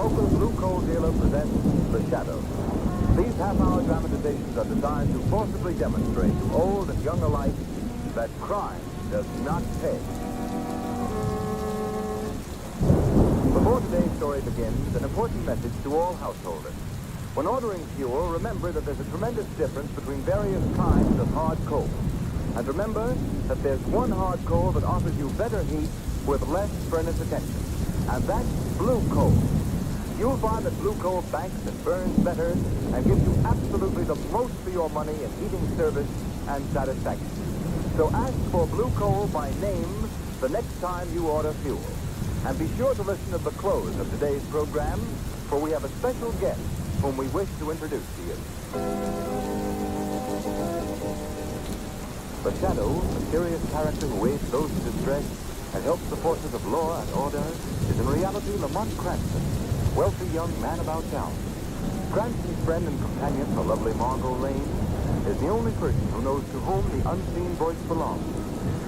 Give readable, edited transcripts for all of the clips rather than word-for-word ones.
local blue coal dealer presents The Shadow. These half-hour dramatizations are designed to forcibly demonstrate to old and young alike that crime does not pay. Before today's story begins, an important message to all householders. When ordering fuel, remember that there's a tremendous difference between various kinds of hard coal. And remember that there's one hard coal that offers you better heat with less furnace attention. And that's blue coal. You'll find that blue coal banks and burns better and gives you absolutely the most for your money in heating service and satisfaction. So ask for blue coal by name the next time you order fuel. And be sure to listen at the close of today's program, for we have a special guest whom we wish to introduce to you. The Shadow, a mysterious character who aids those in distress and helps the forces of law and order, is in reality Lamont Cranston, wealthy young man about town. Cranston's friend and companion, the lovely Margot Lane, is the only person who knows to whom the unseen voice belongs.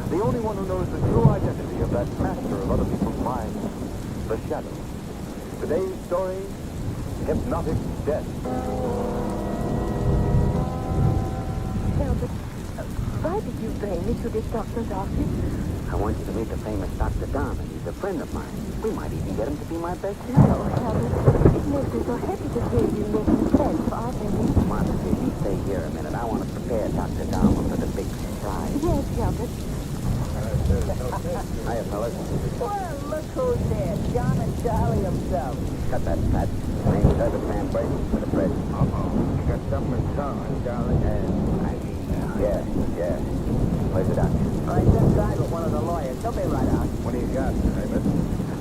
The only one who knows the true identity of that master of other people's minds, the Shadow. Today's story, Hypnotic Death. Albert, why did you bring me to this doctor's office? I want you to meet the famous Dr. Dahmer. He's a friend of mine. We might even get him to be my best No, man. Albert, it makes me so happy to hear you making friends for our family. Martha, if you stay here a minute, I want to prepare Dr. Dahmer for the big surprise. Yes, Albert. Hiya, fellas. Well, look who's there. John and Charlie himself. Cut that, Pat. Name's Herbert Van Brady for the press. You got something in common, Charlie? Yeah. Where's the doctor? Oh, he's inside with one of the lawyers. He'll be right out. What do you got, Herbert?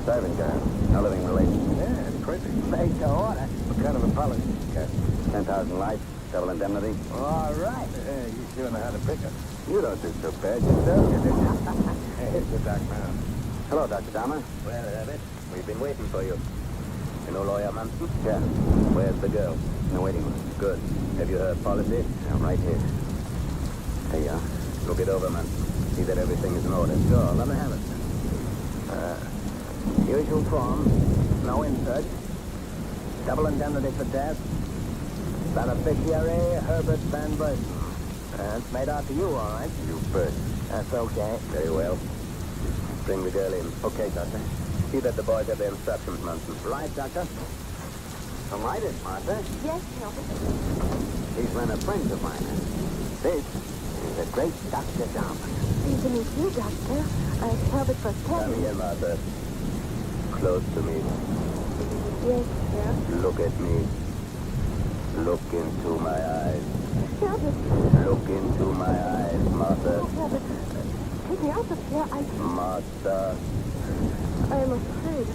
Servant girl. No living relation. Yeah, it's pretty. Made to order. What kind of a policy you got? 10,000 life, double indemnity. All right. Yeah, you sure know how to pick it. You don't do so bad yourself. Hey, here's the doc now. Hello, Dr. Dahmer. Well, Herbert. We've been waiting for you. You know Lawyer Manson? Yeah. Where's the girl? In the waiting room. Good. Have you her policy? Yeah, right here. There you are. Look it over, Manson. See that everything is in order. Sure, let me have it. Usual form. No insert. Double indemnity for death. Beneficiary, Herbert Van Brady. It's made out to you, all right? You bet. That's okay. Very well. Bring the girl in. Okay, Doctor. See that the boys have their instructions, Manson. Right, Doctor? Come right in, Martha. Yes, Albert. These men are friends of mine. This is the great Dr. Dahmer. Pleased to meet you, Doctor. Albert was Come telling here, Martha. Close to me. Yes, sir. Look at me. Look into my eyes. Albert. Look into my eyes, Martha. Oh, Albert. Take me out of here. Martha. I am afraid.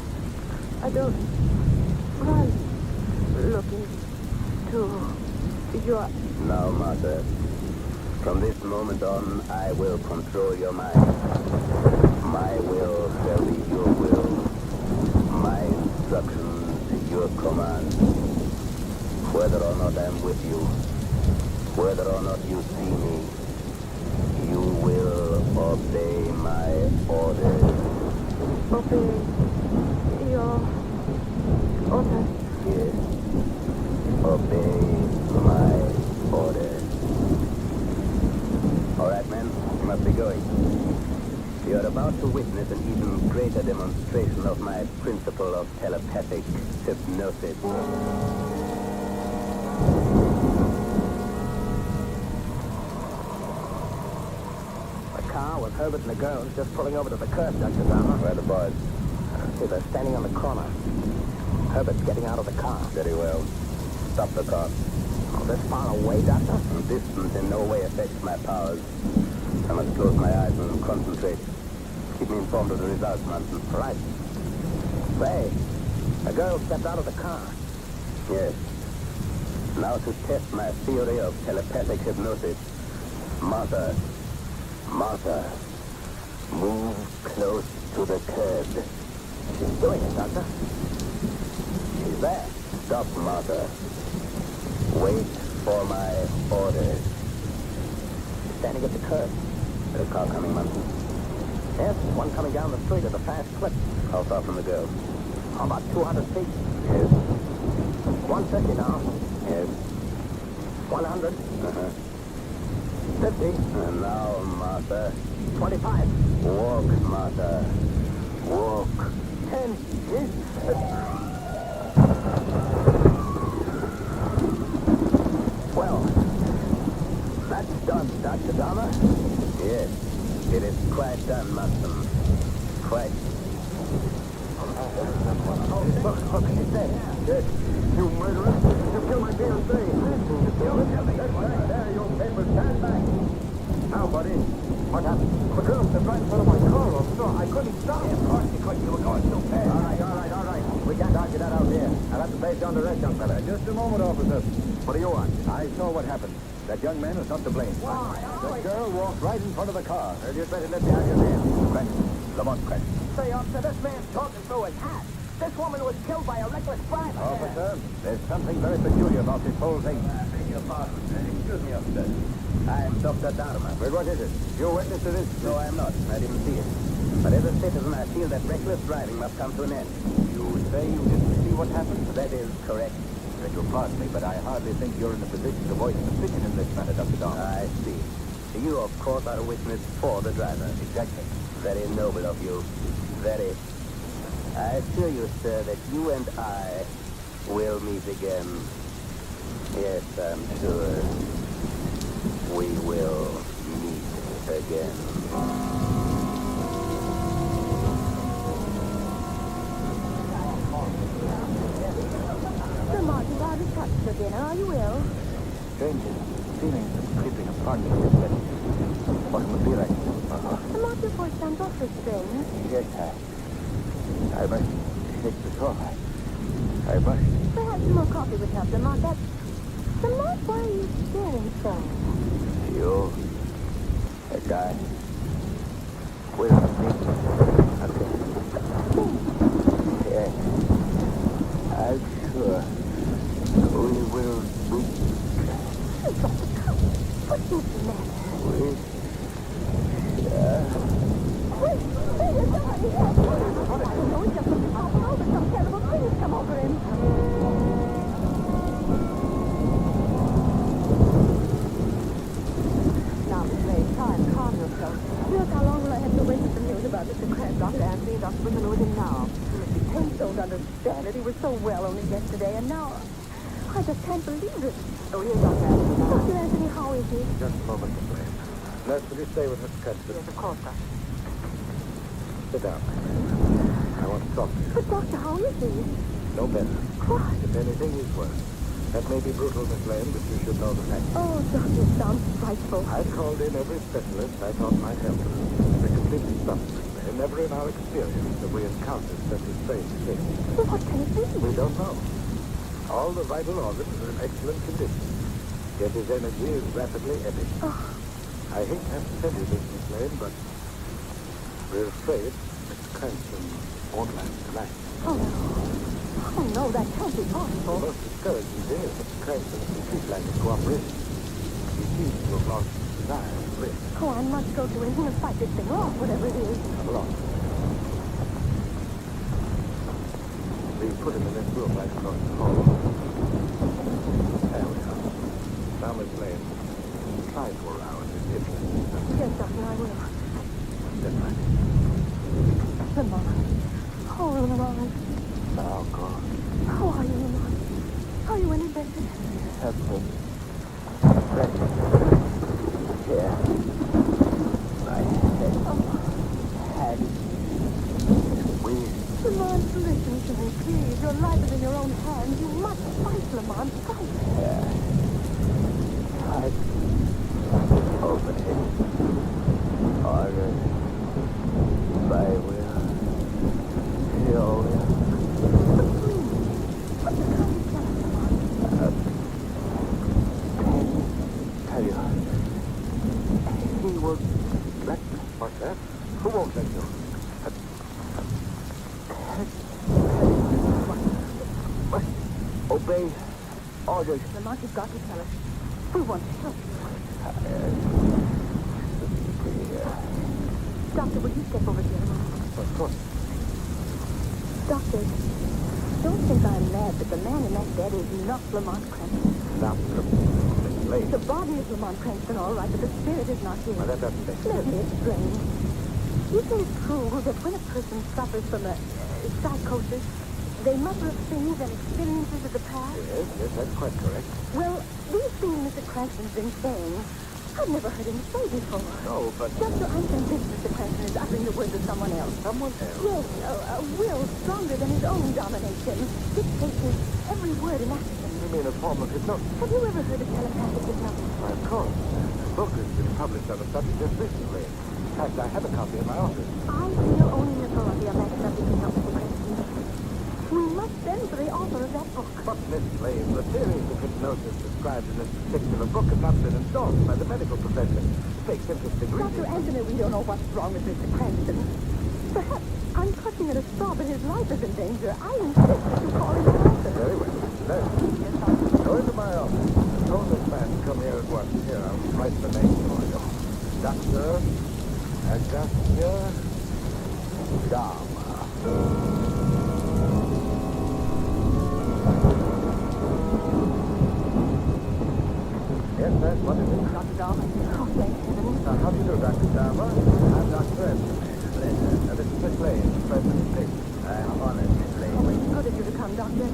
I don't run. Look into your... Now, Martha. From this moment on, I will control your mind. My will shall be your will. My instructions, your commands. Whether or not I'm with you, whether or not you see me, you will obey my orders. Obey your orders. Yes. Obey my orders. All right, men, you must be going. You're about to witness an even greater demonstration of my principle of telepathic hypnosis. The car with Herbert and the girls just pulling over to the curb, Dr. Dahmer. Where are the boys? See, they're standing on the corner. Herbert's getting out of the car. Very well. Stop the car. Oh, this far away, Doctor? Distance in no way affects my powers. I must close my eyes and concentrate. Keep me informed of the results, Manson. Right. Say, the girl stepped out of the car. Yes. Now to test my theory of telepathic hypnosis. Martha, move close to the curb. She's doing it, Doctor. She's there. Stop, Martha. Wait for my orders. She's standing at the curb. There's a car coming, Manson. Yes, one coming down the street at a fast clip. How far from the girl? About 200 feet. Yes. 150 now. Yes. 100. 50. And now, Martha. 25. Walk, Martha. Walk. 10. Yes. Well, that's done, Dr. Dahmer. Yes. It is quite done, Marston. Quite. Look, he's dead. Dead. You murderer. You killed my fiancé. That's right there, you paper. Stand back. Now, buddy. What happened? The girl stepped right in front of my car. I couldn't stop. Yeah, of course you couldn't. You were going so fast. All right. We can't argue that out here. I'll have to face down the rest, young fella. Just a moment, officer. What do you want? I saw what happened. That young man is not to blame. Why? The girl walked right in front of the car. Well, you'd better let me have your name. Question. Lamont Question. Say, officer, this man's talking through his hat. This woman was killed by a reckless driver. Officer, there's something very peculiar about this whole thing. Beg your pardon. Excuse me, officer. I'm Dr. Dahmer. Well, what is it? You witness to this? No, I'm not. I didn't see it. But as a citizen, I feel that reckless driving must come to an end. You say you didn't see what happened? That is correct. Then you'll pardon me, but I hardly think you're in a position to voice an opinion in this matter, Dr. Dahmer. I see. You, of course, are a witness for the driver. Exactly. Very noble of you. Very. I assure you, sir, that you and I will meet again. Yes, I'm sure. We will meet again. Sir Martin, I haven't touched for dinner. Are you ill? Strange feelings creeping upon me. What it would be like. Sir Martin, your voice sounds awfully strange. Yes, I must take this off. I must. Perhaps some more coffee would help, Sir Martin. Sir Martin, why are you staring so? You, a guy, will meet again. Yes, I'm sure we will meet. Dr. Cup, what's the matter? We Wait, there's somebody here. I don't know, it's just something popping over. Some terrible things come over him. Now, Miss Lane, try and calm yourself. Look, how long will I have to wait for the news about Mr. Krantz? Dr. Anthony and Dr. Whitman are with him now. Mr. Tate don't understand it. He was so well only yesterday, and now I just can't believe it. Oh, here's Dr. Anthony now. Dr. Anthony, how is he? just a moment, Miss Lane. Nurse, will you stay with Mr. Cranston? Yes, of course, Doctor. Sit down. I want to talk to you. But, Doctor, how is he? No better. Why? If anything, he's worse. That may be brutal, Miss Lane, but you should know the facts. Oh, Doctor, it sounds frightful. I called in every specialist I thought might help us. We're completely stumped, Miss Lane. Never in our experience have we encountered such a strange thing. Well, what can it be? We don't know. All the vital organs are in excellent condition, yet his energy is rapidly ebbing. Oh, I hate to have to tell you this, Miss Lane, but we're afraid Mr. Cranston won't last tonight. oh, no. Oh, no, that can't be The possible. most discouraging thing is Mr. Cranston's complete lack of cooperation. He seems to have lost his desire to live. Oh, I must go to him and fight this thing off, whatever it is. Come along. We put him in this room right across the hall. There we are. Now, Miss Lane, try to arouse his interest. Yes, Doctor, I will. That's right. Lamont. Oh, Lamont. Now, go. How are you, Lamont? Are you any better? Help me. Right. Here. My head. Hand. Squeeze. Lamont, listen to me, please. Your life is in your own hands. You must fight, Lamont. Fight. Fight. Open it. Order. By will. Your will. But please. What can't you tell us, Lamont? Tell you. He will let me. What's that? Who won't let you? Obey orders. Lamont, you've got to tell us. We want to help you. Doctor, will you step over here, Lamont? Of course. Doctor, don't think I'm mad, but the man in that bed is not Lamont Cranston. Not Miss Lane. The body is Lamont Cranston, all right, but the spirit is not here. Well, that doesn't make Let sense. me explain. You think it's true that when a person suffers from a psychosis, they mutter of things and experiences of the past? Yes, that's quite correct. Well, these things Mr. Cranston's been saying, I've never heard him say before. No, but... Doctor, I'm convinced Mr. Cranston is uttering the words of someone else. Someone else? Yes, a will stronger than his own domination dictates his every word and action. You mean a form of hypnosis? Have you ever heard of telepathic hypnosis? Why, of course. A book has been published on the subject just recently. In fact, I have a copy in my office. I feel owning authority on that subject is not Mr. Cranston. We must send for the author of that book. But, Miss Lane, the theories of hypnosis described in this particular book have not been endorsed by the medical profession. It makes interesting Dr. reading. Anthony, we don't know what's wrong with Mr. Cranston. Perhaps I'm clutching at a straw, but his life is in danger. I insist that you call him an author. Very well. There. Yes, Doctor. Go into my office. Tell this man to come here at once. Here, I'll write the name for you. Dr. Augusta Dharma. Yes, that's what it is. Dr. Dahmer. Oh, thank heaven. How do you do, Dr. Dharma? I'm Dr. Anthony. This is Miss Lane, President's patient. I'm honored, Miss Oh, Lane. it's good of you to come, Doctor.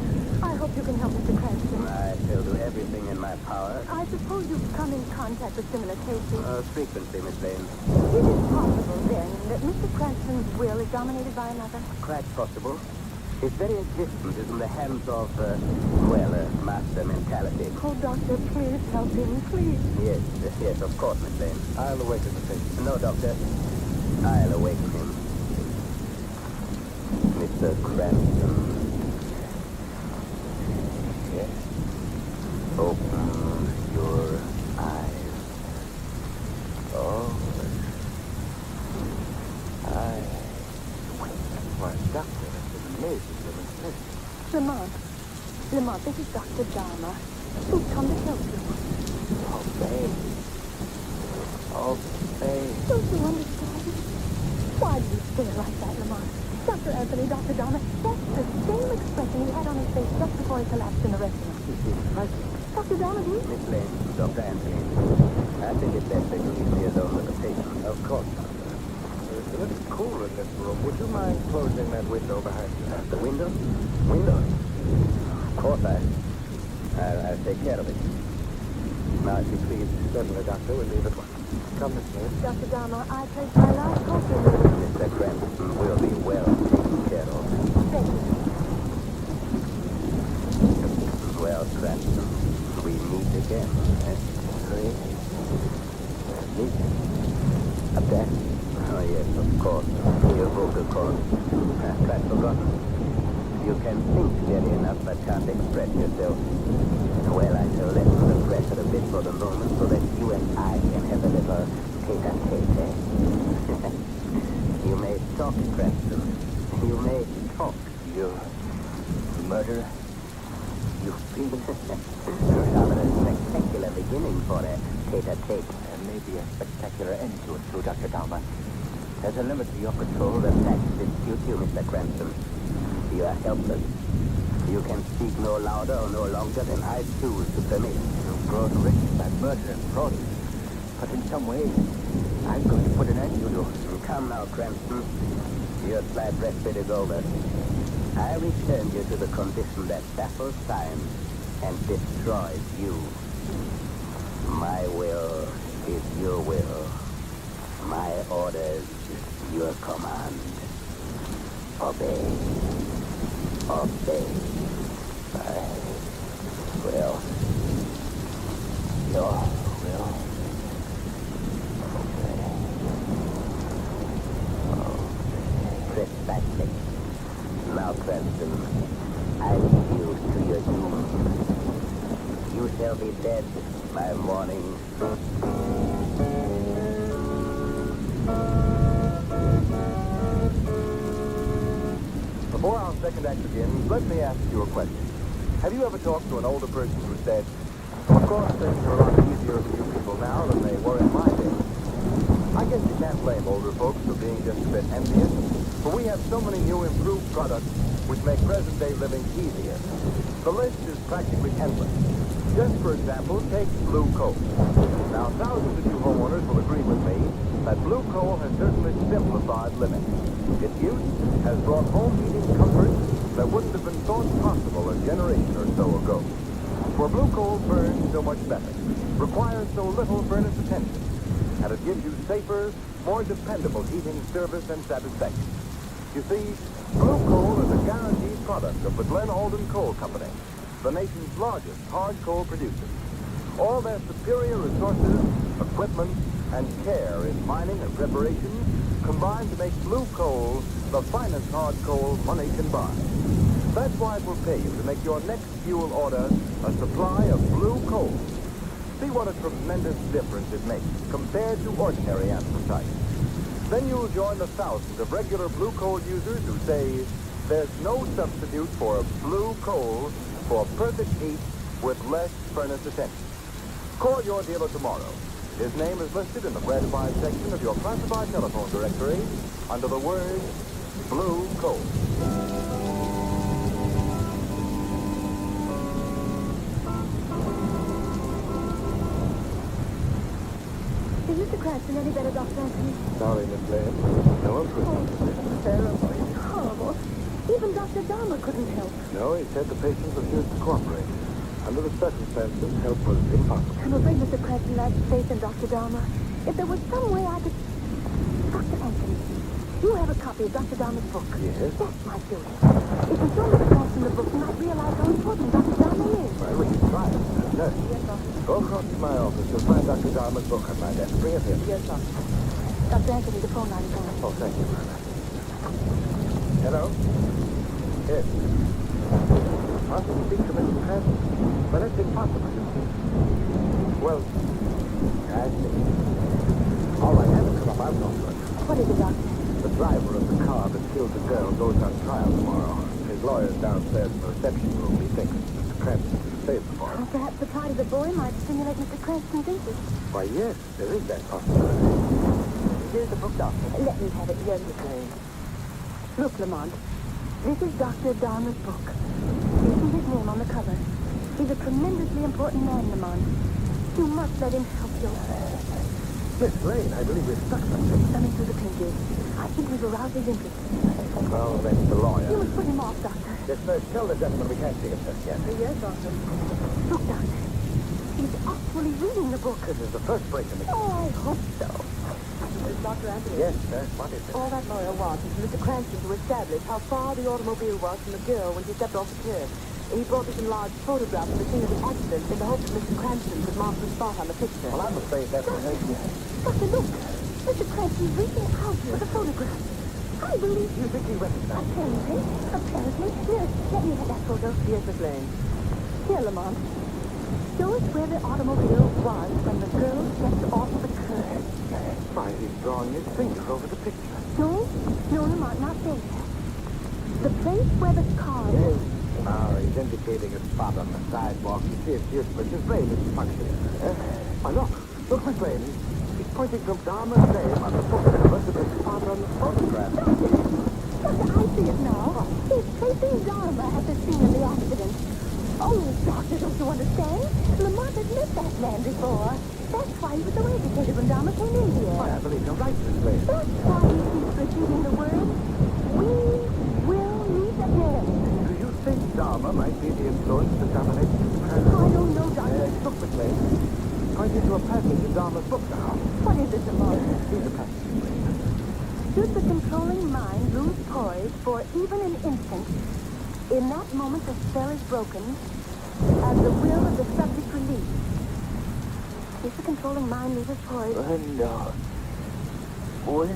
I hope you can help Mr. Cranston. I shall do everything in my power. I suppose you've come in contact with similar cases. Frequently, Miss Lane. Is it possible, then, that Mr. Cranston's will is dominated by another? Quite possible. His very existence is in the hands of, a master mentality. Oh, Doctor, please help him, please. Yes, of course, Miss Lane. I'll awaken the patient. No, Doctor. I'll awaken him. Mr. Cranston. Yes? Open your eyes. Oh. Why, Doctor, that's an amazing demonstration. Lamont, this is Dr. Dharma. Who's come to help you? Obey. Don't you understand? Why do you stare like that, Lamont? Dr. Anthony, Dr. Dharma, that's the same expression he had on his face just before he collapsed in the restaurant. This is frightening. Dr. Donoghue? Miss Lane, Dr. Anthony. I think it's best that you leave me alone with the patient. Of course, Doctor. It's a little cool in this room. Would you mind closing that window behind you? The window? Window? Of course, I'll take care of it. Now, if you please. Certainly, Doctor. We'll leave at once. Come, Miss Lane. Dr. Dharma, I place my last hope in you. Mr. Cranston will be well taken care of. Thank you. Well, Cranston, we meet again. Meet? Up there? Oh, yes, of course. Your vocal cords. Quite forgotten. You can think clearly enough, but can't express yourself. Well, I shall lessen the pressure a bit for the moment so that you and I can have a little tete-a-tete, eh? You may talk, Cranston. You may talk. You murderer? You feel rather a spectacular beginning for a tete-a-tete. There may be a spectacular end to it, too, Dr. Dharma. There's a limit to your control. The facts dispute you, Mr. Cranston. You are helpless. You can speak no louder or no longer than I choose to permit. You've grown rich by murder and fraud. But in some way, I'm going to put an end to you. Come now, Cranston. Your slight respite is over. I return you to the condition that baffles science and destroys you. My will is your will. My orders, your command. Obey. Obey. I will. Your will. Precisely. Now, Cranston, I leave you to your doom. You shall be dead by morning. Before our second act begins, let me ask you a question. Have you ever talked to an older person who said, of course, things are a lot easier for you people now than they were in my day? I guess you can't blame older folks for being just a bit envious, for we have so many new improved products which make present-day living easier. The list is practically endless. Just for example, take blue coal. Now, thousands of you homeowners will agree with me that blue coal has certainly simplified living. Its use has brought home heating comforts that wouldn't have been thought possible a generation or so ago. For blue coal burns so much better, requires so little furnace attention, and it gives you safer, more dependable heating service and satisfaction. You see, blue coal is a guaranteed product of the Glen Alden Coal Company, the nation's largest hard coal producer. All their superior resources, equipment, and care in mining and preparation combine to make blue coal the finest hard coal money can buy. That's why it will pay you to make your next fuel order a supply of blue coal. See what a tremendous difference it makes compared to ordinary anthracite. Then you'll join the thousands of regular blue coal users who say there's no substitute for blue coal for perfect heat with less furnace attention. Call your dealer tomorrow. His name is listed in the classified section of your classified telephone directory under the word blue coal. Is Mr. Cranston any better, Dr. Anthony? Sorry, Miss Lane. No improvement. It's terrible. It's horrible. Even Dr. Dahmer couldn't help. No, he said the patient refused to cooperate. Under the circumstances, help was impossible. I'm afraid Mr. Cranston lacks faith in Dr. Dahmer. If there was some way I could... Dr. Anthony, you have a copy of Dr. Dahmer's book. Yes? That's my duty. If we show Mr. Cranston the book, he might realize how important Dr. Dahmer is. Well, we can try it. Nurse, Yes, Doctor. go across to my office. You'll find Dr. Dahmer's book on my desk. Bring it in. Yes, Doctor. Dr. Anthony, the phone line is on. Oh, thank you. Hello? Yes. Want to speak to Mr. Cranston? But that's impossible. Well, I see. All right, have it come up. I'll talk to him. What is it, Doctor? The driver of the car that killed the girl goes on trial tomorrow. His lawyer's downstairs in the reception room. He thinks Mr. Cranston is saved for him. Well, perhaps the plight of the boy might stimulate Mr. Cranston's interest. Why, yes, there is that possibility. Here's the book, Doctor. Let me have it. Yes, Miss Lane. Look, Lamont. This is Dr. Dahmer's book. You see his name on the cover. He's a tremendously important man, Lamont. You must let him help you. Miss Lane, I believe we've stuck something. Thumbing through the pages. I think we've aroused his interest. Well, that's the lawyer. You must put him off, Doctor. Yes, nurse, tell the gentleman we can't see him just yet. Yes, Doctor. Look, Doctor. He's actually reading the book. This is the first break in the case. Oh, I hope so. Dr. Anthony. Yes, nurse, what is it? All that lawyer wants is Mr. Cranston to establish how far the automobile was from the girl when she stepped off the curb. He brought this enlarged photograph of the scene of the accident in the hope that Mr. Cranston could mark the spot on the picture. Well, I'm afraid that's what I do. Doctor, look. Mr. Cranston's reaching out for the photograph. I believe... You think he recognized me? Apparently. Here, let me have that photo. Yes, Miss Lane. Here, Lamont. Show us where the automobile was when the girl stepped off the curb. Why, he's drawing his finger over the picture. No, Lamont, not there. The place where the car was. He's indicating a spot on the sidewalk. You see, it's useless. His brain isn't functioning. Look, Miss Lane. He's pointing from Dahmer's name on the book cover to the spot on the photograph. Doctor, I see it now. He's tracing Dahmer at the scene of the accident. Oh, Doctor, don't you understand? Lamont has met that man before. That's why he was so agitated when Dahmer came in here. Why, I believe you're right, Miss Lane. That's why he keeps repeating the words, "We will meet again." Do you think Dahmer might be the influence that dominates Mr. Cranston? I don't know, Doctor. Look, Miss Lane. Pointing to a passage in Dahmer's book now. What is it, Lamont? Here's a passage, Miss Lane. Should the controlling mind lose poise for even an instant, in that moment the spell is broken, and the will of the subject released. If the controlling mind loses poise... Window. Oh,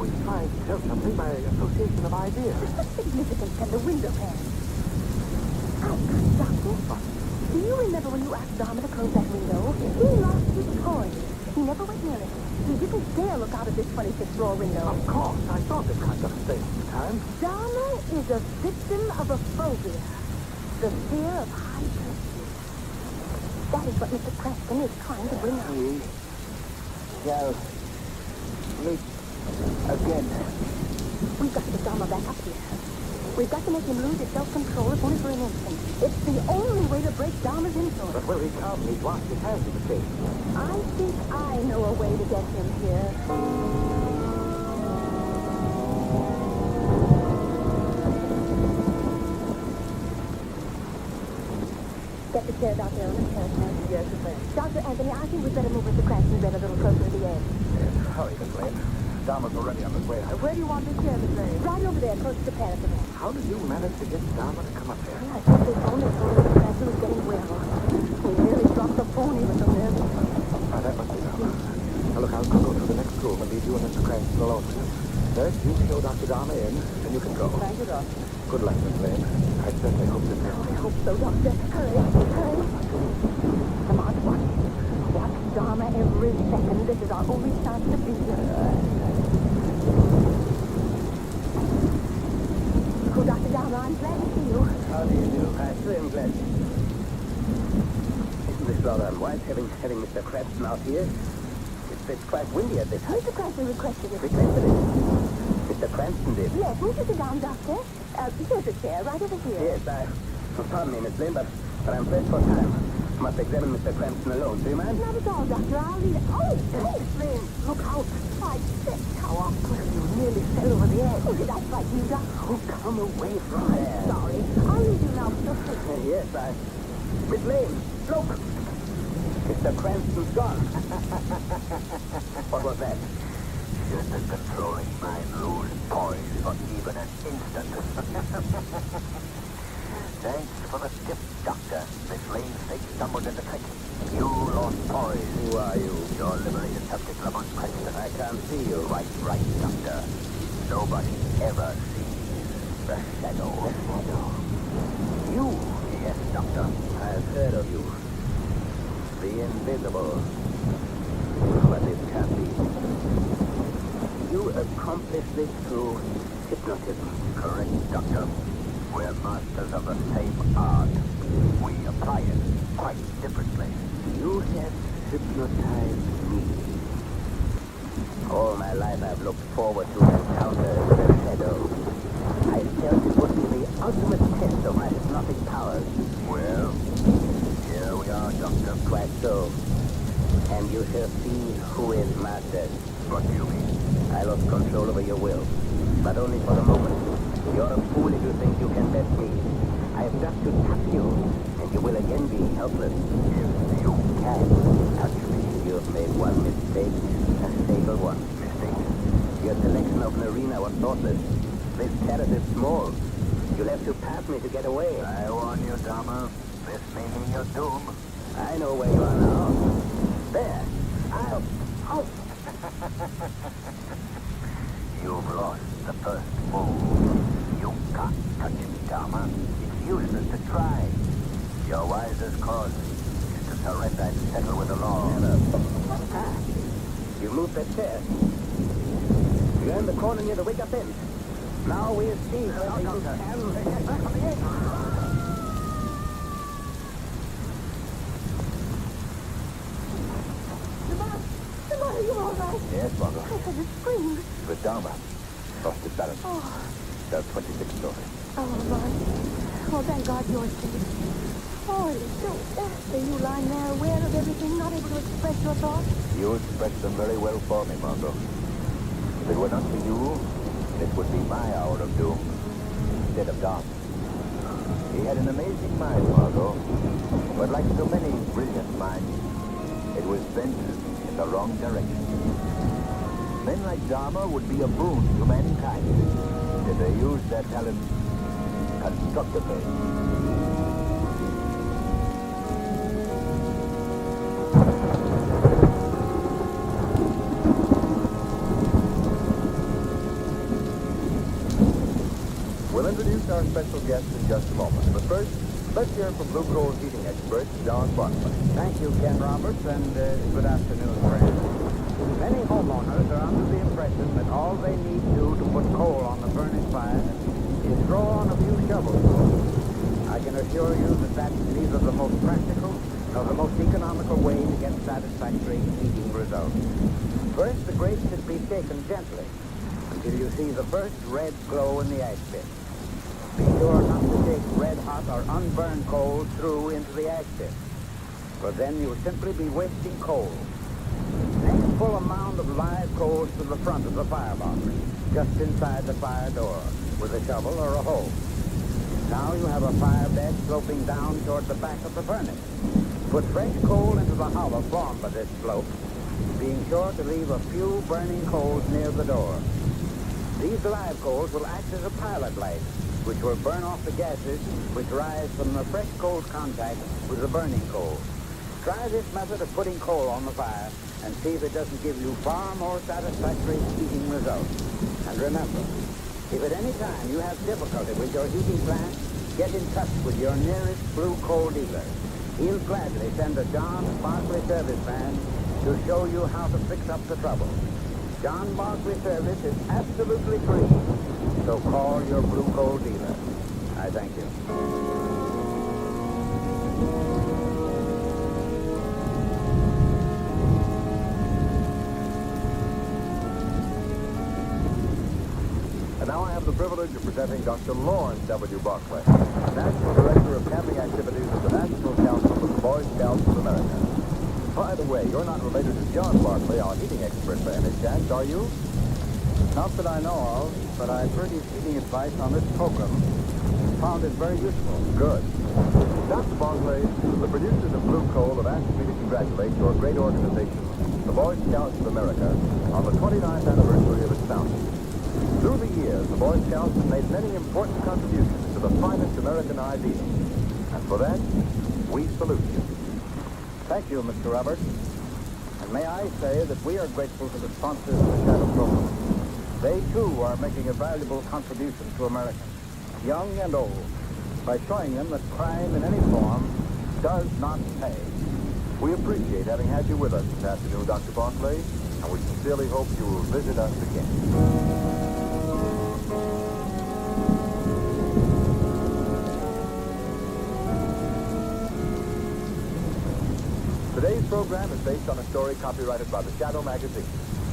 we find tell something by association of ideas. The significance of the window pane. Doctor, do you remember when you asked Dahmer to close that window? He lost his poise. He never went near it. He didn't dare look out of this 26th floor window. Of course, I thought this conduct stayed at the time. Dahmer is a victim of a phobia. The fear of high places. That is what Mr. Cranston is trying to bring out. We shall meet again. We've got to get Dharma back up here. We've got to make him lose his self-control if only for an instant. It's the only way to break Dharma's influence. But will he come? He's washed his hands of the case. I think I know a way to get him here. Get the chair, Dr. Owens. Yes, Miss Lane. Dr. Anthony, I think we'd better move Mr. Cranston bed a little closer to the edge. Yes, hurry, Miss Lane. Dharma's already on his way. Where do you want this chair, Miss Lane? Right over there, close to the parapet. How did you manage to get Dharma to come up here? I think they phoned and told Mr. Cranston was getting well. He nearly dropped the phone. He was so nervous. That must be Dharma. Now, look, I'll go to the next room and leave you and Mr. Cranston alone with him. First, you show Dr. Dharma in, and you can go. Thank you, Doctor. Good luck, Miss Lane. I certainly hope this helps. I hope so, Doctor. Hurry, hurry. Come on, watch. Watch Dharma every second. This is our only chance to be here. Oh, Dr. Dharma, I'm glad to see you. How do you do? I'm glad. Isn't this rather unwise, having Mr. Cranston out here? It's quite windy at this height. Mr. Cranston requested it. Requested it. Mr. Cranston did. Yes, won't you sit down, Doctor? Here's a chair, right over here. Yes, pardon me, Miss Lane, but I'm pressed for time. Must examine Mr. Cranston alone. Do you mind? Not at all, Doctor. I'll leave it. Oh, Miss Lane, look out. I said, how up. Well, you nearly fell over the edge. Oh, did I frighten you, Doctor? Oh, come away from there. Sorry. I'll leave you now. Yes, Miss Lane, look. Mr. Cranston's gone. What was that? Just as controlling mind lose poise for even an instant. Thanks for the tip, Doctor. Miss Lane's fake stumbled in the trick. You lost poise. Who are you? Your liberated subject, Lamont Cranston. I can't see you. Right, Doctor. Nobody ever sees the shadow. The shadow? You? Yes, Doctor. I've heard of you. The invisible. But it can't be. You accomplished this through hypnotism. Correct, Doctor. We're masters of the same art. We apply it quite differently. You have hypnotized me. All my life I've looked forward to an encounter with a shadow. I felt it would be the ultimate test of my hypnotic powers. Well, here we are, Doctor. Quite so. And you shall see who is master. What do you mean? I lost control over your will, but only for the moment. You're a fool if you think you can bet me. I have just to touch you, and you will again be helpless. If you can touch me, you've made one mistake, a fatal one. Mistake? Your selection of an arena was thoughtless. This terrace is small. You'll have to pass me to get away. I warn you, Dharma. This may mean your doom. I know where you are now. There. I'll... You've lost the first move. You can't touch me, Dharma. It's useless to try. Your wisest course is to surrender and settle with the law. You moved that chair. You're in the corner near the wake-up bench. Now we'll see whether you can... Are you all right? Yes, Margot. I heard a scream. It was Dharma. Lost his balance. Oh, Down 26th story. oh, my. Oh, thank God you're safe. Oh, it is so ghastly. You lying there aware of everything, not able to express your thoughts. You expressed them very well for me, Margot. If it were not for you, it would be my hour of doom instead of Dom. He had an amazing mind, Margot. But like so many brilliant minds, it was bent in the wrong direction. Men like Dharma would be a boon to mankind if they used their talents constructively. We'll introduce our special guest in just a moment, but first, let's hear from Blue Coal heating expert John Bartlett. Thank you, Ken Roberts, and good afternoon, friends. Many homeowners are under the impression that all they need do to put coal on the furnace fire is throw on a few shovels. I can assure you that that's neither the most practical nor the most economical way to get satisfactory heating results. First, the grate should be shaken gently. till you see the first red glow in the ash pit. Be sure not to take red-hot or unburned coals through into the ash pit, for then you'll simply be wasting coal. Next, pull a mound of live coals to the front of the firebox, just inside the fire door, with a shovel or a hoe. Now you have a fire bed sloping down toward the back of the furnace. Put fresh coal into the hollow formed by this slope, being sure to leave a few burning coals near the door. These live coals will act as a pilot light, which will burn off the gases which rise from the fresh coal's contact with the burning coal. Try this method of putting coal on the fire and see if it doesn't give you far more satisfactory heating results. And remember, if at any time you have difficulty with your heating plant, get in touch with your nearest blue coal dealer. He'll gladly send a John Barkley service man to show you how to fix up the trouble. John Barkley service is absolutely free, so call your blue coal dealer. I thank you. And now I have the privilege of presenting Dr. Lawrence W. Barclay, National Director of Camping Activities of the National Council of the Boy Scouts of America. By the way, you're not related to John Barclay, our heating expert, by any chance, are you? Not that I know of, but I've heard his heating advice on this program. Found it very useful. Good. Dr. Barclay, the producers of Blue Coal have asked me to congratulate your great organization, the Boy Scouts of America, on the 29th anniversary of its founding. Through the years, the Boy Scouts have made many important contributions to the finest American ideal. And for that, we salute you. Thank you, Mr. Roberts. And may I say that we are grateful to the sponsors of the Shadow Program. They, too, are making a valuable contribution to Americans, young and old, by showing them that crime in any form does not pay. We appreciate having had you with us this afternoon, Dr. Barclay, and we sincerely hope you will visit us again. Today's program is based on a story copyrighted by the Shadow magazine.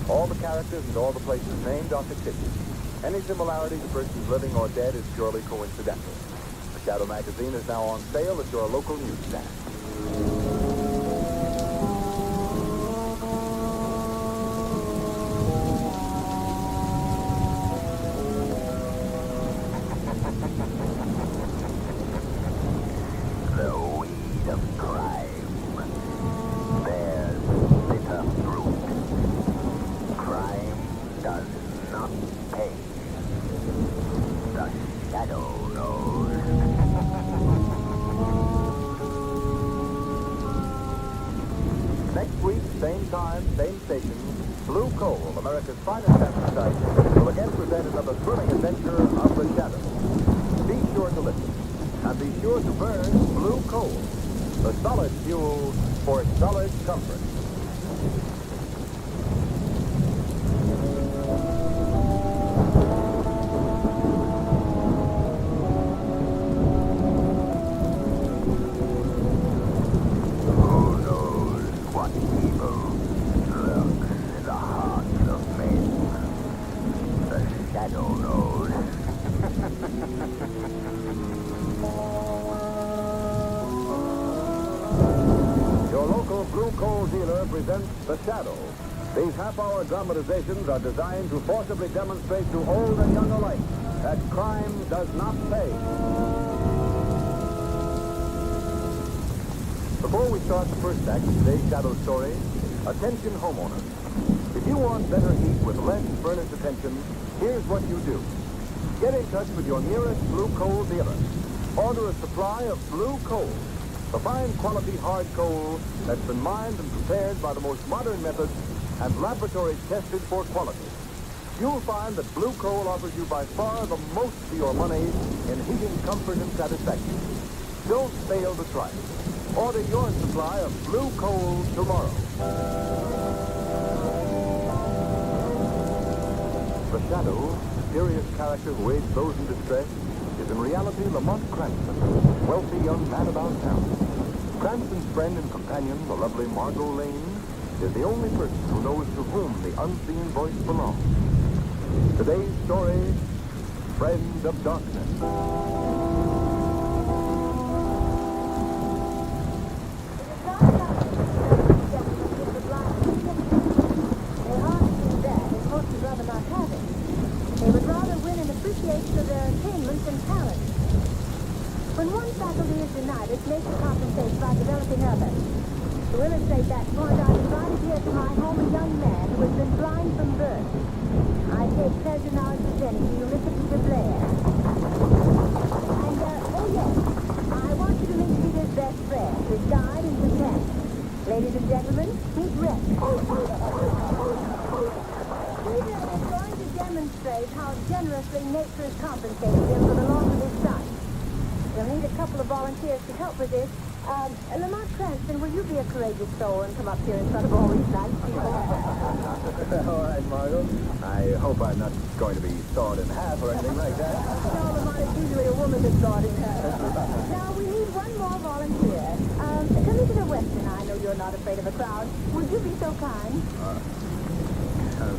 All the characters and all the places named are fictitious. Any similarity to persons living or dead is purely coincidental. The Shadow magazine is now on sale at your local newsstand. Next week, same time, same station, Blue Coal, America's finest anthracite, will again present another thrilling adventure of the Shadow. Be sure to listen, and be sure to burn Blue Coal, the solid fuel for solid comfort. Blue Coal dealer presents The Shadow. These half-hour dramatizations are designed to forcibly demonstrate to old and young alike that crime does not pay. Before we start the first act of today's Shadow story, attention homeowners. If you want better heat with less furnace attention, here's what you do. Get in touch with your nearest Blue Coal dealer. Order a supply of Blue Coal, the fine quality hard coal that's been mined and prepared by the most modern methods and laboratories tested for quality. You'll find that Blue Coal offers you by far the most for your money in heating comfort and satisfaction. Don't fail to try it. Order your supply of Blue Coal tomorrow. The Shadow, mysterious character who aids those in distress, is in reality Lamont Cranston, wealthy young man about town. Cranston's friend and companion, the lovely Margot Lane, is the only person who knows to whom the unseen voice belongs. Today's story, Friend of Darkness. They would rather win an appreciation of their attainments and talents. When one faculty is denied, it makes the compensate by developing others. To illustrate that point, I've invited here to my home a young man who has been blind from birth. I take pleasure now in presenting to you Mr. Peter Blair. And, oh yes, I want you to meet Peter's best friend, his guide and companion. Ladies and gentlemen, meet Rex. Peter is going to demonstrate how generously nature has compensated him for the loss of his sight. We'll need a couple of volunteers to help with this. Lamont Cranston, will you be a courageous soul and come up here in front of all these nice people? All right, Margot. I hope I'm not going to be sawed in half or anything like that. No, Lamont, it's usually a woman that's sawed in half. Now, we need one more volunteer. Commissioner Weston, I know you're not afraid of a crowd. Would you be so kind?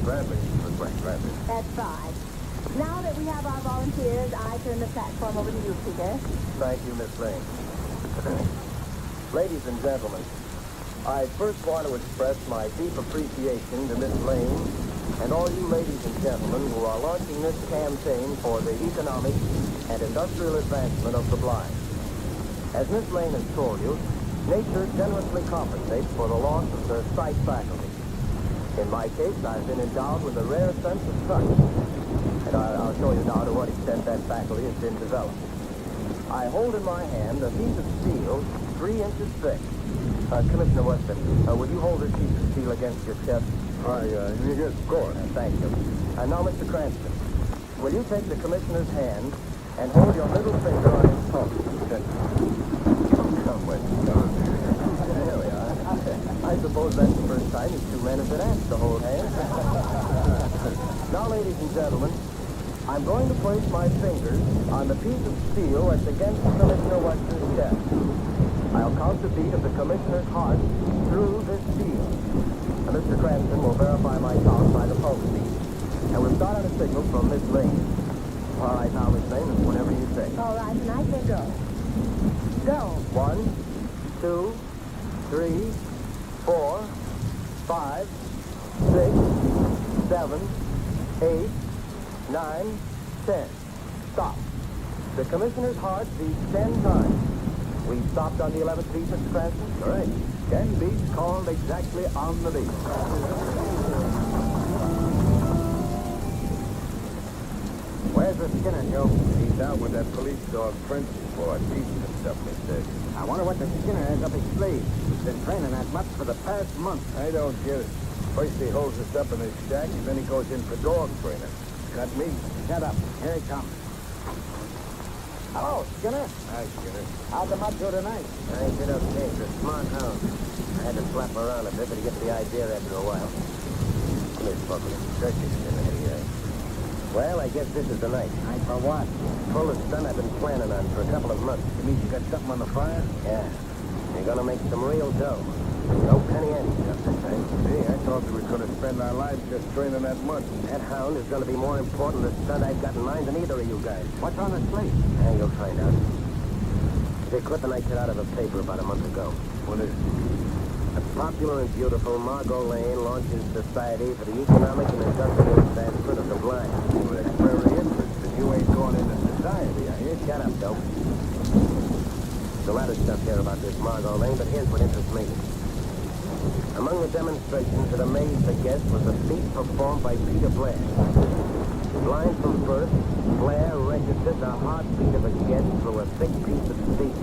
Gladly, Miss Lane, gladly. That's fine. Now that we have our volunteers, I turn the platform over to you, Peter. Thank you, Miss Lane. Ladies and gentlemen, I first want to express my deep appreciation to Miss Lane and all you ladies and gentlemen who are launching this campaign for the economic and industrial advancement of the blind. As Miss Lane has told you, nature generously compensates for the loss of the sight faculty. In my case, I've been endowed with a rare sense of touch, and I'll show you now to what extent that faculty has been developed. I hold in my hand a piece of steel 3 inches thick. Commissioner Weston, would you hold this piece of steel against your chest? Yes, of course. Thank you. And now, Mr. Cranston, will you take the commissioner's hand and hold your middle finger on his tongue? Come with me. There we are. I suppose that's the first time these two men have been asked to hold hands. Now, ladies and gentlemen, I'm going to place my fingers on the piece of steel that's against Commissioner Weston's chest. I'll count the beat of the commissioner's heart through this steel. And Mr. Cranston will verify my count by the pulse beat. And we'll start on a signal from Miss Lane. All right, now, Miss Lane, whenever you say. All right, and I say go. Go. 1, 2, 3, 4, 5, 6, 7, 8, 9, 10. Stop. The commissioner's heart beats 10 times. We stopped on the 11th beat, Mr. Cranston? All right. 10 beats called exactly on the beat. Where's the Skinner, Joe? He's out with that police dog Prince for teaching and stuff, they said. I wonder what the Skinner has up his sleeve. He's been training that much for the past month. I don't get it. First he holds us up in his shack, and then he goes in for dog training. Got me. Shut up. Here he comes. Hello, Skinner. Hi, Skinner. How'd the mud do tonight? I did okay. It's a smart hound. I had to slap him around a bit, but he gets the idea after a while. Come here, Smoker. Search it, Skinner. Here. Well, I guess this is the night. Night for what? Fullest stunt I've been planning on for a couple of months. You mean you got something on the fire? Yeah. You're gonna make some real dough. No penny ante stuff this time. Hey, I thought we were going to spend our lives just training that much. That hound is gonna be more important a stunt I've got in mind than either of you guys. What's on his sleeve? Yeah, you'll find out. The clipping I cut out of a paper about a month ago. What is it? A popular and beautiful Margot Lane launches society for the economic and industrial advancement of the blind. Well, that's very interesting. You ain't going into society, are you? Shut up, dope. There's a lot of stuff here about this Margot Lane, but here's what interests me. Among the demonstrations that amazed the guests was a feat performed by Peter Blair. Blind from birth, Blair registered the heartbeat of a guest through a thick piece of steel.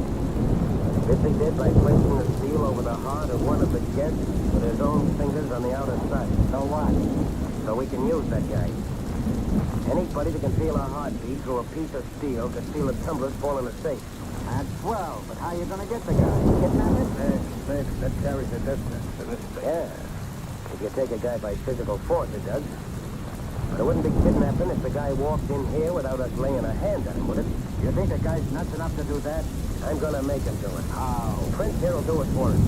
This he did by placing the steel over the heart of one of the guests with his own fingers on the outer side. So what? So we can use that guy. Anybody that can feel a heartbeat through a piece of steel can feel a tumbler's fall in a safe. That's swell, but how you gonna get the guy? Kidnap him? Thanks. That carries a distance to this thing. Yeah. If you take a guy by physical force, it does. But it wouldn't be kidnapping if the guy walked in here without us laying a hand on him, would it? You think the guy's nuts enough to do that? I'm gonna make him do it. How? Prince here will do it for us.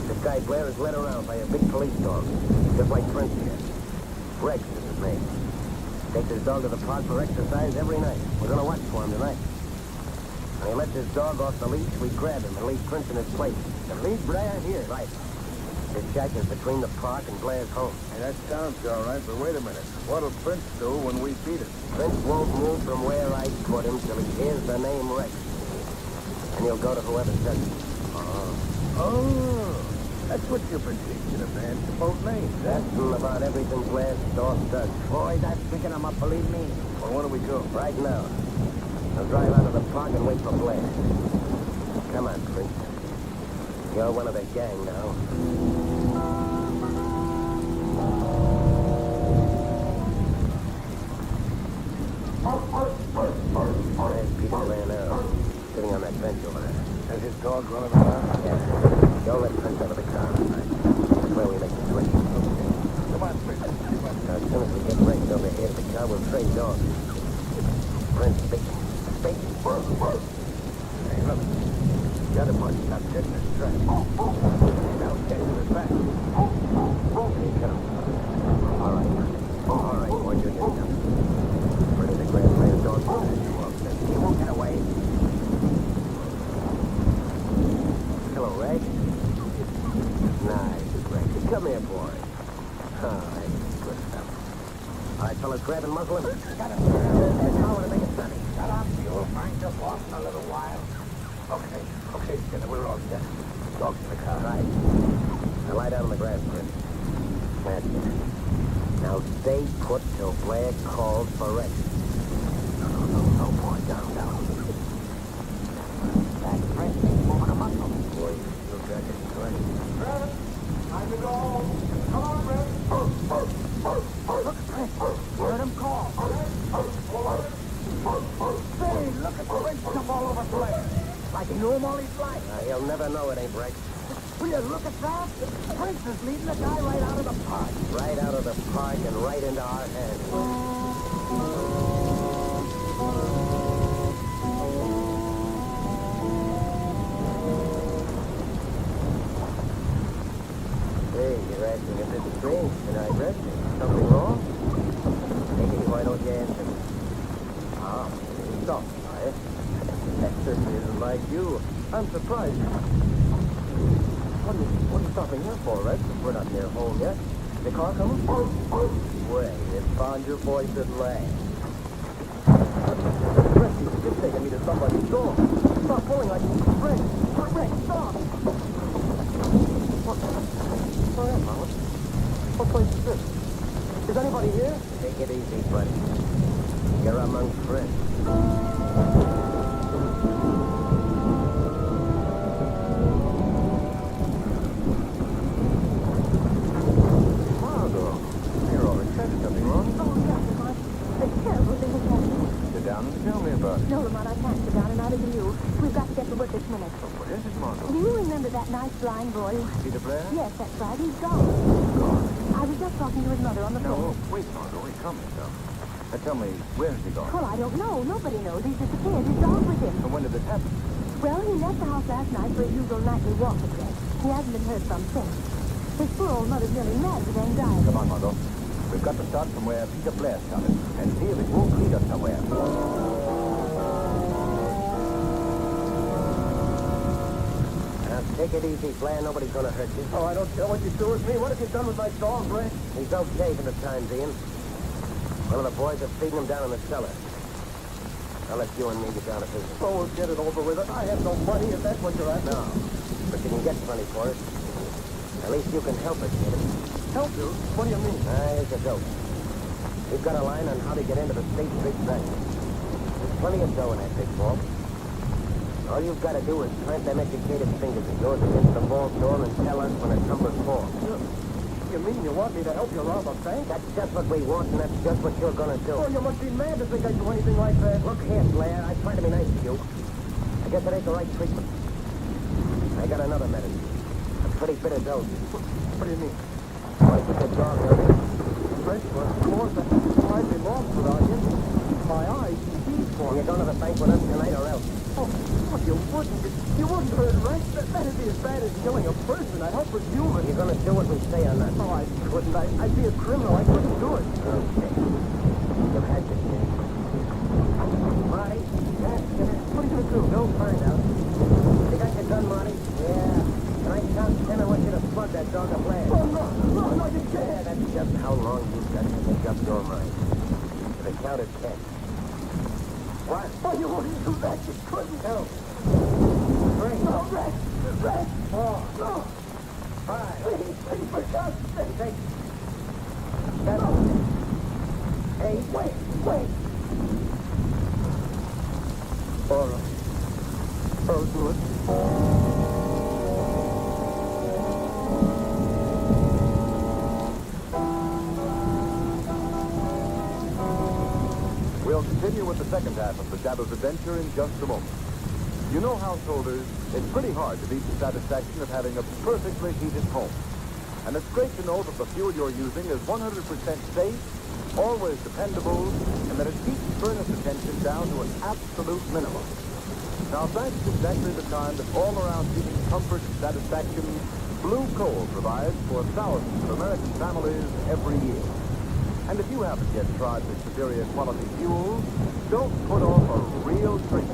This guy Blair is led around by a big police dog, just like Prince here. Rex is his name. Take this dog to the park for exercise every night. We're gonna watch for him tonight. When he lets his dog off the leash, we grab him and leave Prince in his place. And leave Blair here. Right. His shack is between the park and Blair's home. Hey, that sounds all right, but wait a minute. What'll Prince do when we beat him? Prince won't move from where I put him till he hears the name Rex. And he'll go to whoever says it. Oh, that's what you've been teaching him, man. Both names. That's about everything Blair's dog does. Boy, that's picking him up, believe me. Well, when do we go? Right now. I'll drive out of the park and wait for Blair. Come on, Prince. You're one of the gang now. There's Peter Blair now, sitting on that bench over there. Has his dog running around? Yeah. Don't let Prince out of the car. That's where we make the switch. Come on, Prince. As soon as we get Rex over here to the car, we'll trade dogs. Prince, speaking. Hey, look. The other one's not getting his track. Now he's getting his back. Here he comes. All right, boy, you're getting up. Ready to grab Blair's dog? He won't get away. Hello, Rex. Nice, Rex. Come here, boy. Oh, that's good stuff. All right, fellas, grab and muzzle him. Got him. There's no one to make it sunny. Shut up. You'll find your boss in a little while. Okay, Skinner, we're all set. Dogs in the car. Right. Now lie down on the grass, Prince. That's it. Now stay put till Blair calls for Rex. No, boy. Down. That's Prince. Moving a muscle. Boy, you got it right. Brett, time to go. Come on, Brett. Look at Prince. You heard him call. Say, look at Prince jump all over Blair. Like he knew him all his life. He'll never know it ain't Rex. Will you look at that? Prince is leading the guy right out of the park. Right out of the park and right into our hands. Hey, you're acting a bit strange tonight, Rex. Something wrong? Maybe why don't you answer me? Soft, eh? That certainly isn't like you. I'm surprised. What are you stopping here for, Rex? We're not near home yet. The car coming? Well, you found your voice at last. Rex, you're taking me to somebody's door. Stop pulling like Rex. Rex, stop! What place is this? Is anybody here? Take it easy, buddy. You're among friends. Margot, you're all excited. Something wrong? Oh, Dr. Mark, a terrible thing has happened. Sit down and tell me about it. No, Lamont, I can't sit down, and neither can you. We've got to get to work this minute. What is it, Margot? Do you remember that nice blind boy? Peter Blair? Yes, that's right. He's gone. Gone. I was just talking to his mother on the phone. No, wait, Margot. Wait, calm yourself. Now tell me, where has he gone? Well, I don't know. Nobody knows. He's disappeared. His dog with him. And when did this happen? Well, he left the house last night for his usual nightly walk again. He hasn't been heard from since. His poor old mother's nearly mad with anxiety. Come on, Margot. We've got to start from where Peter Blair started and see if it won't lead us somewhere. Now, take it easy, Blair. Nobody's gonna hurt you. Oh, I don't care what you do with me. What have you done with my dog, Blair? He's okay for the time being. One of the boys are feeding him down in the cellar. I'll let you and me get down to business. Oh, we'll get it over with. I have no money, if that's what you're after. No, but you can get money for it. At least you can help us get it. Help you? What do you mean? Here's a dope. We've got a line on how to get into the State Street Bank. There's plenty of dough in that big vault. All you've got to do is plant them educated fingers of yours against the vault door and tell us when a tumbler's full. You mean you want me to help you rob a bank? That's just what we want, and that's just what you're gonna do. Oh, you must be mad to think I'd do anything like that. Look here, Blair. I try to be nice to you. I guess it ain't the right treatment. I got another medicine. A pretty bitter dose. What do you mean? Why keep the dog healthy? Fresh was more than I belong without him. My eyes see for You're going to the bank with us tonight or else. Oh, you wouldn't. You wouldn't hurt Rex. That'd be as bad as killing a person. I'd help with human. You're going to do what we say or not. Oh, I couldn't. I'd be a criminal. I couldn't do it. Okay. Look Go find out. You got your gun, Marty? Yeah. When I count 10, I want you to plug that dog of land. Oh, no, you can't. Yeah, that's just how long you've got to make up your mind. To the count of 10. What? Oh, you wouldn't do that. You couldn't. No. 3. No, Red. Red. 4. No. 5. Please, for God's sake. 6. 7. 8. Wait. All right. I'll do it. We'll continue with the second half of the Shadow's adventure in just a moment. You know, householders, it's pretty hard to beat the satisfaction of having a perfectly heated home. And it's great to know that the fuel you're using is 100% safe, always dependable, and that it keeps furnace attention down to an absolute minimum. Now, that's exactly the kind of all-around heating comfort and satisfaction Blue Coal provides for thousands of American families every year. And if you haven't yet tried this superior quality fuel, don't put off a real treat.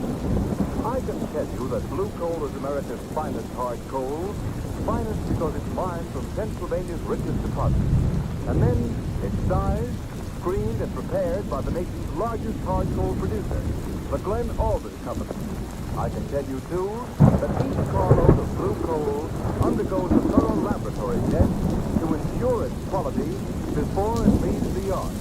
I can tell you that Blue Coal is America's finest hard coal, finest because it's mined from Pennsylvania's richest deposits. And then it's sized, screened, and prepared by the nation's largest hard coal producer, the Glen Alden Company. I can tell you, too, that each carload of Blue Coal undergoes a thorough laboratory test to ensure its quality before it leaves the yard.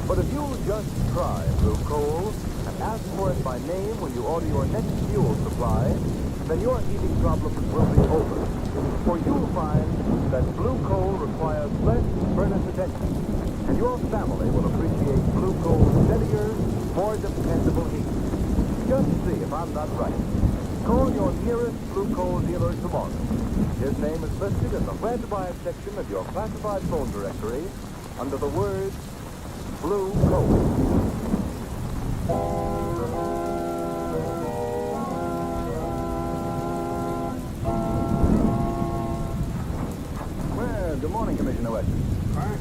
But if you'll just try Blue Coal and ask for it by name when you order your next fuel supply, then your heating problems will be over. For you'll find that Blue Coal requires less furnace attention, and your family will appreciate Blue Coal's steadier, more dependable heat. Just see if I'm not right. Call your nearest Blue Coal dealer tomorrow. His name is listed in the Where to Buy It section of your classified phone directory under the word Blue Coal. Well, good morning, Commissioner Weston. Huh?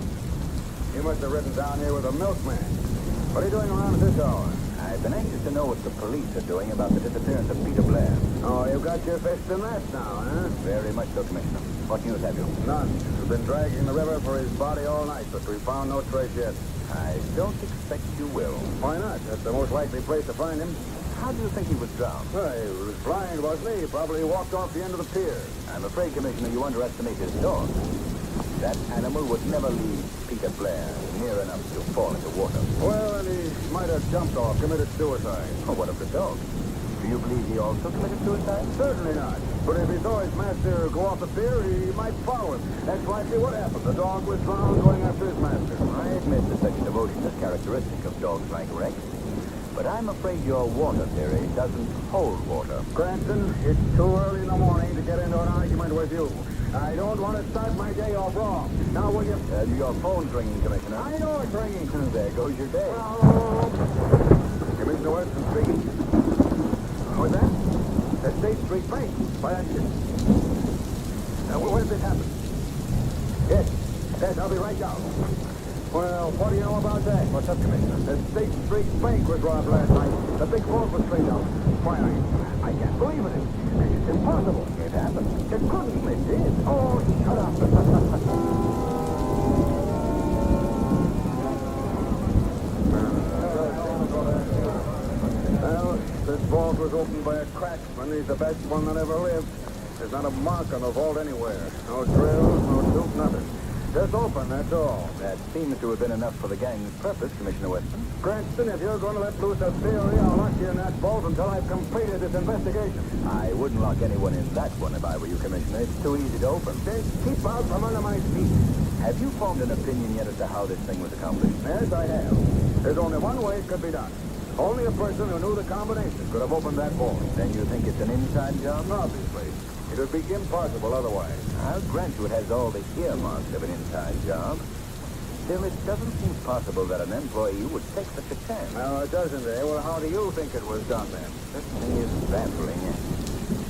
You must have ridden down here with a milkman. What are you doing around at this hour? I've been anxious to know what the police are doing about the disappearance of Peter Blair. Oh, you've got your fist in that now, huh? Very much so, Commissioner. What news have you? None. We've been dragging the river for his body all night, but we found no trace yet. I don't expect you will. Why not? That's the most likely place to find him. How do you think he was drowned? Well, he was blind, wasn't he? He probably walked off the end of the pier. I'm afraid, Commissioner, you underestimate his dog. That animal would never leave Peter Blair near enough to fall into water. Well, and he might have jumped off, committed suicide. Oh, what of the dog? Do you believe he also committed suicide? Certainly not. But if he saw his master go off the pier, he might follow him. That's likely what happened. The dog was drowned going after his master. I admit that such devotion is characteristic of dogs like Rex. But I'm afraid your water theory doesn't hold water. Cranston, it's too early in the morning to get into an argument with you. I don't want to start my day off wrong. Now, will you... your phone's ringing, Commissioner. I know it's ringing. There goes your day. Commissioner Weston speaking. What's that? The State Street Bank. By accident. Where did this happen? Yes, I'll be right down. Well, what do you know about that? What's up, Commissioner? The State Street Bank was robbed last night. The big vault was cleaned out. Why, I can't believe it. It's impossible. It happened. It couldn't. It did. Oh, shut up. Well, this vault was opened by a cracksman. He's the best one that ever lived. There's not a mark on the vault anywhere. No drills, no tube, nothing. Just open, that's all. That seems to have been enough for the gang's purpose, Commissioner Weston. Cranston, if you're going to let loose a theory, I'll lock you in that vault until I've completed this investigation. I wouldn't lock anyone in that one if I were you, Commissioner. It's too easy to open. Then keep out from under my feet. Have you formed an opinion yet as to how this thing was accomplished? Yes, I have. There's only one way it could be done. Only a person who knew the combination could have opened that vault. Then you think it's an inside job? Obviously. It would be impossible otherwise. I'll grant you it has all the earmarks of an inside job. Still, it doesn't seem possible that an employee would take such a chance. No, it doesn't, eh? Well, how do you think it was done, then? This thing is baffling.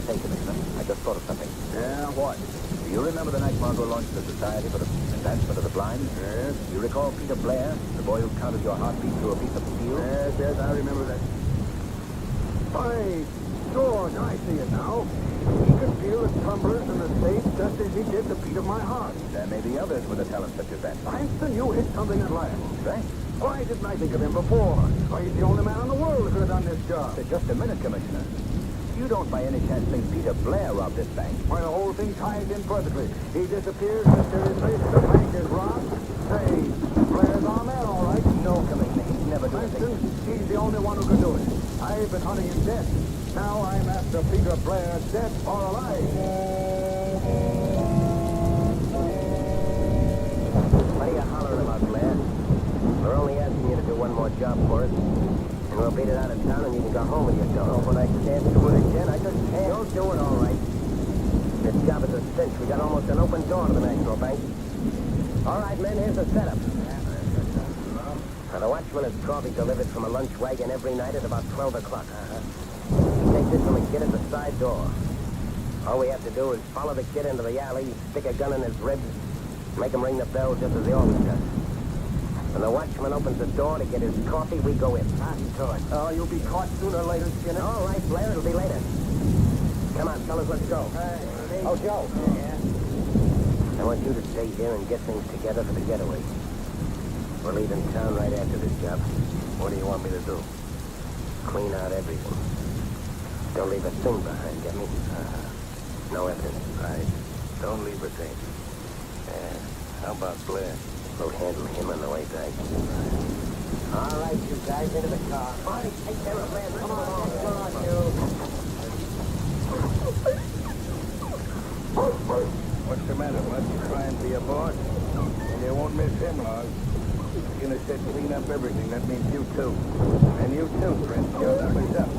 Hey, Commissioner, I just thought of something. Yeah, what? Do you remember the night Margot launched the Society for the Advancement of the Blind? Yes. Do you recall Peter Blair, the boy who counted your heartbeat through a piece of steel? Yes, I remember that. By see it now. He could feel the tumblers and the stage just as he did the beat of my heart. There may be others with a talent such as that. Langston, you hit something reliable. Thanks. Why didn't I think of him before? Why, he's the only man in the world who could have done this job. Just a minute, Commissioner. You don't by any chance think Peter Blair robbed this bank? Why, the whole thing ties in perfectly. He disappears mysteriously, the bank is robbed. Say, Blair's on there, all right. No, Commissioner. He'd never do Langston, anything. he's the only one who could do it. I've been hunting him dead. Now I'm after Peter Blair, dead or alive. What are you hollering about, Blair? We're only asking you to do one more job for us. And we'll beat it out of town and you can go home with your dough. But I can't do it again. I just can't. You'll do it all right. This job is a cinch. We got almost an open door to the National Bank. All right, men, here's the setup. Now, the watchman has coffee delivered from a lunch wagon every night at about 12 o'clock. He takes it from a kid at the side door. All we have to do is follow the kid into the alley, stick a gun in his ribs, make him ring the bell just as he always does. When the watchman opens the door to get his coffee, we go in. Oh, you'll be caught sooner or later, Skinner. All right, Blair, it'll be later. Come on, fellas, let's go. Oh, Joe. I want you to stay here and get things together for the getaway. We're leaving town right after this job. What do you want me to do? Clean out everything. Don't leave a thing behind, get me? No evidence. Right. Don't leave a thing. How about Blair? We'll handle him on the way back. All right, you guys, into the car. Marty, take care of Blair. Come on, What's the matter, Bud? You trying to be a boss? And you won't miss him long. Skinner said clean up everything. That means you too. And you too, friend. You're not messed up.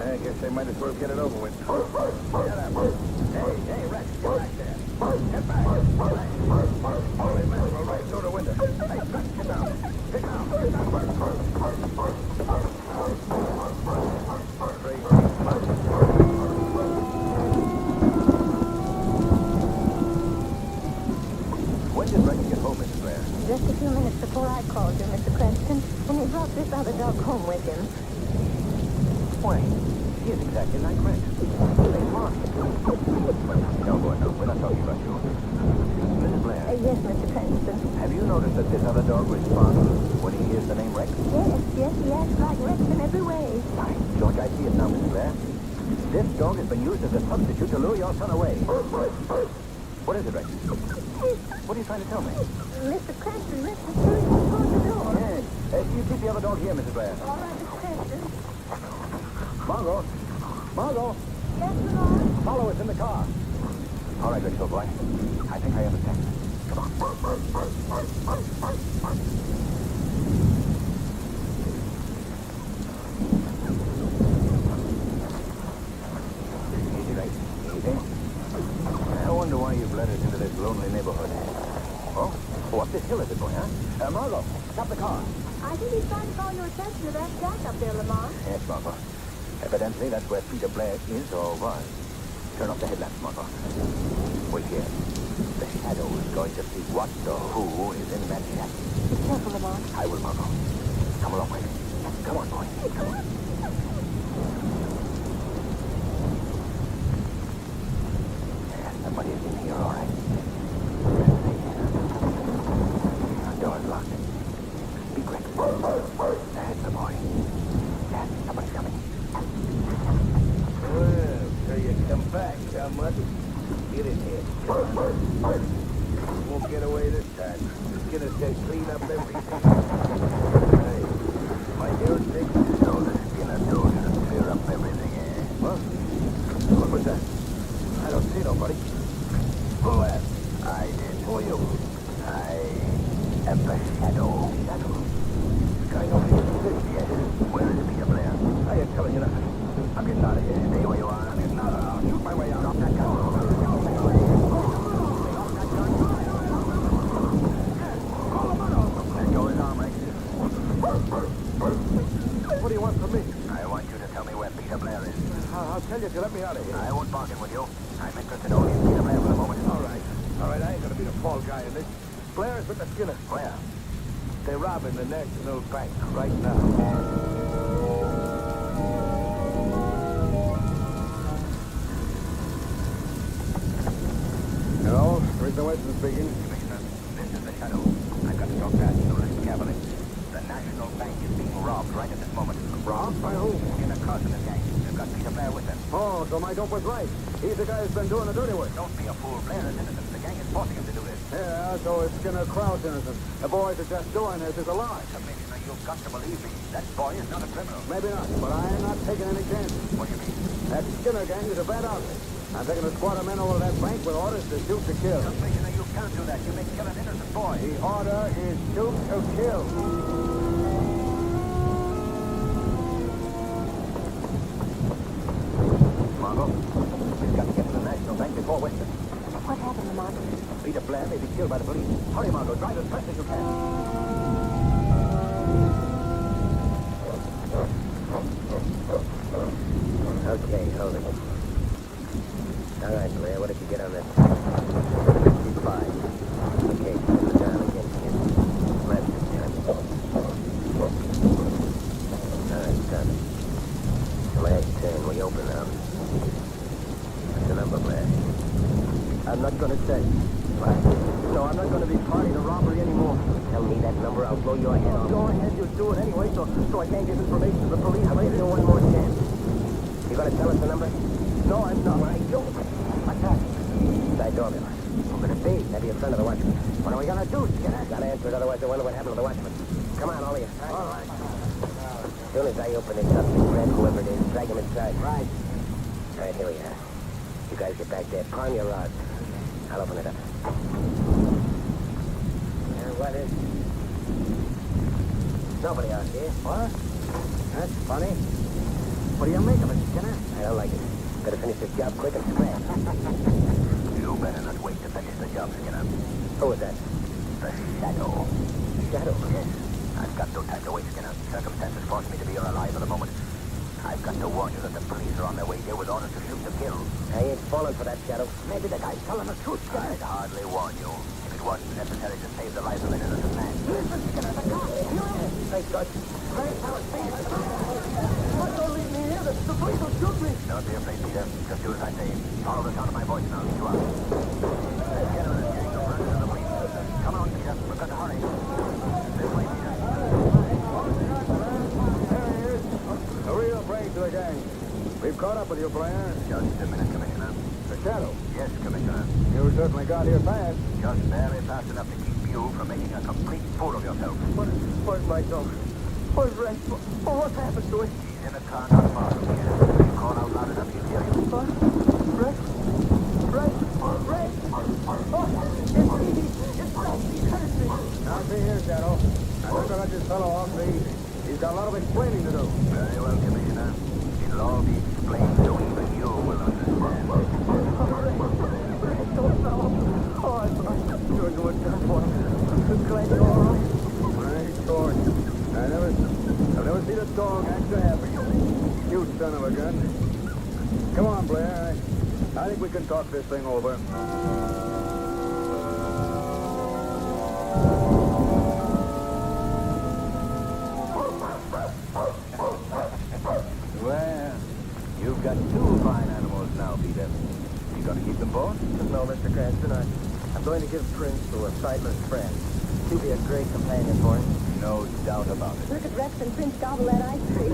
I guess they might as well get it over with. Get up. Hey, Rex, get back there. Get back. Holy mackerel, right through the window. Hey, get down. Get down. Get down. When did Rex get home, Mrs. Blair? Just a few minutes before I called you, Mr. Cranston, and he brought this other dog home with him. Why, he is exactly like Rex. They marked. No, boy, no. We're not talking about you. Mrs. Blair, Yes, Mr. Cranston. have you noticed that this other dog responds when he hears the name Rex? Yes, he acts like Rex in every way. By George, I see it now, Mrs. Blair. This dog has been used as a substitute to lure your son away. What is it, Rex? What are you trying to tell me? Mr. Cranston, Rex is hurrying toward the door. Yes. You keep the other dog here, Mrs. Blair. All right, Mr. Cranston. Margot. Margot. Yes, Lamar? Follow us in the car. All right, Rex, old boy. I think I understand. Come on. Easy, Rex. Easy. I wonder why you've led us into this lonely neighborhood. Oh, up this hill is it, boy, huh? Margot, stop the car. I think he's trying to call your attention to that jack up there, Lamar. Yes, Margot. Evidently, that's where Peter Blair is or was. Turn off the headlamps, Margot. Wait here. The shadow is going to see what or who is in that shack. Be careful, Lamar. I will, Margot. Come along, quick. Come on, boy. Come on. Yes, somebody is in here, all right. The door is locked. Be quick. There's the boy. Yes, somebody's coming. Well, so you come back, how much? Get in here. Won't get away this time. Skinner said clean up everything. Hey, my dear thing. So the Skinner told you to clear up everything, eh? What? What was that? I don't see nobody. Who asked? I did. Who are you? I am the shadow. Shadow. This guy don't exist. Yes. Where is Peter Blair? I ain't telling you nothing. I'm getting out of here. Stay where you are. I'm getting out of here. I'll shoot my way out. Drop that gun. Let go his arm, Rex. What do you want from me? I want you to tell me where Peter Blair is. I'll tell you if you let me out of here. I won't bargain with you. I'm interested only in Peter Blair for the moment. All right. All right, I ain't gonna be the fall guy in this. Blair's with the Skinner. Where? They're robbing the National Bank right now. person speaking. Commissioner, this is the Shadow. I've got to talk fast, so listen carefully. The National Bank is being robbed right at this moment. Robbed? By who? In a Carson gang. They've got Peter Blair with them. Oh, so my dope was right. He's the guy who's been doing the dirty work. Don't be a fool. Blair is innocent. The gang is forcing him to do this. Yeah, so it's Skinner Kraus innocent. The boys are just doing this is a lie. Commissioner, you've got to believe me. That boy is not a criminal. Maybe not, but I'm not taking any chances. What do you mean? That Skinner gang is a bad outfit. I'm taking a squad of men over to that bank with orders to shoot to kill. Commissioner, you can't do that. You may kill an innocent boy. The order is shoot to kill. Margot, we've got to get to the National Bank before Western. What happened, Margot? Peter Blair may be killed by the police. Hurry, Margot. Drive as fast as you can. Okay, hold it. All right, Blair, what did you get on that? 55. Okay, sit it down again, kid. Left it down. All right, done. The last turn, we open now. What's the number, Blair? I'm not going to say. What? No, I'm not going to be part of the robbery anymore. Tell me that number, I'll blow your head off. Go ahead, you do it anyway, so I can't give information to the police. I'll give you one more chance. You gonna tell us the number? No, I'm not. I don't. What's that? Side doorbell. Who could it be? Maybe a friend of the watchman. What are we gonna do, Skinner? Gotta answer it, otherwise I wonder what happened to the watchman. Come on, all of you. All right. As soon as I open this up, you grab whoever it is, drag him inside. Right. All right, here we are. You guys get back there. Prime your rods. I'll open it up. What is it? Nobody out here. What? That's funny. What do you make of it, Skinner? I don't like it. Better finish this job quick and scram. You better not wait to finish the job, Skinner. Who is that? The Shadow. Shadow. Yes. I've got no time to wait, Skinner. Circumstances force me to be your ally for the moment. I've got to warn you that the police are on their way here with orders to shoot to kill. I ain't falling for that, Shadow. Maybe the guy's telling the truth, Skinner. I'd hardly warn you. If it wasn't necessary to save the life of an innocent man. Listen, Skinner, the cops. Thank God. Don't leave me here. The police will shoot me. Don't be afraid, Peter. Just do as I say. Follow the sound of my voice now. You are. Skinner and his gang are running to the police. Come on, Peter. We've got to hurry. This way, Peter. There he is. A real brave to the gang. We've caught up with you, Blair. Just a minute, Commissioner. The Shadow. Yes, Commissioner. You certainly got here fast. Just barely fast enough to keep you from making a complete fool of yourself. Where's my dog? Where's Ray? What happened to him? He's in a car not far from here. If you call out loud enough, he'll hear you. What? Ray? Ray? Ray? It's me. It's Ray. He hurt me. Now, see here, Shadow. I'm not gonna let this fellow off the easy. He's got a lot of explaining to do. Very well, Commissioner. It'll all be explained so even you will understand. I'm doing what done for him. I'm glad you're all right. Right, George. I've never seen a dog act so happy. Cute son of a gun. Come on, Blair. I think we can talk this thing over. Well, you've got two fine animals now, Peter. You gonna keep them both? No, Mr. Cranston, I'm going to give Prince to a sightless friend. He'll be a great companion for him. No doubt about it. Look at Rex and Prince gobble that ice cream.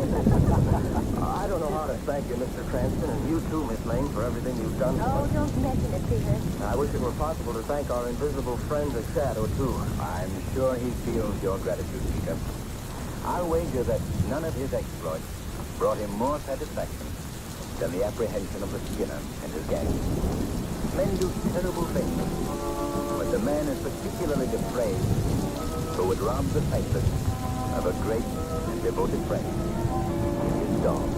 I don't know how to thank you, Mr. Cranston, and you too, Miss Lane, for everything you've done for Oh, us. don't mention it, Peter. I wish it were possible to thank our invisible friend, the Shadow, too. I'm sure he feels your gratitude, Peter. I'll wager that none of his exploits brought him more satisfaction than the apprehension of the Skinner and his gang. Men do terrible things, but the man is particularly depraved who would rob the faceless of a great and devoted friend, his dog.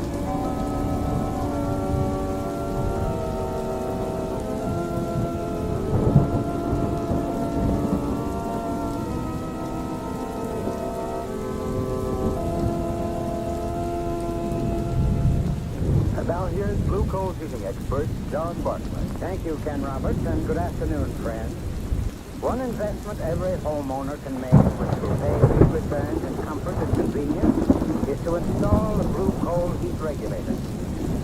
And now here's blue coal heating expert John Bartlett. Thank you, Ken Roberts, and good afternoon, friends. One investment every homeowner can make, which will pay big returns in comfort and convenience, is to install the blue coal heat regulator.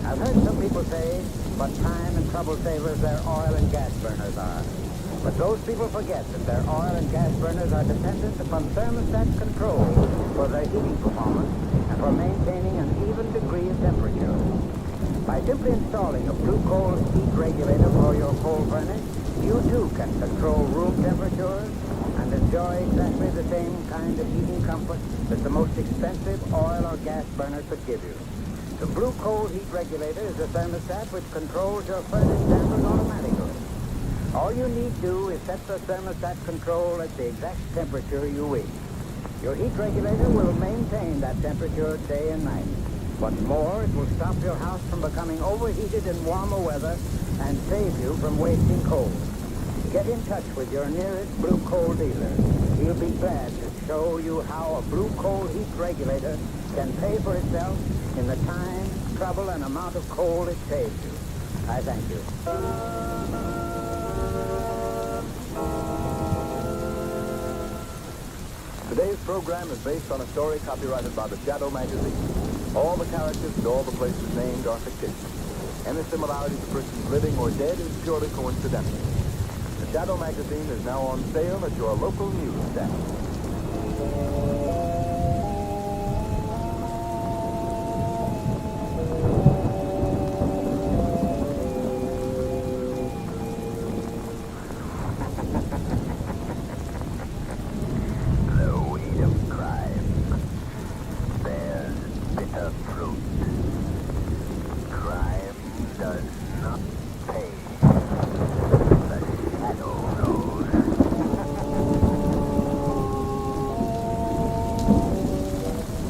I've heard some people say what time and trouble savers their oil and gas burners are. But those people forget that their oil and gas burners are dependent upon thermostat control for their heating performance and for maintaining an even degree of temperature. By simply installing a blue-coal heat regulator for your coal furnace, you too can control room temperatures and enjoy exactly the same kind of heating comfort that the most expensive oil or gas burner could give you. The blue coal heat regulator is a thermostat which controls your furnace dampers automatically. All you need do is set the thermostat control at the exact temperature you wish. Your heat regulator will maintain that temperature day and night. What's more, it will stop your house from becoming overheated in warmer weather and save you from wasting coal. Get in touch with your nearest blue coal dealer. He'll be glad to show you how a blue coal heat regulator can pay for itself in the time, trouble, and amount of coal it saves you. I thank you. Today's program is based on a story copyrighted by the Shadow magazine. All the characters and all the places named are fictitious. Any similarity to persons living or dead is purely coincidental. The Shadow magazine is now on sale at your local newsstand.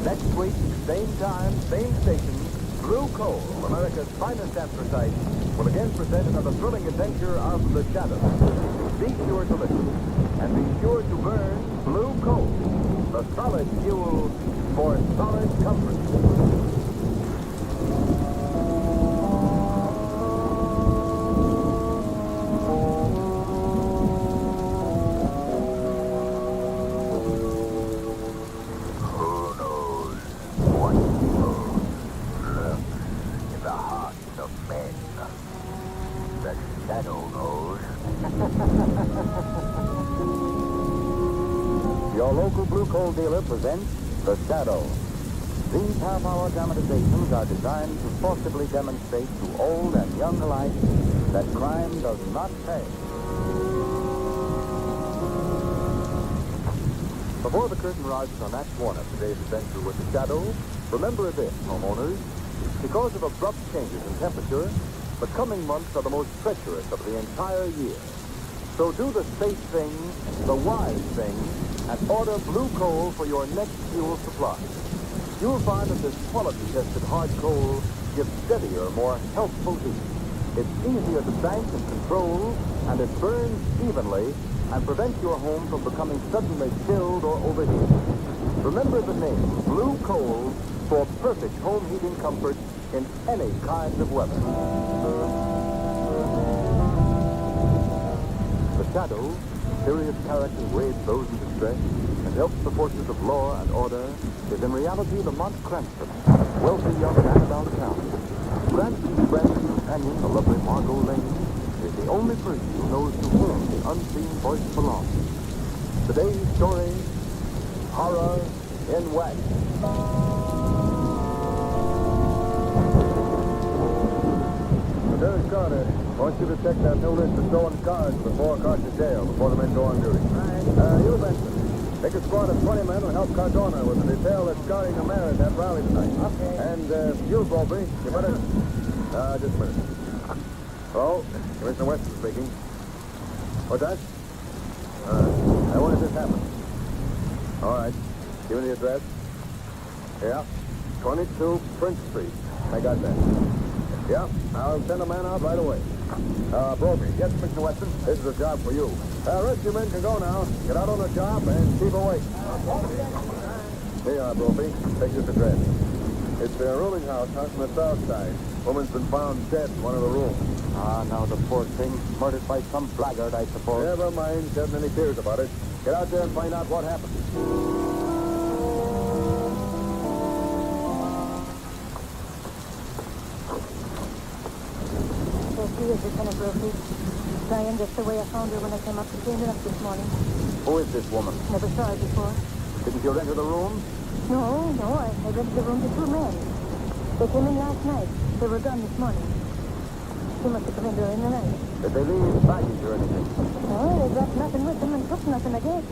Next week, same time, same station, Blue Coal, America's finest anthracite, will again present another thrilling adventure of the Shadow. Be sure to listen, and be sure to burn Blue Coal, the solid fuel for solid comfort. Your local Blue Coal dealer presents The Shadow. These half-hour dramatizations are designed to forcibly demonstrate to old and young alike that crime does not pay. Before the curtain rises on Act 1 of today's adventure with The Shadow, remember this, homeowners. Because of abrupt changes in temperature, the coming months are the most treacherous of the entire year. So do the safe thing, the wise thing, and order Blue Coal for your next fuel supply. You'll find that this quality-tested hard coal gives steadier, more healthful heat. It's easier to bank and control, and it burns evenly and prevents your home from becoming suddenly chilled or overheated. Remember the name, Blue Coal, for perfect home heating comfort in any kind of weather. The Shadow, serious character who aids those in distress and helps the forces of law and order, is in reality Lamont Cranston, wealthy young man about town. Cranston's friend and companion, the lovely Margot Lane, is the only person who knows to whom the unseen voice belongs. Today's story, Horror in Wax. Lieutenant Carter, I want you to check that new list of stolen cars before Carter before the men go on duty. Right. You, Benson, take a squad of 20 men and help Cardona with the detail that's guarding the mayor at that rally tonight. Okay. And you, Bobby, you better... just a minute. Hello? Commissioner Weston speaking. What's that? Now, when does this happen? All right. Give me the address. Yeah. 22 Prince Street. I got that. Yeah, I'll send a man out right away. Brophy. Yes, Mr. Weston. This is a job for you. Rest of you men can go now. Get out on the job and keep awake. Here you are, Brophy. Take this address. It's a rooming house out on the south side. Woman's been found dead in one of the rooms. Ah, now the poor thing, murdered by some blackguard, I suppose. Never mind. Shedding any tears about it. Get out there and find out what happened. There she is, Lieutenant Brophy. Diane, just the way I found her when I came up to clean it up this morning. Who is this woman? Never saw her before. Didn't you enter the room? No, I rented the room to two men. They came in last night. They were gone this morning. She must have come in during the night. Did they leave baggage or anything? No, they brought nothing with them and took nothing, I guess.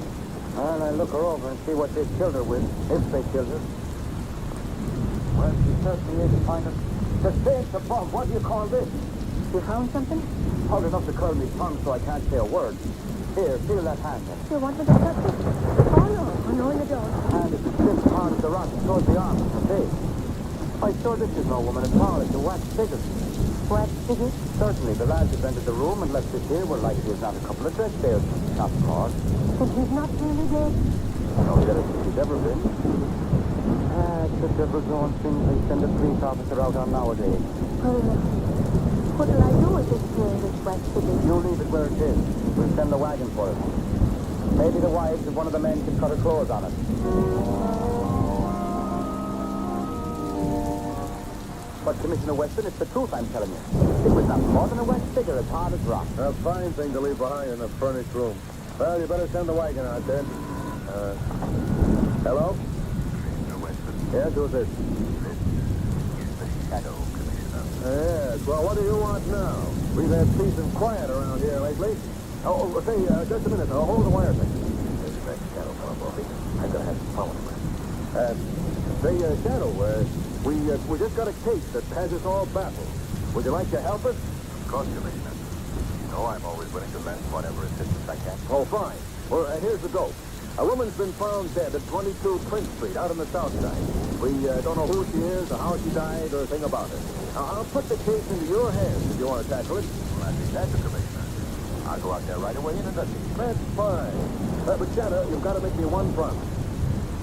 Well, I'll look her over and see what they killed her with, if they killed her. Well, she certainly is kind of... The saints above, what do you call this? You found something? Hard enough to curl me tongue so I can't say a word. Here, feel that hand then. You want me to touch it? Oh, no, you don't. Hand is the stiff part of the rock towards the arm, see? I sure this is no woman at all. It's a wax figure. Wax figure? Certainly, the lads who entered the room and left it here were likely as not a couple of dress bales. Not cause. But she's not really dead. No better than she's ever been. It's the devil's own thing they send a police officer out on nowadays. Well, what will I do with this wax figure? You leave it where it is. We'll send the wagon for it. Maybe the wives of one of the men can cut her clothes on it. But, Commissioner Weston, it's the truth I'm telling you. It was not more than a wax figure as hard as rock. A fine thing to leave behind in a furnished room. Well, you better send the wagon out then. Hello? Commissioner Weston, Yes, who's this? this is the Shadow Commissioner. Yes, well, what do you want now? We've had peace and quiet around here lately. Oh, say, just a minute. Hold the wire thing. This is that Shadow fellow, Bobby. I'm going to have to follow him. Say, Shadow, we just got a case that has us all baffled. Would you like to help us? Of course, Commissioner. You know I'm always willing to lend whatever assistance I can. Oh, fine. Well, here's the dope. A woman's been found dead at 22 Prince Street out on the south side. We don't know who she is or how she died or a thing about her. Now, I'll put the case into your hands if you want to tackle it. Well, that's exactly, Commissioner. I'll go out there right away and investigate. That's fine. But, Shadow, you've got to make me one promise.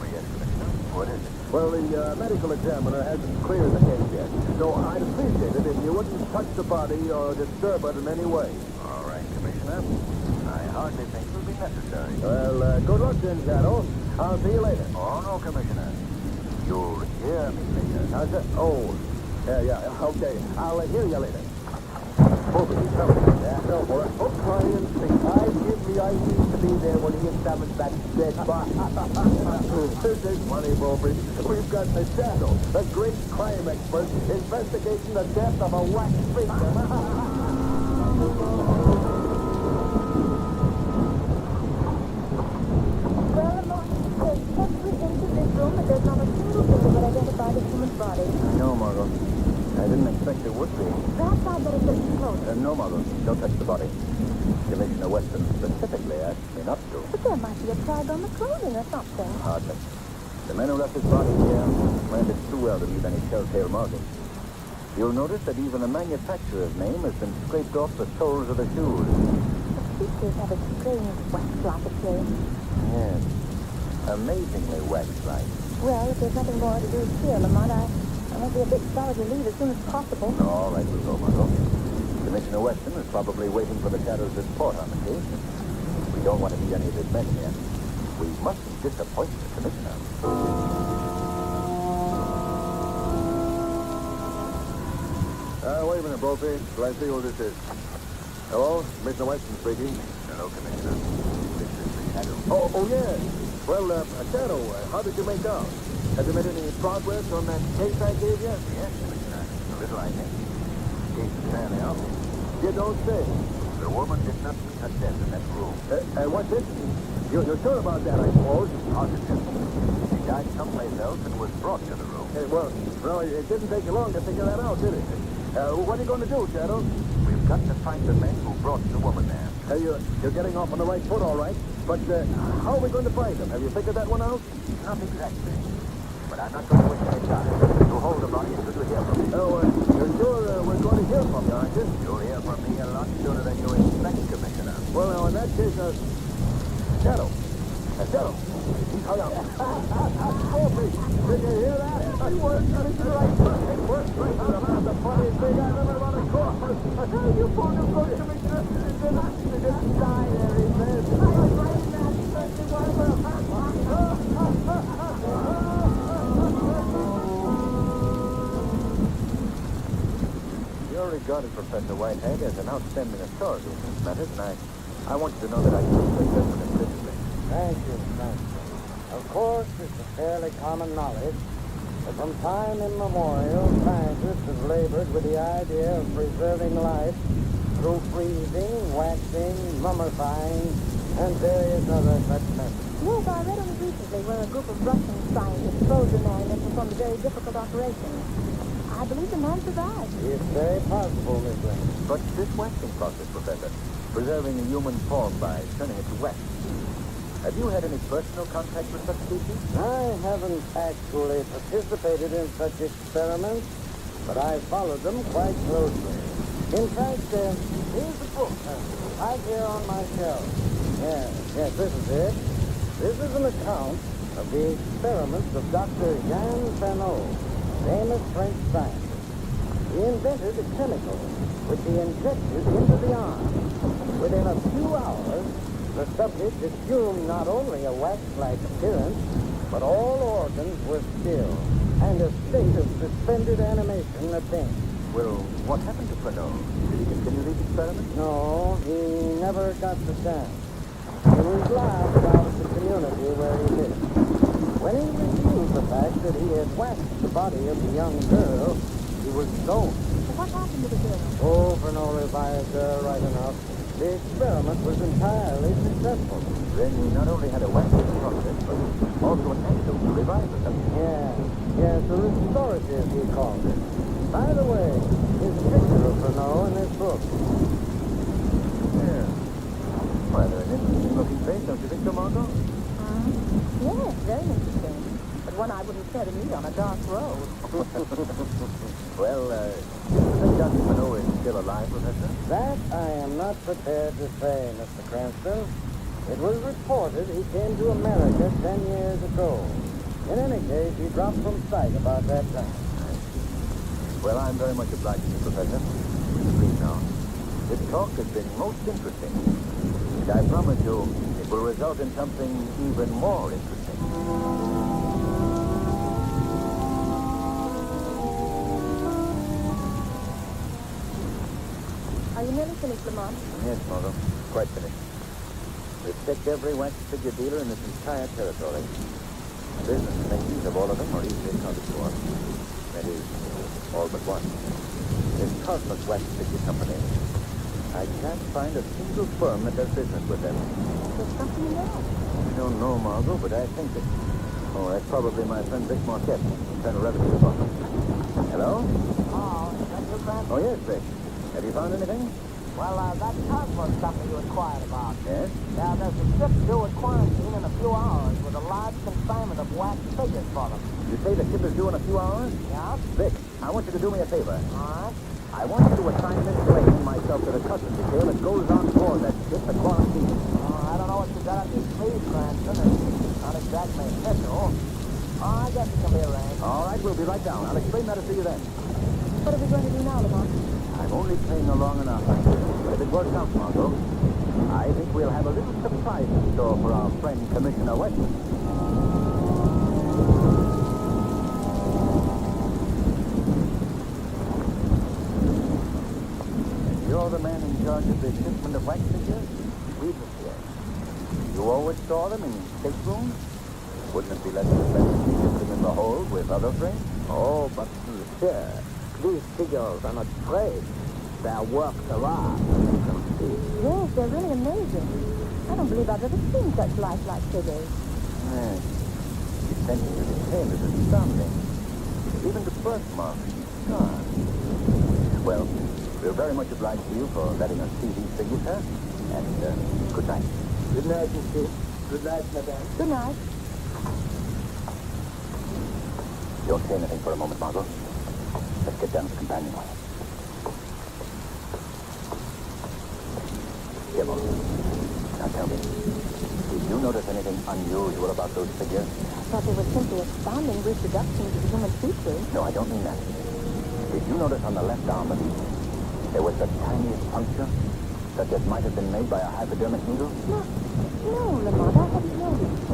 Well, yes, Commissioner. What is it? Well, the medical examiner hasn't cleared the case yet, so I'd appreciate it if you wouldn't touch the body or disturb it in any way. All right, Commissioner. I hardly think it will be necessary. Well, good luck then, Shadow. I'll see you later. Oh, no, Commissioner. You'll hear me later. How's that? Oh, yeah, okay. I'll hear you later. Bobby, come. Yeah, go for it. Oh, try and see. I give me I need to be there when he examines that dead body. This is funny, Bobby. We've got the Shadow, the great crime expert, investigating the death of a wax figure. Well, they kept me into this room, but there's not a single thing that identified a human body. I know, Margot. I didn't expect there would be. Perhaps I'd better get closer. No, Margot. Don't touch the body. Commissioner Weston specifically asked me not to. But there might be a tag on the clothing or something. Hardly. The men who left his body here planned it too well to leave any telltale markings. You'll notice that even the manufacturer's name has been scraped off the soles of the shoes. The features have a strange wax-like appearance. Yes. Amazingly wax-like. Well, if there's nothing more to do here, Lamont, I must be a bit sorry to leave as soon as possible. No, all right, we'll go, Margot. Commissioner Weston is probably waiting for the Shadow's report on the case. We don't want to meet any of his men here. We mustn't disappoint the Commissioner. Wait a minute, Brophy. Till I see who this is. Hello? Commissioner Weston speaking. Hello, Commissioner. This is the Shadow. Oh, yes. Well, Shadow, how did you make out? Have you made any progress on that case I gave you? Yes, Commissioner. A little, I think. Case is fairly obvious. You don't say. The woman did not meet her death in that room. What's it? You're sure about that, I suppose? Positive. She died someplace else and was brought to the room. Well, it didn't take you long to figure that out, did it? What are you going to do, Shadow? We've got to find the men who brought the woman there. You're getting off on the right foot, all right. But how are we going to find them? Have you figured that one out? Not exactly. But I'm not going to waste any time. You hold the body until you hear from me. Oh, you're sure we're going to hear from you, aren't you? You'll hear from me a lot sooner than you expect, Commissioner. Well, now, in that case, Shadow. Shadow. He's hung up. Brophy, did you hear that? He worked on his right foot. It worked right on the funniest thing I've ever run across. You phoned him, good Commissioner. He didn't die there, he says. I was right in that. You're regarded, Professor Whitehead, as an outstanding authority in this matter, and I want you to know that I trust your judgment implicitly. Thank you, thank you. Of course, it's a fairly common knowledge that from time immemorial, scientists have labored with the idea of preserving life through freezing, waxing, mummifying, and various other such methods. Yes, I read only recently where a group of Russian scientists froze a man and performed a very difficult operation. I believe the man survived. It's very possible, Miss Lane. But this waxing process, Professor, preserving a human form by turning it to wax, have you had any personal contact with such species? I haven't actually participated in such experiments, but I followed them quite closely. In fact, here's the book, right here on my shelf. Yes, this is it. This is an account of the experiments of Dr. Jean Fenot, famous French scientist. He invented a chemical which he injected into the arm. Within a few hours, the subject assumed not only a wax-like appearance, but all organs were still, and a state of suspended animation attained. Well, what happened to Fenot? Did he continue these experiments? No, he never got the chance. He was laughed out of the community where he lived. When he revealed the fact that he had waxed the body of the young girl, he was stoned. So what happened to the girl? Oh, Fenot revived her right enough. The experiment was entirely successful. Then he not only had a waxing process, but also an antidote to revive the subject. Yes, a restorative, he called it. By the way, there's a picture of Fenot in this book. Yeah. Rather an interesting-looking face, don't you think so, Margot? Yes, very interesting. But one I wouldn't care to meet on a dark road. Well, do you think Dr. Fenot is still alive, Professor? That I am not prepared to say, Mr. Cranston. It was reported he came to America 10 years ago. In any case, he dropped from sight about that time. Well, I'm very much obliged to you, Professor. We can leave now. This talk has been most interesting. And I promise you, it will result in something even more interesting. Are you nearly finished, Lamont? Yes, Margot. Quite finished. We've checked every wax figure dealer in this entire territory. Business connections of all of them are easily accounted for. That is, all but one. This Cosmos Wax Figure Company. I can't find a single firm that does business with them. There's something in there. I don't know, Margot, but I think that... Oh, that's probably my friend Vic Marquette, Internal Revenue Department. Hello? Oh, is that you, Brent? Oh, yes, Vic. Have you found anything? Well, that Cosmos company you inquired about. Yes? Now, there's a ship due at quarantine in a few hours with a large consignment of wax figures for them. You say the ship is due in a few hours? Yeah? Vic, I want you to do me a favor. All right. I want you to assign Miss Lane and myself to the customs detail that goes on board that ship at quarantine. I don't know what you got up your sleeve, Cranston. It's not exactly official. Oh, I guess it can be arranged. All right, we'll be right down. I'll explain that to you then. What are we going to do now, Lamont? I'm only playing along enough. But if it works out, Margot, I think we'll have a little surprise in store for our friend Commissioner Weston. You're the man in charge of the shipment of wax figures? Weedless, yes. You always saw them in staterooms? Wouldn't it be less expensive to ship them in the hold with other freight? Oh, but, sir, these figures are not trade. They're works of art. You can see. Yes, they're really amazing. I don't believe I've ever seen such lifelike figures. Yes. The attention to detail is astounding. Even the birthmarks and scars. Well, we're very much obliged to you for letting us see these figures, sir. And good night. Good night, Monsieur. Good night, madame. Good night. Don't say anything for a moment, Margot. Let's get down to the companionway. Here, Margot. Now tell me, did you notice anything unusual about those figures? I thought they were simply astounding reproductions of the human features. No, I don't mean that. Did you notice on the left arm of each, there was the tiniest puncture, such as might have been made by a hypodermic needle? No, Lamont, I hadn't noticed.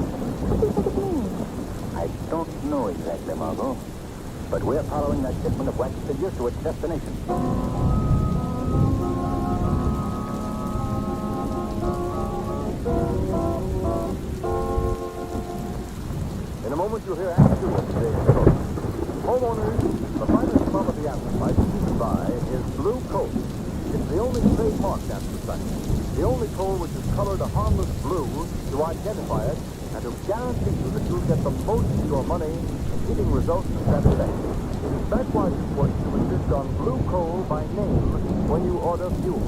What do you think it means? I don't know exactly, Margot. But we're following that shipment of wax figures to its destination. In a moment, you'll hear Act 2 of today's story. Homeowners, the finest club of the anthracite you can buy is blue coal. It's the only trademarked anthracite, the only coal which is colored a harmless blue to identify it and to guarantee you that you'll get the most for your money in heating results and satisfaction. That's why it's important to insist on blue coal by name when you order fuel.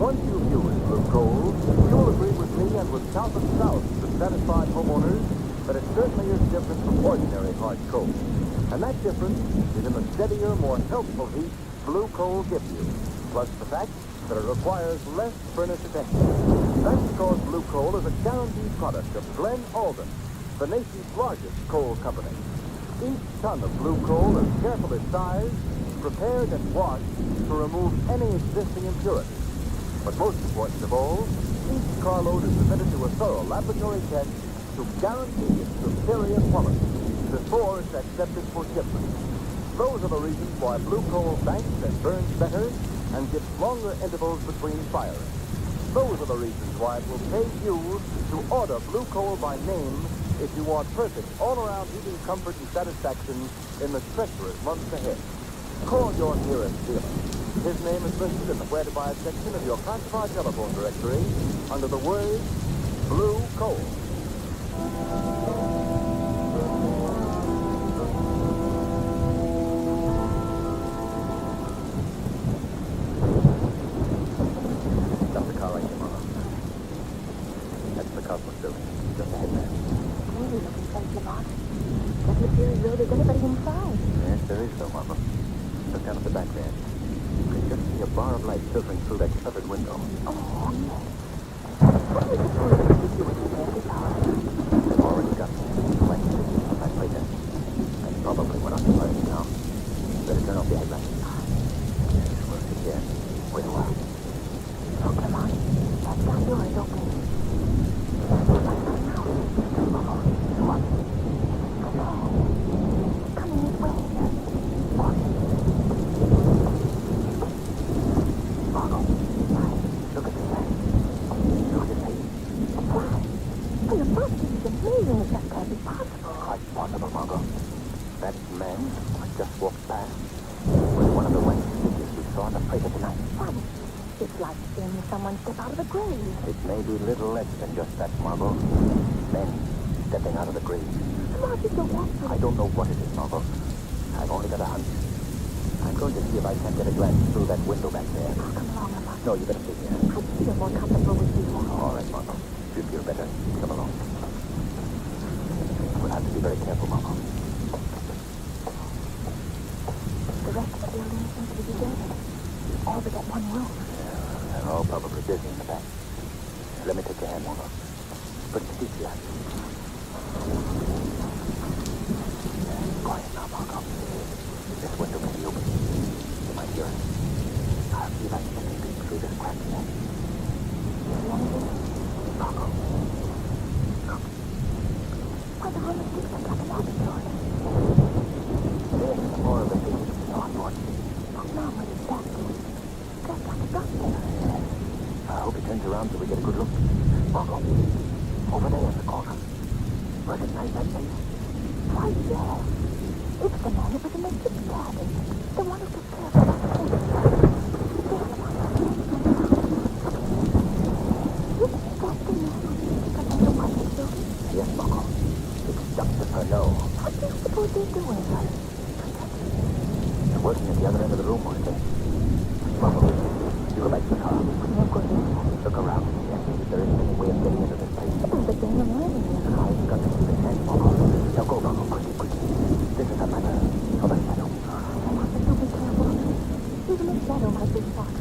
Once you've used blue coal, you'll agree with me and with countless thousands of satisfied homeowners that it certainly is different from ordinary hard coal. And that difference is in the steadier, more healthful heat blue coal gives you, plus the fact that it requires less furnace attention. That's because blue coal is a guaranteed product of Glen Alden, the nation's largest coal company. Each ton of blue coal is carefully sized, prepared, and washed to remove any existing impurities. But most important of all, each carload is submitted to a thorough laboratory test to guarantee its superior quality before it's accepted for shipment. Those are the reasons why blue coal banks and burns better and gives longer intervals between firing. Those are the reasons why it will pay you to order blue coal by name if you want perfect all-around heating comfort and satisfaction in the treacherous months ahead. Call your nearest dealer. His name is listed in the Where to Buy section of your classified telephone directory under the word Blue Coal. Stop the car right here, Mama. That's the Cosmos building. Just ahead there. Really looking place, Lamont. Doesn't appear as though there's anybody inside. Yes, there is though, Mama. Look down at the back there. You can just see a bar of light filtering through that covered window. Oh, no. What was the police do with the this hour? They've already got wax figures on that plate. That's probably what occupies it now. Better turn off the headlights. Yes, we'll sit here. Wait a while. Look, Lamont. That down door is open. What? Coming this way. What? Margot. Look at this man. Look at his face. Why? And the first thing is amazing if that can't be possible. Quite possible, Margot. That man who just walked past was one of the wax figures we saw on the freighter tonight. Funny. It's like seeing someone step out of the grave. It may be little less than just that, Margot. Men stepping out of the grave. Lamont, you don't want to. I don't know what it is, Margot. I've only got a hunch. I'm going to see if I can get a glance through that window back there. Oh, come along, Lamont. No, you better sit here. I feel more comfortable with you. All right, Margot. If you feel better, come along. We'll have to be very careful, Margot. The rest of the building seems to be deserted. All but that one room. They're all probably busy in the back. Let me take your hand, Margot. Put it to here. Quiet now, Margot. This window may be open. You might hear it. I'll see if I can peek through this crack here. Margot. Look. Why the hell is this like a laboratory? There's some more of the things we saw on board. Oh, no, what is that? That's like a doctor. I hope he turns around so we get a good look. Margot. Over there in the corner. Recognize that face? Why, yes. It's the man who was in the ship's cabin. The one who took care of the doctor. There's the one. Isn't that the man who took the white building? Yes, Margot. It's Dr. Pernod. What do you suppose they're doing, sir? They're working at the other end of the room, aren't they? Margot, you go back to the car. No good. Look around. Yes, if there isn't any way of getting into this place. There's a gang of men in here. I've got to keep his hand, Margot. Now go, Margot, quickly, quickly. This is a matter of a shadow. I want to be careful. Even a shadow might be shot.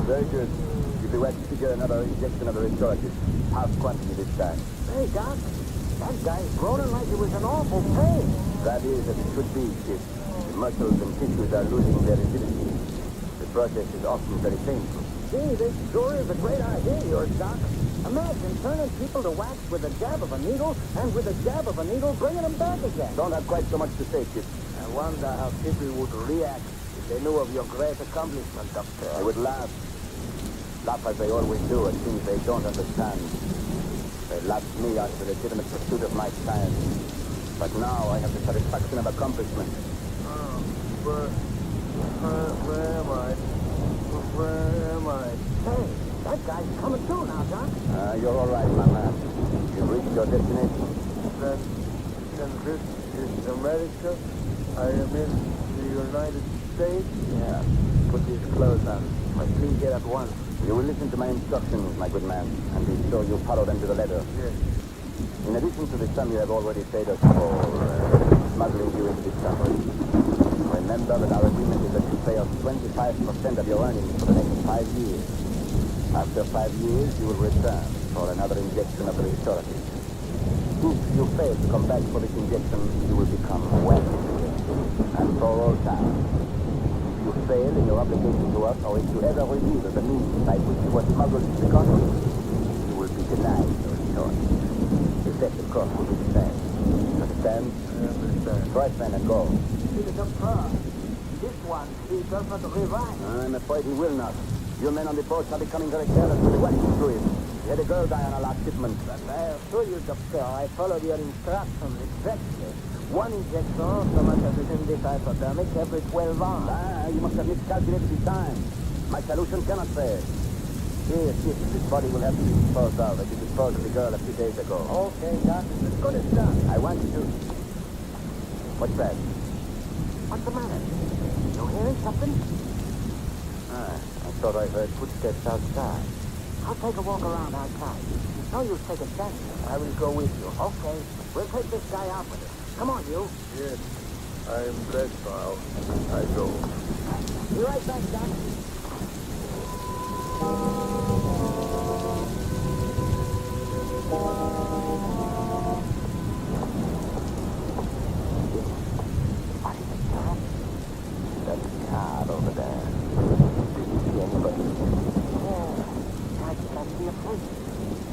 Very good. You'll be wax figure another injection of the restorative. Half quantity this time. Hey, Doc, that guy's groaning like it was an awful pain. That is as it should be, Chief. The muscles and tissues are losing their rigidity. The process is often very painful. Gee, this sure is a great idea, yours, Doc. Imagine turning people to wax with a jab of a needle, and with a jab of a needle, bringing them back again. Don't have quite so much to say, Chip. I wonder how people would react if they knew of your great accomplishment, Doctor. I would laugh. Laugh as they always do at things they don't understand. They laughed me out of the legitimate pursuit of my science. But now I have the satisfaction of accomplishment. Where am I? Where am I? Hey, that guy's coming through now, Doc. You're all right, my man. You've reached your destination. Then this is America? I am in the United States? Yeah. Put these clothes on. Must leave here at once. You will listen to my instructions, my good man, and be sure you follow them to the letter. Yes. In addition to the sum you have already paid us for smuggling you into this country, remember that our agreement is that you pay us 25% of your earnings for the next 5 years. After 5 years, you will return for another injection of the restorative. If you fail to come back for this injection, you will become wet and for all time. If you fail in your obligation to us, or if you ever reveal the means by which you were smuggled into the country, you will be denied your restorative. The effect, of course, will be the same. Understand? I understand. Right, man, and go. See the Doctor. This one, he does not revive. I'm afraid he will not. You men on the boats are becoming very careless with the weapons to him. We had a girl die on our last shipment. But I assure you, Doctor, I followed your instructions exactly. One injection, so much as is in this hypodermic, every 12 hours. You must have miscalculated the time. My solution cannot fail. Here, this body will have to be disposed of, as you disposed of the girl a few days ago. Okay, Doc. As good as done. I want you to... What's that? What's the matter? You hearing something? I thought I heard footsteps outside. I'll take a walk around outside. No use taking chances. I will go with you. Okay. We'll take this guy out with us. Come on, you. Yes. I am dressed now. I go. Be right back, Doc. That car over there. Did you see anybody? Yeah. I can't see a face.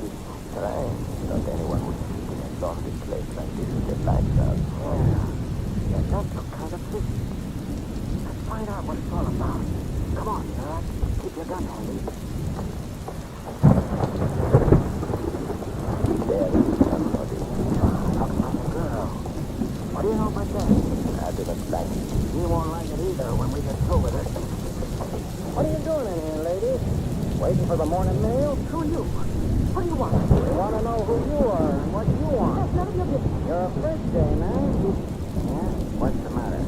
It's strange that anyone would sleep in a lonely place like this with the lights out. Yeah, that look kind of fishy. Let's find out what it's all about. Come on, Doc. Keep your gun handy. There is somebody. Talk about the girl. What do you know about that? I didn't like it. He won't like it either when we get through with it. What are you doing in here, lady? Waiting for the morning mail? Who are you? What do you want? We want to know who you are and what you want. That's none of your business. You're a first day, man. Yeah? What's the matter?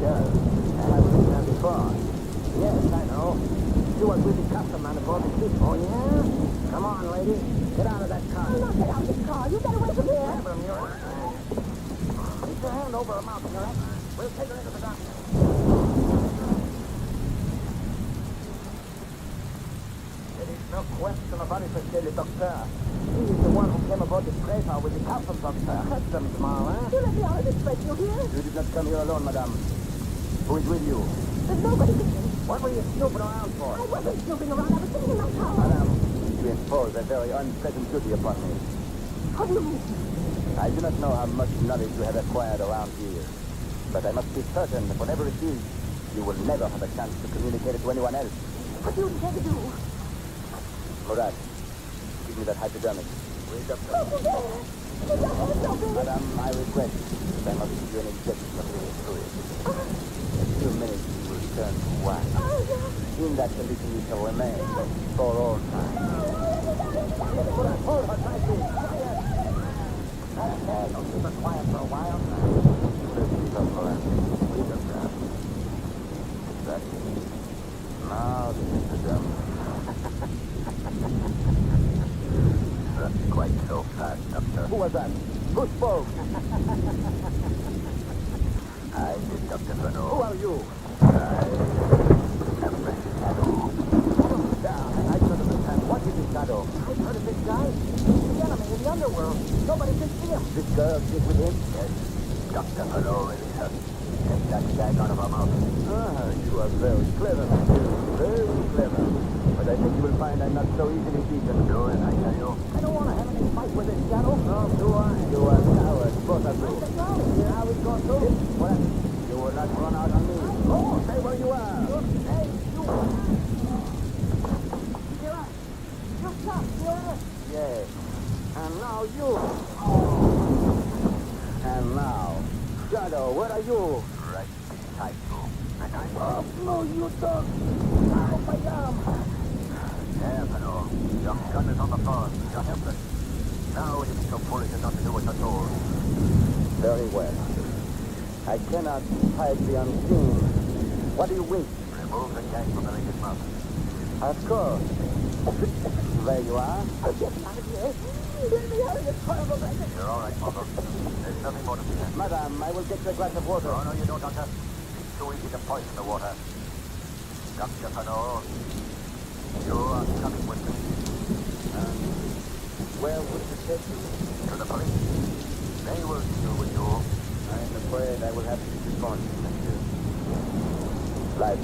Sure. I've seen her before. Yes, I know. She was with the custom man aboard the ship. Oh, yeah? Come on, lady. Get out of that car. I'm not get out of this car. You get away from here. Have him, you're... Keep your hand over her mouth, Murat. We'll take her into the doctor. There is no question about it, Monsieur le Docteur. He is the one who came aboard the freighter with the customs officer. Customs, ma, You let me out of this place, you hear? You did not come here alone, madame. Who is with you? There's nobody with me. What were you snooping around for? I wasn't snooping around. I was sitting in my car. Madame, you impose a very unpleasant duty upon me. What do you mean? I do not know how much knowledge you have acquired around here, but I must be certain that whatever it is, you will never have a chance to communicate it to anyone else. What do you intend to do? Murad, give me that hypodermic. Wait up. Don't you dare. Keep your hands off me. Madame, I regret that I must give you an injection of the fluid. In a few minutes, you will turn to wax. Oh, no. In that condition, you shall remain for all time. Hold her tightly. Quiet. Don't keep her quiet for a while. Listen up, Murad. Wait up, now. Exactly. Now, this is the drum. Not quite so fast, Doctor. Who was that? Who spoke? I did, Dr. Renault. Who are you? I am the Shadow. I don't understand. What is the Shadow? I've heard of this guy. He's the enemy in the underworld. Nobody can see him. This girl is with him? Yes. Dr. Renault is her. Take that gag out of her mouth. Ah, you are very clever, monsieur. Very clever. But I think you will find I'm not so easily beaten. Do it, I tell you. I don't want to have any fight with this shadow. No, do I. You are cowards, both of you. Now he's going to. What? You will not run out on me. Oh, stay where you are. Hey, you. You're tough, brother. Yes. And now you. And now, Shadow, where are you? Right beside you. And I... Oh, no, you dog. Oh, my arm. There, fellow. Your gun is on the floor. You're helpless. Now will you be so foolish as not to do what you're told? Very well. I cannot hide the unseen. What do you wish? Remove the gag from the lady's mouth. Of course. There you are. Get out of here. Get me out of this horrible place. You're all right, Margot. There's nothing more to fear. Madam, I will get you a glass of water. Oh, no, you don't, Doctor. It's too easy to poison the water. Dr. Fano, you are coming with me. Where would you take me? To the police. They will deal with you. I'm afraid I will have to disappoint you, monsieur. Life,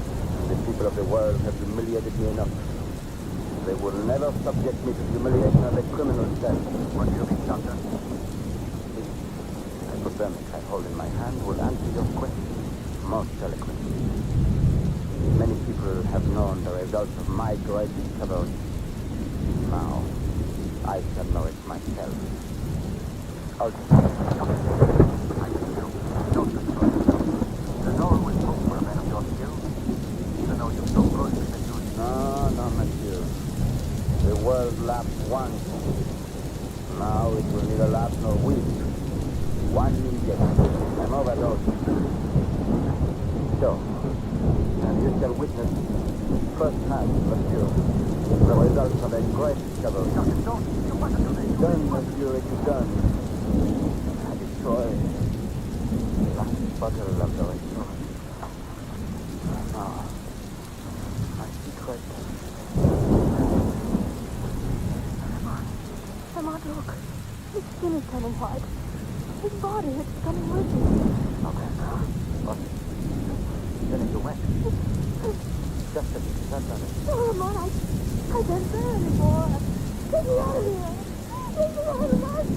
the people of the world have humiliated me enough. They will never subject me to humiliation of a criminal death. What do you mean, Doctor? I hypodermic I hold in my hand will answer your question most eloquently. Many people have known the results of my great discovery. Now, I shall know it myself. I feel. Don't destroy yourself. There's always hope for a man of your skill. Even though you've so grossly misused. No, no, monsieur. The world laughed once. Now it will neither laugh nor weep. One injection. I'm overdosed. So, and you shall witness firsthand, monsieur, the results of a great discovery. Doctor, don't. You mustn't do this. Done, monsieur, it is done. I destroy the last bottle of the restaurant. Ah, my secret. Come on, look. His skin is turning white. His body is becoming rigid. Okay. What? Getting to wet. Just a bit. That's on it. Oh, Ramon, I've been there before. Take me out of here. Take me out of the house.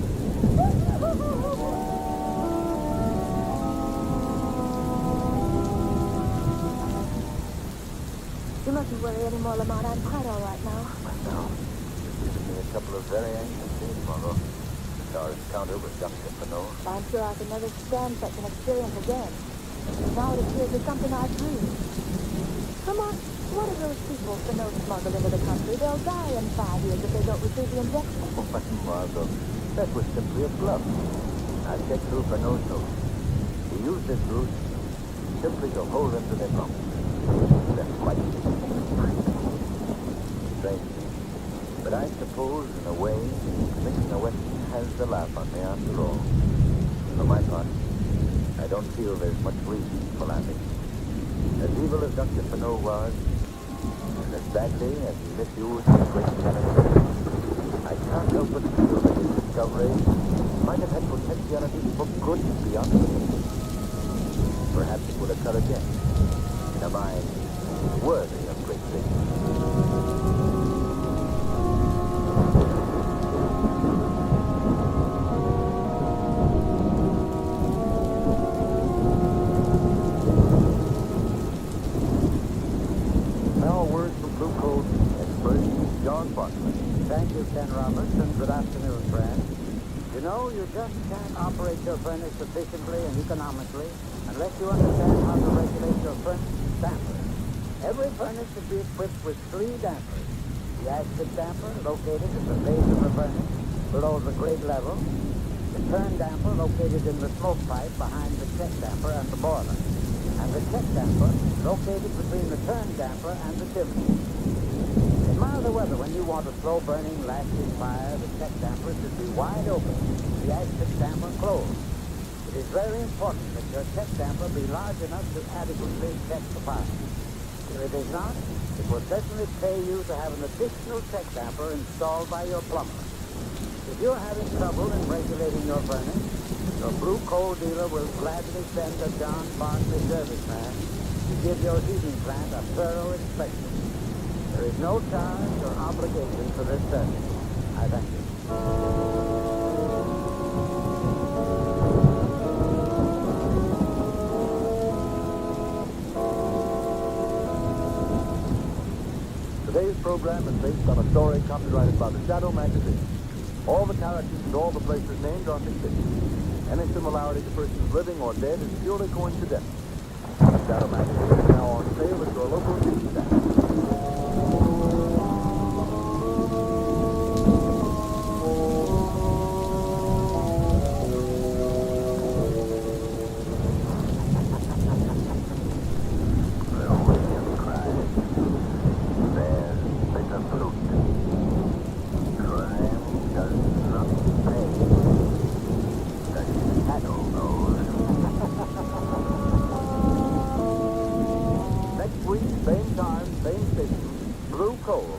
You mustn't worry anymore, Lamont. I'm quite all right now. Now, you've given me a couple of very anxious days, Margot. Since our encounter with Dr. Fano. I'm sure I can never stand such an experience again. Now it appears it's something I dreamed. Come on, what are those people Fano smuggled into the country? They'll die in 5 years if they don't receive the injection. Oh, but Margot, that was simply a bluff. I checked through Fano's notes. He used this route simply to hold them to their promise. That's quite strange. But I suppose, in a way, Commissioner Weston has the laugh on me after all. For my part, I don't feel there's much reason for laughing. As evil as Dr. Fano was, and as badly as he misused his great talent, I can't help but feel that his discovery might have had potentialities for good beyond belief. Perhaps it will occur again in a mind worthy of great things. Thank you, Ken Roberts, and good afternoon, friends. You know, you just can't operate your furnace efficiently and economically unless you understand how to regulate your furnace dampers. Every furnace should be equipped with 3 dampers. The acid damper, located at the base of the furnace, below the grate level. The turn damper, located in the smoke pipe behind the check damper and the boiler. And the check damper, located between the turn damper and the chimney. In milder weather, when you want a slow-burning, lasting fire, the check damper should be wide open, the acid damper closed. It is very important that your check damper be large enough to adequately check the fire. If it is not, it will certainly pay you to have an additional check damper installed by your plumber. If you're having trouble in regulating your furnace, Your blue coal dealer will gladly send a John Barkley serviceman to give your heating plant a thorough inspection. There is no charge or obligation for this service. I thank you. Today's program is based on a story copyrighted by the Shadow magazine. All the characters and all the places named are fictitious. Any similarity to persons living or dead is purely coincidental. The Shadow magazine is now on sale at your local newsstand.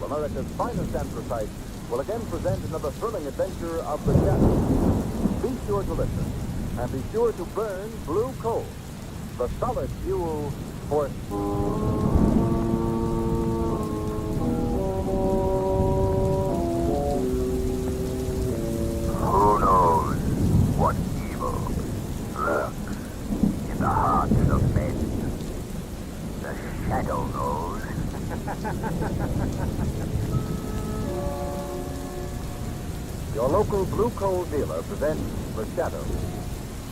America's finest anthracite will again present another thrilling adventure of the shadow. Be sure to listen, and be sure to burn blue coal, the solid fuel for... Who knows what evil lurks in the hearts of men? The shadow knows. Your local blue coal dealer presents The Shadow.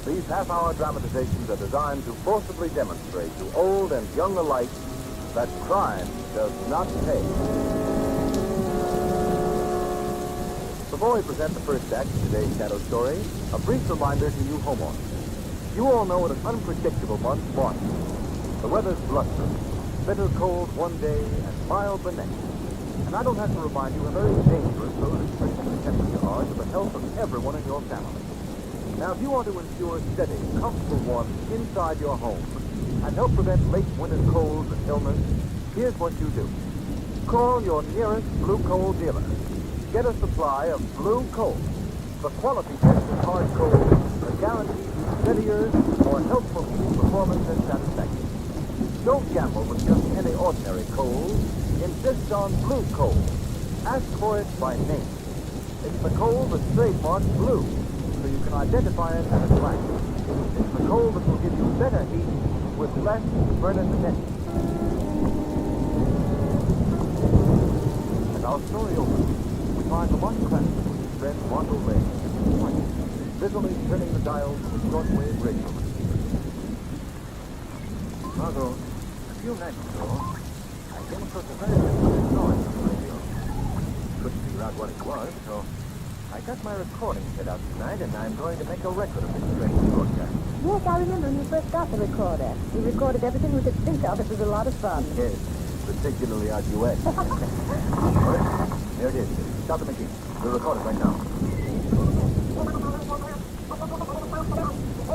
These half-hour dramatizations are designed to forcibly demonstrate to old and young alike that crime does not pay. Before we present the first act of today's Shadow story, a brief reminder to you homeowners. You all know what an unpredictable month March is. The weather's blustery, bitter cold one day and mild the next. And I don't have to remind you how very dangerous those extremes in temperature are to the health of everyone in your family. Now, if you want to ensure steady, comfortable warmth inside your home and help prevent late winter colds and illness, here's what you do. Call your nearest blue coal dealer. Get a supply of blue coal. The quality tested hard coal that guarantees you steadier, more helpful heating performance and satisfaction. Don't gamble with just any ordinary coal. Insist on blue coal. Ask for it by name. It's the coal that's trademarked blue, so you can identify it at a glance. It's the coal that will give you better heat with less furnace attention. As our story opens, we find the one classic with his friend Margot Ray, busily turning the dials of the shortwave radio receiver. Margot, a few nights ago, I came across a very interesting noise on the radio. Couldn't figure out what it was, so I got my recording set out tonight, and I'm going to make a record of this strange broadcast. Yes, I remember when you first got the recorder. We recorded everything we could think of. It was a lot of fun. Yes, particularly our duet. All right, there it is. Stop the machine. We'll record it right now.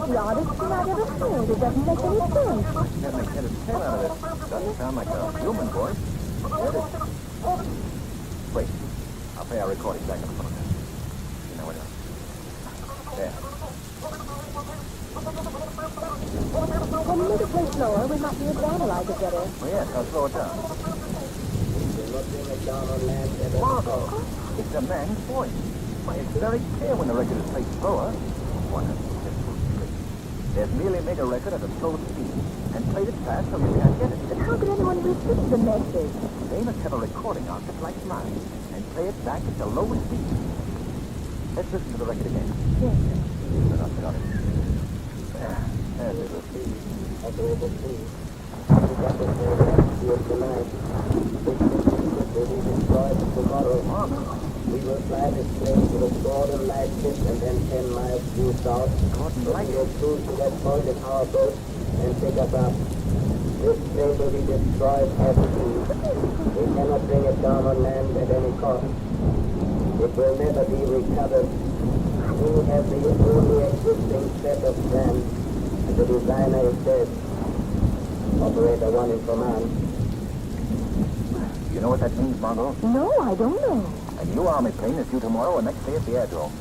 The oddest thing I've ever heard. It doesn't make any sense. Can't make head or tail out of it. Doesn't sound like a human voice. There it is. Wait. I'll play our recording back on the phone. You know what else? There. When you make it play slower, we might be able to analyze it better. Oh, yes, I'll slow it down. Margot, it's a man's voice. Why, it's very clear when the record is played slower. Wonderful. They've merely made a record at a slow speed and played it fast so you can't get it. But how could anyone receive the message? They must have a recording outfit like mine and play it back at the lowest speed. Let's listen to the record again. Yes. Turn off the audio. There's it. Operator, please. We got this here tonight. This will be destroyed tomorrow. We will fly this plane to the Gordon Lightship and then 10 miles due south. Gordon We will cruise to that point in our boat and pick us up. This plane will be destroyed at sea. We cannot bring it down on land at any cost. It will never be recovered. We have the only existing set of plans, and the designer is dead. Operator 1 in command. You know what that means, Margot? No, I don't know. A new Army plane is due tomorrow and next day at the aerodrome.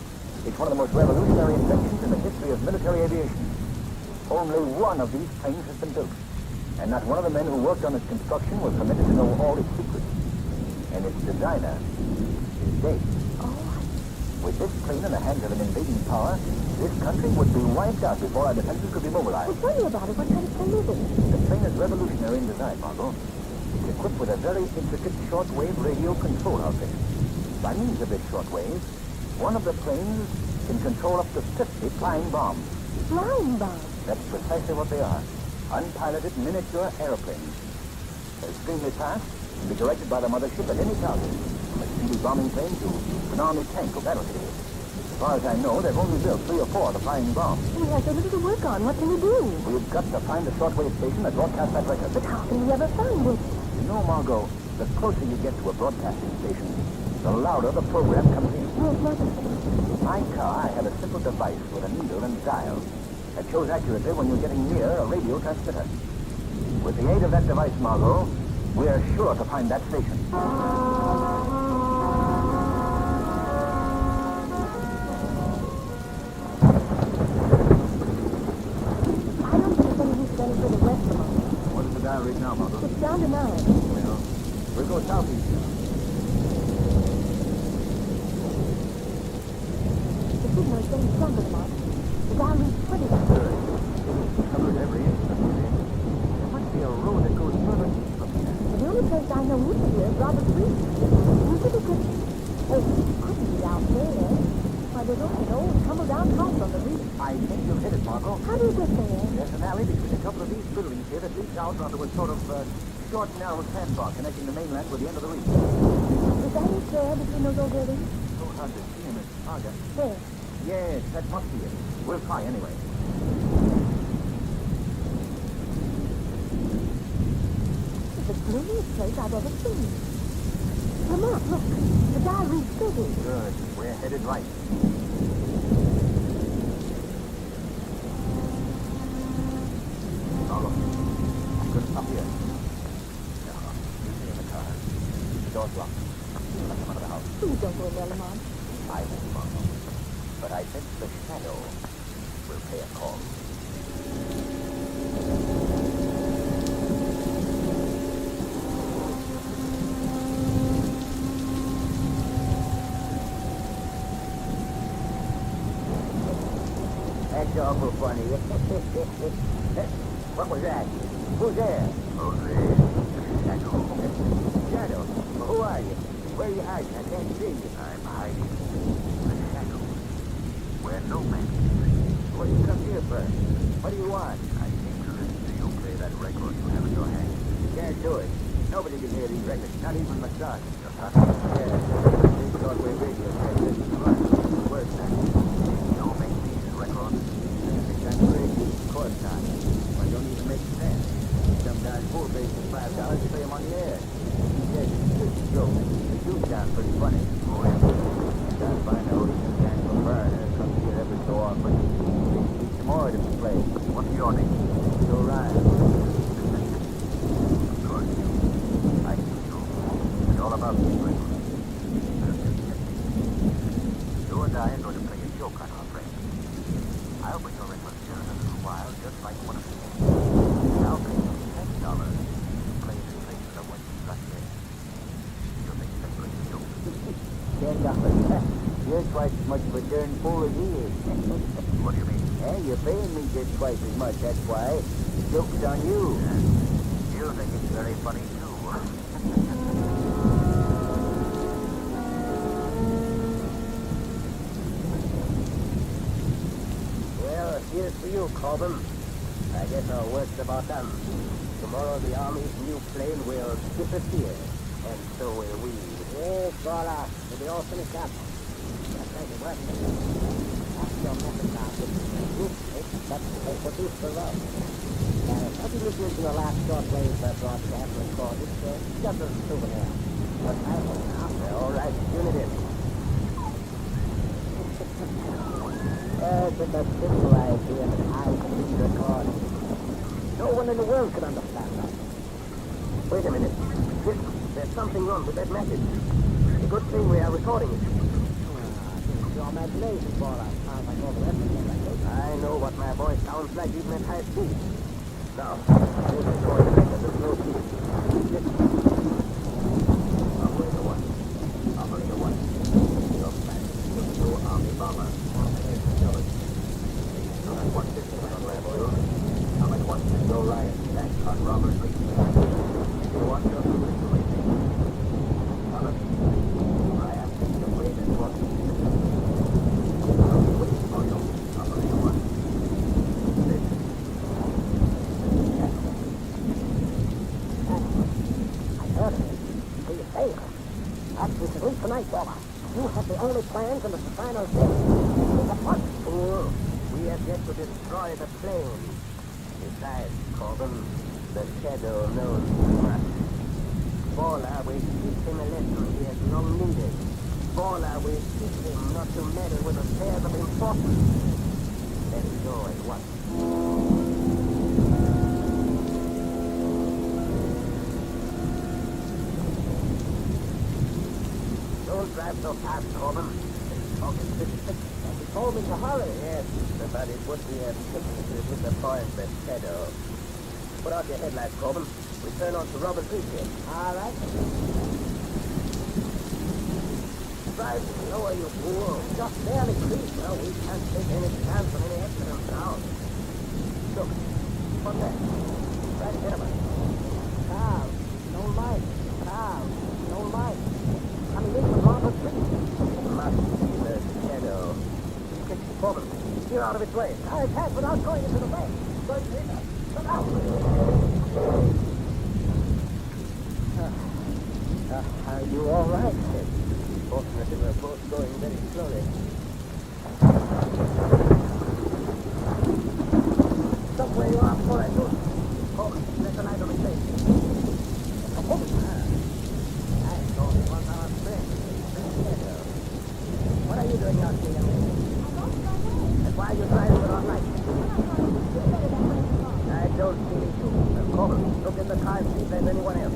It's one of the most revolutionary inventions in the history of military aviation. Only one of these planes has been built, and not one of the men who worked on its construction was permitted to know all its secrets. And its designer is dead. With this plane in the hands of an invading power, this country would be wiped out before our defenses could be mobilized. Well, tell me about it. What kind of plane is it? The plane is revolutionary in design, Margot. It's equipped with a very intricate shortwave radio control outfit. By means of this shortwave, one of the planes can control up to 50 flying bombs. Flying bombs? That's precisely what they are. Unpiloted miniature airplanes. They're extremely fast and be directed by the mothership at any target, from a speedy bombing plane to an army tank or battlefield. As far as I know, they've only built 3 or 4 of the flying bombs. We have so little to work on. What can we do? We've got to find the shortwave station that broadcasts that record. But how can we ever find it? You know, Margot, the closer you get to a broadcasting station, the louder the program comes in. Yes, Mother. In my car, I have a simple device with a needle and dial that shows accurately when you're getting near a radio transmitter. With the aid of that device, Margot, we are sure to find that station. I don't think any use any further west from us. What is the dial read now, Margot? It's down to 9. Well, we'll go southeast. The signal is getting stronger, Lamont. The dial reads 20. Good. Covers every inch of the field. There must be a road that goes further east from here. The only place I know east of here is Robert's Reef. You think it could... Oh, it couldn't be out there. Why, there's only an old tumble-down house on the reef. I think you've hit it, Margot. How do you get there? There's an alley between a couple of these buildings here that leads out onto a sort of short, narrow sandbar connecting the mainland with the end of the reef. Is that it there between those old buildings? So hard to see him, it's Argus. There. Yes, that must be it. We'll try anyway. It's the gloomiest place I've ever seen. Lamont, look. The dial reads 30. Good. We're headed right. Now look. I'm going to stop here. Now, you stay in the car. The door's locked. Let come out of the house. Please don't go in there, Lamont. I won't, Margot. But I think the shadow will pay a call. That's awful funny. What was that? Who's there? Shadow. Shadow. Who are you? Where are you hiding? I can't see you. I'm hiding in the shadows where no man can What do you come here for? What do you want? see. I came to listen to you play that record you have in your hand. You can't do it. Nobody can hear these records, not even my son. Your son? Yeah. This shortwave radio says this is right. Where's that? You make these records? That's crazy. Of course not. Well, don't even make sense. Some guys full base for $5 to play them on the air. He says it's just a joke. The do sound pretty funny. Oh, yeah. Gotta find out who some kind of a burner comes here every so often. Teach some more to play. What's your name? Joe Ryan. Of course, you. I knew you. And all about these records. You and I are going to play a joke on our friends. I'll bring your records here in a little while, just like one of the games. I'll pay you $10 to play the place of what you've got here. You think that's a good joke? $10. You're twice as much of a darn fool as he is. What do you mean? Hey, you're paying me just twice as much, that's why. The joke's on you. You think it's very funny, too. Well, here's for you, Corbin. I guess our work's about done. Tomorrow the Army's new plane will disappear. And so will we. Yes, voila. We'll be all finished up. Thank you, what? That's your method now. That's what this for love. I'll be listening to the last shortwave broadcast recorded. Just as a souvenir. But I will now. All right, tune it in. It's a simple idea that high-speed recording. No one in the world can understand that. Wait a minute. There's something wrong with that message. It's a good thing we are recording it. your imagination, Paula. Sounds like all the rest of them like this. I know what my voice sounds like even at high speed. Now, this is going to make us a slow speed. Operator 1. Operator 1. Your fast new army bomber. Summit 150 on Rambo. Summit 150 Orion. That's on Robert Reed. You want your situation? Summit. I am complete and working. I'll be waiting for you. Operator 1. This. I heard of it. Do you say it? Perhaps we should leave tonight, Paula. You have the only plans in the Sopranos thing. It's a punt. Fool. We have yet to destroy the plane. Besides, Corbin, the shadow knows too much. Paula will teach him a lesson he has long needed. Paula will teach him not to meddle with affairs of importance. Let him go at once. Don't drive so fast, Corbin. It's talking 56. And he told me to hurry. Yes, but it would be a picture with the point that shadow. Put out your headlights, Corbin. We turn on to Robert Reed here. All right. Drive slower, you fool. Just barely creep. Well, we can't take any chance on any accident now. Look, what's that? Right ahead of us. Calm. No light. Calm. No light. Coming in from Robert Reed. Must be the shadow. Quick, Corbin. Steer out of its way. I can't without going into the way. Going to hit us. Come out. Are you all right? Fortunately, we're both going very slowly. Stop where you are before I do. Corbin, let the light on his face. Corbin, I thought it was our friend. What are you doing out here, young lady? And why are you driving without lights? I don't believe you. Corbin, look in the car and see if there's anyone else.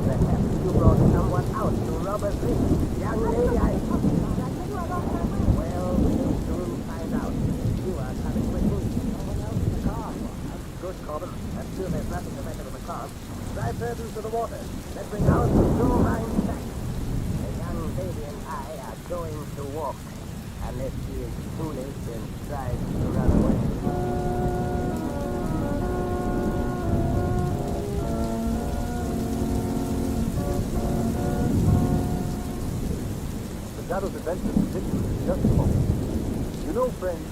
Perhaps you brought someone out to Robert Reed. Young lady, Well, we'll soon find out. You are coming with me. Someone else in the car. Good, Corbin. I'm sure there's nothing the matter with the car. Drive further into the water. Let's bring out the shoreline back. The young lady and I are going to walk. Unless she is foolish and tries to run away. Shadow's adventure continues in just a moment. You know, friends,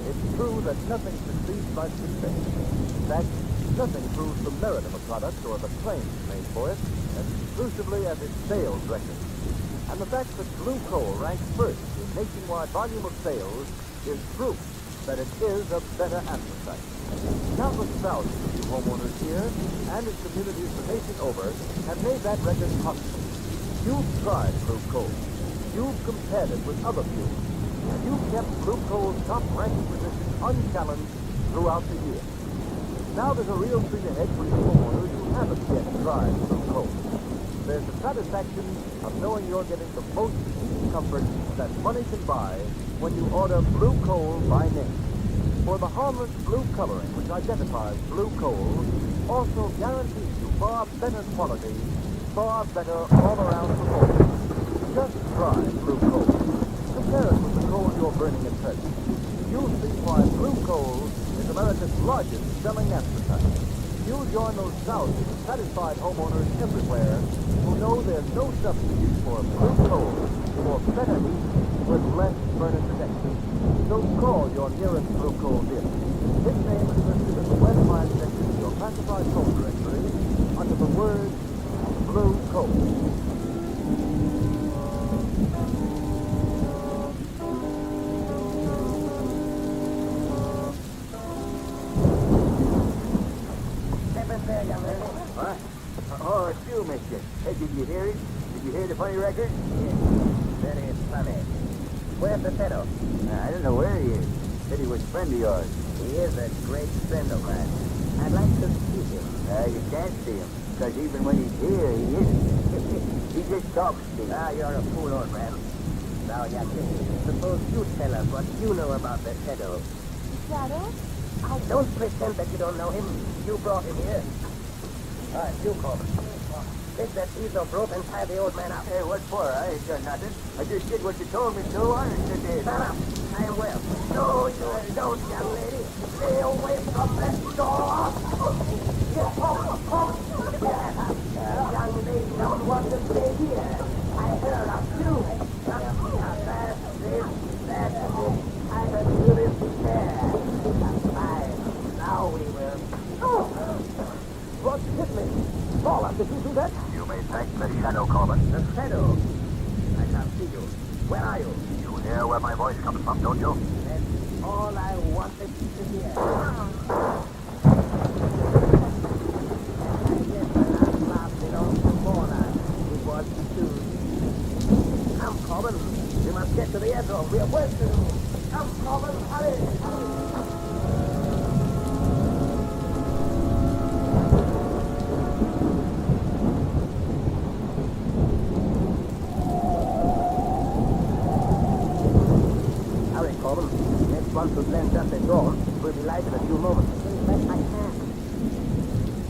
it's true that nothing succeeds by success. In fact, nothing proves the merit of a product or the claims made for it as exclusively as its sales record. And the fact that Blue Coal ranks first in nationwide volume of sales is proof that it is a better anthracite. Countless thousands of you homeowners here and in communities the nation over have made that record possible. You've tried Blue Coal. You've compared it with other fuels, and you've kept Blue Coal's top-ranking position unchallenged throughout the year. Now there's a real treat ahead for you homeowners who haven't yet tried Blue Coal. There's the satisfaction of knowing you're getting the most heat comfort that money can buy when you order Blue Coal by name. For the harmless blue coloring which identifies Blue Coal also guarantees you far better quality, far better all-around performance. Just try Blue Coal. Compare it with the coal you're burning at present. You'll see why Blue Coal is America's largest selling anthracite. You'll join those thousands of satisfied homeowners everywhere who know there's no substitute for Blue Coal for better heat with less burner protection. So call your nearest Blue Coal dealer. His name is listed in the West Line section of your classified coal directory under the word Blue Coal. What? Oh, still, mister. Hey, did you hear it? Did you hear the funny record? Yes. Very funny. Where's the fellow? I don't know where he is. Said he was a friend of yours. He is a great friend of mine. I'd like to see him. You can't see him, because even when he's here, he isn't. He just talks to you. Ah, you're a fool, old man. Now, youngling, suppose you tell us what you know about the Shadow. Shadow? Don't pretend that you don't know him. You brought him here. All right, you, Corbin. Take that piece of rope and tie the old man up. Hey, what for? I ain't done nothing. I just did what you told me to. I ain't did Shut up. I am well. No, you don't, young lady. Stay away from that door. Yes, Corbin. Young lady don't want to stay here. I heard of you. That's it. I heard you in there. Fine. Now we will. What hit me? Paula, did you do that? You may thank the Shadow, Corbin. The Shadow. I can't see you. Where are you? You hear where my voice comes from, don't you? That's all I wanted to hear. I guess the last laugh belongs to Paula. It was too. Come, Corbin. We must get to the airfield. We have work to do. Come, Corbin. Hurry. Hurry, Corbin. Next one to blend just at dawn. Will be light in a few moments. Do the best I can.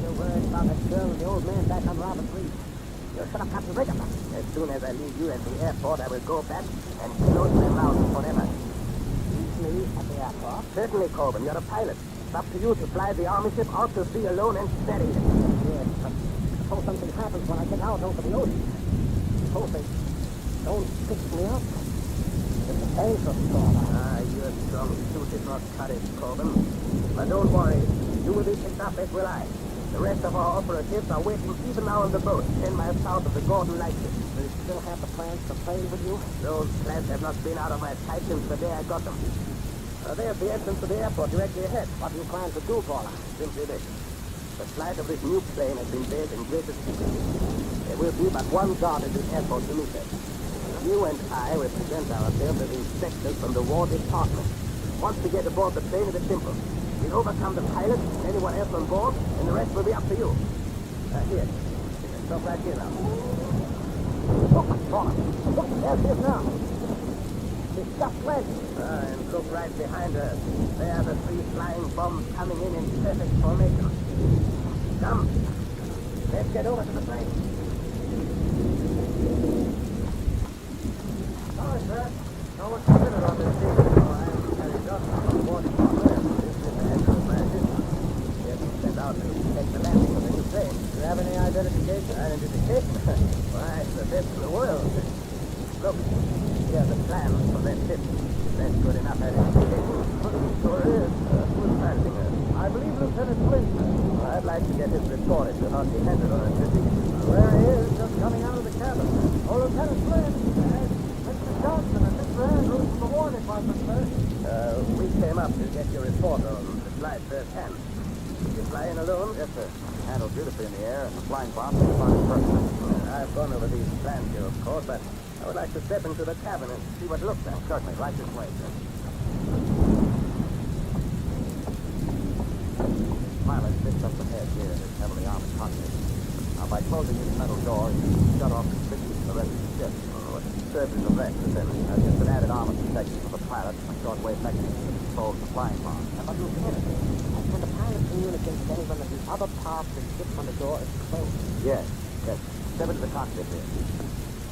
You're worried about that girl and the old man back on Robert Reed. You should have Captain Brigham. As soon as I leave you at the airport, I will go back and close my mouth forever. Leave me at the airport? Certainly, Corbin. You're a pilot. It's up to you to fly the army ship out to sea alone and steady. Yes, but suppose something happens when I get out over the ocean. Suppose they don't pick me up. It's a dangerous storm. Your strong suit is not cut it, Corbin. But don't worry. You will be picked up as will I. The rest of our operatives are waiting even now on the boat, 10 miles south of the Gordon Lightship. Do you still have the plans to play with you? Those plans have not been out of my sight since the day I got them. There's the entrance to the airport directly ahead. What do you plan to do, Paula? Simply this. The flight of this new plane has been made in greatest secrecy. There will be but one guard at the airport to meet us. You and I represent ourselves as inspectors from the War Department. Once we get aboard the plane, it is simple. We'll overcome the pilot and anyone else on board, and the rest will be up to you. Here. Stop right here now. Look, Paula. Look, there she is now. She's just landing. And look right behind her. There are the 3 flying bombs coming in perfect formation. Come. Let's get over to the plane. Sorry, sir. No one's considered on this thing. I'm carrying dust from board to board. This is the engine manager. Yes, sent out to take the landing of the new plane. Do you have any identification? Identification? Why, it's the best in the world. Look, here's the plan for that ship. That's good enough identification. Sure is. Who's managing her? I believe Lieutenant Flint. I'd like to get his report if you're not dependent on it, Missy. There he is, just coming out of the cabin. Oh, Lieutenant Flint. Mr. Johnson and Mr. Andrews from the War Department, sir. We came up to get your report on the flight firsthand. Did you fly in alone? Yes, sir. Handled beautifully in the air, and the flying bomb responded perfectly. I've gone over these plans here, of course, but I would like to step into the cabin and see what it looks like. Certainly. Right this way, sir. Pilot sits up ahead here in this heavily armored cockpit. Now, by closing this metal door, you shut off completely from the rest of the ship. What service of that, Lieutenant? Just an added armor protection for the pilot from short-wave mechanism that controls the flying bomb. How about Lieutenant? Can the pilot communicate with anyone of the other parts of the ship when the door is closed? Yes. Step into the cockpit here.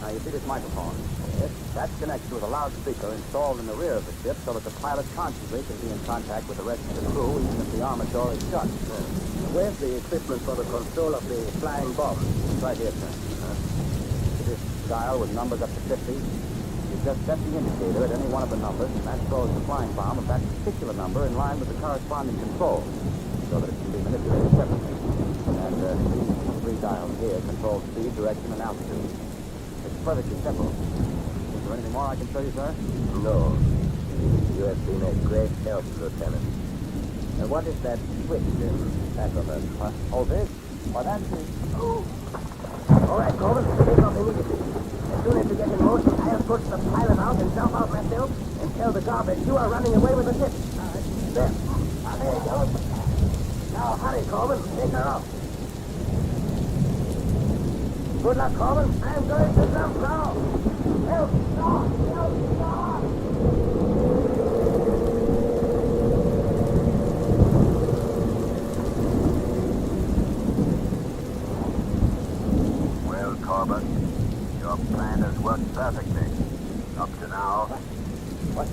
Now, you see this microphone? Yes. That's connected with a loudspeaker installed in the rear of the ship so that the pilot constantly can be in contact with the rest of the crew even if the armor door is shut. Where's the equipment for the control of the flying bomb? Right here, sir. This dial with numbers up to 50. You just set the indicator at any one of the numbers, and that throws the flying bomb of that particular number in line with the corresponding control, so that it can be manipulated separately. And these 3 dials here control speed, direction, and altitude. It's perfectly simple. Is there anything more I can show you, sir? No. You have been a great help, Lieutenant. What is that switch in back of us? Oh, this? Why, that's the... Oh. All right, Corbin, take off immediately. As soon as you get in motion, I'll push the pilot out and jump out myself and tell the guard that you are running away with the ship. There. There you go. Now, hurry, Corbin. Take her off. Good luck, Corbin. I'm going to jump now. Help! Help! worked perfectly. Up to now. What?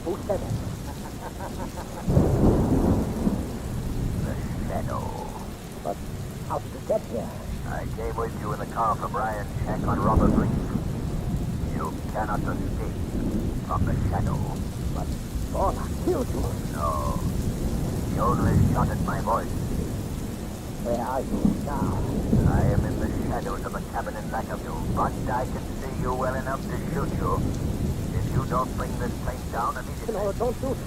Who said it? The shadow. But how did you get here? I came with you in the car from Ryan's shack on Robert Reef. You cannot escape from the shadow. But Paula killed you. No. He only shot at my voice. Where are you now? I am in the shadows of the cabin in back of you, but I can see you well enough to shoot you. If you don't bring this plane down immediately... No, don't shoot.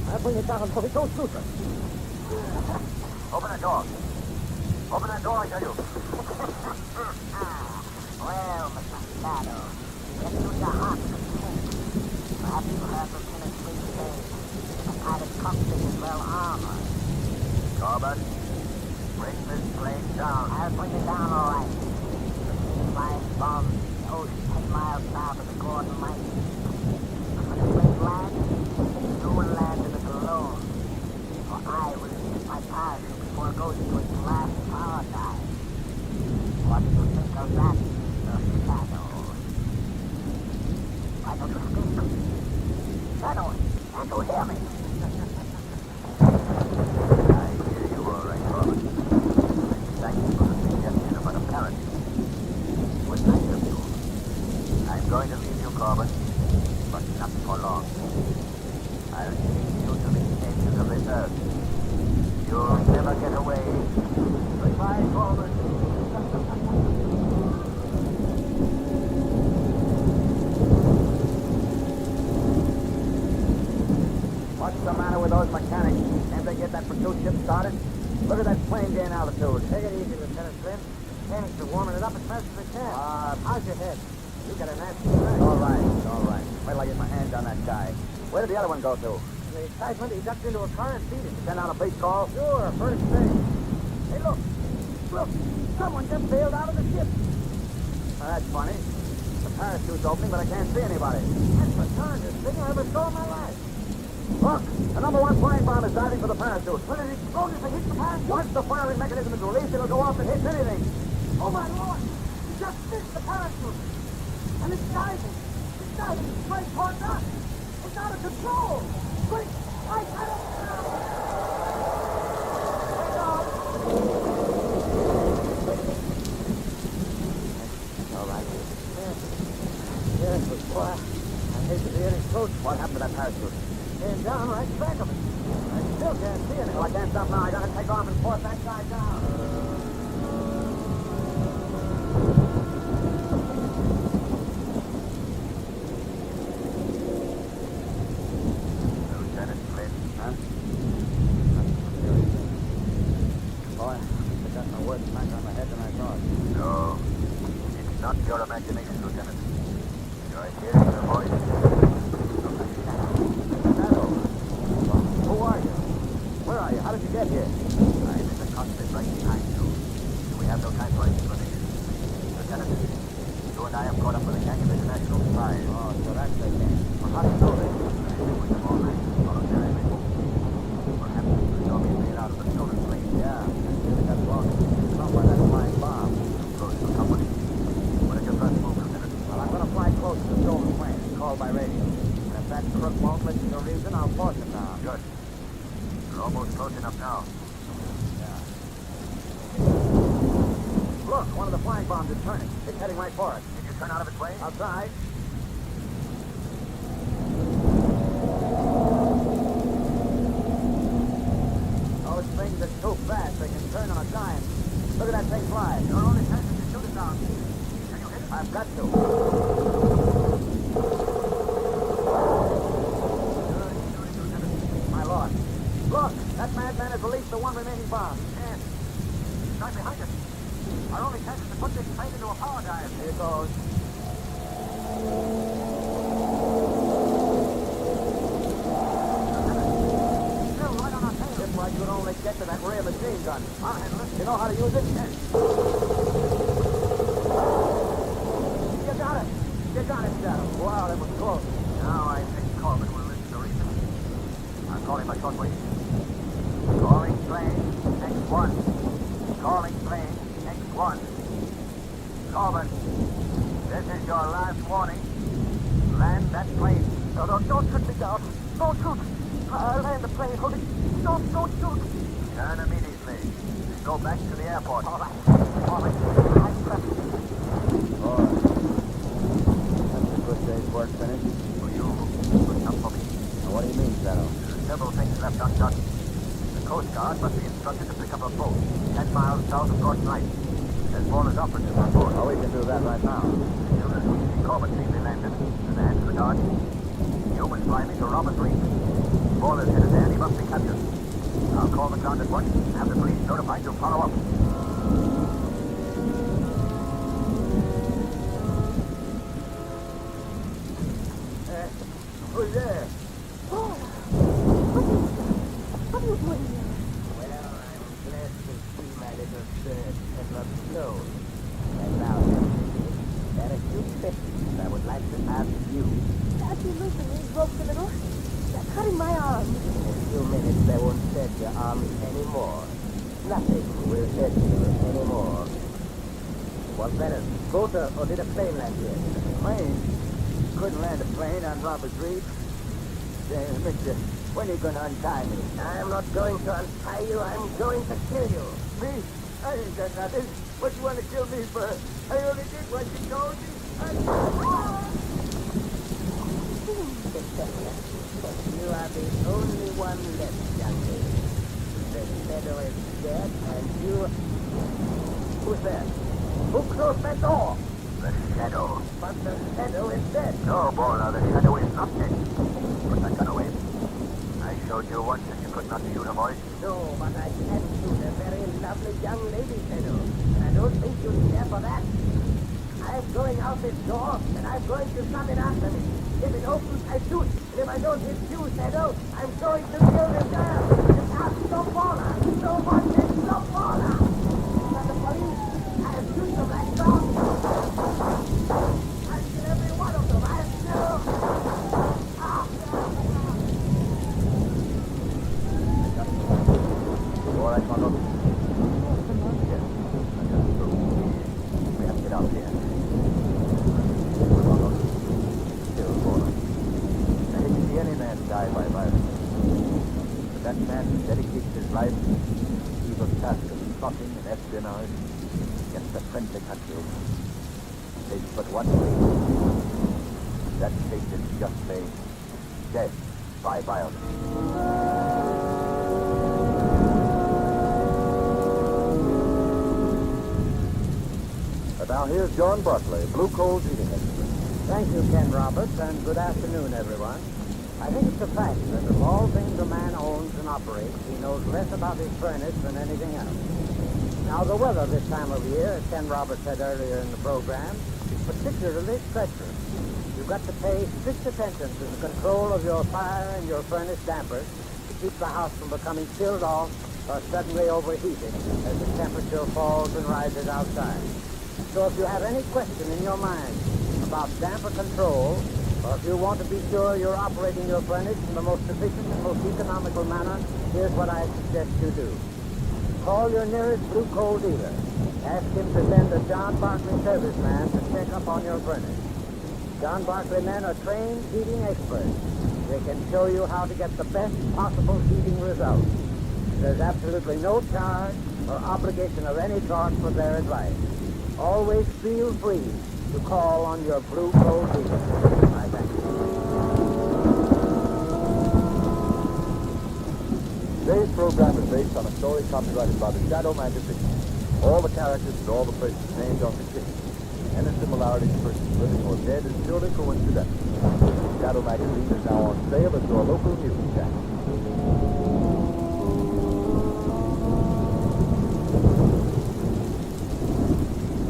I'll bring it down, but don't shoot her. Open the door. Open that door, I tell you. Well, Mr. Shadow, get to your heart and think. Perhaps you heard Lieutenant Lee say the pilot's cockpit is well armored. Corbett, bring this plane down. I'll bring it down all right. The flying bombs in the ocean 10 miles south of the Gordon Light. When the plane lands, you will land in it alone. For I will use my parachute before it goes into its last power dive. What do you think of that, Mr. Shadow? Why don't you speak? Shadow, can't you hear me? I hear you all right, Corbett. Thank you for the suggestion about a parachute. It was nice of you. I'm going to leave you, Corbett, but not for long. I'll take you to the edges of this earth. You'll never get away. Goodbye, Corbett. What's the matter with those mechanics? Can't they get that pursuit ship started? Look at that plane gain altitude. Take it easy, Lieutenant Flynn. Mechanics are warming it up as fast as they can. How's your head? You got a nasty crack. All right, all right. Wait till I get my hands on that guy. Where did the other one go to? The excitement, he ducked into a car and beat it. Send out a police call? Sure, first thing. Hey, look. Look. Someone just bailed out of the ship. That's funny. The parachute's opening, but I can't see anybody. That's the darndest thing I ever saw in my life. Look, the number one flying bomb is diving for the parachute. When it explodes, it hits the parachute. Once the firing mechanism is released, it'll go off and hit anything. Oh, my Lord. He just missed the parachute. And it's diving. It's diving straight towards us. It's out of control. Quick, I got it. Wait on. All right. Yes, but boy, I hate to be any close. What happened to that parachute? Came down right in back of it. I still can't see it. Well, I can't stop now. I gotta take off and force that guy down. Lieutenant Flynn. Huh? Boy, I got my words back on my head than I thought. No, it's not your imagination, Lieutenant. You're hearing the voice of the shadow. Shadow. Well, who are you? Where are you? How did you get here? I'm in the cockpit right behind you. We have no time for explanation. Lieutenant, you and I have caught up with a gang of international spies. Oh, so that's the game. Well, how do you know this? I've been with them all night, voluntarily. Perhaps you saw me bail out of the stolen plane. Yeah, really got lost. Not by that flying bomb. Close to company. What is your first move, Lieutenant? Well, I'm gonna fly close to the stolen plane. Call by radio. And if that crook won't listen to reason, I'll force him down. Good. You're almost close enough now. Yeah. Look, one of the flying bombs is turning. It's heading right for us. Can you turn out of its way? I'll try. Those things are too fast. They can turn on a dime. Look at that thing fly. Your only chance is to shoot it down. Can you hit it? I've got to. My lord. Look, that madman has released the one remaining bomb. Yes. It's right behind us. Our only chance is to put this plane into a power dive. Here it goes. Still right on our tail. If I could only get to that rear machine gun. I'll handle it. You know how to use it? Yes. You got it. You got it, Shadow. Wow, that was close. Now I think Corbett will listen to reason. I'll call him by shortwave. Calling plane, X1. Calling plane, X1. Corbett, This is your last warning. Land that plane. No, don't shoot me down. Don't shoot. I'll land the plane, Oldies. Don't shoot. Turn immediately. Go back to the airport. All right. I'm pressing. All right. That's a good day's work finished. For you, but not for me. Now, what do you mean, Shadow? Several things left undone. The Coast Guard must be instructed to pick up a boat 10 miles south of North Light. There's Warner's operatives on board. Oh, we can do that right now. As soon as we see Corbett safely landed, in the hands of the guard, you must fly me to Robert Reed. Warner's headed there and he must be captured. I'll call the ground at once and have the police notified to follow up. Who's there? Oh, what are you doing here? Well, I'm glad to see my little bird has not flown. And now, there are a few questions I would like to ask you. As you loosen these ropes a little, they're cutting my arm. In a few minutes, they won't hurt your arms anymore. Nothing will hurt you anymore. What better, boat or did a plane land here? Plane? Couldn't land a plane on Robert Reed. Mister, when are you going to untie me? I'm not going to untie you. I'm going to kill you. Me? I ain't done nothing. What you want to kill me for? I only did what you told me. You are the only one left, young lady. The shadow is dead, and you... Who's there? Who closed that door? The shadow. But the shadow is dead. No, Warner, the shadow is not dead. Put that gun away. I showed you once that you could not shoot a voice. No, but I can shoot a very lovely young lady, Shadow. And I don't think you'll care for that. I'm going out this door, and I'm going to shut it after me. If it opens, I shoot. And if I don't hit you, Shadow, I'm going to kill this girl. It's not stop Warner. No one can stop Warner. Not the police. I'll shoot them like dogs. I'll kill every one of them. I'll kill. All right, Margot. Yes. We have to get out of here. Margot. Still, Warner. I hate to see any man die by violence. But that man who dedicates his life to the evil task of plotting and espionage against a friendly country takes but one fate. That fate is justly death by violence. And now here's John Barclay, Blue Coal's heating expert. Thank you, Ken Roberts, and good afternoon, everyone. I think it's a fact that of all things a man owns and operates, he knows less about his furnace than anything else. Now, the weather this time of year, as Ken Roberts said earlier in the program, is particularly treacherous. You've got to pay strict attention to the control of your fire and your furnace dampers to keep the house from becoming chilled off or suddenly overheated as the temperature falls and rises outside. So if you have any question in your mind about damper control, or if you want to be sure you're operating your furnace in the most efficient and most economical manner, here's what I suggest you do. Call your nearest Blue Coal dealer. Ask him to send a John Barclay serviceman to check up on your furnace. John Barclay men are trained heating experts. They can show you how to get the best possible heating results. There's absolutely no charge or obligation of any sort for their advice. Always feel free to call on your Blue Coal dealer. I thank you. Today's program is based on a story copyrighted by the Shadow magazine. All the characters and all the places named are fictitious. Any similarity to persons living or dead is purely coincidental. Shadow magazine is now on sale at your local news channel.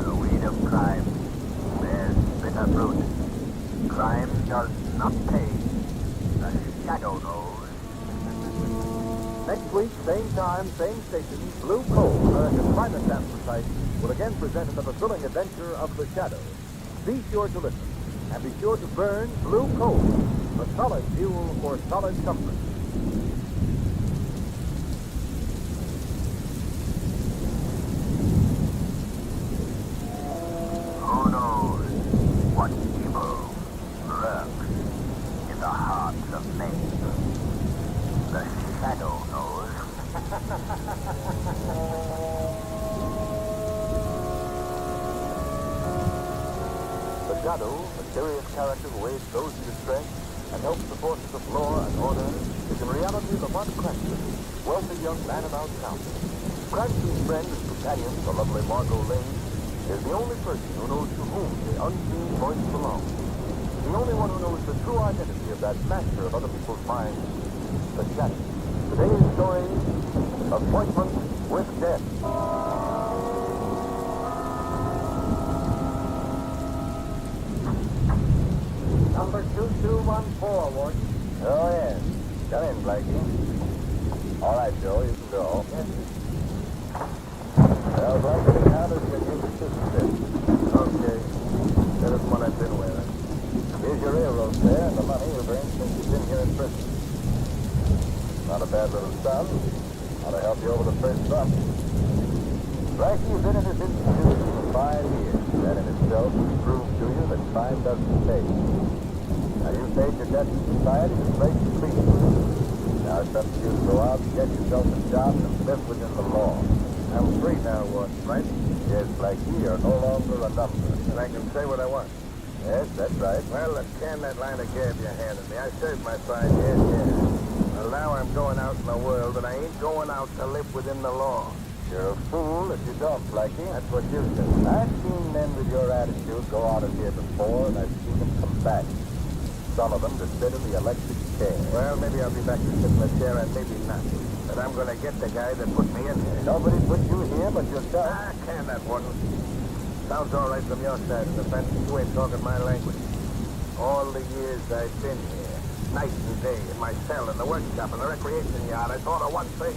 The weed of crime bears bitter fruit. Crime does not pay. The shadow knows. Next week, same time, same station, Blue Coal, America's finest anthracite, will again present another thrilling adventure of the shadow. Be sure to listen, and be sure to burn Blue Coal, the solid fuel for solid comfort. Who knows? Shadow, a mysterious character who aids those in distress and helps the forces of law and order, is in reality the Bud Cranston, wealthy young man about town. Cranston's friend and companion, the lovely Margot Lane, is the only person who knows to whom the unseen voice belongs. The only one who knows the true identity of that master of other people's minds, the Shadow. Today's story, Appointment with Death. Number 2214, Warden. Oh, yes. Come in, Blackie. All right, Joe, you can go. Yes. Well, Blackie, now let's get you to sit. Okay. That is one I've been wearing. Here's your railroad fare and the money you've earned since you've been here in prison. Not a bad little sum. Ought to help you over the first bump. Blackie, you've been in this institution for 5 years. That in itself will prove to you that crime doesn't pay. Now, you've paid your debt to society, the place is free. Now it's up to you to go out and get yourself a job and live within the law. I'm free now, Warden, right? Yes, Blackie, you're no longer a number. And I can say what I want. Yes, that's right. Well, then can that line of gab you handed me. I served my 5 years. Well, now I'm going out in the world, and I ain't going out to live within the law. You're a fool if you don't, Blackie. That's what you said. I've seen men with your attitude go out of here before, and I've seen them come back. Some of them to sit in the electric chair. Well, maybe I'll be back to sit in the chair, and maybe not. But I'm going to get the guy that put me in here. Nobody put you here but yourself. Can that, Warden? Sounds all right from your side of the fence. You ain't talking my language. All the years I've been here, night and day, in my cell, in the workshop, in the recreation yard, I thought of one thing.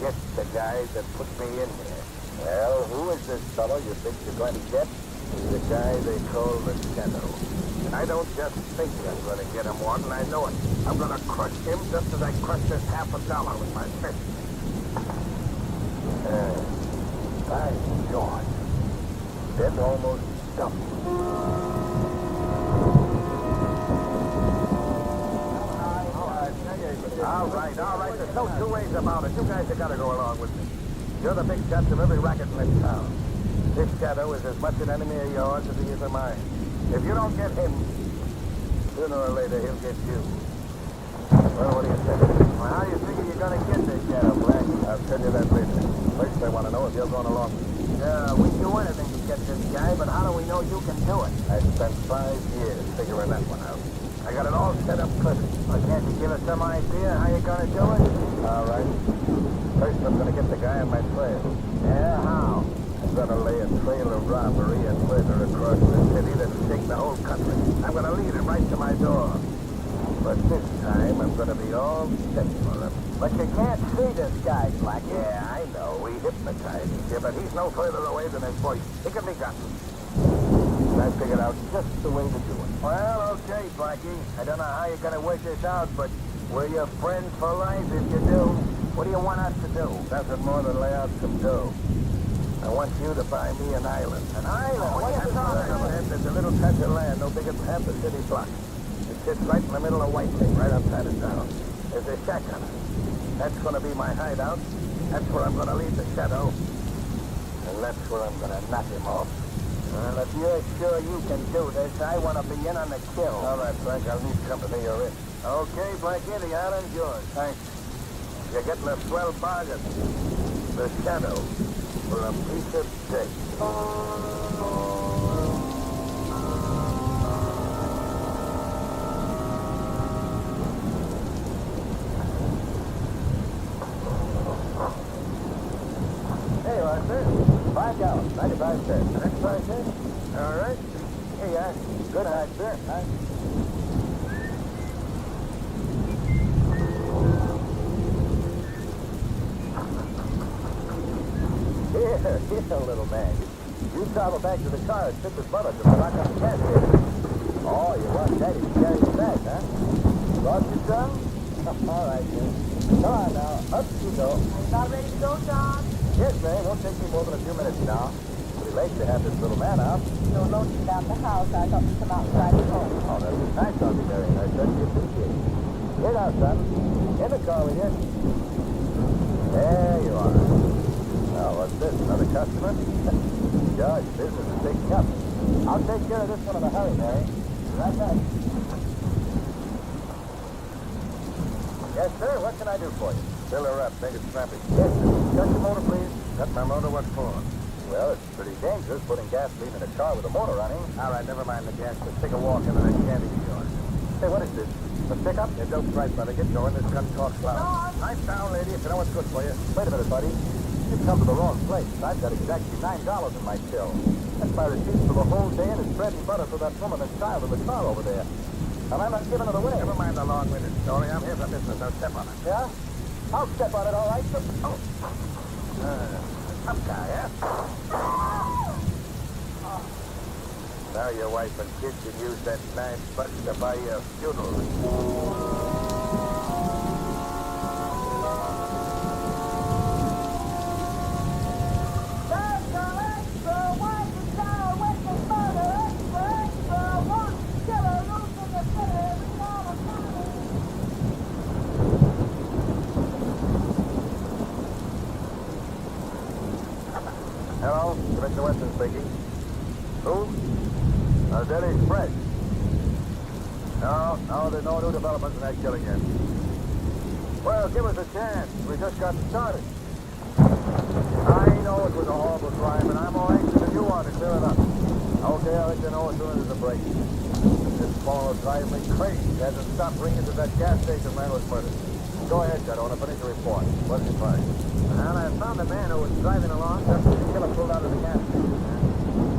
Get the guy that put me in here. Well, who is this fellow you think you're going to get? He's the guy they call the Shadow. And I don't just think I'm going to get him, Warden. I know it. I'm going to crush him just as I crushed this $50 with my fist. By George. Been almost stumped. All right. There's no two ways about it. You guys have got to go along with me. You're the big shots of every racket in this town. This Shadow is as much an enemy of yours as he is of mine. If you don't get him, sooner or later he'll get you. Well, what do you think? Well, how do you figure you're going to get this Shadow, Blackie? I'll tell you that later. First, I want to know if you're going along with me. We do anything to get this guy, but how do we know you can do it? I spent 5 years figuring that one out. I got it all set up perfect. Well, can't you give us some idea how you're going to do it? All right. First, I'm going to get the guy on my trail. Yeah, how? I'm going to lay a trail of robbery and murder across the city that'll shake the whole country. I'm going to lead it right to my door. But this time, I'm going to be all set for him. But you can't see this guy, Blackie. Yeah, I know. We hypnotize him. Yeah, but he's no further away than his voice. He can be gotten. I figured out just the way to do it. Well, okay, Blackie. I don't know how you're going to work this out, but we're your friends for life if you do. What do you want us to do? Nothing more than lay out some dough. I want you to buy me an island. An island? What is an island? It's a little patch of land, no bigger than half the city block. It sits right in the middle of White Lake, right outside of town. There's a shack on it. That's going to be my hideout. That's where I'm going to leave the Shadow. And that's where I'm going to knock him off. Well, if you're sure you can do this, I want to be in on the kill. All right, Frank, I'll need company you're in. Okay, Blackie, the island's yours. Thanks. You're getting a swell bargain. The Shadow for a piece of steak. Hey, Arthur. $5, 95 cents. 95 cents? All right. Here you are. Good hide, sir. Here, little man. You travel back to the car and sit with Bubba to lock up the gas station. Oh, you want Daddy to carry you back, huh? Lost your son? All right, then. Come on now. Up you go. About ready to go, John? Yes, ma'am. Won't take me more than a few minutes now. Pretty late to have this little man out. So lonesome down the house, I thought you'd come out and drive me home. Oh, that was nice of you, Mary. I certainly appreciate it. Here now, son. In the car with you. There you are. Oh, what's this? Another customer? Gosh, business is picking up. I'll take care of this one in a hurry, Mary. Right back. Yes, sir. What can I do for you? Fill her up. Make it snappy. Yes, sir. Shut your motor, please. Shut my motor. What for? Well, it's pretty dangerous putting gasoline in a car with a motor running. All right, never mind the gas. Let's take a walk into that candy store. Say, what is this? A pickup? Yeah, don't right, brother. Get going. This gun talks loud. Knife down, lady, if you know what's good for you. Wait a minute, buddy. You've come to the wrong place. I've got exactly $9 in my till. That's my receipt for the whole day, and it's bread and butter for that woman and child in the car over there. And I'm not giving it away. Never mind the long-winded story. I'm here for business. Now step on it. Yeah? I'll step on it, all right. Oh. Tough guy, eh? Now your wife and kids can use that $9 to buy you a funeral. Hello, Commissioner Weston speaking. Who? Denny's fresh. No, there's no new developments in that killing yet. Well, give us a chance. We just got started. I know it was a horrible crime, and I'm more anxious than you are to clear it up. Okay, I'll let you know as soon as there's a break. This fellow drives me crazy. He hasn't stopped ringing to that gas station man was murdered. Go ahead, Shadow, and finish the report. What did you find? Well, I found a man who was driving along just as the killer pulled out of the gas station.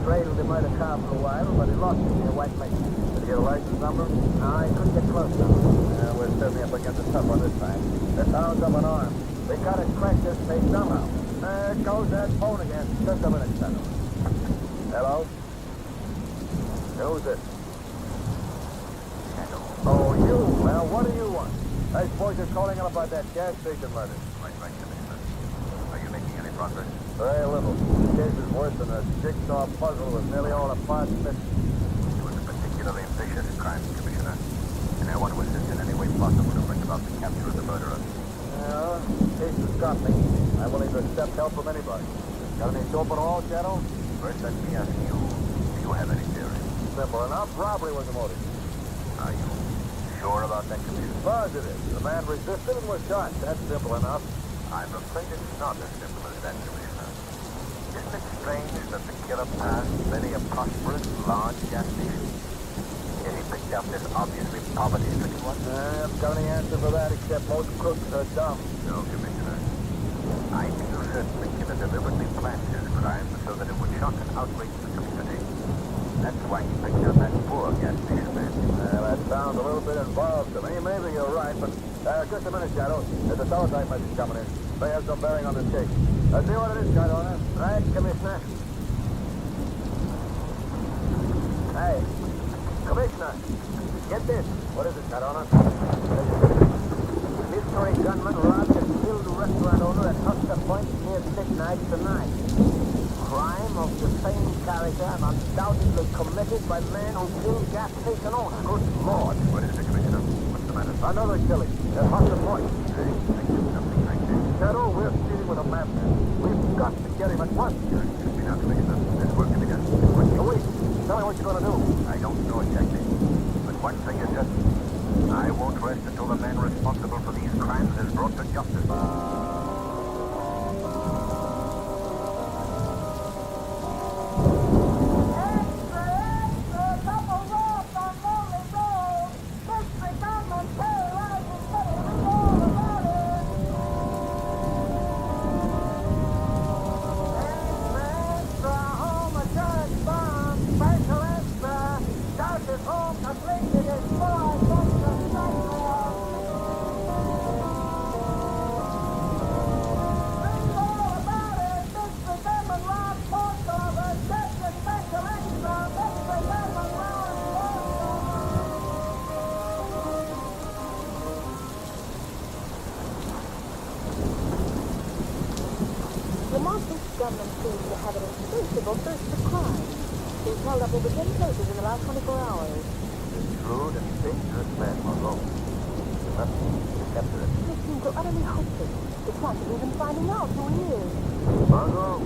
Cradled the murder car for a while, but he lost it near White Lake. Did he get a license number? No, he couldn't get close enough. Yeah, we're certainly up against the tough on this time. The town's up an arm. We gotta crack this case somehow. There goes that phone again. Just a minute, Shadow. Hello? Who's this? Shadow. Oh, you? Well, what do you want? I suppose you're calling up about that gas station murder. Right, Commissioner. Are you making any progress? Very little. The case is worse than a jigsaw puzzle with nearly all the parts missing. It was a particularly vicious crime, Commissioner. And I want to assist in any way possible to bring about the capture of the murderer. Yeah, the case has got me. I'm willing to accept help from anybody. Got any dope at all, Shadow? First, let me ask you, do you have any theory? Simple enough. Robbery was the motive. Are you sure about that, Commissioner? Positive. The man resisted and was shot. That's simple enough. I'm afraid it's not as simple as that, Commissioner. Isn't it strange that the killer passed many a prosperous, large gas station? Yet he picked up this obviously poverty-stricken one? I haven't got any answer for that, except most crooks are dumb. No, Commissioner. I feel certain the killer deliberately planned his crime so that it would shock and outrage the community. That's why he picked up that poor gas station man. That sounds a little bit involved to me. Maybe you're right, but just a minute, Shadow. There's a teletype message coming in. May have some bearing on this case. See what it is, Shadow. Right, Commissioner. Hey, Commissioner, get this. What is it, Shadow? Mystery gunman robbed and killed a restaurant owner at Huster Point near midnight tonight. Crime of the same character and undoubtedly committed by men who killed gas station owner. Good Lord. What is it, Commissioner? What's the matter? Another killing at Huster Point. Shadow, we're dealing with a madman. We've got to get him at once. Excuse me now, Commissioner. There's work to be done. Wait. Tell me what you're going to do. I don't know exactly. But one thing is certain. I won't rest until the man responsible for these crimes is brought to justice. Government seems to have an insatiable thirst for crime. He's held up over 10 cases in the last 24 hours. The shrewd and dangerous man, Margot. Nothing to capture him. They seem so utterly hopeless. The chance of even finding out who he is. Margot,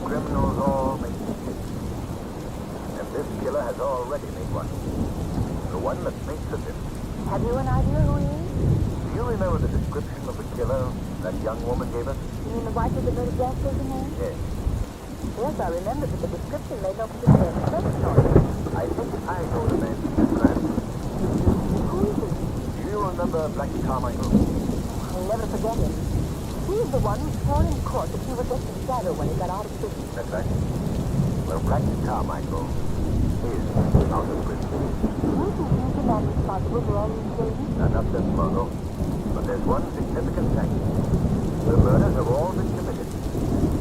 criminals all make mistakes. And this has already made one. The one that makes a difference. Have you an idea who he is? Do you remember the description of the killer that young woman gave us? You mean the wife of the murdered gas station man? Yes. Yes, I remember, but the description made no particular impression on me. I think I know the man she described. Who is he? Do you remember Blackie Carmichael? I'll never forget him. He's the one who swore in court that he was just a shadow when he got out of prison. That's right. Well, Blackie Carmichael is out of prison. Who do you think the man responsible for all these cases? Not that, Margot. But there's one significant fact. The murders have all been committed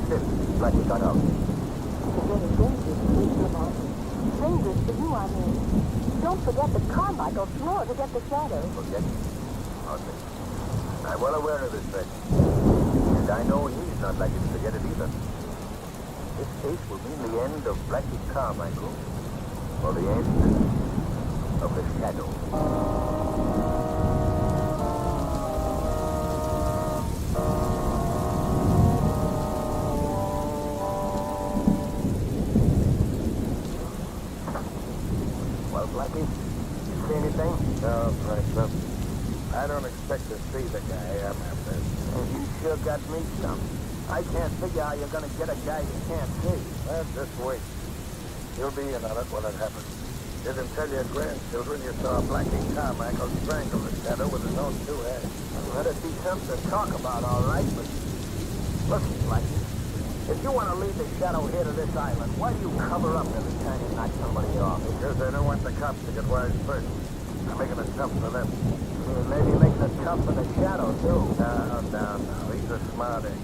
since Blackie got out. It's a very dangerous position of ours. Dangerous for you, I mean. Don't forget that Carmichael swore to get the shadow. Forget? Hardly. I'm well aware of his fact. And I know he's not likely to forget it either. This case will mean the end of Blackie Carmichael, or the end of the shadow. Well, Blackie, you see anything? No, Frank, I don't expect to see the guy I'm after. Oh, you sure got me stumped. I can't figure how you're going to get a guy you can't see. Well, just wait. You'll be in on it when it happens. Didn't tell your grandchildren you saw Blackie Carmichael strangle the shadow with his own two hands. That'd be something to talk about, all right, but... Listen, Blackie, if you want to leave the shadow here to this island, why do you cover up every time you knock somebody off? Because I don't want the cops to get wise first. I'm making it tough for them. Maybe making it tough for the shadow, too. No. He's a smarty.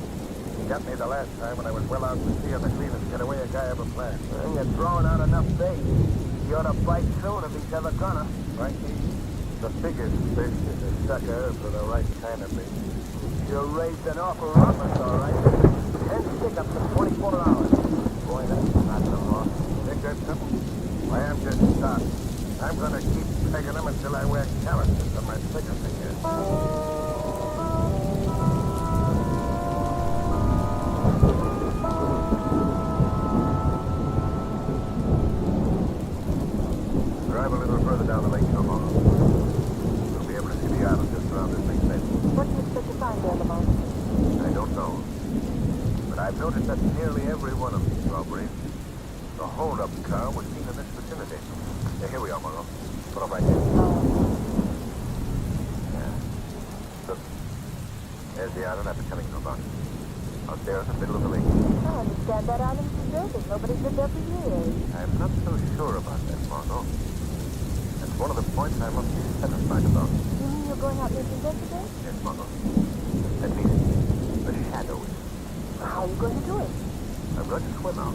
He got me the last time when I was well out to sea on the cleanest getaway a guy ever planned. Well, you're throwing out enough bait. You ought to bite soon if he's ever gonna. Frankie, the biggest fish is a sucker for the right kind of bait. You're raised an awful rumpus, all right. 10 stick-ups in 24 hours. Boy, that's not so long. Think that's something? Why, I'm just starting. I'm gonna keep pegging them until I wear calluses on my finger fingers. Drive a little further down the lake tomorrow. You'll be able to see the island just around this big bend. What do you expect to find there, Lamont? I don't know. But I've noticed that nearly every one of these robberies, the hold-up car was seen in this vicinity. Here we are, Margot. Put up right here. Yeah. Look. There's the island I've been telling you about. Out there in the middle of the lake. I understand that island's deserted. Nobody's lived there for years. I'm not so sure about that, Margot. That's one of the points I must be satisfied about. You mean you're going out there to investigate? Yes, Margot. That means the shadows. How are you going to do it? I'm going to swim out.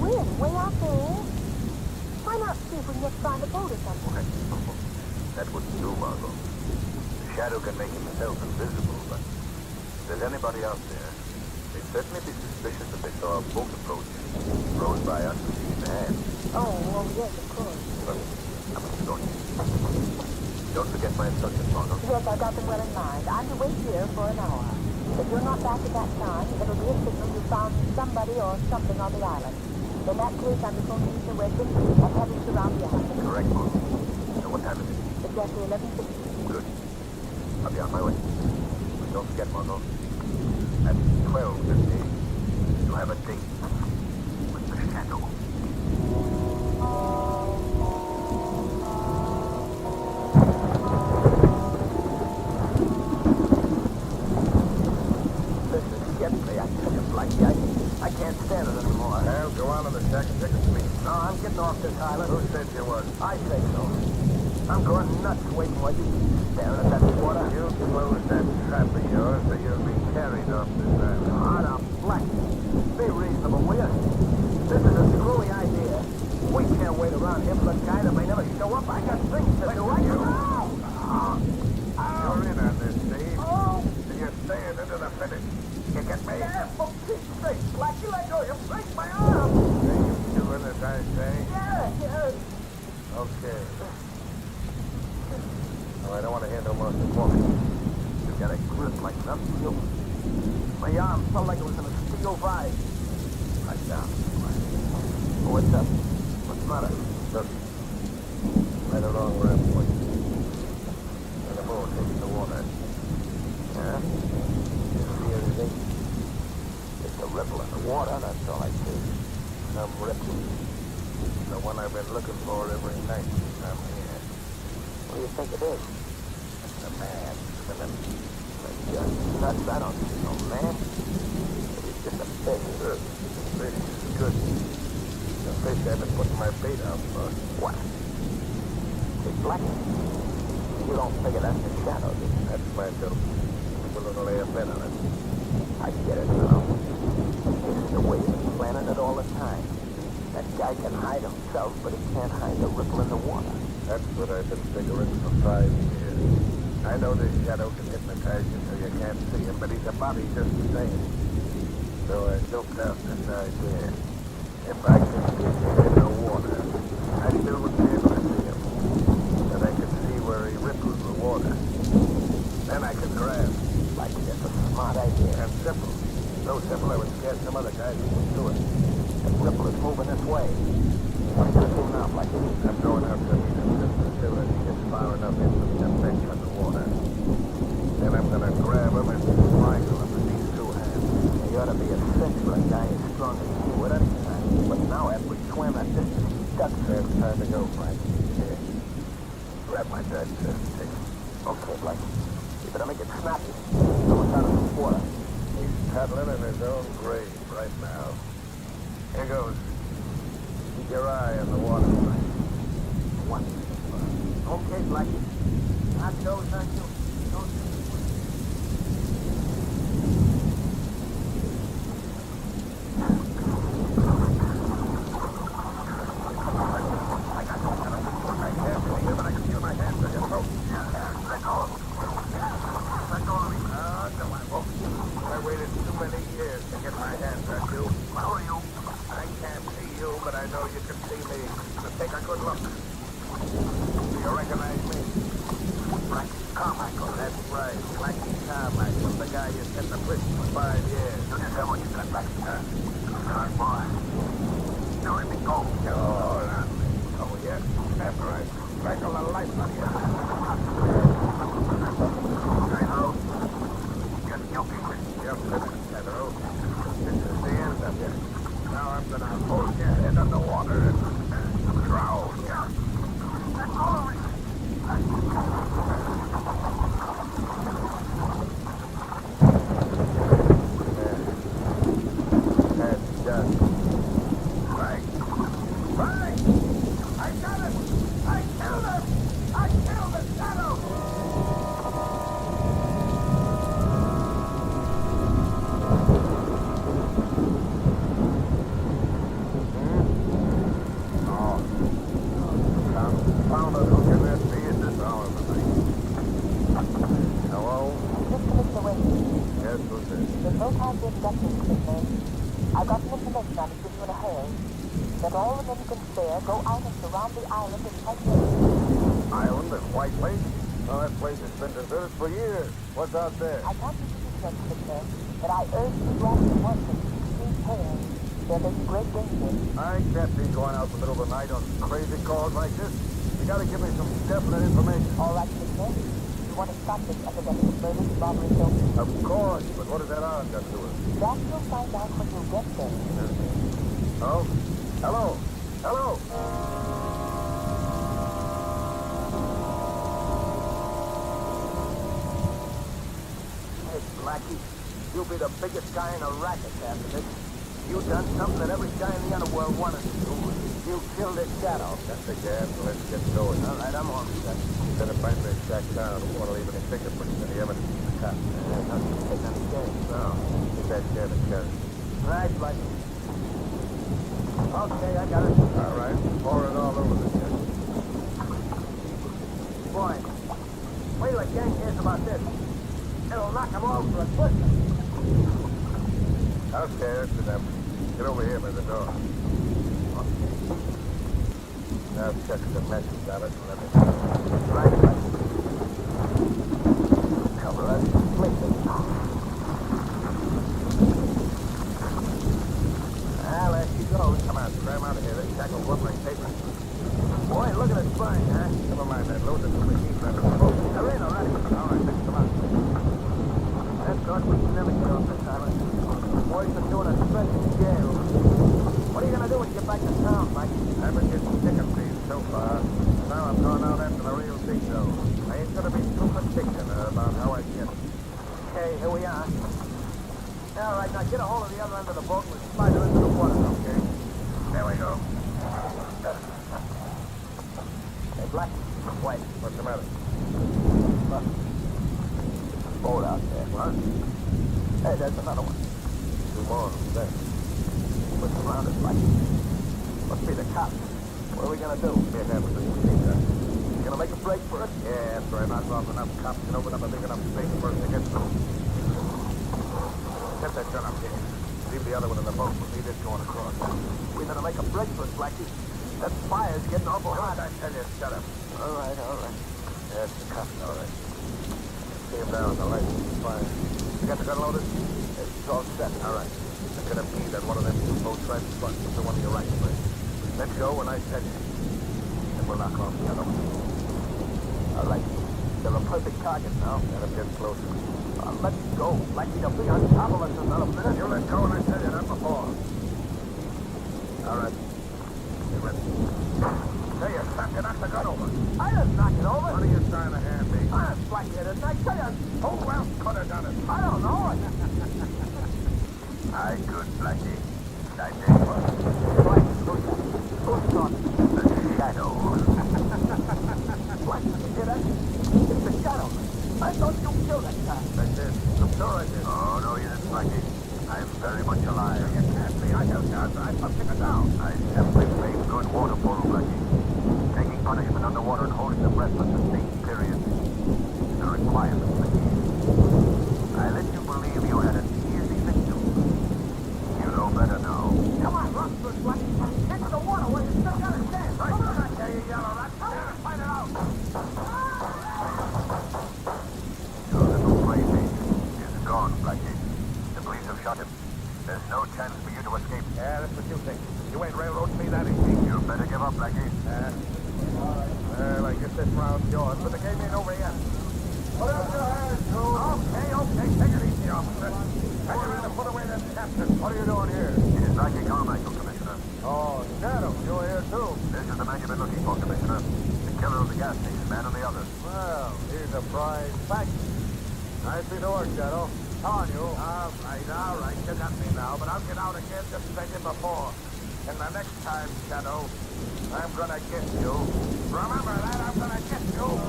When? Way out there? Why not see if we can just find a boat or something? That wouldn't do, Margot. The shadow can make himself invisible, but if there's anybody out there, they'd certainly be suspicious if they saw a boat approach, rowed by unseen hands. Oh, well, yes, of course. But I'm going. Don't forget my instructions, Margot. Yes, I got them well in mind. I'm to wait here for an hour. If you're not back at that time, it'll be a signal you found somebody or something on the island. In that case, I'm going to use the weapon and have you surround the island. Correct, Margot. And what time is it? Exactly 11:50. Good. I'll be on my way. But don't forget, Margot. At 12:50, you have a date with the shadow. I can't stand it anymore. Well, go on to the shack and take a sleep. No, I'm getting off this island. Who said you was? I say so. I'm going nuts waiting while you keep staring at that water. You close that trap of yours or you'll be carried off this island. Hard up, Black. Be reasonable, will you? This is a screwy idea. We can't wait around here for a guy that may never show up. I got things to do. I can... You're in on this, Steve. Oh! So you're staying into the finish. You get me? Yeah, for Pete's sake, Black, you let go. You break my arm. Are you doing as I say? Yeah. Okay. Oh, I don't want to hear no more performance. You got a grip like nothing else. My arm felt like it was in a steel vise. Right down. What's up? What's the matter? Look, Right along where I'm pointing. And the boat takes the water. Yeah? You see anything? Just a ripple in the water, that's all I see. Some ripple. The one I've been looking for every night since I'm here. What do you think it is? It's a man swimming. Just nuts, I don't see no man. It's just a fish. Fish is good. The fish I've been putting my bait out for. What? It's black. You don't figure that's the shadow, do you? That's my dope. I'm willing to lay a bet on it. I get it now. This is the way you've been planning it all the time. That guy can hide himself, but he can't hide the ripple in the water. That's what I've been figuring for 5 years. I know this shadow can hypnotize you so you can't see him, but he's a body just the same. So I doped out this idea. If I could get him in the water, I still would be able to see him. And I could see where he ripples the water. Then I could grab. Like that's a smart idea. And simple. So simple I would scare some other guys who would do it. The ripple is moving this way. What are you gonna do now, Blackie? I'm going out to meet him just until he gets far enough in to be a fish underwater. Then I'm gonna grab him and strangle him with these two hands. You ought to be a cinch for a guy as strong as you at any time. But now after we swam that distance, he's stuck. It's time to go, Frank. Here. Grab my dad, sir. Take him. Okay, Blackie. You better make it snappy. So it's out of the water. He's paddling in his own grave right now. Here goes. Keep your eye on the water, Frank. What? Okay, Blackie. Not those on you. Don't you? I waited too many years to get my hands on you. Who are you? I can't see you, but I know you can see me. So take a good look. Do you recognize me? Blackie Carmichael. That's right. Blackie Carmichael, the guy who's been in prison for 5 years. You just have what you got, Blackie, huh? Good boy. You let me go. Oh, not me. Oh, yes. After I strangle the life out of you. I know. You're joking with me. You're finished, Pedro. This is the end of you. Now I'm gonna hold your head underwater and drown you. That's all of it. That's done. Frank! Frank! I got it! I killed him! I killed the shadow! Found out who can that be at this hour of the night. Hello? This is Mr. Wayne. Yes, who's this? The boat has the abduction commitment. I got some information on it, give you in a hurry. That all the men you can spare go out and surround the island in tight places. Island at White Lake? Oh, that place has been deserted for years. What's out there? I can't give you details, Mr. But I urge you to grab the once and keep paying. There may be great danger. I can't be going out in the middle of the night on crazy calls like this. You gotta give me some definite information. All right, Mr. You want to stop this epidemic of murder, robbery, killing? Of course, but what does that island got to do with it? That you'll find out when you get there. Oh? Hello? Hello? Hey, Blackie, you'll be the biggest guy in the racket after this. You done something that every guy in the underworld wanted to do. You killed his shadow. That's the gas. Let's get going. All right, I'm on set. Instead of finding this shack down, we want to leave any fingerprints, any evidence in the cut. Nothing to take on the game. No. Get that can and carry. Right, Blackie. Okay, I got it. All right. Pour it all over the shack. Boy, wait till the gang hears about this. It'll knock them all for a twist. Okay, that's enough. Get over here by the door. Now check the message on it and let me know. Right, Blackie. Cover us completely. Well, there she goes. Come on, cram out of here. This shack will look like paper. Boy, look at it flying, huh? with the two machines left in the boat. They're in already. All right, then, come on. That's good. We can never get off this island. The boys are doing a stretch in jail. What are you going to do when you get back to town, Mike? I've been getting chicken feed so far. Now I'm going out after the real big show. I ain't gonna be too particular about how I get it. Okay, here we are. All right, now get a hold of the other end of the boat and we'll slide her into the water. Okay. There we go. Hey, Black. Wait. What's the matter? Look. There's a boat out there. What? Hey, there's another one. Two more. There. What's around us, Black? Must be the cops. What are we going to do? Can't have it. You going to make a break for it? Yeah, after I knock off enough cops and open up a big enough space for us to get through. Set that gun up here. Leave the other one in the boat. We'll need it going across. We're going to make a break for it, Blackie. That fire's getting awful hot. I tell you, shut up. All right, all right. That's the cops, all right. See him down on the light. Fine. You got the gun loaded? It's all set. All right. It's gonna be that one of them two boats right in front. Put the one to your right, please. Let's go when I tell you. And we'll knock off the other one. All right. They're a perfect target now. Let him get closer. Let's go. Blackie, they'll be on top of us in another minute. You let go when I tell you, not before. All right. Get ready. Say, you son, you knocked the gun over. I didn't knock it over. What are you trying to hand me? I'm Blackie, didn't I tell you? Who else could have done it? I don't know. I could, Blackie. I did. Blackie, who's talking? The shadow. Blackie, you hear that? It's the shadow. I thought you killed that guy. I did. I'm sure I did. Oh, no, you didn't, Blackie. I'm very much alive. You can't be. I held guards. I must take it down. I simply played good water polo, Blackie. Taking punishment underwater and holding the breath for sustained periods is a requirement, Blackie. I let you believe you had an easy victim. You know better now. Come on, run for it, Blackie. Get to the water where you still got a chance. Right. Come on. I tell you, yellow rat. Come here and find it out. Your little crazy is gone, Blackie. The police have shot him. There's no chance for you to escape. Yeah, that's what you think. You ain't railroading me that easy. You better give up, Blackie. Well, I guess this round's yours, but the game ain't over yet. Put up your hands, Joe. Okay. Take it easy, officer. Tell you to put away that captain. What are you doing here? It is Blackie Carmichael, Commissioner. Oh, Shadow, you're here too. This is the man you've been looking for, Commissioner. The killer of the gas station man and the others. Well, he's a prize fact. Nice piece of work, Shadow. Come on, you. All right. You got me now, but I'll get out again just as I did before. And the next time, Shadow, I'm gonna get you. Remember that, I'm gonna get you.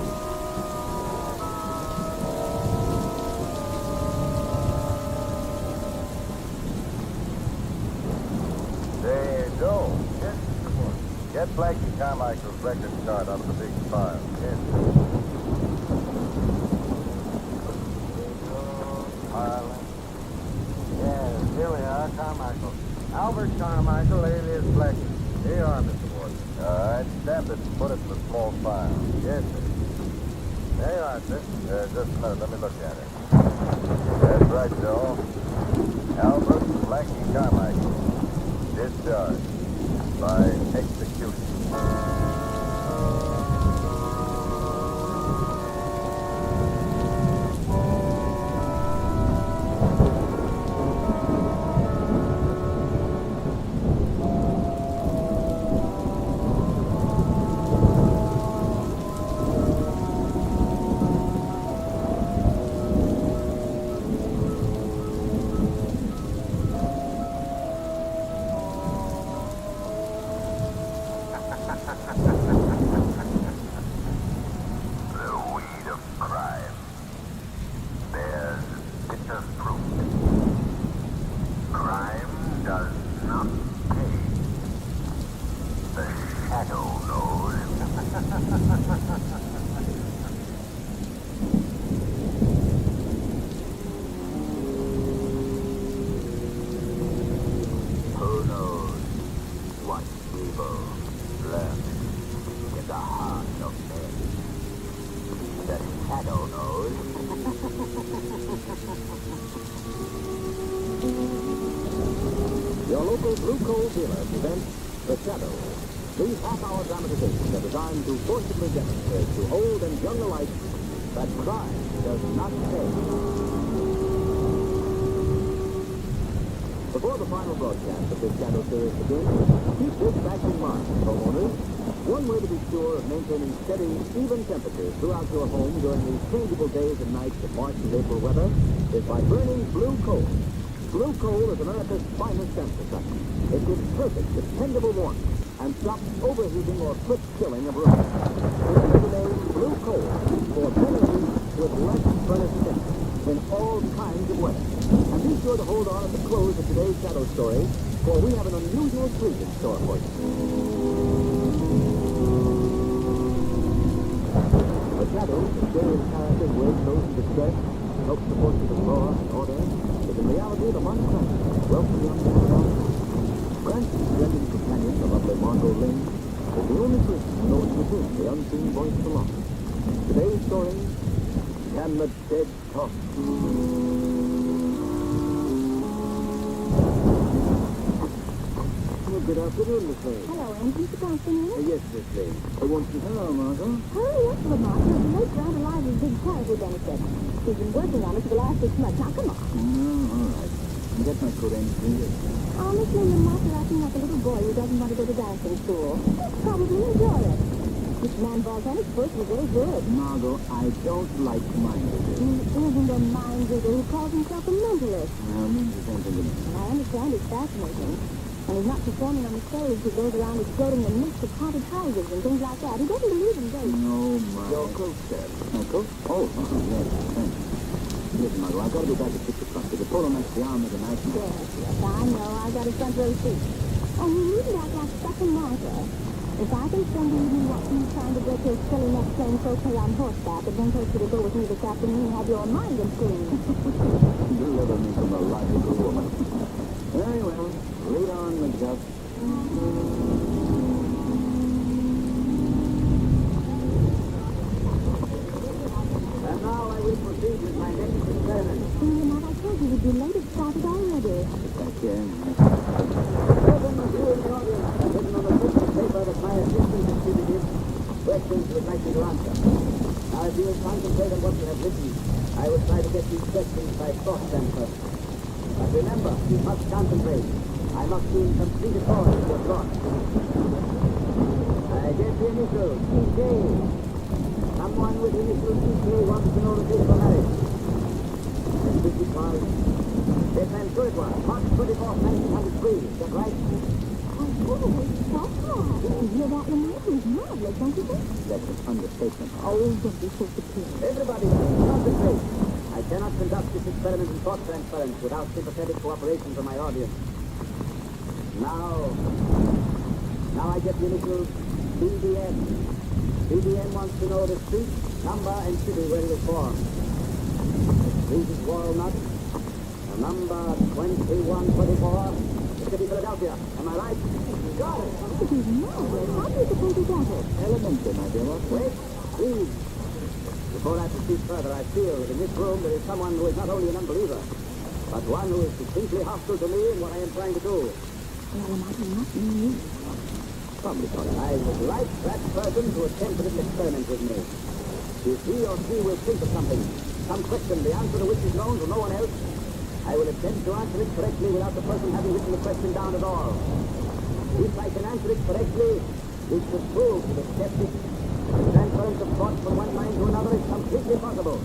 There you go. Get Blackie Carmichael's record card out of the big file. Yes. Yes, here we are, Carmichael. Albert Carmichael, alias Blackie. Here you are, Mr. Warden. All right, stamp it and put it in the small file. Yes, sir. There you are, sir. Just a minute, let me look at it. That's right, Joe. Albert Blackie Carmichael. Discharged by execution. Your local Blue Coal dealer presents The Shadow, These half-hour dramatizations are designed to forcibly demonstrate to old and young alike that crime does not pay. Before the final broadcast of this Shadow series begins, keep this fact in mind, homeowners. One way to be sure of maintaining steady, even temperatures throughout your home during these changeable days and nights of March and April weather is by burning blue coal. Blue coal is America's finest cancer sucker. It gives perfect, dependable warmth and stops overheating or quick chilling of rooms. Remember the name Blue Coal for better heat with less furnace temp in all kinds of weather. And be sure to hold on at the close of today's Shadow story, for we have an unusual treat in store for you. The Shadow, the mysterious character who aids those in distress, helps the forces of law and order, is in reality the Monk Cranston, wealthy young man. Cranston's splendid companion, the lovely Margot Lynn, is the only person who knows within the unseen voice of the law. Today's story, Can the Dead Talk? Good afternoon, Miss Lane. Hello, Aunt. Mr. Cranston here? Yes, Miss Lane. I want to... Hello, Margot. Hurry up, Lamont. You're late round Eliza's big charity benefit. She's been working on it for the last 6 months. Now, come on. All right. Get my coat and please. Oh, Miss Lane, you're not acting like a little boy who doesn't want to go to dancing school. Probably enjoy it. This man Balzanic's first was very good. Margot, I don't like mind readers. He isn't a mind reader. He calls himself a mentalist. Means the same thing to me. I understand it's fascinating. When he's not performing on the stage, he goes around exploring the myths of haunted houses and things like that. He doesn't believe in ghosts. No, Margot. Your coat, sir. My coat? Oh, yes, thanks. Listen, Margot, I've got to be back at 6 o'clock. There's a polo match the arm of the night. Yes, I know. I've got a front row seat. And you needn't act like second martyr. If I can spend the evening watching you trying to get your silly neck playing croquet on horseback, and then take you to go with me this afternoon and have your mind improved. Deliver me from a logical woman. Very well. Lead on, McDuff. And now I will proceed with my next experiment. Lamont, I told you we'd be late. It started already. Thank you. Open the view in the audience and written on the slip of paper that my assistant distributed questions you would like me to answer. Now, if you will concentrate on what you have written, I will try to get these questions by thought transfer. But remember, you must concentrate. I must be in complete accord with your thoughts. I get the initials, TK. Someone with initials TK wants to know the date for marriage. And this is called... Yes, I'm sure it was. March 24th, 1903. Is that right? Oh, that's right. You hear that, Lamont? He's marvelous, don't you think? That's an understatement. Oh, don't be so superior. Everybody, concentrate. I cannot conduct this experiment in thought transference without sympathetic cooperation from my audience. Now I get the initials BDN. BDN wants to know the street, number, and city where it was born. The street is Walnut. The number 2124. The city, Philadelphia. Am I right? Got it. He's marvelous. How do you suppose he got it? Elementary, my dear. Wait, please. Before I proceed further, I feel that in this room there is someone who is not only an unbeliever, but one who is distinctly hostile to me and what I am trying to do. Well, Lamont, he must mean you. Probably not. I would like that person to attempt a little experiment with me. If he or she will think of something, some question, the answer to which is known to no one else, I will attempt to answer it correctly without the person having written the question down at all. If I can answer it correctly, it should prove to the skeptic the transference of thought from one mind to another is completely possible.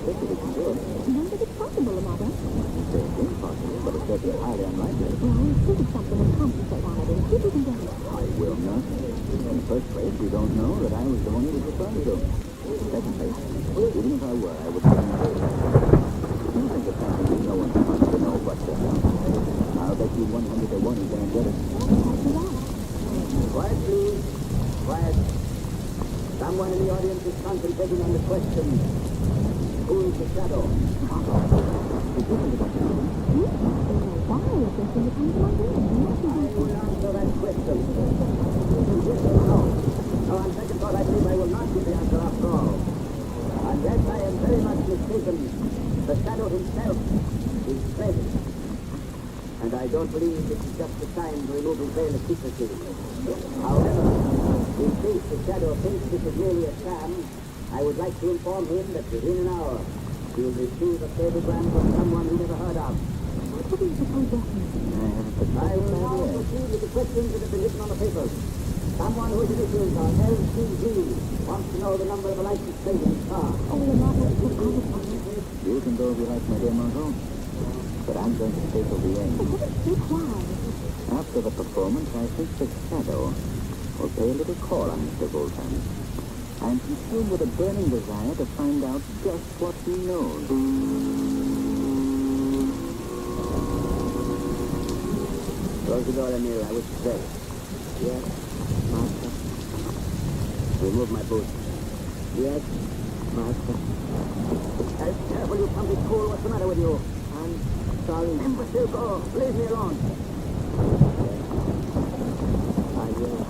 If it can do it. You don't think it's possible, Lamont? It's impossible, but it's certainly highly unlikely. Well, think of something and concentrate on it and see if you can get it. I will not. In the first place, you don't know that I was the one who was referring to. In the second place, even if I were, I would not do it. You think of something that no one wants to know what's about. I'll bet you 100 to 1 he can't get it. Quiet, please. Quiet. Someone in the audience is concentrating on the question, who is the shadow? Did you think about that? Why? If there's something that comes like this, I will answer that question. Yes or no? No, on second thought, I believe I will not give the answer after all. Unless I am very much mistaken, the shadow himself is present. And I don't believe this is just the time to remove his veil of secrecy. However, in case the shadow thinks this is merely a sham, I would like to inform him that within an hour, he will receive a cablegram from someone he never heard of. What do you suppose that means? I will now proceed with the questions that have been written on the papers. Someone whose initials are LCG wants to know the number of a license plate in his car. Oh, Lamont, what I was wondering. You can go if you like, my dear Monroe. But I'm going to stay till the end. But what is big why? After the performance, I think the shadow will pay a little call on Mr. Bolton. I'm consumed with a burning desire to find out just what he knows. Close the door, Emil. I wish to say. Yes, master. Remove my boots. Yes, master. Hey, careful, you can't be cool. What's the matter with you? I'm sorry. Imbecile, go. Leave me alone. I will.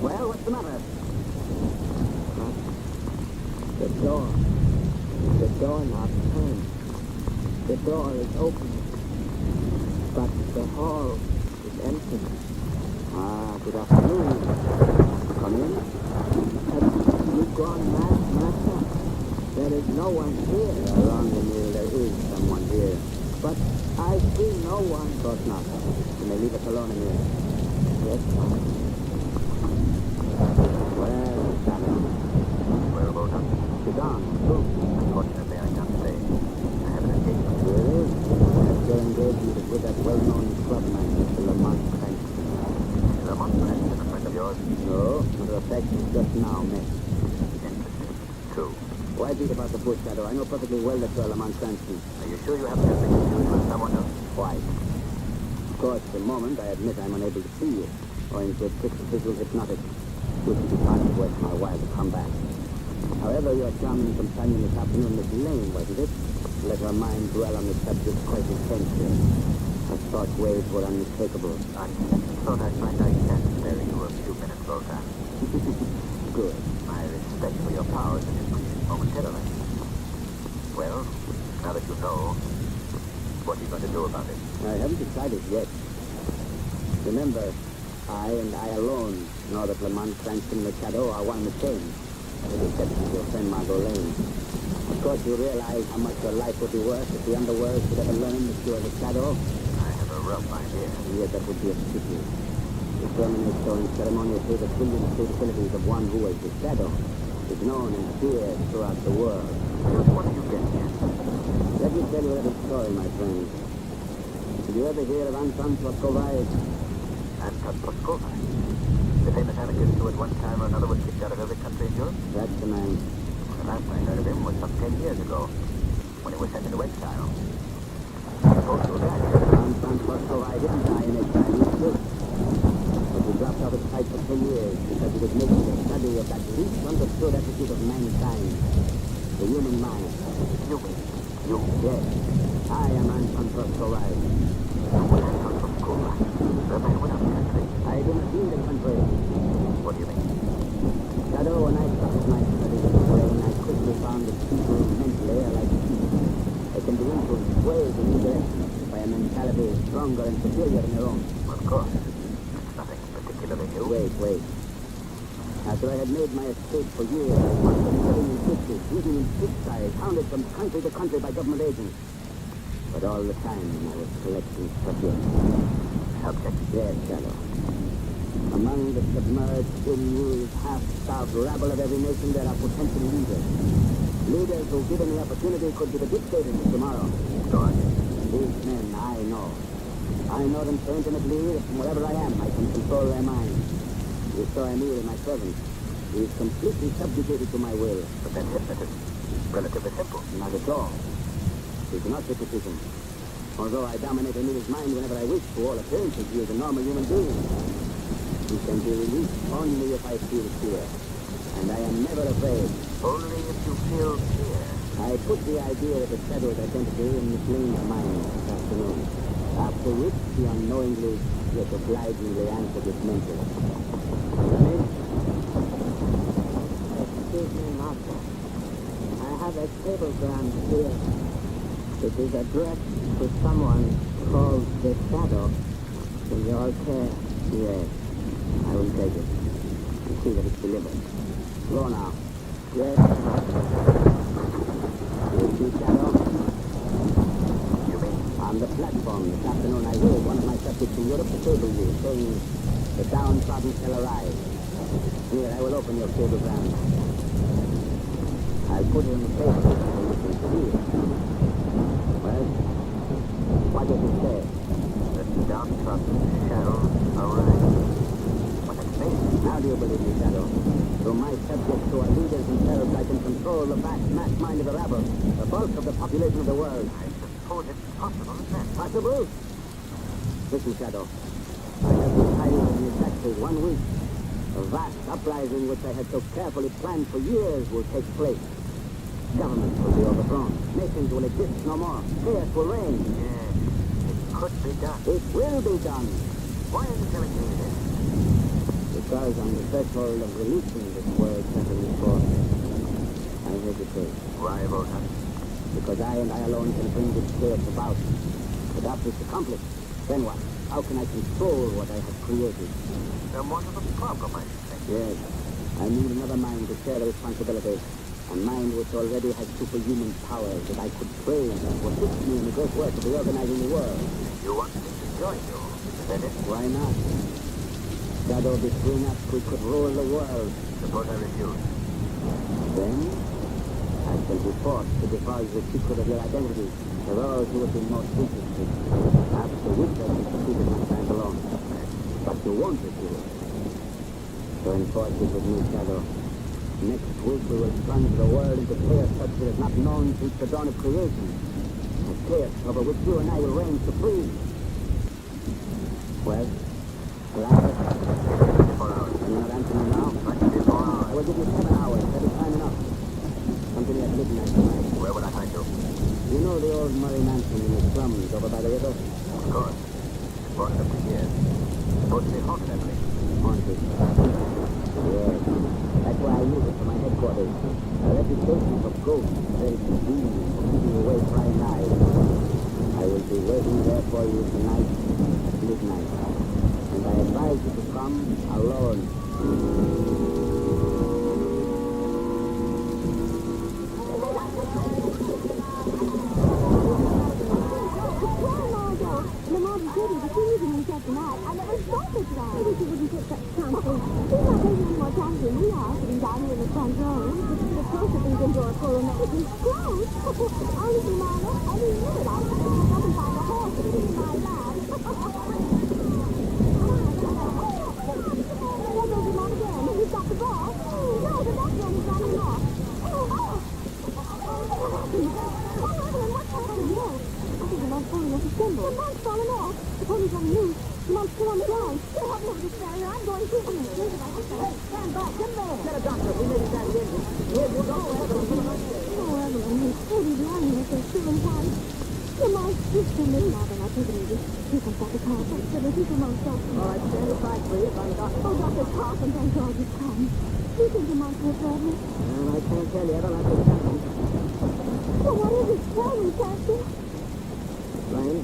Well, what's the matter? The door knob turned. The door is open. But the hall is empty. Ah, good afternoon. Come in. Have you gone mad, master? There is no one here. You're wrong, Emil. There is someone here. But I see no one. Of course not. You may leave us alone, Emil. Yes, master. Well, Shadow. Well, Bolton. Sit down. Look. Unfortunately, I can't stay. I have an engagement. Really? Your engagement is with that well-known clubman, Mr. Lamont Cranston. Lamont Cranston, a friend of yours? No, matter of fact, he's just now met. Interesting. True. Why beat about the bush, Shadow? I know perfectly well that you're Lamont Cranston. Are you sure you haven't had anything to do with someone else? Why? Of course, at the moment, I admit I'm unable to see you, owing to a strict official hypnotic, which is hard worth my while to come back. However, your charming companion this afternoon, Miss Lane, wasn't it? Let her mind dwell on the subject quite intensely. Her thought waves were unmistakable. I thought I might can spare you a few minutes, Bolton. Good. My respect for your powers is increased momentarily. Well, now that you know, what are you going to do about it? I haven't decided yet. Remember, I and I alone know that Lamont Cranston and the Shadow are one and the same, with the exception of your friend Margot Lane. Of course, you realize how much your life would be worth if the underworld should ever learn that you are the Shadow. I have a rough idea. Yet that would be a pity. To terminate so unceremoniously the brilliant capabilities of one who is the Shadow is known and feared throughout the world. Just what do you get here? Let me tell you a little story, my friend. Did you ever hear of Anton Proskovai? Anton Poskovai, the famous anarchist who at one time or another was kicked out of every country in Europe? That's the man. The last I heard of him was some 10 years ago, when he was sent into exile. Supposed to have died. Anton Proskovai didn't die in exile, he was killed. But he dropped out of sight for 10 years because he was making a study of that least understood attitude of mankind, the human mind. You? Yes, I am Anton Proskovai. Anton Poskovai, the man without country. I do not need a country. What do you mean? Shadow, when I started my study of the brain, I quickly found that people mentally are like sheep. They can be influenced, swayed in any direction by a mentality stronger and superior than their own. Of course. It's nothing particularly new. Wait. After I had made my escape for years, I wandered living in ditches, eating in pit-sties, hounded from country to country by government agents. But all the time, I was collecting subjects. Subject. Yes, Shadow. Among the submerged, ill-used, half-starved rabble of every nation, there are potential leaders. Leaders who, given the opportunity, could be the dictators of tomorrow. Go on. These men, I know. I know them so intimately that from wherever I am, I can control their minds. You saw Emil, my servant. He is completely subjugated to my will. But then hypnotism. Relatively simple. Not at all. It is not hypnotism. Although I dominate Emil's mind whenever I wish, to all appearances, he is a normal human being. He can be released only if I feel fear. And I am never afraid. Only if you feel fear. I put the idea of the Shadow's identity in Miss Lane's mind this afternoon. After which she unknowingly yet obligingly answered it mentally. Come in. Excuse me, Master. I have a cablegram here. It is addressed to someone called the Shadow. In your care. Yes. I will take it. And see that it's delivered. Go now. Yes. You see Shadow? You mean? On the platform this afternoon, I heard one of my subjects in Europe cable you, saying the downtrodden shall arise. Here, I will open your cablegram. I'll put it on the table so you can see it. Well, what does it say? The downtrodden shall arise. What does it mean? Now do you believe me, Shadow? Through my subjects who are leaders themselves, I can control the vast mass mind of the rabble, the bulk of the population of the world. I suppose it's possible, isn't it? Possible? Listen, Shadow. I have decided in exactly 1 week. A vast uprising which I had so carefully planned for years will take place. Governments will be overthrown. Nations will exist no more. Chaos will reign. Yes, it could be done. It will be done. Why are you telling me this? Because on the threshold of releasing this world sentence force, I hesitate. Why, Volta? Because I and I alone can bring this chaos about. But after it's accomplished, then what? How can I control what I have created? Somewhat of a problem, I should think. Yes, I need another mind to share the responsibility. A mind which already has superhuman powers that I could train and would assist me in the great work of reorganizing the world. You want me to join you, is that it? Why not? Shadow, between us, we could rule the world. Suppose I refuse. Then, I shall be forced to divulge the secret of your identity to those who would be most interested. After which I can proceed and stand alone. But you won't refuse. So enforce it with me, Shadow. Next week we will plunge the world into chaos such as it is not known since the dawn of creation. A chaos over which you and I will reign supreme. Well, will I have it? 24 hours. You're not answering now? 24 hours. I will give you 7 hours. That is time enough. Come to me at midnight tonight. Where will I find you? You know the old Murray mansion in the slums over by the river? Of course. It's brought it up for years. Supposed to be haunted, I believe. Haunted. Yes. That's why I use it for my headquarters. A reputation for ghosts, very convenient for keeping away prying eyes. I will be waiting there for you tonight at midnight. And I advise you to come alone. I can't tell you. I don't have to tell you. Ryan,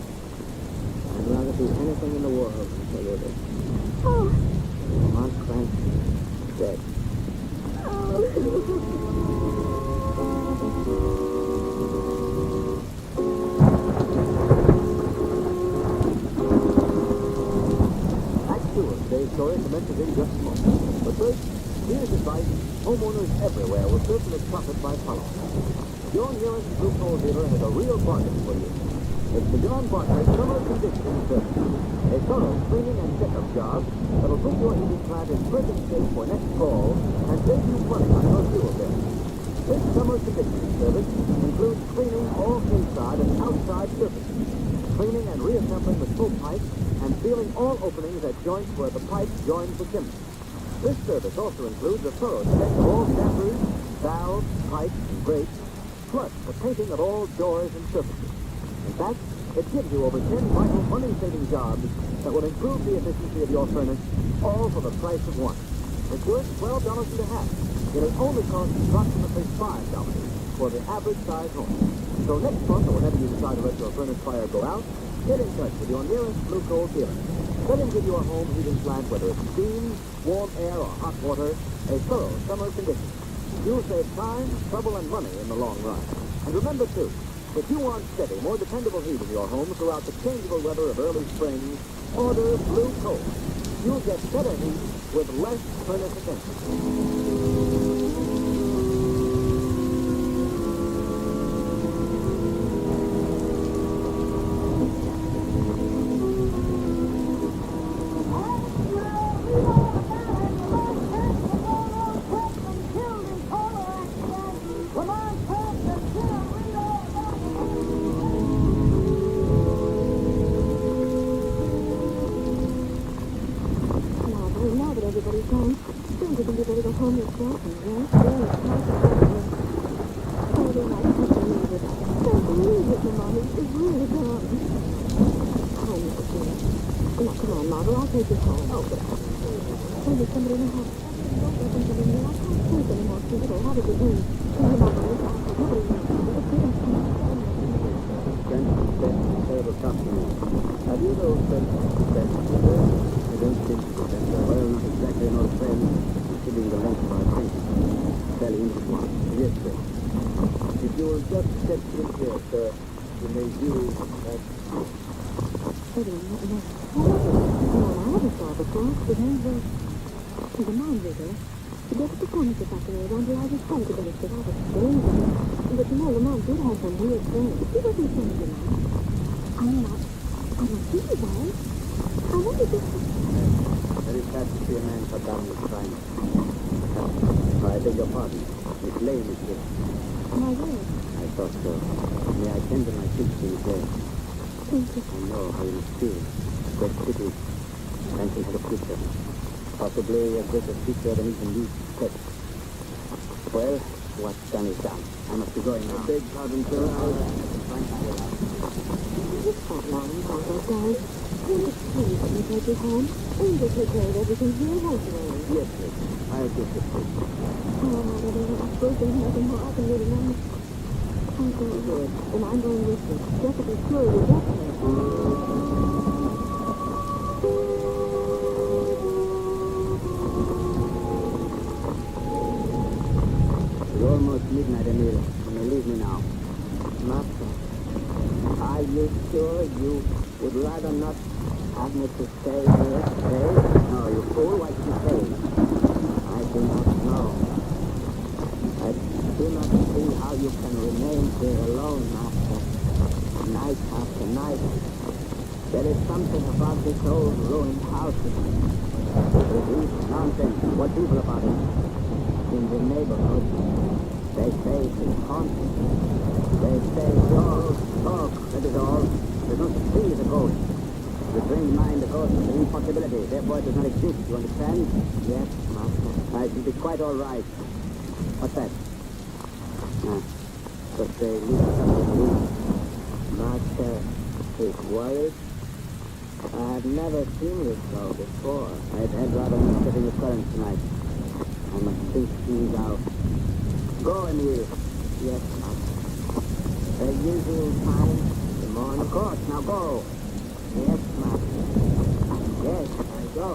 I'd rather do anything in the world than tell you this. Lamont Crank is dead. Today's story commences in just a moment. But first, here's advice homeowners everywhere will certainly profit by following. Your nearest blue coal dealer has a real bargain for you. It's the John Bartlett Summer Conditioning Service. A thorough cleaning and checkup job that'll put your heating plant in perfect shape for next fall and save you money on your fuel bill. This summer conditioning service includes cleaning all inside and outside surfaces, cleaning and reassembling the smoke pipe, and sealing all openings at joints where the pipe joins the chimney. This service also includes a thorough check of all dampers, valves, pipes, and grates, plus the painting of all doors and surfaces. In fact, it gives you over 10 vital money-saving jobs that will improve the efficiency of your furnace, all for the price of one. It's worth $12.50. It'll only cost approximately $5 for the average size home. So next month, or whenever you decide to let your furnace fire go out, get in touch with your nearest Blue Coal dealer. Let him give your home heating plant, whether it's steam, warm air, or hot water, a thorough summer condition. You'll save time, trouble, and money in the long run. And remember, too, if you want steady, more dependable heat in your home throughout the changeable weather of early spring, order Blue Coal. You'll get better heat with less furnace attention. Everybody's gone. Don't you think you better go home yourself and rest? There is possible. Oh, they might have to leave it. Don't believe it, your mommy is really gone. Oh, Mrs. Dean. Now, come on, Mother, I'll take you home. Oh, but oh, there's somebody in the house. Don't let them come in here. I can't sleep anymore, Peter. How did you do? Tell your mama this house. Nobody knows. It's getting Terrible company. Have you those friends I don't think so. Well, not exactly an old friend, considering the length of our acquaintance. Fairly intimate one. Yes, sir. If you will just step in here, sir, you may use that. Come on, I haven't saw before. The man vigor. Just the corner this afternoon, I realized his friends had been a out of strange. But you know, the man did have some weird things. He wasn't saying to me. I don't think he was. I wonder if Very sad to see a man cut down his crime. I beg your pardon. Miss Lane is here. my word. I thought so. May I tender my sympathies there? Thank you. I know how you must feel. Great pity. Franklin had a future. Possibly a greater future than even you suspect. Well, what's done is done. I must be going now. Beg pardon, sir. It's not long, Congo, guys. Please let me take you home. And you'll take care of everything here, won't you? Yes, miss. I'll get the food. I suppose there's nothing more I can do tonight. I'm going good, and I'm going with you. Just to be sure you get there. It's almost midnight, Emil. You may leave me now. Master, are you sure you would rather not have me to stay here? Stay? No, you fool. Why should you stay? I do not know. I do not see how you can remain here alone, Master. Night after night. There is something about this old ruined house. It is nonsense. What people about it? In the neighborhood, they say it's haunted. They say Talk. That is all. There's no such thing as a ghost. The trained mind, a ghost is an impossibility. Therefore, it does not exist. You understand? yes, Master. I should be quite all right. What's that? Just a little something loose. Master is worried. I have never seen you so before. I've had rather much setting the current tonight. I must think things out. Go, Emil. Yes, Master. The usual time, the morning. Of course, now go. Yes, Master. Yes, I go.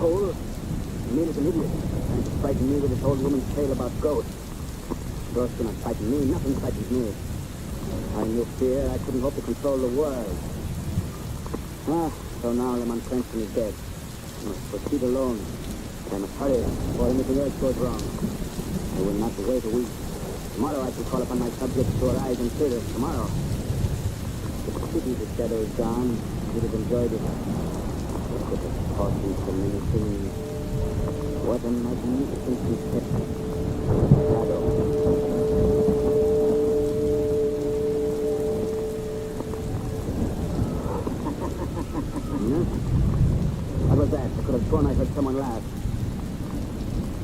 Fool. Emil is an idiot. Trying to frighten me with this old woman's tale about ghosts. Ghosts do not frighten me. Nothing frightens me. I knew fear. I couldn't hope to control the world. So now Lemon Cranston is dead. I must proceed alone. I must hurry before anything else goes wrong. I will not wait a week. Tomorrow I shall call upon my subjects to arise and clear us. Tomorrow. It's a pity the shadow is gone. I would have enjoyed it. It could have taught me so many things. What a magnificent conception. Shadow. How was that? I could have sworn I heard someone laugh.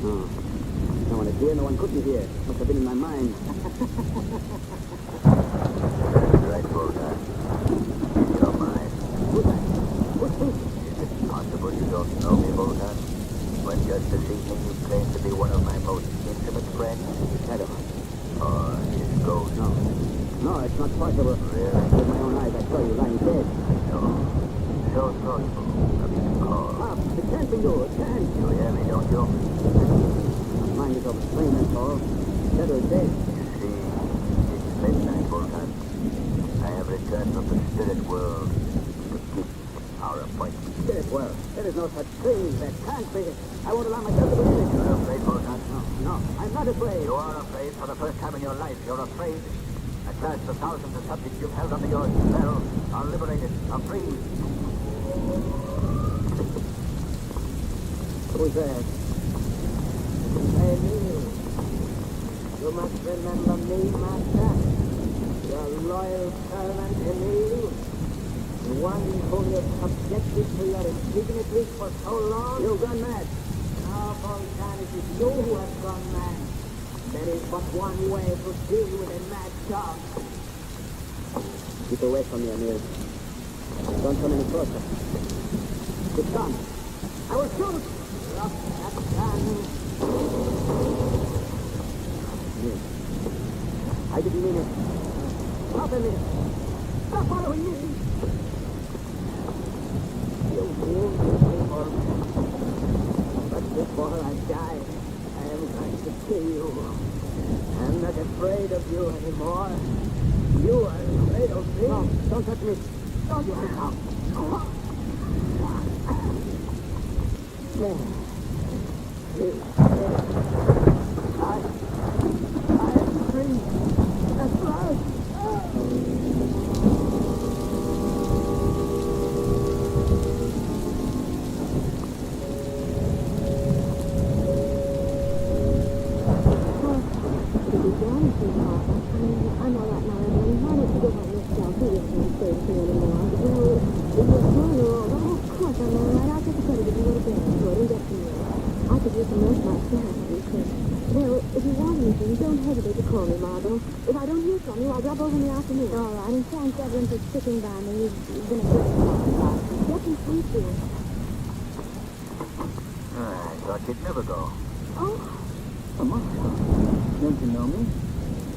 No. No one is here. No one could be here. It must have been in my mind. Right, Bogart. In your mind. Who's that? Who's this? Is it possible you don't know me, Bogart? But just this evening you claim to be one of my most intimate friends? Shadow. Or his ghost? No. No, it's not possible. Really? With my own eyes, I saw you lying dead. No. So thoughtful of you to call. Pop, it can't be you. It can't. You hear me, don't you? My mind is over plain, that's all. Shadow is dead. You see, it's midnight, Volkan. I have returned from the spirit world to keep our appointment. Spirit world. There is no such thing. That can't be. I won't allow myself to believe it. You're afraid, Volkan? No, I'm not afraid. You are afraid for the first time in your life. You're afraid. At last, the thousands of subjects you've held under your spell are liberated, are free. Who's that? Hey, me. You must remember me, master. Your loyal servant, Emil. The one whom you've subjected to your indignity for so long. You've gone mad. Now, Volkan, it is you who have gone mad. There is but one way to deal with a mad dog. Keep away from me, Emil. Don't come any closer. It's gone. I will shoot! Drop that gun. Emil. I didn't mean it. Stop, Emil. Stop following me. You will people. But before I die, I am going to kill you. I'm not afraid of you anymore. You are afraid of me. No, don't touch me. Don't you come. There. I am free. That's right. I'm all right now, Evelyn. Why don't you go home yourself? You don't stay with me anymore. Well, if you're small, of course I'm all right. I'll take the credit if you go to bed. Go and get some rest. I could use some rest myself if you could. Well, if you want anything, don't hesitate to call me, Margot. If I don't hear from you, I'll drop over in the afternoon. All right, and thanks, Evelyn, for sticking by me. You've been a great sport. Get some sleep, dear. I thought you'd never go. Oh, Come on. Don't you know me?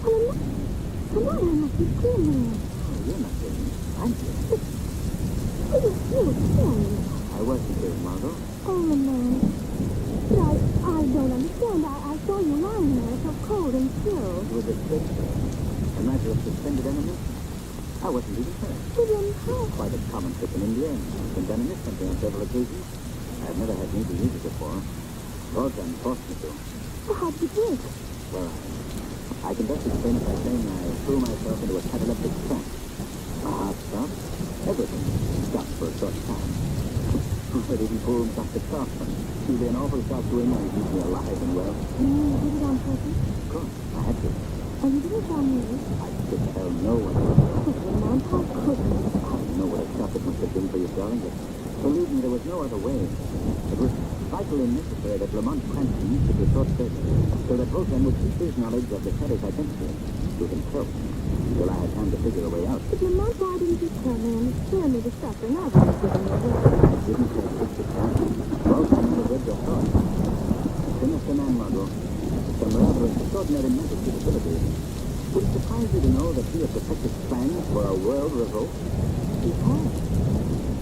come on, I must be still now. Oh, you're not kidding me. I'm kidding. You were kidding. I wasn't kidding, Margot. Oh, Lamont. But I don't understand. I saw you lying there so cold and still. It was a trick. A matter of suspended animation. I wasn't even hurt. Well, then how? Quite a common trick in India, and it's been done in this country on several occasions. I've never had need to use it before. Volkan forced me to. Well, how'd you do it? Well, I can best explain it by saying I threw myself into a cataleptic trance. My heart stopped. Everything stopped for a short time. But even poor Dr. Kaufman, he did an awful shot to him and keep me alive and well. You did it on purpose? Of course, I had to. Oh, you didn't tell me. I could tell no one. Oh, Lamont, how could you? I know what a shock it must have been for you, darling, but believe me, there was no other way. It was vitally necessary that Lamont Cranston should be short circuited, so that Volkan would keep his knowledge of the shadow's identity to himself, until I had time to figure a way out. But Lamont, why didn't you tell me and spare me the suffering I would have given you? I didn't have to time. Volkan never read your thoughts. Sinister man, Margot, with some rather extraordinary mental capabilities. Would it surprise you to know that he had perfected plans for a world revolt? He has.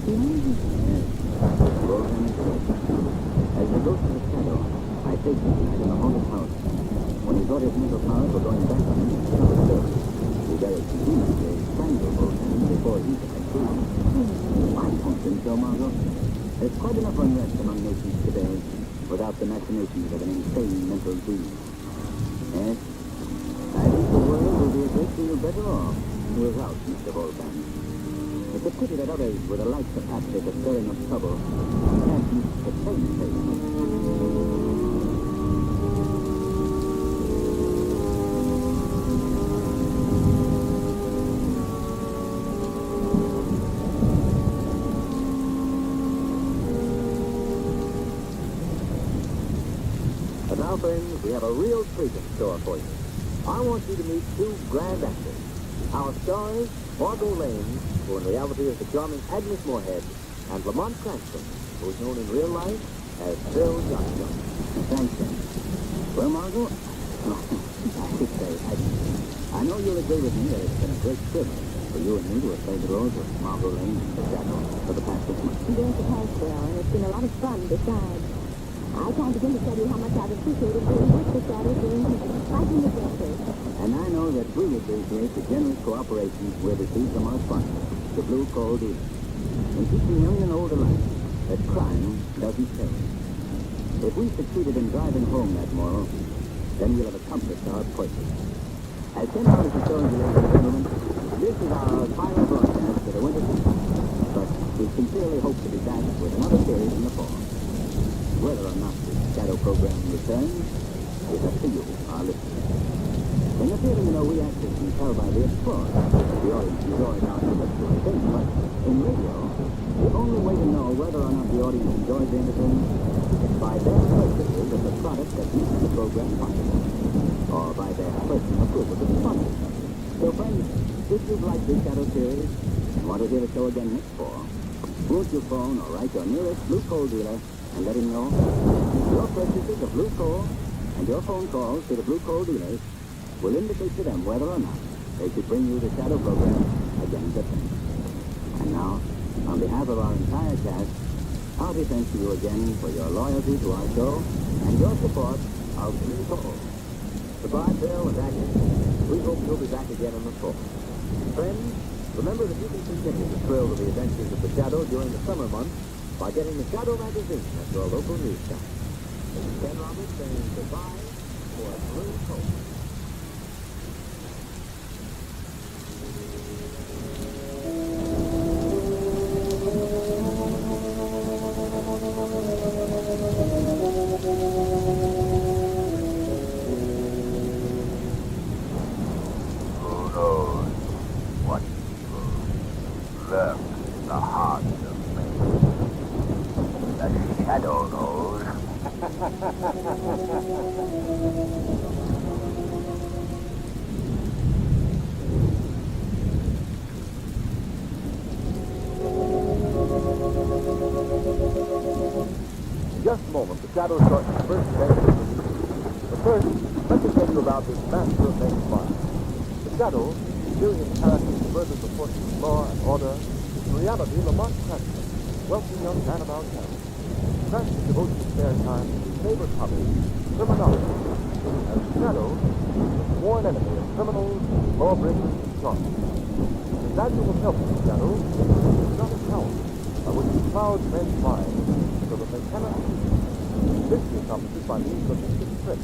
Yes. Volkan is dead. As the ghost of the shadow, I faced him tonight in the haunted house. When he thought his mental powers were going back on him, he stopped still. He very conveniently strangled Volkan before he could conclude. I don't think so, Margot. There's quite enough unrest among nations today without the machinations of an insane mental being. Yes, I think the world will be a great deal better off without Mr. Volkan. It's a pity that others with a like capacity for stirring up trouble can't use the same thing. But now, friends, we have a real treat in store for you. I want you to meet two grand actors. Our stars, Margot Lane, who in reality is the charming Agnes Moorehead, and Lamont Cranston, who is known in real life as Bill Johnson. Thanks, then. Well, Margot, I should say, I know you'll agree with me that it's been a great privilege for you and me to have played the roles of Margot Lane and the Shadow for the past 6 months. Yes, it has, Bill, and it's been a lot of fun besides. I can't begin to tell you how much I've appreciated being with the Shadow during these exciting adventures. And I know that we appreciate the generous cooperation we've received from our sponsor, the Blue Coal Dealer, in teaching young and old alike that crime doesn't pay. If we succeeded in driving home that moral, then we'll have accomplished our purpose. As 10 hours of showing you, ladies and gentlemen, this is our final broadcast for the winter season. But we sincerely hope to be back with another series in the fall. Whether or not the Shadow program returns is up to you, our listeners. In the theater, you know, we actors can tell by the applause that the audience enjoys our intellectual thing, but in radio, the only way to know whether or not the audience enjoys the entertainment is by their purchases of the product that makes the program possible, or by their personal approval of the sponsor. So, friends, if you've liked this Shadow series and want to hear the show again next fall, won't you phone or write your nearest Blue Coal dealer and let him know? Your purchases of Blue Coal and your phone calls to the Blue Coal dealers will indicate to them whether or not they should bring you the Shadow program again this time. And now, on behalf of our entire cast, hearty thanks to you again for your loyalty to our show and your support of Blue Coal. Goodbye, Bill and Agnes. We hope you'll be back again in the fall. Friends, remember that you can continue the thrill of the adventures of the Shadow during the summer months by getting the Shadow magazine at your local newsstand. This is Ken Roberts saying goodbye for Blue Coal. Just a moment, the Shadow starts its first adventure. But first, let me tell you about this master of men's minds. The Shadow, brilliant character who furthers the forces of law and order, is in reality Lamont Cranston, wealthy young man about town. Cranston devotes his spare time to his favorite hobby, criminology. As the Shadow, he is a sworn enemy of criminals, lawbreakers, and sharks. His annual help to the Shadow is not a power by which he clouds men's minds so that they cannot see. This he accomplishes by means of a mystic trick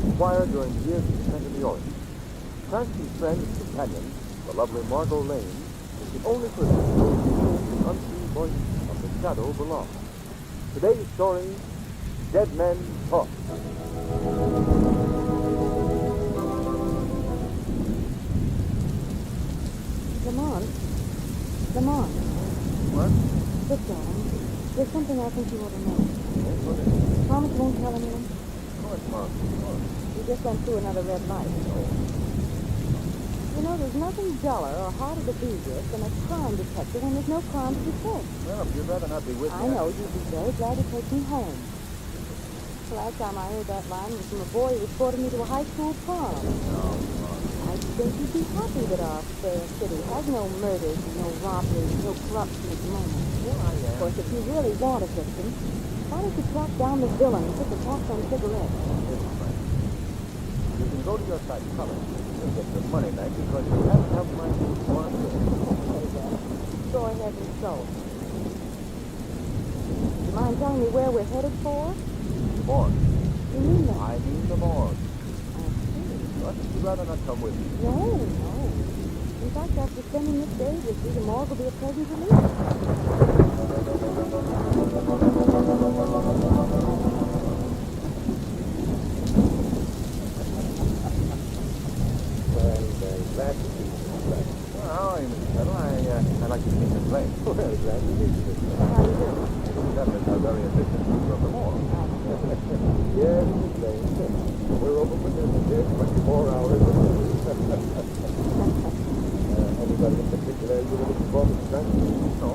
acquired during the years he spent in the Orient. Cranston's friend and companion, the lovely Margot Lane, is the only person who knows to whom the unseen voice of the Shadow belongs. Today's story, Dead Men Talk. Lamont. What? Look, darling, there's something I think you ought to know. Yes, what is it? Promise you won't tell anyone? Of course, Mom. Of course. You just went through another red light. You know, there's nothing duller or harder to be with than a crime detective when there's no crime to detect. Well, if you'd rather not be with me... I know you'd be very glad to take me home. The last time I heard that line was from a boy who escorted me to a high school prom. I think you'd be happy that our fair city has no murders, no robberies, no corruption at the moment. Well, I am. Of course, if you really want a victim, why don't you track down the villain and put the tax on cigarettes? Listen, Frank. You can go to your psychologist and get your money back because you haven't helped my case one bit. Okay, then. Go ahead and so. You mind telling me where we're headed for? Morgue. You mean that? I mean the morgue. I see. But you'd rather not come with me. No. In fact, after spending this day with you, the morgue will be a pleasant relief. Well, glad to see you. Well, how are you, Mr. Kettle? I'd like to see you play. Well, glad to meet you. How do you do? Definitely are very efficient keeper of the morgue. Yes, Miss Lane. We're open for business here 24 hours a day. Anybody in particular you were looking for, Mr. Frank? No,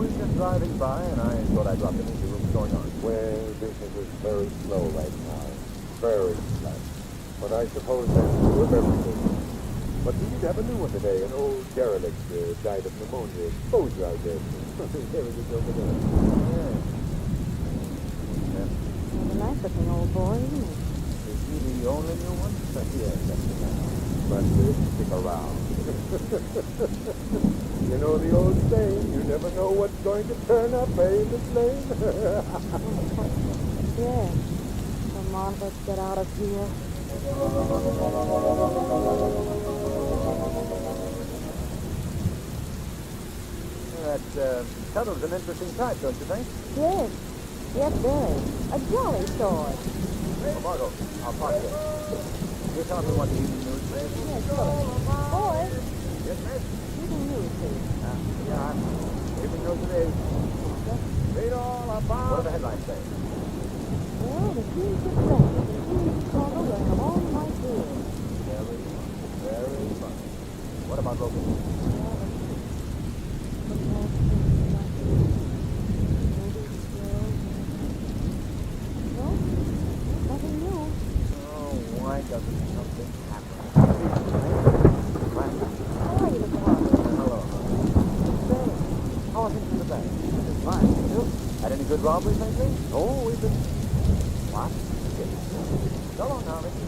he's just driving by, and I thought I'd drop in and see what was going on. Well, business very slow right now. Very slow. But I suppose that's true of everything. But we did have a new one today. An old derelict died of pneumonia. Exposure, I guess. There it is over there. Yeah. He's a nice-looking old boy, isn't he? Is he the only new one? Yes, that's the man. But stick around. You know the old saying, you never know what's going to turn up, eh, Miss Lane? Yes. Come on, let's get out of here. That tunnel's an interesting type, don't you think? Yes. Yes, very. A jolly sword. Oh, Margot, I'll park here. You tell me what the evening news says. Yes, sure. Boys, Yes, miss? evening news, please. Yeah, evening news it is. Read all about... What do the headlines say? Well, the teams of strangers in Queens, Chicago during a long night here. Very, very funny. What about Logan? No, nothing new. Oh, why doesn't something happen? How are you, Mr. Harper? Hello. Say, how are things in the bank? It's fine. You? Had any good robberies lately? Oh, we've been... What? So long now, Ricky.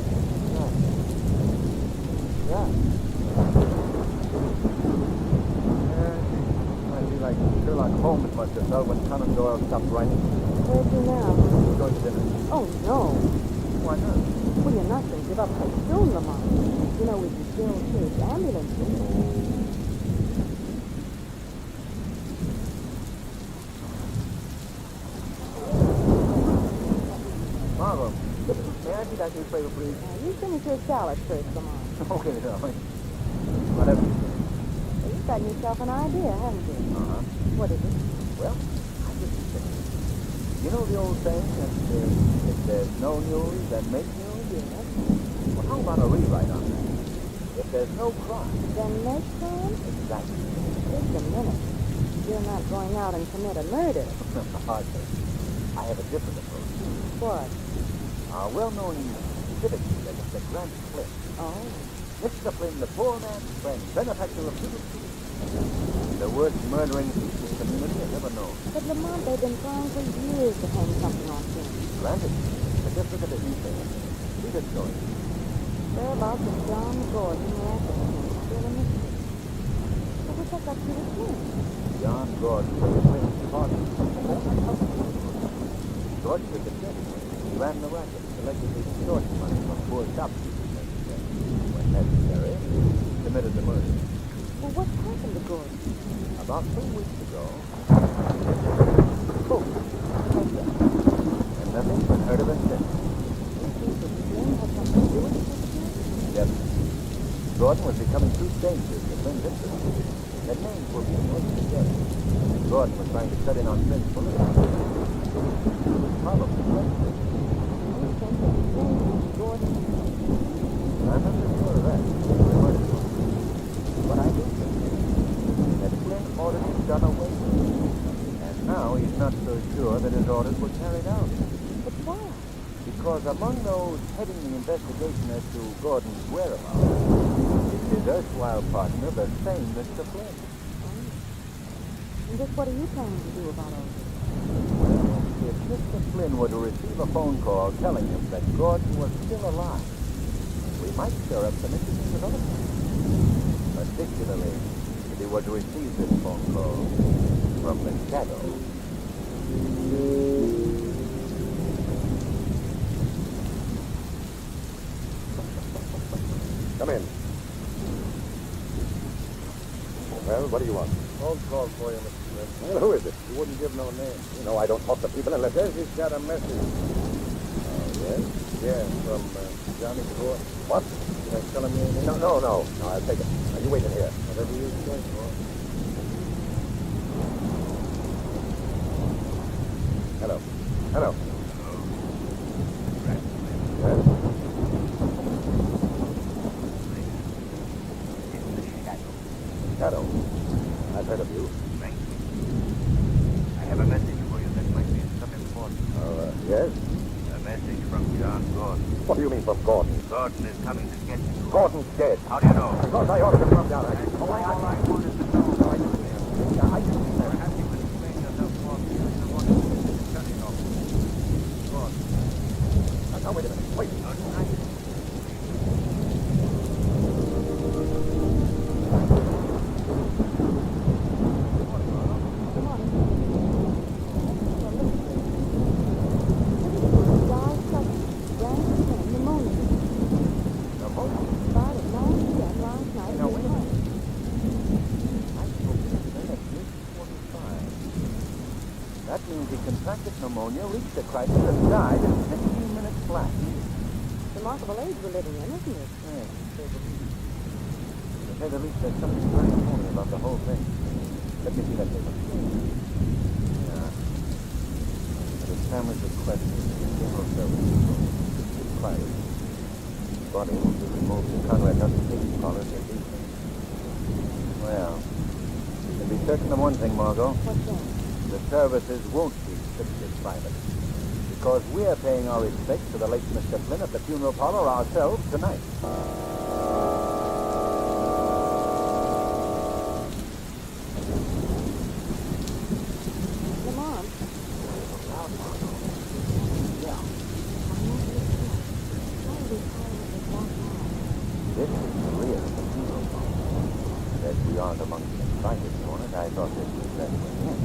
Yeah. I feel like Sherlock Holmes must have felt when Conan Doyle stopped writing. Where's he now? We're going to dinner. Oh, no. Why not? Well, you're not going to give up so soon, Lamont. You know, we can still chase ambulances. Margot, may I see that newspaper, please? Now, you finish your salad first, Lamont. Okay, darling. Whatever you say. Well, you've gotten yourself an idea, haven't you? Uh-huh. What is it? Well, I just think. You know the old saying that if there's no news, then make news? Yes. Well, how about a rewrite on that? If there's no crime, Then make crime? exactly. Just a minute. You're not going out and commit a murder. Hardly. I have a different approach. What? Our well-known civic legislator, Grant Flynn. Oh. Mr. Flynn, the poor man's friend, benefactor of little people. The worst murdering thief this community has ever known. But Lamont, they've been trying for years to hang something on him. Granted. But just look at the details. Read the story. Whereabouts of John Gordon, the accident, is still a mystery. So what's that got to do with him? John Gordon was Flynn's partner. Gordon was a gentleman. He ran the racket, selectively extorted money from poor shopkeepers, and when necessary, committed the murder. Well, what happened to Gordon? About 2 weeks ago, poof, and nothing's been heard of him since. You think that Flynn had something to do with this case? Yep. Gordon was becoming too dangerous for Flynn's interest. Their names were being linked together. Gordon was trying to cut in on Flynn's political career. It was probably Flynn's thing. You think that Flynn and Gordon... I'm not so sure of that. But I do think that Flynn ordered him done away with. And now he's not so sure that his orders were carried out. But why? Because among those heading the investigation as to Gordon's whereabouts is his erstwhile partner, the same Mr. Flynn. And just what are you planning to do about all this? Well, if Mr. Flynn were to receive a phone call telling him that Gordon was still alive, we might stir up some interesting developments. Particularly if he were to receive this phone call from the shadow. Come in. Well, what do you want? Phone call for you, Mr. Flynn. Well, who is it? You wouldn't give no name. You know I don't talk to people unless Says he's got a message. Oh, yes? Yeah, from Johnny Court. What? Did I tell him your name? No, I'll take it. Now, you wait in here. Whatever you say, boy. Hello. Yes? Shadow. I've heard of you. Thank you. I have a message for you that might be some importance. Yes? Gordon is coming to get you. Gordon's dead. How do you know? Because I ordered him from down there. All I wanted to know. Perhaps you could explain yourself more clearly than what you've been discussing of. Gordon. Now, wait a minute. Wait. That means he contracted pneumonia, reached a crisis, and died in 15 minutes flat. Remarkable age we're living in, isn't it? Yes, to say the least, there's something very phony about the whole thing. Let me see that paper. Yeah. At his family's request, the funeral service is required. The body will be removed to Conrad Nutson's college this evening. Well, you can be certain of one thing, Margot. What's that? The services won't be strictly private. Because we're paying our respects to the late Mr. Flynn at the funeral parlor ourselves tonight. Lamont. Yeah. This is the rear of the funeral parlor. As we aren't among the invited corners, I thought this was best for him.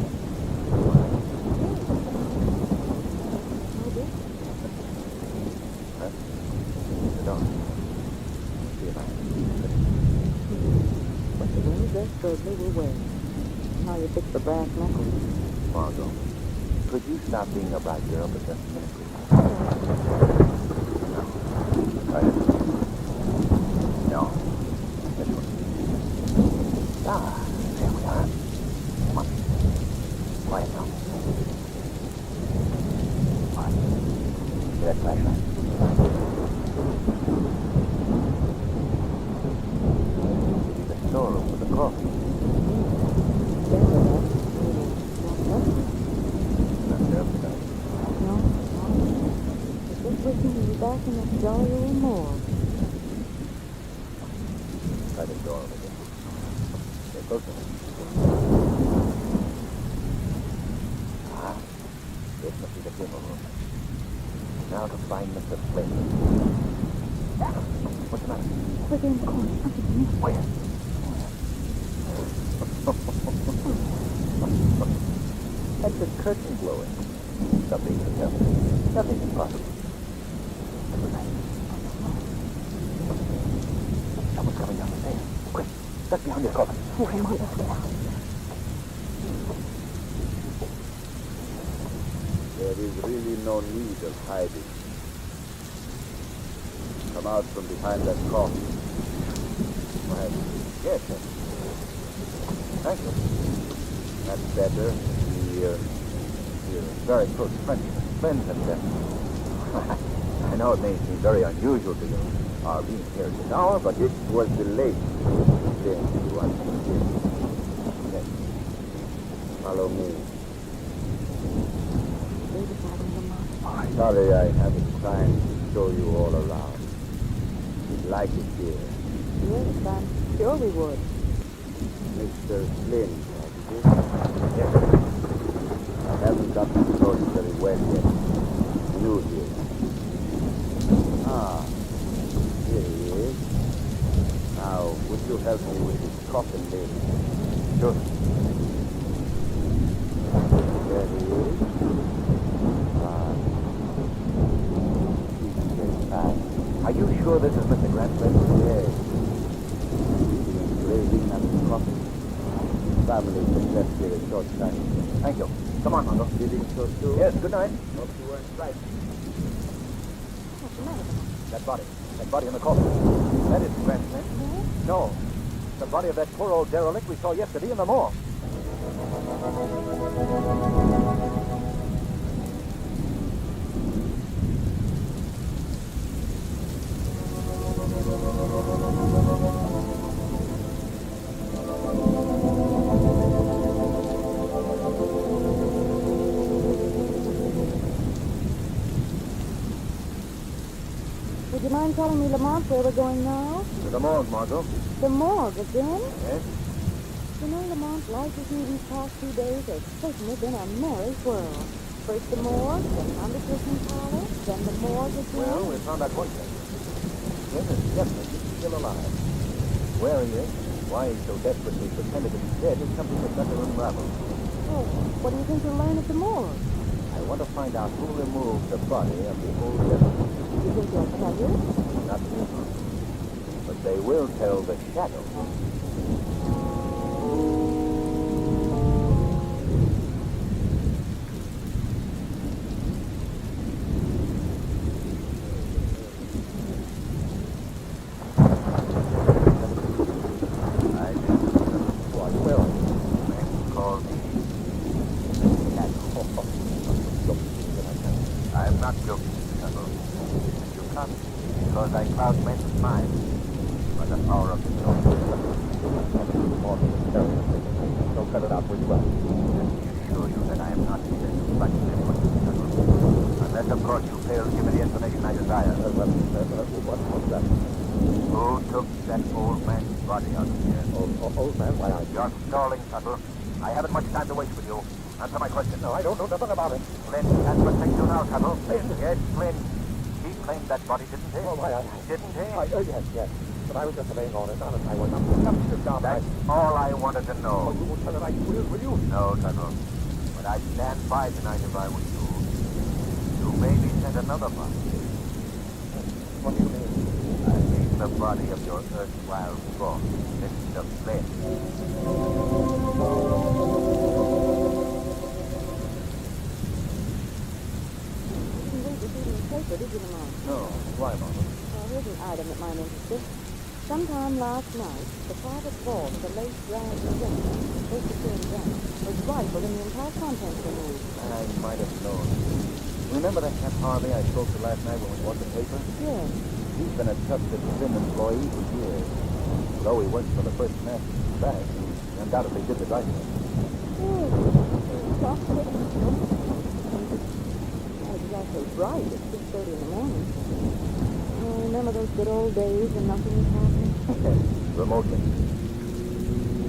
They will win. How you fix the brass knuckles. Margot, could you stop being a bright girl for just a minute, please? Try this. No. This one. Ah, there we are. Come on. Quiet now. All right. See that flashlight? Maybe the storeroom with the coffee. Back in that jolly old morgue. Try the door over there. Stay close to me. Ah, this must be the funeral room. Now to find Mr. Flynn. What's the matter? Over there in the corner. Where? That's the curtain blowing. Something to tell me. Nothing impossible. Someone's coming down the stairs. Quick, duck behind your coffin. Oh, come on, let's get out. There is really no need of hiding. Come out from behind that coffin. Well, yes, sir. Thank you. That's better. We're very close friends. Friends and I know it may seem very unusual to you, our being here at this hour, but It was the late thing you wanted to do. yes. Follow me. Stay beside him, Lamont. All right. Sorry I haven't time to show you all around. You'd like it here. Yes, I'm sure we would. Mr. Flynn, that's it? Yes. I haven't got to know you very well yet. New here. Ah, here he is. Now, would you help me with his coffin lid? Sure. There he is. Ah, he's very fine. Are you sure this is Mr. Grant Flynn? Yes. The engraving on the coffin. Family just left here a short time. Thank you. Come on, Margot. Feeling so too? Yes, good night. Hope you weren't right. What's the matter? That body in the coffin. That isn't Grant Flynn. No. The body of that poor old derelict we saw yesterday in the morgue. Where you mind telling me, Lamont, where we're going now? To the morgue, Margot. The morgue again? Yes? You know, Lamont, life with you these past 2 days has certainly been a merry whirl. First the morgue, then undertaking parlor, then the morgue again. Well, we found that one thing. Jim is definitely still alive. Where he is, why he so desperately pretended to be dead is something that's got to unravel. Oh, what do you think you'll learn at the morgue? I want to find out who removed the body of the old gentleman. You think they'll tell you? Not people. But they will tell the shadow. Yes. But I was just laying on it. Honest, I was not to stop. That's all I wanted to know. Oh, you won't tell it like will you? No, Tuttle. But I'd stand by tonight if I were you. You maybe sent another body. What do you mean? I mean the body of your erstwhile boss, Mr. Flynn. You didn't read this evening's paper, did you, Lamont? No. Why, Mama? Here's an item that might interest you. Sometime last night, the private vault of the late Brad Gentleman, first appearing then, was rifled and the entire contents removed. I might have known. Remember that Cap Harvey I spoke to last night when we bought the paper? Yes. He's been a trusted Flynn employee for years. Though he works for the First National Bank, he undoubtedly did the rifling. Yes. Stop taking it. Not exactly bright at 6:30 in the morning. Remember those good old days when nothing was happening? Remotely.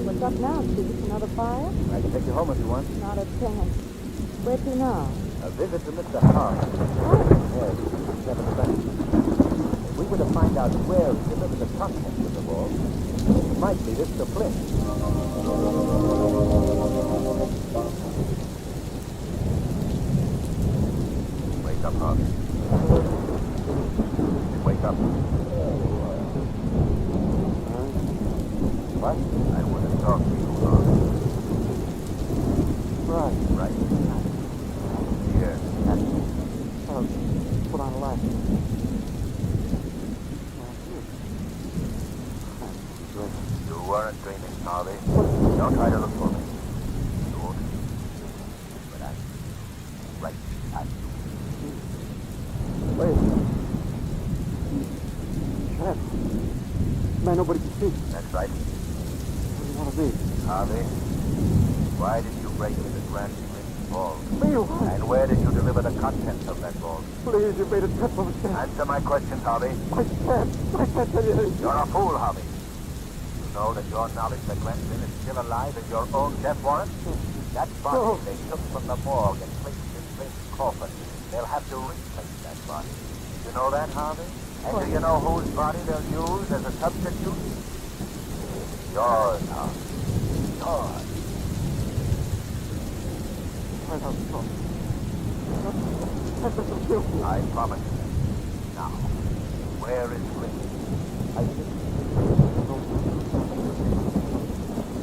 What's up now, Chief? Another fire? I can take you home if you want. Not a chance. Where to now? A visit to Mr. Hart. Oh. Yes, 7th Bank. If we were to find out where he delivered the contents of the vault, it might be this to Flynn. Wake up, Harvey. Wake up. What? I want to talk to you, Harvey. Right. Here. Put on a light. You weren't dreaming, Harvey. Don't try to look for me. You won't. But I'm right at you. Wait. Sheriff. Man, nobody can see. That's right. What do you want of me? Harvey, why did you break into Grand Flynn vault? Me? Why? And where did you deliver the contents of that vault? Please, you made a trip of a Answer my questions, Harvey. I can't tell you anything. You're a fool, Harvey. You know that your knowledge that Grand Flynn is still alive is your own death warrant? That body they took from the morgue and placed in Flynn's coffin. They'll have to replace that body. You know that, Harvey? And do you know whose body they'll use as a substitute? Yours, Harvey. Yours. I promise you. Now, where is Flynn?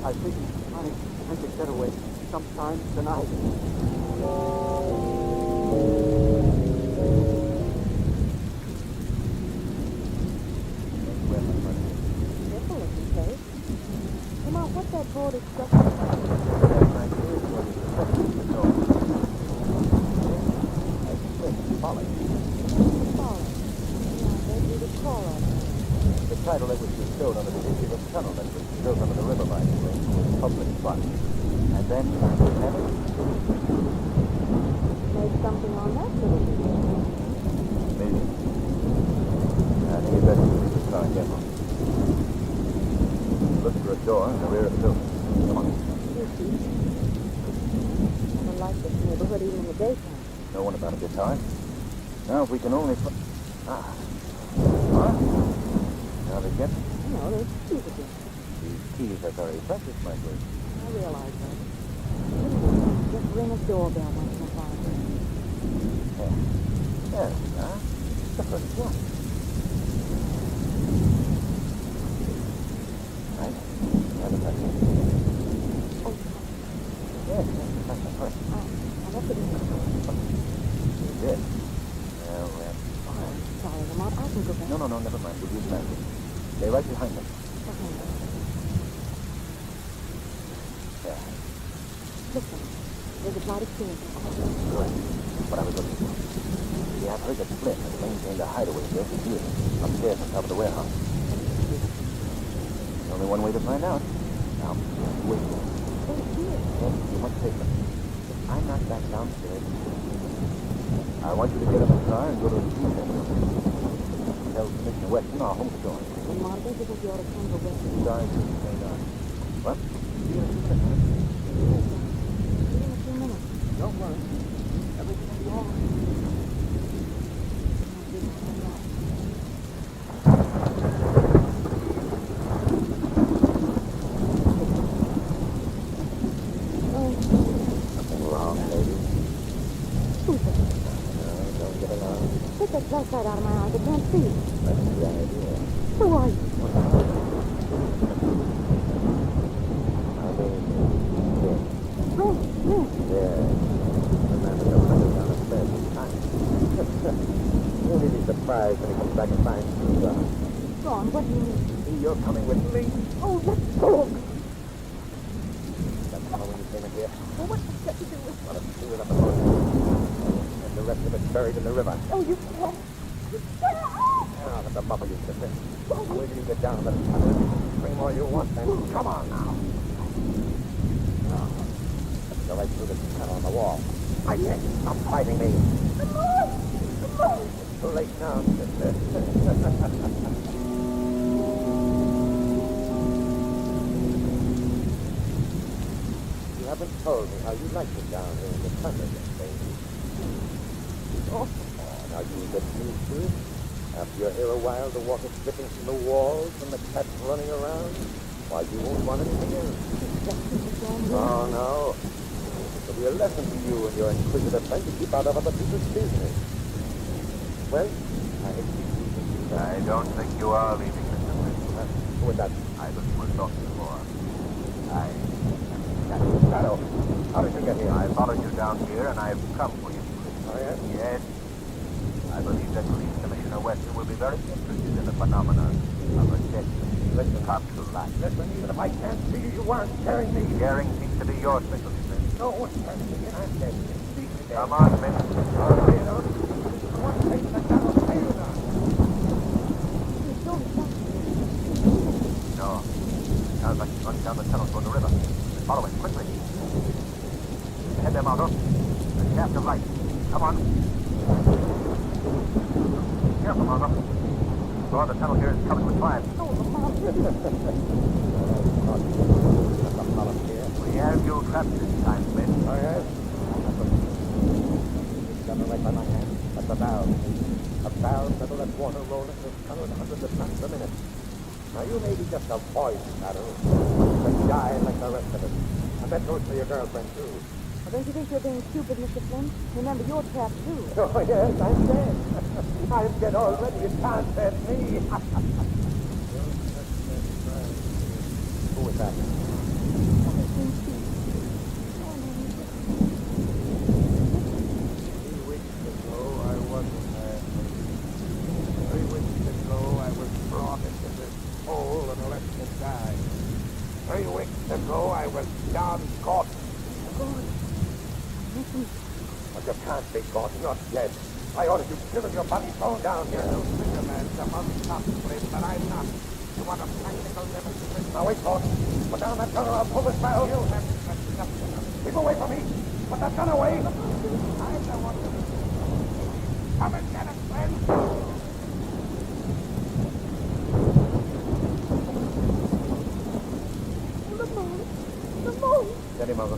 I think he's trying to make a getaway sometime tonight. Careful looking place. Come on, what's that board of stuff? Follow. The title that was bestowed on the beginning of a tunnel that was built under the river by the public fund. And then, Made something on that little millions. think it's best to leave this car careful. Look for a door in the rear of the building. Come on. Here, Chief. I don't like this neighborhood even in the daytime. No one about it this time. Now, if we can only... Huh? Now they get... No, there's keys again. These keys are very precious, my dear. I realize that. Just ring a doorbell once in a while. There we are. The first one. Right. Now the second. Oh, Yes, that's the first. I left it in the You did. Well, sorry, Lamont. I can go back. No, never mind. We'll use magic. Stay right behind them. Behind us. Yeah. Listen, there's a lot of things. Good. That's what I was looking for. See, I've heard that Flynn has maintained a hideaway here for years, upstairs on top of the warehouse. There's only one way to find out. Now, wait. Oh, here. Yes, you must take them. If I'm not back downstairs, I want you to get in the car and go to the tea center. Tell Commissioner Weston our home story. Lamont, don't you think you ought to come to West? Sorry, what? See you in a few minutes. Don't worry. Everything will be all right. Nothing wrong, lady. Who's that? No, don't get alarmed. Take that flashlight out of my eyes. I can't see. That's the idea. Who are you? Yeah. Remember the money down the stairs this time. You'll be surprised when he comes back and finds you. Ron, what do you mean? You're coming with me. Oh, let's go. That's how when you came in here. Well, what's that got to do with? Well, it's it up the boat. And the rest of it buried in the river. Oh, you can't. You can't. Now, let the bubble you to this. Wait till you get down to the tunnel. Scream all you want, then. Come on now. Now, let's go right through this tunnel on the wall. I can't stop fighting me. Come on. Come on. It's too late now, sister. You haven't told me how you liked it down here in the thunder, baby. Oh, now you get used to it. After you're here a while, the water dripping from the walls and the cats running around. Why, you won't want anything else. Oh, no. It'll be a lesson to you and your inquisitive friend to keep out of other people's business. Well, I hate to keep leaving you. I don't think you are leaving, Mr. Flynn. Who was that? I was talking before. Shadow, how did you get here? I followed you down here, and I've come for you. Oh, yes? Yes. I believe that Police Commissioner Weston will be very interested in the phenomenon of a dead capsule light. Listen, even if I can't see you, you aren't scaring me. Scaring seems to be your specialty, Flynn. No one's scaring me, and I'm dead. Come on, Flynn. Oh, no, you don't. What takes the tunnel to you now? No. Sounds like he's running down the tunnel toward the river. Follow him, quickly. Head them out, up. The shaft of light. Come on. Careful, Martha. Lord, the tunnel here is covered with fire. Oh, Lamont. We have you trapped this time, Smith. Oh, yes? It's coming right by my hand. That's a valve. A valve that'll let water roll into this tunnel at hundreds of tons a minute. Now, you may be just a voice, Shadow, but die like the rest of us. And that goes for your girlfriend, too. Well, don't you think you're being stupid, Mr. Flynn? Remember, you're trapped, too. Oh, yes, I'm dead. I'm dead already. You can't save me. Who was that? 3 weeks ago, I wasn't there. 3 weeks ago, I was brought into this hole and left to die. 3 weeks ago, I was John Gott. God. Listen. But you can't be God, not dead. I ordered you killed your body thrown down here. You'll think a man's a monstrosity, but I'm not. You want a practical demonstration? Now wait, Gott. Put down that gun or I'll pull this valve. You have to touch nothing. Keep away from me. Put that gun away. I'm the one to come and get it, friend. Steady, Margot.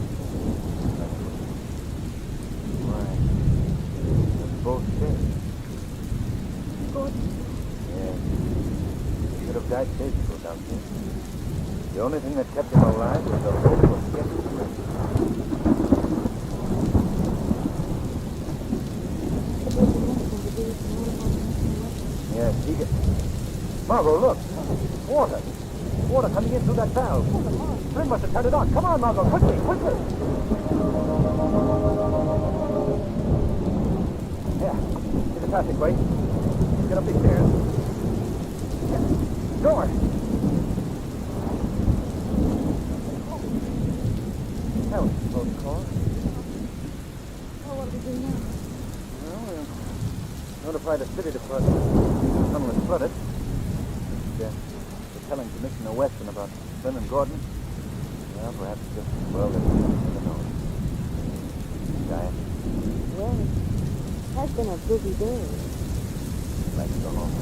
Why? They're both dead. Good. Yes. He should have died days ago down here. The only thing that kept him alive was the hope of getting free. Yes, he gets... Margot, look! Water! Water coming in through that valve. Flynn must have turned it on. Come on, Margot, quickly, quickly! Here, here's a passageway. Get up these stairs. Door! That was a close call. Oh, what do we do now? Well, we'll notify the city department. Tunnel is flooded. They're telling Commissioner Weston about Flynn and Gordon. Well, perhaps just, well, they never know. Diane, Well, it has been a busy day. let's go home.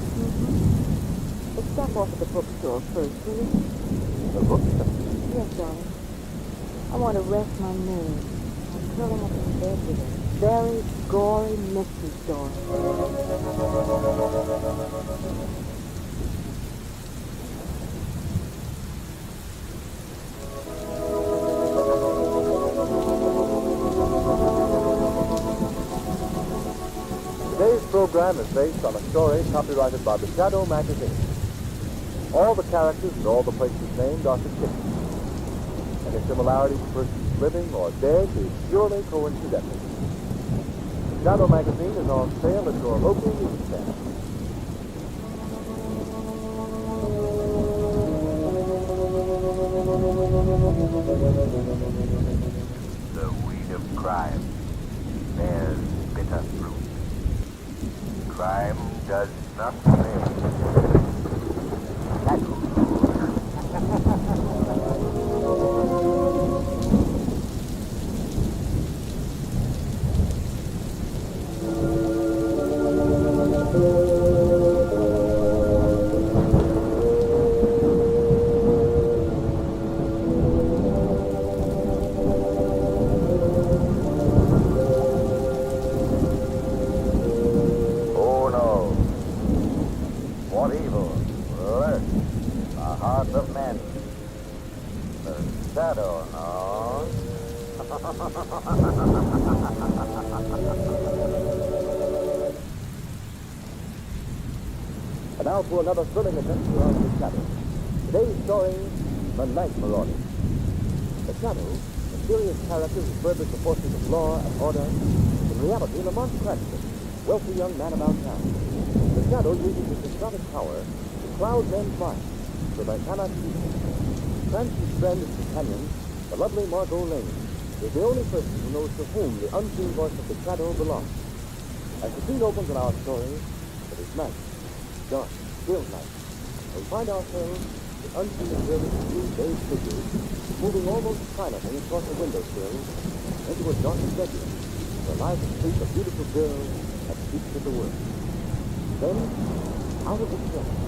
Let's stop off at the bookstore first, will you? The bookstore. Yes, darling. I want to rest my nerves. I'm curling up in bed with a very gory mystery story. Today's program is based on a story copyrighted by the Shadow magazine. All the characters and all the places named are fictitious. Any similarity to persons living or dead is purely coincidental. The Shadow magazine is on sale at your local newsstand. The weed of crime bears bitter fruit. Crime does not pay. Oh no. What evil lurks in the hearts of men? The shadow, no? And now for another thrilling adventure on The Shadow. Today's story, The Night Marauder. The Shadow, a mysterious character who furthers the forces of law and order, is in reality Lamont Cranston, wealthy young man about town. The Shadow uses his exotic power to cloud men's minds so they cannot see him. Cranston's friend and companion, the lovely Margot Lane, is the only person who knows to whom the unseen voice of the Shadow belongs. As the scene opens in our story, it is night. Dark, still night. We find ourselves with unseen observers of two vague figures moving almost silently across the windowsill into a darkened bedroom where lies asleep a beautiful girl that speaks of the world. Then, out of the shadows,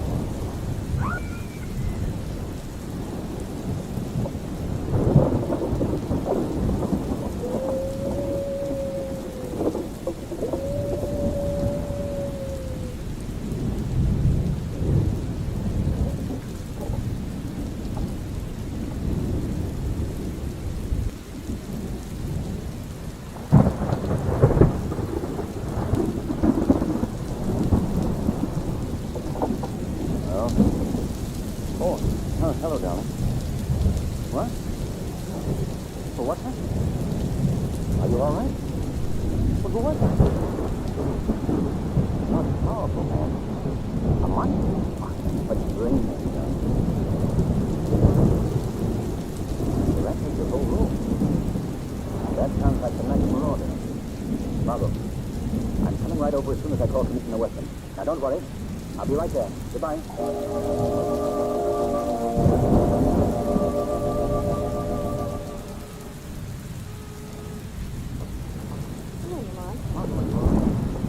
Hello, darling. What? For what happened? Are you all right? Well, who was that? Not a powerful man. A monster. A dream man. Well, that takes the whole room. That sounds like the Night Marauder. Margot, I'm coming right over as soon as I call Commissioner Weston. Now, don't worry. I'll be right there. Goodbye.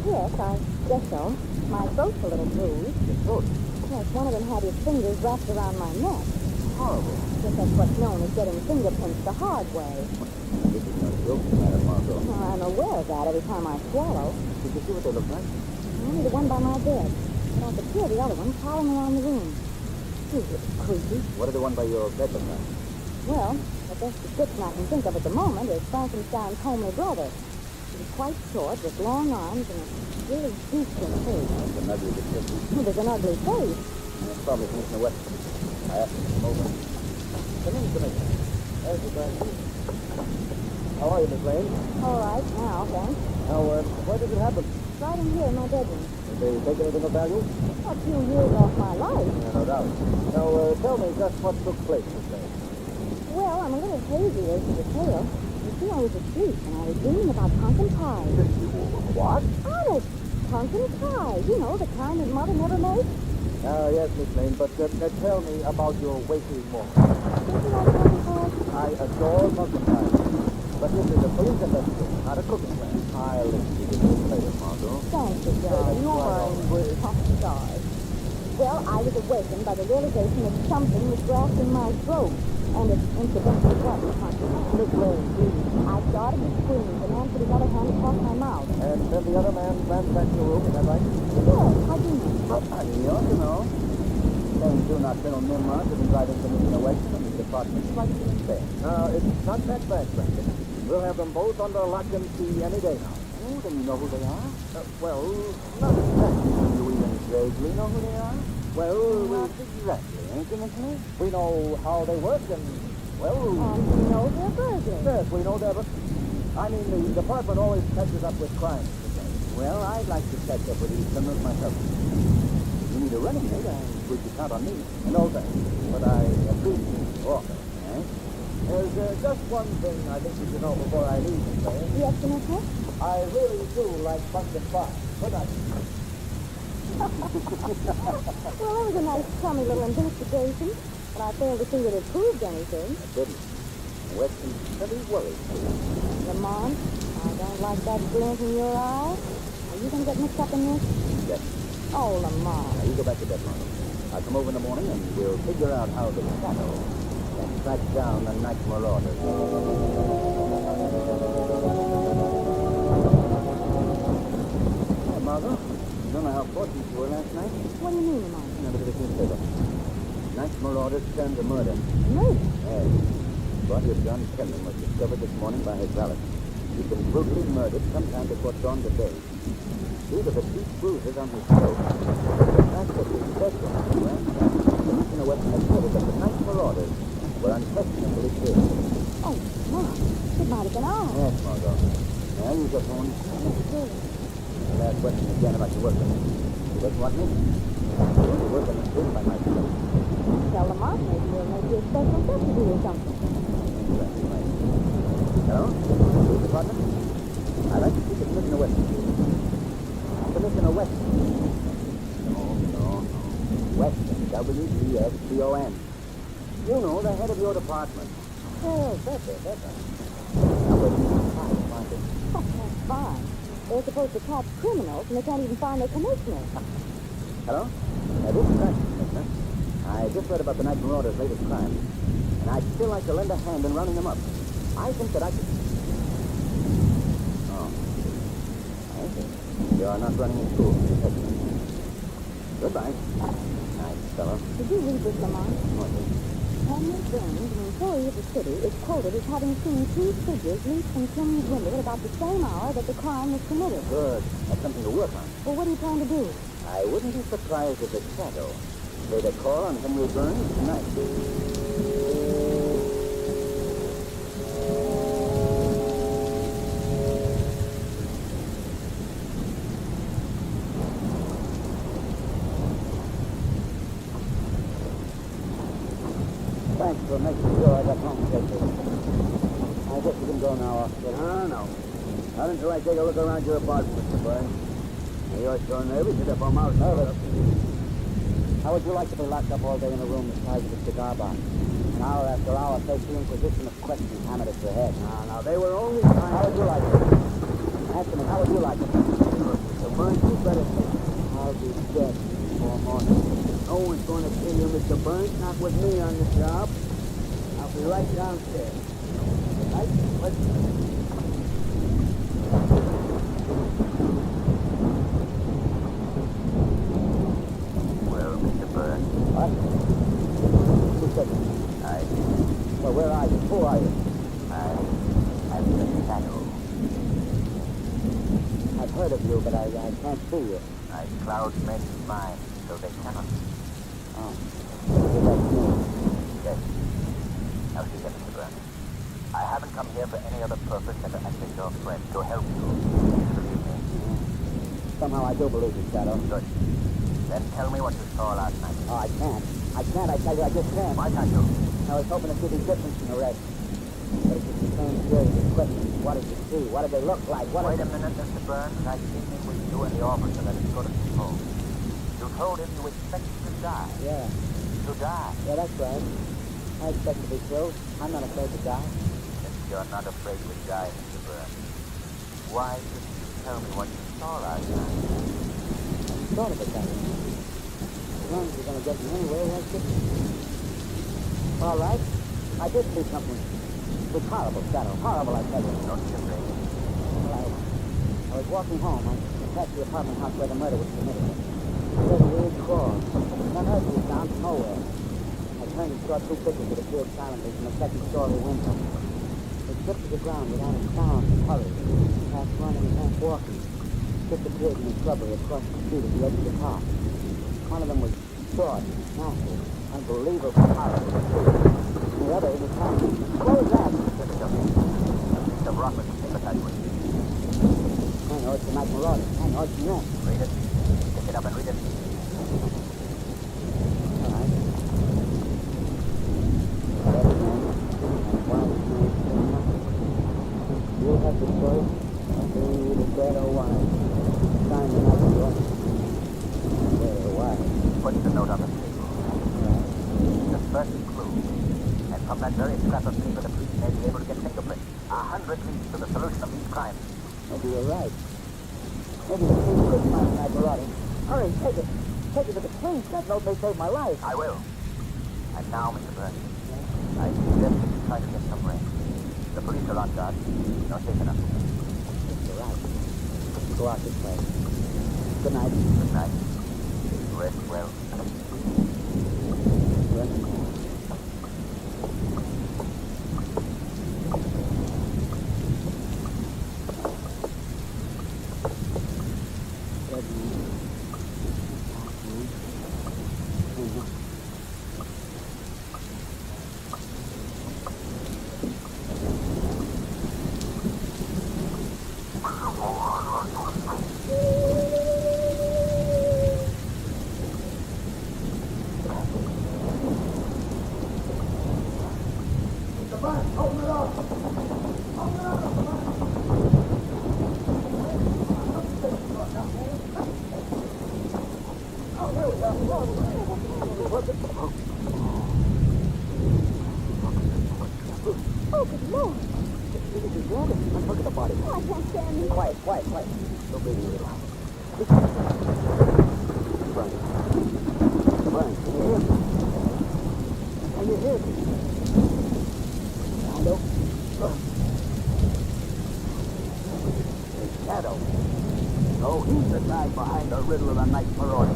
Yes, I guess so. My throat's a little bruised. Your throat? Yes, one of them had his fingers wrapped around my neck. horrible. Guess that's what's known as getting fingerprints the hard way. This is no joke, Madam Margot. Well, I'm aware of that every time I swallow. Did you see what they look like? Only the one by my bed. But I could hear the other one prowling around the room. Ooh, it's creepy. What did the one by your bed look like? Well, the best description I can think of at the moment is Frankenstein's homely brother. He was quite short, with long arms and a really beastly face. That's an ugly description. With an ugly face. And it's probably Commissioner Weston. I have to come over. Come in, Commissioner. There's the brandy. How are you, Miss Lane? All right, now, thanks. Now, where did it happen? Right in here in my bedroom. Did they take anything of value? A few years off my life. Yeah, no doubt. Now, tell me just what took place, Miss Lane. Well, I'm a little hazy as to the tale. You see, I was asleep, and I was dreaming about pumpkin pie. What? Honest, pumpkin pie. You know, the kind his mother never made. Yes, Miss Lane, but tell me about your waking moment. Don't you like pumpkin pie? I adore pumpkin pie. But this is a police investigation, not a cooking class. I'll listen to you later, Margot. Thank you, darling. You mind with... Oh, sorry. Well, I was awakened by the realization that something was grasping my throat. And it incidentally was pumpkin pie. Miss Lane, please. I started to scream. The man put his other hand across my mouth. And then the other man ran back to your room, is that right? Yes, how do you know? But I ought to know. Saying do not Colonel Nimrod to be driving Commissioner Weston and the department like to say. It's not that bad, Franklin. We'll have them both under lock and key any day now. Oh, then you know who they are? Well, not exactly. Do you even vaguely know who they are? Well, not exactly, ain't you, Miss Lane? We know how they work and, well... And you know they're burglars. Yes, we know that, but... I mean, the department always catches up with crimes. Well, I'd like to catch up with these criminals myself. If you need a running mate, would you count on me? No, thanks. But I appreciate your offer, eh? There's just one thing I think you should know before I leave, Miss Lane. Yes, Commissioner? I really do like pumpkin pie. Good night. Well, that was a nice, crummy little investigation. But I fail to see that it proved anything. It didn't. Weston's pretty worried. Lamont, I don't like that glint in your eye. Are you going to get mixed up in this? Yes. Oh, Lamont. Now, you go back to bed, Martin. I'll come over in the morning and we'll figure out how the shadow can track down the night marauders. Margot, you don't know how fortunate you were last night? What do you mean, Lamont? Look at this newspaper. Night marauders turned to murder. Murder? Yes. The body of John Kenyon was discovered this morning by his valet. He'd been brutally murdered sometime before dawn today. Due to the deep bruises on his throat, the fact that his bedroom well, Commissioner Weston admitted that the night marauders were unquestionably killed. Oh, Lamont. It might have been I. Yes, Margot. Now use your phone. Sure. The last question again about your work. You doesn't want me? You're working in by myself. Tell Lamont maybe he'll make you a special deputy or something. Right. Hello? Police department? I'd like to speak to Commissioner Weston. Commissioner Weston. No. Weston. W-E-S-T-O-N. You know, the head of your department. Oh, that's it. Now, wait a minute. Find it. Oh, that's fine. They're supposed to catch criminals, and they can't even find their commissioner. Hello? This is Frank, Commissioner. I just read about the night marauders' latest crime, and I'd still like to lend a hand in rounding them up. I think that I could... Oh. I see. You're not running in school. Goodbye. Nice fellow. Did you read this, Lamont? What is it? Henry Burns, an employee of the city, is quoted as having seen two figures leap from Kimmy's window at about the same hour that the crime was committed. Good. That's something to work on. Well, what are you trying to do? I wouldn't be surprised if the shadow made a call on Henry Burns tonight. Thanks for making sure I got home safely. I guess you can go now, officer. No. Not until I take a look around your apartment, Mr. Burns. You're so nervous that if I'm out nervous. How would you like to be locked up all day in a room the size of a cigar box? An hour after hour, face the inquisition of questions hammered at your head. No, they were only trying... How would you like it? Answer me, how would you like it? So, Burns, you better think I'll be dead before morning. No one's going to kill you, Mr. Burns. Not with me on the job. I'll be right downstairs. Good night. Well, Mr. Burns, What? Who said that? Well, where are you? Who are you? I'm the shadow. I've heard of you, but I can't see you. I cloud men's minds so they cannot. Oh. What does that mean? Yes. Now see here, Mr. Burns. I haven't come here for any other purpose than to act as your friend, to help you. Believe me. Somehow I do believe you, Shadow. Good. Then tell me what you saw last night. Oh, I can't. I tell you, I just can't. Why can't you? I was hoping to see the difference in the rest. But it's just the same series of questions. What did you see? What did they look like? Wait a minute, Mr. Burns. I came in with you and the officer that is good at his home. You told him you expected to die. Yeah. To die. Yeah, that's right. I expect to be killed. I'm not afraid to die. Since you're not afraid to die, Mr. Burns, why didn't you tell me what you saw last night? I thought of it that way. As long as you're going to get me anyway, that's it. All right. I did see something. It was horrible, Shadow. Horrible, I tell you. Don't be afraid. Well, I was walking home. I passed the apartment house where the murder was committed. There was a weird crawl. Then I heard it was down from nowhere. I turned and saw two figures that appeared silently from a second-story window. They slipped to the ground without a sound and hurried, half running and half walking. Disappeared in the shrubbery across the street at the edge of the park. One of them was short, massive, unbelievable, horrible. The other was tiny. What was that? The rocket sympathized with you. I know it's the night marauder. I know it's you. Read it. Pick it up and read it. All right. Dead man and wild man say nothing. You have the choice of being either dead or wise. Sign the night marauder. Dead or wise. Put the note on the table. All right. The first clue. And from that very scrap of paper, the police may be able to get fingerprints. 100 leads to the solution of these crimes. Maybe you're right. Maybe the police could find the night marauder. Hurry, take it. Take it to the police. That note may save my life. I will. And now, Mr. Burns, I suggest that you try to get some rest. The police are on guard. Not safe enough. You're right. Let's go out this way. Good night. Good night. Rest well. Rest. Oh, good Lord. Look at the body. Oh, I can't stand it. Quiet. Don't breathe a little. Burns. Burns, can you hear me? Can you hear me? Rondo? It's Shadow. Oh, he's the guy behind the riddle of the night marauder.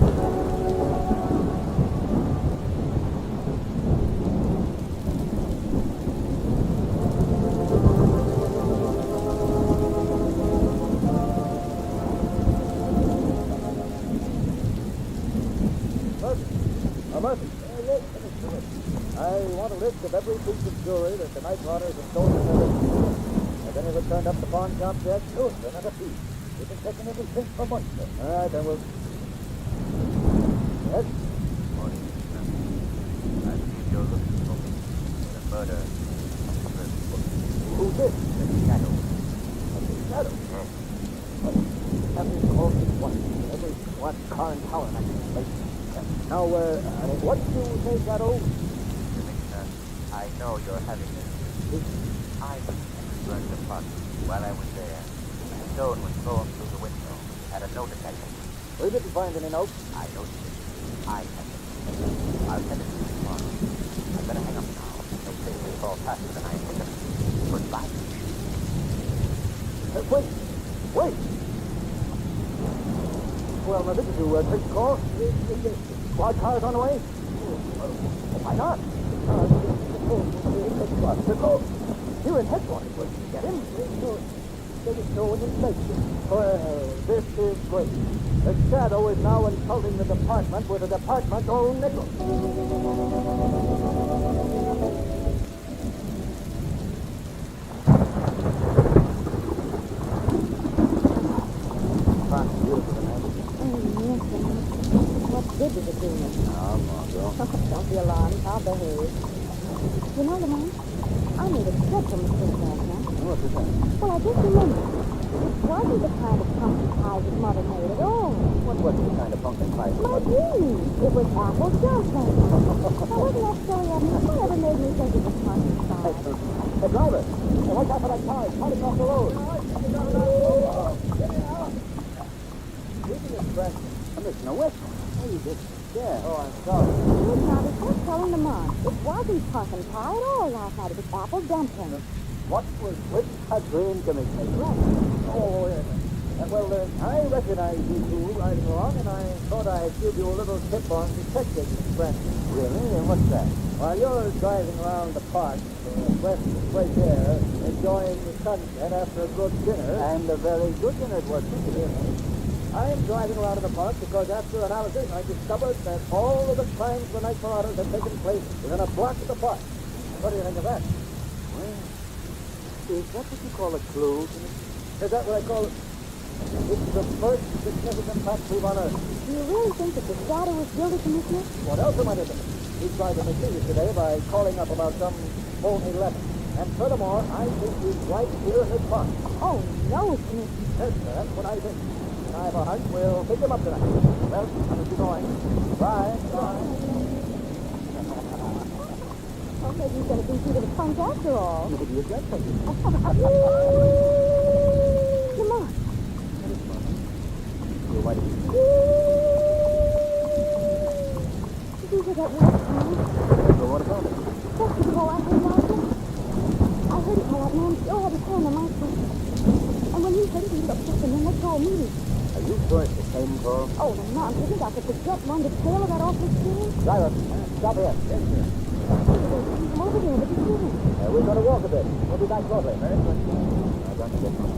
I want a list of every piece of jewelry that the night marauders have stolen in their business. Has any of it turned up the pawn shop yet? Good, they're not a piece. We've been checking everything for months. All right, then we'll... Yes? I believe you're looking for me. The murder. Who's this? The shadow. The shadow. Yes. Happens to all these ones. Every SWAT car in town in that place. Now, what do you say, Shadow? Commissioner, I know you're having this. I burned the pot while I was there. A stone was thrown through the window. Had a note attached. We didn't find any notes. I noticed it. I had it. I'll send it to you tomorrow. I better hang up now. They say they fall faster than I think. Goodbye. Wait! Wait! Well, now, this is to take the call. Squad cars on the way? Why not? You're in headquarters. Get him? Well, this is great. The shadow is now insulting the department with the department's own nickel. What good does it do me? Don't be alarmed. I'll behave. You know, Lamont, I made a dreadful mistake last night. What's this? Well, I just remembered. It wasn't the kind of pumpkin pie that Mother made at all. What was the kind of pumpkin pie? My dream. It was apple dumpling. Now, wasn't that silly of me? Whatever made me think it was pumpkin pie? Hey, driver, watch out for that car. It's coming off the road. Commissioner Weston. Oh, you just scared. Oh, I'm sorry. You Travis, just telling Lamont. It wasn't pumpkin pie at all last night. It was apple dumpling. What was with a dream, Commissioner? Oh, yes. Well, I recognize you two riding along, and I thought I'd give you a little tip on detective expression. Really? And what's that? While you're driving around the park, west of fresh air, enjoying the sunset after a good dinner. And a very good dinner it was, too. I'm driving around in the park because after analysis I discovered that all of the crimes the night marauders had taken place within a block of the park. What do you think of that? Well, is that what you call a clue? Is that what I call it? It's the first significant fact we've unearthed. Do you really think that the shadow was guilty, Commissioner? What else am I to think? He tried to mislead us today by calling up about some phony letter. And furthermore, I think he's right here in this park. Oh, no, Commissioner. Yes, sir, that's what I think. I have a hunch we'll pick him up tonight. Well, how is he going? Bye. Bye. Well, maybe he's going to beat you to the punch after all. Maybe you get something. Come on. What is it? Did you hear that word, Tom? So what about it? That's the call I heard last night. I heard it call out, man. Still had his hand on my foot. And when he heard it, he got pissed and then let go immediately. Are you sure it's the same call? Oh, Lamont, isn't I could forget one the tail of that awful steam? Driver, stop here. Yes, sir. He's over there, but he's moving. We're going to walk a bit. We'll be back shortly. Very good. I got to get home.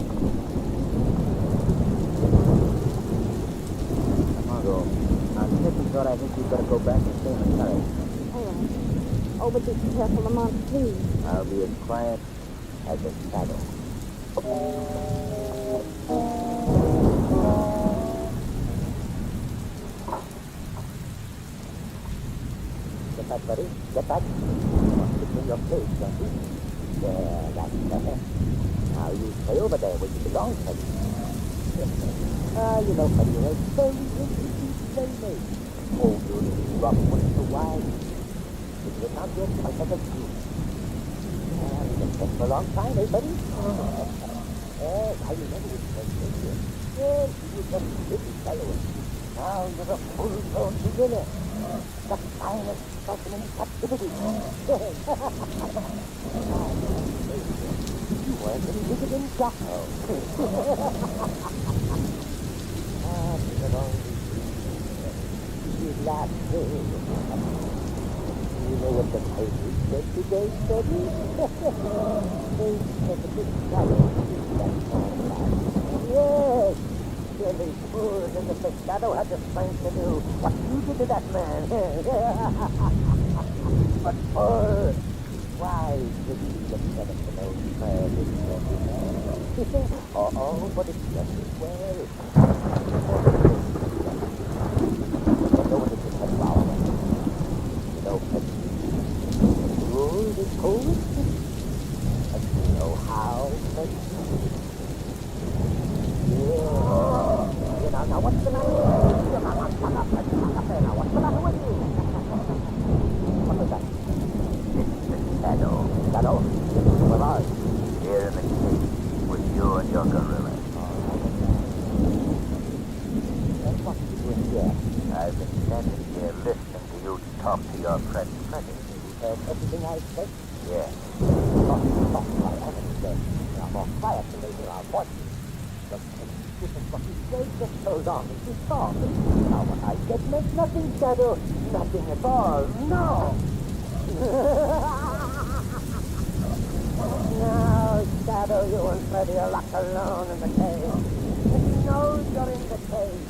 Margot, I'm getting sure I think you'd better go back and stay in the carriage. All right. Oh, but be careful, Lamont, please. I'll be as quiet as a shadow. Get back, buddy. Get back. You must get in your place, don't you? There, that's better. Now you stay over there where you belong, buddy. You know, buddy, you're a very interesting playmate. Oh, you're a little rough once in a while. But you're not yet quite like a Jew. You've been friends for a long time, eh, buddy? Yes, I remember you said this. Yes, you were just a little fellow. Now you're a full-grown beginner. The finest specimen in captivity. You weren't any wicked in Jocko. You can only relax. You know what the papers said today, Teddy? They said the big shadow is that time. Yes. Silly fool, and the big shadow had the strength to do what you did to that man. But why did you get set up for those prayers? Oh, but it's just as well. You know what it is about? You know, the rules is cold. And you know how, but yeah. Now what's the matter with you? Now, what's the matter with you? What was that? Shadow. Shadow? Where are you? Here in the cave with you and your gorilla. And what are you doing here? I've been standing here listening to you heard everything I said? Yeah. Talk, for heaven's sake. Now, more quietly, later, I'll watch you. Look, this is what he said. Just hold on as we talk. Now, what I said meant nothing, Shadow. Nothing at all. No! No, Shadow, you and Freddy are locked alone in the cave. And he knows you're in the cave.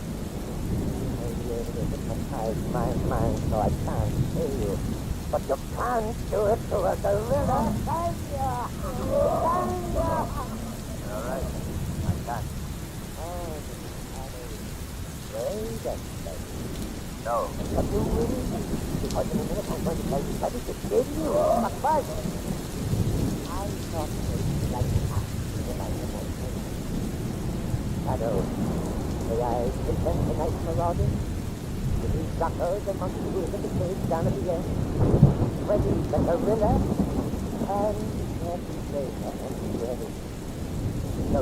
Maybe you're able to hypnotize my mind so I can't see you. But you can't do it to a gorilla, can you? Can you? All right. I can't. Oh, wait a second. No. But you will. Because in a minute I'm going to tell you Freddy to kill you. But first, I thought maybe like that if I had more time. Shadow, may I present tonight's marauders? The new suckers among the who in the cave down at the end. Freddy the gorilla and Freddy. No,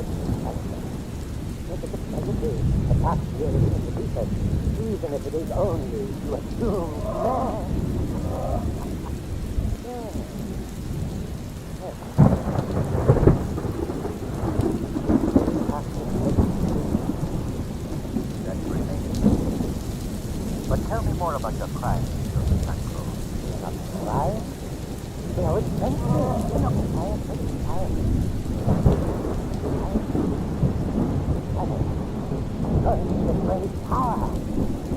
look at the prejudice. The past year is in the defense, even if it is only to a doomed man. That's remaining. But tell me more about your crime, Mr. Sanko. Not crying? You know, it's sensitive. You know, I am pretty tired. Learning the great power.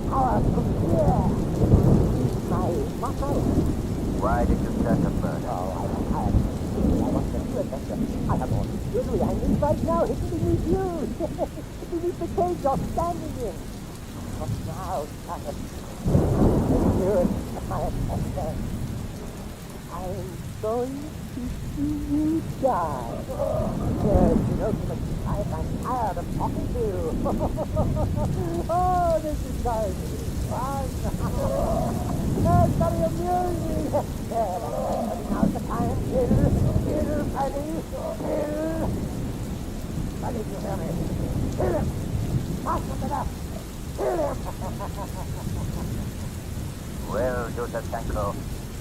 Power from fear. My motto. Why did you start the murder? Oh, I'm tired. I want to do adventure. I have all the jewelry I need right now hidden beneath you. Beneath the cage you're standing in. But now, Science, the spirit of my adventure. I'm going to see you die. Yes, you know, too much time. I'm tired of talking to you. Oh, this is going to be fun. That's very amusing. There, now's the time. Kill, Freddy, kill. Freddy, you hear me? Kill him. Toss him it up. Kill him. Well, Joseph Sanko,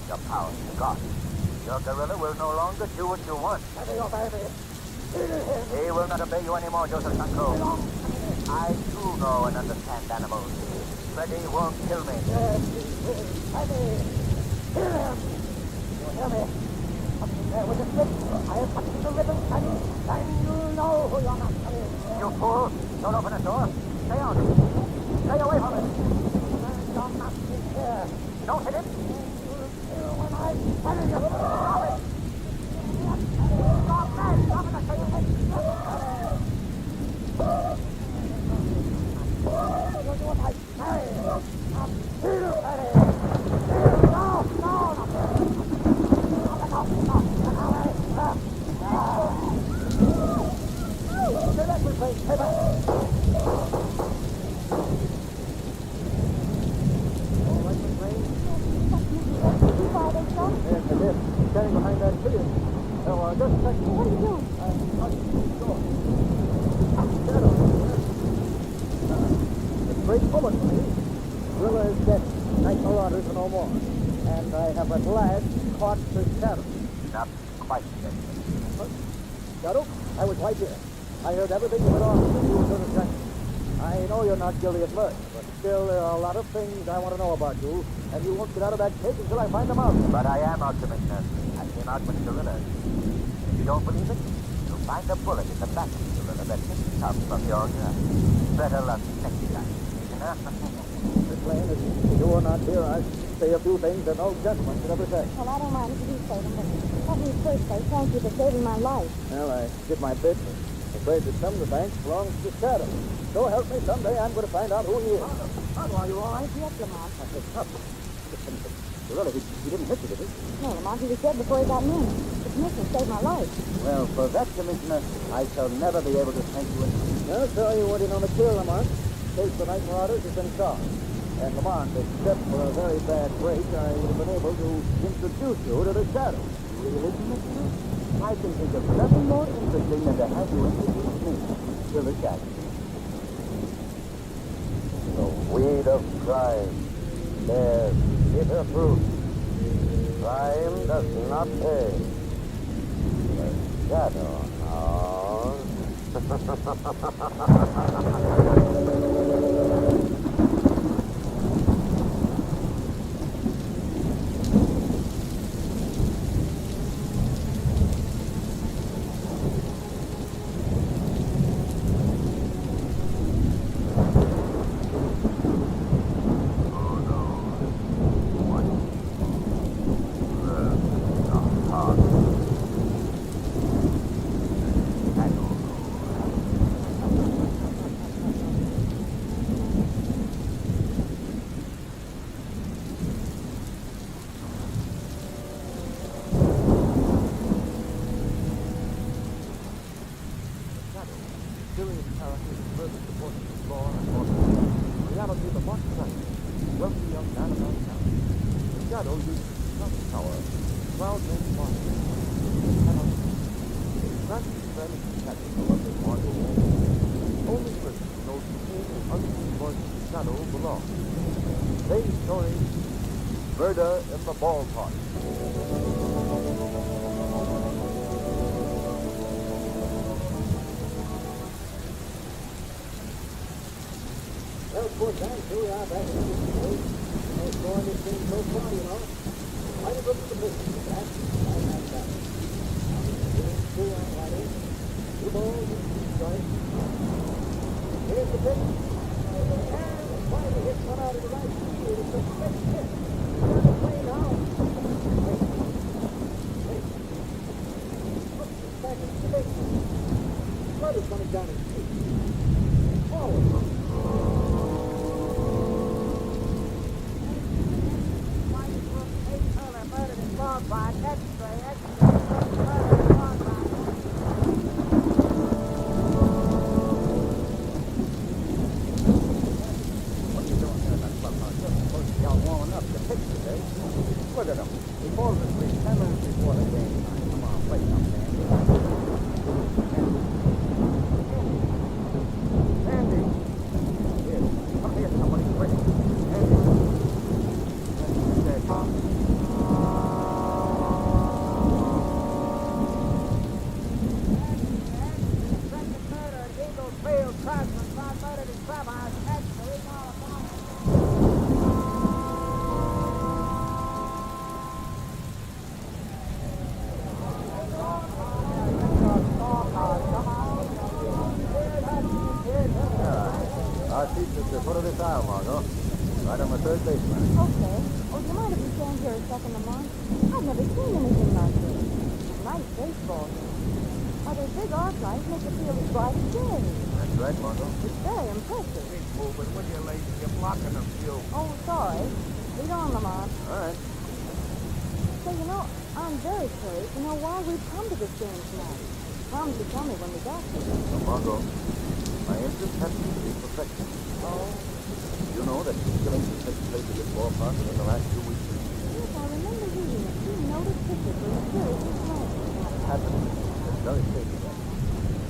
your power is gone. Your gorilla will no longer do what you want. Freddy, obey me. Kill him. He will not obey you anymore, Joseph Sanko. I too know and understand animals. Freddy won't kill me. Yes, he will. Freddy, kill him. You hear me? Up in there with the slip. I'll cut the ribbon, Freddy. Then you'll know who you're not killing. You fool! Don't open the door. Stay out. Stay away from it. Your master is here. Don't hit it. You'll kill when I tell you. Stop it. Stop that. Stop it. I tell you. You'll do what I say. I'll kill Freddy. Kill. No. Stay back, please. Stay back. Yes, I did. Standing behind that tree. Now, just a second. What are you doing? I'm touching the door. Shadow. It's a great moment for me. Gorilla is dead. Night marauders are no more. And I have at last caught the Shadow. Not quite yet. Shadow, I was right here. I heard everything you went on with you to the second. I know you're not guilty of murder, but still there are a lot of things I want to know about you, and you won't get out of that cage until I find them out. But I am out, Commissioner. I came out with gorillas. If you don't believe it, you'll find a bullet in the back of the gorilla that didn't come from your gun. Better luck next time, Commissioner. Miss Lane, if you were not here, I'd say a few things that no gentleman should ever say. Well, I don't mind if you do say them, but let me first say thank you for saving my life. Well, I did my bit. Afraid that some of the bank belongs to Shadow. So help me, someday I'm going to find out who he is. Are you all right? Yes, Lamont. I said, tough. Gorilla, he didn't hit you, did he? No, Lamont, he was dead before he got me. The commissioner saved my life. Well, for that, Commissioner, I shall never be able to thank you enough. No, so you weren't in on the kill, Lamont. Case the night marauders has been solved. And Lamont, except for a very bad break, I would have been able to introduce you to the Shadow. Really, Commissioner? I can think of nothing more interesting than to have you introduce me to the Shadow. The weed of crime bears bitter fruit. Crime does not pay. The shadow house. Serious characters further supporting the law and order. Reality of the Mark Knight, wealthy young man of our town. The shadow uses his strong power, proud men watch. Cannot see. Francis friend is attached to what they want to do. Only person who knows the full and unseen voice of the shadow belongs. Today's story, Murder in the Ballpark. Well, poor time, here we are back in the state. No scoring this thing so far, you know. Might as well do the business with that. I like that. Two on Friday. 2 balls and 2 strikes. Here's the pitch. And finally hits one out of the right field. It's a quick hit. Down the play now. Wait. Look, it's back into the basement. Blood is running down his cheek. Forward. Look at him. He falls asleep 10 minutes before the game time. Come on, wake up, Andy. Here, come here, somebody, quick. Andy. Our seat's at the foot of this aisle, Margot. Right on the third baseline. Okay. Oh, do you mind if we stand here a second, Lamont? I've never seen anything like this. Nice baseball game. Oh, those big arc lights make the field as bright as day. That's right, Margot. It's very impressive. Keep moving, will you, lady? You're blocking them, you. Oh, sorry. Lead on, Lamont. All right. So, you know, I'm very curious to know why we've come to this game tonight. Promise to tell me when we got here. So, Margot, my interest happens to be perfection. Oh? You know that killings have taken place at this ballpark within the last 2 weeks. Yes, I remember reading a few noted pictures were seriously slain. It happened. It's very safe again.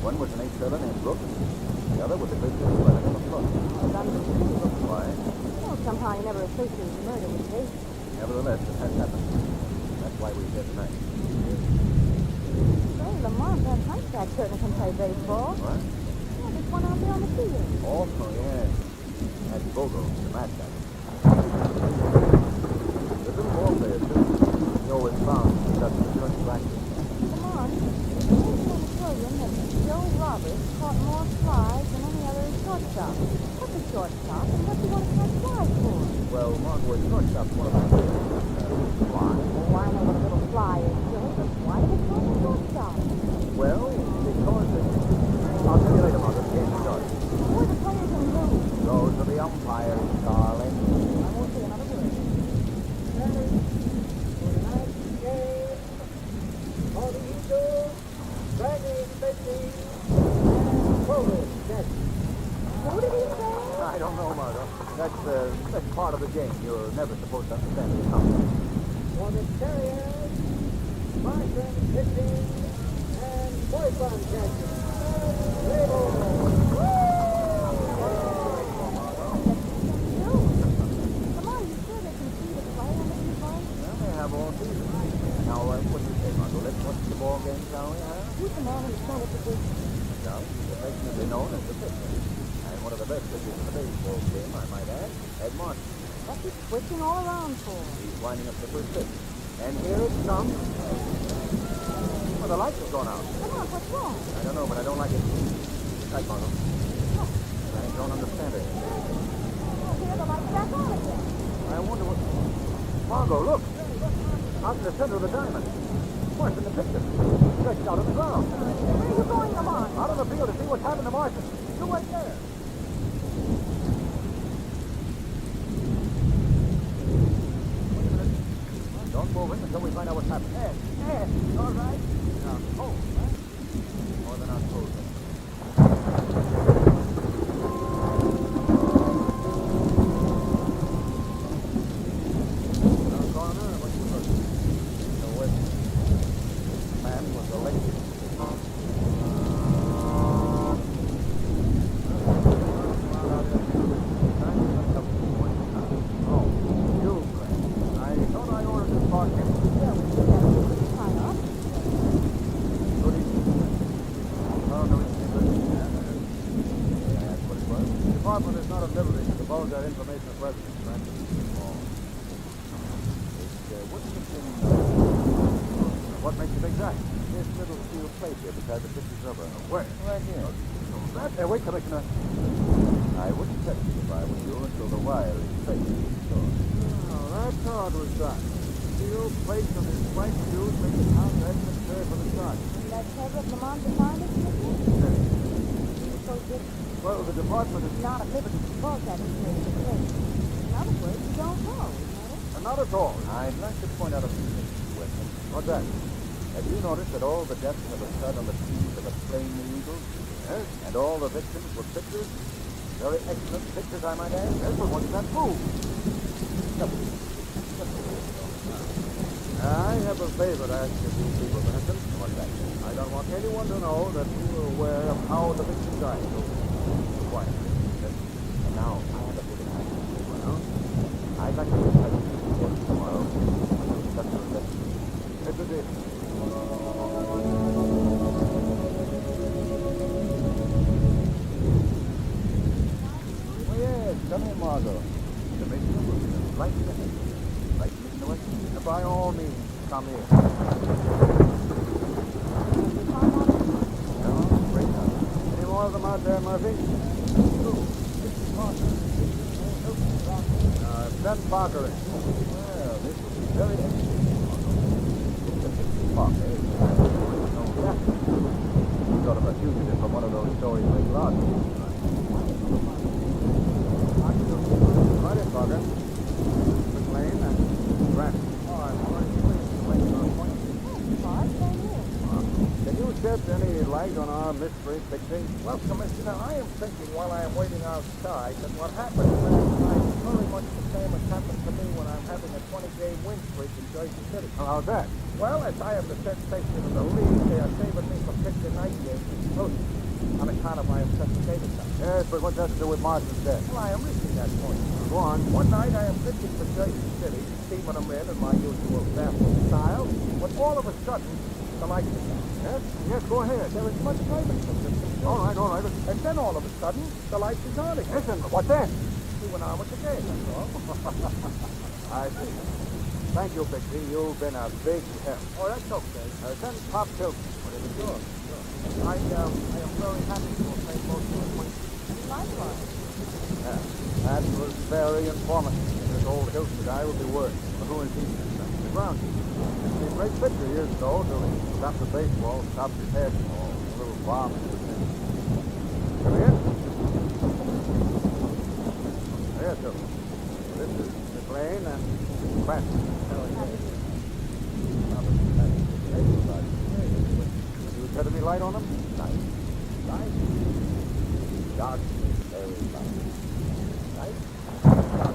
One was an 8-7 named Brooks. The other was a great deal by the name of Flood. But unbelievable. Why? Well, somehow you never associated murder with race. Nevertheless, it has happened. That's why we're here tonight. Say, Lamont, that hunchback certainly can play baseball. What? Yeah, there's one out there on the field. Oh, yes. That's Bogo, the mascot. The little ball player, too. He always found he doesn't return practice. Lamont, it's in the sanatorium that Joe Roberts caught more flies than any other shortstop. What's a shortstop, and what do you want to catch flies for? Well, Margot, a shortstop's one of my favorites. Fly. Well, I know what a little fly is, Joe, but why did it call a shortstop? Well, because I'll tell you later, Margot. The game starts. Who are the players in blue? Those are the umpires, darling. I won't say another word. Ready for tonight's game. For the Eagles, batting pitching, and bowling catching. Who did he say? I don't know, Margot. That's part of the game. You're never supposed to understand the concept. For the Terriers, Martin pitching, and Boyfriend catching. Label. Come on, you sure they can see the play on the device? Well, they have all season. What do you say, Margot? Let's watch the ball game, shall we, huh? Who's the man who's trying to produce? Well, he's affectionately known as the pitcher. And one of the best pitchers in the baseball game, I might add, Ed Martin. What's he switching all around for? He's winding up the first pitch. And here it comes. Well, the lights have gone out. Come on, what's wrong? I don't know, but I don't like it. Right, Margot. I don't understand it. Oh, here the light's back on again. I wonder what... Margot, look! Out in the center of the diamond. What's in the picture? Stretched out of the ground. Where are you going, Lamont? Out on the field to see what's happened to Martin. You wait there. Wait a minute. Don't move in until we find out what's happened. Ed, all right? Now, hold, right? More than I'm told. What makes you think that? This little steel plate here beside the picture's rubber. Where? Right here. Right there. Wait, Commissioner. I wouldn't touch it if I were you until the wire is straight. Oh, that's how it was done. Steel plate on his white shoes makes it sound like the curve for the shot. Isn't that clever of Lamont to find it, Mr.? So just Well, the department is not at liberty to divulge that information to me. In other words, you don't know, isn't it? not at all. I'd like to point out a few things to you. What's that? Have you noticed that all the deaths of the stud on the trees of the plain eagle? Yes. And all the victims were pictures? Very excellent pictures, I might add. Yes, but what does that prove? I have a favor to ask of you people, Benson. What's that? I don't want anyone to know that we were aware of how the victim died. So, quiet. And now, I have a little idea. Well, I'd like to tell you tomorrow. That's the best. It's a deal. Oh, yes, come in, Margot. The mission will be right ahead. Right, Mr. West? By all means, come in. No, great enough. Any more of them out there, Murphy? Send Parker in. Well, this will be very interesting. It's a Mr. Parker. Sort of a fugitive from one of those stories like lost. Right in, Parker. McLean and Grant. Oh, I'm very pleased to make your appointment. Can you shed any light on our mystery fixing? Well, Commissioner, I am thinking while I am waiting outside that what happened last night is very much the same as happened to me when I'm having a 20-game win streak in Jersey City. How's that? Well, as I am the sensation of the league, they are saving me for pitching night games in Houston on account of my obsessive data time. Yes, but what's that to do with Martin's death? Well, I am reaching that point. Go on. One night I am pitching for Jersey City, steaming them in my usual baffled style, when all of a sudden, the lights are down. Yes, go ahead. There is much timing for this. All right. And then all of a sudden, the lights is on again. Listen, what's that? He went on with the game, that's all. I see. Thank you, Bixby. You've been a big help. Oh, that's okay. Send Pop Tilton. Whatever you Sure. I am very happy to have made most of the acquaintances. Likewise. Yeah, that was very informative. This old Hilton guy will be worth. Who is he? The ground keeper. He's a great pitcher years ago till he stopped the baseball, stopped his head. Oh, a little bomb. Come in. Yes, sir. This is McLean and Grant. You set any light on them? Night. Dark. Very light. Night. Dark.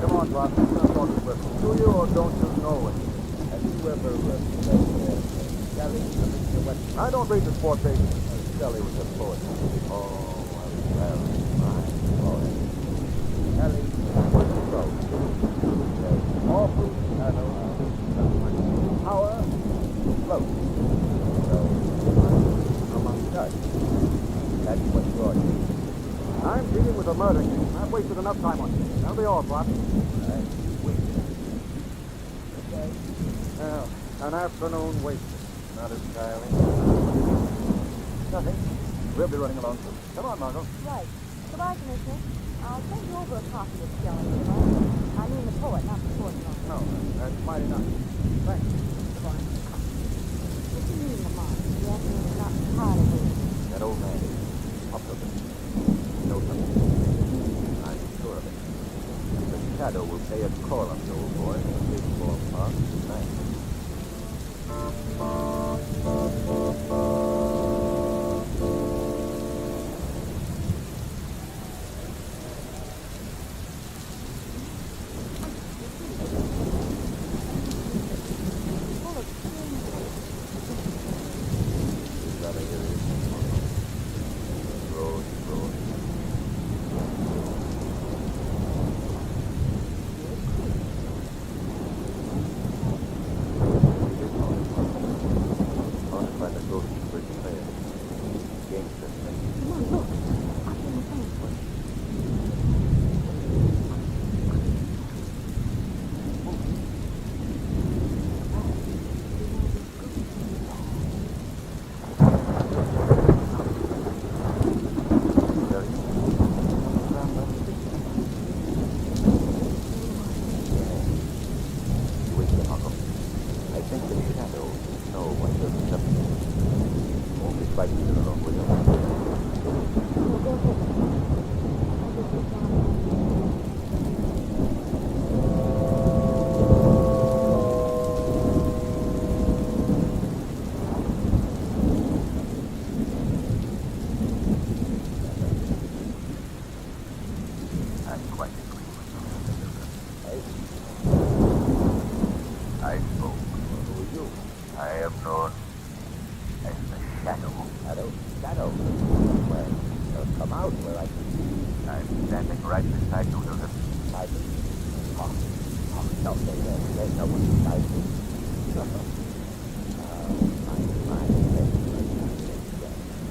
Come on, Bob. I'm talking with you. Do you or don't you know it? Have you ever read Shelley? I don't read the sport pages. Shelley was a poet. Oh, well, fine. Poet. Shelley was so. Awful shadow. was a murder case. I've wasted enough time on you. That'll be all, Pop. Wait. Well, an afternoon wasted. Not entirely. Nothing. We'll be running along soon. Come on, Margot. Right. Goodbye, Commissioner. I'll send you over a copy of Shelley, you know. I mean the poet, not the poet. No, that's mighty nice. Thanks. Goodbye. What do you mean, Lamont? You asked me not tired of me. That old man is up of it. You know something? I'm sure of it. The shadow will pay a call on the old boy in the baseball park tonight.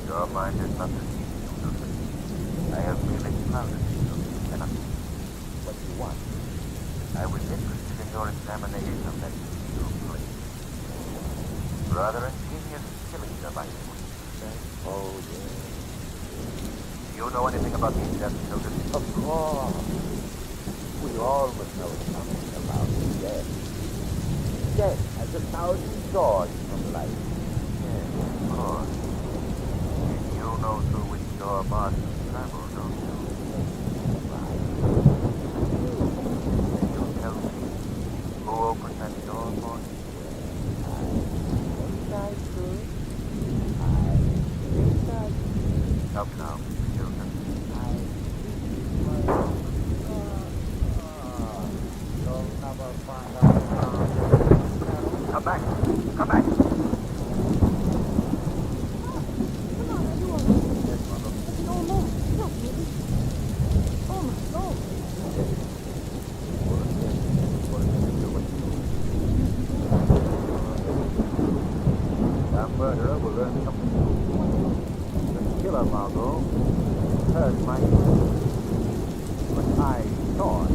Your mind is not deceiving you, Lucifer. I have really clouded you, Lieutenant. What do you want? I was interested in your examination of that steel plate. Rather ingenious killing device, would you say? Oh, yes. Do you know anything about these death children? Of course. We always know something about death. Death has 1,000 swords from life. Yes, of course. You know through which door Martin traveled, don't you? Right. Can you tell me who opened that door for you? I think I could. Help now, children. You'll never find out. Come back! Come back! Murderer will learn something new. The killer, Margot, heard my but I saw it.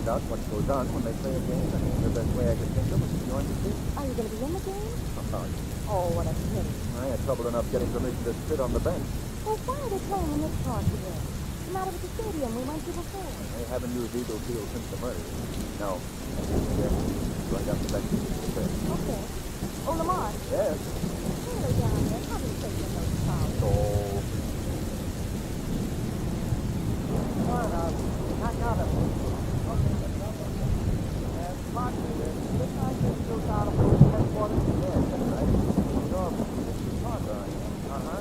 What goes on when they play a game, and the best way I could think of is to join the team. Are you going to be in the game? Oh, what a pity. I had trouble enough getting permission to sit on the bench. Well, why are they playing in this park today? What's the matter with the stadium we went to before? They haven't used Eagle Field since the murder. No. Yes. Going down the bench. Okay. Oh, Lamont. Yes. Really down there. How do you take in those clouds? Oh. Hang on a minute. Uh-huh.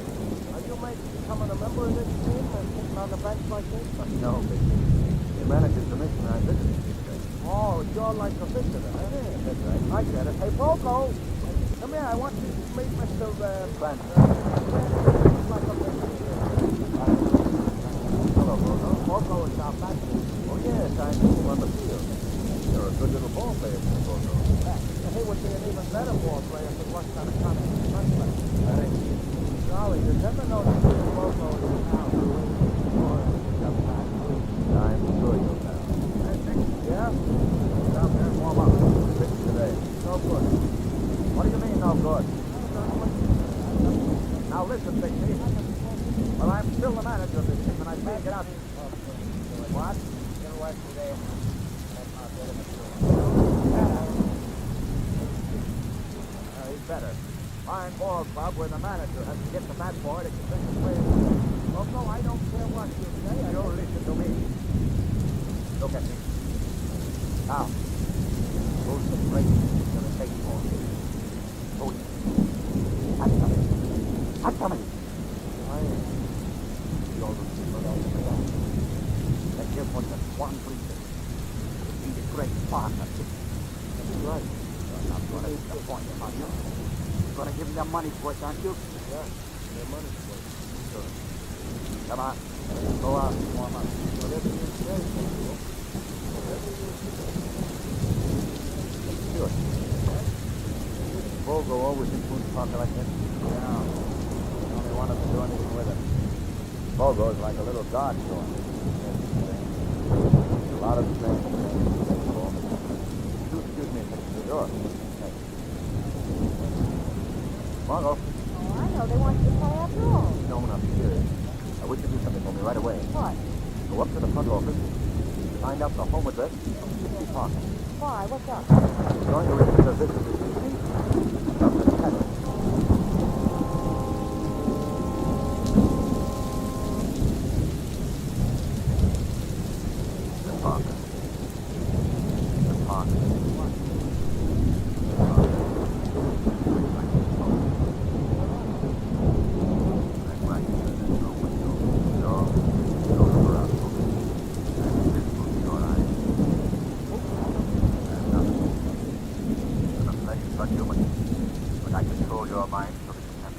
like a visitor, huh? Yeah, that's right. I get it. Hey, Poco, come here. I want you to meet Mr. Brand. Like a visitor here. Hello, Poco. Poco is our factory. Oh, yes, I knew him on the field. You're a good little ball player, Mr. Poco. He would be an even better ball player if it wasn't on a confidence front play. Golly, you never know that Mr. Poco is now doing more sometimes. I'm sure you'll know. Yeah? Get out there and warm up. Pitch today. No good. What do you mean, no good? Now listen, Dixie. Well, I'm still the manager of this team, and I can't get out. What? Get away from there. He's better. Fine ball club where the manager has to get the bat for it. It can take the play. Oh, no, I don't care what you say. I don't listen to me. Look at me. Now, who's the break to the baseball? Who's it? That's coming. That's coming. That give one the one reason. He's a great partner. That's right. I'm going to disappoint him, aren't you? You're going to give him your money's worth, aren't you? Yeah, their money's worth. Sure. Come on. Go out and warm up. Whatever you say, Poco. Whatever you say. Sure. Pogo always includes talking like this. Yeah. I only wanted to do anything with it. Pogo's like a little dog show. A lot of things. Excuse me, sure. Margot. Oh, I know. They want you to play after all. No, not serious. I wish you'd do something for me right away. What? Go up to the front office, find out the home address of 60 Park. Why? What's up? We're going to receive a visit this evening from the tenant. The Park. The Park. But I control your mind so that you can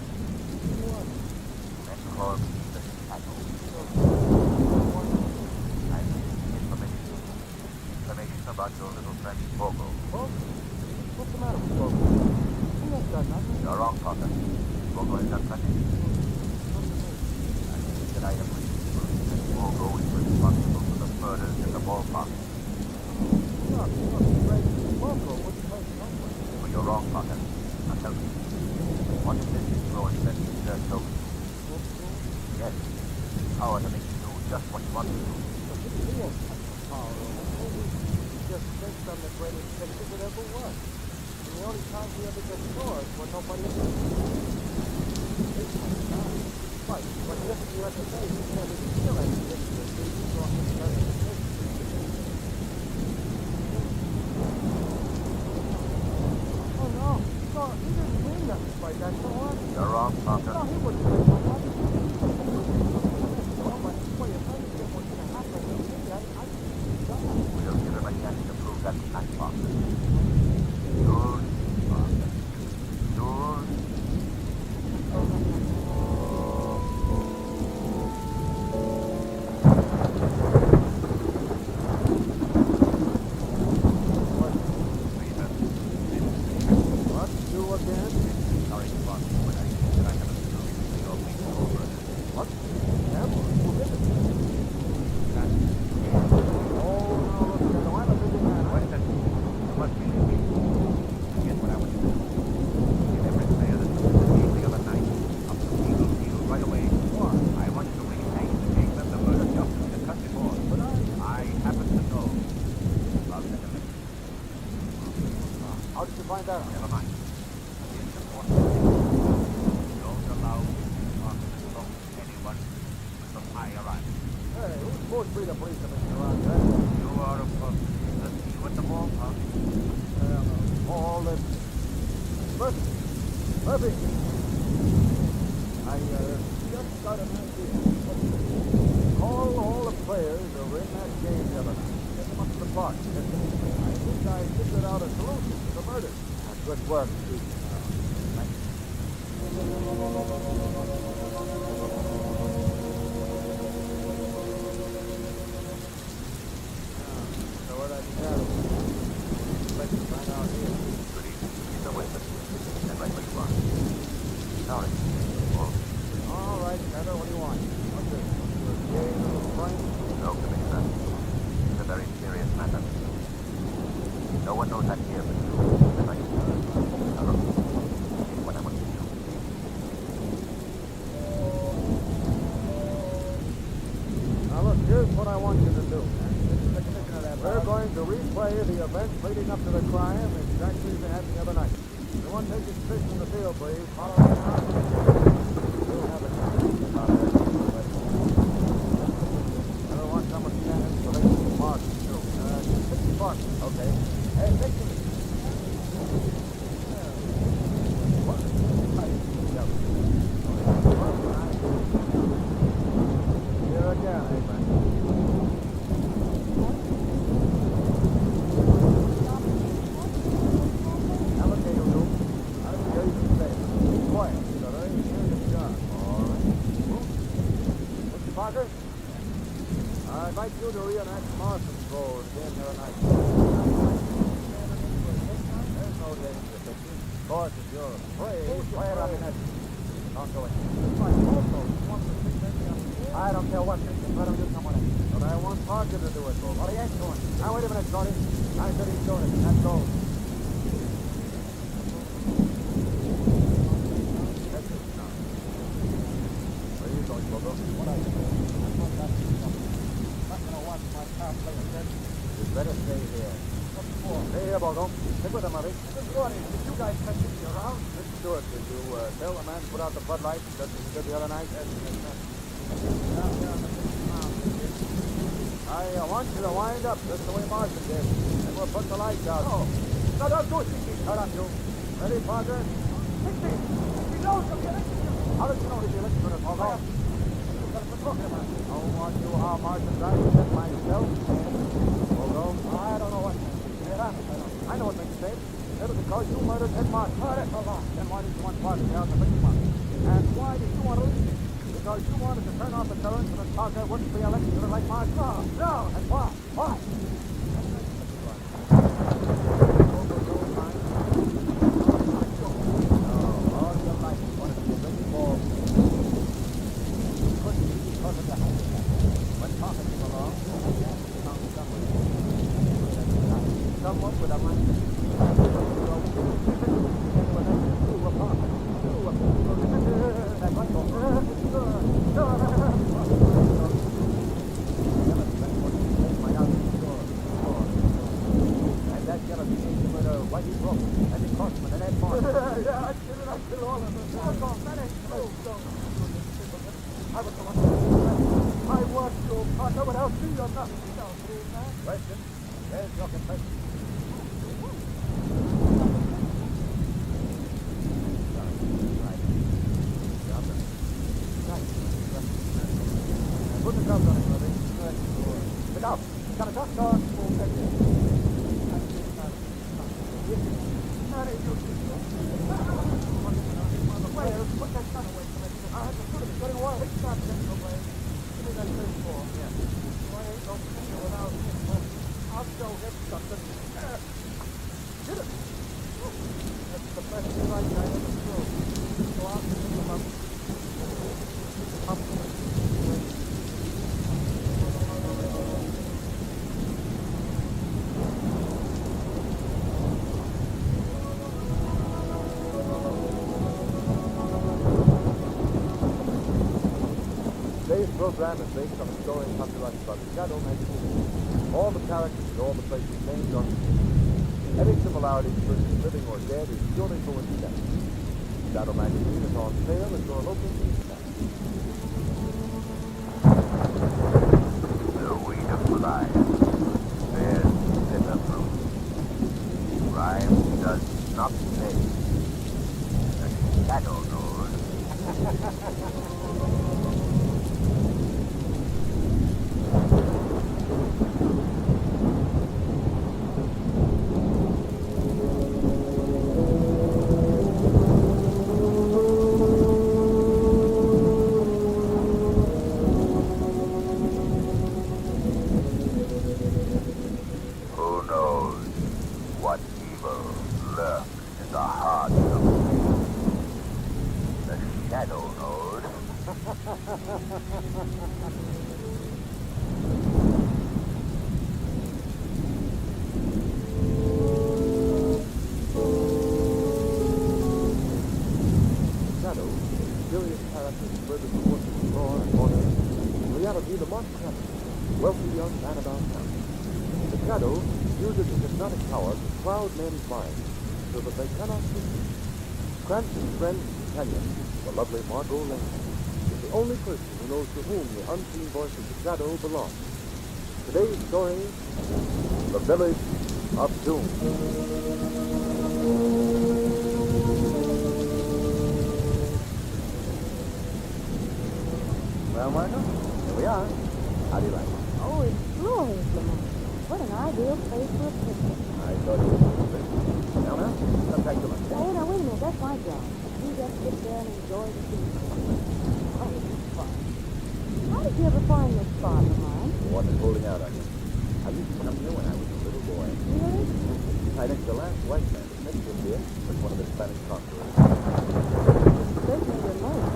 then call me the shadow. I need information about your little friend Pogo. What's the matter with Pogo? He ain't done nothing. You're wrong, Parker. Pogo has done nothing. I think that I am responsible that Pogo is responsible for the murders in the ballpark. Look, Pogo wouldn't take nothing. But you're wrong, Parker. Now tell me. What is this influence that you just told me? Yes. Power to make you do just what you want to do. He ain't power over me. He just thinks I'm the greatest pitcher that ever was. And the only time he ever gets scores when nobody else is. Right, but just the other day, he can't even kill anything. He's talking about it. Oh, no. No, he didn't win nothing by that, so what? You're wrong, Parker. No, he wouldn't win nothing. Oh, but, boy, if anything was going to happen to me, We'll give him a chance to prove that tonight, Parker. Yours, Parker. Yours. What? You again? Sorry, Parker, but I think that I have a story for your week over. What? Never. Who did it? Oh, no, look, no, I'm a busy man. Listen, you must believe me. Here's what I want you to do. Get every player that took the game the other night up to Eagle Field right away. Why? I want you to retain the case of the murder justice in the country board. But I happen to know. I'll send a message. how did you find that out? Never mind. It's important thing. Don't allow me to talk to anyone until I arrive. Hey, who's supposed to be the police commissioner around here? You are, of course, the see you at the ballpark. All that. Murphy. Murphy. I just got an idea. Call all the players that were in that game the other night. Get them up to the park. I think These guys figured out a solution to the murder. Good work, Chief. Thank So what I got? Let's find out here. Good evening. It's a weapon. Stand right where you are. Sorry. All right, Shadow, what do you want? What's this? Your gay little prank? No, Commissioner. It's a very serious matter. No one knows that here but you. And I can tell you. Now look. Here's what I want you to do. Now look, here's what I want you to do. We're going to replay the events leading up to the crime exactly as they happened the other night. Everyone take his position in the field, please. Follow me now. We'll have a conversation about that. Everyone come with Shannon so they can mark too. 60 bucks. Okay. Hey, 60. What? Here again, Amen. Alligator room. I don't hear you say. Be quiet, so there ain't hearing the gun. All right. Mr. Parker? I'd like you to reenact Marston's role again here tonight. There's no danger, Dixie. Of course, if you're afraid, play it up in that. Don't do it. I don't care what, Dixie. Let him do someone else. But I want Parker to do it, Bull. What are you doing? Now, wait a minute, Shorty. I said he's doing it. That's all. That's it now. Where are you going, Bobo? What are you doing? I'm not that stuff. Not gonna watch my car play a dead. You better stay here. What for? Stay here, Bogo. Stick with him, Murray. Shorty, did you guys catch me around? Mr. Stewart, did you tell the man to put out the floodlights just as he did the other night? Yes, I want you to wind up just the way Marston did. Then we'll put the lights out. Oh. No, don't do it, Dixie. Shut up, you. Ready, Parker? Dixie! He knows I'm getting you. How did you know he'd be listening to us, Bogo? I want you how Marston died and myself. Bogo? I don't know what. I know what makes you say it. It was because you murdered Ted Marston. Oh, that's a lie. Then why did you want Parker out in the 50 months? And why did you want to leave him? Because you wanted to turn off the current so that Parker wouldn't be electrocuted like Marston. No. And why? Why? All your life you wanted to be a big ball. You couldn't be because of the handicap. When Parker came along, you found someone. Someone with a mind. That's right, and that jealousy came to murder Whitey Brooks, and it cost him an Ed Martin. Yeah, I killed all of them. That ain't true. I was the one who I was your partner without you, you're nothing. Question? There's your confession. Put the gloves on him, Ruby. Look out. Got a doctor. Put that gun away from it. I had to put it. It's getting away. It's not getting away. Give me that thing for. Yeah. I ain't no finger without him. I'll show him something. Get it. That's the best right I ever threw. So I'll pick him up. Today's program is based on a story popularized by the Shadow magazine. All the characters, all the places named are any similarity to persons living or dead is purely coincidental. Shadow magazine is on sale at your local newsstand. The weed of life bears bitter fruit. Crime does not pay. The shadow knows. Shadow uses his hypnotic power to cloud men's minds so that they cannot see him. Cranston's friend and companion, the lovely Margot Lane, is the only person who knows to whom the unseen voice of the Shadow belongs. Today's story, The Village of Doom. Well, Margot, here we are. How do you like it? Oh, it's glorious, Lamont. What an ideal place for a picnic. I thought you would be. Now, come back to lunch. Hey, now, wait a minute. That's my job. You just sit there and enjoy the scene. Oh, it's fun. How did you ever find this spot, Lamont? The one that's holding out on you. I used to come here when I was a little boy. Really? I think the last white man that met India was one of the Spanish conquerors. Certainly remote.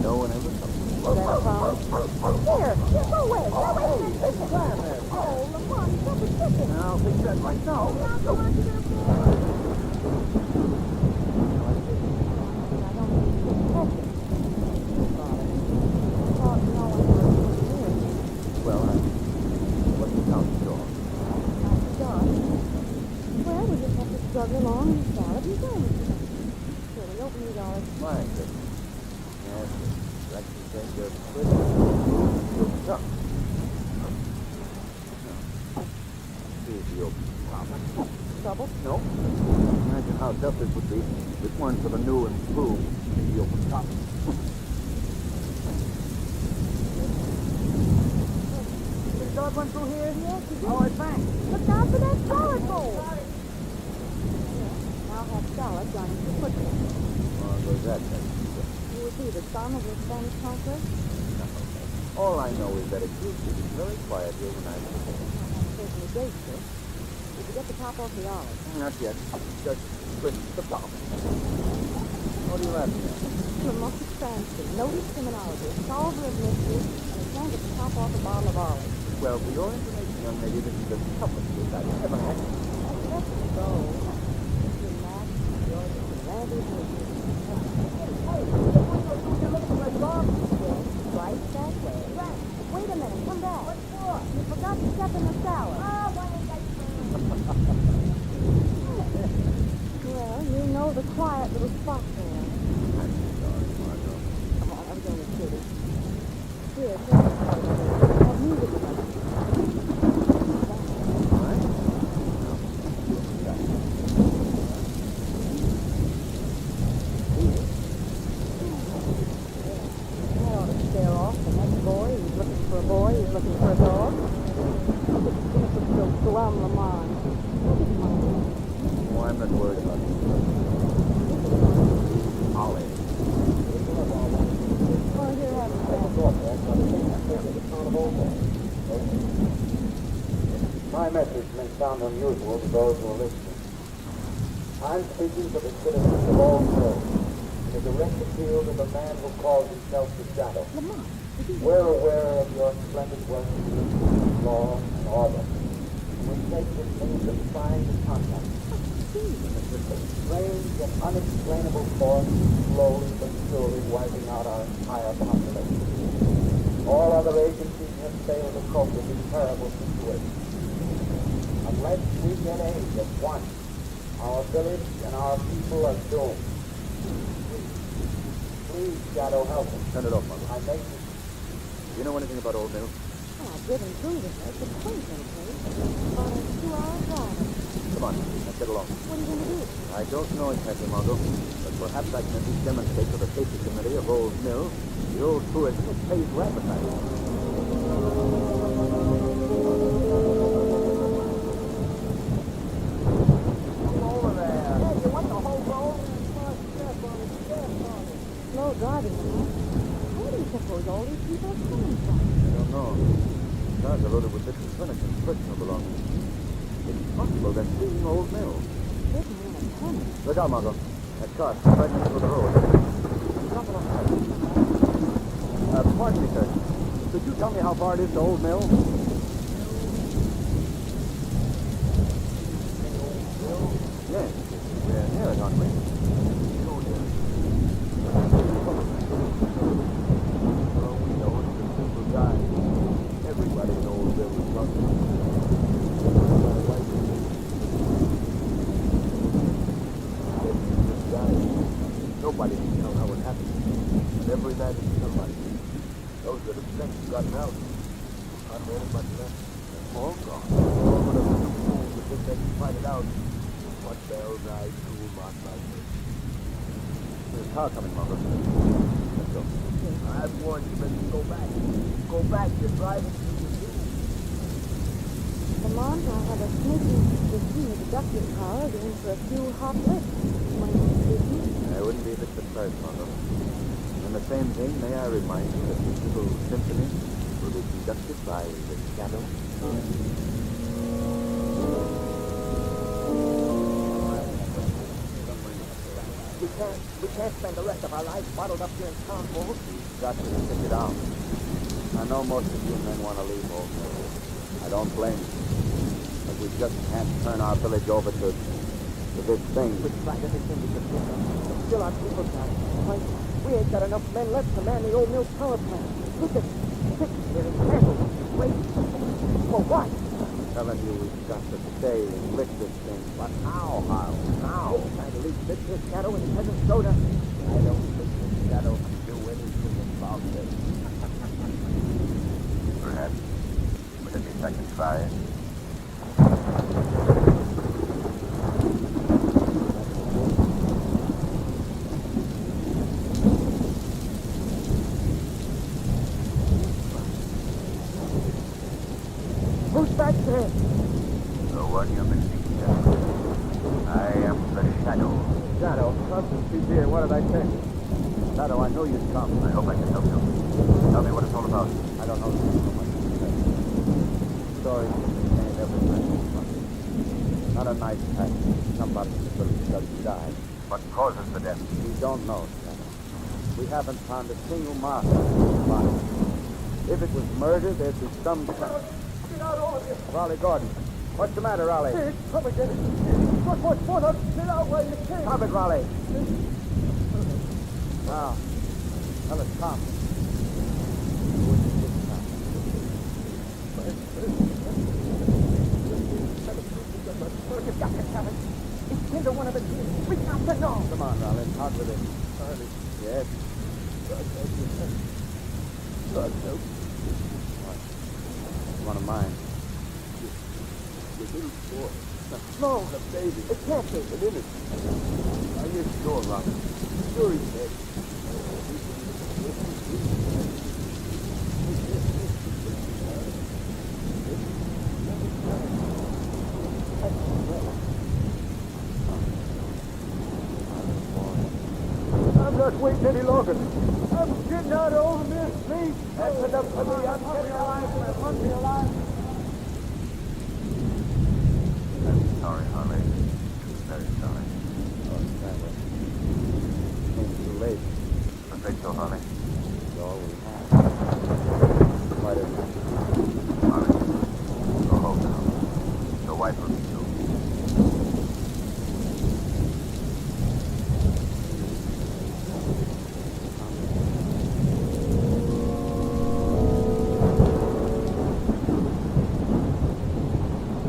No one ever comes. Oh, that's fine. Here, go away. Go away. Hey, it's fine there. Oh, Lamont, you got the chicken. Now, fix that right now. Now, come on, you get a I don't think you can catch it. Thought no one was here. Well, what's the count store? Not start. Well, we just have to struggle along and salad and things. Here, we open these all. My goodness. Yes, like you said, you're pretty good stuff. See if you open the top. Trouble? No. Imagine how tough this would be if it weren't for the new and improved the open top. Did the dog run through here? Yes, you did. Oh, it's back. Look out for that salad bowl. Now have salad done too quickly. Well, goes that then. You would be the son of the Spanish conqueror? All I know is that it used to be very quiet here when I was a boy. Certainly grateful. Did you get the top off the olive? Not yet. Just twist the top. What are you laughing at? Lamont Cranston, noted criminologist, solver of mysteries, and he can't get the top off a bottle of olive. Well, for your information, young lady, this is the toughest case I've ever had. Let's go. Mr. Max, George, and Randy Bridges. Yes, right that way. Right. Wait a minute, come back. What for? You forgot to step in the salad. Oh, why did I Well, you know the quiet little spot there. I'm sorry, Margot. Come on, I'm going to kidding. Here, have music with us. All right. That ought to scare off the next boy who's looking for a boy who's looking for a dog. This is so glum, Lamont. Oh, I'm not worried about it. Ollie. Oh, here, have My message may sound unusual to those who are listening. I'm speaking to the citizens of all worlds. In a direct appeal to the man who calls himself the Shadow. Lamont. We're aware of your splendid work in law and order. We take this means of trying to contact you. With a strange and unexplainable force, slowly but surely wiping out our entire population. All other agencies have failed to cope with this terrible situation. Unless we get aid at once, our village and our people are doomed. Please, Shadow, help us. Turn it off, Mother. I make Do you know anything about Old Mill? Oh, I've driven through this. It's a quaint place. About a 2-hour drive. Come on, let's get along. What are you going to do? I don't know exactly, Margot, but perhaps I can at least demonstrate to the safety committee of Old Mill the old tourist who pays for advertising. Over there. Hey, you want the whole road? Slow driving, Lamont. Where do you suppose all these people are coming from? I don't know. Cars are loaded with different furniture and personal belongings. It's possible they're stealing Old Mill. Certainly in a panic. Look out, Margot. That car is right next to the road. Couple of Pardon me, sir. Could you tell me how far it is to Old Mill? Yes. We're near it, aren't we? died. Everybody in Oldville was lucky. My wife just died. Nobody can tell how it happened. But every night it's somebody. Those that have since gotten out. Not really much left. They're all gone. All but a few fools that think they can fight it out. What bells I do mark my face. There's a car coming, Mother. Let's go. I've warned you, but go back. Go back. You're driving through the zoo. Come on, I have a sneaking machine deductive power going for a few hot licks. I wouldn't be a bit surprised, Mother. And the same thing, may I remind you that this little symphony will be conducted by the shadow. We can't spend the rest of our lives bottled up here in town, Paul. We've got to stick it out. I know most of you men want to leave Oldville. I don't blame you. But we just can't turn our village over to this thing. We tried everything we could think of. But still our people died. Why, we ain't got enough men left to man the old mill power plant. Look at it. Here in candles. Wait. For what? I'm telling you, we've got to stay and lick this thing. But how, Hal? How? Trying to leave this shadow in the peasant soda. I don't think this shadow can do anything about this. Perhaps. Would it be second try? Who's back there? The one you've been seeking out. I am the Shadow. Shadow, Constance, dear, what did I say? Shadow, I know you'd come. I hope I can help you. Tell me what it's all about. I don't know so much to say. Stories contain everything. Not a nice fact. Somebody in the village does die. What causes the death? We don't know, Shadow. We haven't found a single mark on his body. If it was murder, there'd be some... Get out, all of you. Raleigh Gordon. What's the matter, Raleigh? Hey, come again. What? Get out while you can. Stop it, Raleigh. Now, tell us, Tom. Who is this time? You've got to tell us. It's into one of the teams. We got to know. Come on, Raleigh. Talk with him. Charlie. Yes. God help. One of mine. The little boy. No. The baby. It can't be. An innocent. Are you sure, Robin? Sure he's dead. I'm not waiting any longer. I'm getting out of over this, please. That's enough for me. I'm getting alive. I'm hungry alive. I'm sorry, Harley. Very sorry. Oh, Stanley. Came too late. Afraid so, Harley. That's all we have. Quite enough. Harley, go home now. Your wife will be soon.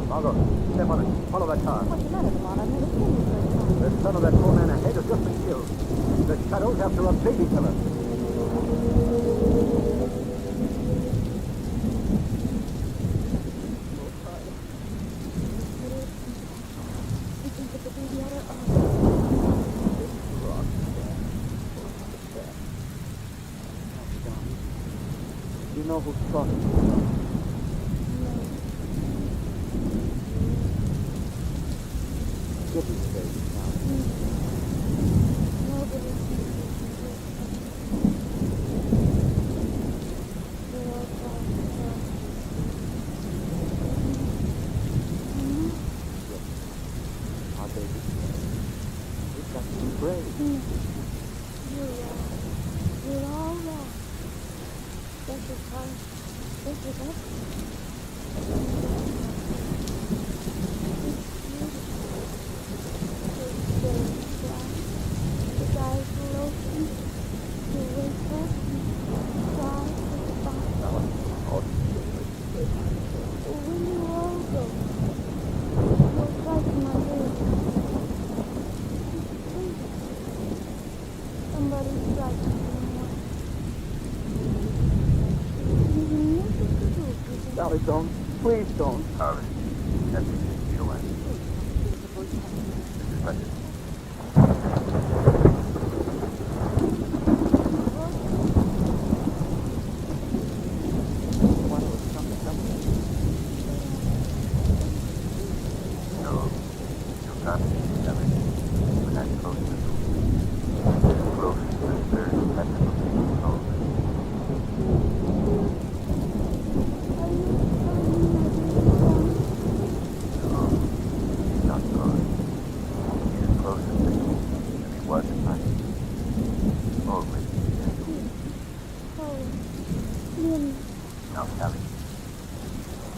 Margot, step on it. Follow that car. What's the matter, Lamont? I've never seen you so far. The son of that poor man ahead has just been killed. The Shadow's after a baby killer. You can put the baby out of You know who's talking? Give me the baby now. Our baby. We've got to be brave. You're all wrong. This is how. This is it. The guys will open. You wake up and cry to the box. Sally, don't. Please don't. Harvey, that's it. You away. Mrs. Fletcher. No, you can't see Sally. But I'm close to you. Close to the third tentacle being closed. No, he's not gone. He's as close as me as he was at night. Always gentle. Now, Sally,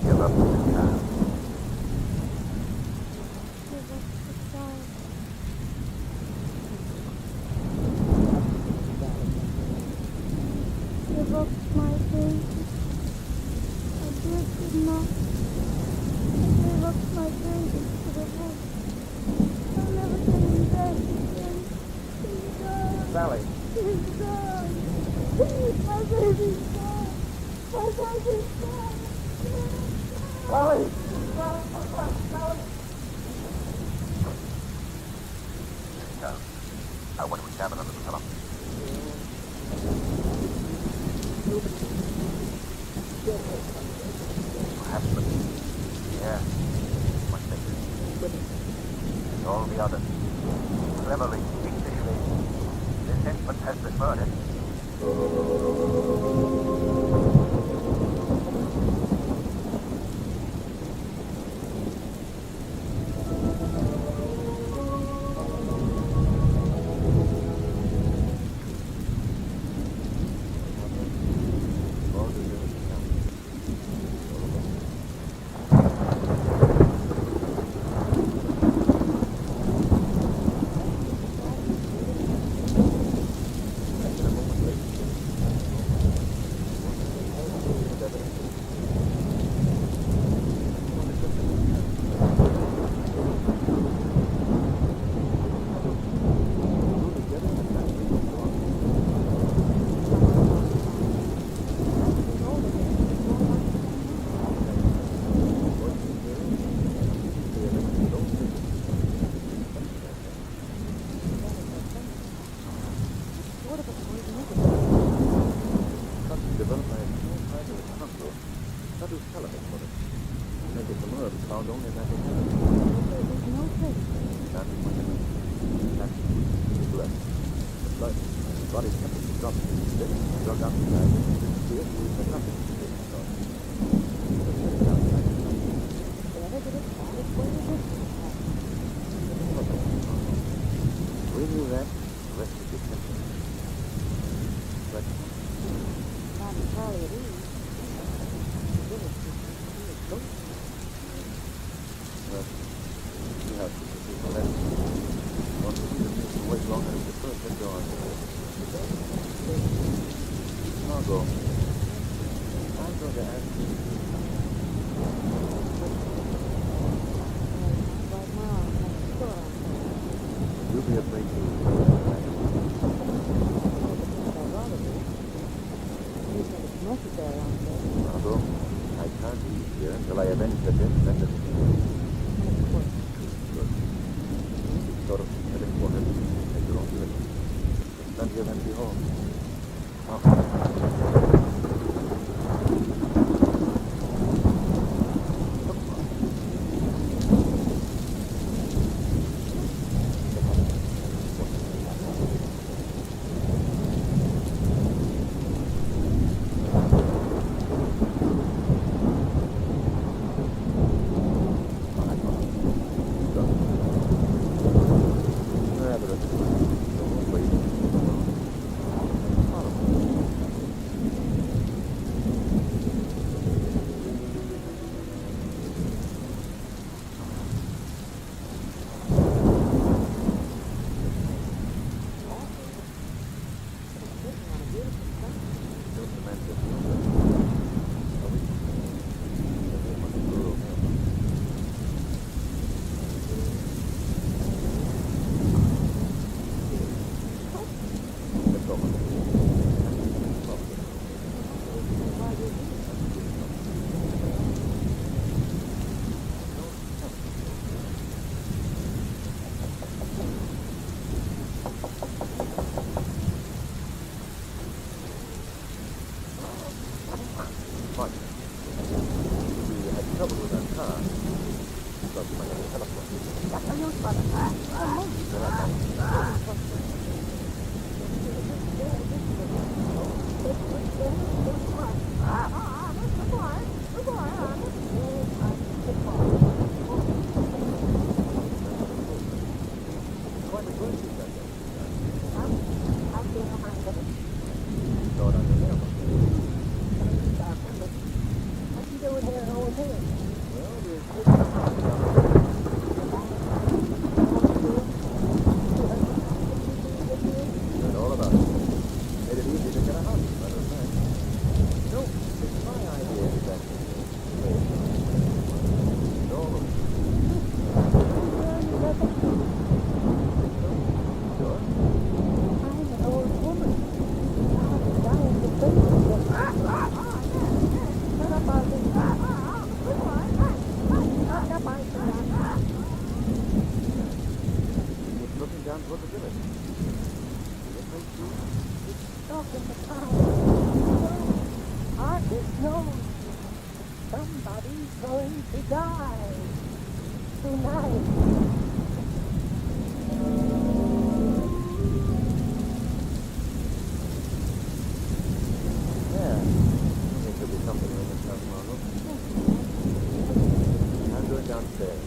give up the child. Give up my baby. I did not. I gave up my baby to the wolf. I'll never get him back again. He's gone. Sally. He's gone. My baby's gone. My baby's gone. Sally! Now, I want to examine under the pillow. Perhaps, but yeah, much better. And all the others, cleverly, fiendishly, this infant has been murdered. trouble with that car. Thought you might have a telephone. That's a use for the Quite a good piece, I guess. Heard all about it. Made it easy to get a house, as a matter of fact. No, it's my idea exactly. It's all of it. Sure. It's looking down toward the village. Yes, I Somebody's going to die tonight. Yeah. There could be something in this house, Margot. I'm going downstairs.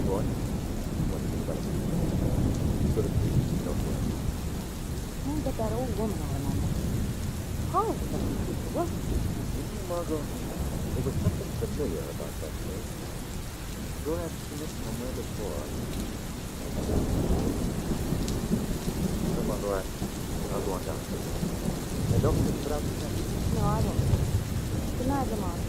Boy, what do you think about it? Good of you. Don't worry. Can't get that old woman on him. Oh, what? Margot, there was something familiar about that place. Sure I've seen it somewhere before. So, Margot, I'll go on downstairs. And don't forget to put out the candle. No, I won't. Good night, Lamont.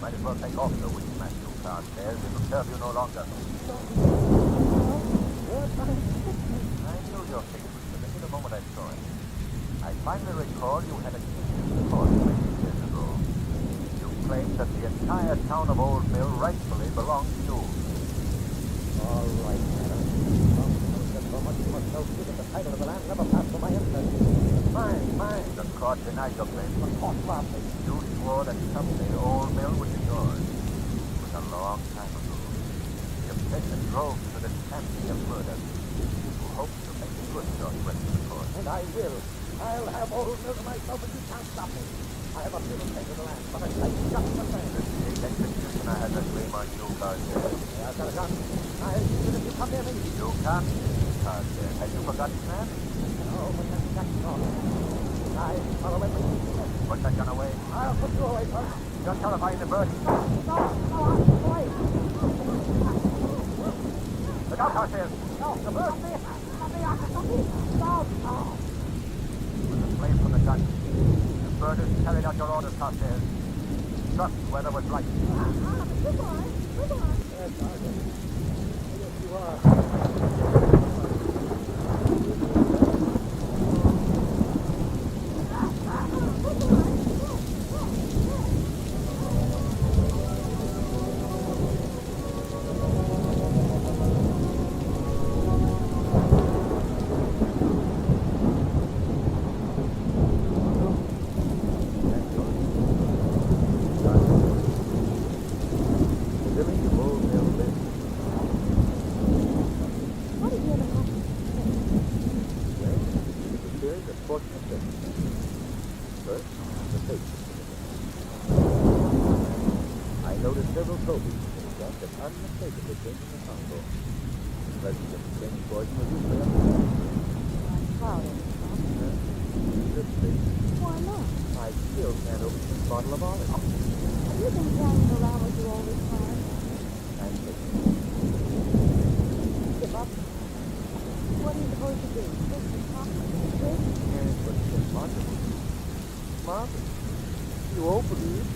Might as well take off the weak Matthew Carstairs. It'll serve you no longer. knew your face was familiar the moment I saw it. I finally recall you had a case in court many years ago. You claimed that the entire town of Old Mill rightfully belonged to you. All right, madam. So much for so good that the title of the land never passed for my interest. Fine. The court denied your claim. The court robbed me. You swore that someday Old Mill would be yours. It was a long time ago. The obsession drove you to this fancy of murder. You hope to make good your threat to the court. And I will. I'll have Old Mill to myself and you can't stop me. I have a little taste of the land, but I just the same. The state executioner has a claim on you, Garcia. I've got a gun. I'll shoot if you come near me. You can't, Garcia. Have you forgotten that? No, but that's not. I follow him. Put that gun away. I'll put you away first. You're terrifying the bird. No, wait. Look out, Garcia. No, the bird. Stop. With the flame from the gun. The bird has carried out your orders, Garcia. Trust weather was right. Goodbye. Yes, Sergeant. Yes, you are. Why not? I still can't open this bottle of olive. Have you been carrying around with you all this time? I'm thinking. Give up. What are you supposed to do? Just talk to me? Yes, but it's impossible. Marvin, you open it.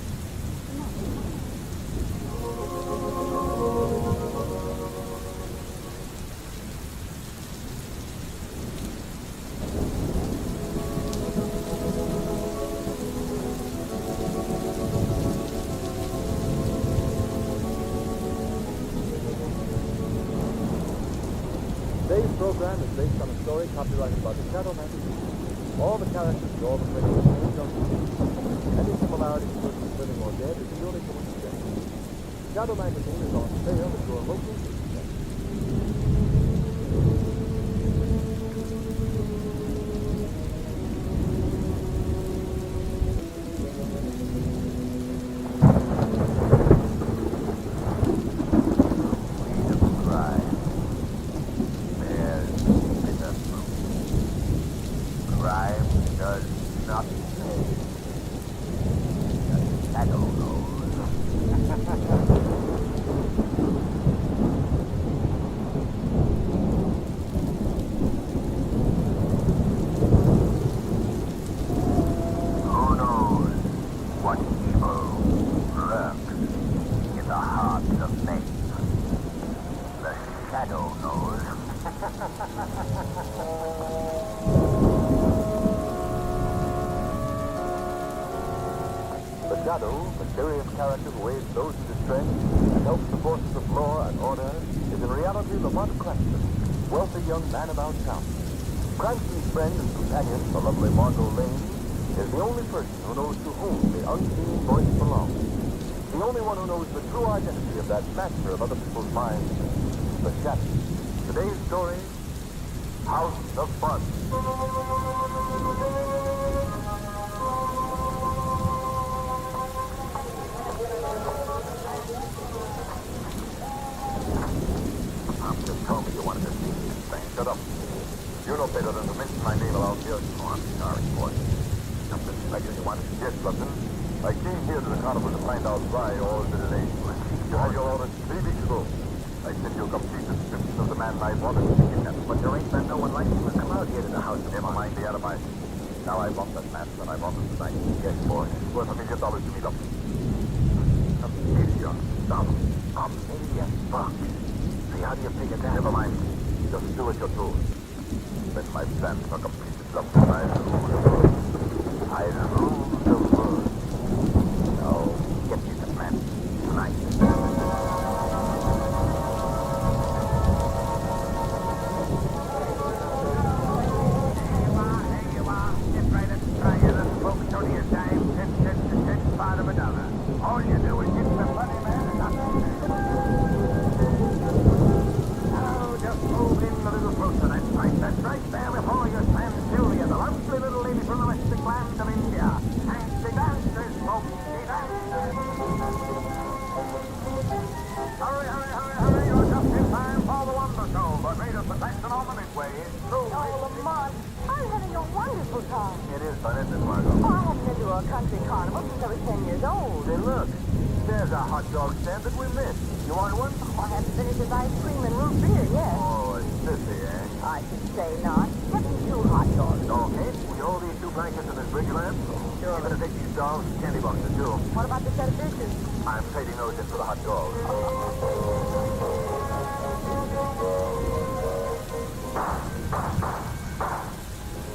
Today's program is based on a story copyrighted by the Shadow magazine. All the characters and all the players are named on the screen. Any similarity to persons living or dead is purely coincidental. Shadow magazine is on sale at your local bookstore. The Shadow, mysterious character who aids those in distress and helps the forces of law and order, is in reality Lamont Cranston, wealthy young man about town. Cranston's friend and companion, the lovely Margot Lane, is the only person who knows to whom the unseen voice belongs. The only one who knows the true identity of that master of other people's minds, the Shadow. Today's story, House of Fun. Just told me you wanted to see me. Shut up. You know better than to mention my name around here. Oh, I'm sorry, boy. Just like you wanted to get something. I came here to the carnival to find out why all the delay. You had your orders 3 weeks ago. I sent you a complete description of the man I wanted to kidnap. But there ain't been no one like you to come out here to the house. Never mind the alibi. Now I want that man that I wanted tonight. Yes, boy. It's worth $1 million to me, look. $1 million. $1 million bucks. See, how do you figure that? Never mind. Just do as you're told. When my plans are completed, love, I rule the world. I rule the world. Now, get me the plan tonight. All you do is hit the funny man and not Oh, just move in a little closer. That's right there before you stand Sylvia, the lovely little lady from the rustic land of India. And she dances, folks, she dances. Hurry, hurry, hurry, hurry, you're just in time for the Wonder Show, but made us protection on the midway. It's true. Oh, Lamont, I'm having a wonderful time. It is fun, isn't it, Margot? Oh, I haven't been to a country carnival since I was 10 years old. Hey, look. There's a hot dog stand that we missed. You want one? Oh, I haven't finished his ice cream and root beer yet. Oh, it's sissy, eh? I should say not. Get me 2 hot dogs. Okay. Will you hold these 2 blankets in this bridge lamp? Sure. You're going to take these dolls and candy boxes, too. What about the set of dishes? I'm trading those in for the hot dogs.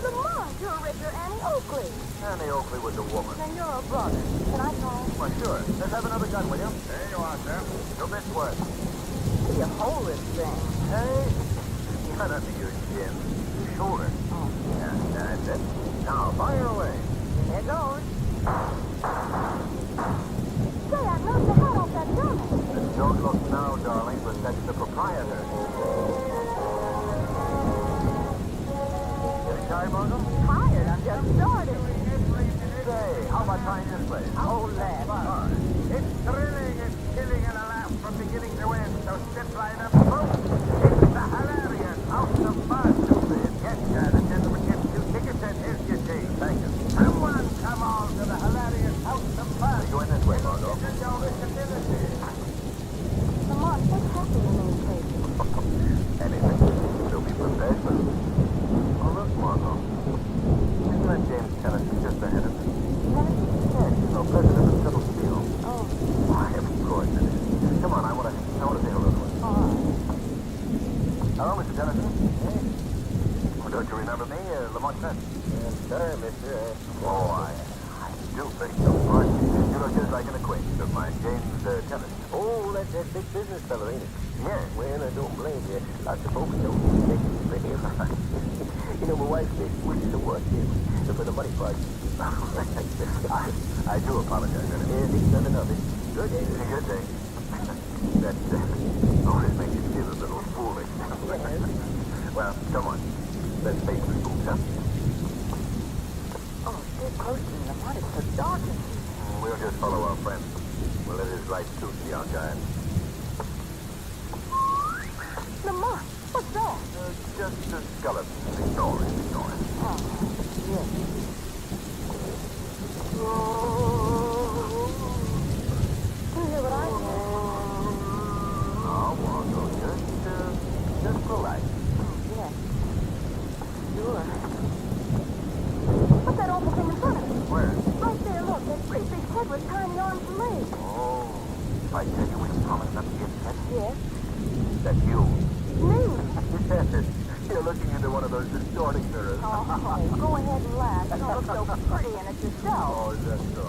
Lamont, you're a regular Annie Oakley. Annie Oakley was a woman. And you're a brother. Can I try? Well, sure. Let's have another gun, will you? There you are, sir. Your best work. How do you hold this thing? Hey, not under your chin. Your shoulder. Oh. Yeah, that's it. Now, fire away. Here goes. Say, I knocked the head off that gun. Don't look now, darling, but that's the proprietor. Getting tired, Margot? Tired, I'm just started. Say, how about trying this place? Oh, lad. It's thrilling, it's killing, and a laugh from beginning to end. So sit right up, folks. It's the hilarious House of Fun. Yes, sir, the gentleman gets 2 tickets, and here's your change. Thank you. Someone come on to the hilarious House of Fun. Go in this way, Margot. This is your visibility. Lamont, what's happening in these places? Anything. We'll be prepared for it. Oh, look, Margot. Isn't that James Kennedy just ahead of me? Kennedy? No, president of Triple Steel. Oh, Why, of course it is. Come on, I want to say hello to him. all right. Hello, Mr. Tennyson. Hey. Oh, don't you remember me, Lamont Trent? Yes, sir, mister. Oh, I do beg your pardon. You look just like an acquaintance of mine, James Tennyson. Oh, that's that big business fellow, ain't it? Yes. Well, I don't blame you. Lots of folks don't take it for him. You know, my wife said she wishes to watch him for the money part. I do apologize. Yes, it's nothing of it. Good day. Good day. That always makes you feel a little foolish. Well, come on. Let's face the school, huh? Oh, stay close to me, Lamont. It's so dark in here. We'll just follow our friend. We'll let his light suit the young guy. Lamont, what's that? Just a skeleton. Ignore it. Oh, yes. Do you hear what I hear? Oh, Waldo, just relax. Yes. Sure. What's that awful thing in front of us? Where? Right there, look. That great big head with tiny arms and legs. Oh, if I tell you we promised not to get set, Yes. that's you. Me. Yes. You're looking into one of those distorting mirrors. Oh, go ahead and laugh. You don't look so pretty in it yourself. Oh, is that so?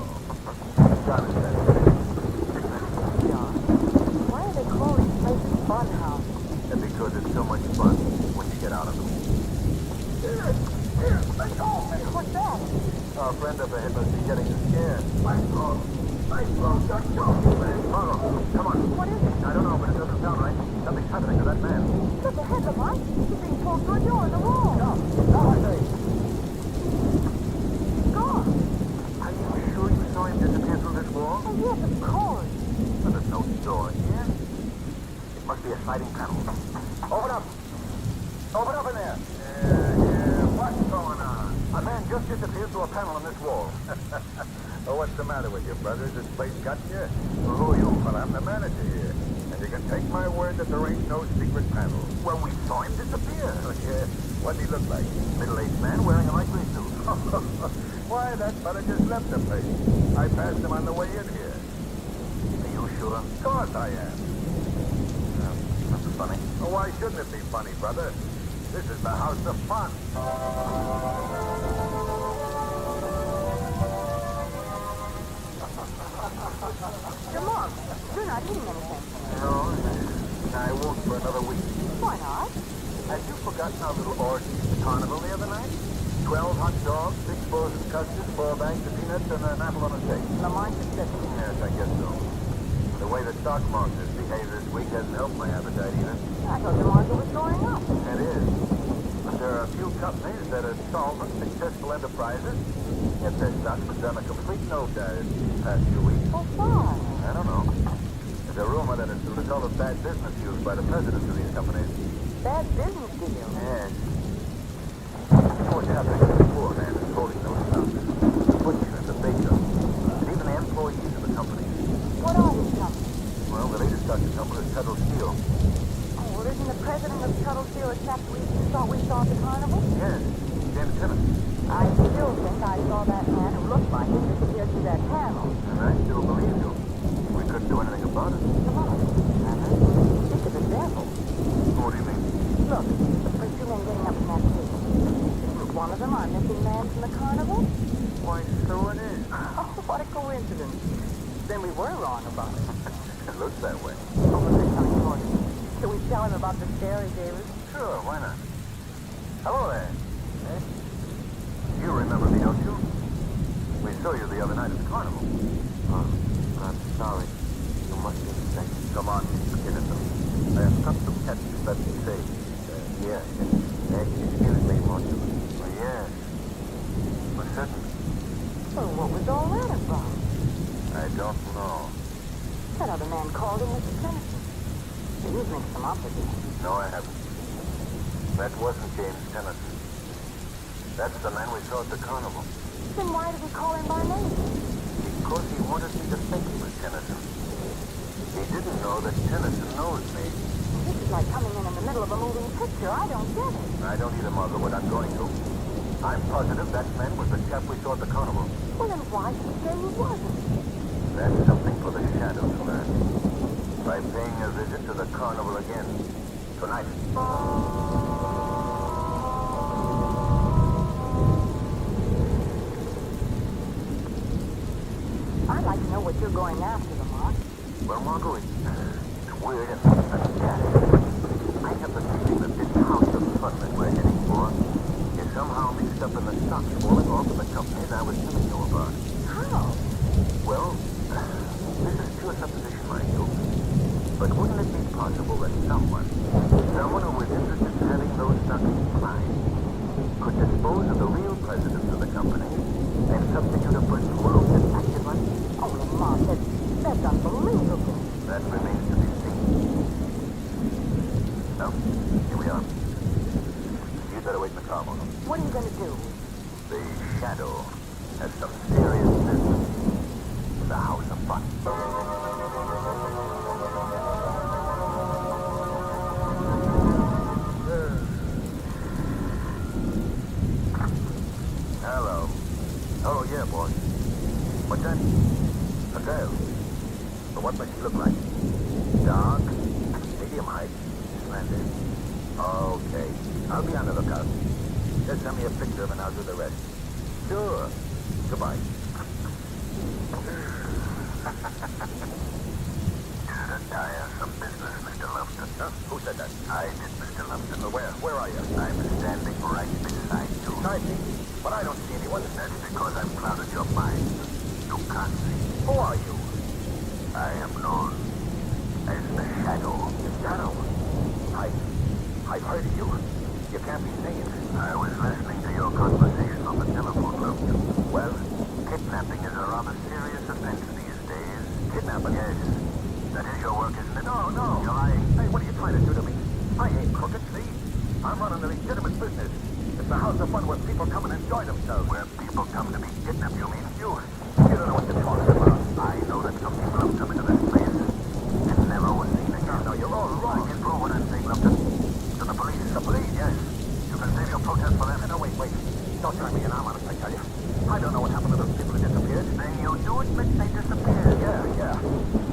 Simon said John, why do they call these places fun houses? and because it's so much fun when you get out of them. Here, let go. What's that? Our friend up ahead must be getting scared. My throat got choking, man. Margo, come on. What is it? I don't know, but it doesn't sound right. Something's happening to that man. Look ahead, Lamont. He's being pulled through a door in the wall. No, I say. Gone. Are you sure you saw him disappear through this wall? Oh, yes, of course. But there's no door here. It must be a sliding panel. Open up! Open up in there! Yeah, what's going on? A man just disappeared through a panel on this wall. Oh, what's the matter with you, brothers? This place got you? Well, who are you? Well, I'm the manager here. And you can take my word that there ain't no secret panel. Well, we saw him disappear. Oh, yeah? What did he look like? Middle-aged man wearing a light green suit. Why, that fella just left the place. I passed him on the way in here. Are you sure? Of course I am. funny. Well, why shouldn't it be funny, brother? This is the house of fun. Lamont, you're not eating anything. No, I won't for another week. Why not? Had you forgotten our little orgy at the carnival the other night? 12 hot dogs, 6 frozen custards, 4 bags of peanuts, and an apple on a shake. Lamont is sick. Yes, I guess so. The way the stock market behaved this week hasn't helped my appetite either. I thought the market was going up. It is. But there are a few companies that are solvent, successful enterprises, yet their stocks have done a complete nosedive these past 2 weeks. Oh, why? I don't know. There's a rumor that it's the result of bad business used by the presidents of these companies. Bad business deal. Yes. What's happening to the poor man is holding those stocks. The butcher and the baker, and even the employees of the companies. What are these companies? Well, the latest stock example is Tuttle Steel. Oh, well, isn't the president of Tuttle Steel a chap we thought we saw at the carnival? Yes, James Tennant. I still think I saw that man who looked like him disappear through that panel. And I still believe you. We couldn't do anything about it. Come on. Think of the devil. What do you mean? Look, there's 2 men getting up from that table. Isn't one of them our missing man from the carnival? Why, so it is. Oh, what a coincidence. Then we were wrong about it. It looks that way. Oh, but there's something for you. Should we tell him about the scare he gave us? Sure, why not? Hello there. Eh? You remember me, don't you? We saw you the other night at the carnival. Oh, I'm sorry. You must be mistaken. Come on, innocent. I have cut some catches, let me say. Yes. Excuse me, Marshal. Oh, yes. For certain. Well, what was all that about? I don't know. That other man called him Mr. Tennyson. You've mixed him up again. No, I haven't. That wasn't James Tennison. That's the man we saw at the carnival. Then why did he call him by name? Because he wanted me to think he was Tennyson. He didn't know that Tennyson knows me. This is like coming in the middle of a moving picture. I don't get it. I don't either, Margaret, but I'm going to. I'm positive that man was the chap we saw at the carnival. Well, then why did he say he wasn't? That's something for the shadow to learn. By paying a visit to the carnival again. Tonight. I'd like to know what you're going after, Lamont. Well, Margaret, it's weird and uncanny. I have the feeling that this house of fun that we're heading for is somehow mixed up in the stocks falling off of the companies I was telling you about. How? Well, this is pure supposition, mind you. But wouldn't it be possible that someone who was interested in having those stocks declined, could dispose of the real president of the company and substitute a person who looked at active life? Oh, Lamont, that's unbelievable. That remains to be seen. Now, here we are. You'd better wait in the car, Mona. What are you going to do? The shadow has some serious business in the house of fun. Hello. Oh, yeah, boy. What's that? A girl. But what does she look like? Dark? Medium height? Splendid. Okay. I'll be on the lookout. Just send me a picture of her and I'll do the rest. Sure. Goodbye. You're a tiresome business, Mr. Lumpton. Huh? Who said that? I did, Mr. Lumpton. Where are you? I'm standing right beside you. Beside me? But I don't see anyone. That's because I've clouded your mind. You can't see. Who are you? I am known as the Shadow. The Shadow? I've heard of you. You can't be seen. I was listening to your conversation on the telephone, Lumpton. Well, kidnapping is a rather serious offense these days. Kidnapping? Yes. That is your work, isn't it? No. You're lying. Hey, what are you trying to do to me? I ain't crooked, see? I'm running a legitimate business. It's a house of fun where people come and enjoy themselves. Where people come to be kidnapped, you mean? You don't know what you're talking about. I know that some people have come into this place and never was seen again. No, you're all wrong. I can prove what I'm saying, Lumpton. To the police. The police, yes. You can save your protest for them. No, wait. Don't turn me in. I'm honest, I tell you. I don't know what happened to those people who disappeared. Then you do admit they disappeared? Yeah.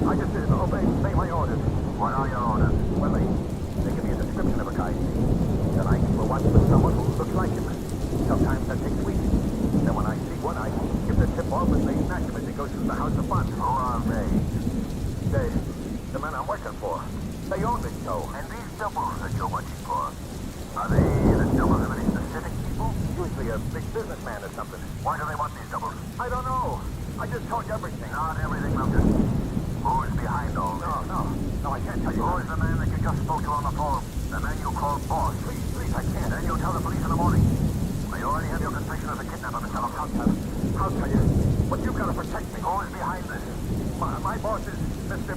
I just didn't obey my orders. What are your orders? Well, they And these doubles that you're watching for, are they the doubles of any specific people? Usually a big businessman or something. Why do they want these doubles? I don't know. I just told you everything. Not everything, Logan. Who's behind all this? No, I can't tell you. Who is the man that you just spoke to on the phone? The man you called boss? Please, I can't. Then you tell the police in the morning. Well, you already have your confession as a kidnapper, Mr. Logan. I'll tell you. But you've got to protect me. Who is behind this? My boss is Mr.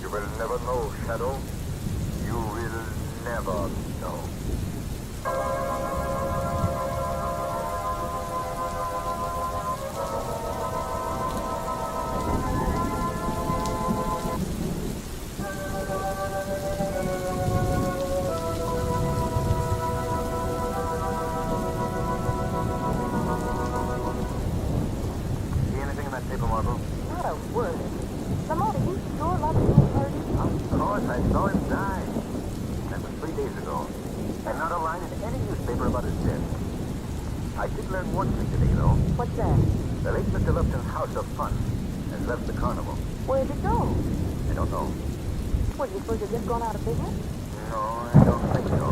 You will never know, Shadow. You will never know. See anything in that paper, Marvel? Not a word. Lamont, are you sure Lovett was hurt? Of course, I saw him die. That was 3 days ago. And not a line in any newspaper about his death. I did learn one thing today, though. What's that? The late Mr. Lupton's house of fun has left the carnival. Where'd it go? I don't know. What, do you suppose they've just gone out of business? No, I don't think so.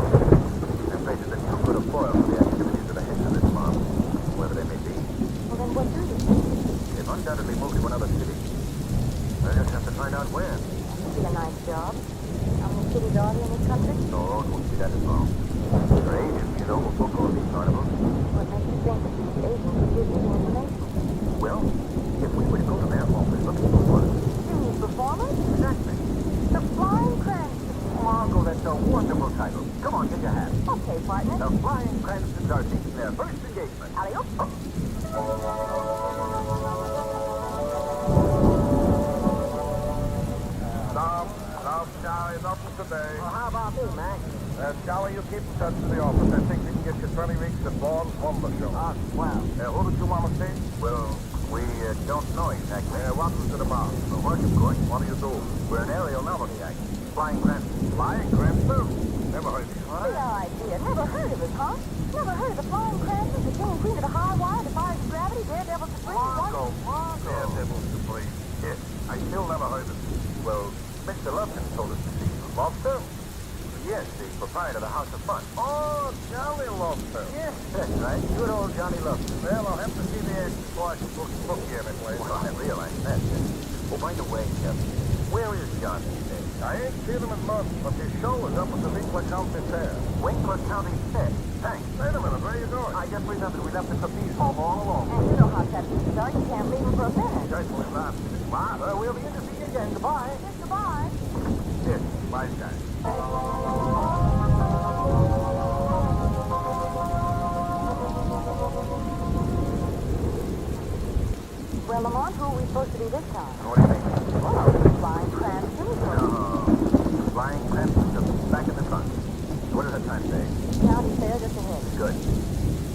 That place has been too good a foil for the activities of the heads of this mob, whoever they may be. Well, then what do you think? They've undoubtedly moved to another city. We'll just have to find out where. That'd be a nice job. How many cities are there in this country? No, it won't be that long. Your agent, you know, will book all these carnivals. What makes you think that these agents would give you the information? Well, if we were to go to their office looking for one. You need performers? Exactly. The Flying Cranston. Margot, that's a wonderful title. Come on, get your hat. Okay, partner. The Flying Cranstons are taking their first engagement. Alley-oop. Stop, Charlie. Nothing today. Well, how about me, Mac? Charlie, you keep in touch with the office. I think we can get you 20 weeks at Vaughn's Lumber Show. Oh, swell. Who did you want to see? Well, we don't know exactly. What was it about? The work, of course. What do you do? We're an aerial novelty act. Flying Cranston. Flying Cranston? Never heard of you. Great idea. Never heard of it, huh? Never heard of the Flying Cranston, the king and queen of the high wire, defies gravity, daredevil supreme. Margot. Daredevil Supreme. Yes. I still never heard of you. Well, Mr. Lupton told us to see you. Lobster? Yes, the proprietor of the House of Fun. Oh, Johnny Lobster. Yes, that's right. Good old Johnny Lupton. Well, I'll have to see the act before I can book you anyway. Well, I realize that. Oh, by the way, where is John these days? I ain't seen him in months, but his show is up at the Winkler County Fair. Winkler County Fair. Thanks. Wait a minute, where are you going? I just remembered we left the trapeze home all alone. And you know how tattoos are. You can't leave them for a minute. Certainly not. Well, we'll be in to see you again. Goodbye. Yes, goodbye. Yes, bye, guys. Well, Lamont, who are we supposed to be this time? What do you think? Well, the Flying Cranston. No. Flying Cranston's up back in the trunk. What does that time say? County Fair just ahead. Good.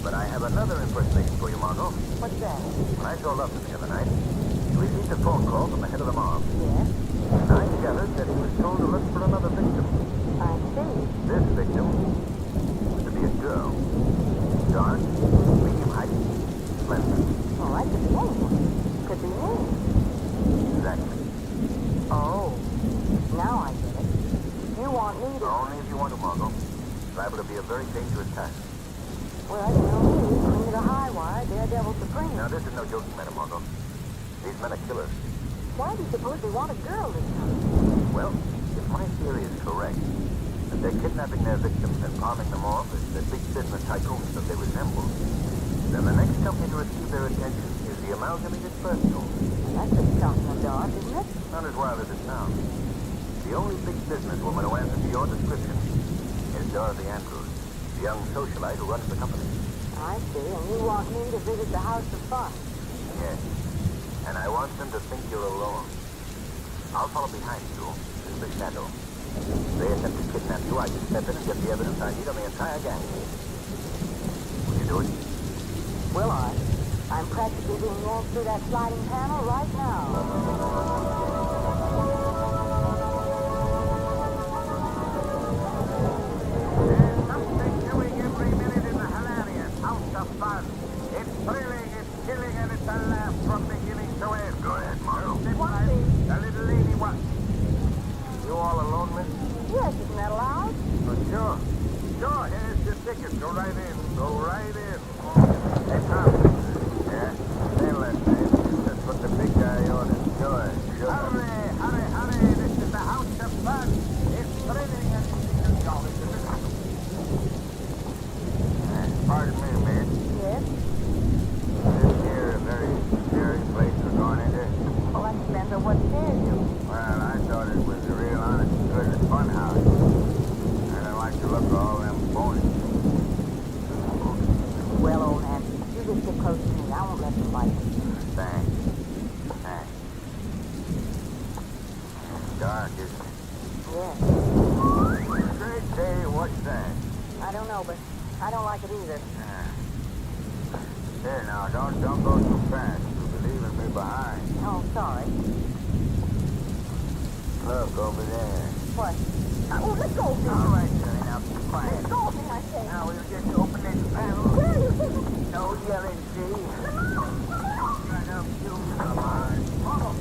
But I have another impersonation for you, Margot. What's that? When I saw Lupton the other night, he received a phone call from the head of the mob. Yes, And I gathered that he was told to look for another victim. I see. This victim was to be a girl. Dark, medium height, slender. Oh, that could be anyone. Could be me. Exactly. Oh, now I get it. You want me to... Only if you want to, Margot. It's liable to be a very dangerous task. Well, you know me, queen of the high wire, daredevil supreme. Now, this is no joking matter, Margot. These men are killers. Why do you suppose they want a girl this time? Well, if my theory is correct, that they're kidnapping their victims and palming them off as the big business tycoons that they resemble, then the next company to receive their attention is the Amalgamated Personal. That's a shot in the dark, isn't it? Not as wild as it sounds. The only big businesswoman who answers to your description is Dorothy Andrews, the young socialite who runs the company. I see, and you want me to visit the House of Fun. Yes. And I want them to think you're alone. I'll follow behind you in the shadow. If they attempt to kidnap you, I can step in and get the evidence I need on the entire gang. Will you do it? Will I? I'm practically being yanked through that sliding panel right now. Doing every minute in the hilarious House of Fun. It's thrilling, it's killing, and it's a laugh from beginning to end. Go ahead, Margot. The little lady was. Go right in. Go right in. Hey, Tom. Yeah? Hey, listen. Just put the big guy on it. Sure. Hurry. This is the house of fun. It's thrilling and jolly. Pardon me, mate. Yes? This here a very scary place we're going into. Well, that depends on what scares you. Well, I thought it was a real honest to goodness fun house. I don't like the look of all them bones. Well, old man, you just get close to me. I won't let them bite you. Thanks. Thanks. It's dark, isn't it? Yes. Great day, what's that? I don't know, but I don't like it either. Here now, don't go too fast. You'll be leaving me behind. Oh, sorry. Look over there. What? Oh, let go of me. All right, Johnny, now be quiet. Let go of me, I say. Now we'll just open this panel. Where are you taking? No yelling, see? Right up, you. Come on. Follow.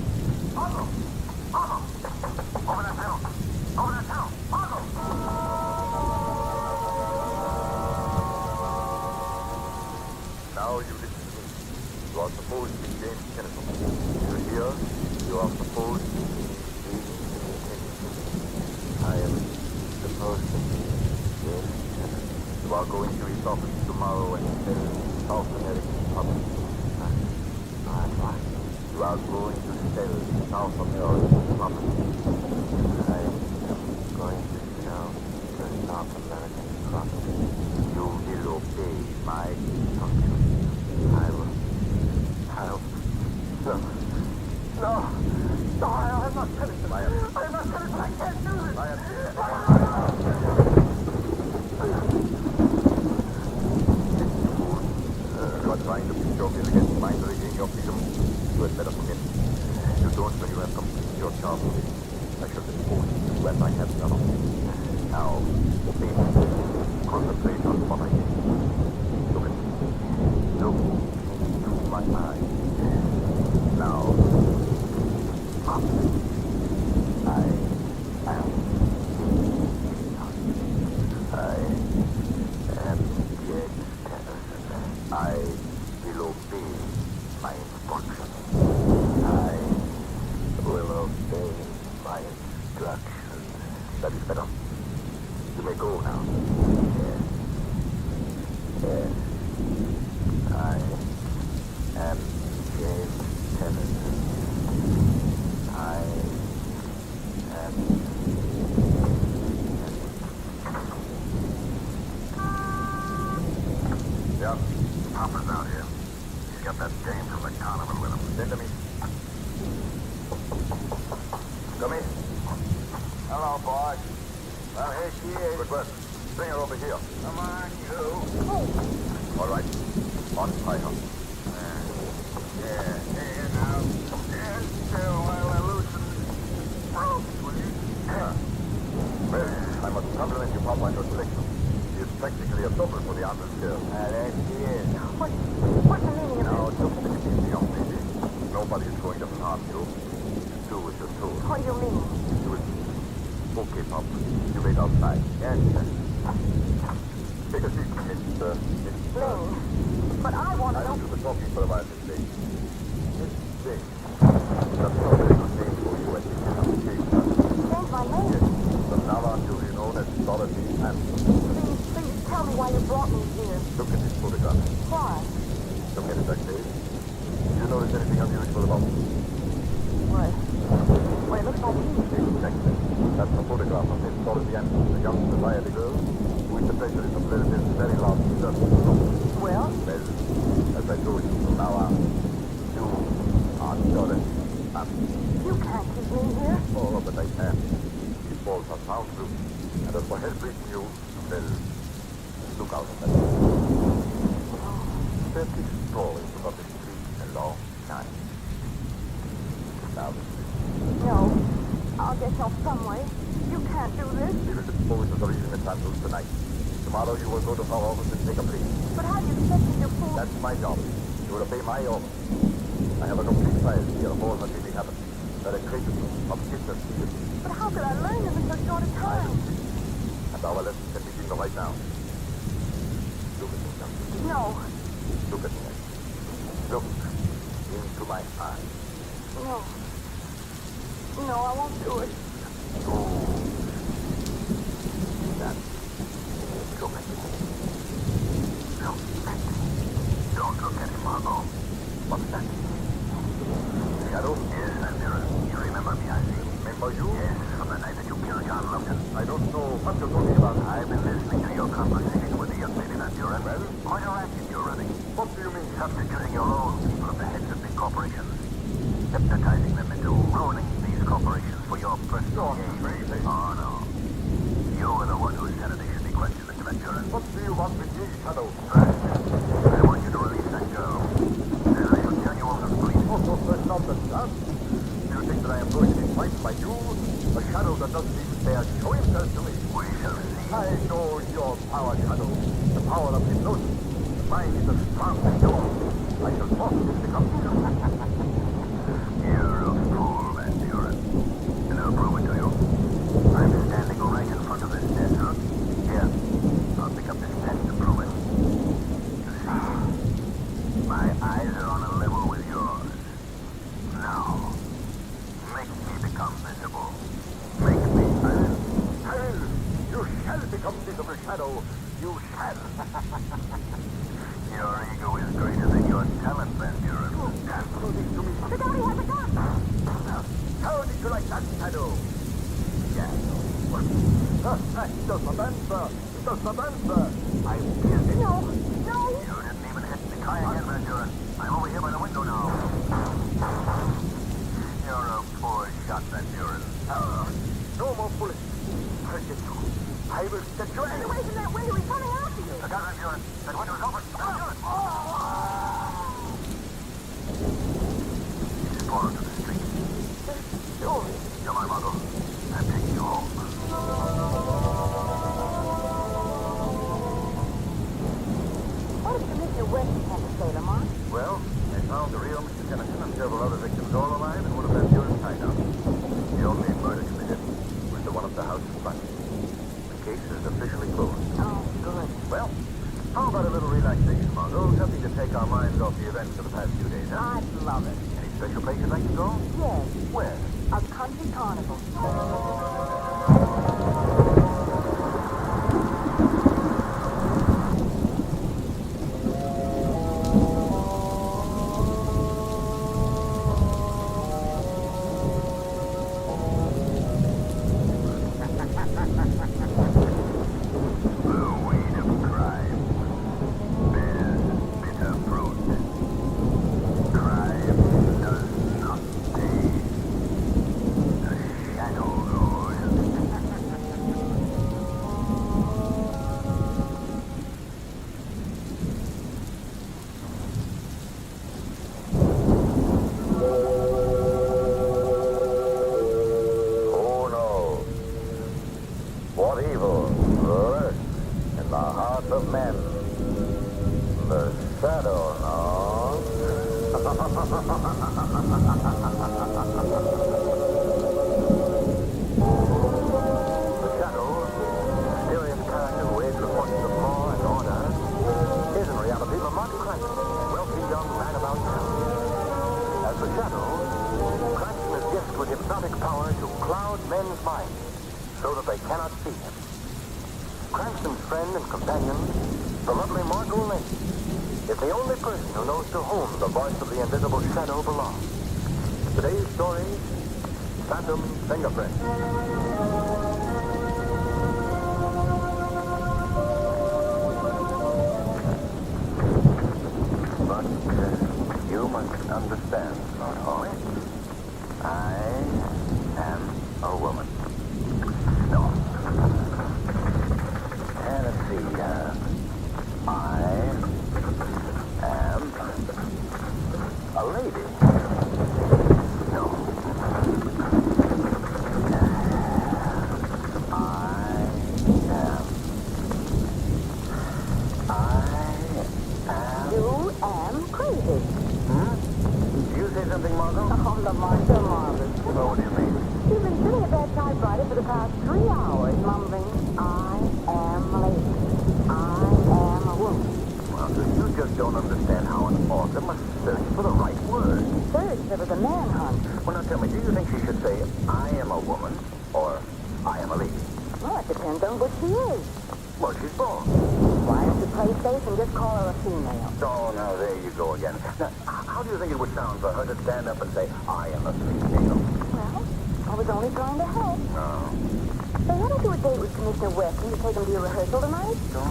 Over that panel. Follow. Now you listen to me. You are supposed to be James Kennison. You hear? You are supposed to be James Kennison. I am supposed to be James Kennison. You are going to his office tomorrow and tell South American public. You are going to sell South American property. I am going to sell the South American property. You will obey my instructions. No, I am not finished. I am not finished. I can't do this. You are trying to beat your will against mine to regain your freedom. You had better forget. You don't when you have completed your job. I shall dispose of you as I have done. Now, obey me. Concentrate on what I say. Look at me. Look into my eyes. Now, I am James Kennison. I will obey my instructions. I will obey my instructions. That is better. You may go now. Yes. I am James Kennison. I am... Yep, Papa's out here. He's got that dame from the carnival with him. Send to me. Come in. Hello, boss. Well, here she is. Good work. Bring her over here. Come on, you. Oh. All right. Untie her. Here now. Stand still while I loosen ropes, will you? Well, I must compliment you, Papa, on your selection. She is practically a double for the Anders girl. There she is. What's the meaning of Now, don't take it easy, young lady. Nobody is going to harm you. Do as you're told. What do you mean? Do it. Okay, Pop. You wait outside. Yes, yes. Take a seat, Lane. But I want to I know... want you to talking for a while, Miss Lane. Miss Lane. That's not very good name for you at the invitation. Change my name. From now on, you'll be known as Dorothy Hanson. Please tell me why you brought me here. Look at this photograph. Why? Look at it, I say. Do you notice anything unusual about it? What? Well, it looks like you. Exactly. That's a photograph of Miss Dorothy Hanson, the young society girl, who is the president of Littleton's very large dessert company. Well? Well, as I told you, from now on, you are Dorothy Hanson. You can't keep me here. Oh, but I can. These balls are soundproof. And as for help reaching you, well, look out for that. This story is about the street a long time. Now, No. I'll get help some way. You can't do this. we will dispose of the reason it's handled tonight. Tomorrow you will go to our office and take a plea. But how do you expect me to fool... That's my job. You will obey my orders. I have a complete file here of all that really happened. There are traces of business here. But how could I learn them in so short a time? And our lesson can begin right now. No. Look at me. Look into my eyes. No. No, I won't do it. Oh. That. Look at me. Look at me. Don't look at him, Margot. What's that? Shadow? Yes, Almira. You remember me, I see. Remember you? Yes, from the night that you killed John Logan. I don't know what you're talking about. I've been listening to your conversation with the young lady, Almira. Well? Quite a racket you're running. What do you mean? Substituting your own people at the heads of big corporations. Hypnotizing them into ruining these corporations for your personal gain. Crazy. Oh, no. You were the one who said it. They should be questioned, Mr. Ventura. What do you want with me, Shadow? First, I want you to release that girl. Then I shall turn you over to the police. Oh, that's not the chance. Do you think that I am going to be frightened by you? A shadow that doesn't even dare show himself to me. We shall see. I know your power, Shadow. The power of hypnosis. Mine is as strong as yours. I shall force you to become You're a fool, Ventura. And I'll prove it to you. I'm standing right in front of this desk. Here, I'll pick up this pen to prove it. You see, my eyes are on a level with yours. Now, make me become visible. Make me. I will. You shall become visible, Shadow. You shall. Your ego is greater than your talent, Ventura. You can't do this to me. The daddy has a gun. How did you like that, Shadow? Yeah. What? It doesn't answer. It doesn't answer. I killed it. No. No. You didn't even hit me. Try again, Ventura. I'm over here by the window now. You're a poor shot, Ventura. No more bullets. I'll get you. I will get you anyway. Away from that window. He's coming after you. Look out, Ventura. That window's open. Ventura. He's fallen to the street. You're my model. I'm taking you home. What did Commissioner Weston have to say, Lamont? Well, they found the real Mr. Tennyson and several other victims all alive in one of Ventura's hideouts. The only murder committed was the one of the house in front. The case is officially closed. Oh, good. Well, how about a little relaxation, Margot? Something to take our minds off the events of the past few days, huh? I'd love it. Any special place you'd like to go? Yes. Where? A country carnival. Hypnotic power to cloud men's minds so that they cannot see him. Cranston's friend and companion, the lovely Margot Lane, is the only person who knows to whom the voice of the invisible shadow belongs. Today's story, Phantom Fingerprint. But you must understand, Lord Hawley, I am a woman. No. And let's see, I am a lady. No. That depends on what she is. Well, she's both. Why don't you play safe and just call her a female? Oh, now there you go again. Now, how do you think it would sound for her to stand up and say, I am a female? Well, I was only trying to help. Oh. Say, why don't you a date with Commissioner Weston to take him to your rehearsal tonight? So.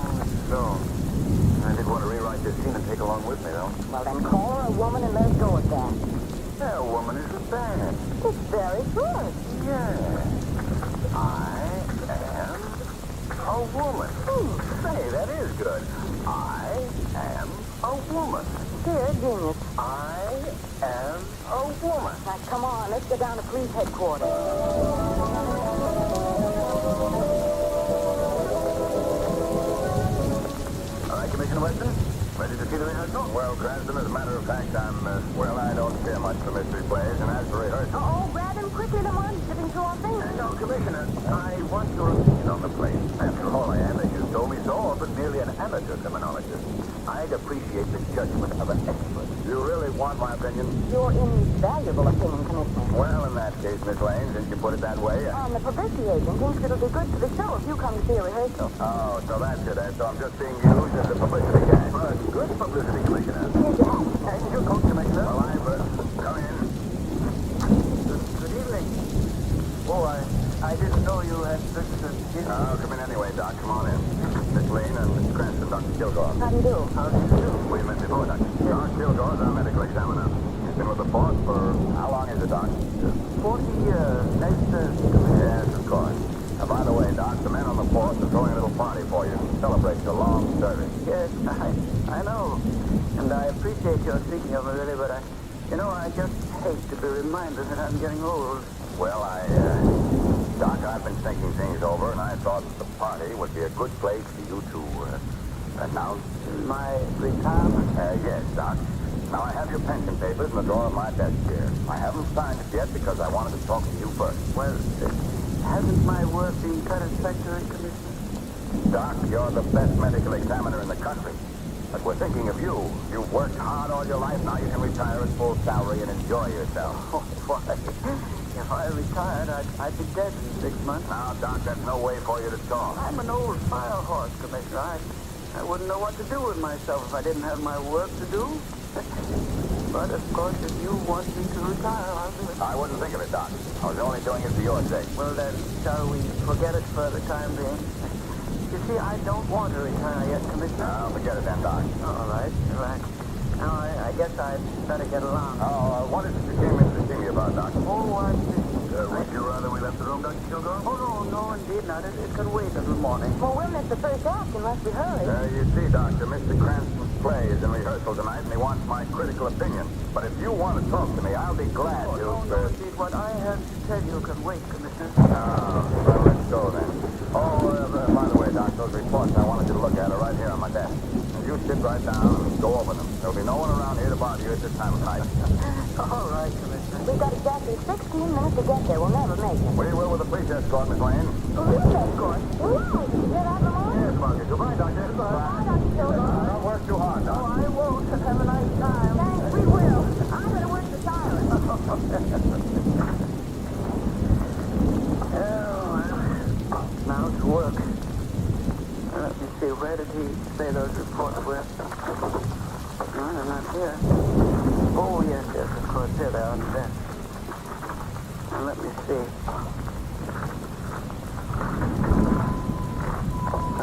I did want to rewrite this scene and take along with me, though. Well, then call her a woman and let us go with that. Yeah, a woman isn't bad. It's very good. Yeah. I am a woman. Say, that is good. I am a woman. Dear genius. I am a woman. Now, come on, let's get down to police headquarters. All right, Commissioner Weston, ready to see the rehearsal? Well, Cranston, as a matter of fact, I don't care much for mystery plays, and as for rehearsal... Oh, grab him quickly, Lamont. Slipping through our fingers. No, Commissioner, I want your opinion on the play. After all, I am, as you told me so, but merely an amateur criminologist. I'd appreciate the judgment of an expert. You really want my opinion? Your invaluable opinion, Commissioner. Well, in that case, Miss Lane, since you put it that way... The publicity agent thinks it'll be good for the show if you come to see a rehearsal. Oh, so that's it, eh? So I'm just being used as a publicity guy. Well, good publicity, Commissioner. Here's your hat. Hey, your coat, Commissioner. Well, come in. Good evening. Oh, I didn't know you had such a... Oh, come in anyway, Doc. Come on in. Miss Lane and Mr. Cranston, Dr. Kilgore. How do you do? How do you do? We met before, Doctor. Doc Kilgore is our medical examiner. He's been with the force for... How long is it, Doc? 40 years. Next Thursday. Yes, of course. Now, by the way, Doc, the men on the force are throwing a little party for you to celebrate your long service. Yes, I know. And I appreciate your speaking of it, really, but I just hate to be reminded that I'm getting old. Well, Doc, I've been thinking things over, and I thought the party would be a good place for you to announce my retirement. Yes, Doc. Now, I have your pension papers in the drawer of my desk here. I haven't signed it yet because I wanted to talk to you first. Well, hasn't my work been satisfactory, Commissioner? Doc, you're the best medical examiner in the country. But we're thinking of you. You've worked hard all your life. Now you can retire at full salary and enjoy yourself. Oh, why? If I retired, I'd be dead in 6 months. Now, Doc, that's no way for you to talk. I'm an old fire horse, Commissioner. I wouldn't know what to do with myself if I didn't have my work to do. But, of course, if you want me to retire, I'll do it. I wouldn't think of it, Doc. I was only doing it for your sake. Well, then, shall we forget it for the time being? You see, I don't want to retire yet, Commissioner. Oh, forget it then, Doc. All right. Now, I guess I'd better get along. Oh, what is it you came in to see me about, Doc? Oh, would you rather we left the room, Dr. Kilgore? Oh, no, indeed not. It can wait until morning. Well, we'll miss the first act unless we hurry. You see, Doctor, Mr. Cranston's play is in rehearsal tonight, and he wants my critical opinion. But if you want to talk to me, I'll be glad to. No, indeed. What I have to tell you can wait, Commissioner. Well, let's go then. Oh, by the way, Doc, those reports I wanted you to look at are right here on my desk. And you sit right down and go over them. There'll be no one around here to bother you at this time of night. All right, Commissioner. We've got exactly 16 minutes to get there. We'll never make it. We will with the police escort, Miss Lane. Police escort? Why? Did you hear that, Lamont? Yes, Margaret. Goodbye, Doctor. Bye, Dr. Kilgore. Don't work too hard, Doc. I won't. Have a nice time. Thanks, we will. I'm going to work the silence. Now to work. Let me see, where did he say those reports were? No, they're not here. Oh, yes, of course, here they are on the desk. Now, let me see.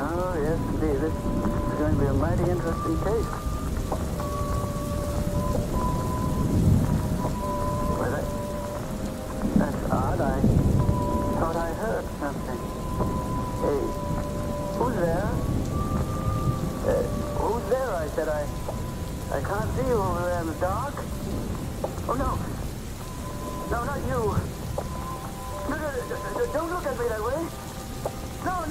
Oh, yes, indeed, this is going to be a mighty interesting case. Well, that's odd. I thought I heard something. Hey, who's there? Who's there? I said, I can't see you over there in the dark. Oh, no. No, not you. No, don't look at me that way. No,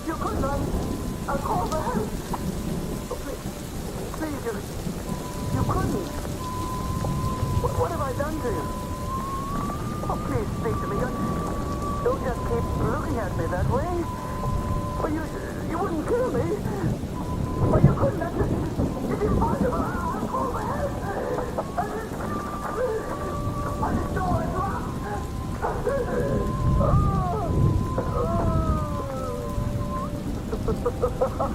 you couldn't. I'll call for help. Oh, please, you couldn't. What have I done to you? Oh, please speak to me. Don't just keep looking at me that way. Well, you wouldn't kill me. Well, you couldn't. It's impossible. I'll call for help. I just know I'm lost. Well,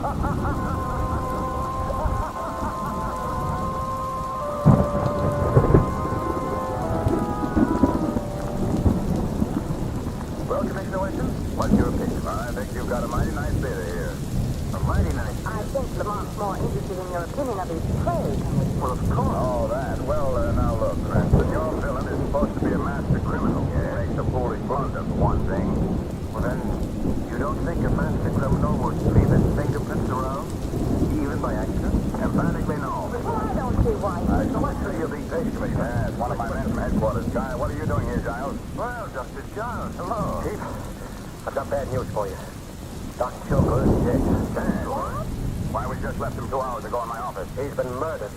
Commissioner Weston, what's your opinion? I think you've got a mighty nice bidder here. A mighty nice bidder? I think Lamont's more interested in your opinion of his play, Commissioner. Well, of course. Oh, that. Well, now look, Cranston, your villain is supposed to be a master criminal. Yeah. Makes a foolish blunder, for one thing. Well, then, you don't think a master criminal would leave his fingerprints around, even by accident? Emphatically, no. Well, I don't see why. So much for you being patient, Commissioner. Yes, one of my men from headquarters. Guy, what are you doing here, Giles? Well, Dr. Giles, hello. Chief, I've got bad news for you. Dr. Kilgore is dead. Dead? Why, we just left him 2 hours ago in my office. He's been murdered.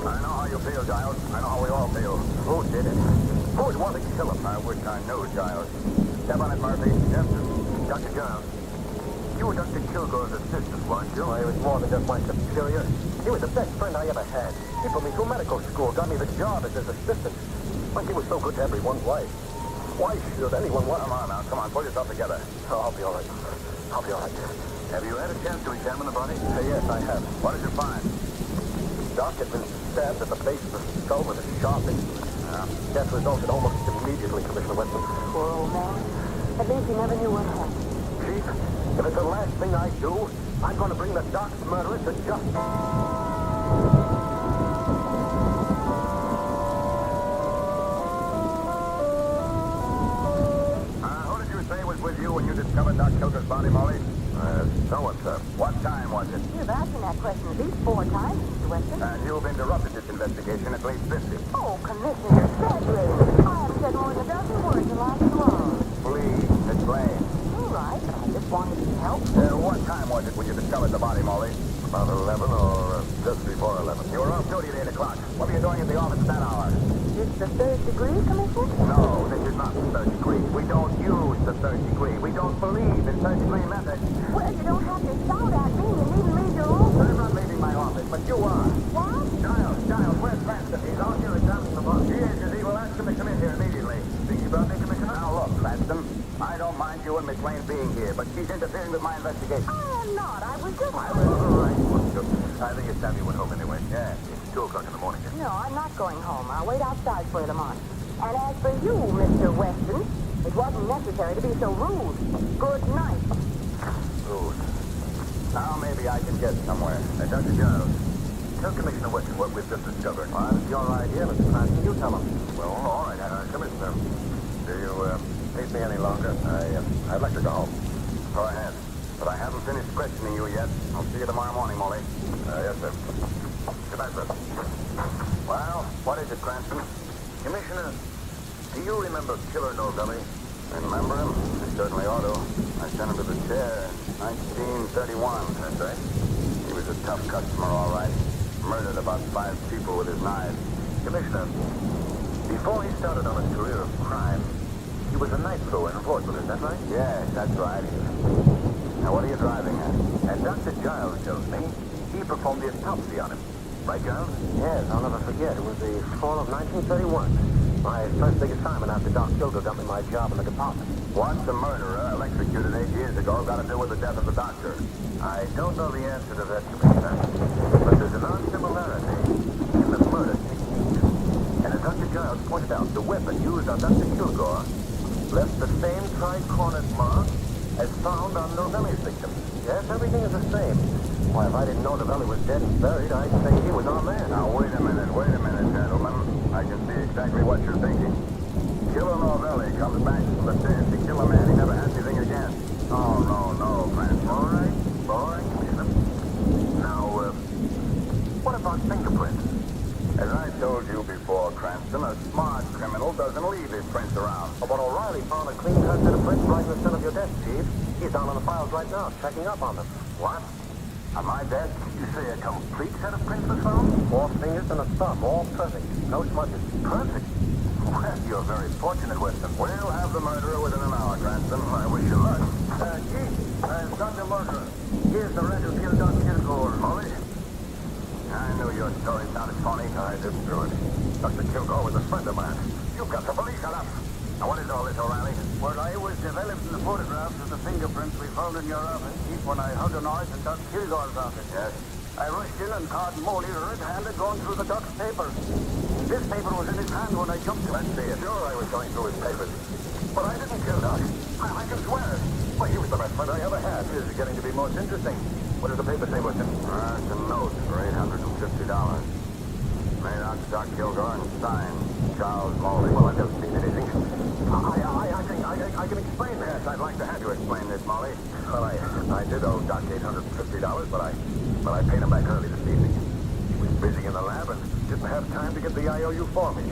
I know how you feel, Giles. I know how we all feel. Who did it? Who would want to kill him? I wish I knew, Giles. Step on it, Murphy. Yes, sir. Dr. Giles. You were Dr. Kilgore's assistant, weren't you? Well, he was more than just my superior. He was the best friend I ever had. He put me through medical school, got me the job as his assistant. Like he was so good to everyone's wife. Why should anyone want Come on now, come on, pull yourself together. Oh, I'll be all right. I'll be all right. Have you had a chance to examine the body? Yes, I have. What did you find? Doc had been stabbed at the base of the skull with a sharp instrument. Death resulted almost immediately, Commissioner Weston. Poor old man. At least he never knew what happened. Chief, if it's the last thing I do, I'm going to bring the Doc's murderer to justice. Who did you say was with you when you discovered Doc Kilgore's body, Molly? No one, sir. What time was it? You've asked me that question at least 4 times, Mr. Weston. And you've interrupted this investigation at least 50. Oh, Commissioner, you're exaggerating. I haven't said more than a dozen words in the last 2 hours. Please, explain. All right, but I just wanted to help. What time was it when you discovered the body, Molly? About 11 or just before 11. You were off duty at 8 o'clock. What were you doing at the office at that hour? It's the 3rd degree, Commissioner? No, this is not the third degree. We don't use the third degree. We don't believe in third degree methods. Well, you don't have to shout at me. You needn't leave your office. I'm not leaving my office, but you are. What? Giles, where's Cranston? He's out here examining the body. He is, because he will ask him to come in here immediately. Thinking about me, Commissioner? Now, look, Cranston, I don't mind you and McLean being here, but she's interfering with my investigation. I am not. I was just... I think it's time you went home anyway. Yeah, it's 2 o'clock in the morning. No, I'm not going home. I'll wait outside for you tomorrow. And as for you, Mr. Weston, it wasn't necessary to be so rude. Good night. Rude. Now maybe I can get somewhere. Dr. Giles, tell Commissioner Weston what we've just discovered. Well, it's your idea, Mr. Cranston. You tell him. Well, all right, Commissioner. Do you need me any longer? I'd like to go home. Go ahead. But I haven't finished questioning you yet. I'll see you tomorrow morning, Molly. Yes, sir. Good night, sir. Well, what is it, Cranston? Commissioner, do you remember Killer Novelli? Remember him? I certainly ought to. I sent him to the chair in 1931. That's right. He was a tough customer, all right. Murdered about 5 people with his knife. Commissioner, before he started on his career of crime, he was a night thrower in Portland, is that right? Yes, that's right. Now, what are you driving at? And Dr. Giles tells me he performed the autopsy on him. Right, Giles? Yes, I'll never forget. It was the fall of 1931. My first big assignment after Doc Kilgore got me my job in the department. What's a murderer electrocuted 8 years ago got to do with the death of the doctor? I don't know the answer to that, Commissioner, but there's an odd similarity in the murder technique. And as Dr. Giles pointed out, the weapon used on Dr. Kilgore left the same tri-cornered mark as found on Novelli's victim. Yes, everything is the same. Why, if I didn't know Novelli was dead and buried, I'd say he was on there. Now, wait a minute, gentlemen. I can see exactly what you're thinking. Killer Novelli comes back from the dead to kill a man he never had anything against. Oh, no, Cranston. All right, Commissioner. Now, what about fingerprints? As I told you before, Cranston, a smart criminal doesn't leave his prints around. Oh, but O'Reilly found a clean-cut set of prints right in the center of your desk, Chief. He's down on the files right now, checking up on them. What? On my desk, you say a complete set of prints was found? 4 fingers and a thumb, all perfect. No smudges. Perfect. Well, you're very fortunate, Weston. We'll have the murderer within an hour, Cranston. I wish you luck. Chief, I've got the murderer. Here's the red who killed Dr. Kilgore. Molly? I knew your story sounded phony. I didn't do it. Dr. Kilgore was a friend of mine. You've got the police. Shut up. Now, what is all this, O'Reilly? Well, I was developing the photographs of the fingerprints we found in your office, Chief, when I heard the noise in Doc Kilgore's office. Yes? I rushed in and caught Moley red-handed going through the Doc's papers. This paper was in his hand when I jumped him. Let's see it. Sure, I was going through his papers. But I didn't kill Doc. I can swear it. Why, he was the best friend I ever had. This is getting to be most interesting. What does the paper say, Winston? It's a note for $850. Made out to Doc Kilgore and signed Charles Moley. Well, I've never seen anything. I can explain this. I'd like to have you explain this, Molly. Well, I did owe Doc $850, but I paid him back early this evening. He was busy in the lab and didn't have time to get the IOU for me.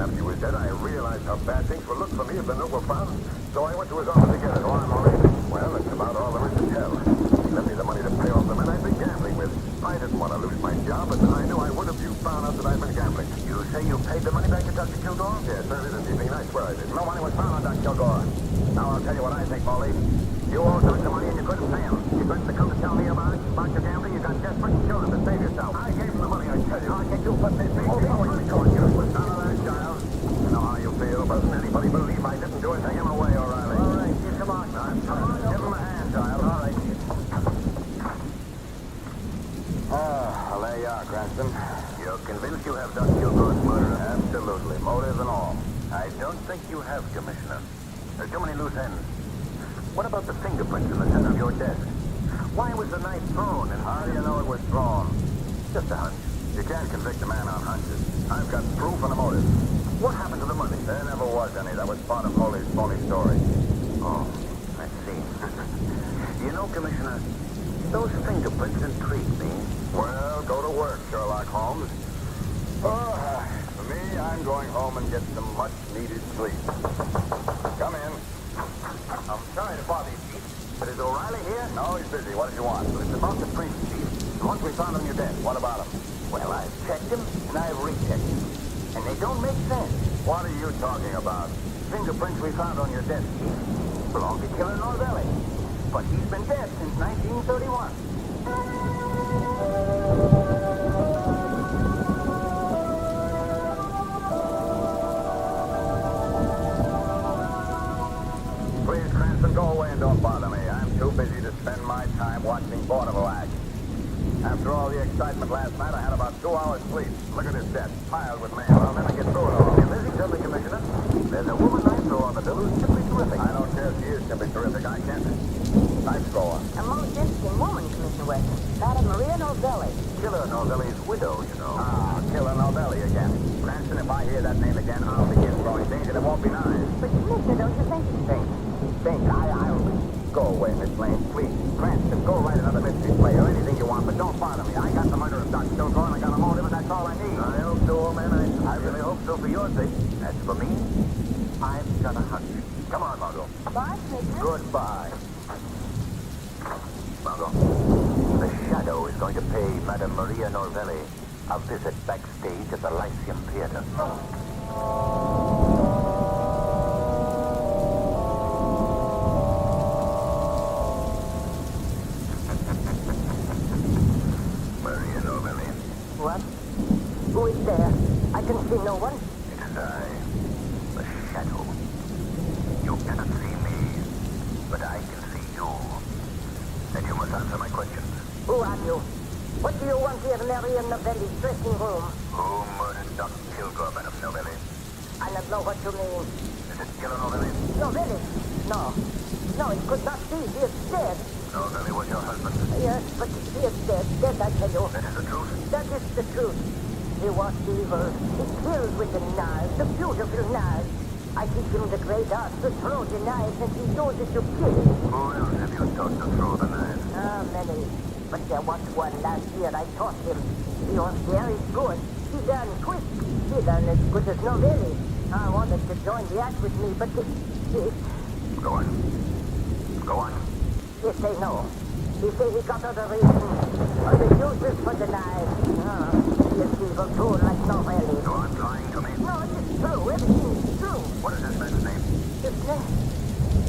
After he was dead, I realized how bad things would look for me if the note were found, so I went to his office to get it. Why, Molly? Well, that's about all there is to tell. He left me the money to pay off the men I'd been gambling with. I didn't want to lose my job, and I knew I would if you found out that I'd been gambling. You say you paid the money back to Dr. Kilgore? Yes, early this evening. I swear I did. No money was found on Dr. Kilgore. Now, I'll tell you what I think, Molly. You owed Doc the money and you couldn't pay him. You couldn't come to tell me about your gambling. You got desperate and killed him to save yourself. I gave him the money, I tell you. How can you put this thing? Oh, none of that, child. I know how you feel. Doesn't anybody believe I didn't do it to him away, O'Reilly? All right, come on. Come on. Give him a hand, child. All right. Well, there you are, Cranston. You're convinced you have done Kilgore's murder? Absolutely. Motive and all. I don't think you have, Commissioner. There's too many loose ends. What about the fingerprints in the center of your desk? Why was the knife thrown, and how do you know it was thrown? Just a hunch. You can't convict a man on hunches. I've got proof and a motive. What happened to the money? There never was any. That was part of Moley's phony story. Oh, I see. You know, Commissioner, those fingerprints intrigue me. Well, go to work, Sherlock Holmes. For me, I'm going home and get some much-needed sleep. Come in. I'm sorry to bother you, Chief, but is O'Reilly here? No, he's busy. What did you want? It's about the prints, Chief. The ones we found on your desk. What about them? Well, I've checked them, and I've rechecked them. And they don't make sense. What are you talking about? Fingerprints we found on your desk, Chief, belong to Killer Norvelli. But he's been dead since 1931. Please, Cranston, go away and don't bother me. I'm too busy to spend my time watching vaudeville acts. After all the excitement last night, I had about 2 hours sleep. Look at this desk, piled with mail. I'll never get through it all. You're busy, tell me, Commissioner. There's a woman I saw on the bill who's simply terrific. I don't care if she is simply terrific. I can't. Nice score. A most interesting woman, Commissioner Weston. Madame Maria Novelli. Killer Novelli's widow, you know. Ah, Killer Novelli again. Cranston, if I hear that name again, I'll begin throwing things and it won't be nice. But, Commissioner, don't you think? I'll go away, Miss Lane. Please, Cranston, go write another mystery play or anything you want, but don't bother me. I got the murder of Dr. Kilgore and I got a motive and that's all I need. I hope so, old man. I really hope so for your sake. As for me, I've got a hunch. Come on, Margot. Bye, Commissioner. Goodbye. Margot, the Shadow is going to pay Madame Maria Norvelli a visit backstage at the Lyceum Theater. Maria Norvelli. What? Who is there? I can see no one. It is I, the Shadow. You cannot see me, but I can see you. And you must answer my questions. Who are you? What do you want here in Maria Novelli's dressing room? Who murdered Dr. Kilgore, Madame Novelli? I don't know what you mean. Is it Killer Novelli? Novelli? No. No, it could not be. He is dead. Novelli was your husband. Yes, but he is dead. Dead, I tell you. That is the truth. That is the truth. He was evil. He killed with the knives, the beautiful knives. I teach him the great art to throw the knives, and he knows it to kill. Who else have you taught to throw the knife? Ah, many. But there was one last year I taught him. He was very good. He done quick. He done as good as Novelli. I wanted to join the act with me, but he Go on. Go on. He say no. He say he got other reasons. Other uses for the knife. Ah, he is evil too, like Novelli. You aren't lying to me. No, it's true. Everything is true. What is this man's name? His name?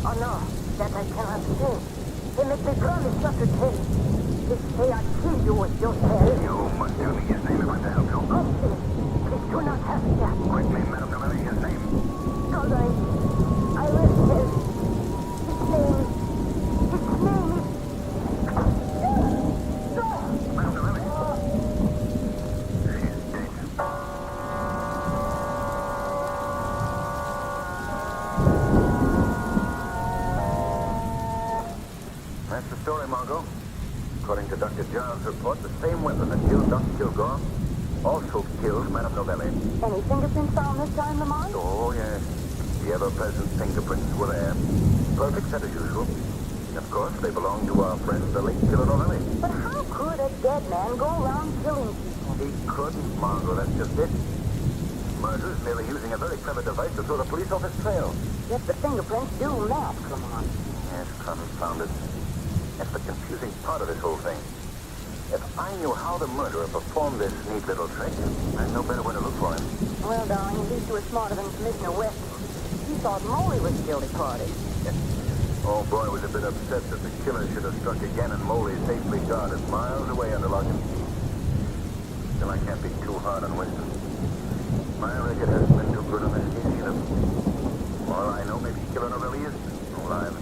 Oh, no. That I cannot say. He make me promise not to tell. He say I'll kill you with your tell. You must tell me his story, Margot. According to Dr. Giles' report, the same weapon that killed Dr. Kilgore also killed Madame Novelli. Any fingerprints found this time, Lamont? Oh, yes. The ever-present fingerprints were there. Perfect set as usual. Of course, they belong to our friend, the late killer Novelli. But how could a dead man go around killing people? He couldn't, Margot. That's just it. Murder is merely using a very clever device to throw the police off his trail. Yet the fingerprints do match, Lamont. Yes, confound it. That's the confusing part of this whole thing. If I knew how the murderer performed this neat little trick, I'd know better where to look for him. Well, darling, at least you were smarter than Commissioner West. He thought Molly was the guilty party. Oh, boy, was a bit upset that the killer should have struck again and Moley safely guarded miles away under lock and key. Still, I can't be too hard on Winston. My record hasn't been too good on this case, you know. For all I know, maybe Killer Novelli is alive.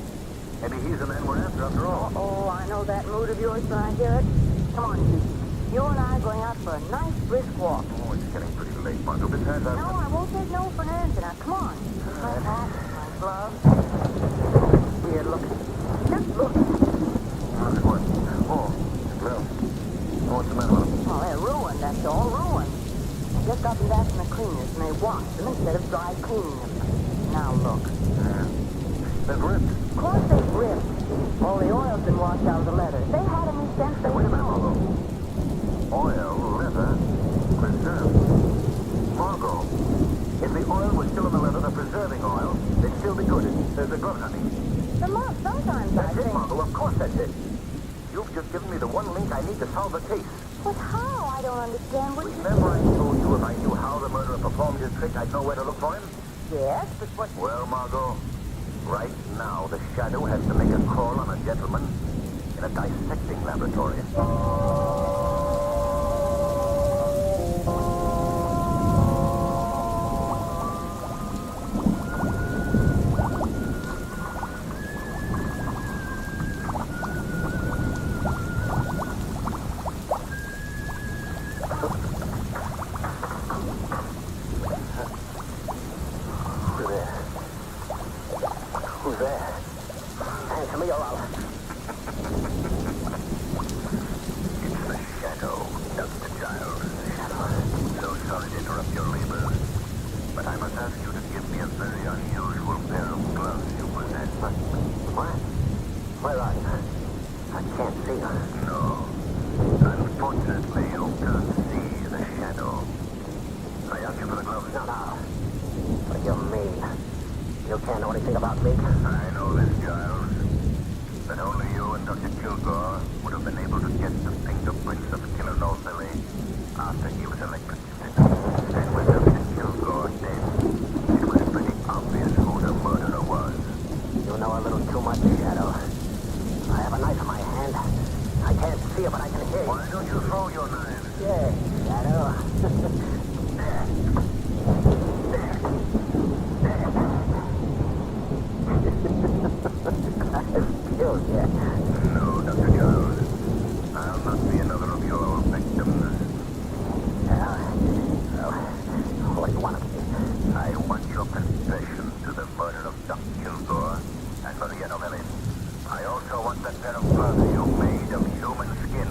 Maybe he's the man we're after all. Oh, I know that mood of yours when I hear it. Come on, Houston. You and I are going out for a nice brisk walk. Oh, it's getting pretty late, Margot. Besides, No, I won't take no for an answer. Now, come on. My hat, my gloves. Weird looking. Just look. What? Oh, well. Oh, what's the matter with them? Oh, they're ruined, that's all. Ruined. I just got them back from the cleaners, and they washed them instead of dry cleaning them. Now, look. They've ripped. Of course they've ripped. All the oil's been washed out of the leather. They had any sense they Wait a would minute, know. Margot. Oil, leather, preserve. Margot, if the oil was still in the leather, the preserving oil, it'd still be good. There's the gloves, honey. Lamont, sometimes I That's it, think... Margot. Of course that's it. You've just given me the one link I need to solve the case. But how? I don't understand what you... Remember I told you if I knew how the murderer performed his trick, I'd know where to look for him? Yes, but what... Well, Margot, right now the Shadow has to make a call on a gentleman in a dissecting laboratory. Who's there? Answer me or I'll... It's the Shadow, Dr. Giles. So sorry to interrupt your labor, but I must ask you to give me a very unusual pair of gloves you possess. What? Where are you? I can't see you. No. Unfortunately, you can't see the Shadow. I ask you for the gloves. No. What do you mean? You can't know anything about me? I know this, Giles. That only you and Dr. Kilgore would have been able to get the fingerprints of Killer Novelli after he was electrocuted. And with Dr. Kilgore dead, it was pretty obvious who the murderer was. You know a little too much, Shadow. I have a knife in my hand. I can't see it, but I can hear you. Why don't you throw your knives? Yeah, Shadow. Killed you. No, Dr. Giles. I'll not be another of your victims. What do you want of me? I want your confession to the murder of Dr. Kilgore and Maria Novelli. I also want that pair of gloves you made of human skin.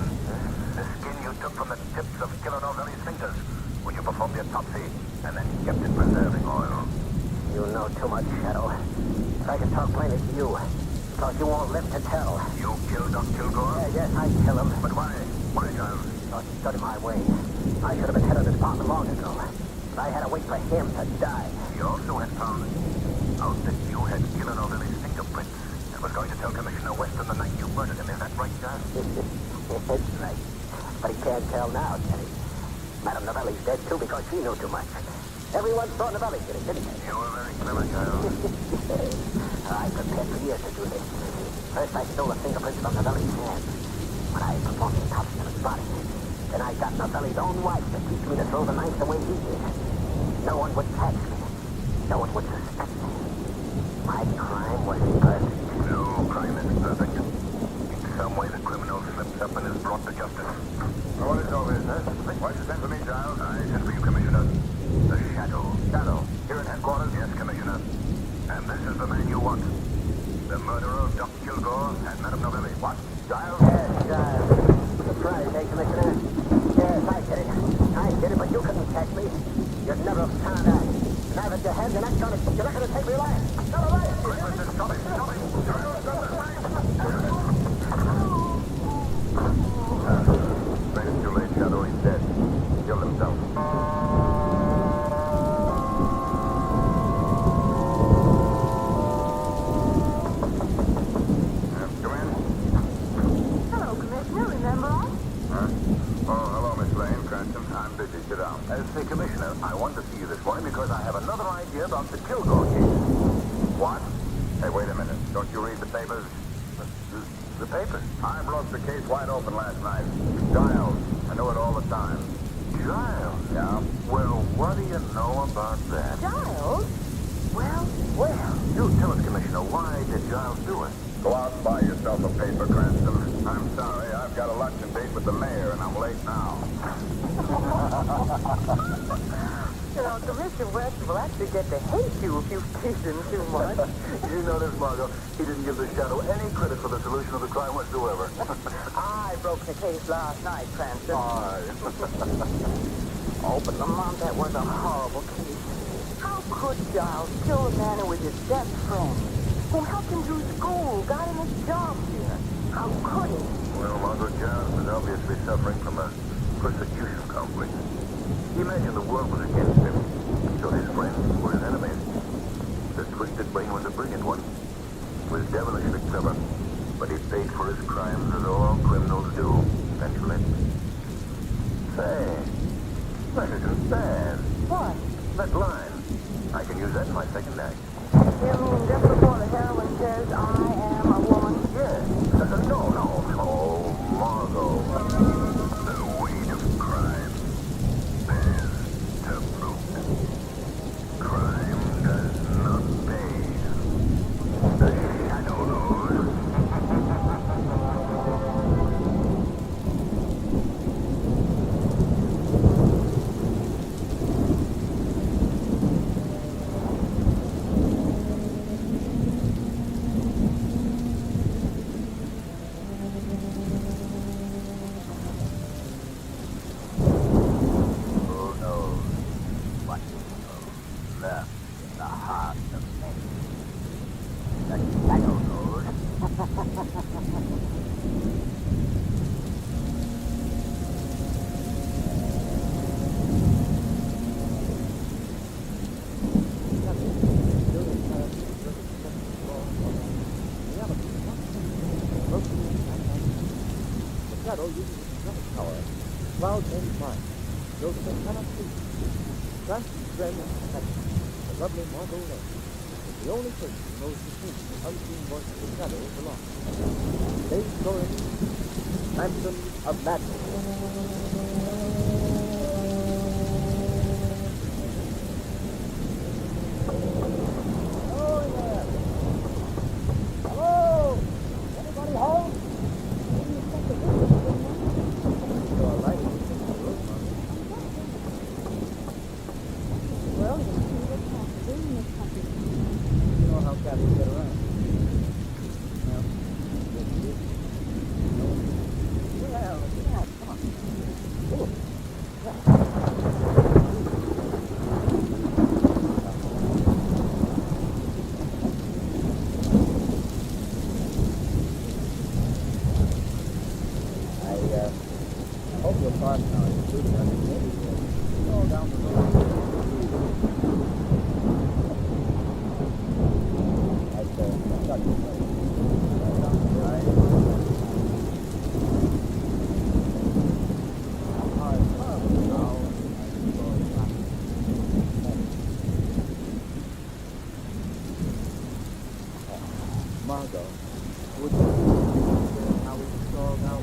The skin you took from the tips of Killer Novelli's fingers when you performed the autopsy and then kept in preserving oil. You know too much, Shadow. If I can talk plainly to you, because you won't live to tell. You killed Dr. Kilgore? Yes, I'd kill him. But why? Why, Giles? Because he stood in my way. I should have been head of this department long ago. But I had to wait for him to die. He also had found out that you had Killer Novelli's fingerprints and was going to tell Commissioner Weston the night you murdered him. Is that right, Giles? It's right. But he can't tell now, can he? Madame Novelli's dead, too, because she knew too much. Everyone saw Novelli did it, didn't they? You were very clever, Giles. I prepared for years to do this. First, I stole the fingerprints from Novelli's hands. When I performed the autopsy of his body, then I got Novelli's own wife to teach me to throw the knife the way he did. No one would catch me. No one would suspect me. My crime was perfect. No crime is perfect. In some way, the criminal slips up and is brought to justice. Well, what is all this, huh? Why'd you send for me, Giles? I sent for you, Commissioner. The Shadow. Shadow? Here at headquarters? Yes, Commissioner. And this is the man you want. The murderer of Dr. Kilgore and Madame Novelli. What? You never found that. Now that your hands, you're not gonna take me alive. Not alive. It's too late, Shadow. He's dead. Killed himself. Come in. Hello, Commissioner. Remember us? Huh? Oh, hello, Miss Lane. Cranston. I'm busy. Sit down. Say, Commissioner, I want to see you this morning because I have another idea about the Kilgore case. What? Hey, wait a minute. Don't you read the papers? The papers? I broke the case wide open last night. Giles. I knew it all the time. Giles? Yeah. Well, what do you know about that? Giles? Well, You tell us, Commissioner, why did Giles do it? Go out and buy yourself a paper, Cranston. I'm sorry, I've got a luncheon date with the mayor, and I'm late now. you know, Commissioner West will actually get to hate you if you tease him too much. You know this, Margot. He didn't give the Shadow any credit for the solution of the crime whatsoever. I broke the case last night, Cranston. Aye. Oh, but Lamont, that was a horrible case. How could Giles kill a man who was his best friend, who helped him through school, got him his job here? How could he? Well, Margot, Giles was obviously suffering from a persecution complex. He imagined the world was against him, so his friends were his enemies. The twisted brain was a brilliant one. He was devilishly clever, but he paid for his crimes as all criminals do, eventually. Say, that isn't bad. What? That line. I can use that in my second act. You mean just before the heroine says, I am a woman? Yeah. No. Oh, Margot. The weight of crime bears the fruit. Crime does not pay. The Shadow knows. Who knows what left in the heart of man? The Shadow knows. The Shadow uses its traffic power. Cloud and mine. Those that cannot see. Cranston's friend and companion, the lovely Margot Lane, is the only person who knows the truth the unseen voice of the Shadow belongs. Today's story, Phantom of Madness. Oh, yeah. Hello? Anybody home? You're all right. Well, you see what's happening in this country. You know how cats get around. Well, yeah, come on. Ooh. I hope your car now is shooting us. Maybe all down the road. That's the place. Right down the right. Margot, would you please how we saw now?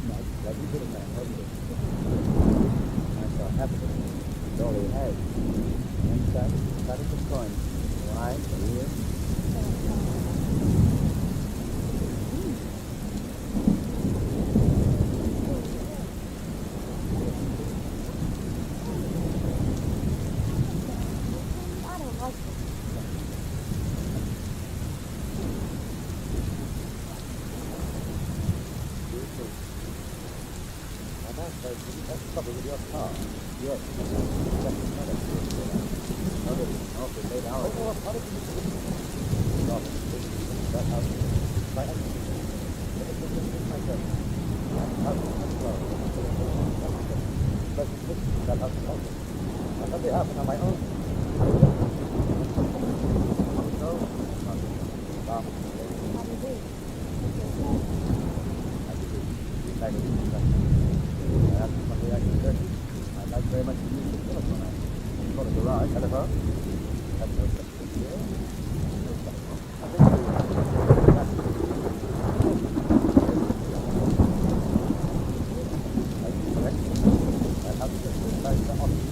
Nice, lovely little man, wasn't it? I saw happiness. That's all he has. Inside, cut it the coin. Line, here. I don't like this. Now that's trouble with your car. Yes. That's not a good idea. Okay, lay down. Oh, what is it? Stop. That house. Let me fix myself. That house is closed. That house is open. I thought they happened on my own. So, stop. How do you do? I'd like very much to use the telephone. I call it garage. Telephone? That's no question here. No telephone. I think that's correct. I have to just inside the office.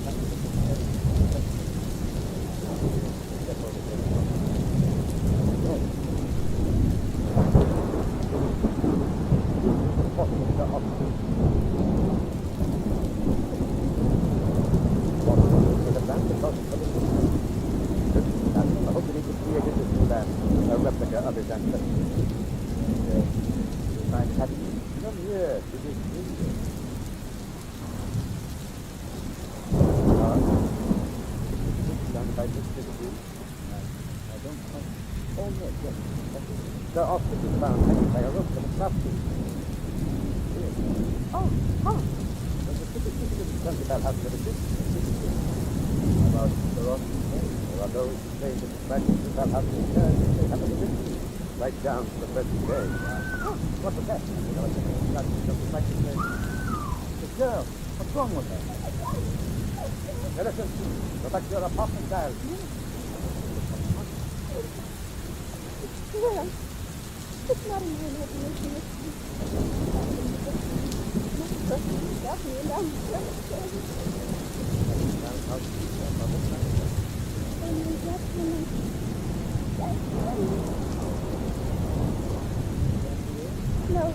The office is found hanging by a rope from a property. Oh. There's a little something about how to do it. About the office. There are those who say that the practice about how to return if they happen to live right down to the present day. What was that? You know, it's not something like this. The girl, what's wrong with her? Listen, go back to your apartment, child. Well, it's not in your imagination. No.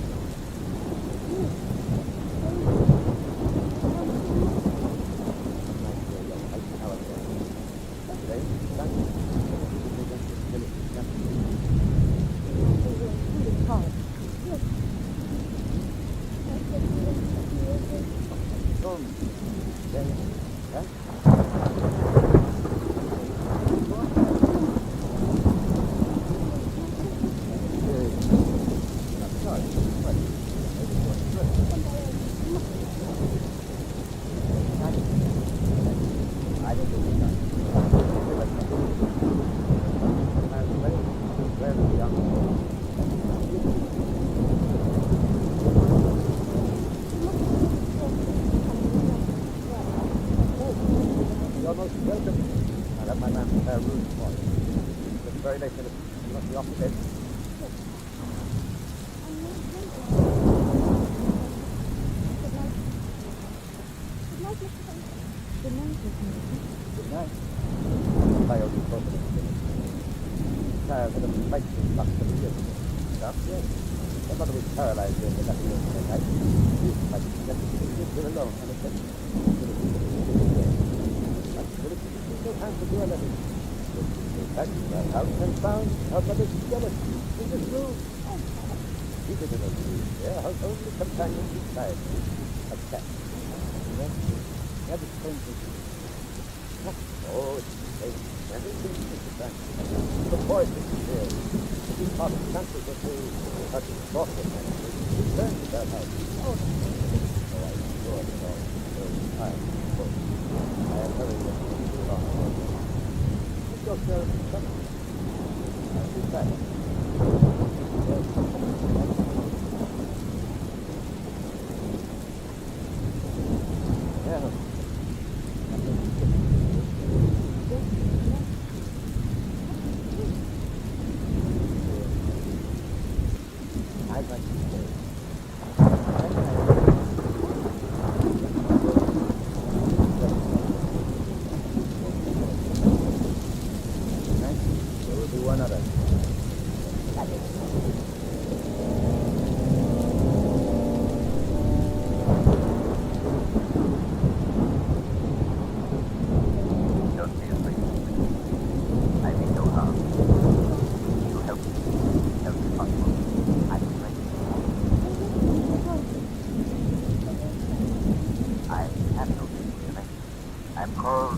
I'm called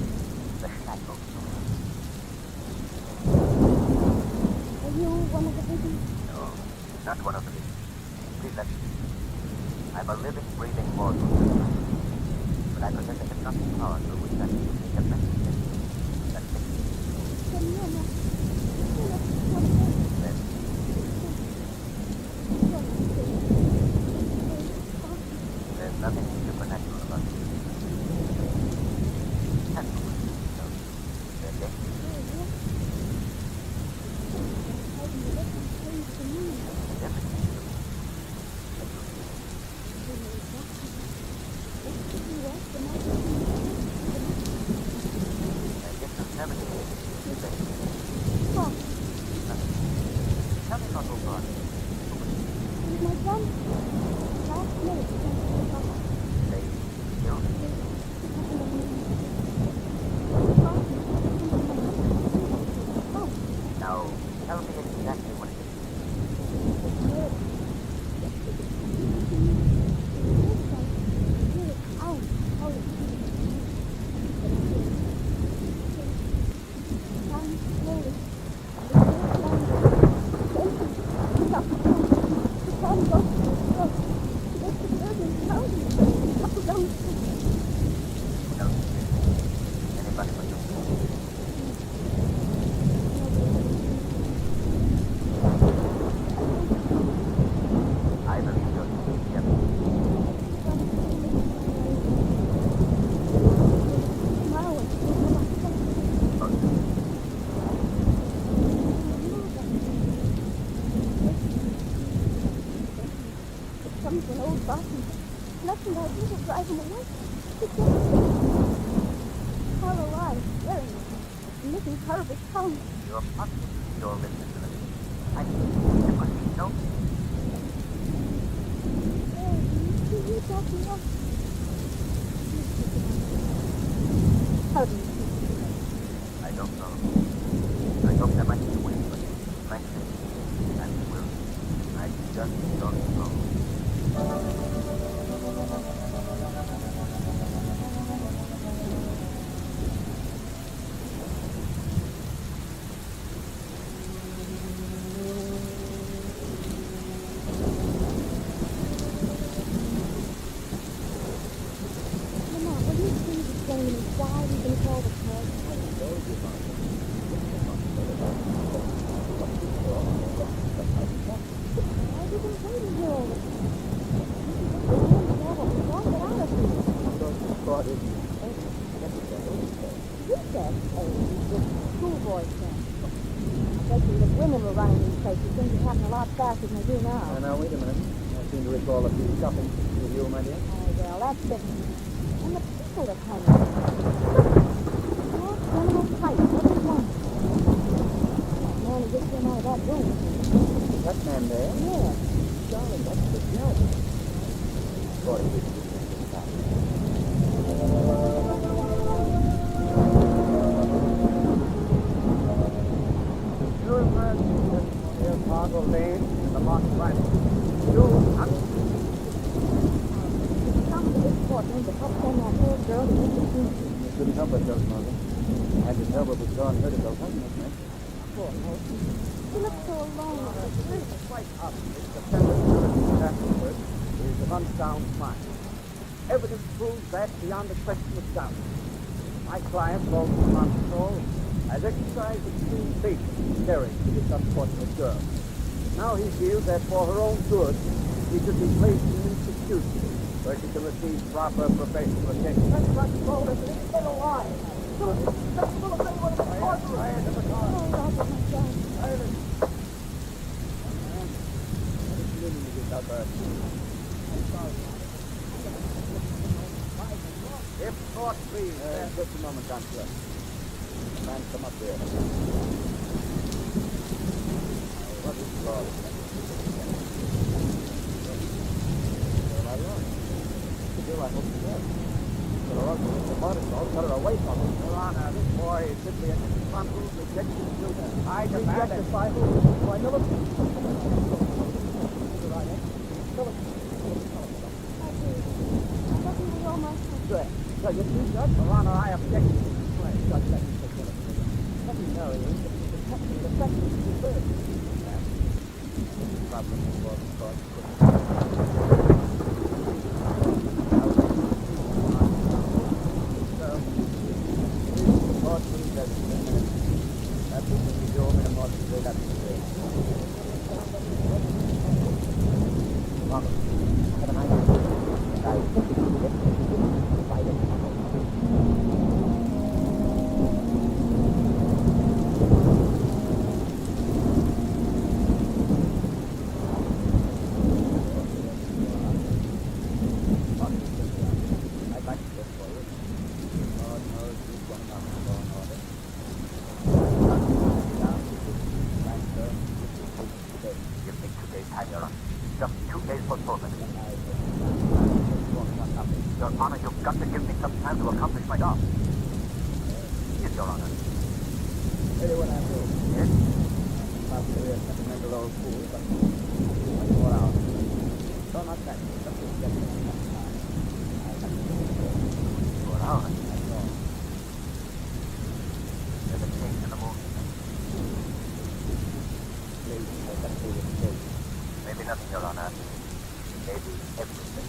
the Shadow. Are you one of the victims? No, not one of the big. Please let me. I'm a living, breathing mortal. But I possess a hypnotic power through which I can make a message that makes me Then you're not. You're not. then there's nothing supernatural about you. And no, they're dead. I guess I've never seen Tell me about Oban. My son, last minute, They killed him. Now, tell me exactly what it is. Who knows? Anybody but you. I believe you're yep. Comes an old button. Nothing I do will drive him away. All alive, very nice. Missing part of his tongue. You're possibly your business. I think there must be no You got me up. How do you feel? I don't know. I hope there might be a way, but frankly, I will. I just don't know. Mama, will you please explain to me why we've been called a cult? Why have you been waiting here all this time? We want to get out of here. You said, the schoolboy said. I bet you if women were running these places, things would happen a lot faster than they do now. Now, wait a minute. I seem to recall a few shopping with you, my dear. Oh, well, that's different. And the people that hang out. All criminal types, every one. That man who just came out of that room. That man there? Yeah. Darling, that's the judge. Boy, this is you emerged near Fargo Lane in the Mock Rifle. You Some of the big fortunes to help send that poor girl to Mr. Kingsley. couldn't help ourselves, Margaret. Had to tell what was gone vertical, hasn't it, man? Poor Motion. She looks so alone. It's quite obvious the tendency afterwards is an unsound mind. Evidence proves that beyond a question of doubt. My client, Walter Monstro, has exercised extreme patience in caring for this unfortunate girl. Now he feels that for her own good, she should be placed in an institution where she can receive proper professional attention. That's not so, it's still alive. Just full of anyone in the courtroom. I had the car. Oh, Robert, my God. If thought, please. Just a moment, Counselor. Man, come up here. What is law? Well, I learned. I hope you will. But I'll the body, I'll cut her away from him. Your Honor, this boy is simply a disgruntled, rejected student. I demand it. By who? By military. I thought you were all my son. Good. Judge, if you judge, Your Honor, I object. Well, Judge, let me take care of it. Let me know you. The protection of the section is deserved. This is problem before the court. Just 2 days postponement. Your Honor, you've got to give me some time to accomplish my job. Yes, Your Honor. Tell you what I'm doing. Yes? Possibly a sentimental old fool, but 24 hours. So not that. Just to get me enough time. I have to do it. 4 hours. That's all. There's a change in the mood. Please, I got to do this thing. Maybe nothing, Your Honor. Maybe everything.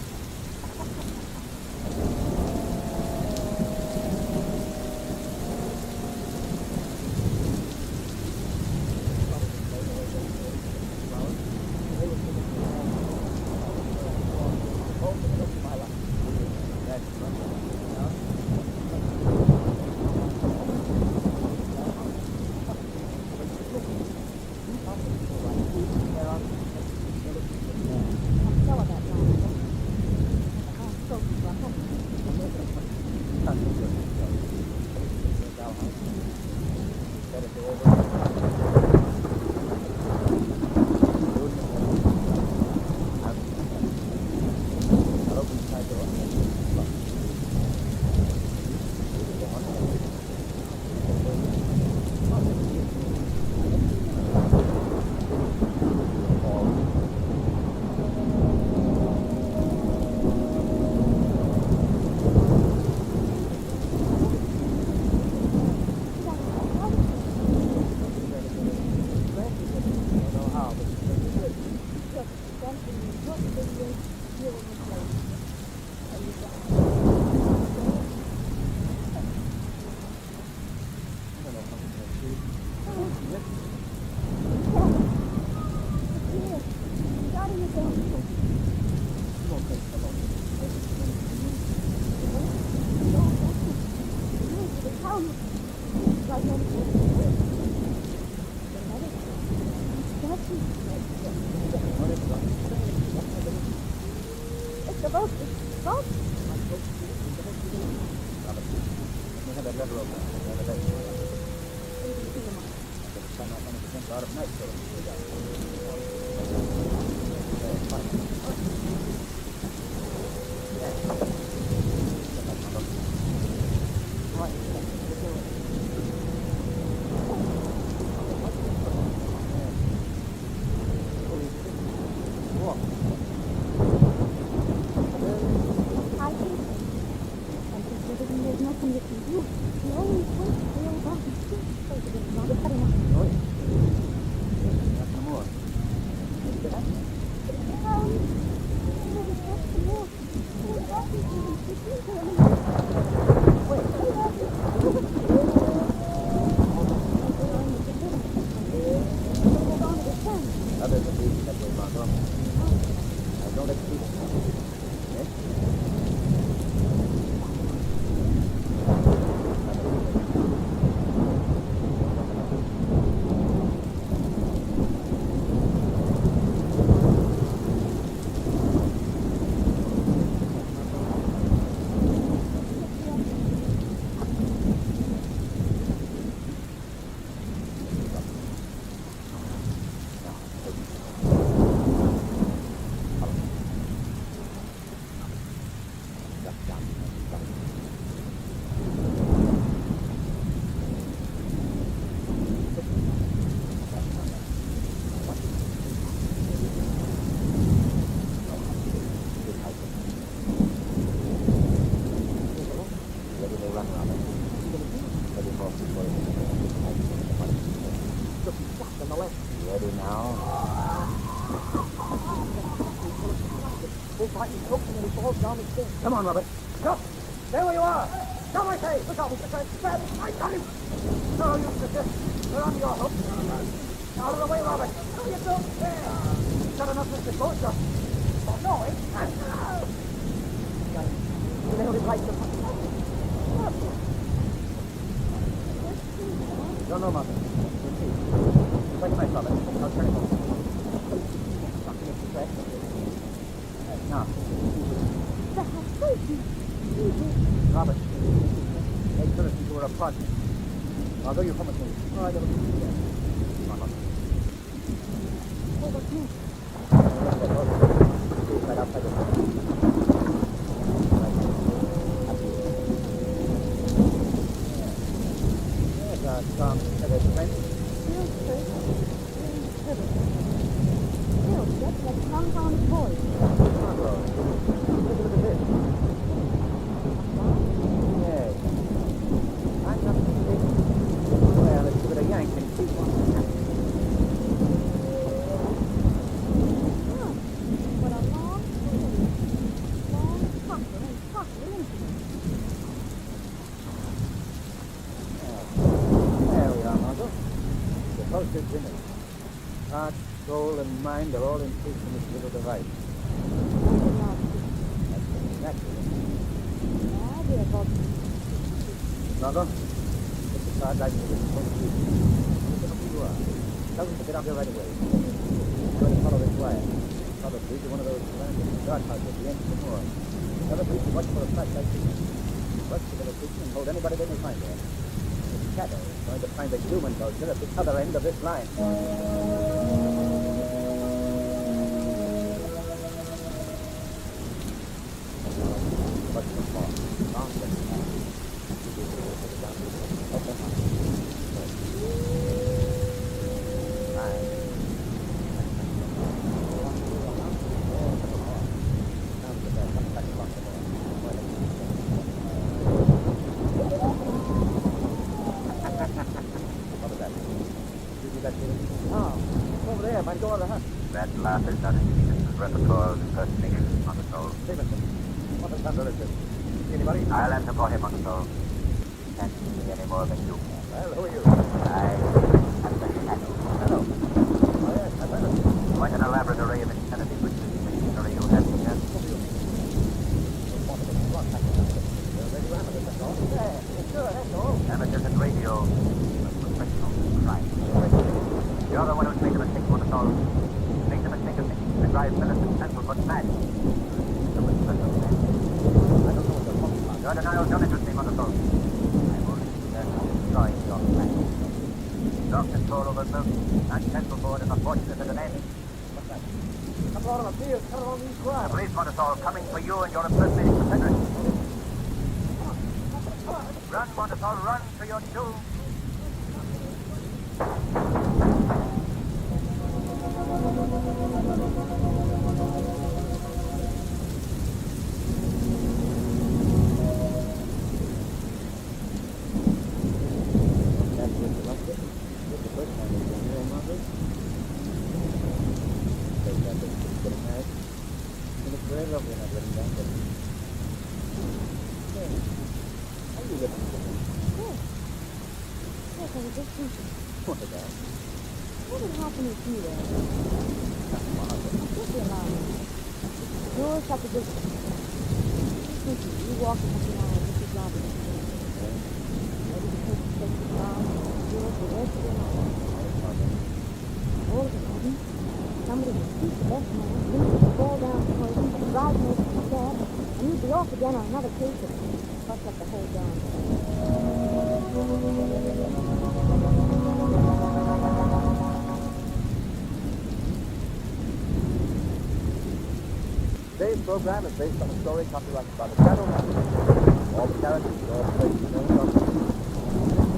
done, Robert. Ready for Look, he's shot on the left. Ready now? This might be coaxing and he falls down the stairs. Come on, Robert. Stop! There where you are! Come, I say! Look out, Mr. Trent! Grab him! I got him! No, you sister. We're on your hook. Out of the way, Robert. No, you don't care. Shut enough, Mr. Coaster. Oh, no, eh? Got him. You nailed it right to the No, no, Mother. We'll see. Wait a minute, Robert. I'll turn it over. Something is correct. Now. Robert, make sure that you were a partner. I'll go you home with me. All right, I'll see you again. Come on, Robert. Oh, what's me? Right outside the door. There's Tom. There's Trent. Bill, that's that compound voice. Margot, take a look at this. Yes. I'm not mistaken. Well, let's give it a yank and see what happens. What a long story. Long, pucker, and pucker incident. There we are, Margot. The postage dinner. Heart, soul, and mind are all encased in this little device. That's exactly it. Margot, put the card right to this point. Look at who you are. Tell them to get out here right away. I'm going to follow this wire. Probably to one of those random guardhouses at the end of the moor. Tell the police to watch for a flashlight signal. Watch the location and hold anybody they may find there. The shadow is going to find the human culture at the other end of this line. What's the fall? Long That laugh is not Stevenson's repertoire of impersonation on the soul. Stevenson, what the thunder is this? Anybody? I'll answer for him on the soul. Can't see any more than you can. Well, who are you? I am the shadow. Hello. Oh, yes, I've heard of you. Quite an elaborate array of insanity, which is the machinery you have here. Amateurs and radio, professionals in crime. You're the one who's made the mistake for the soul. Make the mistake of thinking to drive militant pencil but mad. You're denial don't interest me, Mother Soul. I'm only there to destroy your plan. Dark control over milk and pencil board is unfortunate at an end. What's that? Come on, I'm here. Come on, these The crowds. police, Mother Soul, coming for you and your impersonating Confederate. Run, Mother Soul, run to your doom. What did happen with you there? Just allow me. You're such a good one. You walk in the line with your job. Ready to take the ground and do it the rest of your life. All of a sudden, somebody would shoot the best man, leave you to fall down the poison, drive me to the cab, and you'd be off again on another case of fuck up the whole damn Today's program is based on a story copyrighted by the Shadow Magazine. All the characters, all the places, names are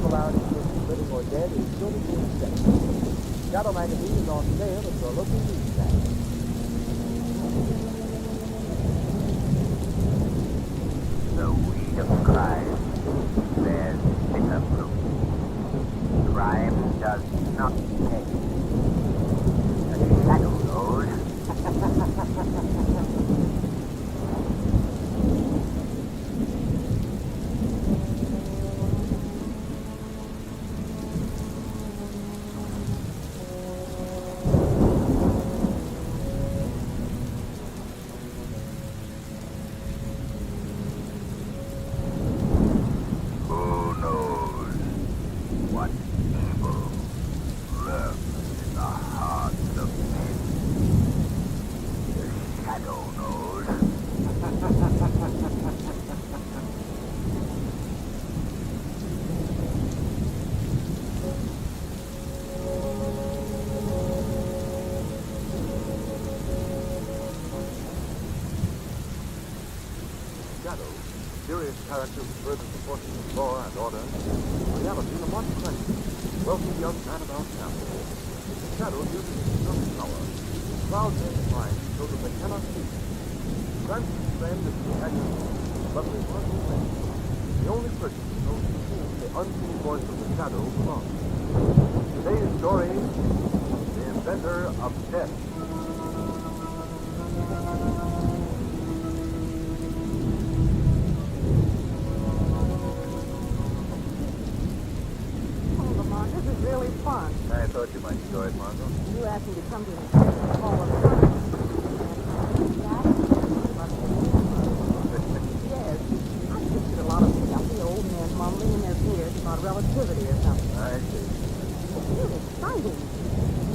similarities with living or dead is still to be accepted. Shadow Magazine is on sale at your local newsstand. The weed of crime. mysterious character who further supports law and order. In reality, the one question, wealthy young man about town. The shadow uses his strong power. Clouds their minds so that they cannot see. Francis' friend is the actor, but there was no friend. The only person who knows to whom the unseen voice of the shadow belongs. Today's story, The Inventor of Death. This is really fun. I thought you might enjoy it, Margot. You asked me to come to an expensive hall of fun. Yes, I pictured a lot of stuffy old men mumbling in their beards about relativity or something. I see. It's really exciting.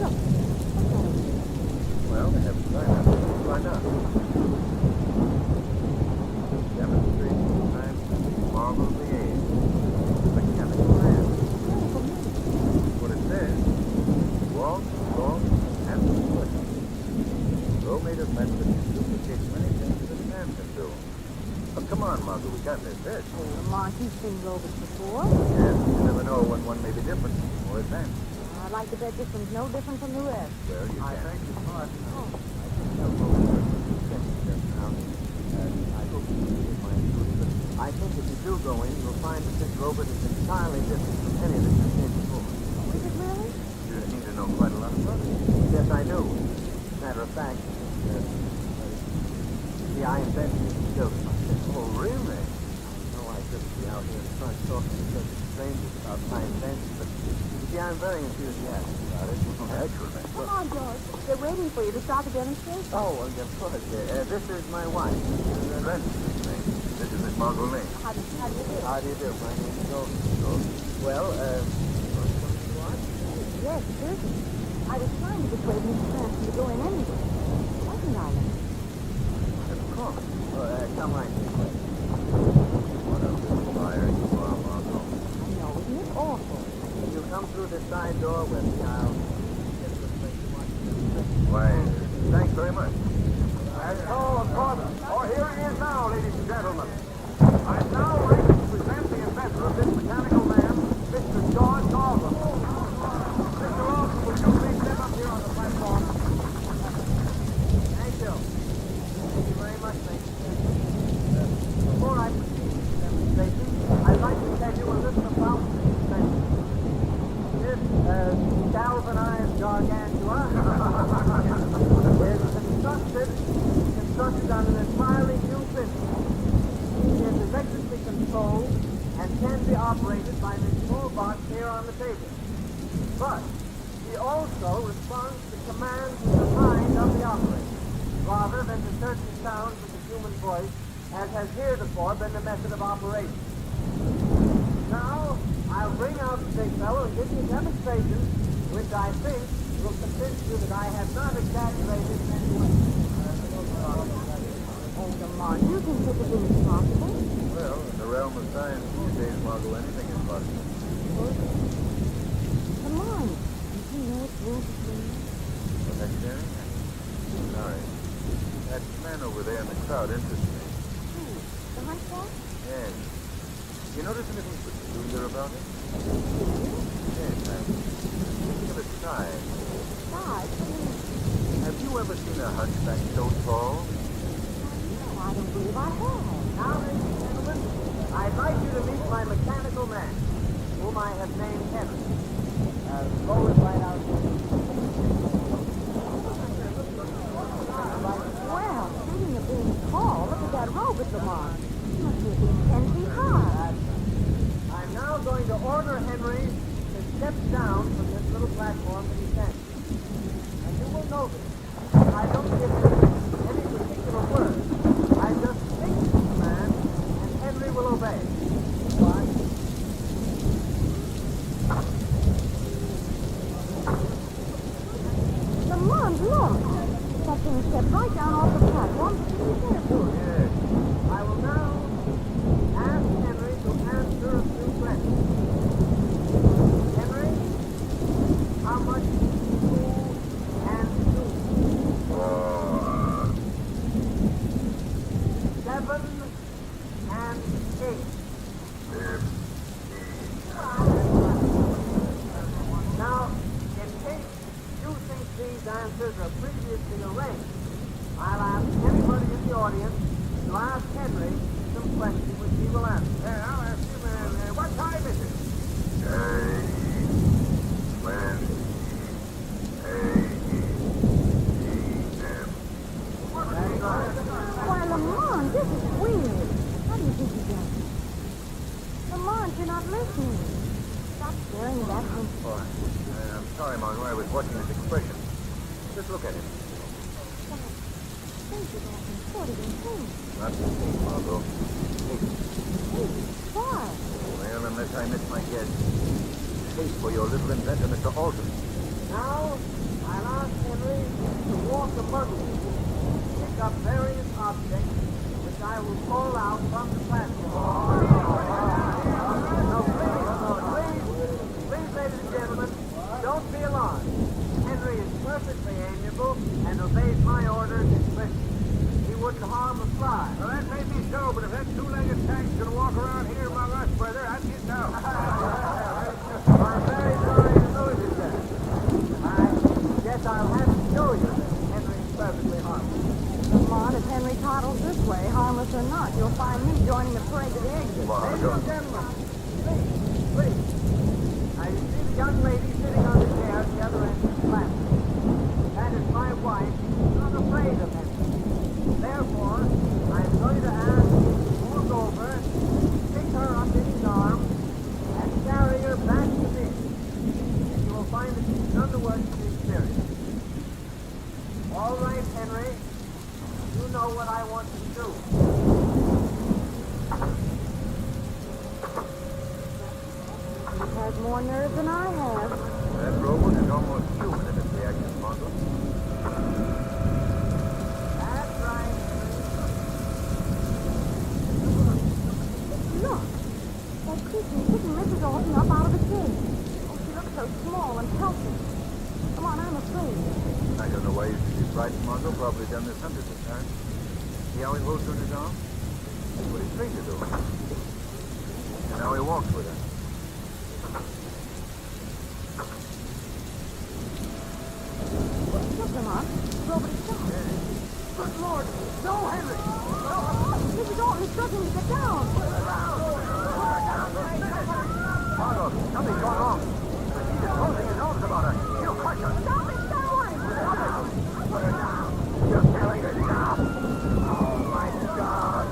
Look, what's that over there? Well, they haven't signed up. Let's find out. Demonstration time marvel of the age. Mechanical man. What it says, walk, talk, and push. Though made of method that duplicates many things that man can do. But come on, Margot, we can't miss this. Oh, Lamont, you've seen robots before. And you never know when one may be different or advanced. I'd like to bet this one's no different from the rest. Well, you I can. beg your pardon. Oh. I think I'll go just now. I hope you can get my intuition, but I think if you do go in, you'll find that this robot is entirely different from any that you've seen before. Oh, is it really? You seem to know quite a lot about it. Yes, I do. Matter of fact, see, I invented this joke myself. Oh, really? I know I shouldn't be out here in front talking to such strangers about my invention, but you see, I'm very enthusiastic about it. Excellent. Come on, George. They're waiting for you to start the demonstration. Oh, well, of course. This is my wife. Francis, this is Miss Margot Lane. How do you do? How do you do? My name is Oldies. Well, Yes, certainly. I was trying to persuade Mr. Cranston to go in anyway. Wasn't I? Of course. come right this way. What a little liar you are, Margot. I know, isn't it awful? If you come through this side door with me, I'll get to the place you want to go. Why, thanks very much. Oh, of course. Oh, here he is now, ladies and gentlemen. I'd now like to present the inventor of this mechanical man, Mr. George Alden. Mr. Alden, would you please step up here on the platform? Thank you. Thank you very much, thank you. Before I proceed with the demonstration, I'd like to tell you a little about this invention. This galvanized gargantua is constructed on an entirely new system. It is electrically controlled and can be operated by this small box here on the table. But he also responds to commands in the mind of the operator, rather than to certain sounds of the human voice, as has heretofore been the method of operation. Now, I'll bring out the big fellow and give you a demonstration, which I think will convince you that I have not exaggerated in any way. Oh, come on. You think such a thing is possible? Well, in the realm of science these days, Margot, anything is possible. Come on. You know it's rules to please. Well, that's Jerry? Sorry. That man over there in the crowd interests me. Who? The high class? Yes. You notice anything peculiar about him? Yes, I'm thinking of his size. Size? Have you ever seen a hunchback so tall? No, I don't believe I have. Now, ladies and gentlemen, I'd like you to meet my mechanical man, whom I have named Henry. Go with right out here. Well, speaking of being tall, look at that robot, Lamont. He must be at least 10 feet high. I'm now going to order Henry to step down from this little platform that he's standing. And you will notice, I don't give him any particular word. I just speak to the command, and Henry will obey. Watch. Lamont, look. That thing stepped right down off the platform. What did you say to it? Yes. I will now ask Henry to answer a few questions. Henry, how much do and do? answers are previously arranged, I'll ask anybody in the audience to ask Henry some questions which he will answer. Yeah, I'll ask you, man. What time is it? Why, Lamont, this is weird. How do you think you got it? Lamont, you're not listening. Stop staring at that hunt for. I'm sorry, Margot. I was watching his expression. Just look at him. Things are back in 40 and 10. Not the same, Margot. Hey, why? Well, unless I miss my guess, hate for your little inventor, Mr. Alton. Now, I'll ask Henry to walk among you, pick up various objects, which I will call out from the platform. Now, please, ladies and gentlemen, don't be alarmed. Henry is perfectly amiable and obeys my orders explicitly. He wouldn't harm a fly. Well, that may be so, but if that two-legged tank's gonna walk around here among us, brother, I'd get down. I'm very sorry to lose you, sir. I guess I'll have to show you that Henry is perfectly harmless. Lamont, if Henry toddles this way, harmless or not, you'll find me joining the parade to the exit. Ladies and gentlemen, please. Now, you see the young lady sitting on the chair at the other end of the platform. That is my wife. She's not afraid of Henry. Therefore, I'm going to ask you to move over, pick her up in his arms, and carry her back to me. And you will find that she's done the work of the experience. All right, Henry. You know what I want you to do. He has more nerve than I have. That robot is almost human in its reaction, Margot. That's right. Look, that creature picking Mrs. Alton up out of the cage. Oh, she looks so small and helpless. Come on, I'm afraid. I don't know why you should be frightened, Margot. Probably done this hundreds of times. See how he holds her in his arm? That's what he's trained to do. And now he walks with her. Look, Lamont. Nobody stopped. Good Lord. No, Henry. Mrs. Alton is struggling to get down. Margot, something's going wrong. He's closing his arms about her. He'll crush her. Stop it, someone! Put her down. You're killing her now. Oh, my God.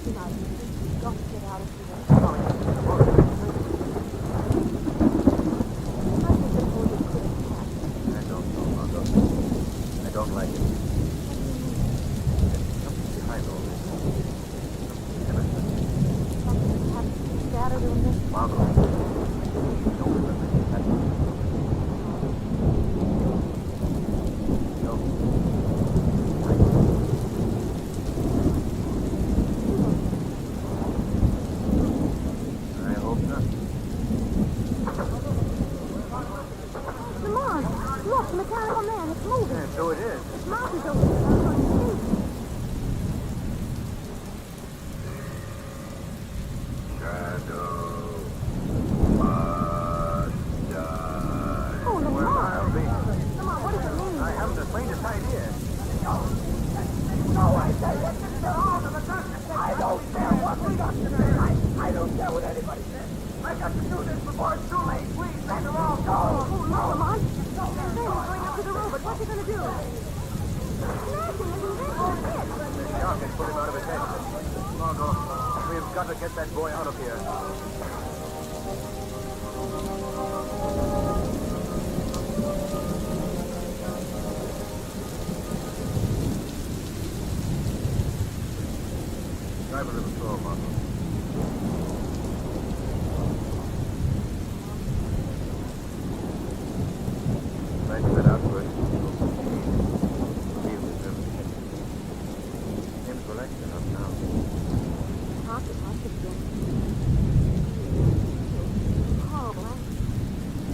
You've got to get out of here. I think the police could have catch. I don't know, Margot. I don't like it. There's something behind all this. Something sinister. Something has to be scattered in this. Margot. Don't remember that. No. I hope not. Lamont, look, the mechanical man, it's moving. Yeah, so it is. His mouth is open. I'm going to see. Oh, Lamont. Well, I'll be. Lamont, what does it mean? I haven't the faintest idea. No, I say that Mr. Alton, I don't care what we got to do. I don't care what anybody says. I got to do this before it's too late. Please, let them all go. Oh, no, Lamont. There's going up to the robot. What's he going to do? Smashing his invention. The shock has put him out of his head. Margot, we've got to get that boy out of here. Drive a little slower, Margot. Try to get out first. Leave this room. Seems relaxed enough now. Pocket must have been horrible accident.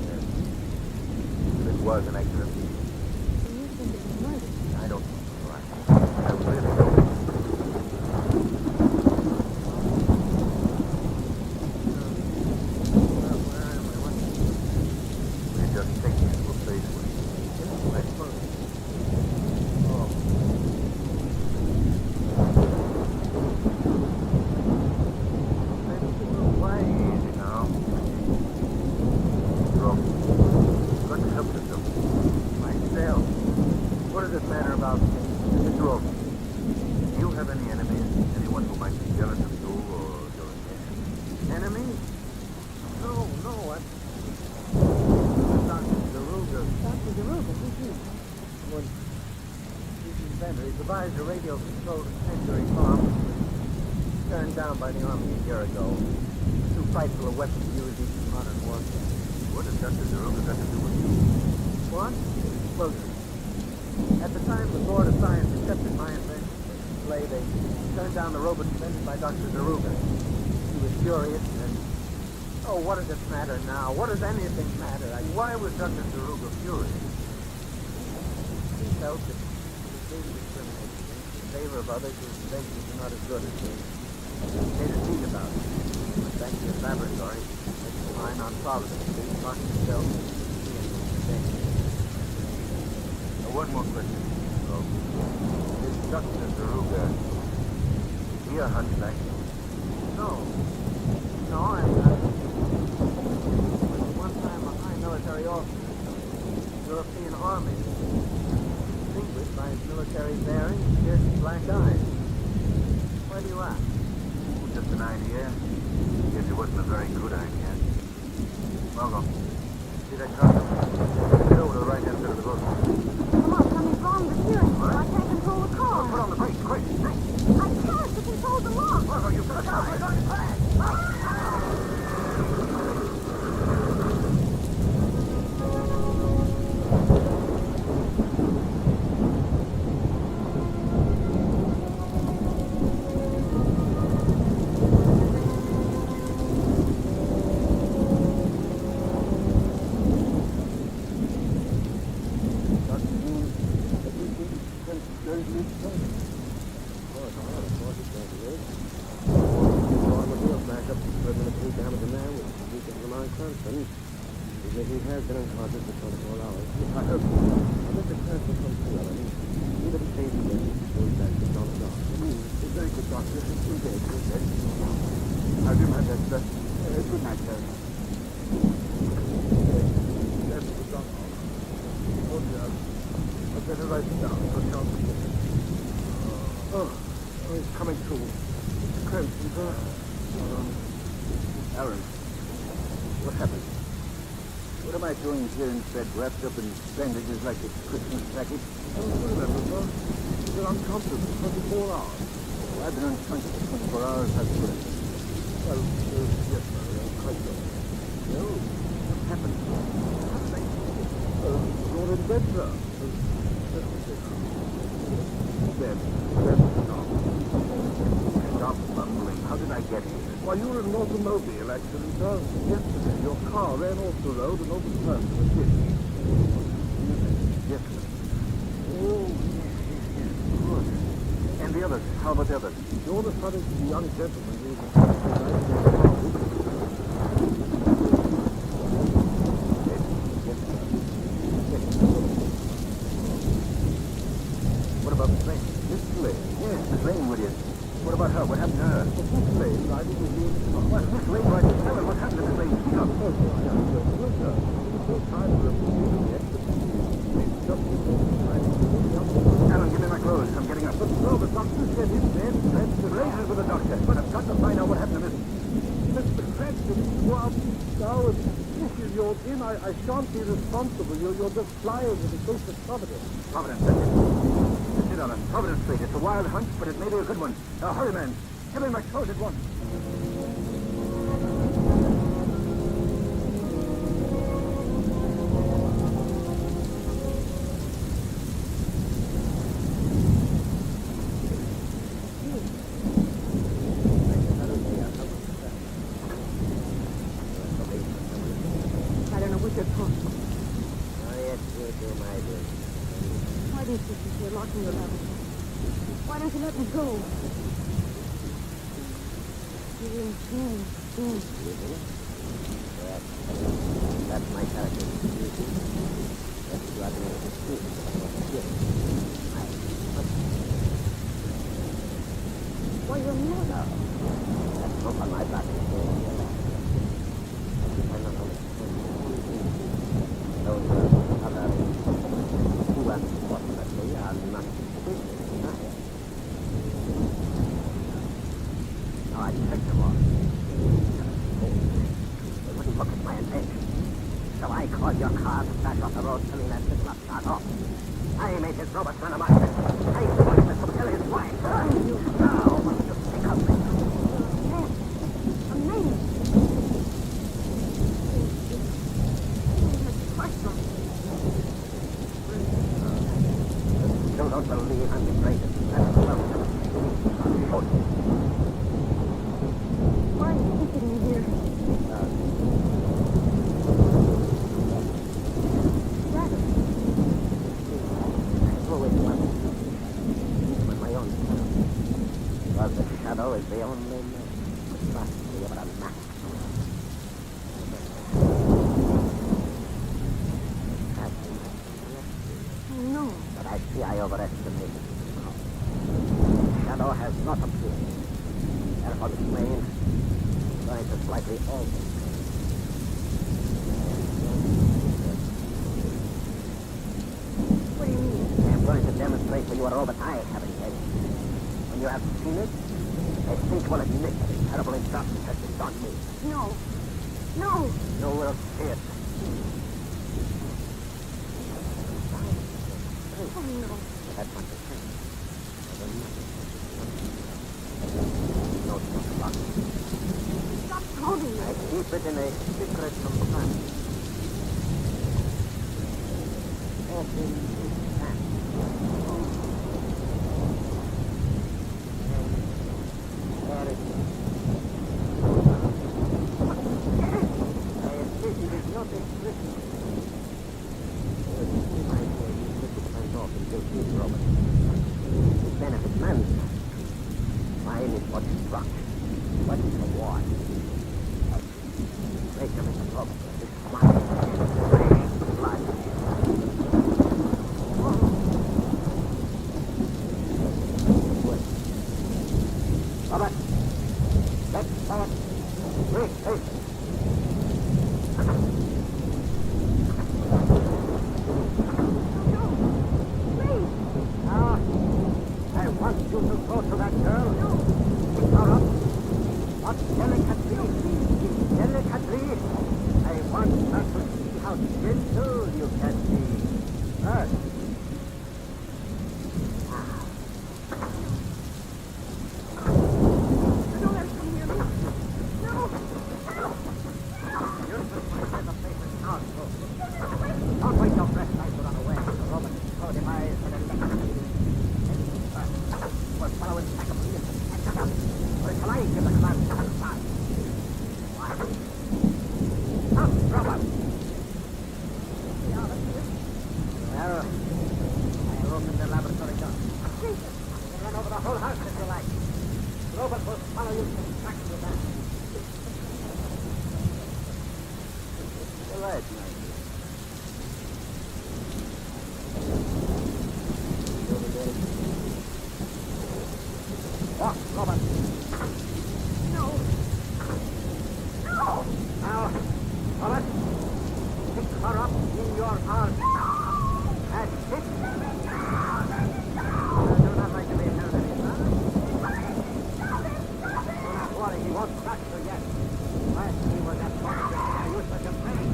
Yes. If it was an accident, And you think it's murder. I don't think so. Rogue. Let's help yourself. Myself. What does it matter about me? Mr. Rogue. Do you have any enemies? Anyone who might be jealous of you or your intentions? Enemies? No, I'm... Dr. Daruga. Dr. Daruga, who's he? Well, he's the inventor. He devised a radio-controlled incendiary bomb. Turned down by the Army a year ago. Too frightful a weapon to use even in modern warfare. What has Dr. Daruga got to do with you? What? Well, at the time the Board of Science accepted my invention for display, they turned down the robot invented by Dr. Daruga. He was furious and... Oh, what does it matter now? What does anything matter? Why was Dr. Daruga furious? He felt that he was being discriminated in favor of others whose inventions are not as good as his. He made a scene about it. He went back to his laboratory, made a line on Providence Street, locked himself in the invention. One more question. Oh. Is Dr. Daruga, is he a hunchback? No, I'm one time a high military officer in the European Army, distinguished by his military bearing and piercing black eyes. Why do you ask? Just an idea. Guess it wasn't a very good idea. Margot, see that car? Get over to the right-hand side of the road. Come on, coming wrong the steering wheel. I can't control the car. Put on the brakes, quick! Hey, I can't to control the lock. Margot, you've got to stop! I got it! Here instead, wrapped up in bandages like a Christmas package. Remember, sir, you're uncomfortable for 24 hours. Well, I've been unconscious for 24 hours, I've put it. Well, yes, sir, quite so. No, what happened? You're in bed, sir. Stop mumbling. How did I get here? Why, you were in an automobile accident, sir. Yesterday, your car ran off the road and overturned in a ditch. Yes, sir. Oh, yes. Good. And the others? How about the others? You're the son of the young gentleman who was a What about the plane? This plane? Yes, the plane with you. What about her? What happened to her? This plane, I think it was... What, this lady right to tell her what happened to this lady? Speak up. Oh, yeah, sir. So time for us to do the Alan, give me my clothes. I'm getting up. But no, the doctor said he's dead. The razors with the doctor. But I've got to find out what happened to Mr. Cranston. Go out now and issue your in. I shan't be responsible. You're just flying with the ghost of Providence. Providence, that's it. Sit down on Providence Street. It's a wild hunt, but it may be a good one. Now, hurry, man. Give me my clothes at once. Why don't you let me go? That's my character. That's rather Why, you're not. That's not on my back. I caused your car to crash off the road filling that signal up start off. I made his robot run amok. I forced him to kill his wife. Now, what do you think of me? A man. You don't believe I'm great. That's welcome. Why are you keeping me here? The shadow is the only man who must be able to match. No. But I see I overestimated the shadow has not appeared. Therefore, the plane is going to slightly alter. What do you mean? I'm going to demonstrate for you a robot I haven't yet. When you have seen it, I think you will admit that a terrible injustice has been done me. No. No. You will see it. Oh, no. That's not the thing. No, it's not. Stop holding me. I keep it in a secret compartment. And in his hand. There it is. I insist it is not a trick. My way, you slip it right off and take this robot. It benefits man. Mine is for destruction. What is the war? Break them in the robot. This smile. Blood. Robert, let's start. Wait, wait. Now, I want you to go to that girl. Pick her up. Not delicately. Delicately. I want her to see how gentle you can be. First. Don't let him come near me. No. You're just going to get the place in town, so. Don't wait your breath trying to run away. The robot is so devised and electric. We're following back up here. Catch up. Or shall I give the command to start? Why? Stop, robot! Well, I opened the laboratory door. You can run over the whole house if you like. The robot will follow you to track you back. You're right, Mike. Walk, Robert. No. No. Now, Robert, pick her up in your arms. That's it. You do not like to be held in his arms. Do not worry, he won't crush you yet. Last he was at fault with their useless of pain.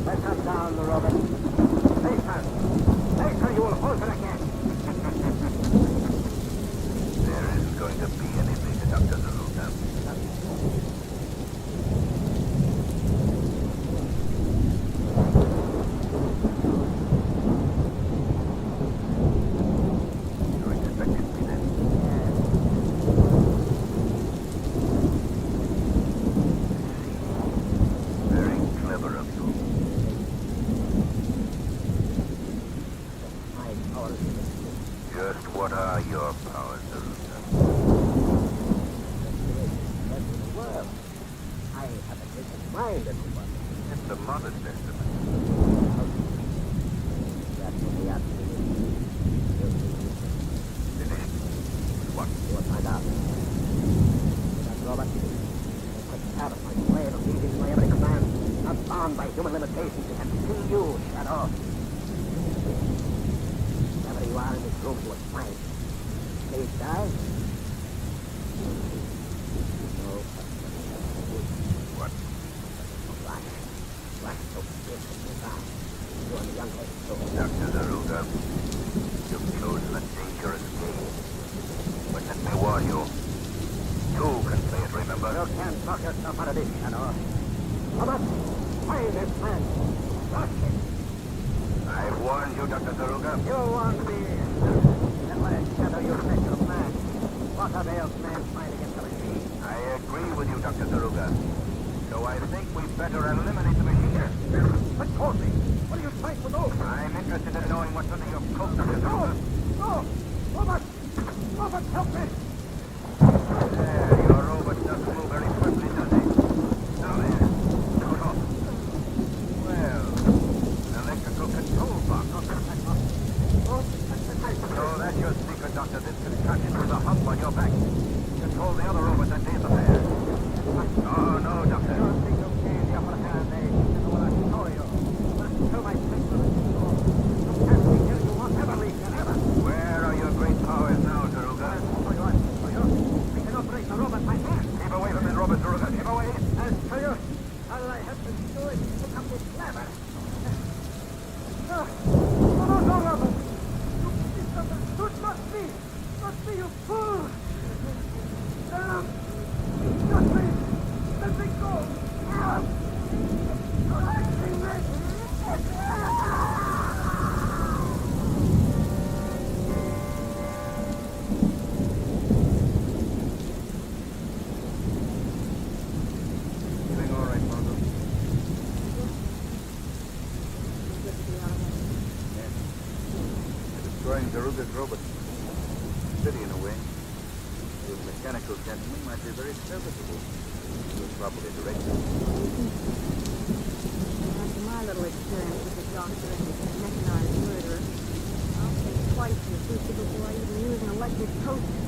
Let her down, Robert. Face her. Face her, you will hold her again. There isn't going to be anything, Dr. Zaruta. You expected me then? Very clever of you. My powers Just what are your powers, Zaruta? well. I have a different mind, everyone. It's a modest estimate. That's what we have to do. Finished? What? You will find out. That Robert, I could have my way of leading my every command, not bound by human limitations, and see you, Shadow. Wherever you are in this prove you a friend. Please, guys. No. What? Rush so big and you are. You're the young lady, so... Dr. Zaruga, you've chosen a dangerous game. But let me warn you, two can play it, remember? You can't talk yourself out of this, Shadow. Come on, find this man. Rush him. I've warned you, Dr. Zaruga. You want me. Then let us Shadow you set your plan. What avails man's fight against the machine? I agree with you, Dr. Zaruga. So I think we'd better eliminate the machine. But hold me. What are you trying to do? I'm interested in knowing what's under your coat, Dr. Zaruga. No! Robert! Robert, help me! There, your robot doesn't move very swiftly, does he? Now there. Cut off. Well, an electrical control box. So that's your secret, Doctor. This contraption with a hump on your back. Control the other robot that did the fair. Oh, no, Doctor. You don't think you can the upper hand, eh? This is what I show you. Let's show my tricks with it. You can't be here. You won't ever leave. You'll never. Where are your great powers now, Zaruga? I can operate the robot by hand. Keep away from this robot, Zaruga. Keep away. I'll tell you. All I have to do is pick up this lever. No, Robert. You misunderstood. Not me. Not me, you fool. Not me. Let me go. Feeling all right, Margot? Yes. They're destroying Zaruga's robot. City in a way. The mechanical gentleman might be very serviceable. He was properly directed. After my little experience with the doctor and his mechanized murderer, I'll think twice in the future before I even use an electric toaster.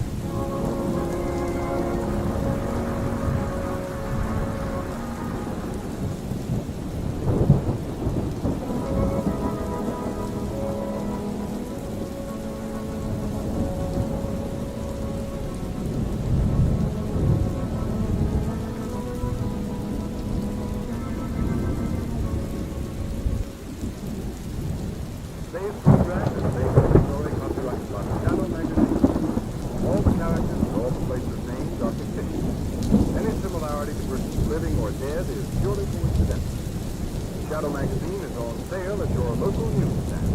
Today's program is based on the story copyrighted by Shadow Magazine. All the characters and all the places named are fictitious. Any similarity to persons living or dead is purely coincidental. Shadow Magazine is on sale at your local newsstand.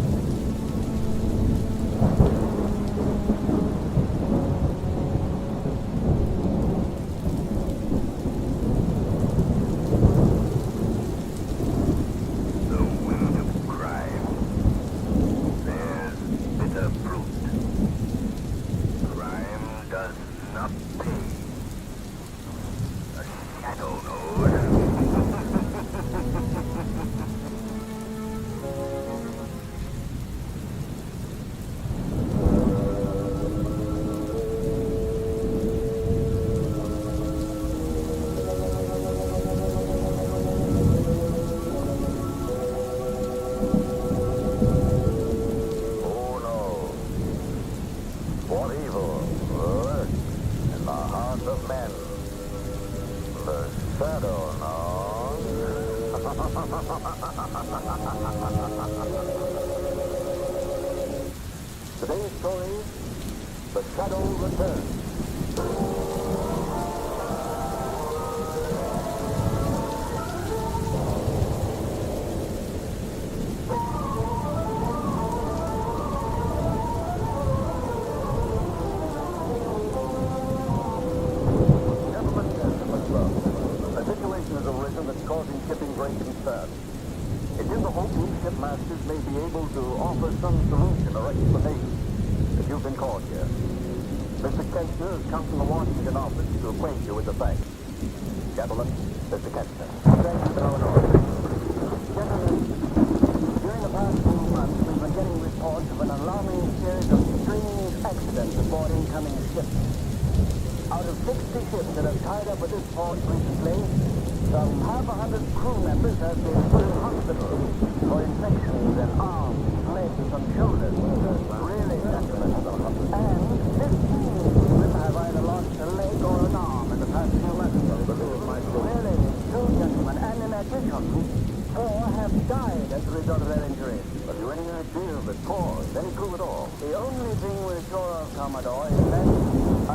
The wind of crime. There's bitter fruit. Crime does not pay. The shadow knows. Oh no. What evil lurks in the hearts of men? The shadow knows. Today's story, The Shadow Returns. Gentlemen, a situation has arisen that's causing shipping great concern. It's in the hope you shipmasters may be able to offer some solution or explanation if you've been caught here. Mr. Kempner has come from the Washington office to acquaint you with the facts. Gentlemen, Mr. Kempner. Thank you, Eleanor. Gentlemen, during the past few months, we've been getting reports of an alarming series of strange accidents aboard incoming ships. Out of 60 ships that have tied up at this port recently, some 100 crew members have been put in hospital for infections in arms, legs, and shoulders. Really, gentlemen, only thing we're sure of, Commodore, is that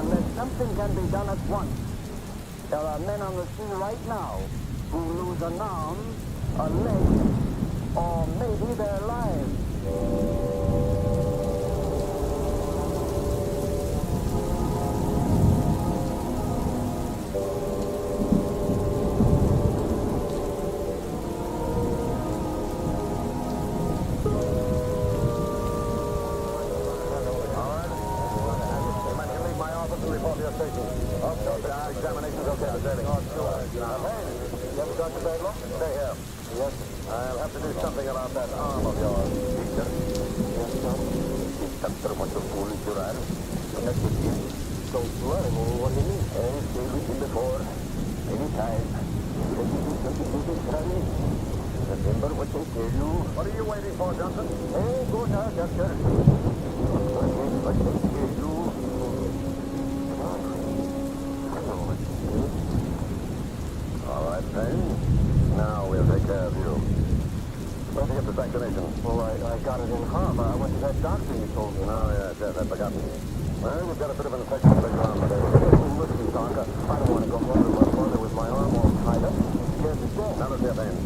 unless something can be done at once, there are men on the sea right now who lose an arm, a leg, or maybe their lives. Examination's okay, Mr. Dueling. You got the bed look? Stay here. Yes. I'll have to do something about that arm of yours. Yes, sir. Tanto mucho cultural. So bloody, what do you mean? As they written before, anytime. Remember what they tell you. What are you waiting for, Johnson? Hey, go now, doctor. Forget what they tell you. All right, Payne. Now we'll take care of you. Where'd you get the vaccination? Well, I got it in Harvard. I went to that doctor you told me. Oh, yes, I'd forgotten. Well, you've got a bit of an infection later on today. Listen, Doc, I don't want to go home to my mother with my arm all tied up. I'm scared to death. Now, look here, Payne.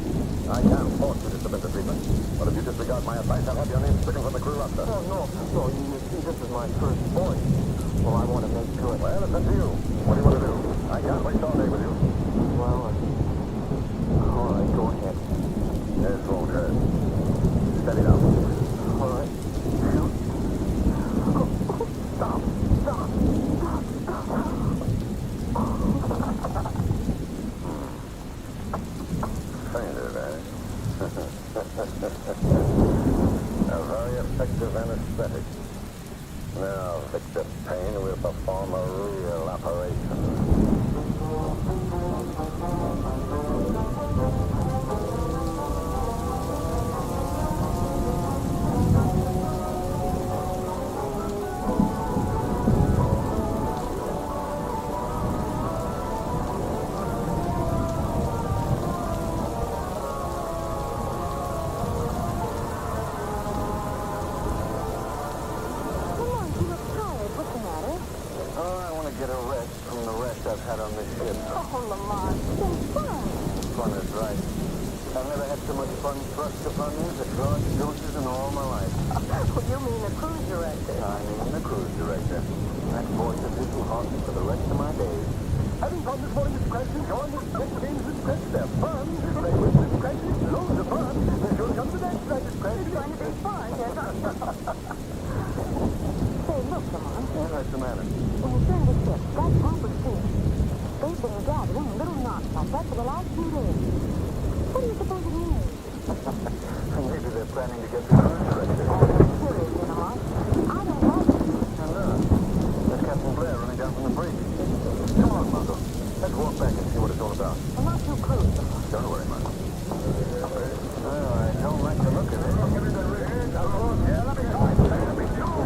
I can't force you to submit to treatment. But if you disregard my advice, I'll have your name stricken from the crew roster. Oh, no, you see, this is my first voice. Well, I want to make sure. Well, it's up to you. What do you want to do? I can't waste all day with you. Well, all right, go ahead. This won't hurt. Steady now. All right. Shoot. Stop. Fainted, eh? A very effective anesthetic. Now, Victor Payne will perform a real operation. Get a rest from the rest I've had on this ship. Oh, Lamont, it's been fun. Fun is right. I've never had so much fun thrust upon me as at George Deuces in all my life. Well, you mean the cruise director. I mean the cruise director. That voice of his will haunt me for the rest of my days. Having fun this morning, Mr. Cranston. Join us. Next games with Cranston. They're fun. Play with Mr. Cranston. Loads of fun. Be sure to come to the next night, Mr. Cranston. It's going to be fun, yes. Say, look, Lamont. Yeah, what's the matter? When you turn the ship, that Copper's here. They've been gathering in little knots like that for the last 2 days. What do you suppose it means? Maybe they're planning to get the cruise director. Seriously, Lamont, I don't like it. And there's Captain Blair running down from the bridge. Come on, Marco. Let's walk back and see what it's all about. Well, not too close, Lamont. Don't worry, Marco. Well, I don't like the look of it. Yeah, let me try.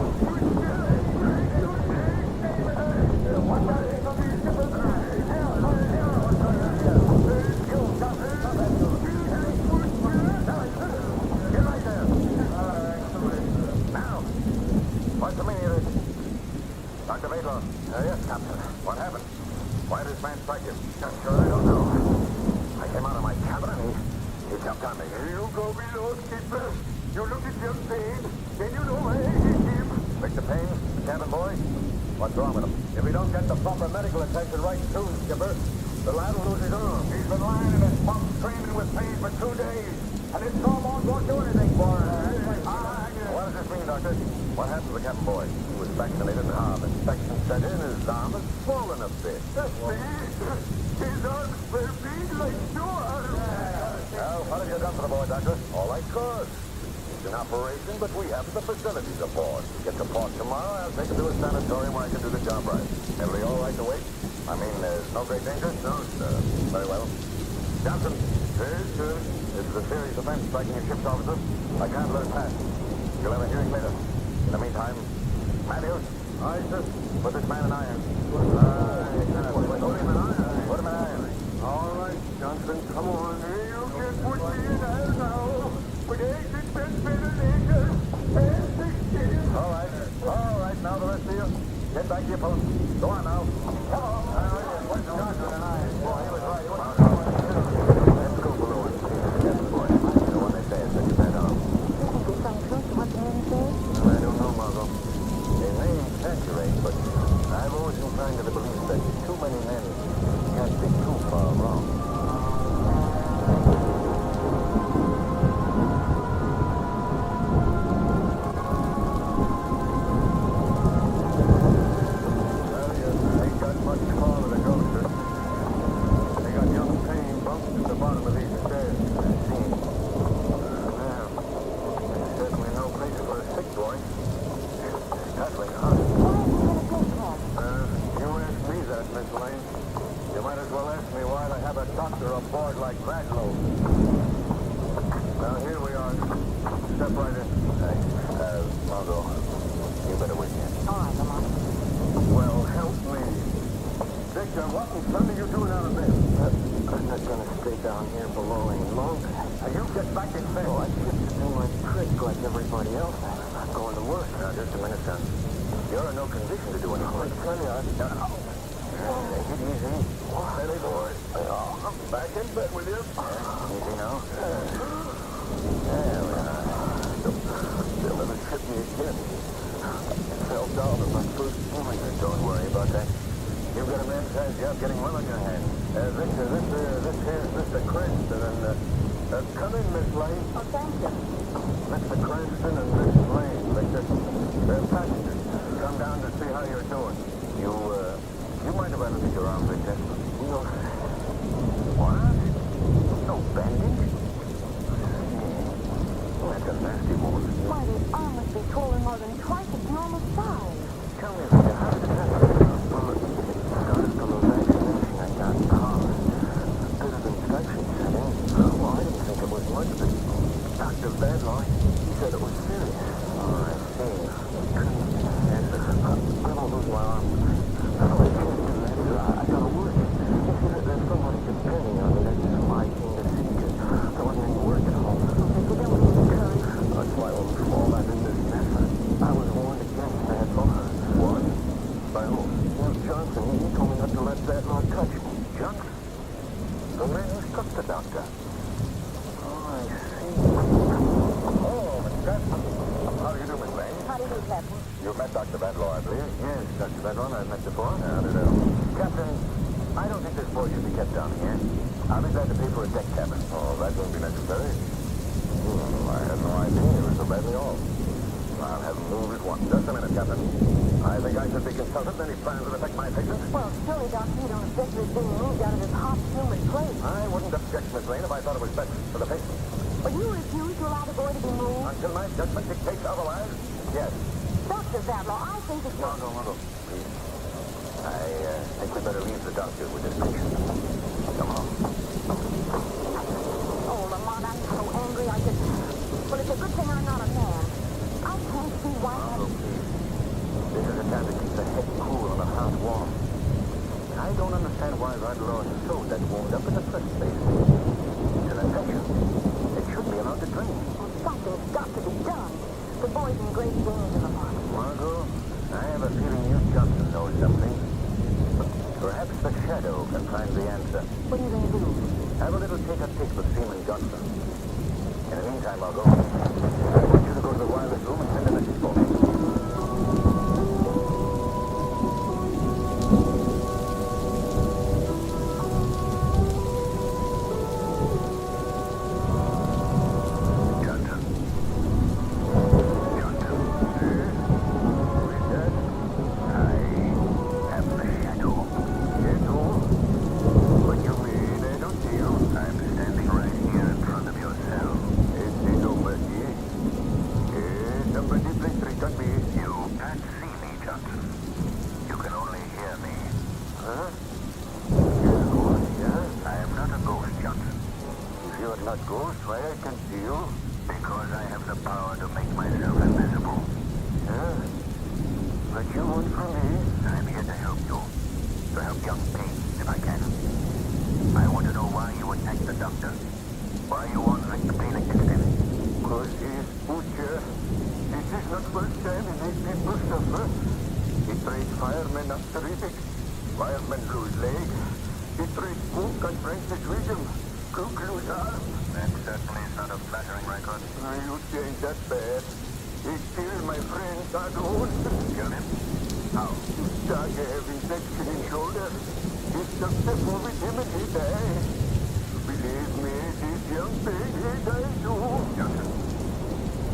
Dr. Baylor. Yes, Captain. What happened? Why did this man strike him? Sure, I don't know. I came out of my cabin and he jumped on me. You go below, skipper. You look at your Payne, then you know where he is him. Victor Payne, the cabin boy? What's wrong with him? If we don't get the proper medical attention right soon, Skipper, the lad will lose his arm. He's been lying in a swamp screaming with pain for 2 days. And this hormone won't do anything for him. What does this mean, Doctor? What happened to the cabin boy? He was vaccinated and arm inspection set in. His arm is swollen a bit. His arms were big like yours. Well, what have you done for the boy, Doctor? All I could. It's an operation, but we have the facilities aboard. Get to port tomorrow, I'll take him to a sanatorium where I can do the job right. Everybody all right to wait? I mean, there's no great danger? No, sir. Very well. Johnson. This is a serious offense, striking a ship's officer. I can't let it pass. You'll have a hearing later. In the meantime, Matthews. Aye, sir. Put this man in irons. Put him in irons. Put him in irons. All right, Johnson, come on. You can put me in there now. But ain't it been better later? All right. Get back to your post. Go on now. Come on. Where's Johnson and I? Boy, he was right. He was Let's go below and see the steps, boy. The one they say is such a bad arm. You think there's some truth to what the men say? I don't know, Margot. They may exaggerate, but I've always inclined to the belief that too many men can't be too far wrong. Well, you ain't got much farther to go, sir. They got young Payne bumped at the bottom of these stairs. Well, certainly no place for a sick boy. Scuttling hot. You ask me that, Miss Lane. You might as well ask me why they have a doctor aboard like Bradlow. Now, here we are. Step right in. Thanks. Margot, you better wait here. All right, come on. Well, help me. Victor, what in thunder you doing out of bed? I'm not going to stay down here below any longer. Now, you get back in bed. Oh, I just do my trick like everybody else. I'm not going to work. Now, just a minute, son. You're in no condition to do anything. Wait, son, Take it easy. steady, boy. I'm back in bed with you. Easy now. There we are. They'll never trip me again. I fell down at my first point. Don't worry about that. You've got a man-sized job getting well on your hands. Victor, this here's Mr. Cranston, and come in, Miss Lane. Oh, thank you. Mr. Cranston and Miss Lane, Victor. They're passengers. Come down to see how you're doing. You mind if I look at your arm, Victor? No. What? No bandage? Oh, that's a nasty wound. Why, the arm must be swollen more than twice its normal size. Tell me, Victor, how did it happen? Well, it started from a vaccination I got in college. A bit of infection set in. Well, I didn't think it was much, but Dr. Badlaw, he said it was serious. Oh, I see. Yes, but I don't lose my arm. Oh, I can't do that. I gotta work. You see, there's somebody depending on me. That's why I came to see you. There wasn't any work at home. Victor, don't be encouraged. That's why when we fall out in this mess, I was warned against that. Warned? By who? Well, Johnson. He told me not to let that law touch me. Johnson? The man who struck the doctor. Oh, I see. Oh, Mr. Cranston. How do you do, Miss Lane? How do you do, Captain? You've met Dr. Badlaw, I believe. Yes, Dr. Badlaw, I've met before. How do you do? Captain, I don't think this boy should be kept down here. I'll be glad to pay for a deck cabin. Oh, that won't be necessary. I had no idea he was so badly off. I'll have him moved at once. Just a minute, Captain. I think I should be consulted. Any plans that affect my patients? Well, surely, Doctor, you don't object to his being moved out of this hot, humid place. I wouldn't object, Miss Lane, if I thought it was best for the patient. But you refuse to allow the boy to be moved? Until my judgment dictates otherwise, yes. Dr. Badlaw, I think it's... Margot, please. I think we better leave the doctor with his patient. Come on. Oh, Lamont, I'm so angry I could... Well, it's a good thing I'm not a man. I can't see why... Margot, please. This is a time to keep the head cool on a hot wall. I don't understand why Badlaw sewed that wound up in the first place. It's an infection. It should be allowed to drain. Well, something's got to be done. The boy's in great danger, Lamont. Margot, I have a feeling you Johnson knows something. Perhaps the shadow can find the answer. What are you going to do? Have a little take-a-take with Seaman Johnson. In the meantime, Margot, I want you to go to the wireless room and send a message for me. He great firemen are terrific. Firemen lose leg. He treats cook and breaks his rhythm. Cook lose arm. That certainly is not a flattering record. You ain't that bad. He killed my friend Sabotage. Killed him? How? Dog have infection in shoulder. He stuck the fool with him and he died. Believe me, this young thing, he died too. Johnson,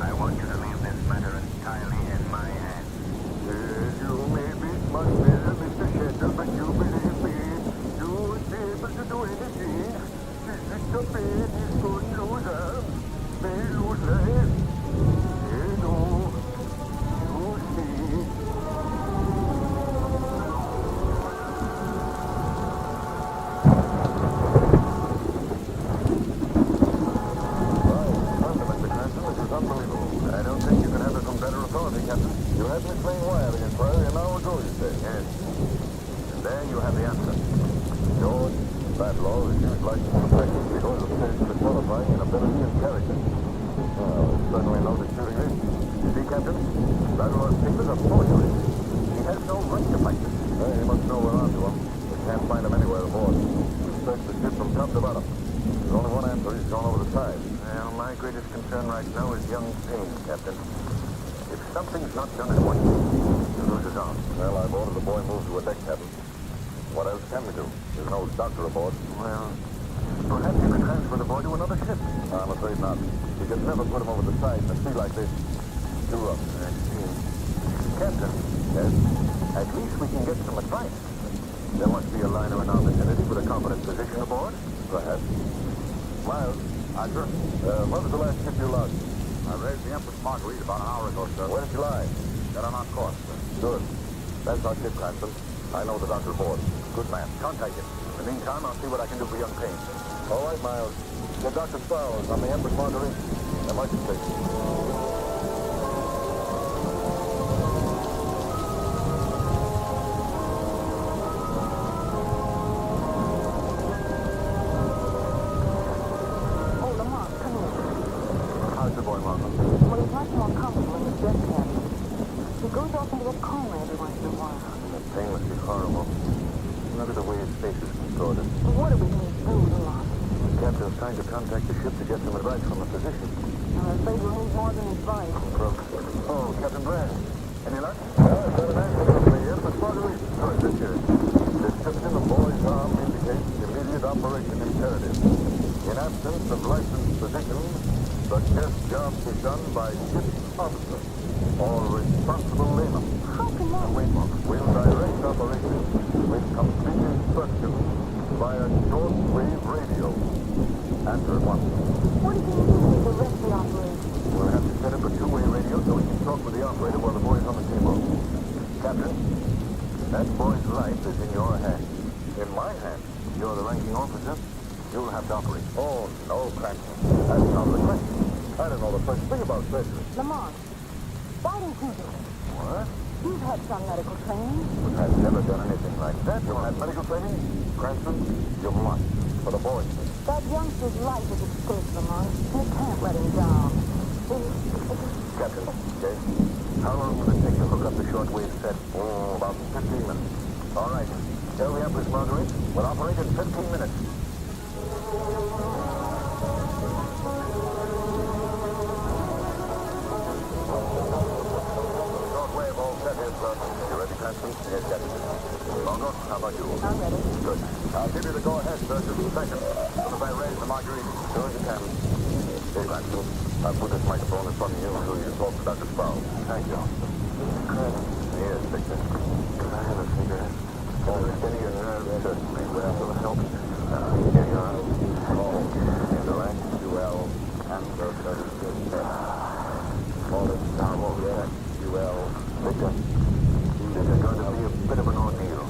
I want you to leave this matter entirely in my hands. You may be smart, Mr. Shettle, but you believe me, you won't be able to do anything. Mr. Payne is going to lose arm, may lose life. You know, you see. I don't think you can have it from better authority, Captain. You had me playing wire against Prairie an hour ago, you say? Yes. And there you have the answer. George, that law is used license to practice because of stage to the qualifying in ability and character. Well, it's certainly no disputing this. You see, Captain, that law's papers are forgery. He has no right to fight this. Well, he must know we're onto him. We can't find him anywhere aboard. We've searched the ship from top to bottom. There's only one answer. He's gone over the side. Well, my greatest concern right now is young Payne, Captain. If something's not done at once, he'll lose his arm. Well, I've ordered the boy moved to a deck cabin. What else can we do? There's no doctor aboard. Well, perhaps you can transfer the boy to another ship. I'm afraid not. You can never put him over the side in a sea like this. Too rough. I see. Captain. Yes? At least we can get some advice. There must be a liner in our vicinity with a competent physician aboard. Perhaps. Miles. Archer. When was the last ship you lost? I raised the Empress Marguerite about an hour ago, sir. Where did you lie? Got on our course, sir. Good. That's our ship, Cranston. I know the doctor aboard. Good man. Contact him. In the meantime, I'll see what I can do for young Payne. All right, Miles. Get Dr. Sparrows on the Empress Marguerite. Emergency. Oh, Lamont, come here. How's the boy, Markham? Well, he's much more comfortable in his desk cabin. He goes off into a coma every once in a while. The pain must be horrible. Look at the way his face is contorted. What do we need to do, Lamont? The captain's trying to contact the ship to get some advice from a physician. I'm afraid we'll need more than advice. Oh, Captain Brand. Any luck? Well, I've got an accident over the Empress Marguerite. Good, this here. Description of boy's arm indicates immediate operation imperative. In absence of licensed physician, suggest job be done by ship officer or responsible layman. How can that... Wait, Mark. We'll direct operation with complete instructions via shortwave radio. Answer at once. What do you think we need to direct the operation? We'll have to set up a two-way radio so we can talk with the operator while the boy's on the table. Captain, that boy's life is in your hands. In my hands? You're the ranking officer. You'll have to operate. Oh, no, Cranston. That's not the question. I don't know the first thing about surgery. Lamont, why didn't you do it? What? You've had some medical training. I've never done anything like that. You had medical training? Cranston, you must. For the boy's sake. That youngster's life is at stake, Lamont. You can't let him down. Captain, okay? How long will it take to hook up the shortwave set? Oh, about 15 minutes. All right. Tell the Empress Marguerite we'll operate in 15 minutes. Shortwave all set here, sir. You ready, Cranston? Yes, Captain. Longo, how about you? I'm ready. Good. I'll give you the go-ahead, sir, just a second. As soon as I raise the Marguerite. Sure as you can. Hey, Cranston, I'll put this microphone in front of you so you can talk to Dr. Sproul. Thank you. Yes, Victor. Can I have a cigarette? Oh, steady your nerves. Certainly. Well, for the help. Here you are. Oh, intellect, UL, answer, 36. All this now, oh, yeah, UL. Victor, this is going to be a bit of an ordeal.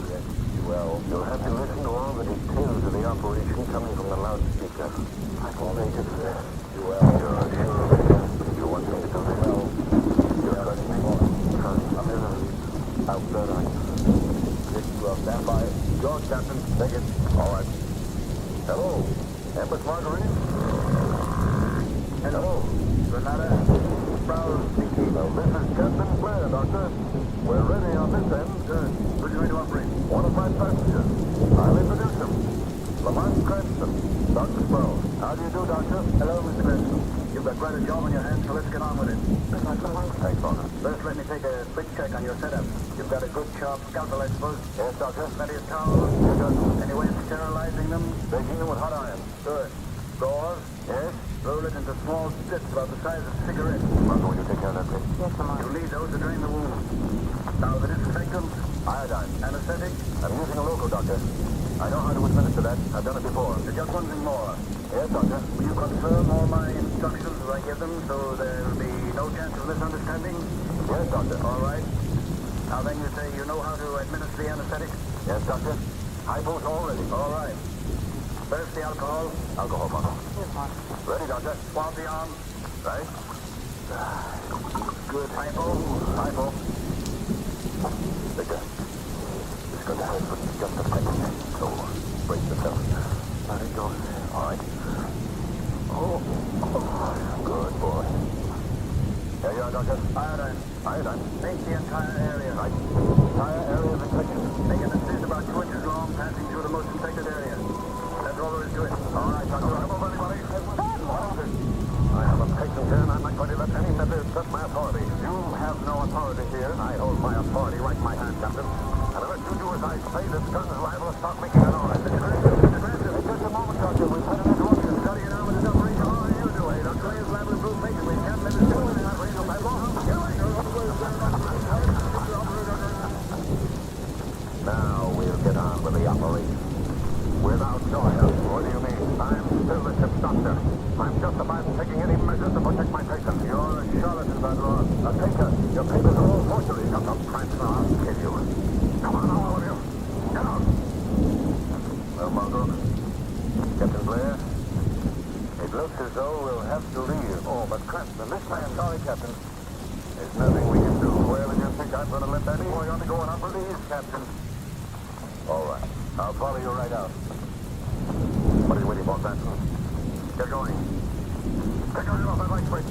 Well, you'll have to listen to all the details of the operation coming from the loudspeaker. I can make it fair. Well, you're sure, Victor. You want me to do this? Well, you're trusting me. I'm in a outlet on you. Stand by. Go, Captain. Take it. All right. Hello, Empress Marguerite. Hello, Renata. Sproul speaking. Well, this is Captain Blair, Doctor. We're ready on this end. Good. Who's going to operate? One of my passengers. I'll introduce him. Lamont Cranston. Dr. Sproul. How do you do, Doctor? Hello, Mr. Cranston. You've got quite a job on your hands, so let's get on with it. Thanks, Father. First, let me take a quick check on your setup. You've got a good, sharp scalpel, I suppose? Yes, Doctor. Plenty of towels? Yes, Doctor. Any way of sterilizing them? Baking them with hot iron. Good. Gauze? Yes. Roll it into small strips about the size of cigarettes. Martha, will you take care of that, please? Yes, Lamont. You need those to drain the wound. Now, the disinfectant, iodine, anesthetic. I'm using a local, Doctor. I know how to administer that. I've done it before. Just one thing more. Yes, Doctor. Will you confirm all my instructions as I give them so there'll be no chance of misunderstanding? Yes, Doctor. All right. Now then you say you know how to administer the anesthetic? Yes, Doctor. Hypo's all ready. All right. First the alcohol. Alcohol, Martha. Yes, Mark. Ready, Doctor. Swab the arm. Right. Good. Hypo. Hypo. Victor. It's going to hurt for just a second. So, brace yourself. Let it go. All right. Oh. Good boy. There you are, Doctor. Iodine. Iodine. Paint the entire area. Right. Entire area of infection. Make an incision about 2 inches long, passing through the most infected area. That's all there is to it. All right, Doctor. Have a buddy. I have a patient here, and I'm not going to let any method usurp my authority. You have no authority here. I hold my authority right in my hand, Captain. And unless you do as I say, this gun is liable to start making a noise. Just a moment, Doctor. We've had an interruption. Study an arm with his operation. How are you doing? Dr. Ray is liable to prove patient. We can't let it go in that radio pipe. Now we'll get on with the operation. Without joy. What do you mean? I'm still the ship's doctor. I'm justified in taking any measures to protect my patient. You're a charlatan, Badlaw. A taker. Your papers are all forgeries. Come on, Cranston, I'll kill you. Come on, all of you. Get out. Well, Margot. Captain Blair. It looks as though we'll have to leave. Oh, but Cranston, this time. Sorry, Captain. There's nothing we can do. Well, do you think I'm going to let that boy on to go on upper leave, Captain? All right. I'll follow you right out. What are you waiting for, Cranston? Get going. Take your head off that light switch.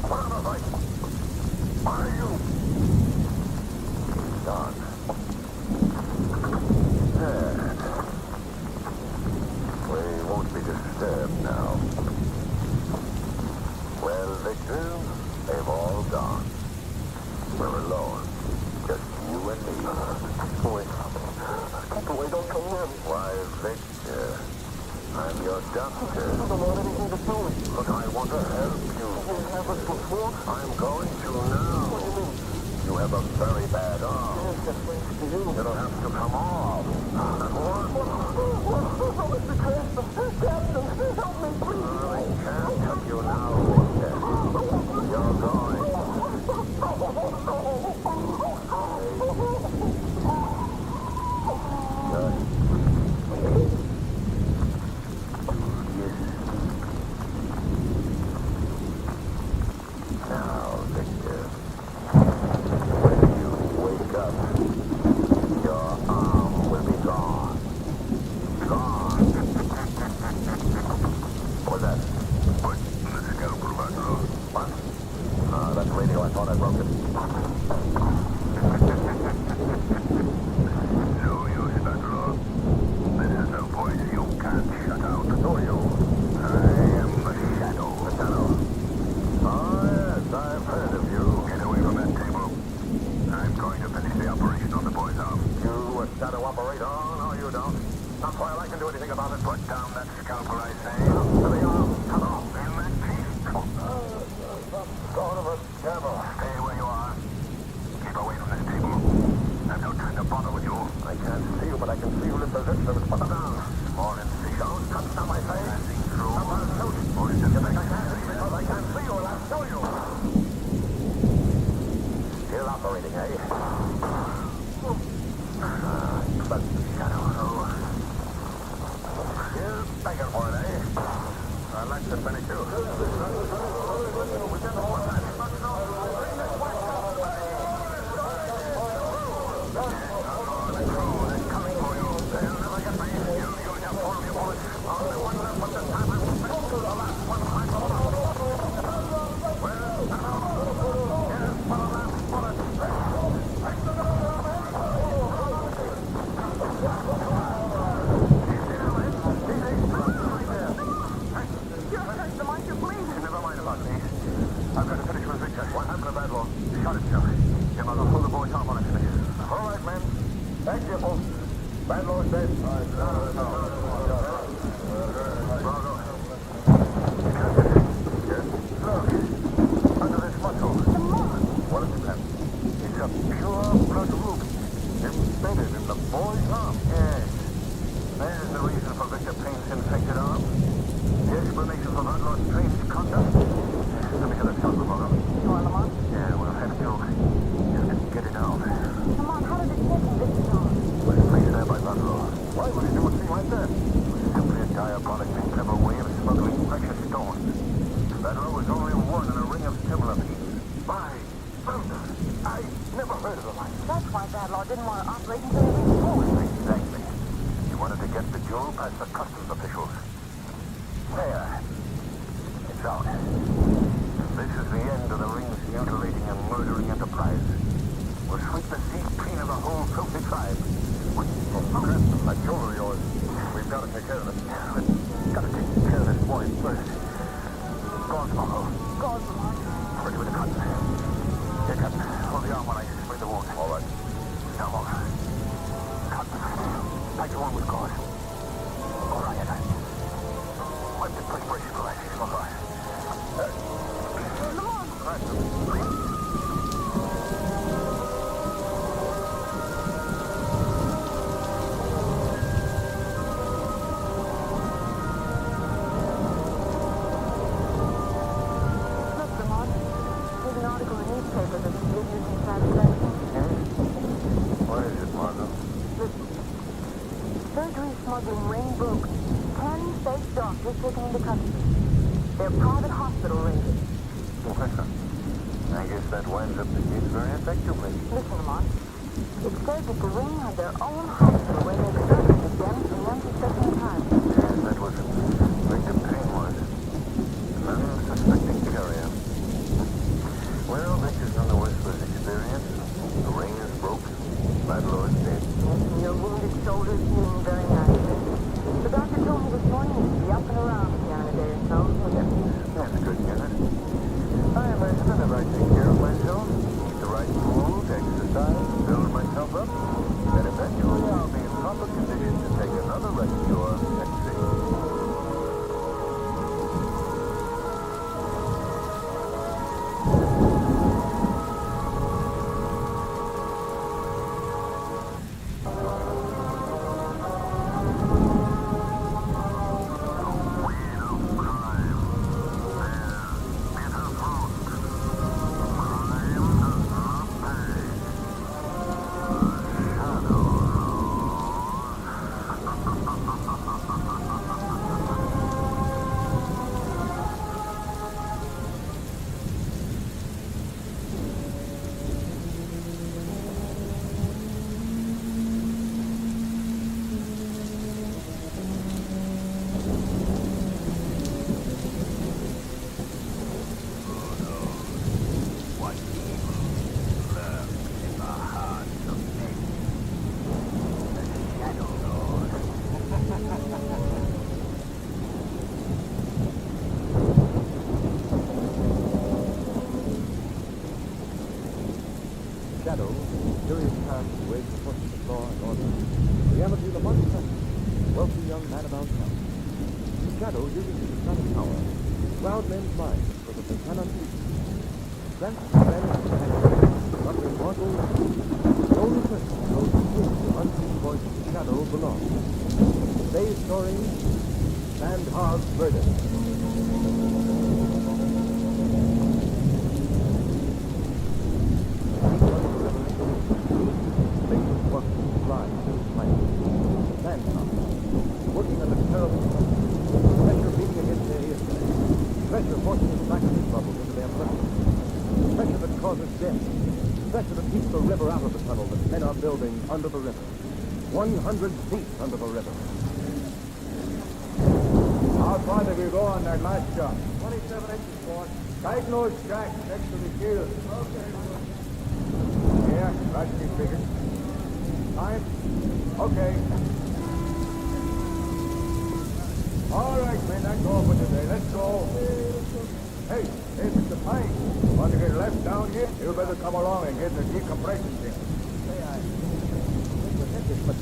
Put on the light. Why are you? He's gone. There. We won't be disturbed now. Well, Victor, they've all gone. We're alone. Just you and me. Wait. Wait, don't come in. Why, Victor, I'm your doctor. I don't want anything to do with you. Look, I want to help you. You haven't before? I'm going to now. What do you mean? You have a very bad arm. Yes, that's thanks to you. It'll have to come off. Mr. Cranston, Captain, help me, please. I can't help you now, Victor. You're going. Now, Victor, when you wake up, your arm will be gone. Gone. What's that? What? The scalpel, Badlaw. What? Ah, that's radio. I thought I broke it. No use, Badlaw. This is no voice you can't shut out. Who are you? I am the Shadow. The Shadow? Oh, yes, I've heard of you. Get away from that table. I'm going to finish the operation on the boy's arm. You a shadow operator? Oh, no, you don't. Not while I can do anything about it. Put down that scalpel, I say. Up to the arm. Come on. In that teeth. Sort of a devil. Stay where you are. Keep away from this table. I've no time to bother with you. I can't see you, but I can see you in position. Put them down. More incision. Don't touch down my face. Passing through. I'm going to shoot. You think I can't see because I can't see you, and I'll show you. Still operating, eh? But the Shadow, oh. Still begging for it, eh? I'd like to finish you. We did all that. Well, Under this muscle. What is that? It's a pure blood ruby, embedded in the boy's arm. Yes. There's the reason for Victor Payne's infected arm. The explanation for Van Lord's strange conduct. Let me get a shot, Lamont. You want Lamont? Yeah, we'll have to. Just get it out. Lamont, how did it get in this arm? Was placed there by Van Lord. Why would he do a thing like that? It was simply a diabolically clever way of smuggling precious stones. Van Lord was only one in a ring of similar thieves. By thunder! I never heard of the like. That's why Badlaw didn't want to operate until he reached port. Exactly. He wanted to get the jewel past the customs officials. There. It's out. This is the end of the ring's mutilating and murdering enterprise. We'll sweep the sea clean of the whole filthy tribe. Grab that jewelry of yours. We've got to take care of it. We've got to take care of this boy first. Go on, Sparkle. Go on, Lamont. Ready with the cotton. Here, Captain. Hold the arm while I spray the wound. All right. Now, Mona. Cotton. Take the one with cause. Go right ahead. Wipe the perspiration for that. Come on. Look, Lamont. There's an article in the newspaper that gives you some satisfaction. What is it, Margot? Listen. Surgery smuggling ring broke. 10 fake doctors taken into custody. They're private hospital raiders. I guess that winds up the case very effectively. Listen, Lamont. It says that the ring had their own hospital where they extracted the gems from unsuspecting time. Yes, that was it. Victor Payne was. An unsuspecting carrier. Well, Victor's none the worse for his experience. The ring is broken. Bad Lord's dead. Your wounded shoulder's healing very nicely. The doctor told me this morning you'd be up and around again in a day or so. That's good news. I imagine that if I take care of myself, eat the right food, exercise, build myself up, then eventually I'll be in proper condition to take another rescue at sea. Shadow, curious past ways to push the law and order. Reality, the one person, wealthy young man about town. Shadow uses his sonic power to cloud men's minds so that they cannot see. Strength, revenge, and passion, but immortal. The only person who knows the truth to unseen voice of the Shadow belongs. Today's story, Sandhog's Verdict. Working under terrible pressure beating against their ears. Pressure forcing the vacuum bubbles into their blood. Pressure that causes death. Pressure that keeps the river out of the tunnel that men are building under the river. 100 feet under the river. How far did you go on that last shot? 27 inches, boss. Tighten those tracks next to the shield. Okay. Yeah, right me figure. Time? Okay. All right, men, that's all for today. Let's go. Hey, Mr. Pine. Want to get left down here? You better come along and get the decompression thing. Say, I think we're headed, but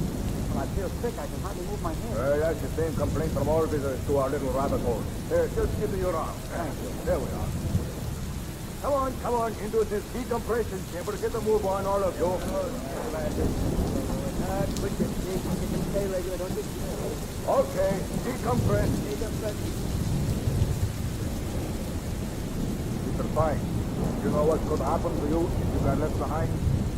I feel sick. I can hardly move my head. That's the same complaint from all visitors to our little rabbit hole. Here, just give me your arm. Thank you. There we are. Come on, into this decompression chamber. Get the move on, all of you. Okay, decompress. Mr. Fine, you know what could happen to you if you got left behind?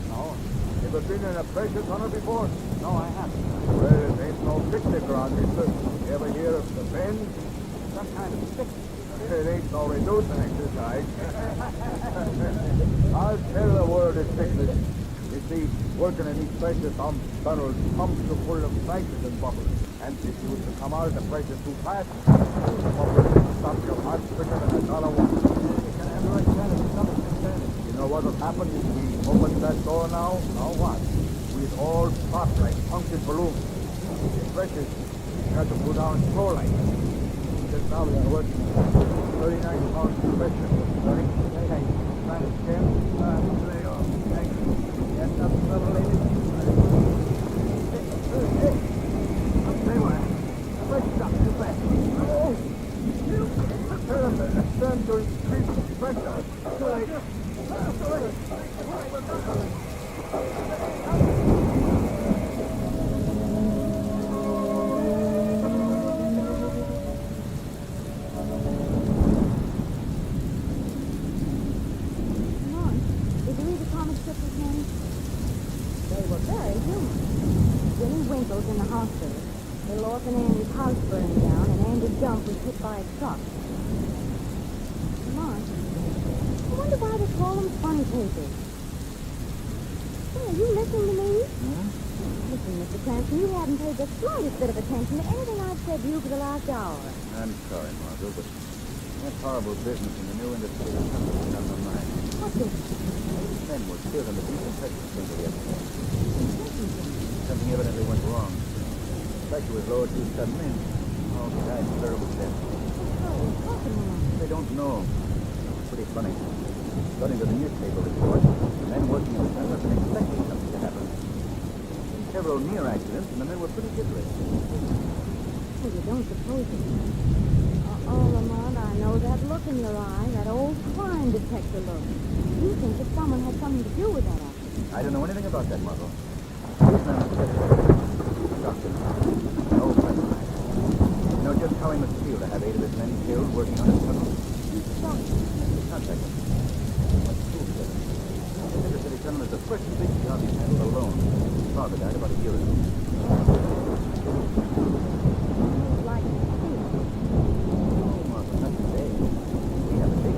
No. You ever been in a pressure tunnel before? No, I haven't. Well, it ain't no picnic around here, sir. You ever hear of the bend? Some kind of sick. It ain't no reducing exercise. I'll tell the world it's sickness. You see, working in these pressure tunnels, pumps are full of nitrogen bubbles. And if you was to come out of the pressure too fast, the bubbles will stop your heart quicker than $1 one. You know what will happen if we open that door now? Now what? We'd all pop like punctured balloons. The pressure got to go down slow like. Just now we are working 39 pounds of pressure. Sorry? Okay. Trying to scale? Lay off. Thank you. Yes, up, little lady. Hey. I'll tell you what. Pressure stop too fast. Oh! Turn to increase pressure. Too late. In the hospital. Little orphan Andy's house burned down, and Andy's junk was hit by a truck. Come on. I wonder why they call them funny papers. Hey, are you listening to me? Listen, Mr. Cranston, you haven't paid the slightest bit of attention to anything I've said to you for the last hour. I'm sorry, Margot, but that horrible business in the new industry has something on my mind. What business? These men were killed in the decompression chamber yesterday. Something evidently went wrong. Pressure was lowered too suddenly, and all died terrible death. They don't know. It's pretty funny. According to the newspaper report, the men working in the tunnel have been expecting something to happen. Several near accidents, and the men were pretty different. Well, you don't suppose it. Oh, Lamont, I know that look in your eye, that old crime detector look. You think that someone had something to do with that accident. I don't know anything about that, Margot. He's not a doctor. No friend of mine. You know just how he must feel to have 8 of his men killed working on his tunnel? Contact him. What's proof of it? The Cinder City Tunnel is the first big job he's handled alone. His father died about a year ago. Like a thief. Oh, Martha, not today. We have a big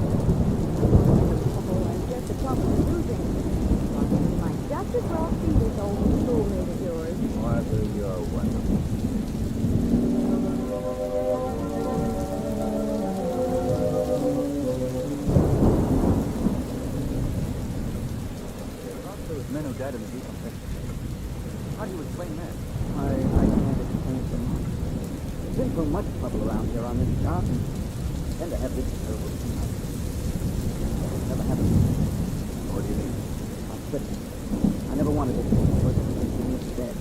Oh, and just the trouble with losing. You might just as well see this old schoolmate of yours. Martha, you're wonderful. Those men who died in the decompression. How do you explain that? I can't explain it so much. There's been so much trouble around here on this job, and then to have this terrible thing happen. It never happened. What do you mean? I quit. I never wanted it. But it's dead.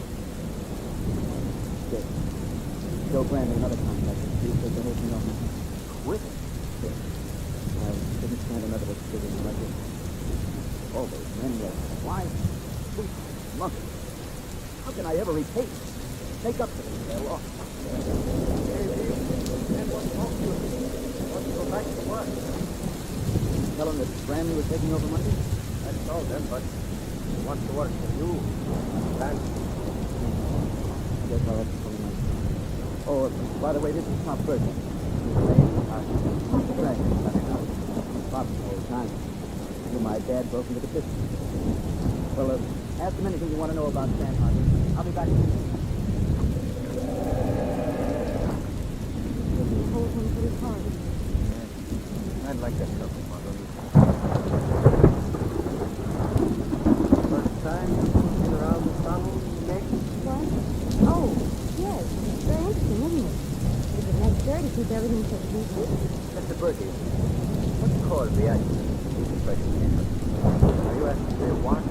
Dead. Joe Brandon, another contractor, he said the whole thing off. Quit? Dead. I didn't stand another experience like this. All those men were wild, sweet, monkeys. How can I ever repay them? Make up for them? They're lost. Back to work. Tell them that Bramley was taking over Monday? I told them, but he wants to work for you. Understand? I guess I'll have to call him out. Oh, by the way, this is Pop Burton. His name is Pop Burton. Pop all the time. My dad broke into the business. Well, ask him anything you want to know about Sam Hardy. I'll be back. Hold him pretty hard. Yeah. I'd like that trouble, Margot. First time you've been around the tunnel, Nick? What? Oh, yes. Very interesting, isn't it? Is it necessary to keep everything so secret? Mr. Berkey, what caused the accident in the decompression chamber? Are you asking me what?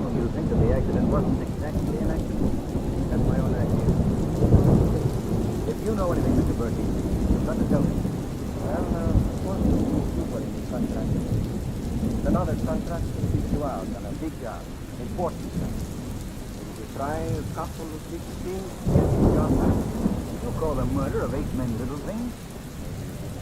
Well, you think that the accident wasn't exactly actually an accident? That's my own idea. If you know anything, Mr. Berkey, you've got to tell me. Well, one thing you put in your contract. Another contract to keep you out on a big job, important job. If you try a couple of big things, get the job back. You call the murder of 8 men little things?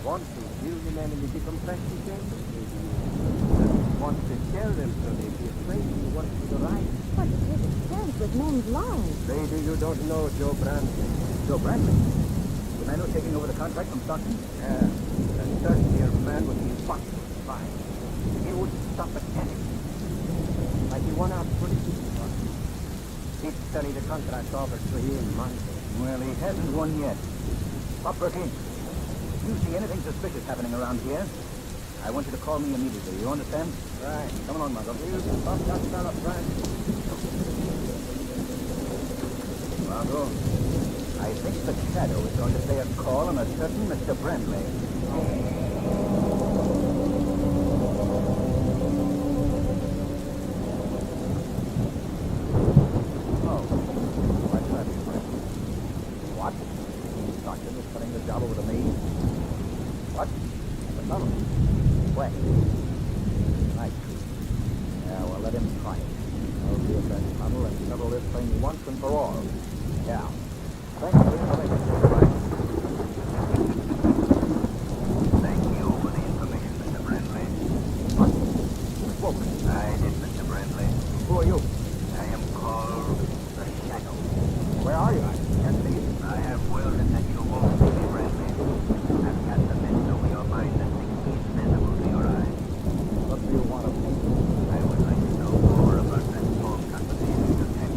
Want to kill the men in the decompression chamber? Maybe you want to tell them so they'd be afraid to work for the right. But to take a chance with men's lives. Lady, you don't know Joe Bradley. Joe Bradley? The man who's taking over the contract from Stockton? Yeah. A third-year man would be impossible to find. He would stop at anything. Like he won out pretty good. He'd study the contract offered to him Monday. Well, he hasn't won yet. Pop Berkey, if you see anything suspicious happening around here, I want you to call me immediately. You understand? Right. Come along, Margot. You stop that fella, Frank. Margot, I think the Shadow is going to play a call on a certain Mr. Brandley. Oh, what's that, friend? What? Stockton is putting the job over to me? What? The tunnel? Where? Nice. Yeah, well, let him try it. I'll be at that tunnel and settle this thing once and for all. Yeah. Thanks for the information, Mr. Brand. Thank you for the information, Mr. Brandley. What? Who spoke? I did, Mr. Brandley. Who are you? I am called the Shadow. Where are you? I can't see you. I have wielded that you won't see me, Brandley. I've cast a mist over your mind that makes me invisible to your eyes. What do you want of me? I would like to know more about that small confrontation you had.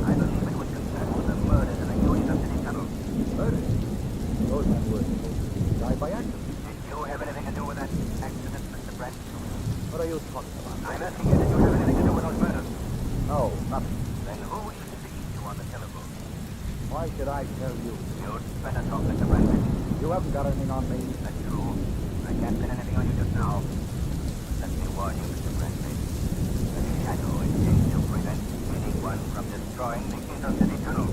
I believe it was concerned with the murders in the Union City tunnel. Murder? Those men were supposed to die by accident. Did you have anything to do with that accident, Mr. Brent? What are you talking about? I'm asking you, did you have anything to do with those murders? No, nothing. Then who were you speaking to on the telephone? Why should I tell you? You'd better talk, Mr. Brandley. You haven't got anything on me. That's true. I can't pin anything on you just now. Let me warn you, Mr. Brandley. The Shadow intends to prevent anyone from destroying the Inner City tunnel.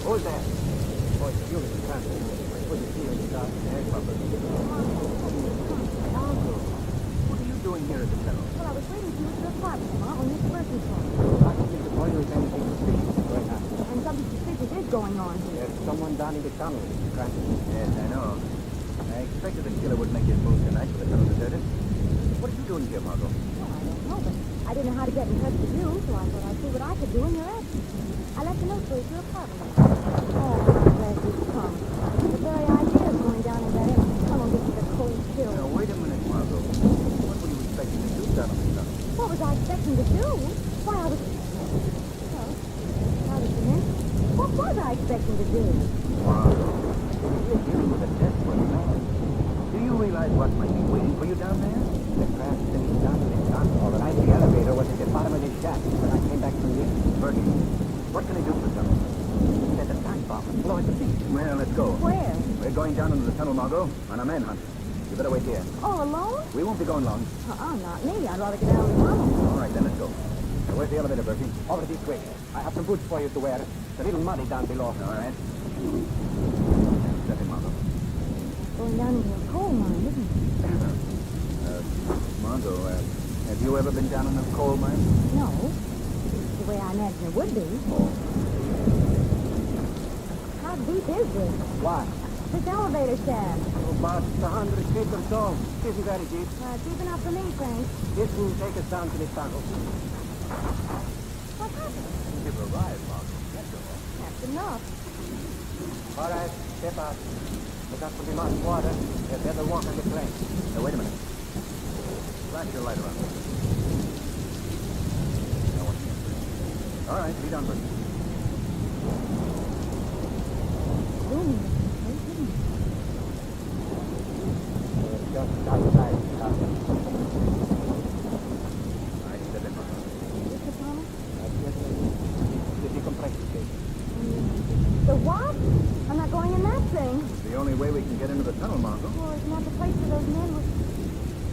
Who's there? Oh, it's you, Mr. Brandley. I couldn't see you in the dark aircraft. Margot, what are you doing here at the tunnel? Well, I was waiting for you at your apartment, Ma, when Mr. Berkey called. I don't think the boy knows anything suspicious right now. And something suspicious is going on here. There's someone down in the tunnel, Mr. Brandley. Yes, I know. I expected the killer would make his move tonight with the tunnel deserted. What are you doing here, Margot? Well, I don't know, but I didn't know how to get in touch with you, so I thought I'd see what I could do in your absence. I left a note for you at your apartment. Oh, I'm glad you've come. The very idea of going down in that empty tunnel gives me the cold chill. Now, wait a minute, Margot. What were you expecting to do down in the tunnel? What was I expecting to do? Why, I was... Well, now that you mention it, what was I expecting to do? Margot, you're dealing with a desperate man. Do you realize what might be waiting for you down there? The crash finished down in the tunnel. All right, the elevator was at the bottom of the shaft when I came back from here. Berkey, what can I do for something? Set a time bomb and blow it to pieces. Well, let's go. Where? We're going down into the tunnel, Margot, on a manhunt. You better wait here. All alone? We won't be going long. Not me. I'd rather get out of the tunnel. All right, then let's go. Now, where's the elevator, Berkey? Over this way. I have some boots for you to wear. It's a little muddy down below. All right. Step in, Margot. Going down into a coal mine, isn't it? Margot, have you ever been down in a coal mine? No. The way I imagine it would be. Oh. How deep is this? Why? This elevator shaft. About 100 feet or so. Isn't very deep. Deep enough for me, Frank. This will take us down to the tunnel. What happened? You've arrived, Margot. That's all. That's enough. All right, step out. Look out for the much water. There's better walk on the plank. Now, wait a minute. Flash your light around. No one here. All right, lead on, Berkey. Gloomy. what? I'm not going in that thing. It's the only way we can get into the tunnel, Margot. Well, isn't that the place where those men were...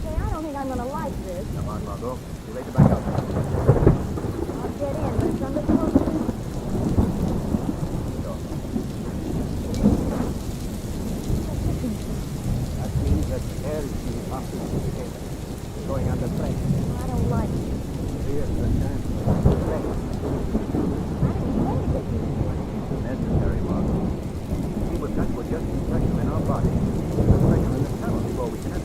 Say, I don't think I'm going to like this. Come on, Margot. Too late to back out. I'll get in, but it's under close. That means that the air is being pumped into the cave. We're going under pressure. I don't like it. Here's the chance. Pressure. I didn't intend to get used to it. Necessary, Margot. We were cut to adjust the pressure in our body. The pressure in the tunnel before we can.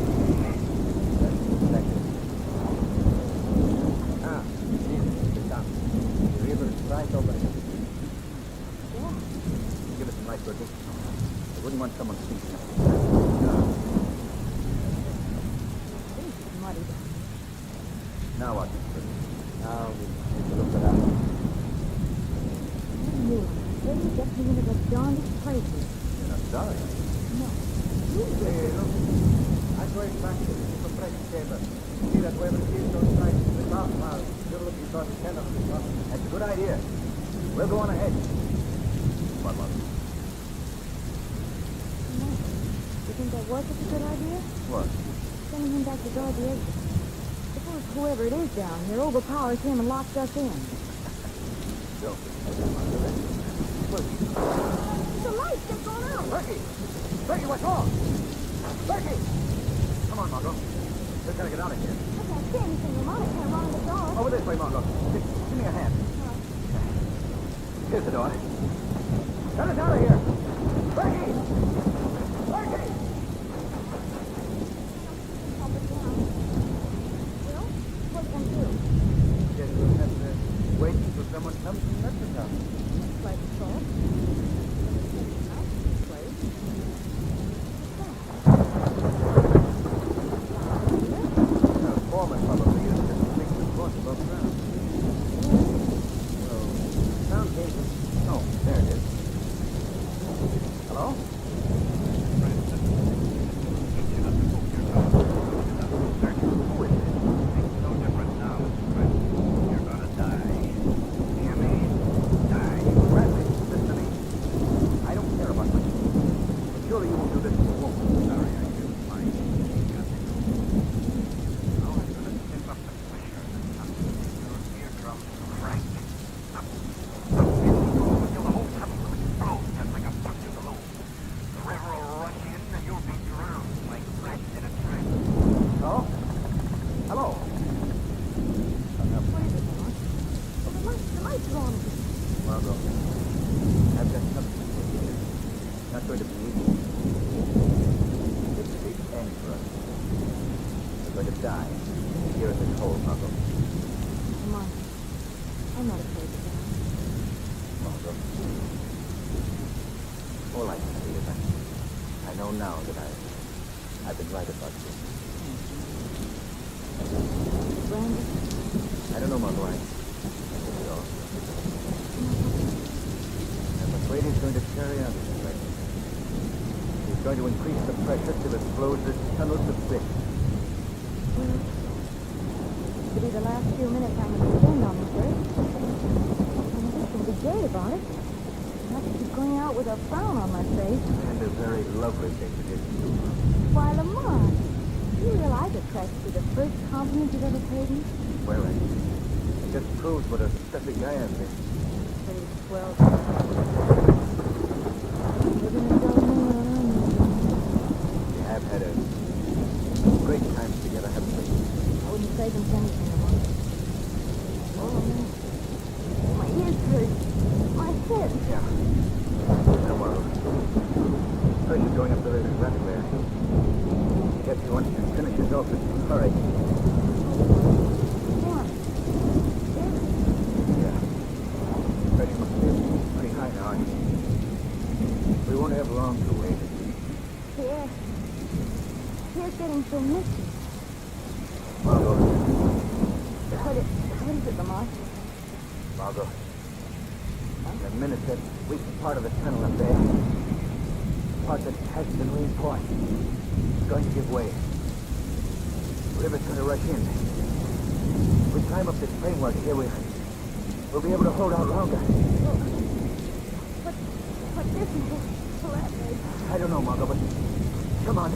Ah, here, the top. The river is right over here. Yeah. Give us some light, Bertie. I wouldn't want someone seeing us. It's muddy. Now what, Bertie? Now we need to look around. I knew it. They would get me into the darndest places. You're not sorry. No. Hey, look. I'm going back to the compression chamber. See that whoever it is don't try to slip out while you're looking for the center of the top. That's a good idea. We'll go on ahead. Come on, Margot. No. You think that was such a good idea? What? Sending him back to guard the exit. Suppose whoever it is down here overpowers him and locks us in. Don't. The lights, they've gone out. Bertie! Bertie, what's wrong? Bertie! Come on, Margot. We've got to get out of here. I can't see anything. The monitor can't run in the door. Over this way, Margot. Give me a hand. Here's the door. Get us out of here! Bertie! Bertie! Help us down. Well, what can we do? Guess we'll have to wait until someone comes and lets us out. Like a salt. Foreman probably is just a big report above ground. Sound came from... Oh, there it is. Hello? Who is it? Makes no difference now, Mr. President. You're gonna die. Hear me? Die. Bradley, listen to me. I don't care about much. But surely you won't do this to a woman. Sorry, I used my got to go. Now I'm gonna step up the pressure and make your eardrums crank. Up, until the whole tunnel will explode just like a punch in the moon. The river will rush in and you'll be drowned like rats in a trap. Hello? Hello? What is it, Mom? Oh, the lights are on again. Margot, I've got something to say to you. Not going to be easy. It's a big end for us. We're going to die here in this hole, Margot. Come on. I'm not afraid of that. Margot. All I can say is I know now that I've been right about you. Brandon, I don't know, Margot. I think so. I'm afraid he's going to carry on this way. He's going to increase the pressure till it blows this tunnel to bits. to be the last few minutes I'm going to spend on this earth. I'm just going to be gay about it. I have to keep going out with a frown on my face. And a very lovely thing to do. Why, Lamont, do you realize that Crash is the first compliment you've ever paid me? Well, it just proves what a special guy I've been. Pretty swell. Living a dull moment on our knees. We have had a great time together, haven't we? I wouldn't say them anything, Lamont. Oh, man. Oh, my ears hurt. My head. Yeah. Tomorrow. Pressure's going up the river rapidly. Guess he wants to finish his off in a hurry. What? Yeah. Pressure must be pretty high now. We won't have long to wait. Here. Here's getting so misty. Margot. What is it, Lamont? Margot. In a minute, that weak part of the tunnel up there, the part that hasn't been reinforced, is going to give way. The river's going to rush in. If we climb up this framework here, we'll be able to hold out longer. What's isn't it? Flatly. I don't know, Margot, but come on.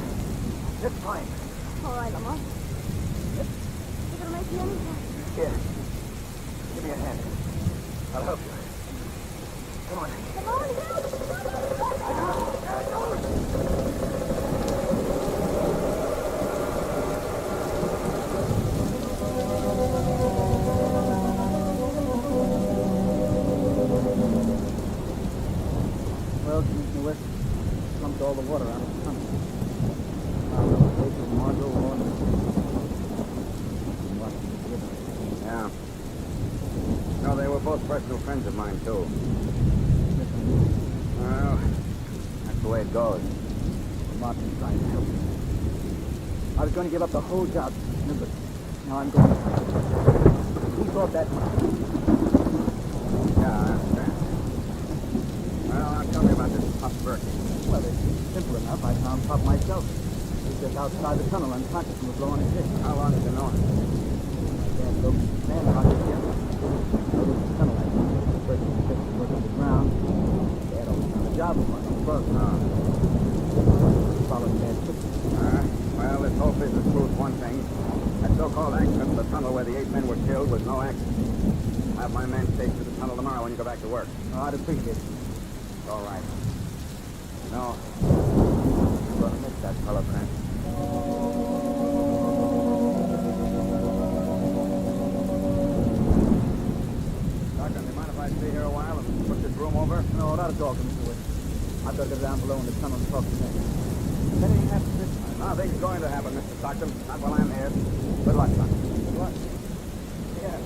Let's climb. All right, Lamont. You're gonna make me anything. Here. Give me a hand. I'll help you. Come on. Come on, Well, Commissioner West pumped all the water out of the tunnel. Now, those places Margot wanted. Yeah. No, they were both personal friends of mine, too. Well, that's the way it goes. Martin's trying to help me. I was going to give up the whole job, but now I'm going to. He thought that much. Yeah, I understand. Well, now tell me about this Pop Berkey. Well, it's simple enough. I found Pop myself. He's just outside the tunnel, unconscious from the blow on his head. How long have you known him? Can't go stand about it yet. Notice the tunnel like the person who just was underground. Dad always found a job of mine on the boat. Followed Dad's footsteps. Well, this whole business proves one thing. That so-called accident in the tunnel where the 8 men were killed was no accident. I'll have my men staked to the tunnel tomorrow when you go back to work. Oh, I'd appreciate it. All right. No. You're going to miss that fellow, Brent. Doctor, do you mind if I stay here a while and put this room over? No, not at all, Mr. West. I've got to go down below in the tunnel and talk to them. If anything happens this time, Nothing's going to happen, Mr. Stockton. Not while I'm here. Good luck, Doctor. Good luck. yeah.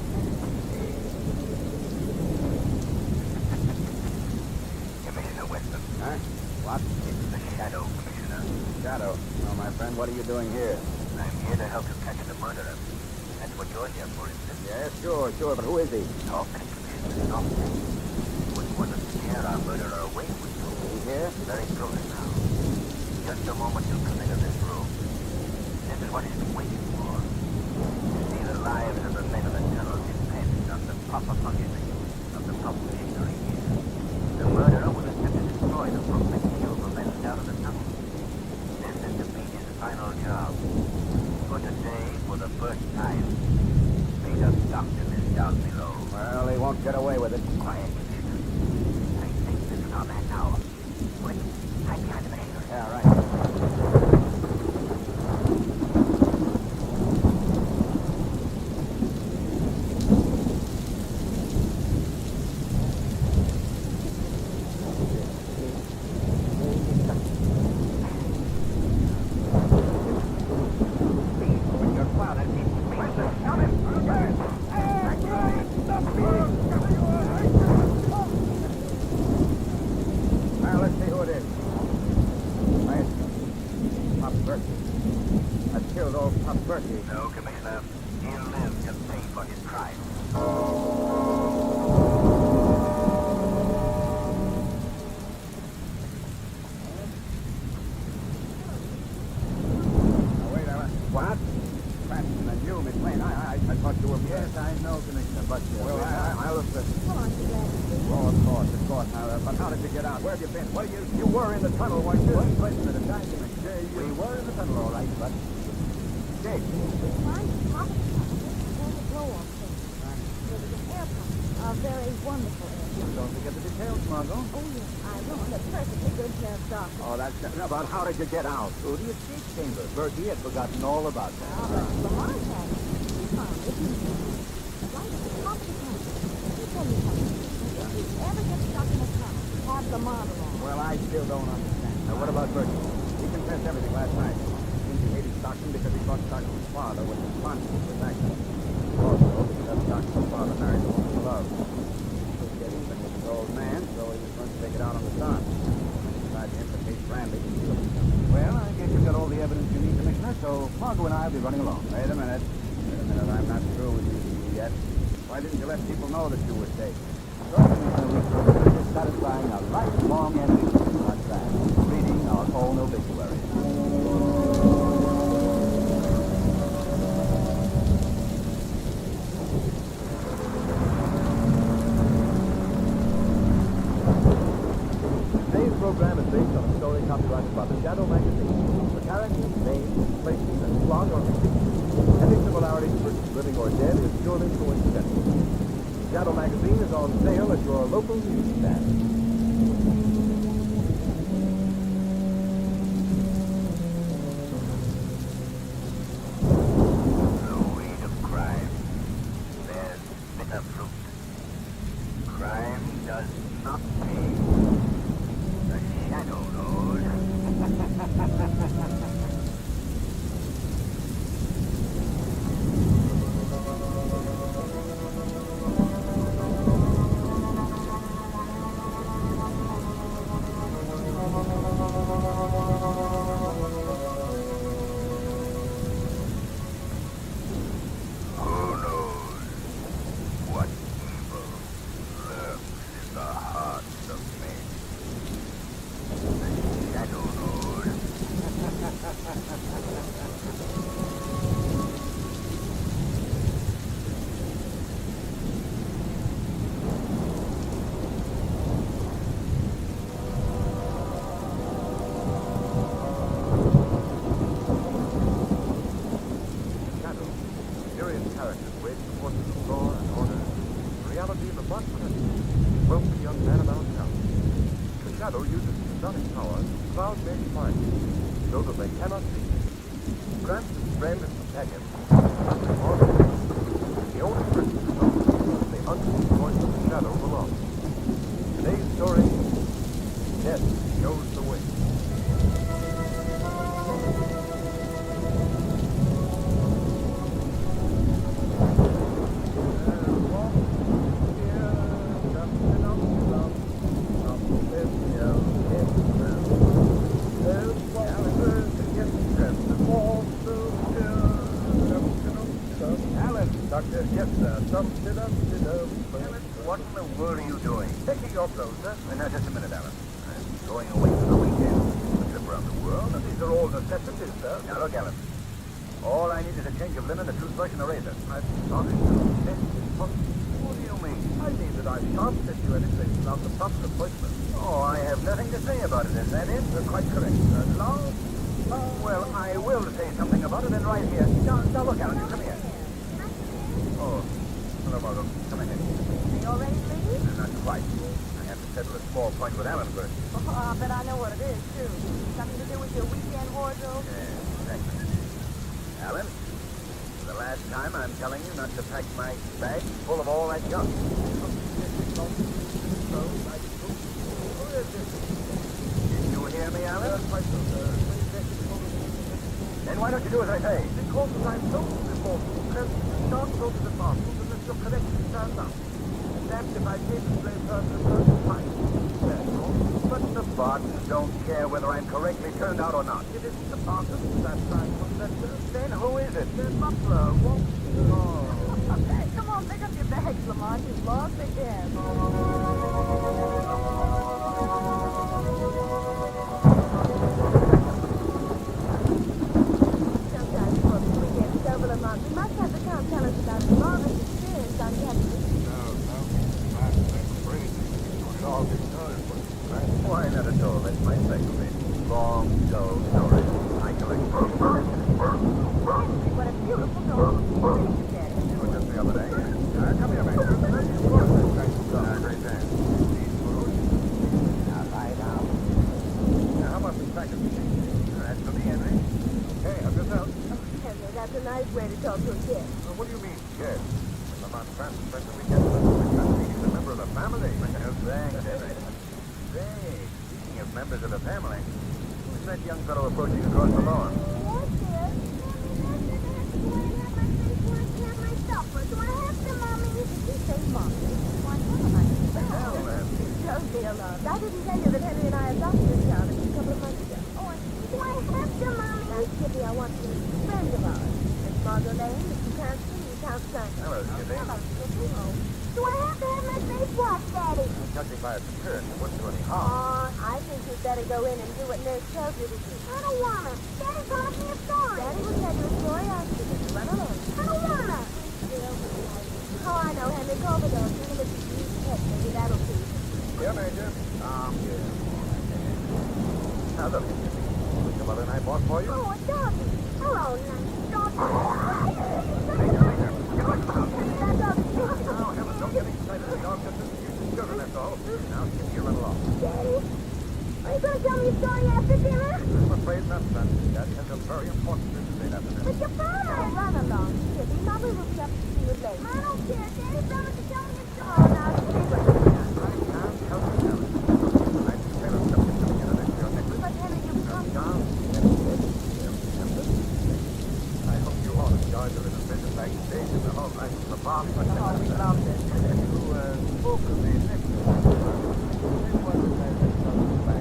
Commissioner Weston. Huh? What? It's the Shadow, Commissioner. Shadow? Oh, my friend, what are you doing here? I'm here to help you catch the murderer. That's what you're here for, isn't it? Yes, sure, but who is he? Talking, Commissioner, talking. Wouldn't want to scare our murderer away with you. Is he here? Very close now. Just a moment to come into this room. This is what he's been waiting for. You see, the lives of the men of the tunnel depend on the proper functioning of the pump machinery here. The murderer will attempt to destroy the pump and kill the men down in the tunnel. This is to be his final job. For today, for the first time, Peter Stockton is down below. Well, he won't get away with it. Quiet, Commissioner. I think this is our man now. Quick, hide behind the machinery. Yeah, right. Now, let's see who it is. Right. Pop Berkey. I've killed old Pop Berkey. No, Commissioner. He'll live to pay for his crime. Now, wait, what? Cranston and you, Miss Lane. I thought you were... Yes, I know, Commissioner, but... Well, I'll have to... Come on, you glad to see you. Oh, of course. Now, but how did you get out? Where have you been? What you were in the tunnel, weren't you? One question at a time, Commissioner. We were in the tunnel, all right, but... Jake. Find the top of the tunnel. There's a blow-off thing. There was an air pump. A very wonderful air pump. Don't forget the details, Margot. Oh, yes, I will. And a perfectly good pair of socks. Oh, that's... About how did you get out? Through the escape chamber. Berkey had forgotten all about that. Ah, but Lamont had it. He found it. Right at the top of the tunnel. Let me tell you something. If you ever get stuck in a tunnel, have Lamont along. Well, I still don't understand. Now, what about Berkey? He confessed everything last night. He hated Stockton because he thought Stockton's father was responsible for his accident. Also, because Stockton's father married the woman he loved. He was getting even with his old man, so he was going to take it out on the son. He tried to implicate Brandy to kill himself. Well, I guess you've got all the evidence you need, Commissioner, so Margot and I will be running along. Wait a minute. I'm not through with you yet. Why didn't you let people know that you were safe? So, Commissioner, we are satisfying a lifelong ambition to our track, reading our own obituary. Today's program is based on a story copyrighted by the Shadow magazine. The characters, names, places, and plot are fictitious. Any similarity to persons living or dead is purely coincidental. Shadow magazine is on sale at your local newsstand. Shadow uses hypnotic power to cloud their minds so that they cannot see. Grant's friend and companion, the only person who knows the unseen voice of the shadow belongs. Today's story, Death Shows the Way. Yes, sir. What in the world are you doing? Taking your clothes, sir. Now, just a minute, Alan. I'm going away for the weekend. A trip around the world. And these are all necessities, sir. Now, look, Alan. All I need is a change of linen, a toothbrush, and a razor. I'm sorry, sir. This is impossible. What do you mean? I mean that I shan't send you anything without the proper appointment. Oh, I have nothing to say about it. Is that it? You're quite correct, sir. Now, well, I will say something about it, and right here. Now look, Alan, you come here. Oh, hello, Margot. Come in. Are you all ready to leave? Not quite. I have to settle a small point with Alan first. Oh, I bet I know what it is, too. Something to do with your weekend wardrobe? Yeah, exactly. Alan, for the last time, I'm telling you not to pack my bag full of all that junk. Did you hear me, Alan? Then why don't you do as I say? Because I'm so important. Don't go to the parcels unless your collection turns up. Except if I take the blame person fine. But the Bartons don't care whether I'm correctly turned out or not. It isn't the Bartons that time from that. Then who is it? The butler, won't you? Oh. Come on, pick up your bags, Lamont. You've lost again. We must have the Count tell us about his marvelous experience on the Why not at all? That's my specialty. Long, dull stories. I collect What a beautiful dog. Just the other day. Come here, Major. Great man. Now, how about some packets? That's for me, Henry. Hey, help yourself. Henry, that's a nice way to talk to a kid. What do you mean, yes? Lamont Francis spent the weekend with us. He's a member of the family. Thanks, Henry. Say, speaking of members of the family, who's that young fellow approaching across the lawn? Yes, dear. Do I have to, Mommy? Did you say Mommy? Why, haven't I? Hell, Don't be alarmed. I didn't tell you that Henry and I adopted a child a couple of months ago. Oh, do I have to, Mommy? Now, Skippy, I want you to be friends of ours. Miss Margot Lane, Mr. Cranston, and Count Simon. Hello, Skippy. Hello, Skippy. Do I have to have my face washed, Daddy? Judging by its appearance, it wouldn't do any harm. Oh, I think you'd better go in and do what Nurse tells you to do. I don't wanna. Daddy told me a story. Daddy will tell you a story after this. Run along. I don't wanna. Oh, I know, Henry. Call the dog. Tell him it's a huge pet. Maybe that'll please him. Yeah, Major. Yeah. Another thing, you see. Was your mother and I bought for you? Oh, a doggy. Hello, nice doggy. Now, heavens, don't get excited. The dog just isn't used to children, that's all. Now, skip here, run along. Daddy, are you going to tell me a story after dinner? I'm afraid not, son. Daddy has a very important business date after But this. your father. Oh, run along, Kitty. Mommy will be up to see you later. I don't care. Daddy promised to tell me a story. Oh, now, see what you've done. I can't help it, Alice. Tonight's Taylor stuff is coming in next year. But Henry, you've come Down. I hope you all enjoyed the little visit backstage in the hall right from the bar. Oh, we loved it. You spoke of the necklace. This was a pleasant something by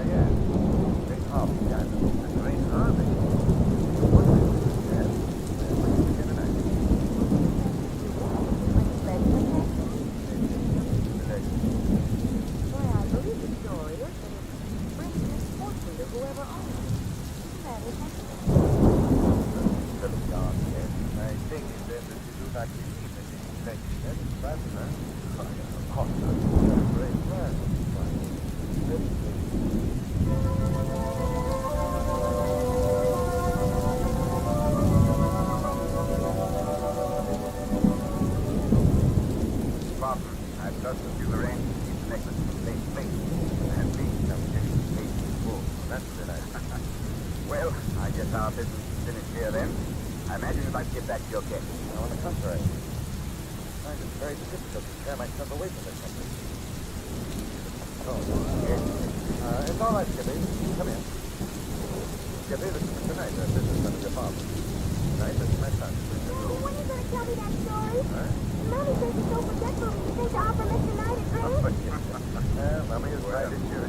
yeah. Big Harvey diamond. A great Harvey. Yes. Again tonight. Boy, I believe the story is that it brings misfortune to whoever owns it. That is Little dog, yes. I take it then that you do not believe in the infection, but, of course not. You're a great man. Very good. Bob, I've trust that you've arranged to keep the necklace from being fake and being some paid in full. That's the nice. Well, I guess our business is finished here then. I imagine you'd like to get back to your guest. No, on the contrary. I find it very difficult to tear myself away from this country. Oh, yes. It's all right, Skippy. Come in. Skippy, this is tonight. This is none of your father. Tonight, this is my son. When are you going to tell me that story? Huh? Mommy says it's so forgetful when you think to offer Mr. Knight a drink. Mommy is right, it's sure.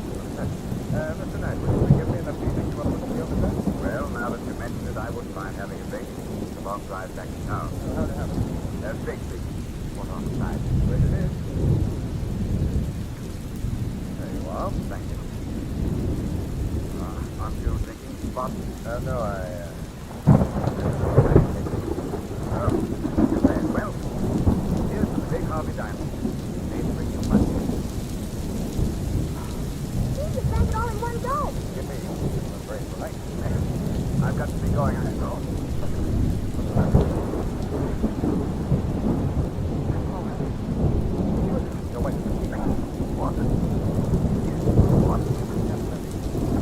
Mr. Knight, would you give me enough to pick you up with the other side? Well, now that you mention it, I wouldn't mind having a date. It's a long drive back to town. How to have it? Straight Street. One on the side. Where it is? There you are. Thank you. Aren't you drinking, Spot? No, Oh, well, here's the big Harvey diamond. May bring you much. You drank it all in one go. Give me a break, right? I've got to be going, I know. Your wife is speaking. What? What?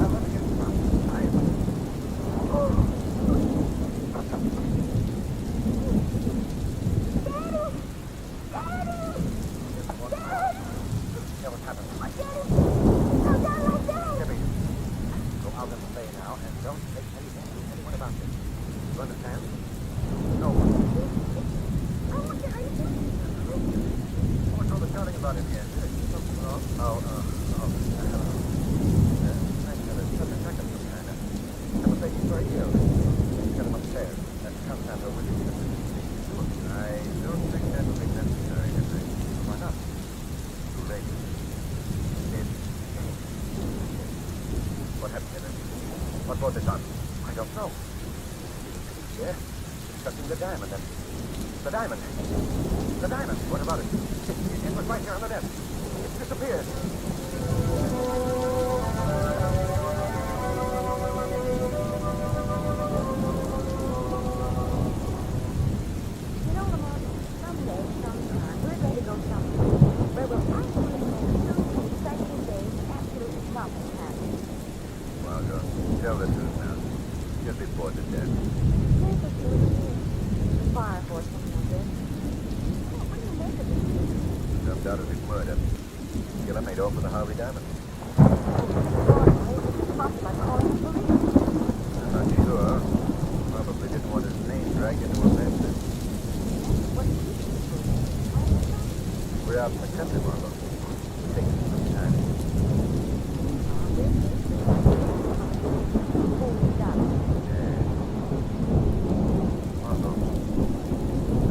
I'll never get from. What's happened? Come down like that. Jimmy, go out and play now, and don't say anything to anyone about this. You understand? No one. I want to hurt you. What's all the shouting about in here? There's such a second some kind of. I'm afraid he's very ill. Get him upstairs. That comes out over the I don't think that will be necessary, Henry. Why not? Too late. What happened, Henry? What brought this on? I don't know. He's here, discussing the diamond. And the diamond. The diamond. What about it? It was right here on the desk. It's disappeared. You know, Lamont, someday, sometime, we're going to go somewhere where we'll actually make true, exciting days and absolutely nothing happens. Well, go. Tell the truth now. You'll be bored to death. Here's what you would do. Fire for something like this. What do you make of it? Undoubtedly murder. Killer made off with the Harvey diamond. It's possible by calling the police. I'm not sure. Probably didn't want his name dragged into a mess. What do you think? We're out in the country, Marlowe. Taking some time. Holy God. Marlowe.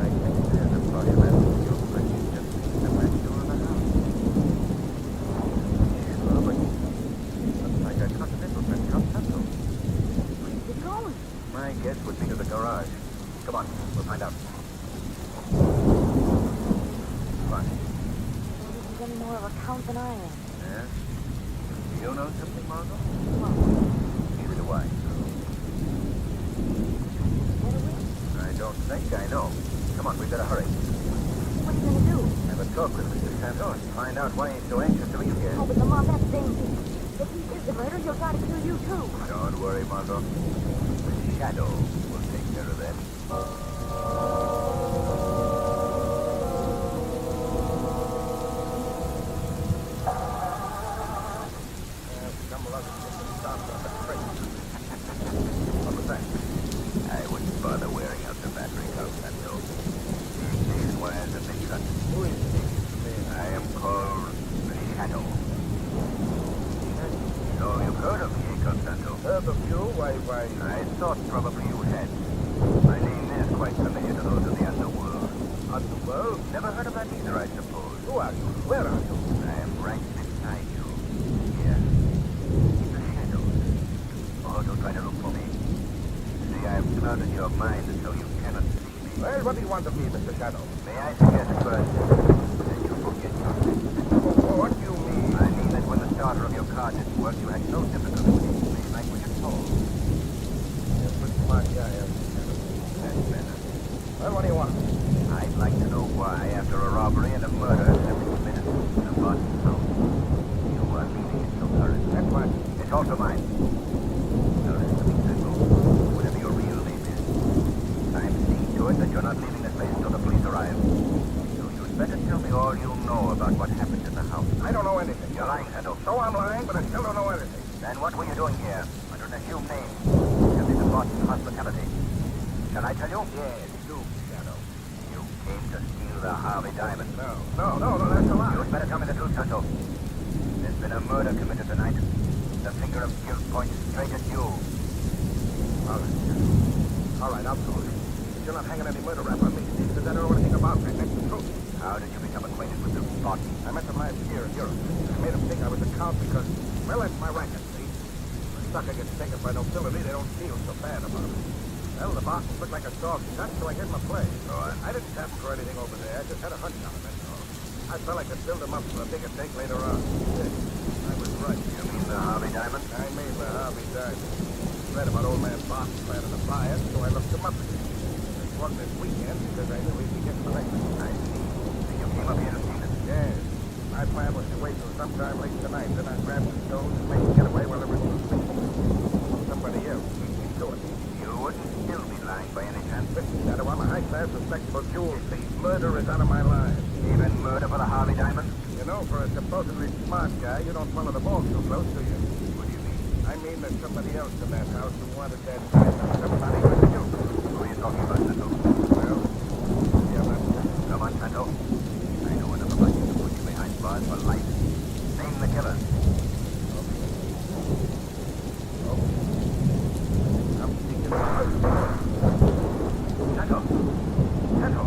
I think there's a problem with your question just in the back door of the house. Sure, but looks like a continental from Continental. Where's it going? My guess would be to the garage. Come on, we'll find out. Come on. You know something, Margot? What? Neither do I. Get away? I don't think I know. Come on, we've got to hurry. What are you going to do? Have a talk with Mr. Santos. Find out why he's so anxious to be here. Oh, but Lamont, that's dangerous. If he is the murderer, he'll try to kill you, too. Don't worry, Margot. The shadow will take care of that. Some luggage just stopped on the crate. What was that? I wouldn't bother wearing out the battery, Constantino. These wires have been cut. Who is he? I am called the Shadow. So you've heard of me, Constanto? Heard of you? Why? I thought probably you had. My name is quite familiar to those of the underworld. Underworld? Never heard of that either, I suppose. Who are you? Where are you? I am right beside you. Here. In the shadows. Oh, don't try to look for me. See, I have clouded your mind until you cannot see me. Well, what do you want of me, Mr. Shadow? May I suggest first that you forget your What do you mean? I mean that when the starter of your car didn't work, you had no difficulty with me, like we had told. You're a pretty smart guy, That's better. Well, what do you want? I'd like to know why, after a robbery and a murder have been committed in a Boston house, you are leaving it so hurriedly. That's fine. It's also mine. Now listen to me, Central. Whatever your real name is, I'm seeing to it that you're not leaving this place until the police arrive. So you'd better tell me all you know about what happened in the house. I don't know anything. You're lying, Central. So I'm lying, but I still don't know anything. Then what were you doing here, under an assumed name? It is a Boston hospitality. Shall I tell you? Yes, you, Shadow. You came to steal the Harvey diamond. No, that's a lie. You'd better tell me the truth, Santo. There's been a murder committed tonight. The finger of guilt points straight at you. All right, I'll prove it. You're not hanging any murder rap on me, Steve, because I don't know anything about it. That's the truth. How did you become acquainted with the Boston? I met them last year in Europe. I made them think I was a count because, well, that's my racket, see? When a sucker gets taken by nobility, they don't feel so bad about it. Well, the Boston looked like a dog cut, so I gave him a play. Go on. I didn't tap for anything over there. I just had a hunch on him, that's all. I felt I could build him up for a bigger take later on. I was right. You mean the Harvey diamond? I made the Harvey diamond. Read about old man Boston planning to buy it, so I looked him up again. This one this weekend because I knew he'd be getting collected. I see. So you came up here to see this? Yes. My plan was to wait till sometime late tonight, then I'd grab the stones and make a getaway while everyone was sleeping. Somebody else beat me to it. You wouldn't still be lying by any chance? Listen, Shadow, I'm a high-class, respectable jewel thief. Murder is out of my line. Even murder for the Harvey diamond? You know, for a supposedly smart guy, you don't follow the ball too close, do you? What do you mean? I mean there's somebody else in that house who wanted that diamond. Somebody was killed. Who are you talking about, Santo? Well, yeah, that's Come on, Santo. I know enough about you to put you behind bars for life. Name the killer. I'm thinking. Santo. Santo.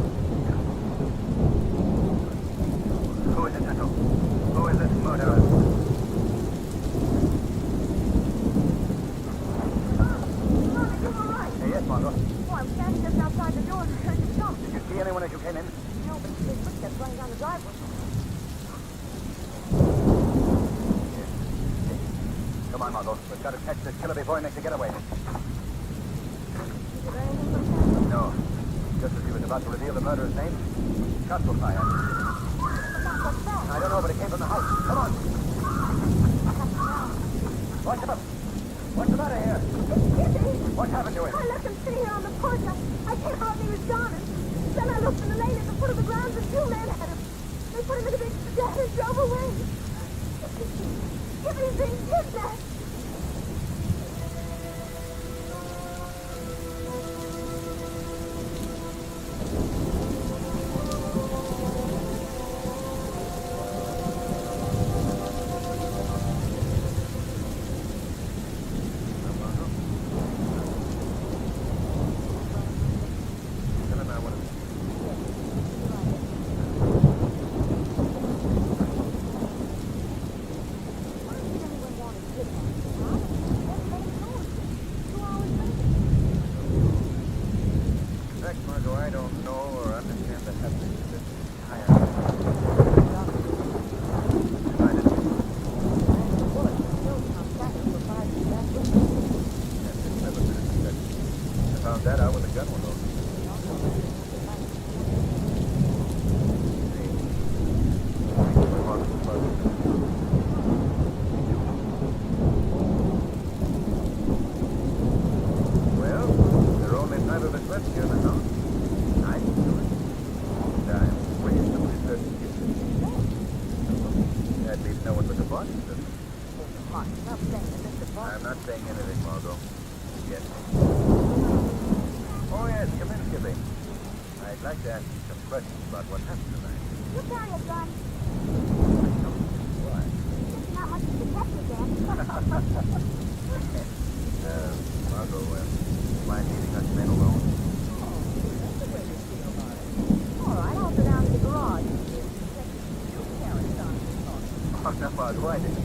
Who is it, Santo? Who is this murderer? Hey, yes, Margot. Oh, I'm standing just outside the door and I heard you jump. Did you see anyone as you came in? No, but his footsteps running down the driveway. Come on, Margot. We've got to catch this killer before he makes a getaway. Is there anything for him? No. Just as he was about to reveal the murderer's name, shots were fired. What's that? I don't know, but it came from the house. Come on. Watch up. What's the matter here? It's Kitty. What happened to him? I left him sitting here on the porch. I came out and he was gone. Then I looked in the lane at the foot of the grounds and two men had him. They put him in a big sedan and drove away. Kitty's being kidnapped. saying, Mr. Fox? I'm not saying anything, Margot. Yes. Oh, yes, come in, Skippy. I'd like to ask you some questions about what happened tonight. You carry a gun. Why? There's not much to protect you then. Margot, mind leaving us men alone? That's the way you feel about it. All right, I'll go down to the garage. You carry on. Oh, no, Margot, why didn't you?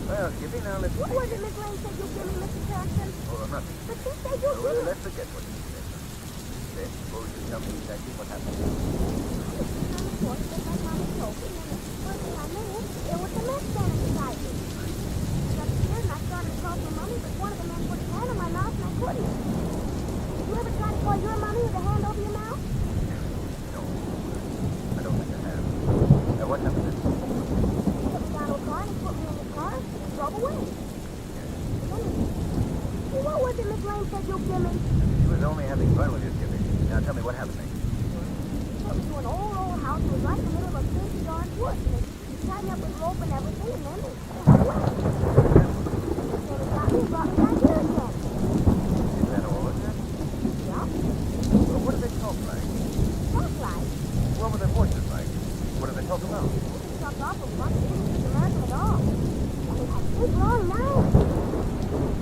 Well, Skippy, now let's What see. was it Miss Lane said you'd give me, Mr. Cranston? Oh, nothing. But she said you'd Well, give me. let's forget what you said. Then, suppose you tell me exactly what happened. On the porch, just like Mama told me, and the first thing I knew, there was a mess standing beside me. I got scared and I started to call for Mommy, but one of the men put his hand on my mouth and I couldn't. Did you ever try to call your Mommy with a hand over your mouth? No, I don't think I have. What happened then? He took me down to a car and he put me in the car and he drove away. Well, what was it Miss Lane said you'd give me? She was only having fun with you, Skippy. Now tell me what happened next. He took me to an old house that was right in the middle of a big dark wood. And he tied me up with rope and everything, and then he went. Then he got me and brought me back here again. Is that all it is? Yeah, Well, what did they talk like? that's right. What were their voices like? What did they talk about? He struck off with one. He didn't speak American at all. And he had big long knives.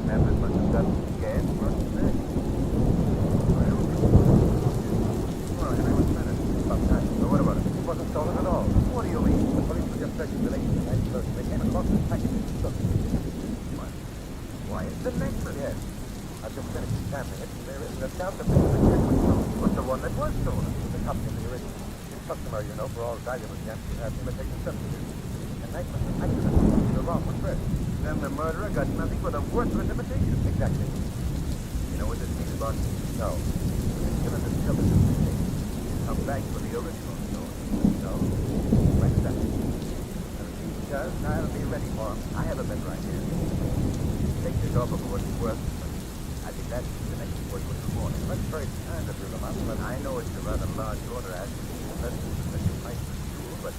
Members must have gotten scared, weren't they? Well, Henry, what's the matter? Sometimes. Well, what about it? It wasn't stolen at all. What do you mean? The police were just searching the lake. And they came across this package. Look. What? Why, it's the necklace. Yes. I've just finished examining it, and there isn't a doubt that this is the necklace was the one that was stolen. The copy of the original. It's customary, you know, for all valuable gems to have imitation substitutes. The necklace was accurate. The wrong was fresh. Then the murderer got nothing but a worthless imitation. Exactly. You know what this means, Bart? No. It's given the silver imitation. Come back for the original stone. So, like that. And if he does, I'll be ready for him. I have a bet right here. Take this offer for what it's worth. I'd be glad to see the next report in the morning. That's very kind of you, Lamont, but I know it's a rather large order asking for the president to set your price for the jewel, but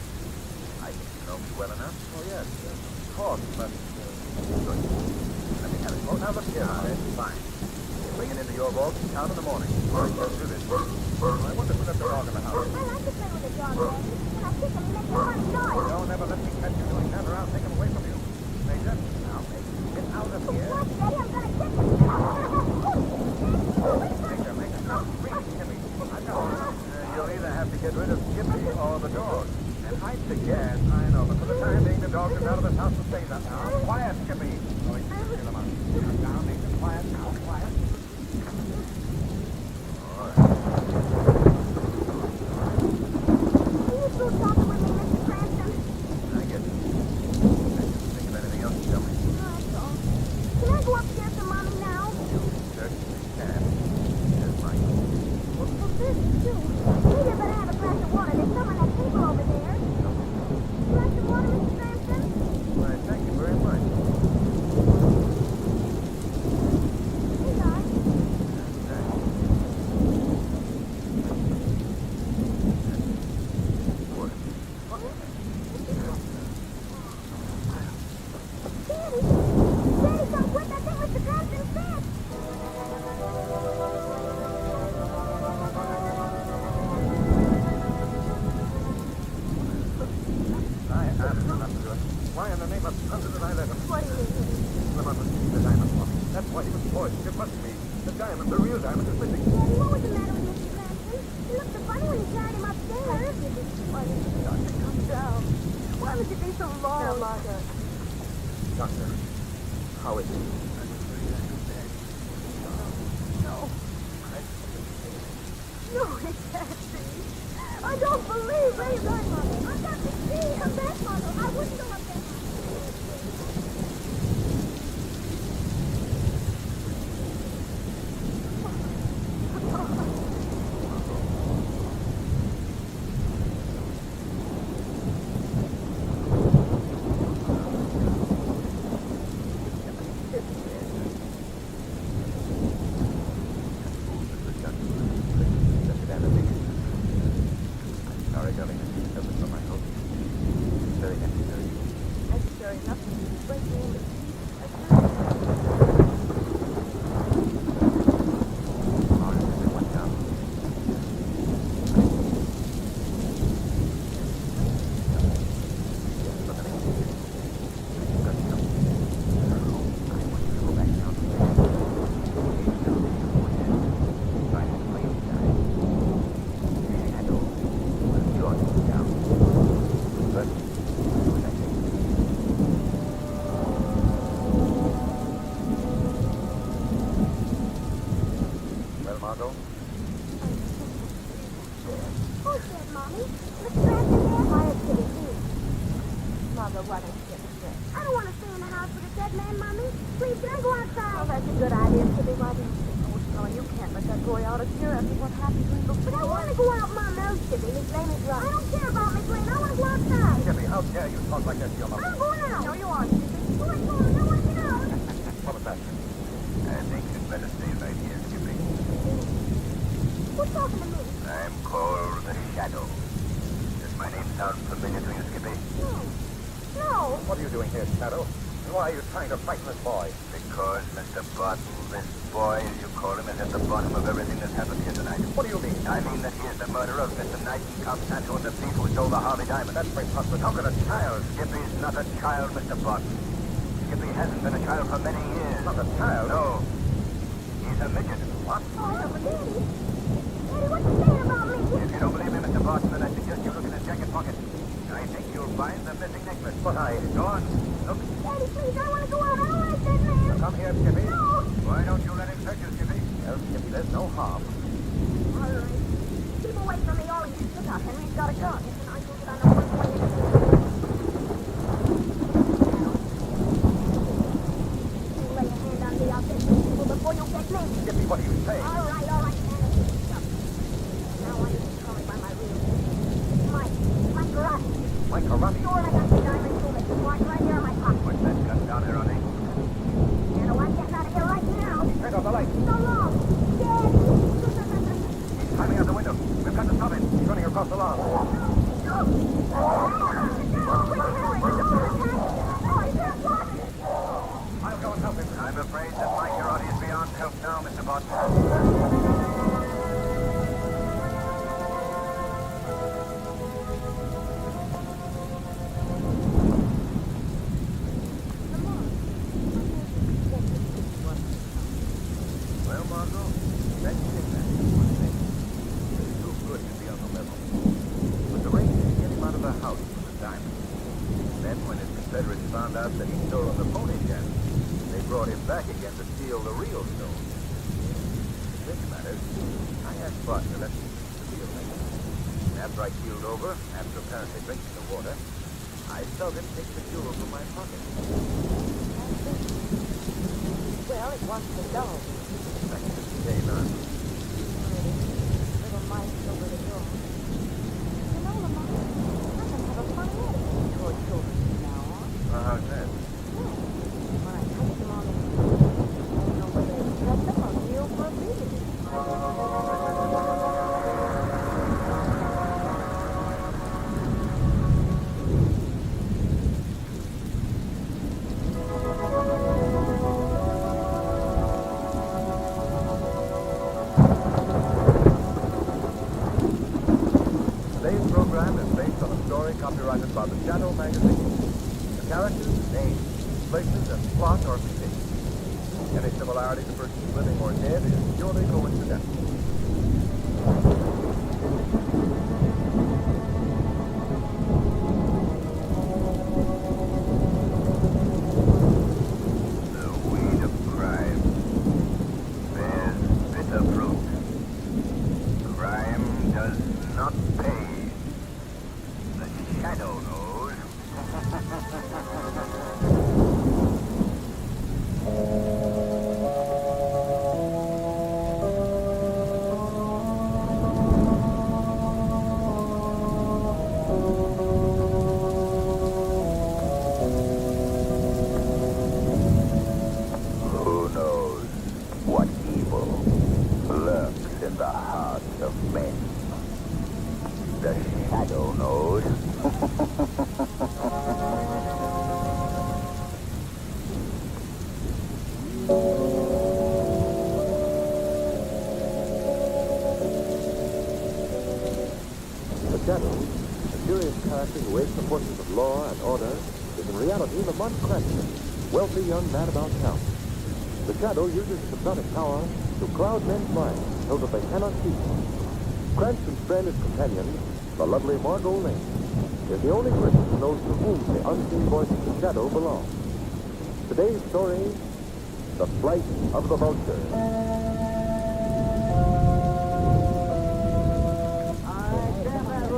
I think you know me well enough. Oh, yes, of course, but... Good. Let me have it. Oh, now look here, that's fine. Bring it into your vault and count in the morning. Let's do this. I wonder who left the dog in the house. I like to play with the dog, Daddy. When I kick him, he makes a funny noise. Don't ever let me catch you doing that, or I'll take him away from you. Major, now, Major, get out of here. Watch, Daddy, I'm gonna kick him. Major, no, please, Jimmy. I know. You'll either have to get rid of Skippy or the dog. And I suggest, I know, but for the time being, the dog is out of this house and stays up now. Quiet, Skippy. Oh, he's still among you. Down, Major, quiet now, quiet. All right. Are you through talking with me, Mr. Cranston? I guess. Think of anything else to tell me? That's all. Can I go upstairs to Mommy now? You certainly can. Just like. Well, this too. Maybe I better have a glass of water. There's some on that table over there. Would you like some water, Mr. Cranston? Why, thank you very much. Hey, guys. Daddy! Daddy, come quick! I think Mr. Cranston's dead! Why in the name of thunder did I let him? What do you mean? Lamont was keeping the diamond for me. That's why he was forged. It must be. The diamond, the real diamond, is missing. Daddy, what was the matter with Mr. Cranston? He looked so funny when you carried him upstairs. Why did you not come down? Why would you be so long? Now, Margaret. Doctor, how is he? No. No, it can't be. I don't believe where you're going, Mother. I've got to see him back, Mother. I wouldn't go up there. Mommy. Let's grab in there. Quiet, Kitty, please. Mother, why don't you get the dress? I don't want to stay in the house with a dead man, Mommy. Please, can I go outside? Oh, that's a good idea, Kitty, Mother. Oh, no, you can't let that boy out of here after what happened to him before. But I want to go out, Mom. No, Kitty, Miss Lane is I right. don't care about Miss Lane. I want to go outside. Skippy, how dare you talk like that to your mother? I'm going out. No, you aren't, Kitty. Go on, Mom. I want to get out. What was that? I think you'd better stay right here, Skippy. Who's talking to me? I'm called the Shadow. Does my name sound familiar to you, Skippy? No. What are you doing here, Shadow? And why are you trying to frighten this boy? Because, Mr. Barton, this boy, as you call him, is at the bottom of everything that's happened here tonight. What do you mean? I mean that he is the murderer of Mr. Knight and Constanto and the thief who stole the Harvey diamond. That's preposterous. How could a child? Skippy's not a child, Mr. Barton. Skippy hasn't been a child for many years. Not a child? No. He's a midget. What? Oh, Daddy. Daddy, what you saying about me? If you don't believe me, Mr. Barton, then I suggest you look in his jacket pocket. I think you'll find the missing necklace. But I... Go on. Look. Daddy, please, I want to go out. I don't like that man. Come here, Skippy. No. Why don't you let him search you, Skippy? Well, Skippy, there's no harm. All right. Keep away from me, all you. Look out, Henry's got a gun. Listen, I told you I know what's going to do. You lay a hand on me, I'll take you people before you get me. Skippy, what are you saying? All right, Henry. Now I can call me by my real name. Mike Garage. Mike Karate. Sure, I got the diamond jewelry. It's right here in my pocket. Put that gun down there, Ronnie. You know, I'm getting out of here right now. Turn off the light. So long. Daddy. He's climbing out the window. We've got to stop him. He's running across the lawn. I'll go and help him. I'm afraid that my Karate is beyond help now, Mr. Barton. Well, Margot, let's take that one thing. It's too good to be on the level. But the race is to get him out of the house with the diamond. Then, when his Confederates found out that he'd stolen the pony gem, they brought him back again to steal the real stone. In this matter, I asked Barton to let me keep the real thing. After I keeled over, after apparently drinking the water, I felt him take the jewel from my pocket. Well, it wasn't a dog. I can say none. Little mice over the door. You know, Lamont, I can have a funny attitude toward children from now on. How's that? When I touch them on the cheek, I don't know whether to pet them or kneel for a beating. Today's program is based on a story copyrighted by the Shadow magazine. The characters, names, places, and plot are fictitious. Any similarity to persons living or dead is purely coincidental. The weed of crime bears bitter fruit. Crime does not pay. The Shadow knows. Who knows what evil lurks in the hearts of men? The Shadow knows. The Shadow, a curious character who aids the forces of law and order, is in reality Lamont Cranston, wealthy young man about town. The Shadow uses his hypnotic power to cloud men's minds so that they cannot see. Cranston's friend and companion, the lovely Margot Lane, is the only person who knows to whom the unseen voice of the Shadow belongs. Today's story, The Flight of the Vulture. I can't have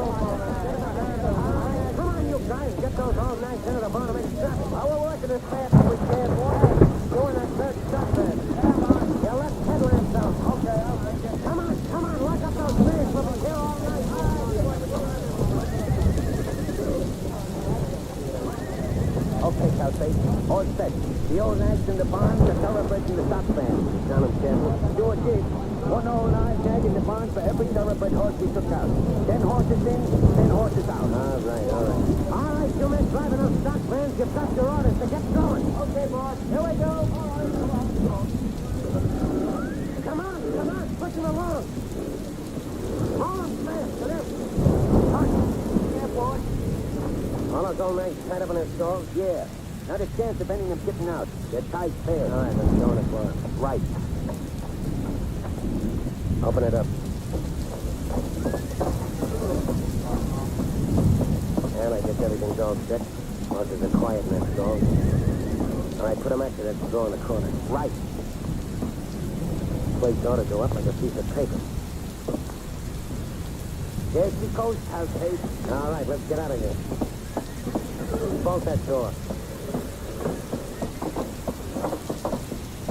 Calfate. Horse fetch. The old nags in the barn, the thoroughbreds in the stock stand. Down them, Chandler. Sure did. One old nag in the barn for every thoroughbred horse we took out. 10 horses in, 10 horses out. All right. All right, you men driving those stock vans, you've got your orders to get going. Okay, boss. Here we go. Come on, push him along. Roll him fast, will you? Yeah, boy. All those old nags tied up in their stalls? Yeah. Not a chance of any of them getting out. They're tied fair. All right, let's go in the bar. Right. Open it up. And I guess everything's all set. Horses are quiet in that stall. All right, put them after that drawer in the corner. Right. Place ought to go up like a piece of paper. There she goes, Calfate. All right, let's get out of here. Bolt that door.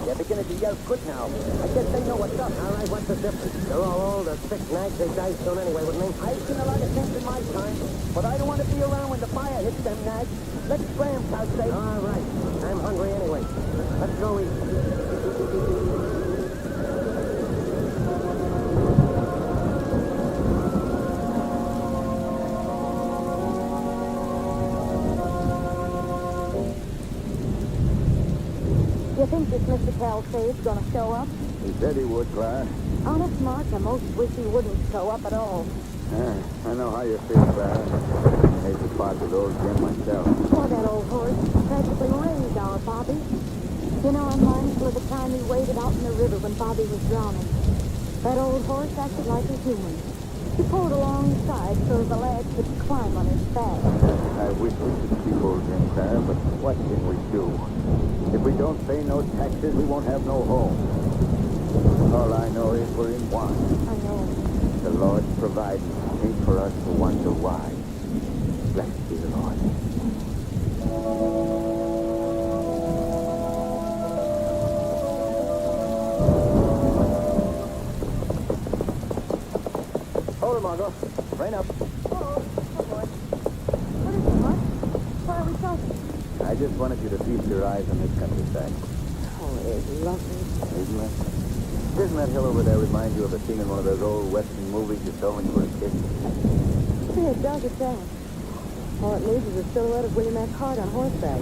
They're beginning to yell good now. I guess they know what's up. All right, what's the difference? They're all old or sick nags. They die soon anyway, wouldn't they? I've seen a lot of things in my time, but I don't want to be around when the fire hits them nags. Let's scram, Calfate. All right. I'm hungry anyway. Let's go eat. You think this Mr. Calfate's gonna show up? He said he would, Clara. Honest, Mark, I most wish he wouldn't show up at all. I know how you feel, Clara. I hate to part with old Jim myself. Poor that old horse practically raised our Bobby. You know, I'm mindful of the time he waded out in the river when Bobby was drowning. That old horse acted like a human. He pulled alongside so the lad could climb on his back. I wish we could keep old Jim, Clara, but what can we do? If we don't pay no taxes, we won't have no home. All I know is we're in want. I know. The Lord's providing. Ain't for us to wonder why. Blessed be the Lord. Hold it, Margot. Rain up. Oh boy. What is it, Mark? Why are we talking? I just wanted you to feast your eyes on this countryside. Oh, it's lovely. Isn't it? Doesn't that hill over there remind you of a scene in one of those old Western movies you saw when you were a kid? Yeah, it does, it does. All it needs is a silhouette of William F. Hart on horseback.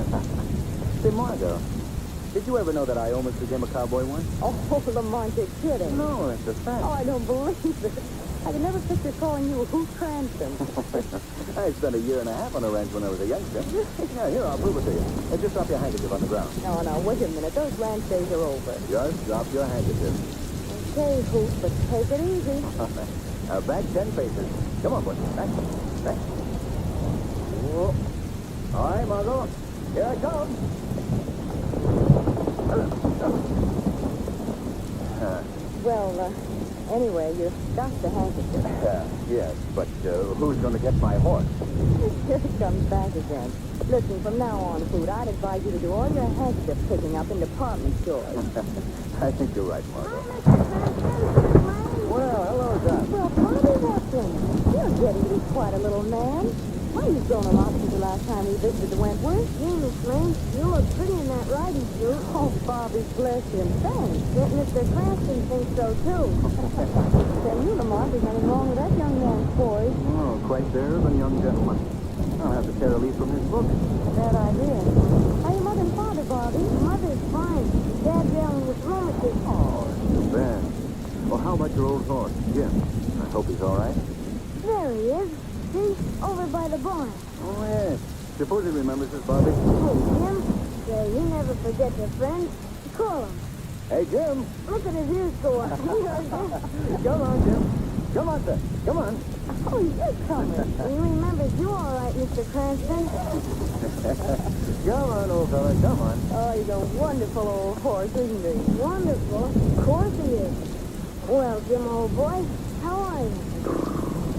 Say, Margot, did you ever know that I almost became a cowboy once? Oh, Lamont, you're kidding. No, it's a fact. Oh, I don't believe it. I could never picture calling you a Hoot Cranston. I spent a year and a half on a ranch when I was a youngster. Yeah, here, I'll prove it to you. Just drop your handkerchief on the ground. No, wait a minute. Those ranch days are over. Just drop your handkerchief. Okay, Hoot, but take it easy. Now, back 10 paces. Come on, boy. Back. Whoa. All right, Margot. Here I come. Well, anyway, you got the handkerchief. Yes, but who's going to get my horse? Here it comes back again. Listen, from now on, Hoot, I'd advise you to do all your handkerchief picking up in department stores. I think you're right, Margot. Well, Well, hello, Doc. Well, Bobby Watson, you're getting to be quite a little man. Why, you've grown a lot since the last time we visited the Wentworth. Yeah, Miss Lane, you look pretty in that riding suit. Oh, Bobby, bless him. Thanks. Yet Mr. Cranston thinks so, too. Tell you, Lamont, there's nothing wrong with that young man's poise. Oh, quite there, the young gentleman. I'll have to tear a leaf from his book. Bad idea. How are your mother and father, Bobby? Mother's fine. Dad's dealing with rheumatism. Oh, it's too bad. Well, how about your old horse, Jim? I hope he's all right. There he is. See? Over by the barn. Oh, yes. Suppose he remembers us, Bobby. Hey, Jim. Yeah, you never forget your friends. Call him. Hey, Jim. Look at his ears go up. Come on, Jim. Come on, sir. Come on. Oh, you're coming. He remembers you all right, Mr. Cranston. Come on, old fella. Come on. Oh, he's a wonderful old horse, isn't he? Wonderful. Of course he is. Well, Jim, old boy, how are you?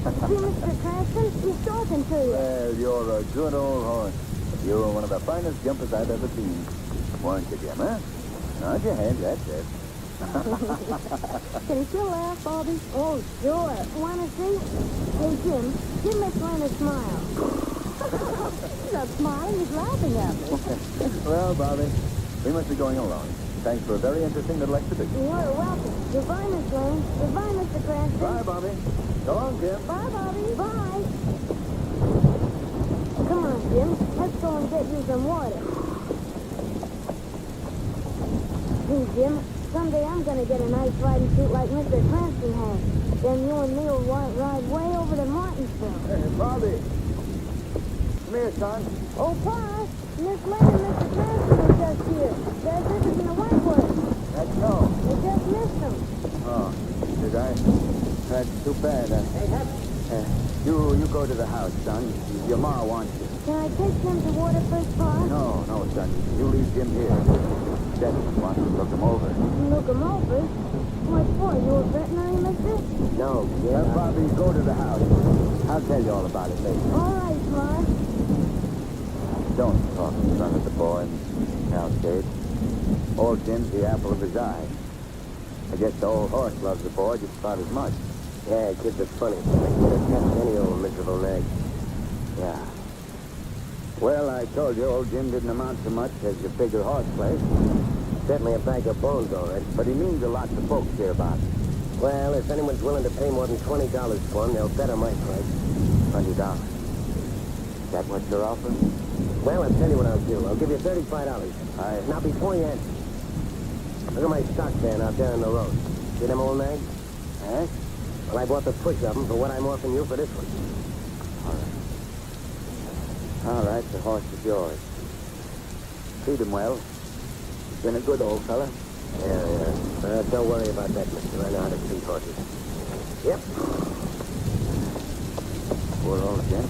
See, Mr. Cranston, he's talking to you. Well, you're a good old horse. You're one of the finest jumpers I've ever seen. Weren't you, Jim, huh? Nod your head, that's it. Can he still laugh, Bobby? Oh, sure. Want to see? Hey, Jim, give Miss Lynn a smile. He's not smiling, he's laughing at me. Well, Bobby, we must be going along. Thanks for a very interesting little exhibition. You're welcome. Goodbye, Miss Lane. Goodbye, Mr. Cranston. Bye, Bobby. So long, Jim. Bye, Bobby. Bye. Come on, Jim. Let's go and get you some water. Hey, Jim. Someday I'm going to get a nice riding suit like Mr. Cranston has. Then you and me will ride way over to Martinsville. Hey, Bobby. Come here, son. Oh, Pa, Miss Lane and Mr. Cranston are just here. They're visiting the Wentworth. That's so. We just missed them. Oh, did I? That's too bad. Hey, Hep. You go to the house, son. Your ma wants you. Can I take Jim to water first, Pa? No, son. You leave Jim here. Stetson wants to look him over. Look him over? What for? You a veterinary, mister? No, Bobby, go to the house. I'll tell you all about it later. All right, Pa. Don't talk in front of the boy, Cal Cade. Old Jim's the apple of his eye. I guess the old horse loves the boy just about as much. Yeah, kids are funny. They can attach any old miserable nag. Yeah. Well, I told you old Jim didn't amount to much as your bigger horse plays. Certainly a bag of bones, all right. But he means a lot to folks here about it. Well, if anyone's willing to pay more than $20 for him, they'll better my price. $20. Is that what you're offering? Well, I'll tell you what I'll do. I'll give you $35. I... Now, before you answer, look at my stock van out there on the road. See them old nags? Eh? Well, I bought the push of them for what I'm offering you for this one. All right, the horse is yours. Treat him well. He's been a good old fella. Yeah. Don't worry about that, mister. I know how to treat horses. Yep. Poor old Jim.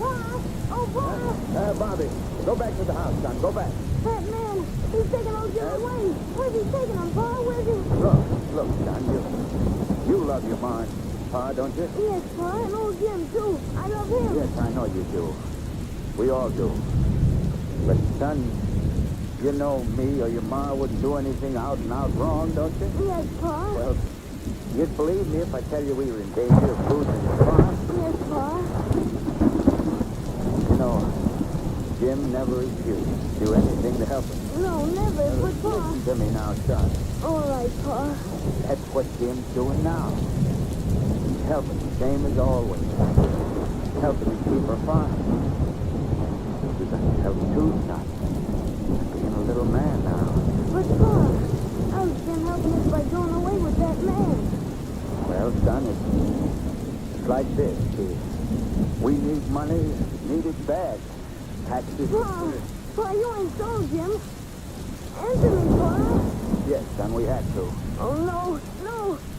Pa! Oh, Pa! Bobby, go back to the house, son. Go back. That man, he's taking old Jim away. Where's he taking him, Pa? Where's he? Look, son, you love your ma and Pa, don't you? Yes, Pa, and old Jim, too. I love him. Yes, I know you do. We all do. But, son, you know me or your ma wouldn't do anything out and out wrong, don't you? Yes, Pa. Well, you'd believe me if I tell you we were in danger of losing your farm. Yes, Pa. You know, Jim never refused to do anything to help us. No, never, but Pa. Listen to me now, son. All right, Pa. That's what Jim's doing now. He's helping, same as always. Helping to keep our farm. You got to help too, son. Being a little man now. But, Pa, how's Jim helping us by going away with that man? Well, son, it's like this. See, we need money, need it bad. Taxes. Pa, you ain't sold Jim. Answer me, Pa. Yes, son, we had to. Oh, no.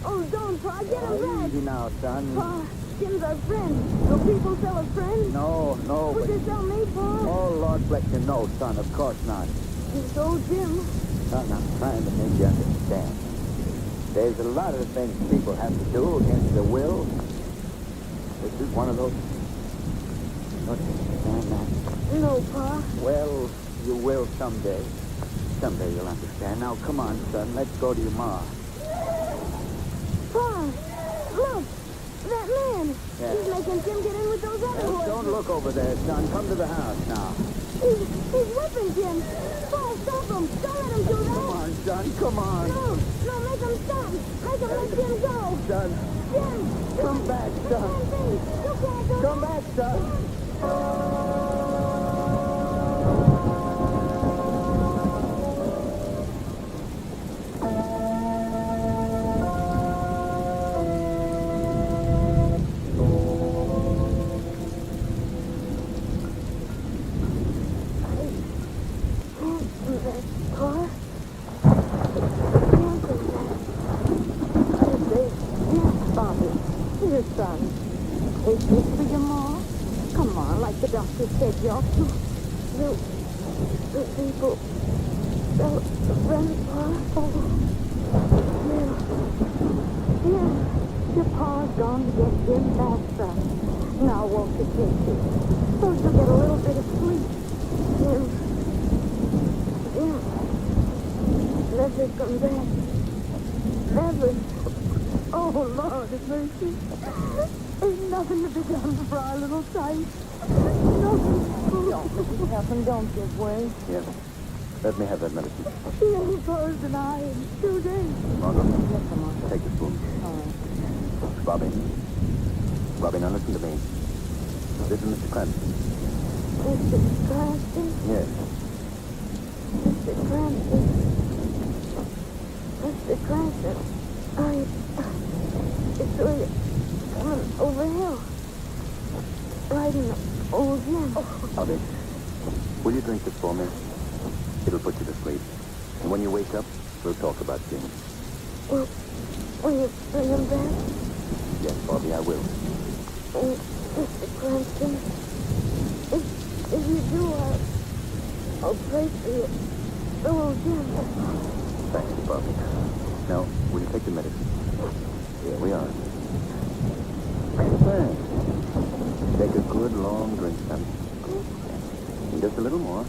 Oh, don't, Pa. Get him back. Easy now, son. Pa, Jim's our friend. Do people sell a friend? No, Would but... you sell me, Pa? Oh, Lord bless you, no, son, of course not. You sold Jim. Son, I'm trying to make you understand. There's a lot of things people have to do against their will. This is one of those. Don't you understand that? No, Pa. Well, you will someday. Someday you'll understand. Now, come on, son. Let's go to your ma. Pa, look. That man. Yeah. He's making Jim get in with those other horses. Don't look over there, son. Come to the house now. He's whipping Jim. Pa, stop him. Don't let him do that. Come on, son. Come on. No, make him stop. Make him let Jim go. Son, Jim, come back, you son. can't be. You can't do Come that. back, son. Is this for your ma? Come on, like the doctor said you ought to. The people, the friends are, Your pa's gone to get Jim back, son. Now won't you take it? So you'll get a little bit of sleep. Never come back. Never. Oh, Lord, have mercy. There's nothing nothing to be done for our little sight. Nothing. Don't, Mrs. Heffernan, don't give way. Yes. Let me have that medicine. She ain't closed an eye in 2 days. Margot, Yes, sir, Mark. take the spoon. All right. Bobby. Bobby, now listen to me. This is Mr. Cranston. Mr. Cranston? Yes. Mr. Cranston. Mr. Cranston. It's really coming over hill. Right in the old gym. Bobby, will you drink this for me? It'll put you to sleep. And when you wake up, we'll talk about things. Will you bring him back? Yes, Bobby, I will. Oh, Mr. Cranston. If you do, I'll pray for you. The whole gym. Thank you, Bobby. Now, will you take the medicine? Here we are. Thanks. Take a good long drink, son. And just a little more.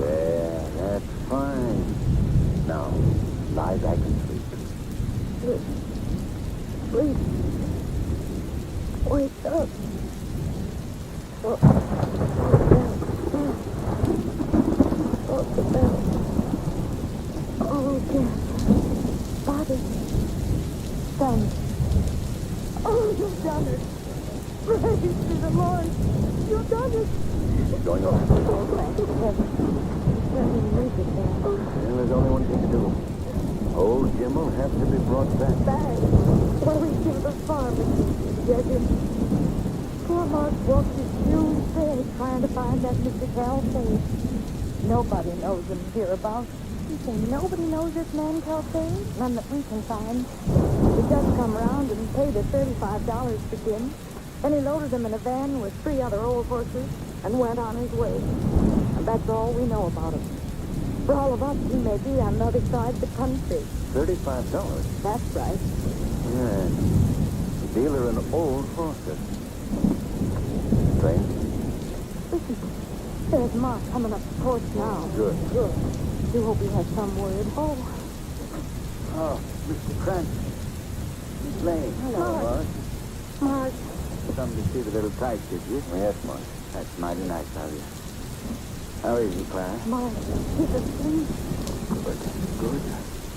Yeah, that's fine. Now, lie back and sleep. Sleep. Wake up. What the bell? Oh, dear. Bobby. Done. Oh, you've done it. Praise be the Lord. You've done it. What's going on? Oh, thank heaven. Let me leave it there. Well, there's only one thing to do. Old Jim will have to be brought back. Back. Well, we give the pharmacy to get him. Poor Mark walked his huge bed trying to find that Mr. Calfade. Nobody knows him hereabouts. You say nobody knows this man Calfade? None that we can find. He just come around and paid us $35 for Jim. Then he loaded him in a van with 3 other old horses and went on his way. And that's all we know about him. For all of us, he may be on the other side of the country. $35? That's right. Yes. Dealer in old horses. Strange. Listen, there's Mark coming up the porch now. Good. Good. Do hope he has some word. Oh, Oh, Mr. Cranston. Miss Lane. hello. Mark. Mark. Come to see the little tyke, did you? Yes, Mark. That's mighty nice of you. How is he, Clara? Mark, he's asleep. Good.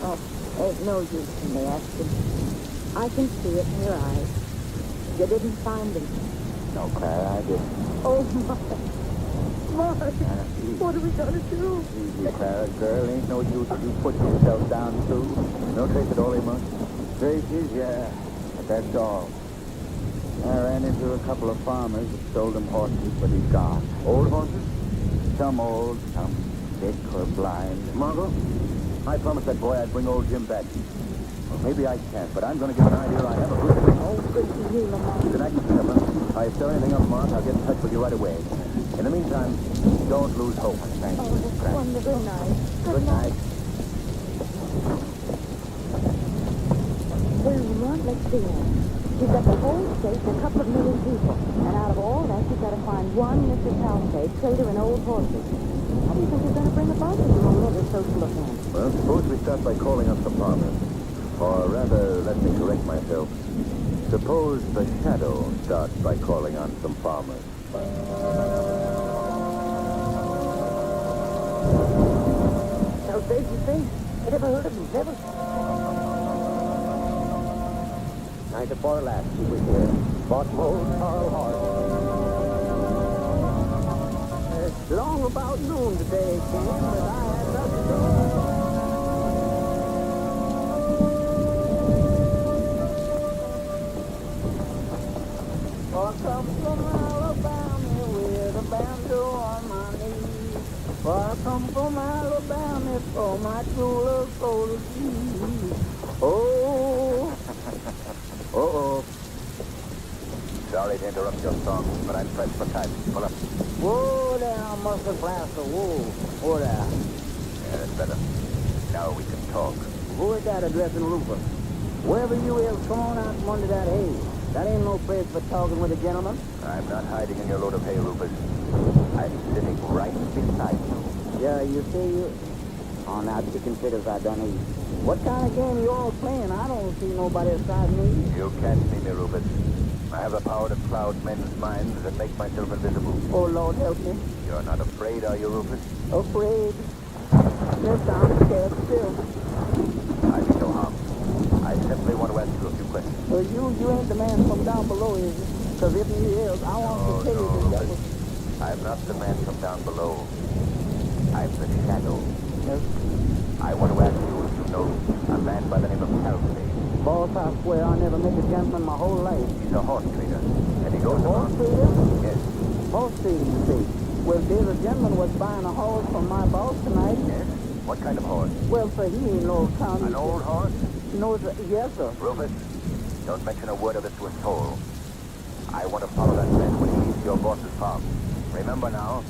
Oh, ain't no use in me asking. I can see it in your eyes. You didn't find him. No, Clara, I didn't. Oh, Mark. Mark, Easy, what are we going to do? easy, Clara. Girl, ain't no use you putting yourself down, too. No trace at all, eh, Mark? Traces, yeah. But that's all. I ran into a couple of farmers that sold him horses, but he's gone. Old horses? Some old, some sick or blind. Margot, I promised that boy I'd bring old Jim back. Well, maybe I can't, but I'm going to give an idea I have a good thing. Oh, good to hear you, Mark. Good night, Mr. Pepper. If there's anything else, Mark, I'll get in touch with you right away. In the meantime, don't lose hope. Thank Oh, you, Miss that's Cranston. wonderful. Good night. Good night. Well, Mark, let's see here. You've got the whole state and a couple of million people. And out of all that, you've got to find one Mr. Calfade, trader in old horses. How do you think you're going to bring about this little other social event? Well, suppose we start by calling up some farmers. Or rather, let me correct myself. Suppose the shadow starts by calling on some farmers. Calfade, you think? I never heard of him, never. Night before last, he was here. Bought old Carl horse. It's long about noon today, Ken, but I had nothing to do. For I come from Alabama with a banjo on my knee. For I come from Alabama for my true love soul to see. Oh, Uh-oh. Sorry to interrupt your song, but I'm pressed for time. Pull up. whoa there, Mr. Plaster, whoa. Whoa there. Yeah, that's better. Now we can talk. Who is that addressing Rufus? Wherever you is, come on out from under that hay. That ain't no place for talking with a gentleman. I'm not hiding in your load of hay, Rufus. I'm sitting right beside you. Yeah, you see, you... Oh, now chicken fitters I done eat. What kind of game you all playing? I don't see nobody beside me. You can't see me, Rufus. I have the power to cloud men's minds and make myself invisible. Oh, Lord, help me. You're not afraid, are you, Rufus? Afraid. Yes, I'm scared still. I mean no harm. I simply want to ask you a few questions. Well, you ain't the man from down below, is it? Because if he is, I want to tell you that that was... I'm not the man from down below. I'm the shadow. Yes. I want to ask you if you know a man by the name of Calvary. Boss, I swear I never met a gentleman my whole life. He's a horse trader, and he goes Horse around. trader? Yes, Horse trading, you say? Well, there's a gentleman was buying a horse from my boss tonight. yes. What kind of horse? Well, sir, he ain't no county. An old horse? No, sir. Yes, sir. Rufus, don't mention a word of this to a soul. I want to follow that man when he leaves your boss's farm. Remember now,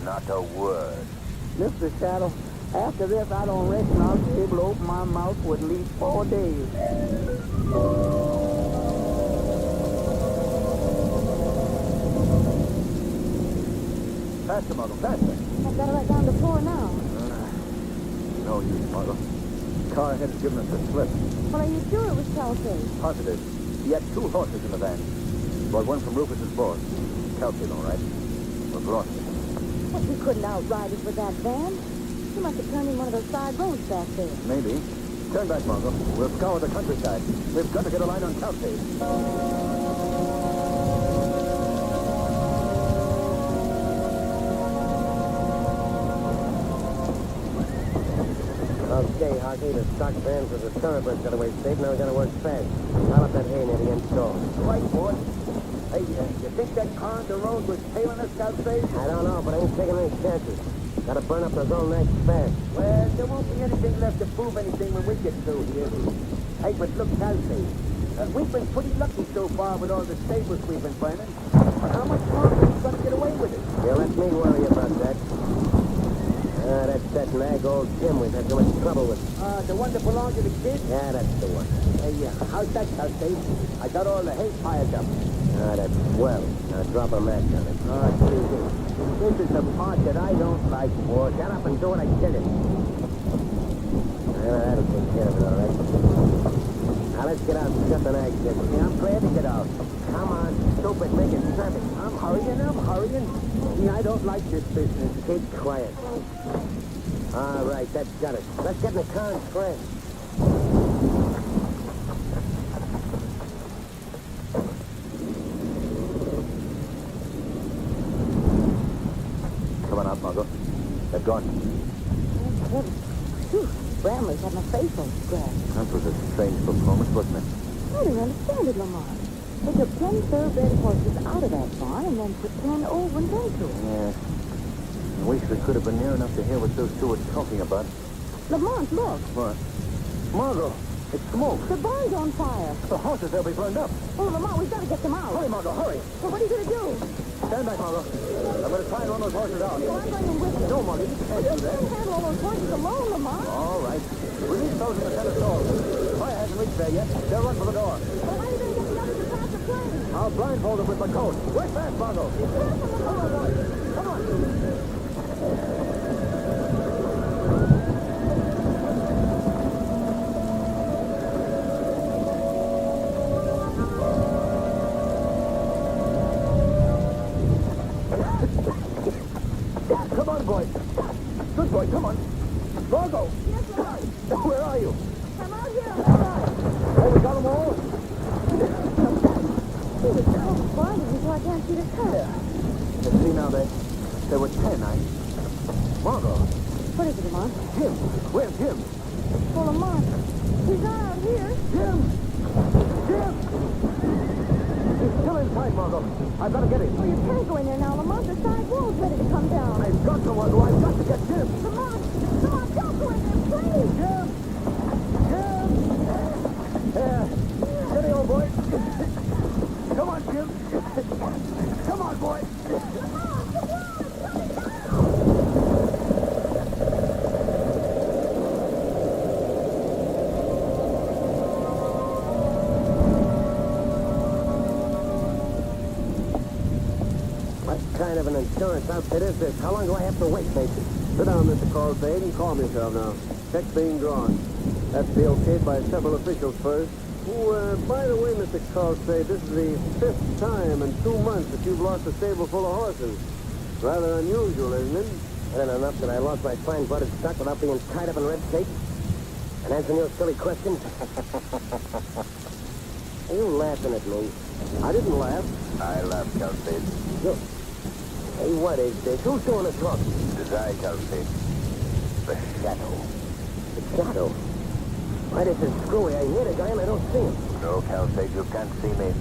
not a word. Mr. Shadow, after this, I don't reckon I'll be able to open my mouth for at least 4 days. Faster, Margot, faster. I've got it right down the floor now. No use, Margot. The car ahead has given us a slip. Well, are you sure it was Kelsey? Positive. He had 2 horses in the van. Brought one from Rufus's boss. Kelsey, all right. We've lost him. Well, he couldn't outride us with that van. He must have turned in one of those side roads back there. Maybe. Turn back, Margot. We'll scour the countryside. We've got to get a line on Kelsey. Okay, Hockey, the stock van for the thoroughbreds got away safe. Now we gotta work fast. Pile up that hay near the end stall. Right, boy. Hey, you think that car on the road was tailing us out there? I don't know, but I ain't taking any chances. Gotta burn up those old nights fast. Well, there won't be anything left to prove anything when we get through here. Hey, but look, Kelsey, we've been pretty lucky so far with all the stables we've been burning. But how much longer are we going to get away with it? Yeah, let me worry about that. That's that nag old Jim we've had so much trouble with. The one that belonged to the kid? Yeah, that's the one. Hey, how's that, Kelsey? I got all the hay piled up. That's swell. Now drop a match on it. Oh, gee, this is the part that I don't like, boy. Get up and do what I tell you. Yeah, that'll take care of it, all right. Now let's get out and shut the nag, Jim. Yeah, I'm glad to get out. Come on, stupid, making traffic. I'm hurrying. See, I don't like this business. Keep quiet. All right, that's got it. Let's get in the car and scram. Come on out, Margot. They're gone. Phew, Bramley's had my face all scratched. That was a strange performance, wasn't it? I didn't understand it, Lamont. They took 10 thoroughbred horses out of that barn and then put 10 old ones into it. Yeah. I wish we could have been near enough to hear what those two were talking about. Lamont, look. What? Margot, it's smoke. The barn's on fire. The horses, they'll be burned up. Oh, Lamont, we've got to get them out. Hurry, Margot, hurry. Well, what are you going to do? Stand back, Margot. I'm going to try and run those horses out. Well, I'm going in with you. No, Margot, you can't do You that. can't handle all those horses alone, Lamont. All right. Release those in the center stall. Fire hasn't reached there yet. They'll run for the door. Well, how are you going to get the others to pass the plane? I'll blindfold them with my coat. Work fast, Margot. Come on, boys. Come on. Come on, boys. Good boy, come on. Margot. Yes, Lamont. Where are you? I'm out here. All right. Oh, we got them all? He was so blinded until I can't see the color. You see now, there were 10. Margot. What is it, Lamont? Jim. Where's Jim? Well, Lamont, he's not out here. Jim! Jim! He's still inside, Margot. I've got to get him. Well, you can't go in there now, Lamont. The side wall's ready to come down. I've got to, Margot. I've got to get Jim. Lamont, don't go in there, please. Jim! Jim! There. Steady, old boy. Come on, Jim. Come on, boy. What kind of an insurance outfit is this? How long do I have to wait, Mason? Sit down, Mr. Caulfield, and calm yourself now. Check's being drawn. That's to be okayed by several officials first. Oh, by the way, Mr. Calsay, this is the 5th time in 2 months that you've lost a stable full of horses. Rather unusual, isn't it? Isn't enough that I lost my fine-blooded stock without being tied up in red tape? And answering your silly questions? Are you laughing at me? I didn't laugh. I love Calcade. Look. Hey, what is this? Who's doing the talking? It is I, Calcade. The Shadow. The Shadow. Why, this is screwy. I hear the guy and I don't see him. No, Calcade, you can't see me.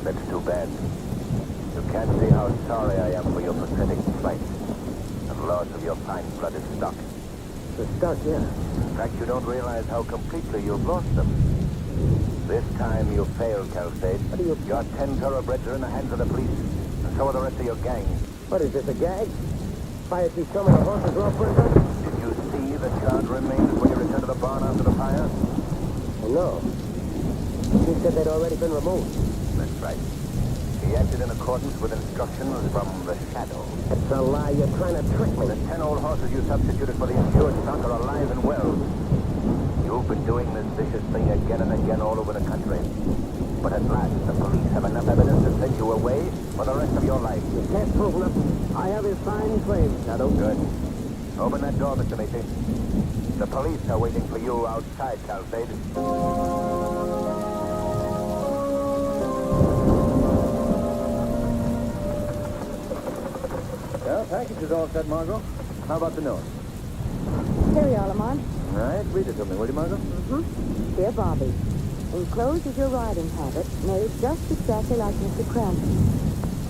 That's too bad. You can't see how sorry I am for your pathetic plight and loss of your fine-blooded stock. The stock, yeah. In fact, you don't realize how completely you've lost them. This time you failed, Calcade. What do you... Your 10 thoroughbreds are in the hands of the police, and so are the rest of your gang. What is this, a gag? Fire see some of the horses are all burned up? Did you see the charred remains when you returned to the barn after the fire? Oh, no. He said they'd already been removed. That's right. He acted in accordance with instructions from the Shadow. That's a lie. You're trying to trick me. The 10 old horses you substituted for the insured stock are alive and well. You've been doing this vicious thing again and again all over the country. But at last, the police have enough evidence to send you away for the rest of your life. You can't prove nothing. I have his signed claim, Shadow. Good. Open that door, Mr. Macy. The police are waiting for you outside, Calcade. Well, package is all set, Margot. How about the note? Here you are, Lamont. All right, read it to me, will you, Margot? Mm-hmm. Dear Bobby, enclosed is your riding habit, made just exactly like Mr. Cranston.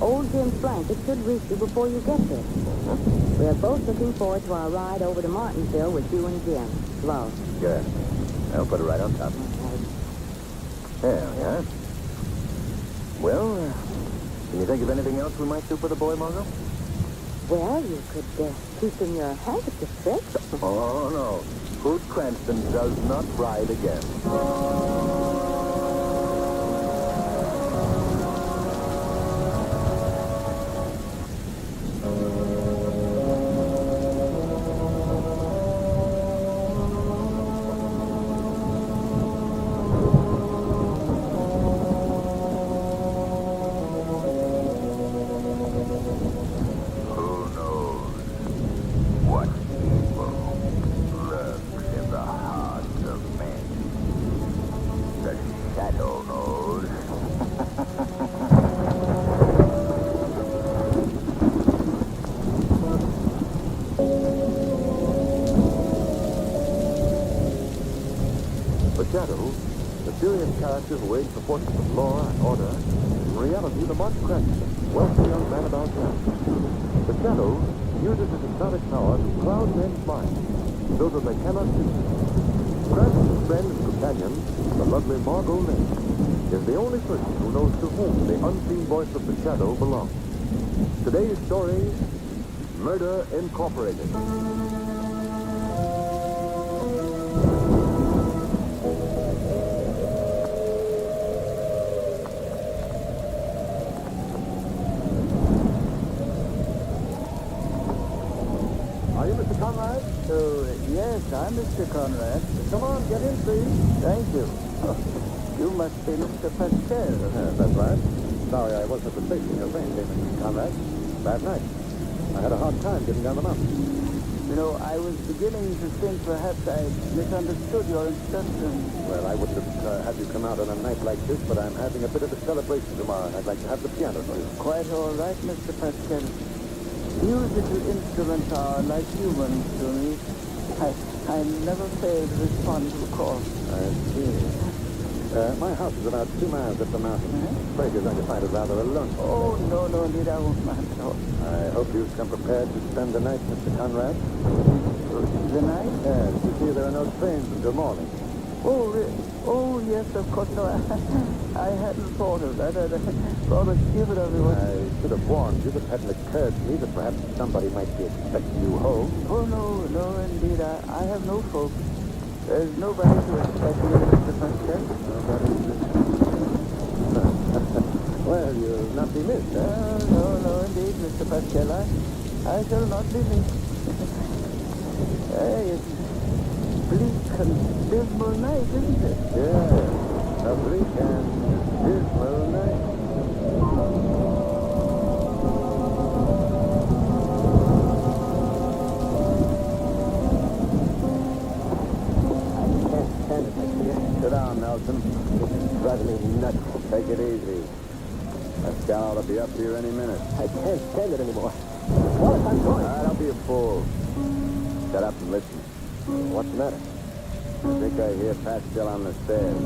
Old Jim's blanket should reach you before you get there. We are both looking forward to our ride over to Martinsville with you and Jim. Love. Good. I'll put it right on top. There we are. Well, can you think of anything else we might do for the boy, Margot? Well, you could keep him your handkerchief fixed. Oh, no. Hoot Cranston does not ride again. Who knows what evil lurks in the hearts of men? The Shadow knows. The Shadow, mysterious character who aids the forces of law and order, in reality the Mark Cranston, wealthy young man about town. The Shadow uses his hypnotic power to cloud men's minds so that they cannot see him. Cranston's friend and companion, the lovely Margot Lynch, is the only person who knows to whom the unseen voice of the Shadow belongs. Today's story, Murder Incorporated. Are you Mr. Conrad? Yes, I'm Mr. Conrad. Come on, get in, please. Thank you. You must be Mr. Pascal. That's right. Sorry I wasn't at the station. Your train came in, Mr. Conrad. Bad night. I had a hard time getting down the mountain. You know, I was beginning to think perhaps I misunderstood your instructions. Well, I wouldn't have had you come out on a night like this, but I'm having a bit of a celebration tomorrow, and I'd like to have the piano for you. Quite all right, Mr. Pascal. Musical instruments are like humans to me. I never fail to respond to a call. I see. My house is about 2 miles up the mountain. Afraid you're going to find it rather alone. Oh, no, indeed, I won't mind at all. I hope you've come prepared to spend the night, Mr. Conrad. The night? Yes, you see there are no trains until morning. Oh, yes, of course. No, I hadn't thought of that. Rather stupid of me. I should have warned you, but it hadn't occurred to me that perhaps somebody might be expecting you home. Oh, no, indeed. I have no folks. There's nobody to expect me, Mr. Pascal. Well, you'll not be missed, eh? No, indeed, Mr. Pascal. I shall not be missed. Hey, it's bleak and dismal night, isn't it? Yeah. A bleak and dismal night. Sit down, Nelson. This is driving me nuts. Take it easy. That gal will be up here any minute. I can't stand it anymore. Wallace, I'm going. Don't be a fool. Shut up and listen. What's the matter? I think I hear Pat still on the stairs.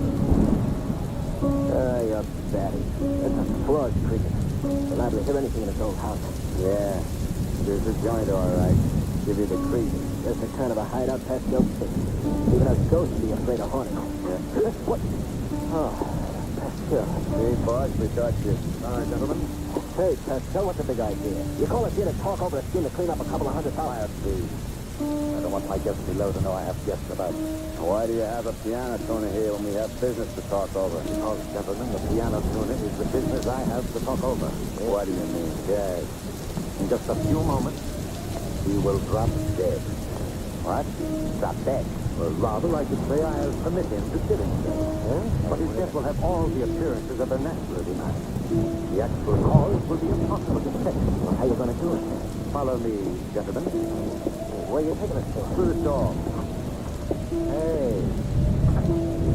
You're batty. There's a floor's creaking. You're liable to hear anything in this old house. Yeah. There's a joint, all right. Give you the creep. There's a kind of a hideout Pascal picked. Even a ghost would be afraid of haunting. Yeah. What? Oh, Pascal. See, boss, we thought you... All right, gentlemen. Hey, Pascal, what's the big idea? You call us here to talk over a scheme to clean up a couple of $100,000. Quiet, please. I don't want my guests below to know I have guests about. Why do you have a piano tuner here when we have business to talk over? Because, gentlemen, the piano tuner is the business I have to talk over. What do you mean? Yes. In just a few moments, he will drop dead. What? Drop dead. Well, rather, I should say I have permission to kill him. But his death will have all the appearances of a natural demise. The actual cause will be impossible to detect. Well, how are you going to do it? Follow me, gentlemen. Where are you taking us to? Through the door. Hey.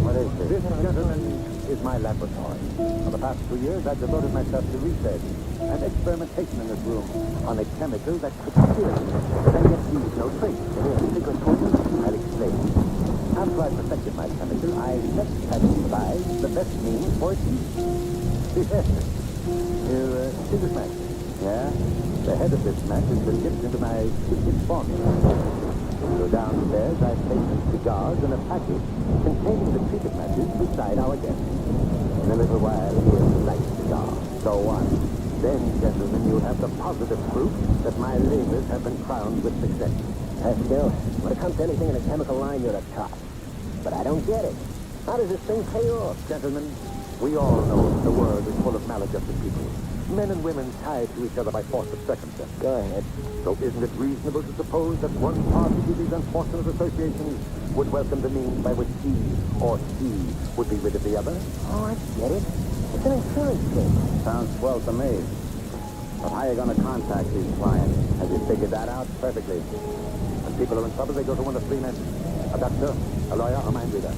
What is this? This, gentlemen, is my laboratory. For the past 2 years, I've devoted myself to research and experimentation in this room on a chemical that could kill, and yet leave no trace. Any secret poison? I'll explain. After I perfected my chemical, I next had to devise the best means for its use. Yes. You see this match? Yeah? The head of this match has been dipped into my secret formula. So downstairs, I placed some cigars in a package containing the treated matches beside our guest. In a little while, he'll light the cigar. So what? Then, gentlemen, you'll have the positive proof that my labors have been crowned with success. Still, when it comes to anything in the chemical line, you're a top. But I don't get it. How does this thing pay off? Gentlemen, we all know the world is full of maladjusted people. Men and women tied to each other by force of circumstance. Go ahead. So isn't it reasonable to suppose that one party to these unfortunate associations would welcome the means by which he or she would be rid of the other? Oh, I get it. It's an insurance case. Sounds swell to me. But how are you going to contact these clients? Have you figured that out? Perfectly. When people are in trouble, they go to one of three men. A doctor, a lawyer, or a mind reader.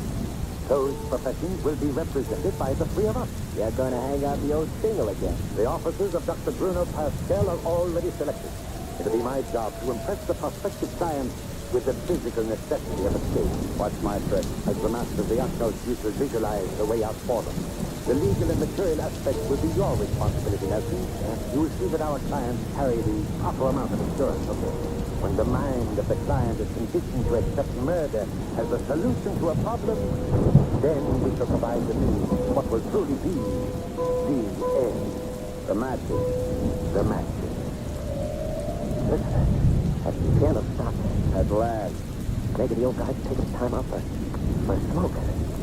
Those professions will be represented by the three of us. You're going to hang out the old single again. The officers of Dr. Bruno Pascal are already selected. It'll be my job to impress the prospective science with the physical necessity of escape. What's my trick? As the master of the occult, you should visualize the way out for them. The legal and material aspects will be your responsibility, Nelson. You will see that our clients carry the proper amount of insurance, okay? When the mind of the client is conditioned to accept murder as a solution to a problem, then we shall provide the means to what will truly be the end. The matches. The matches. Listen, that piano stopped. At last. Maybe the old guy takes his time out for a smoke.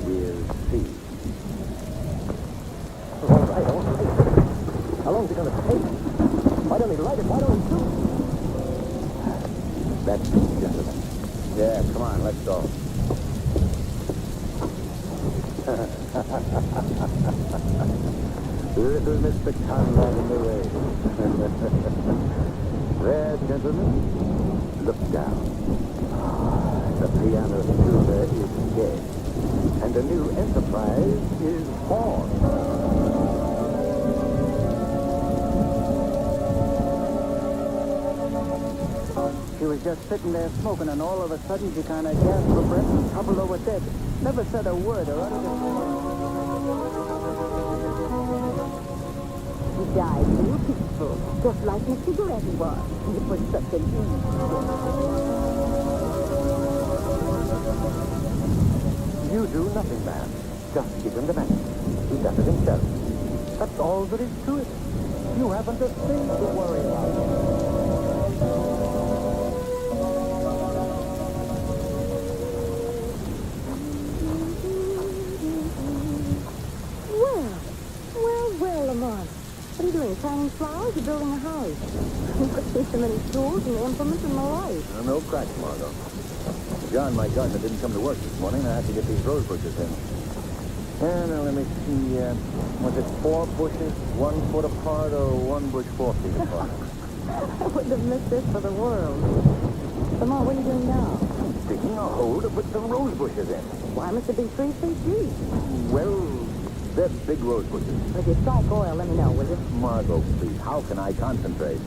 We'll see. All right. How long is it going to take? Why don't he light it? Why don't he shoot? That's it, gentlemen. Yeah, come on, let's go. Little Mr. Conrad in the rain. There, gentlemen, look down. The piano tuner is dead, and a new enterprise is born. She was just sitting there smoking, and all of a sudden she kind of gasped for breath and toppled over dead. Never said a word or uttered a He died real peaceful, just like his cigarette was. It was such an easy You do nothing, man. Just give him the match. He does it himself. That's all there is to it. You haven't a thing to worry about. Well, Lamont. What are you doing? Planting flowers or building a house? Must be so many tools and implements in my life. No cracks, Margot. John, my gardener, didn't come to work this morning. I had to get these rose bushes in. Yeah, now let me see. Was it 4 bushes, 1 foot apart, or 1 bush 4 feet apart? I wouldn't have missed this for the world. Lamar, what are you doing now? Digging a hole to put some rose bushes in. Why must it be 3 feet deep? Well, they're big rose bushes. If you strike oil, let me know, will you? Margot, please, how can I concentrate?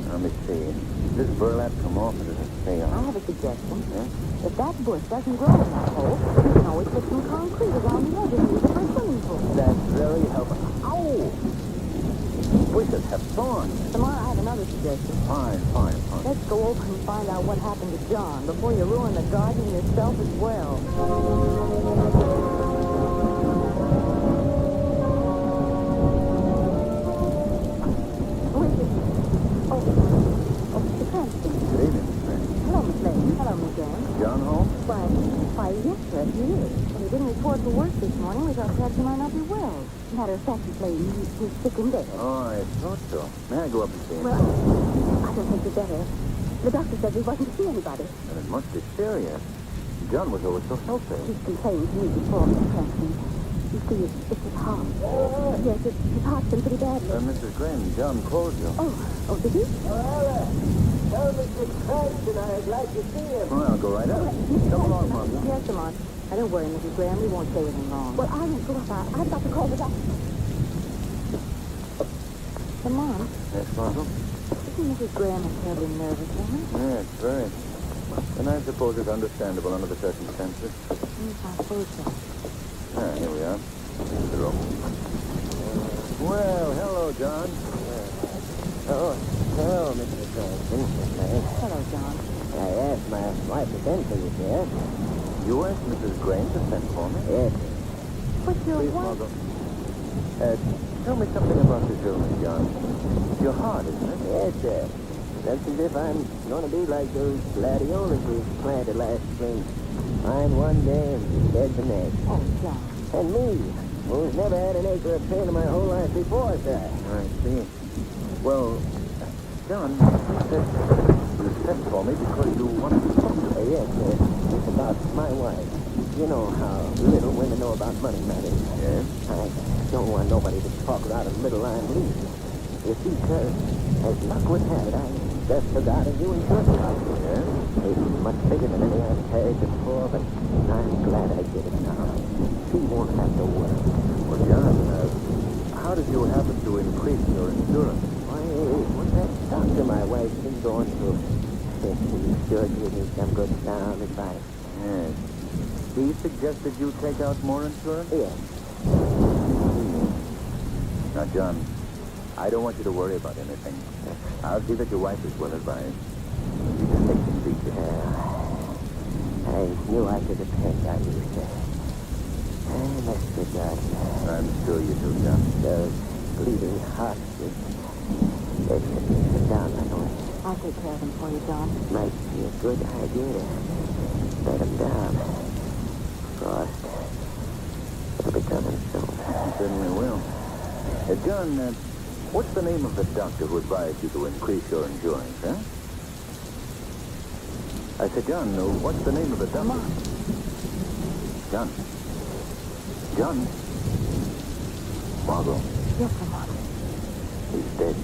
Let me see. Does this burlap come off or does it stay I on? have a suggestion. Yeah? If that bush doesn't grow in that hole, you can always put some concrete around the edge and use it for a swimming pool. That's very helpful. Ow! Bushes have thorns. Lamar, I have another suggestion. Fine. Let's go over and find out what happened to John before you ruin the garden and yourself as well. Good evening, Miss Grant. Hello, Miss Lane. Hello, Miss Graham. John home? Why, yes, sir, he is. But he didn't report for work this morning. We thought perhaps he might not be well. Matter of fact, he's sick in bed. Oh, I thought so. May I go up and see him? Well, I don't think you better. The doctor said he wasn't to see anybody. And it must be serious. John was always so healthy. He's complained to me before, Miss Cranston. You see, it's his heart. Yes, his heart's been pretty badly. Mrs. Graham, John called you. Oh, did he? Tell Mr. Cranston I'd like to see him. Well, I'll go right up. Come along, Margot. Yes, come on. Now, don't worry, Mrs. Graham. We won't say anything wrong. Well, I won't go up. I've got to call the doctor. Come on. Yes, Margot? Isn't Mrs. Graham a terribly nervous woman? Yes, very. And I suppose it's understandable under the circumstances. Yes, I suppose so. Ah, here we are. The room. Well, hello, John. Oh, hello, Mr. Cranston. Hello, John. I asked my wife to send for you, sir. You asked Mrs. Graham to send for me? Yes. But your Please, wife... Margot. Tell me something about this illness, John. Your heart, isn't it? Yes, sir. Looks as if I'm going to be like those gladiolas we planted last spring. Fine one day and dead the next. Oh, John. And me, who's never had an acre of pain in my whole life before, sir. I see. Well, John, you sent for me because you wanted to talk to me. Yes, sir. It's about my wife. You know how little women know about money matters. Yes? I don't want nobody to talk her out of the middle line leave. You see, sir, as luck would have it, I just forgot a new insurance policy. Yes? It's much bigger than any I've carried before, but I'm glad I did it now. She won't have to worry. Well, John, how did you happen to increase your insurance? Why, with that doctor my wife's been going to, he sure gave me some good sound advice. Yes. He suggested you take out more insurance? Yes. Now, John, I don't want you to worry about anything. I'll see that your wife is well advised. You just take some deep I knew I could depend on you, sir. Mr. Johnson. I'm sure you do, John. Those bleeding hearts, they should be put down right away. I'll take care of them for you, John. Might be a good idea to let them down. Frost. It'll be coming soon. Certainly will. John, what's the name of the doctor who advised you to increase your insurance, huh? I said, John, what's the name of the doctor? John. John. Margot. Yes, Lamar. He's dead.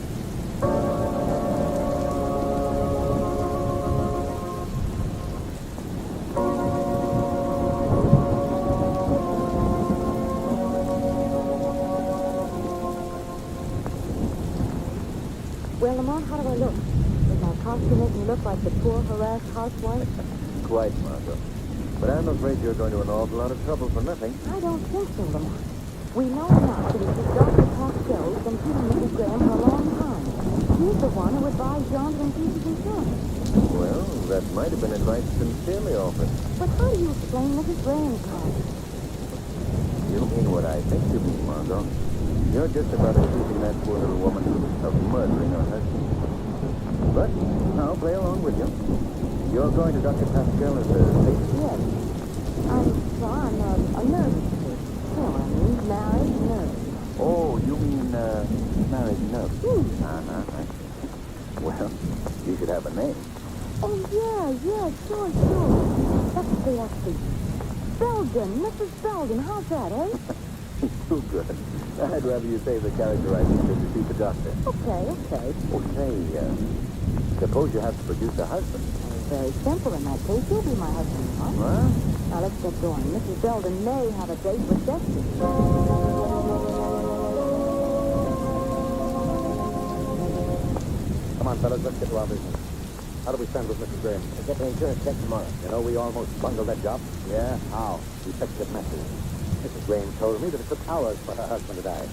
Well, Lamar, how do I look? Does my costume make me look like the poor, harassed housewife? Quite, Margot. But I'm afraid you're going to an awful lot of trouble for nothing. I don't think so, Lamar. We know now that it was Dr. Pascal who's been treating Mrs. Graham for a long time. He's the one who advised John to increase his insurance. Well, that might have been advice sincerely offered. But how do you explain Mrs. Graham's conduct? You mean what I think you mean, Margot. You're just about accusing that poor little woman of murdering her husband. But I'll play along with you. You're going to Dr. Pascal as a patient? Yes. I'm a nurse. Oh, I mean, married nurse. Oh, you mean married nurse? Hmm. I see. Well, you should have a name. Oh, yeah, sure. Let's see. Belden, Mrs. Belden, how's that, eh? Too good. I'd rather you say the character I needed to see the doctor. Okay. Oh, say, suppose you have to produce a husband. Very simple in that case. You'll be my husband, huh? What? Now, let's get going. Mrs. Belden may have a date with Dexter. Come on, fellas, let's get to our business. How do we stand with Mrs. Graham? We'll get the insurance check tomorrow. You know, we almost bungled that job. Yeah? How? Effective method. Mrs. Graham told me that it took hours for her husband to die.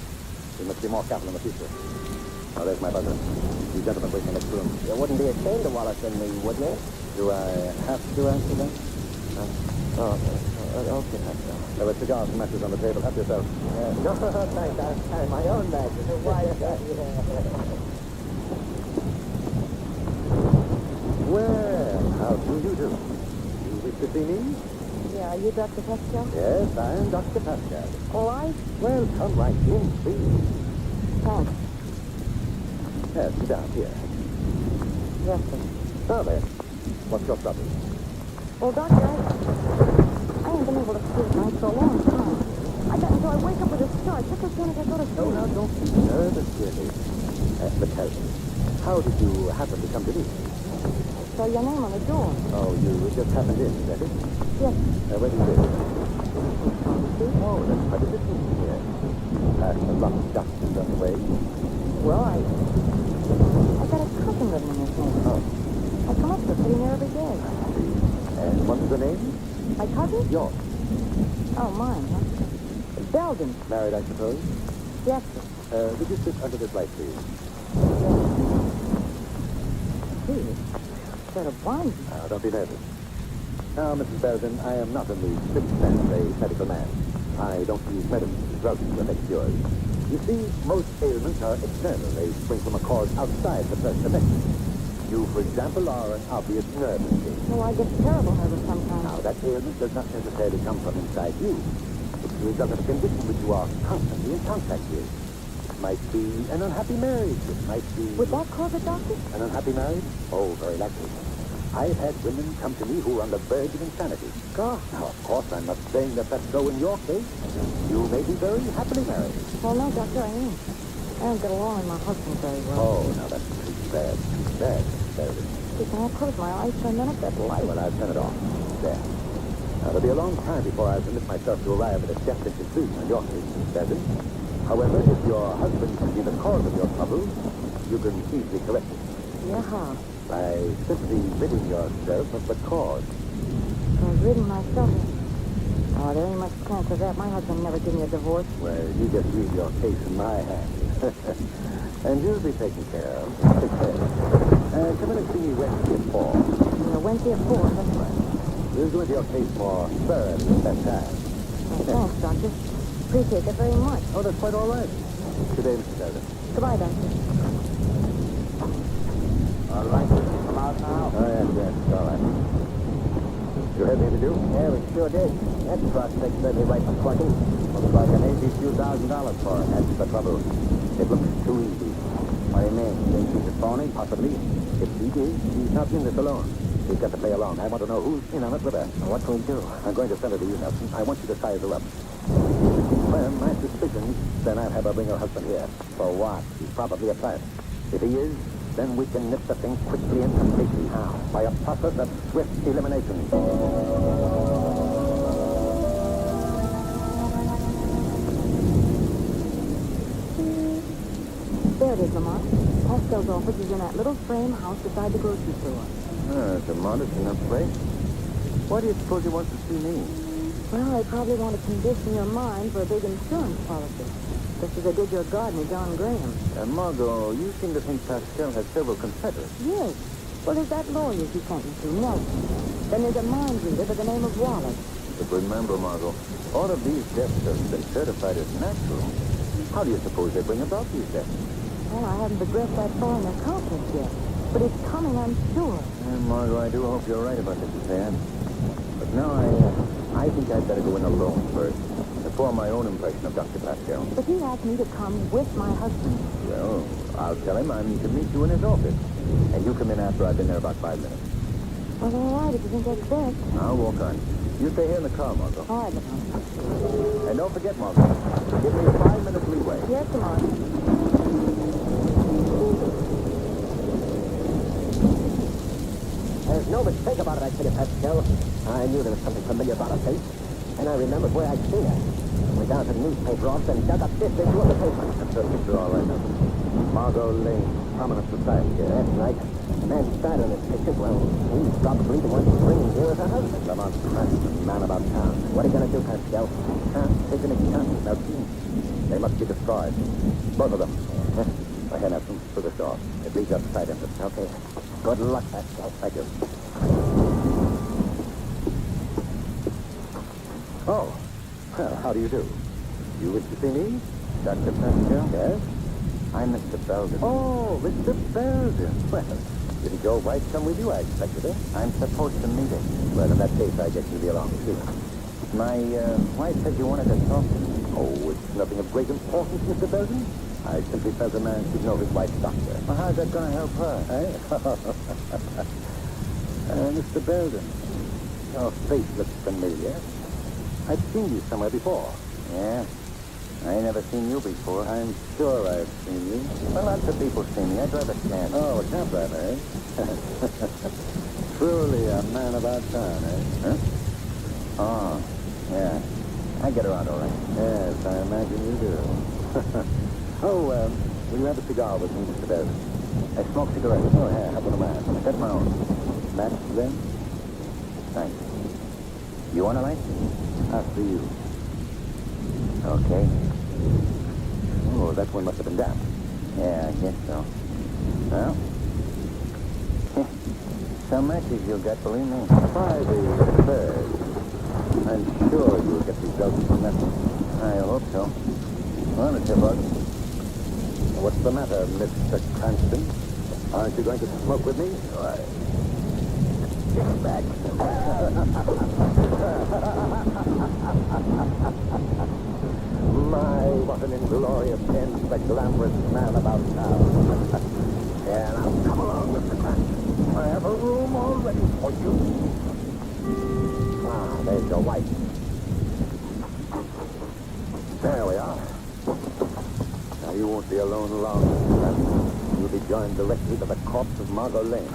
We must be more careful in the future. Now, there's my buzzer. You gentlemen wait in the next room. You wouldn't be ashamed of Wallace and me, would you? Do I have to answer that? Okay. There were cigars and matches on the table. Help yourself. No, thanks. I carry my own matches. Why? Well, how do you do? You wish to see me? Yeah, are you Dr. Pascal? Yes, I am Dr. Pascal. All right. Well, come right in, please. Thanks. Yes, sit down here. Yes, sir. Now then, what's your trouble? Well, Doctor, I ain't been able to sleep night for a long time. I got until I wake up with a start just as soon as I go to sleep. No, now, don't be nervous, dearie. But tell me, how did you happen to come to me? So your name on the door. Oh, you just happened in, is that it? Yes. Where do you live? Oh, that's quite a distance from here. Past a lot of doctors on the way. Well, I got a cousin living in this neighborhood. Oh, I come up to pretty near every day. and what's the name? My cousin? Yours. Oh, mine, huh? Belden. Married, I suppose? Yes, sir. Would you sit under this light, please? Gee, sort of blind. Now, don't be nervous. Now, Mrs. Belden, I am not in the strict sense a medical man. I don't use medicine and drugs to affect yours. You see, most ailments are external. They spring from a cause outside the person affected. You, for example, are an obvious nerve disease. Oh, I get terrible nervous sometimes. Now, that ailment does not necessarily come from inside you. It's the result of a condition which you are constantly in contact with. It might be an unhappy marriage. It might be... Would that cause it, Doctor? An unhappy marriage? Oh, very likely. I've had women come to me who are on the verge of insanity. God. Now, of course, I'm not saying that that's so in your case. You may be very happily married. Well, no, Doctor, I ain't. I don't get along with my husband very well. Oh, now that's too bad. Too bad, Belden. Can I close my eyes for a minute? That light. Well, I'll turn it off. There. Now, it'll be a long time before I permit myself to arrive at a definite conclusion on your case, Miss Belden. However, if your husband can be the cause of your trouble, you can easily correct it. Yeah, how? By simply ridding yourself of the cause. I was reading myself. Oh, there ain't much chance of that. My husband never give me a divorce. Well, you just leave your case in my hands. And you'll be taken care of. Take care. Come in and see me Wednesday at 4. Wednesday at 4, that's right. We'll go into your case more thoroughly at that time. Well, thanks, Doctor. Appreciate that very much. Oh, that's quite all right. Good day, Mr. Belden. Goodbye, Doctor. All right. Come out now. Oh, yes, all right. You had anything to do? Yeah, we sure did. That prospect certainly right for clucking. Looks like an easy few $1,000s for it. That's the trouble. It looks too easy. What do you mean? Think he's a phony? Possibly. If he is, he's not in this alone. He's got to play along. I want to know who's in on it with her. What can we do? I'm going to send her to you, Nelson. I want you to size her up. If you confirm my suspicions, then I'll have her bring her husband here. For what? He's probably a plant. If he is, then we can nip the thing quickly and completely. How? By a process of swift elimination. There it is, Lamont. Pascal's office is in that little frame house beside the grocery store. It's a modest enough place. Why do you suppose he wants to see me? Well, they probably want to condition your mind for a big insurance policy. Just as they did your gardener, John Graham. Margot, you seem to think Pascal has several confederates. Yes. Well, there's that lawyer he sent me to, Nelson. Then there's a mind reader by the name of Wallace. But remember, Margot, all of these deaths have been certified as natural. How do you suppose they bring about these deaths? Well, I haven't progressed that far in their conflict yet. But it's coming, I'm sure. Margot, I do hope you're right about this affair. But now I think I'd better go in alone first to form my own impression of Dr. Pascal. But he asked me to come with my husband. Well, I'll tell him I'm to meet you in his office. And you come in after I've been there about 5 minutes. Well, all right, if you think that's best. I'll walk on. You stay here in the car, Margot. All right, Lamont. And don't forget, Margot, give me 5 minutes leeway. Yes, Lamont. There's no mistake about it, I tell you, Pascal. I knew there was something familiar about her face, and I remembered where I'd seen her. Went down to the newspaper office and dug up this issue of the paper. That's her picture, all right, now. Margot Lane, prominent society. Yeah, that's right. The man started on this picture, well, he's probably the one bringing here as her husband. Lamont Cranston, man about town. What are you going to do, Pascal? Taking a chance. Now, they must be destroyed. Both of them. I can have some for the door. It leads up side entrance. Okay. Good luck, Pascal. Thank you. Oh, well, how do you do? You wish to see me? Dr. Pascal? Yes? I'm Mr. Belden. Oh, Mr. Belden. Well, didn't your wife come with you? I expected her. I'm supposed to meet her. Well, in that case, I guess you'll be along too. My wife said you wanted to talk to me. Oh, it's nothing of great importance, Mr. Belden. I simply felt a man should know his wife's doctor. Well, how's that going to help her, eh? Mr. Belden, your face looks familiar. I've seen you somewhere before. Yeah? I ain't never seen you before. I'm sure I've seen you. Well, lots of people see me. I drive a cab. Oh, a cab driver, eh? Truly a man about town, eh? Huh? Oh, yeah. I get around all right. Yes, I imagine you do. Oh, will you have a cigar with me, Mr. Belden? I smoke cigarettes. Oh, yeah, have one of mine. I got my own. Match, then? Thanks. You want a light? After you. Okay. Oh, that one must have been damp. Yeah, I guess so. Well, some matches you'll get, believe me. Try the third. I'm sure you'll get results from that one. I hope so. Well, Mr. Bug. What's the matter, Mr. Cranston? Aren't you going to smoke with me? Why? Get back. My, what an inglorious end, the glamorous man about town. Yeah, now come along, Mr. Cranston. I have a room all ready for you. Ah, there's your wife. There we are. Now, you won't be alone long, Mr. Cranston. You'll be joined directly by the corpse of Margot Lane.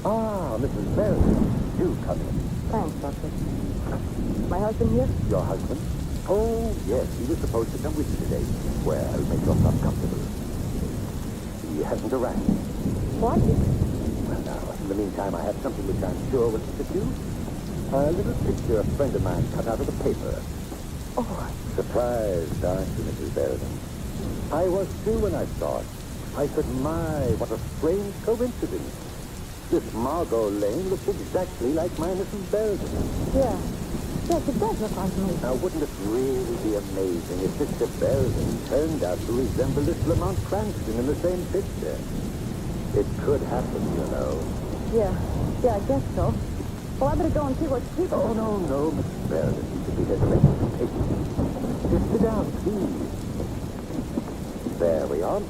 Ah, Mrs. Belden, do come in. Thanks, Doctor. My husband here? Your husband? Oh, yes, he was supposed to come with you today. Well, make yourself comfortable. He hasn't arrived. What? Well, now, in the meantime, I have something which I'm sure will interest you. A little picture a friend of mine cut out of the paper. Oh, Surprised, aren't you, Mrs. Belden? I was too when I saw it. I said, my, what a strange coincidence. This Margot Lane looks exactly like my Mrs. Belden. yeah. Yes, it does look like me. Now, wouldn't it really be amazing if Mr. Belden turned out to resemble this Lamont Cranston in the same picture? It could happen, you know. Yeah, I guess so. Well, I better go and see what people... Oh, no, Mrs. Belden. You should be here to make some patience. Just sit down, please. There we are.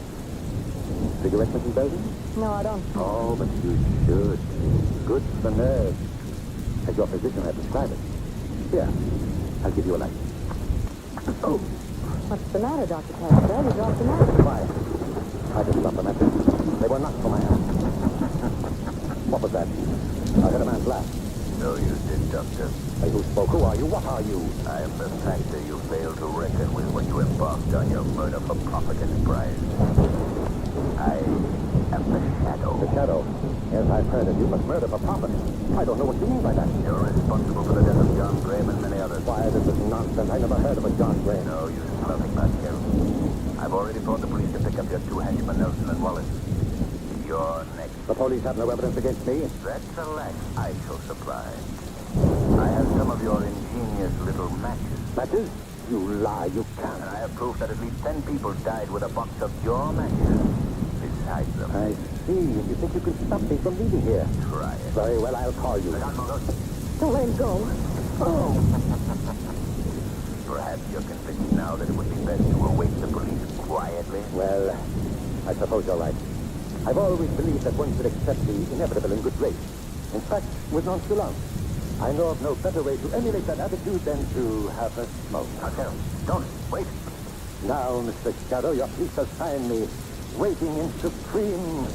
Cigarette, Mrs. Belden? No, I don't. Oh, but you should. Good for nerves. As your physician had prescribed it. Here, I'll give you a light. Oh, What's the matter, Dr. Pascal? You dropped the match. quiet. Try to stop the matches. They were knocked from my hand. What was that? I heard a man's laugh. No, you did, Doctor. Hey, who spoke? Who are you? What are you? I am the factor you failed to reckon with when you embarked on your murder for profit enterprise. I am the Shadow. The Shadow. Yes, I've heard of you, but murder for profit. I don't know what you mean by that. You're responsible for the death of John Graham and many others. Why, this is nonsense. I never heard of a John Graham. No use bluffing, Pascal. I've already told the police to pick up your two henchmen, Nelson and Wallace. You're next. The police have no evidence against me. That's a lack I shall supply. I have some of your ingenious little matches. Matches? You lie, you can't. And I have proof that at least 10 people died with a box of your matches beside them. I see. You think you can stop me from leaving here? Try it. Very well, I'll call you. Don't let him go. Oh! Perhaps you're convinced now that it would be best to await the police quietly. Well, I suppose you're right. I've always believed that one should accept the inevitable in good grace. In fact, with nonchalance. I know of no better way to emulate that attitude than to have a smoke. Now, don't. Wait. Now, Mr. Shadow, your police has find me waiting in supreme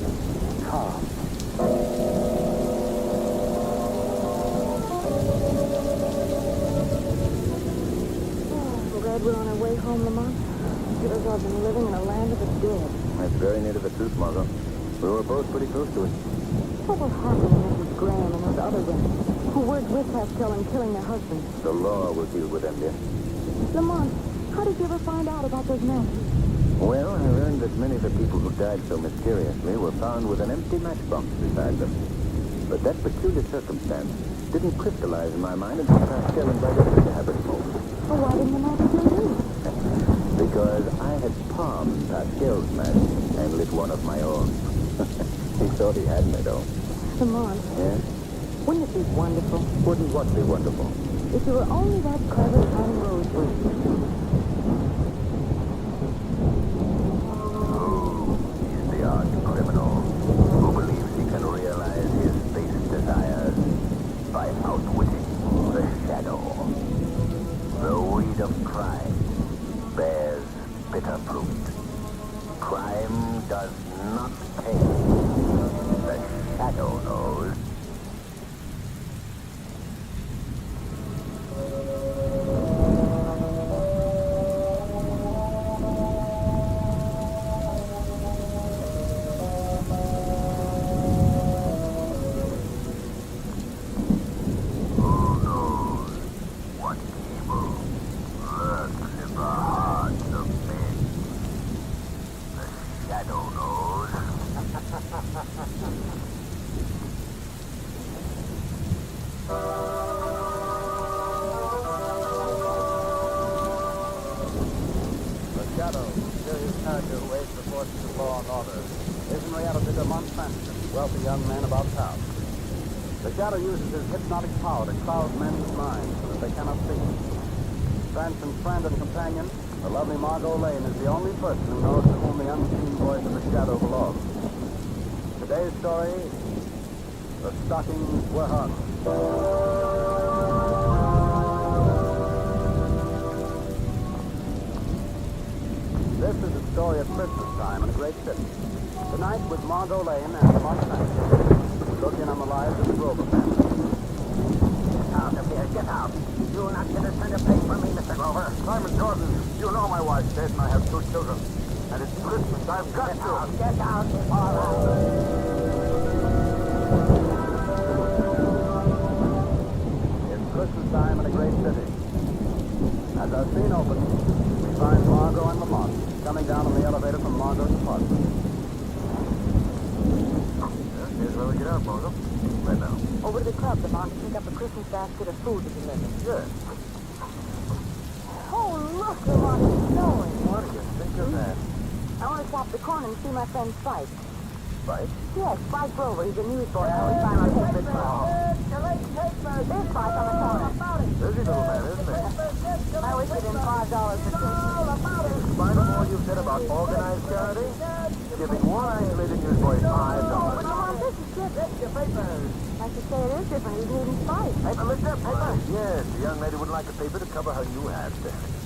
calm. Glad we're on our way home, Lamont. Feel as though I've been living in a land of the dead. That's very near to the truth, Margot. We were both pretty close to it. What will happen to Mrs. Graham and those other women who worked with Haskell in killing their husbands? The law will deal with them, dear. Lamont, how did you ever find out about those men? Well, I learned that many of the people who died so mysteriously were found with an empty matchbox beside them. But that peculiar circumstance didn't crystallize in my mind until Pascal invited me to have it smoked. Well, why didn't the match kill you? Because I had palmed Pascal's match and lit one of my own. He thought he had me, though. Lamont, Yeah? wouldn't it be wonderful Wouldn't what be wonderful? if you were only that clever at hiding rosebush? He's the arch criminal who believes he can realize his base desires by outwitting the shadow. The weed of crime bears bitter fruit. Crime does not pay. The shadow knows. What evil lurks in the hearts of men? The shadow knows. The Shadow, mysterious character who aids the forces of law and order, is in reality Lamont Cranston, wealthy young man about town. The Shadow uses his hypnotic power to cloud men's minds so that they cannot see. Cranston's friend and companion, the lovely Margot Lane, is the only person who knows to whom the unseen voice of the Shadow belongs. Today's story, The Stockings Were Hung. This is a story of Christmas time in a great city. Tonight with Margot Lane and Lamont Cranston, we look in on the lives of the Grover family. Get out of here, get out. You're not going to send a pay for me, Mr. Grover. Simon Jordan, you know my wife's dead and I have 2 children. And it's Christmas. I've got Get to. out, get out. All right. It's Christmas time in a great city. As our scene opens, we find Margot and Lamont coming down on the elevator from Margot's apartment. Here's where we get out, Margot. Right now. Over to the club, Lamont, to pick up a Christmas basket of food to deliver. Sure. Oh, look, Lamont, it's snowing. What do you think of that? I want to stop the corner and see my friend Spike. Spike? Yes, Spike Grover. He's a newsboy. I always find on papers. There's Spike on the corner. Busy little man, isn't he? I always give him $5 for tips. Despite of all you've said about organized charity, giving one isolated newsboy $5. Lamont, this is different. I should say it is different. He's needing Spike. Paper, mister? Paper? Yes, the young lady would like a paper to cover her new hat.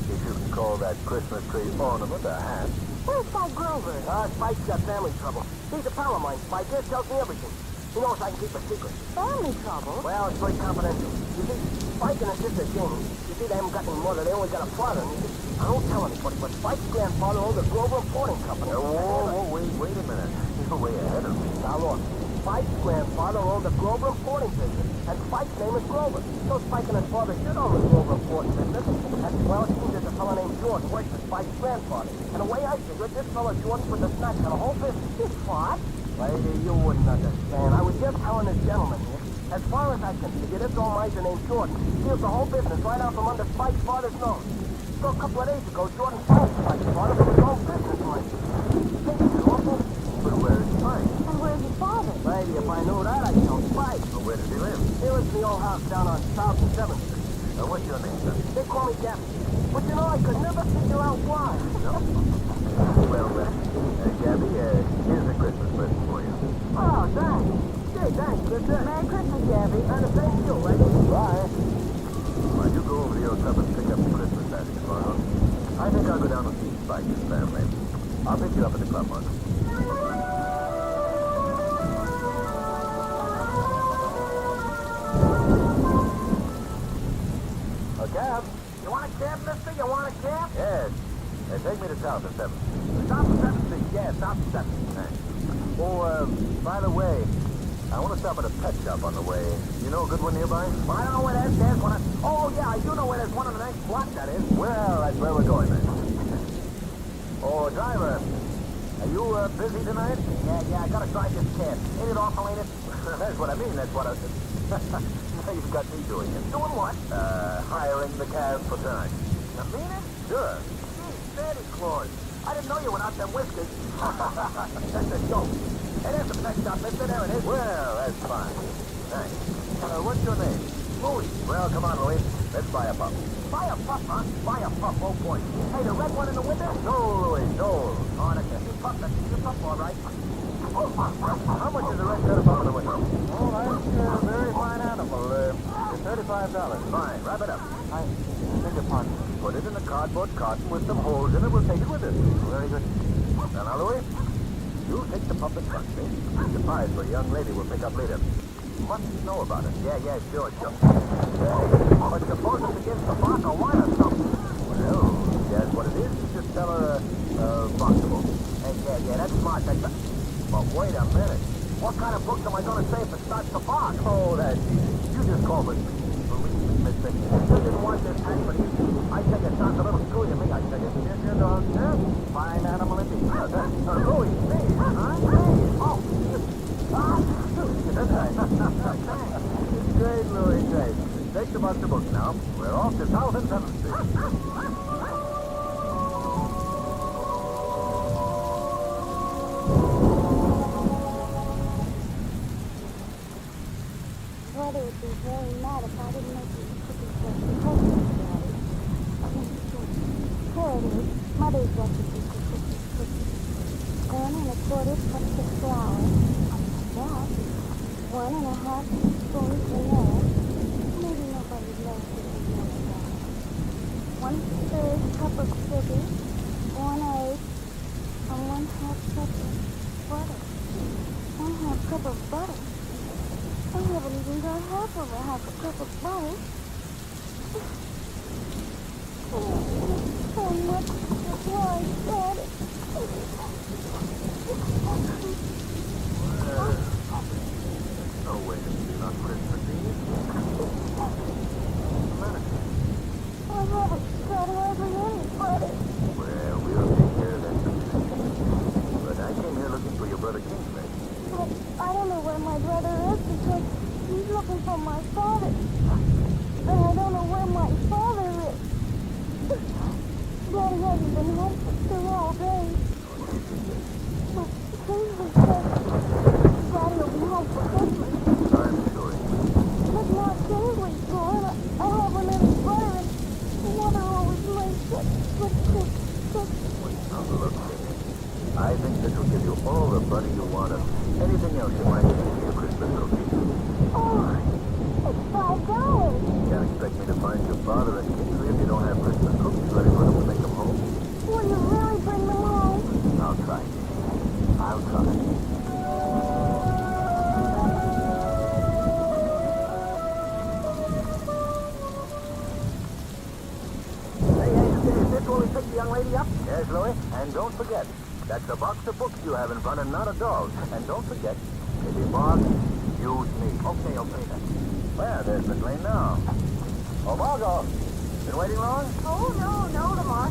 If you can call that Christmas tree ornament a hat. Where's Spike Grover? Spike's got family trouble. He's a pal of mine, Spike. He tells me everything. He knows I can keep a secret. Family trouble? Well, it's very confidential. You see, Spike and his sister Jane, you see, they haven't got any mother. They only got a father. And you see, I don't tell anybody, but Spike's grandfather owned the Grover Importing Company. Whoa, wait a minute. You're way ahead of me. Now, look. Spike's grandfather owned the Grover Importing business, and Spike's name is Grover. So Spike and his father did own the Grover Importing business. And, well, it seems there's a fellow named Jordan works for Spike's grandfather. And the way I figure it, this fellow Jordan put the snacks on the whole business. What? Lady, you wouldn't understand. I was just telling this gentleman here. As far as I can figure, this old miser named Jordan steals the whole business right out from under Spike's father's nose. So a couple of days ago, Jordan fired Spike's father from his own business mind. Think it's awful? But where is Spike? And where's his father? Lady, if I knew that, I'd tell Spike. Well, where does he live? He lives in the old house down on South and 7th Street. What's your name, son? They call me Gabby. But you know, I could never figure out why. Well, Gabby, here's a Christmas present for Chevy. And the same to you, lady. Bye. Why you go over to your club and pick up the Christmas basket, Margot? I think I'll go down and see Spike's family. I'll pick you up at the club, Margot. A cab? You want a cab, mister? You want a cab? Yes. Take me to South and 7th. Stop at 7th Street. Yeah, stop at 7th. Thanks. Oh, by the way, I want to stop at a pet shop on the way. You know a good one nearby? Well, I don't know where that is. There's one. Oh, yeah, I do know where there's one on the next block, that is. Well, that's where we're going then. Oh, driver, are you busy tonight? Yeah, I gotta drive this cab. Ain't it awful, ain't it? That's what I mean. That's what I said. Now you've got me doing it. Doing what? Hiring the cab for tonight. You mean it? Sure. Gee, Santa Claus. I didn't know you went out them whiskers. That's a joke. Hey, there's the pet shop, mister. There it is. Well, that's fine. Thanks. What's your name? Louis. Well, come on, Louis. Let's buy a pup. Buy a pup, huh? Buy a pup, oh boy. Hey, the red one in the window? No, Louis, no. Oh, that's a cute pup. That's a cute pup, all right. How much is the red cut above the window? Oh, that's a very fine animal. It's $35. Fine, wrap it up. I beg your pardon. Put it in a cardboard carton with some holes in it. We'll take it with us. Very good. Now, Louis, you take the pup in front, see? The prize for a young lady we'll pick up later. You must know about it. Yeah, sure. Hey, but suppose it begins to bark or whine or something. Well, that's what it is. You just tell her, boxable. Hey, yeah, that's smart. But wait a minute. What kind of books am I going to say if it starts to bark? Oh, that's easy. You just call me. Believe me, mister. You didn't want this hack, but I think it sounds a little screwy to me, I think. Here's your dog, sir. Fine animal indeed. Louis, me, huh? Oh. Great, Louis, great. Take the bus to books now. We're off to South and 7th Street. Brother would be very mad if I didn't make these cookies for Christmas, Daddy. Here it is. Mother's recipe for cookies. 1 1/4 cups of flour. That. 1 1/2 spoons vanilla. Maybe nobody loves it as much as that. 1/3 cup of sugar. 1 egg. And 1/2 cup of butter. 1/2 cup of butter. I haven't even got half of a cup of butter. So much supply, Daddy. No way to feel on Christmas Eve. I haven't got hardly any butter. Well, we'll take care of that soon. But I came here looking for your brother Kingsley. But I don't know where my brother is because he's looking for my father. And I don't know where my father is. Daddy hasn't been home for 2 whole days. But Kingsley said Daddy will be home for Christmas. I'm sure. But now Kingsley's gone. I haven't any butter and Mother always makes it. Now look, Jimmy. I think this will give you all the butter you want and anything else you might need for your Christmas cookies. Oh, it's $5. You can't expect me to find your father and Kingsley if you don't have Christmas cookies ready for them to make them home. Will you really bring them home? I'll try. I'll try. Hey, is this where we pick the young lady up? Yes, Louis. And don't forget, that's a box of books you have in front and not a dog. And don't forget, if he barks, use me. Okay then. Well, there's Miss Lane now. Oh, Margot. Been waiting long? Oh, no, Lamar.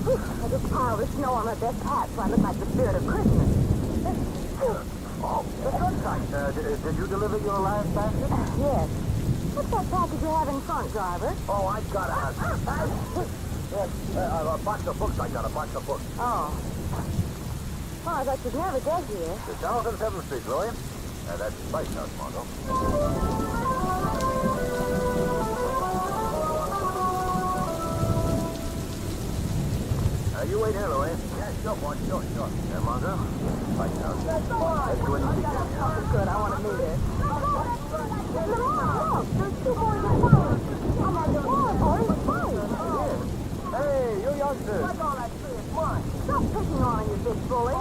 I just piled the snow on my best hat so I look like the spirit of Christmas. Oh, the sunshine. Did you deliver your last basket? Yes. What's that package you have in front, driver? Oh, I got a box of books. I got a box of books. Oh. Well, I thought you'd never get here. The South and 7th Street, Louis. That's Spice House, Margot. You wait here, Louis. Yeah, sure, boy. Sure. Margot. Spice House. Let's go in and see them. Good, I want to meet her. There's two boys in fire. I'm like, come on, boys, fire. Hey, you youngsters. Like all that tree is mine. Stop picking on you, big bully.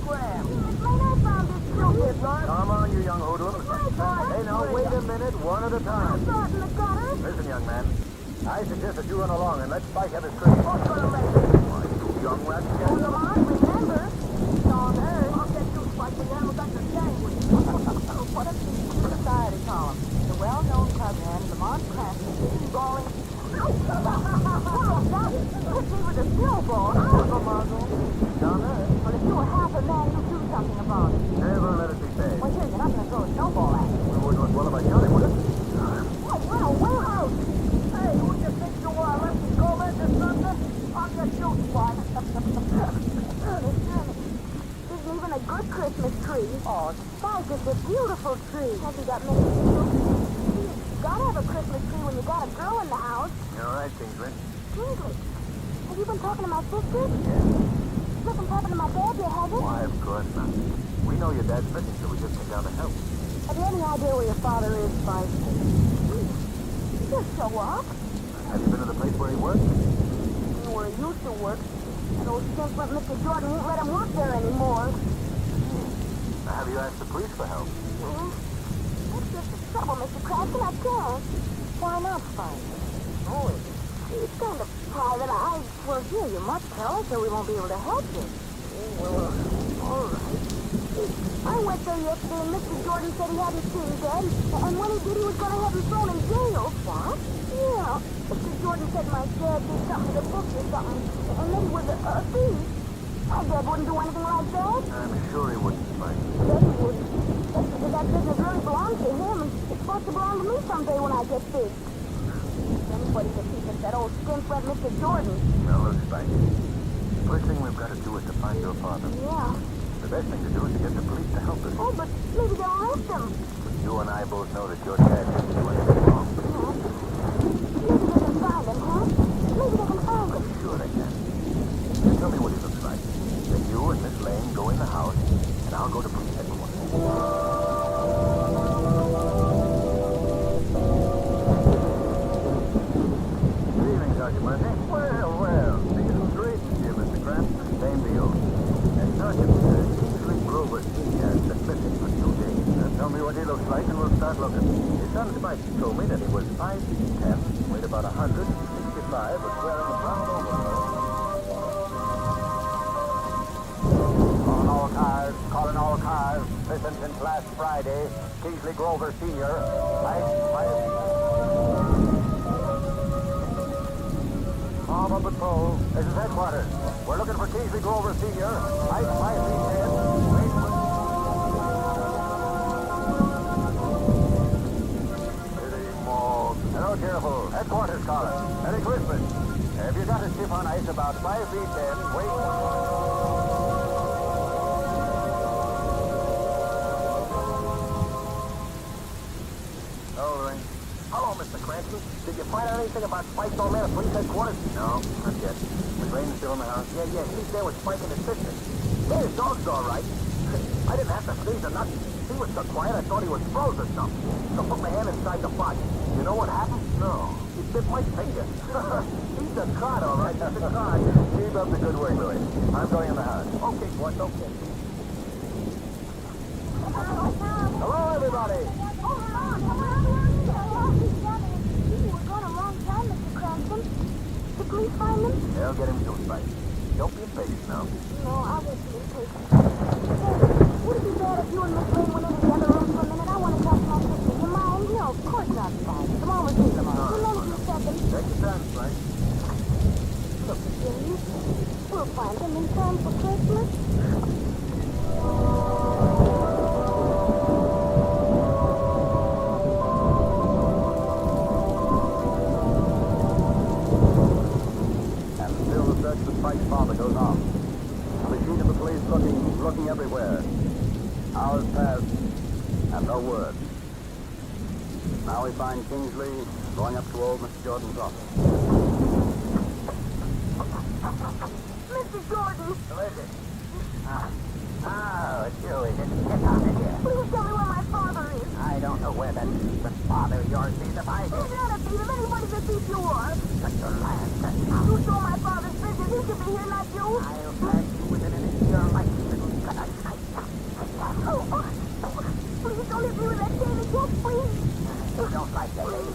Scram. Man, I found this stupid, Lord. Come on, you young hoodlums. Hey, now, wait a minute, one at a time. Start in the gutter. Listen, young man. I suggest that you run along and let Spike have his credit. What's gonna make it? Why, you young rat. Oh, come on, remember. It's on Earth. I'll get you, Spike, when you haven't got your sandwich. What a society column. The well-known clubman, Lamont Cranston, is bawling. Ow! That hit me with a snowball. Out of a muzzle. Down there. Well, if you were half a man, you'd do something about it. Never let it be said. Well, here, you're not going to throw a snowball at me. We wouldn't as well if I shot him, would it? What? Well, out. Hey, who do you think you are? Let me go back or something? I'll get you, Spike. Isn't even a good Christmas tree. Oh, Spike, it's a beautiful tree. Have you got many people? You gotta have a Christmas tree when you got a girl in the house. You're right, Kingsley. Kingsley, have you been talking to my sister? Nothing's happened to my dad yet, has it? Why, of course not. We know your dad's missing, so we just came down to help. Have you any idea where your father is, Spike? He'll show up. Have you been to the place where he works? Where he used to work. And old stinkless Mr. Jordan won't let him work there anymore. Now, have you asked the police for help? That's just the trouble, Mr. Cranston. I can't. Why not, Spike? Oh, it's kind of private. Well, here, you must tell us or we won't be able to help you. Well, all right. I went there yesterday and Mr. Jordan said he hadn't seen Dad. And when he did, he was going to have him thrown in jail. What? Yeah. Mr. Jordan said my dad did something to the books or something. And then he was a thief. My dad wouldn't do anything like that. I'm sure he wouldn't, Spike. Yes, he would. That's because that business really belongs to him, and it's supposed to belong to me someday when I get big. Anybody can teach us that old skinflint Mr. Jordan. Now, look, Spike. The first thing we've got to do is to find your father. Yeah. The best thing to do is to get the police to help us. Oh, but maybe they'll arrest him. You and I both know that your dad didn't do anything wrong. Yeah. Maybe they can find him, huh? Maybe they can find him. Sure they can. Just tell me what he looks like. Then you and Miss Lane go in the house, and I'll go to police headquarters. Good evening, Sergeant Murphy. Well. Season's greetings to you, Mr. Cranston. Same to you. And Sergeant, Kingsley Grover Sr. has been missing for 2 days. Tell me what he looks like, and we'll start looking. His son Spike told me that he was 5 feet 10, weighed about 100, 65, was wearing a brown overcoat. Calling all cars. Listen, since last Friday, Kingsley Grover Sr. Mama Patrol, this is headquarters. We're looking for Kingsley Grover Sr. Height 5 feet 10. Hello, careful. Headquarters calling. Merry Christmas. Have you got a ship on ice about 5 feet 10? Wait. Hello, Mr. Cranston. Did you find out anything about Spike's old man at police headquarters? No, not yet. Miss Lane's still in the house? Yeah, he's there with Spike and his sister. Yeah, his dog's all right. I didn't have to sneeze or nothing. He was so quiet, I thought he was froze or something. So I put my hand inside the box. You know what happened? No. He bit my finger. He's a card, all right. He's a card. Keep up the good work, Louis. I'm going in the house. Okay, boss, okay. Hello, everybody. We're gone a long time, Mr. Cranston. Did police find him? They'll get him soon, Spike. Don't be impatient now. No, I won't be impatient. Hey, would it be bad if you and Miss Lane went into the other room for a minute? I want to talk to my sister. You mind? No, of course not, Spike. Come on with me, Lamont. We'll lend you a second. Take your time, Spike. Look, Jimmy, we'll find him in time for Christmas. Spike's father goes on. The machine of the police looking everywhere. Hours pass, and no word. Now we find Kingsley going up to old Mr. Jordan's office. Mr. Jordan! Who is it? Oh, it's you, is it? Get out of here. Please tell me where my father is. I don't know where that stupid father of yours is if I... He's not a thief. If anybody's a thief, you are. Shut your last You stole my father's business. He should be here, not you. I'll catch you within an inch of your life, little cut. Please don't leave me with that David Jack, please. You don't like that, lady?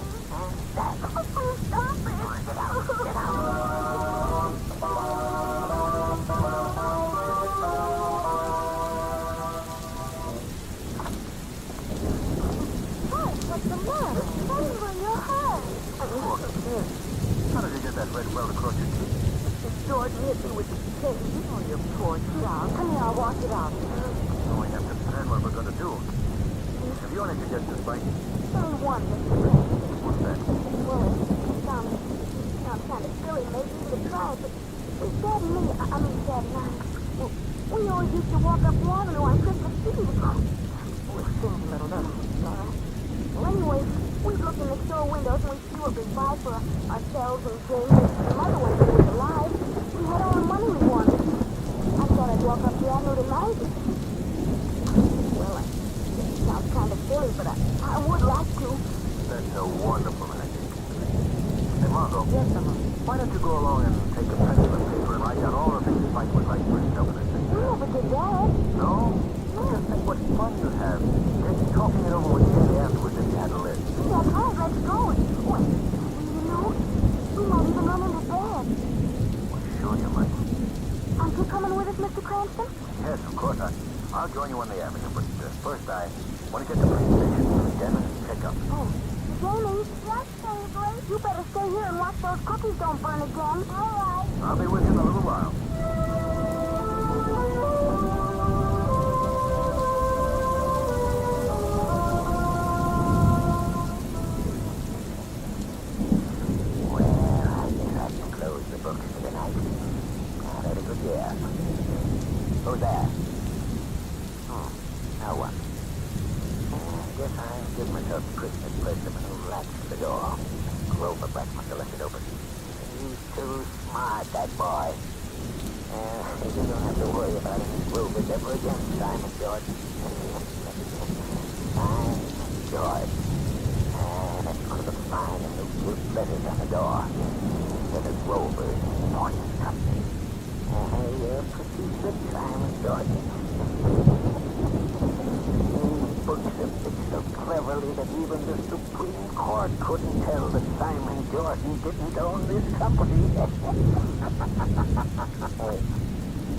Please stop it. Get out. Get out. What's the matter? Something on your head. How did you get that red welt across your cheek? George hit me with the chain. Oh, you poor child. Come here, I'll wash it out. Oh, we have to plan what we're going to do. Have you any suggestions, Mike? Only one, Mr. Grant. What's that? Well, it sounds kind of silly, maybe even to try, but Dad and me, Dad and I, we always used to walk up the avenue on Christmas Eve. It seems a little, doesn't it, Laura? Well, anyway, we'd look in the store windows and we'd see what we'd buy for ourselves and James and Mother when she was alive. We had all the money we wanted. I thought I'd walk up the avenue tonight. Well, it sounds kind of silly, but I would like to. That's a wonderful idea. Hey, Margot. Yes, Mama. Why don't you go along and take a pencil and paper and write down all the things Mike would like for himself in this thing? We never did that. No? Just think what fun you'd have. Just talking it over with Jenny afterwards if you had a list. That's right, let's go. Wait, you know, we might even run into Dad. Well, sure you might. Aren't you coming with us, Mr. Cranston? Yes, of course. I'll join you on the avenue, but first I want to get to the police station. Then check up. Oh, Jamie. Yes, David. You better stay here and watch those cookies don't burn again. All right. I'll be with you in a little while. Who's there? Oh, now what? I guess I'll give myself a Christmas present and latch the door. Grover Black must have left it open. He's too smart, that boy. You don't have to worry about any Grovers ever again, Simon George. Simon George. That's one of the fine and those blue letters on the door. They're the Rovers Morning Company. You're pretty good, Simon George. These books are fixed so cleverly that even the Supreme Court couldn't tell that Simon Jordan didn't own this company. Hey,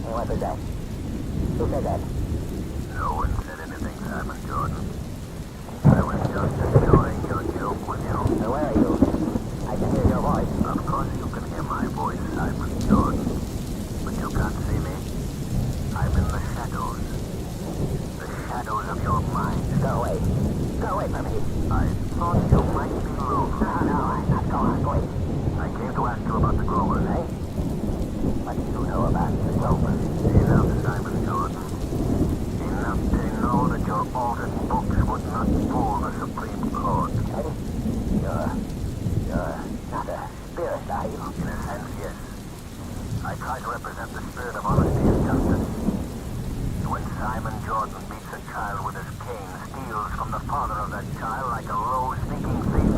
what was that? Who said that? No one said anything, Simon Jordan. I was just enjoying your joke with you. Now, where are you? I can hear your voice. Of course you can hear my voice, Simon Jordan. But you can't see me. I'm in the shadows. The shadows of your mind. Go away. Go away from me. I thought you might be lonely. No, I'm not going away. I came to ask you about the Grovers. Eh? What do you know about the Rovers? Enough, Simon Jordan. Enough to know that your altered books would not fool the Supreme Court. Eh? You're not a spirit, are you? In a sense, yes. I try to represent the spirit of honesty and justice. When Simon Jordan beats a child with his cane, steals from the father of that child like a low, sneaking thief,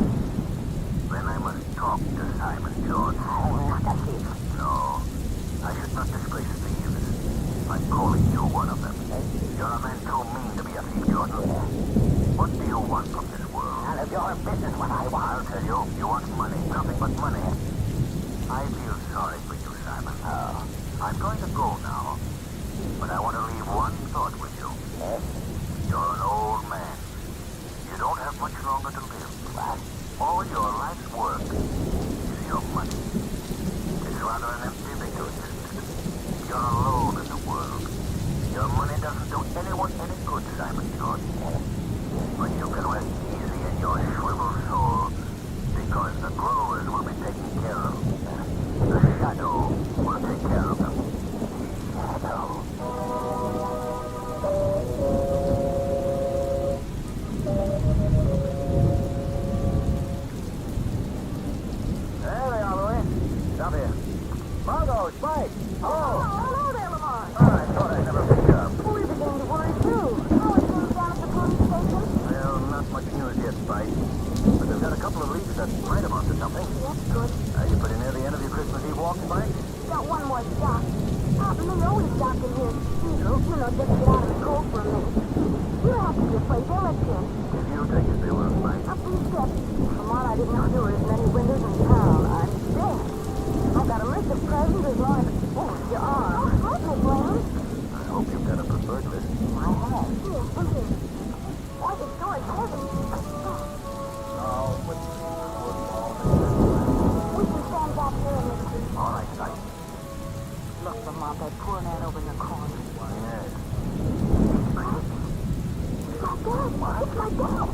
then I must talk to Simon Jordan. I'm not a thief. No, I should not disgrace thieves. I'm calling you one of them. You're a man too mean to be a thief, Jordan. What do you want from this world? None of your business what I want. I'll tell you, you want money, nothing but money. I feel sorry for you, Simon. Oh. I'm going to go now, but I want to leave one thought with you. Yes? You're an old man. You don't have much longer to live. What? All your life's work is your money. It's rather an empty victory, isn't it? You're alone in the world. Your money doesn't do anyone any good, Simon Jordan. But you can rest easy in your shriveled soul, because the Grovers will be taken care of. The Shadow will take care of them. Shadow. There they are, Louis. Stop here. Margot, Spike. dock in here, you know, just to get out of the cold for a minute. You don't have to be afraid. They'll let you in. If you take it, they will find. Up these steps. Come on, I didn't know there were as many windows in town. I'm dead. I've got a list of presents as long as... Oh, you are. Oh, hi, Miss Lane. I hope you've got a preferred list. I have. Here, look here. Boy, this door is heavy. Oh, but... We can stand back there and listen. All right, son. Look, Lamont, that poor man over in the corner. Yes. It's my dad. It's my dad.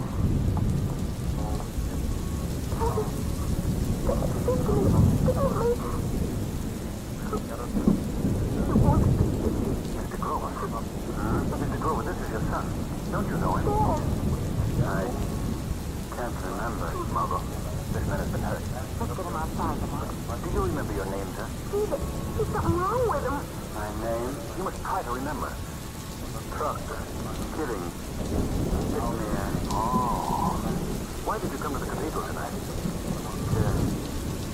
Mr. Grover. Mr. Grover, this is your son. Don't you know him? I can't remember, Margot. This man has been hurt. Let's get him outside, Lamont. Do you remember your name, sir? There's something wrong with him. My name? You must try to remember. Truck. Kidding. Hitman. Oh. Why did you come to the cathedral tonight?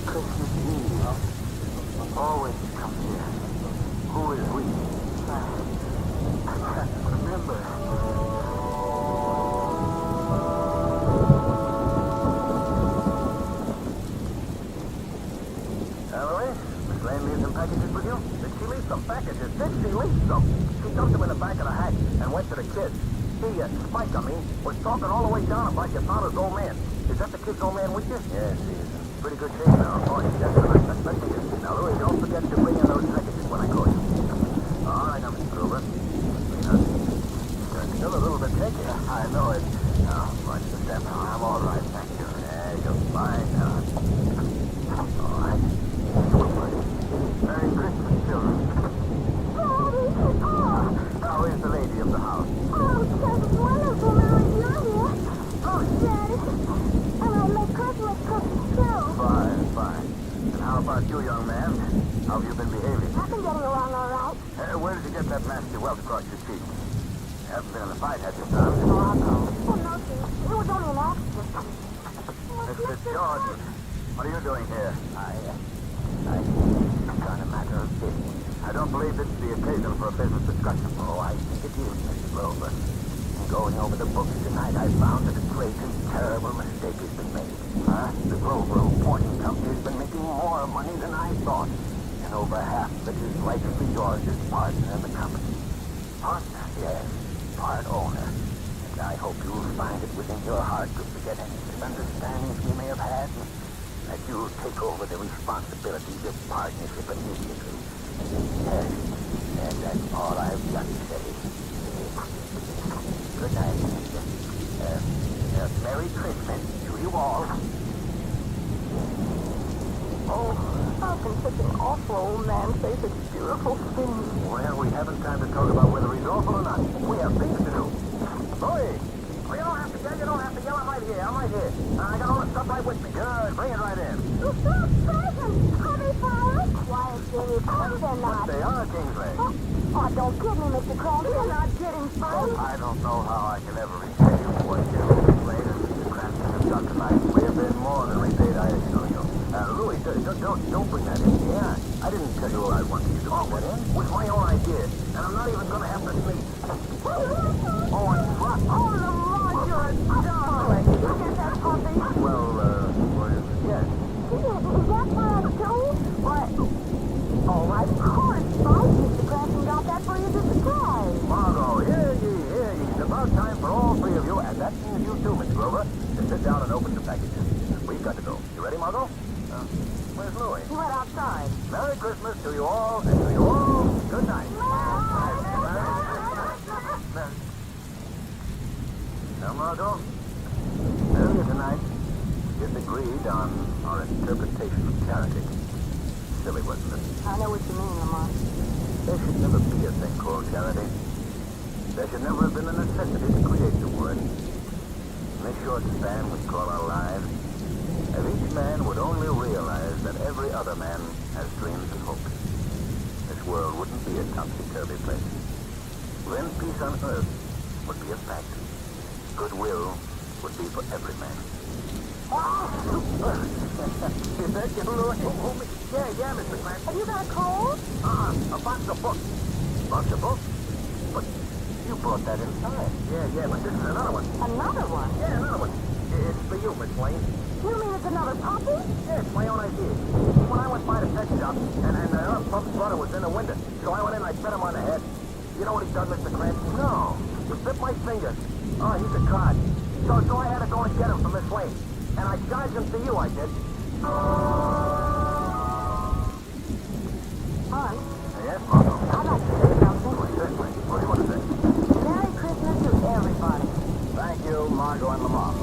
Christmas Eve. Always come here. Who is we? I can't remember. Louis, Miss Lane leave some packages with you? Did she leave some packages? Did she leave some? She dumped them in the back of the hack and went to the kids. He, Spike, was talking all the way down about your father's old man. Is that the kid's old man with you? Yes, he is in pretty good shape now. Oh, yes, let's see it. Now, Louis, don't forget to bring in those packages when I call you. All right, now, Mr. Gruber. You're still a little bit shaky. I know it. Now, watch the step. I'm all right, thank you. Yeah, you're fine now. All right. Merry Christmas, children. How is the lady of the house? Oh, it's wonderful, Mary. You're here. Oh, Daddy. And I'll make Christmas cookies, too. Fine, fine. And how about you, young man? How have you been behaving? I've been getting along all right. Where did you get that nasty welt across your cheek? You haven't been in a fight, have you, son? Oh, no. Oh, no, Chief. It was only an accident. Mr. Jordan, what are you doing here? I'm trying a matter of business. I don't believe this is the occasion for a business discussion. Oh, I think it is, Mr. Grover. In going over the books tonight, I found that a great and terrible mistake has been made. The Grover Reporting Company has been making more money than I thought. And over half of it is rightfully yours as partner in the company. Partner? Yes, part owner. And I hope you'll find it within your heart to forget any misunderstandings we may have had, and that you'll take over the responsibilities of partnership immediately. Yes, and that's all I've got to say. Good night. Merry Christmas to you all. Oh, how can such an awful old man say such beautiful things? Well, we haven't time to talk about whether he's awful or not. We have things to do. Louis! Oh, you don't have to yell, I'm right here, I got all the stuff right with me. Good, bring it right in. Presents! Are they fired? Quiet, Jimmy. Of course they're not. They are, Kingsley. Oh, don't kid me, Mr. Cranston. You're not getting fired. I don't know how I can ever repay you for what you explained and Mr. Cranston has done tonight. We have been more than repaid, I assure you. Louis, don't bring that in here. I didn't tell you I wanted you to call that in. It was my own idea, and I'm not even going to have to sleep. Oh, and fuck. Oh, Lamont, you're a darling. You get that puppy? Well, yes. Is that for us, too? What? Oh, of course, Spike. Mr. Cranston got that for you as a surprise. Margot, hear ye. It's about time for all three of you, and that means you too, Miss Grover, to sit down and open the packages. We've got to go. You ready, Margot? Where's Louis? He went outside. Merry Christmas to you all, and to you all, good night. Now, Margot, earlier tonight, we disagreed on our interpretation of charity. Silly, wasn't it? I know what you mean, Lamont. There should never be a thing called charity. There should never have been a necessity to create the word. In this short span we call our lives, if each man would only realize that every other man has dreams and hopes, this world wouldn't be a topsy-turvy place. Then peace on earth would be a fact. Goodwill would be for every man. Is that you, Louis? Yeah, Mr. Cranston. Have you got a cold? A box of books. Possible. But you brought that inside. Yeah, but this is another one. Another one? Yeah, another one. It's for you, Miss Wayne. You mean it's another puppy? Yeah, it's my own idea. When I went by the pet shop, and our pump's brother was in the window, so I went in and I pet him on the head. You know what he done, Mr. Cranston? No. He bit my finger. Oh, he's a cod. So I had to go and get him from Miss Wayne. And I charged him to you, I did. Fun. Yes, Margot. I'd like to say something. Certainly. What do you want to say? Merry Christmas to everybody. Thank you, Margot and Lamont.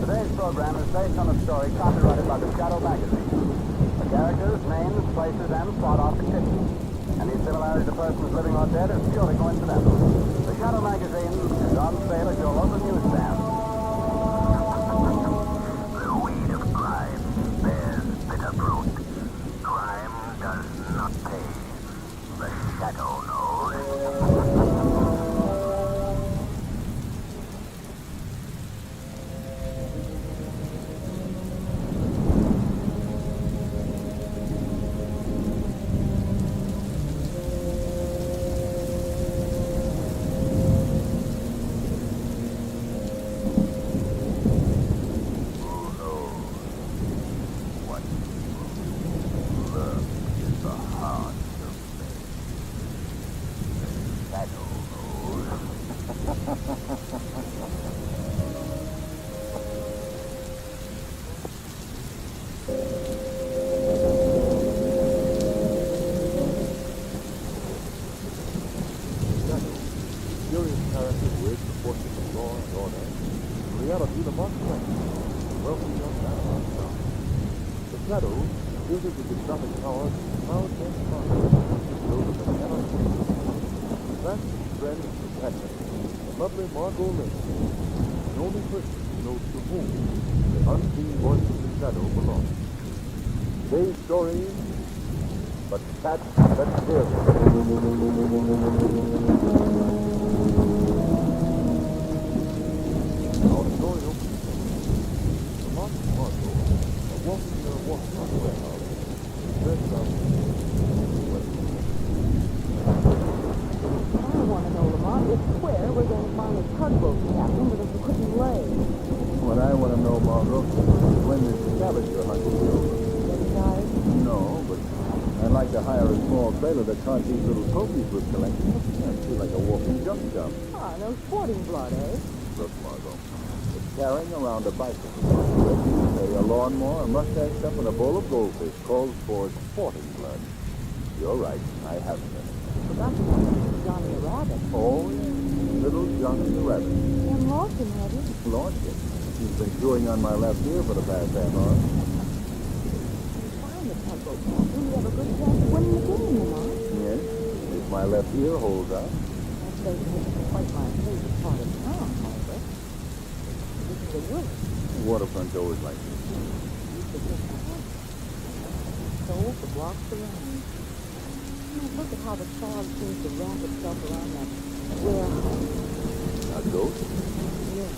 Today's program is based on a story copyrighted by the Shadow magazine. The characters, names, places, and plot are fictitious. Any similarity to persons living or dead is purely coincidental. The Shadow magazine is on sale at your local newsstand. The weed of crime bears bitter fruit. Crime does not pay. The shadow knows. Mysterious character who aids the forces of law and order. In reality, the Mark Twain, wealthy young man on top. The Shadow, wielded with exotic powers, proud and smart, those that cannot see. Fast friend and companion, the lovely Margot Lane, the only person who knows to whom the unseen voice of the Shadow belongs. Today's story, But Pat, let's hear it. Our story opens. The Martin Margot, a walking warehouse, dressed up. I want to know, Lamont, if where we're going to find a tugboat captain with a couldn't lay. What I want to know, Margot, is when this scavenger hunt will go. Getting tired? No, but I'd like to hire a small trailer that caught these little trophies we're collecting. I feel like a walking junk shop. Ah, no sporting blood, eh? Look, Margot, it's carrying around a bicycle, a lawnmower, a mustache step, and a bowl of goldfish calls for sporting blood. You're right, I have been. Forgot to mention Johnny the Rabbit. Oh, yeah, little Johnny the Rabbit. And lost him, have you? Launched it. He's been chewing on my left ear for the past half hour. Find the tugboat captain, we have a good chance of winning the game, Lamont. Yes, if my left ear holds out. That station isn't quite my favorite part of town, however. This is a wood. Waterfront's always like this. Used to just for blocks around. Look at how the fog seems to wrap itself around that warehouse. A ghost? Yeah.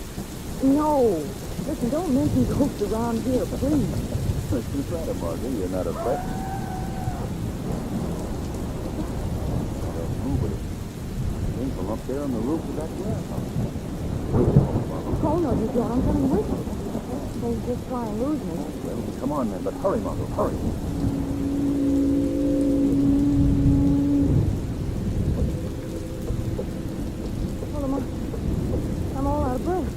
No! Listen, don't mention ghosts around here, please. Listen, try to, Margot. You're not a pet. Don't move it. Came from up there on the roof of that warehouse. Wait a moment, Margot. Oh, no, you don't. I'm coming with you. Don't just try and lose me. Well, come on, then. But hurry, Margot. Hurry. I'm all out of breath.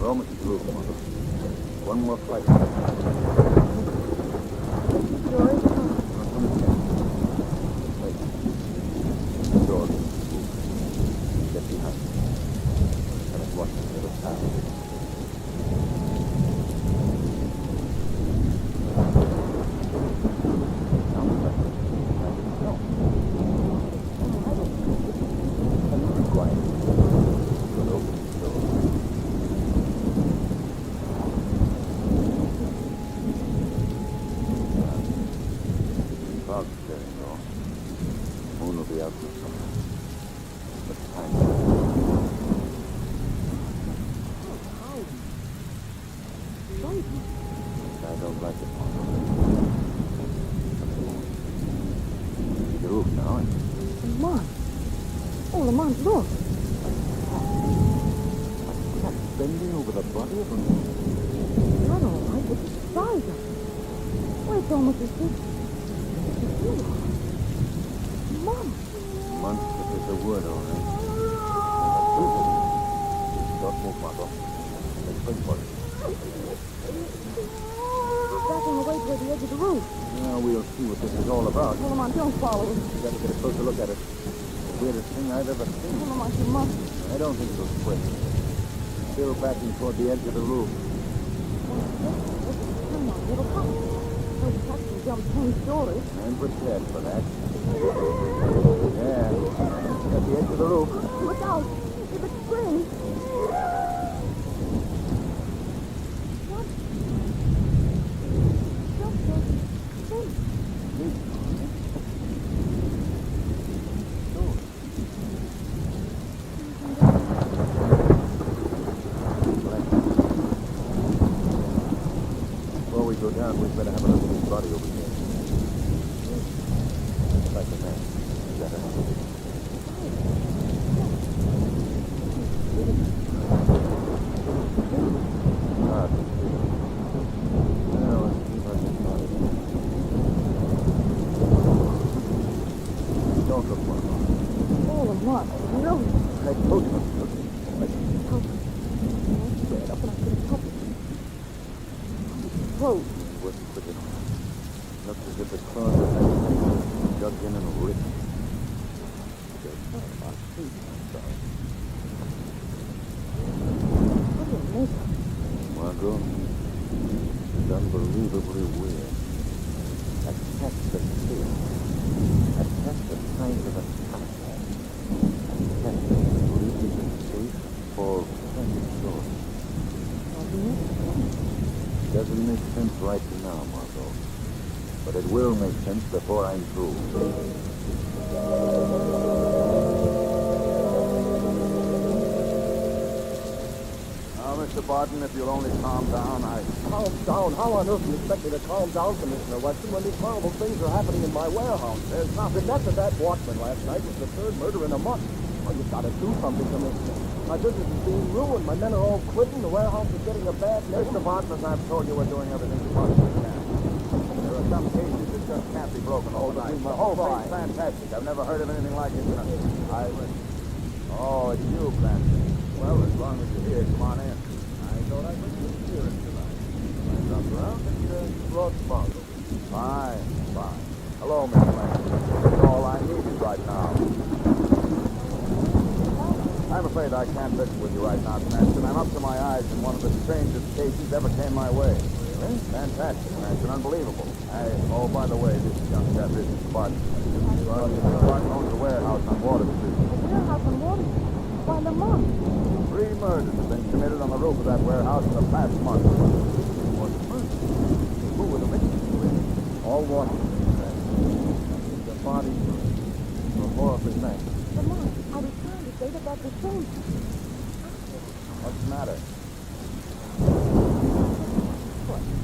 We're almost at the roof, Margot. One more flight. George? Wait. The door's moving. Get behind me. Let us watch the little town. Sounds like it. No. Be quiet. We'll open the door. Fog's clearing, though. Moon will be out this summer. But the time I don't like it. See the roof now. Lamont. Oh, Lamont, look. Cat bending over the body of a man. Not all right, but the size of it. Why, it's almost as big as you are. Mom. Monstrous is the word, all right. Don't move, Margot. Let's wait for it. Backing away toward the edge of the roof. Now we'll see what this is all about. Oh, Lamont, don't follow it. You gotta get a closer look at it. The weirdest thing I've ever seen. Oh, Lamont, you must. I don't think it'll split. Still backing toward the edge of the roof. Come on, little come. So the cat can jump 10 stories. I'm prepared for that. Yeah, it's at the edge of the roof. Look out. If it springs. What? Just think. Before we go down, we'd better have a look at his body over here. Like a man. Is that Don't look, Margot. Oh, Lamont, no. I told you not to look. Spread up and I couldn't touch it. Close. Wasn't quick enough. Looked as if the claws of that thing dug in and ripped. My feet, I'm sorry. What do you make? Margot, it's unbelievably weird. A cat that feels. A cat the size of a cat. A cat that leaves its face for 20 stories. Doesn't make sense right now, Margot. But it will make sense before I'm through. Now, Mr. Barton, if you'll only calm down, Calm down? How on earth do you expect me to calm down, Commissioner Weston, when these horrible things are happening in my warehouse? There's nothing. The death of that watchman last night was the third murder in a month. Well, you've got to do something, Commissioner. My business is being ruined. My men are all quitting. The warehouse is getting a bad name. Mr. Barton, as I've told you, we're doing everything we possibly can. There are some cases that just can't be broken overnight. The whole thing's fantastic. I've never heard of anything like it. Oh, it's you, Clancy. Well, as long as you're here, come on in. I thought I was here tonight. I dropped around and brought Margot. Fine. Hello, Miss Clancy. That's all I need right now. I'm afraid I can't listen with you right now, Cranston. I'm up to my eyes in one of the strangest cases ever came my way. Really? Fantastic, Cranston. Unbelievable. Oh, by the way, this young chap is Barton. Barton owns a warehouse on Water Street. A warehouse on Water Street? Why, Lamont. 3 murders have been committed on the roof of that warehouse in the past month. What murder? Who were the victims? All Washington. The bodies were horribly mangled. Lamont, I was trying to say that that's the same. What's the matter?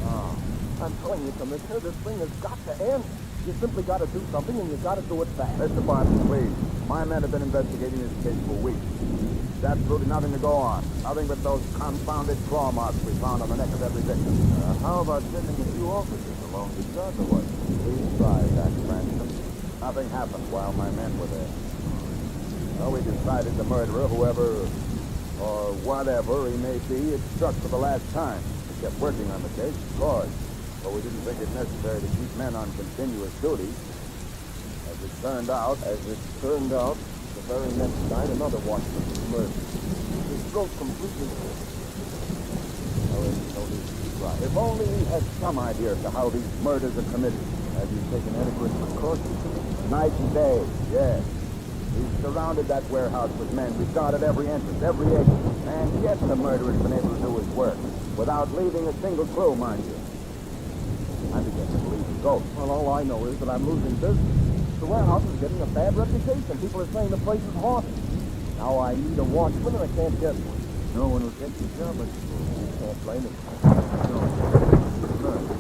Oh, I'm telling you, Commissioner, this thing has got to end. You simply got to do something, and you got to do it fast. Mr. Barton, please. My men have been investigating this case for weeks. There's absolutely nothing to go on. Nothing but those confounded claw marks we found on the neck of every victim. How about sending a few officers along to start the work? Please try that, Cranston. Nothing happened while my men were there. Well, we decided the murderer, whoever or whatever he may be, had struck for the last time. We kept working on the case, of course, but we didn't think it necessary to keep men on continuous duty. As it turned out, the very next night, another watchman was murdered. His throat completely right. If only we had some idea as to how these murders are committed. Have you taken adequate precautions? Night and day, yes. We've surrounded that warehouse with men. We've guarded every entrance, every exit. And yet the murderer's been able to do his work without leaving a single clue, mind you. I begin to believe in ghosts. Well, all I know is that I'm losing business. The warehouse is getting a bad reputation. People are saying the place is haunted. Now I need a watchman, and I can't get one. No one will take the job, I suppose. Can't blame him. No.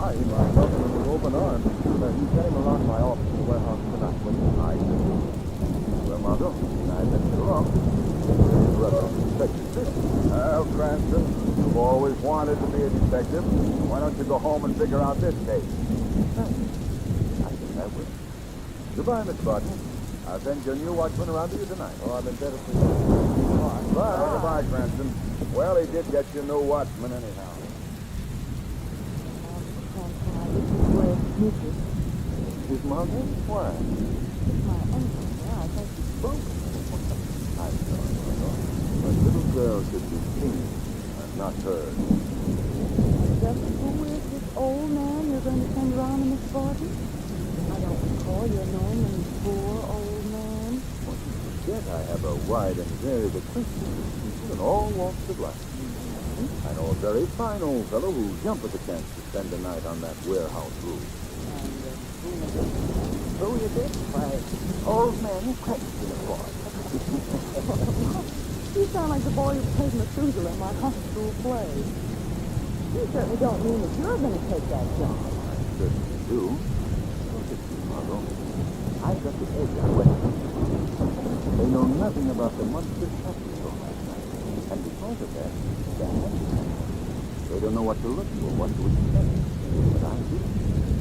Why? He welcomed him with open arms. You sent him along to my office in the warehouse tonight. When I did. Well, Margot, I've been along. Brother, detective. Well, Cranston, you've always wanted to be a detective. Why don't you go home and figure out this case? I think I will. Goodbye, Miss Barton. I'll send your new watchman around to you tonight. Oh, I've been better for you. Bye. Goodbye, Cranston. Well, he did get your new watchman anyhow. His mother? Why? My uncle. Yeah, I think he's broken. I'm sorry, Margot. But little girls should be seen and not heard. Just who is this old man you're going to send around in this party? I don't recall you knowing any poor old man. Well, you forget I have a wide and varied acquaintance with people in all walks of life. I know a very fine old fellow who'll jump at the chance to spend the night on that warehouse roof. Who is it? Why, old man Cranston, of course. You sound like the boy who played Methuselah in my high school play. You certainly don't mean that you're going to take that job. I certainly do. Look at you, Margot. I've got the edge on West. They know nothing about the monster shot we saw last night. And because of that, they're handicapped. They don't know what to look for, what to expect. But I do.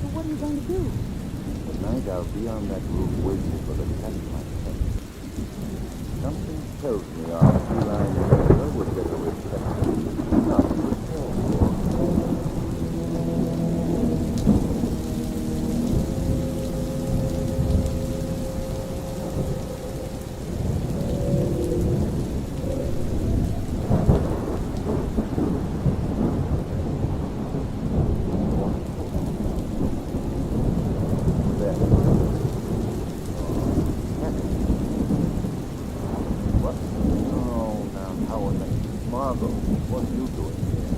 So what are you going to do? Tonight I'll be on that roof waiting for the cat myself. Something tells me our feline neighbor would get a respect. Not to repair for. Margot, what are you doing here?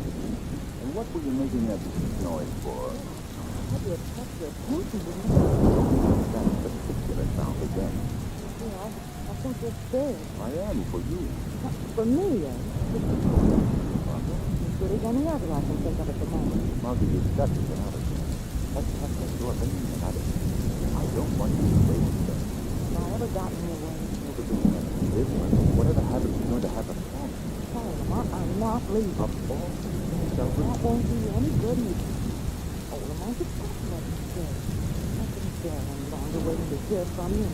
And what were you making that noise for? How do you attract your attention to me? Don't make that particular sound again. Yeah, I think you're scared. I am for you. For me, eh? Margot? As good as any other I can think of at the moment. Margot, you've got to get out of here. That's your opinion about it. I don't want you to stay with them. Have I ever gotten in your way? Never been sensitive. Whatever happens is going to happen. I'm not leaving. Of all things, That won't do you any good either. Oh, Lamont, it's not what you said. I couldn't bear any longer waiting to hear from you.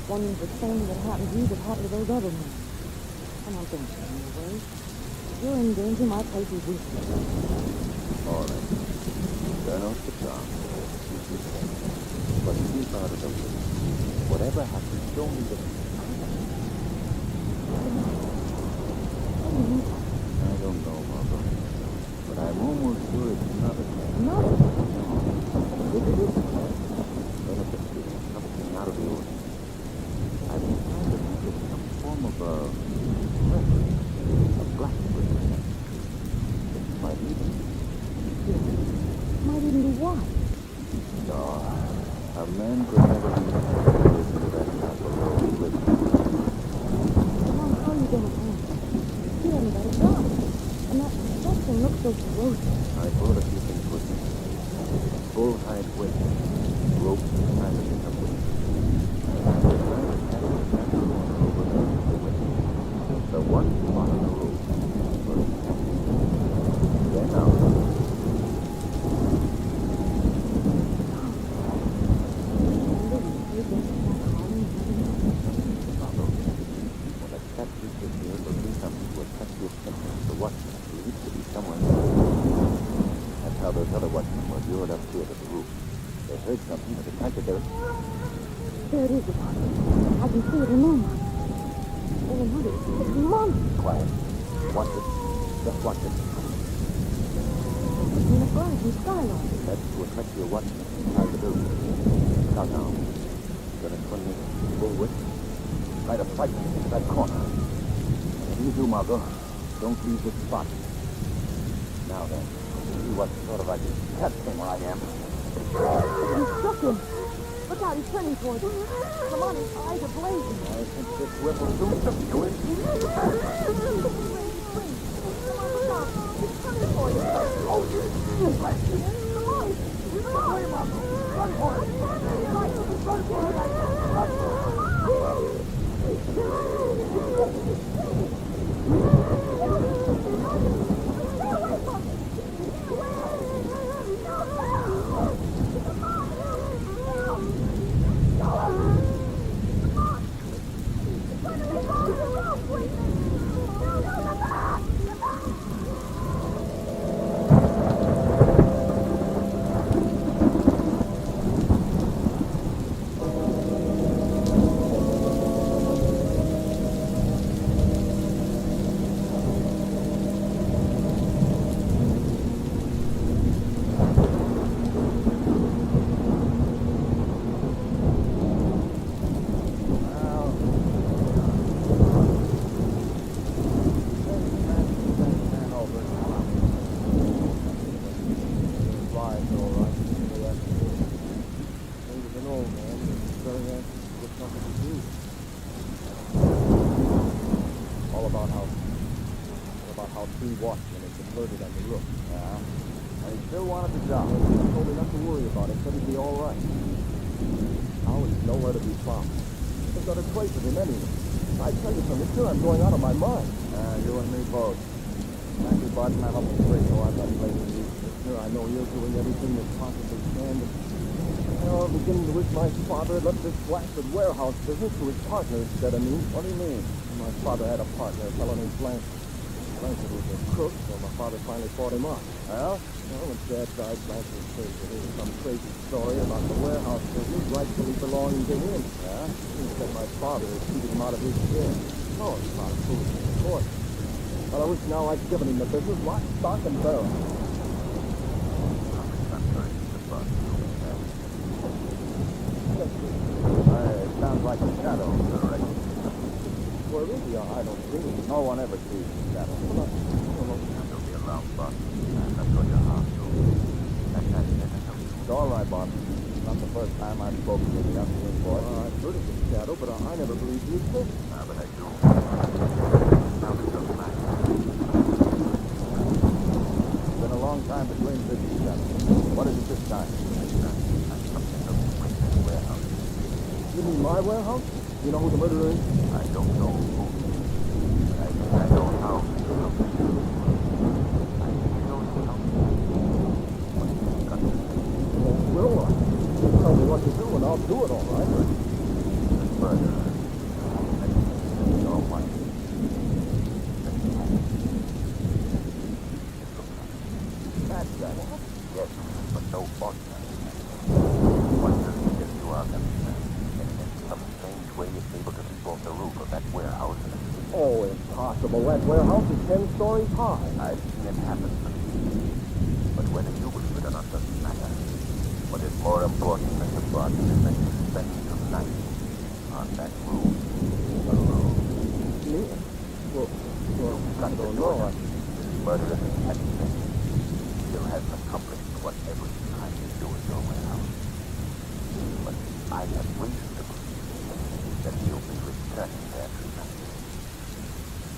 Wanting the same that happened to you that happened to those other men. And I'm thinking, anyway, if you're in danger, my place is with you. All right. Turn off the charm. But keep out of the way. Whatever happens, show me the... I don't know, Margot. But I'm almost sure it's not a man. No. If it is a man, then it's something out of the ordinary. I've been trying to think of some form of a reference, a black reference. It might even Might even be what? No, a man could never be transported into that type of road with Mom, how are you going to handle it? You haven't got a gun. And that thing looks so corrosive. I brought a few things with me. Full hide weight, rope, and a pick up weight. I'm trying to carry that corner over there to the window. The one spot on the road. Then out. That's how those other watchmen were lured up here to the roof. They heard something that attracted their... There it is. I can see it in moonlight. Oh, look, it's monster. Quiet. Watch it. Just watch it. In a bright and skylight. That's to attract your watchmen inside the building. Now, now. Gonna swing me forward. Try to fight into that corner. Whatever you do, Margot, don't leave this spot. Now then, see what sort of a cat thing I am. You struck him. Look out, he's turning towards you. Come on, his eyes are blazing. I think this whip will soon subdue it. Look out, he's turning for you. Oh, come on. he watched when it was murdered on the roof. Yeah. And he still wanted the job. He told me not to worry about it. Said he'd be all right. Now he's nowhere to be found. I've got a trace of him anyway. I tell you something, sure, I'm going out of my mind. You and me both. Thank you, Barton. I'm up to three, so I'm not blaming you. Sure, I know you're doing everything you possibly can, but I'm beginning to wish my father had left this blasted warehouse business to his partner instead of me. What do you mean? My father had a partner, a fellow named Blanchard. Blanchard was a crook, so my father finally fought him off. Well? Well, when Dad died, Blanchard said that there was some crazy story about the warehouse business rightfully belonging to him. Yeah? He said my father had cheated him out of his share. Oh, it's not foolish, of course. But I wish now I'd given him the business, lock, stock, and barrel. It sounds like a shadow. Where is he? I don't see him. No one ever sees the shadow. He'll be around, Bob. That's what your house do. It's all right, Bob. It's not the first time I've spoken with the young swing boy. I've heard of the shadow, but I never believed he existed. But I do. Now it doesn't matter. It's been a long time between visits, Shadow. What is it this time? You mean my warehouse? You know who the murderer is? I don't know who. I know how. Will I? You tell me what to do, and I'll do it all right. Murder. Your wife. That's that. Yes, but no partner. Wonder if you are concerned. In some strange way, it's able to leap off the roof of that warehouse. Oh, impossible. That warehouse is 10 stories high. I've seen it happen. But whether you will fit or not doesn't matter. What is more important, Mr. Barton, is that you spend the night on that roof alone. Me? Well, I don't know. This murder is a petty thing. Still hasn't accomplished whatever he's trying to do in your warehouse. But I have reason to believe that he'll be returning there tonight.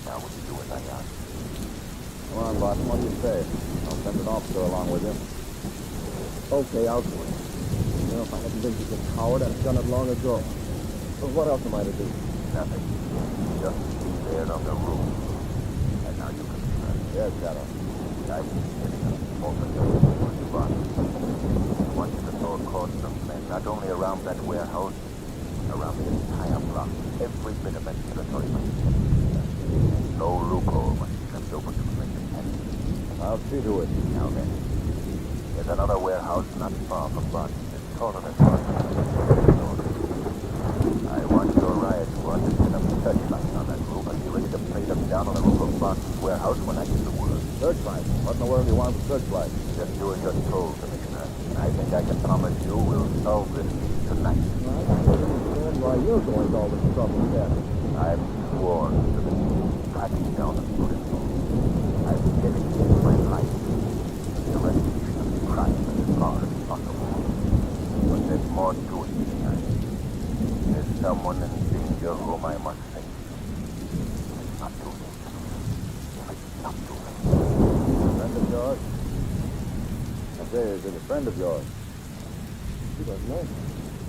Now will you do as I ask? Come on, Barton. What do you say? I'll send an officer along with you. Okay, I'll do it. You know, if I hadn't been such a coward, I'd have done it long ago. But what else am I to do? Nothing. Just be there on the roof. And now you can return. Yes, Shadow. I'm getting a moment to run. I want you to throw a cordon of men, not only around that warehouse, around the entire block, every bit of ventilatory. No loophole must be left open to prevent attack. I'll see to it. Now then, there's another warehouse not far from Barton. It's taller than Barton. I want your riot squad to set up searchlights on that roof and be ready to play them down on the roof of Barton's warehouse when I give the word. Searchlight? What in the world do you want with searchlight? Just do as you're told, Commissioner. I think I can promise you we'll solve this case tonight. I don't understand why you're going to all this trouble, Captain. I'm sworn to the tracking down the criminal. I've dedicated my life to the investigation of crime as far as possible. But there's more to it tonight. There's someone in danger whom I must save. It's not too late. It's not too late. A friend of yours? I say, is it a friend of yours? He doesn't know.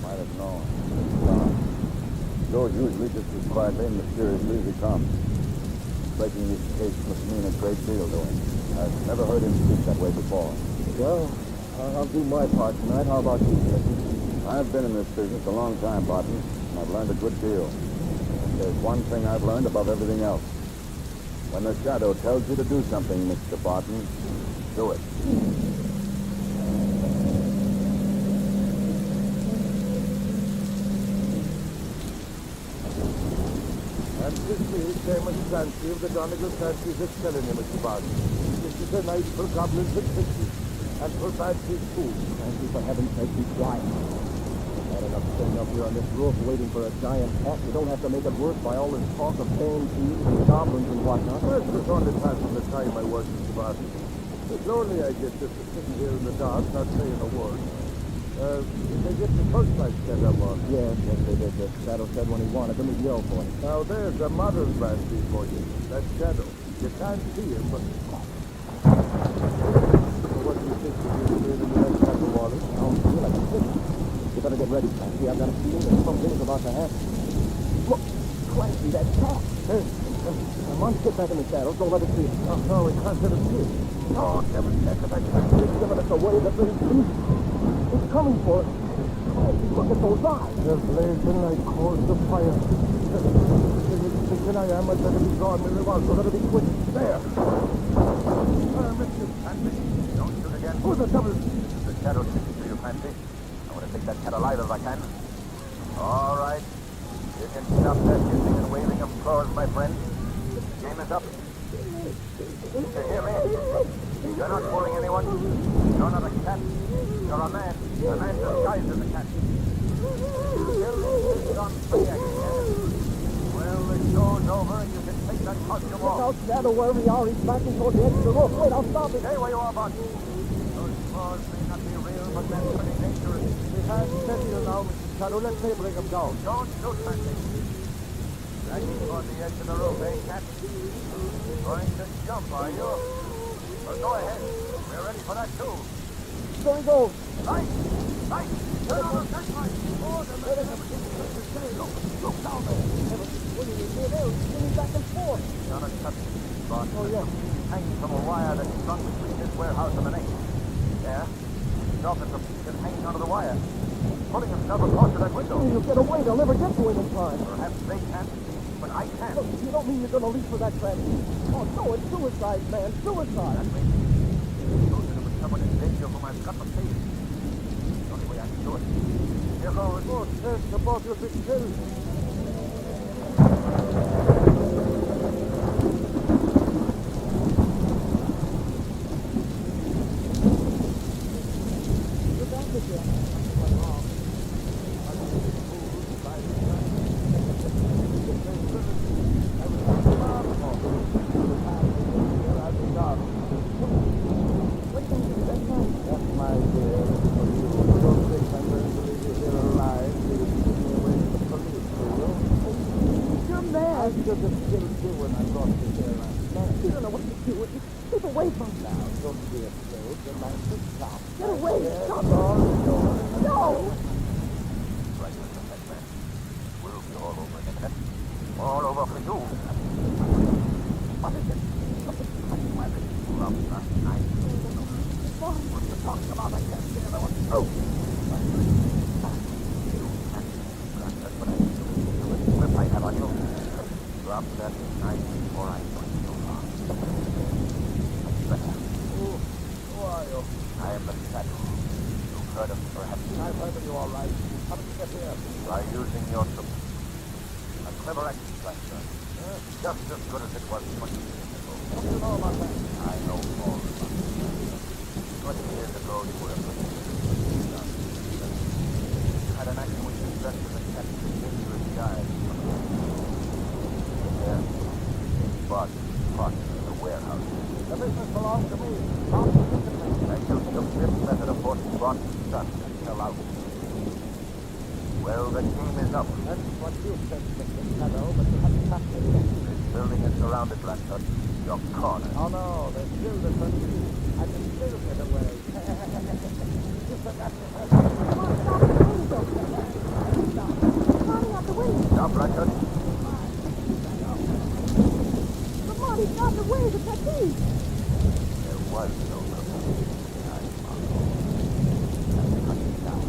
Might have known. George usually just as quietly and mysteriously as he comes. Breaking this case must mean a great deal to him. I've never heard him speak that way before. Well, I'll do my part tonight. How about you, Captain? I've been in this business a long time, Barton, and I've learned a good deal. There's one thing I've learned above everything else. When the shadow tells you to do something, Mr. Barton, do it. And this is famous fancy of the Donegal fancies that's telling you, Mr. Barton. This is a night for goblins and pixies, and for fancy fools. Thank you, for heaven's sake, be quiet. Had enough sitting up here on this roof waiting for a giant cat. You don't have to make it worse by all this talk of paying thieves and goblins and whatnot. Well, it was only passing the time I worked, Mr. Barton. It's lonely I get just sitting here in the dark, not saying a word. They get the first light set up on. Yes, they did. The Shadow said when he wanted them, he'd yell for him. Now, there's a modern fancy for you. That Shadow. You can't see him, but get ready, Clancy. I've got a feeling that something's about to happen. Look, Clancy, that cat. Come on, get back in the saddle. Don't let it see us. Oh, no, we can't let it see us. Oh, heaven, because I can't see it giving us away. That little thief. It's coming for us. Clancy, look at those eyes. They're blazing like coals of fire. Thinking I am, I'd better be gone. My revolver better be quick. There. Mr. Clancy, don't shoot again. Who's the devil? The shadow speaking to you, Clancy. I want to take that cat alive if I can. All right. You can stop that hissing and waving of claws, my friend. The game is up. You hear me? You're not fooling anyone. You're not a cat. You're a man. A man disguised as a cat. Still on for the action. Well, the show's over and you can take that costume Look off. out, Shadow, wherever you are. He's backing toward the edge of the roof. Wait, I'll stop him. Stay where you are, Bud. Those claws may not be real, but they're pretty dangerous. We can't steady you now, Mr. Shadow. Let's say bring him down. Don't shoot, Clancy. Dragging toward the edge of the roof, eh, cat? Going to jump, are you? Well, go ahead. We're ready for that, too. There he goes. Light! Light! Turn on the searchlight! Oh, the man Look down there. What are you doing there? He's spinning back and forth. He's on a touch, Bud. Oh, yeah. Hanging from a wire that's strung between this warehouse and the next. There. He's off at the peak and hanging onto the wire. Pulling himself across to that window. He'll get away. They'll never get to him in time. Perhaps they can't, but I can. Look, you don't mean you're going to leap for that trap? Oh, no, it's suicide, man. Suicide. That way. Those are with someone in danger whom I've got to save. The only way I can do it. Here goes. Oh, there's the boat you'll be killed. All over for you. What is it? What are you talking about? I can't see another one. Oh. That's what I need to do. Grip I have on you. Drop that knife before I go too far. Better. Who are you? I am the shadow. You've heard of me, perhaps. I've heard of you all right. How did you get here? By using your support. A clever extraction. Just as good as it was 20 years ago. What do you know about that? I know all about it. 20 years ago, you were a pretty You had an action which you dressed as a captain in dangerous guise. There, in Bud, in the warehouse. The business belongs to me. And you took this method of forcing Bud to shut and sell out. Well, the game is up. That's what you said, Mr. Shadow, but you haven't got me yet. This building is surrounded, Blackshot. Your corner. Oh, no, there's still the country. I can still get away. You forgot to help me. Come on, stop the window. Stop. Climbing out the window. Stop, Blackshot. Come on, he's got the way. The technique. There was no cooking. I follow. Let's cut it down.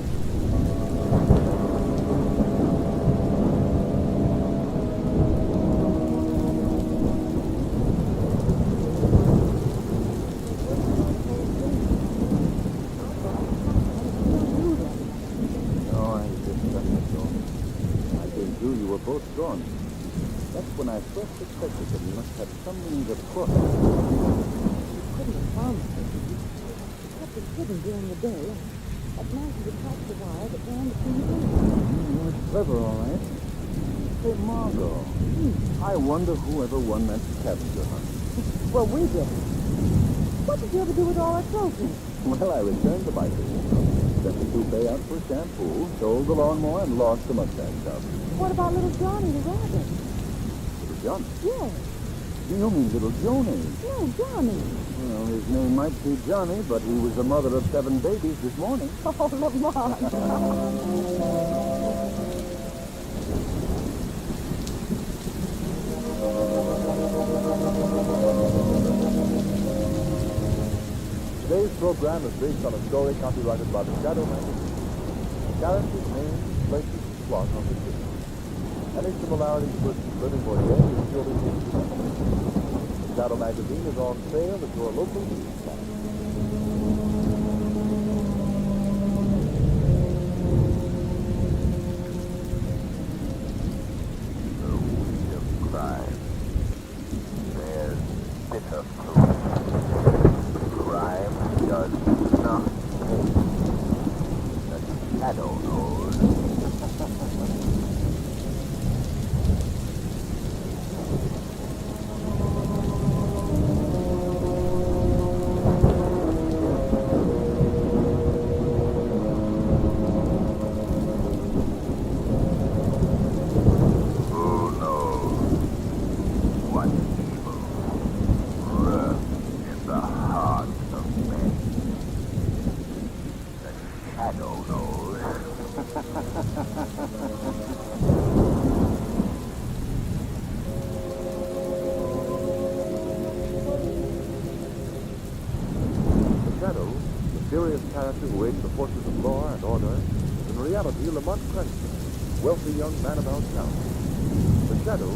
Both gone. That's when I first suspected that he must have some means of crossing. You couldn't have found it. He kept it hidden during the day. At night, he attached the wire that ran between the doors. That's clever, all right. Say, Margot, I wonder whoever won that scavenger hunt. Well, we did. What did you ever do with all our trophies? Well, I returned the bicycle, sent the toupee out for shampoo, sold the lawnmower, and lost the mustache job. What about little Johnny the rabbit? Little John. Yes. You mean little Joni? No, Johnny. Well, his name might be Johnny, but he was the mother of 7 babies this morning. Oh, Lamont. Today's program is based on a story copyrighted by the Shadow magazine. Characters, names, places, and plot are fictitious. Any similarities with living or dead is purely coincidental. The Shadow magazine is on sale at your local newsstand. The weed of crime. There's bitter fruit. Crime does not pay. The shadow knows. Who knows what evil lurks in the heart of men? The shadow knows. The Shadow, the mysterious character who aids the forces of law and order, is in reality Lamont Cranston, wealthy young man about town. The Shadow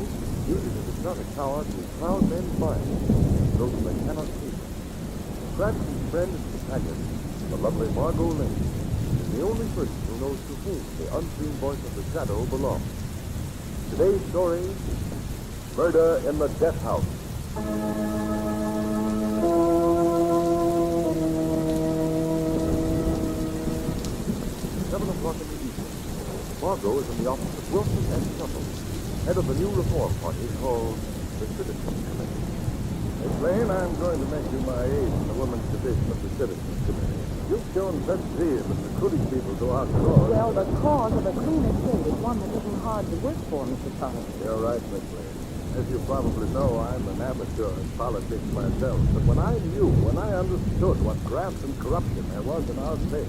uses his hypnotic power to cloud men's minds, those they cannot see. Cranston's friend and companion, the lovely Margot Lane, is the only person who knows to whom the unseen voice of the Shadow belongs. Today's story, Murder in the Death House. 7 o'clock in the evening. Margot is in the office of Wilson and Shuffle, head of the new reform party called the Citizens Committee. Miss Lane, I'm going to make you my aide in the Women's Division of the Citizens Committee. You've shown such zeal in recruiting people to our cause. Well, the cause of a cleaner state is one that isn't hard to work for, Mr. Tunnel. You're right, Miss Lane. As you probably know, I'm an amateur in politics myself. But when I understood what graft and corruption there was in our state,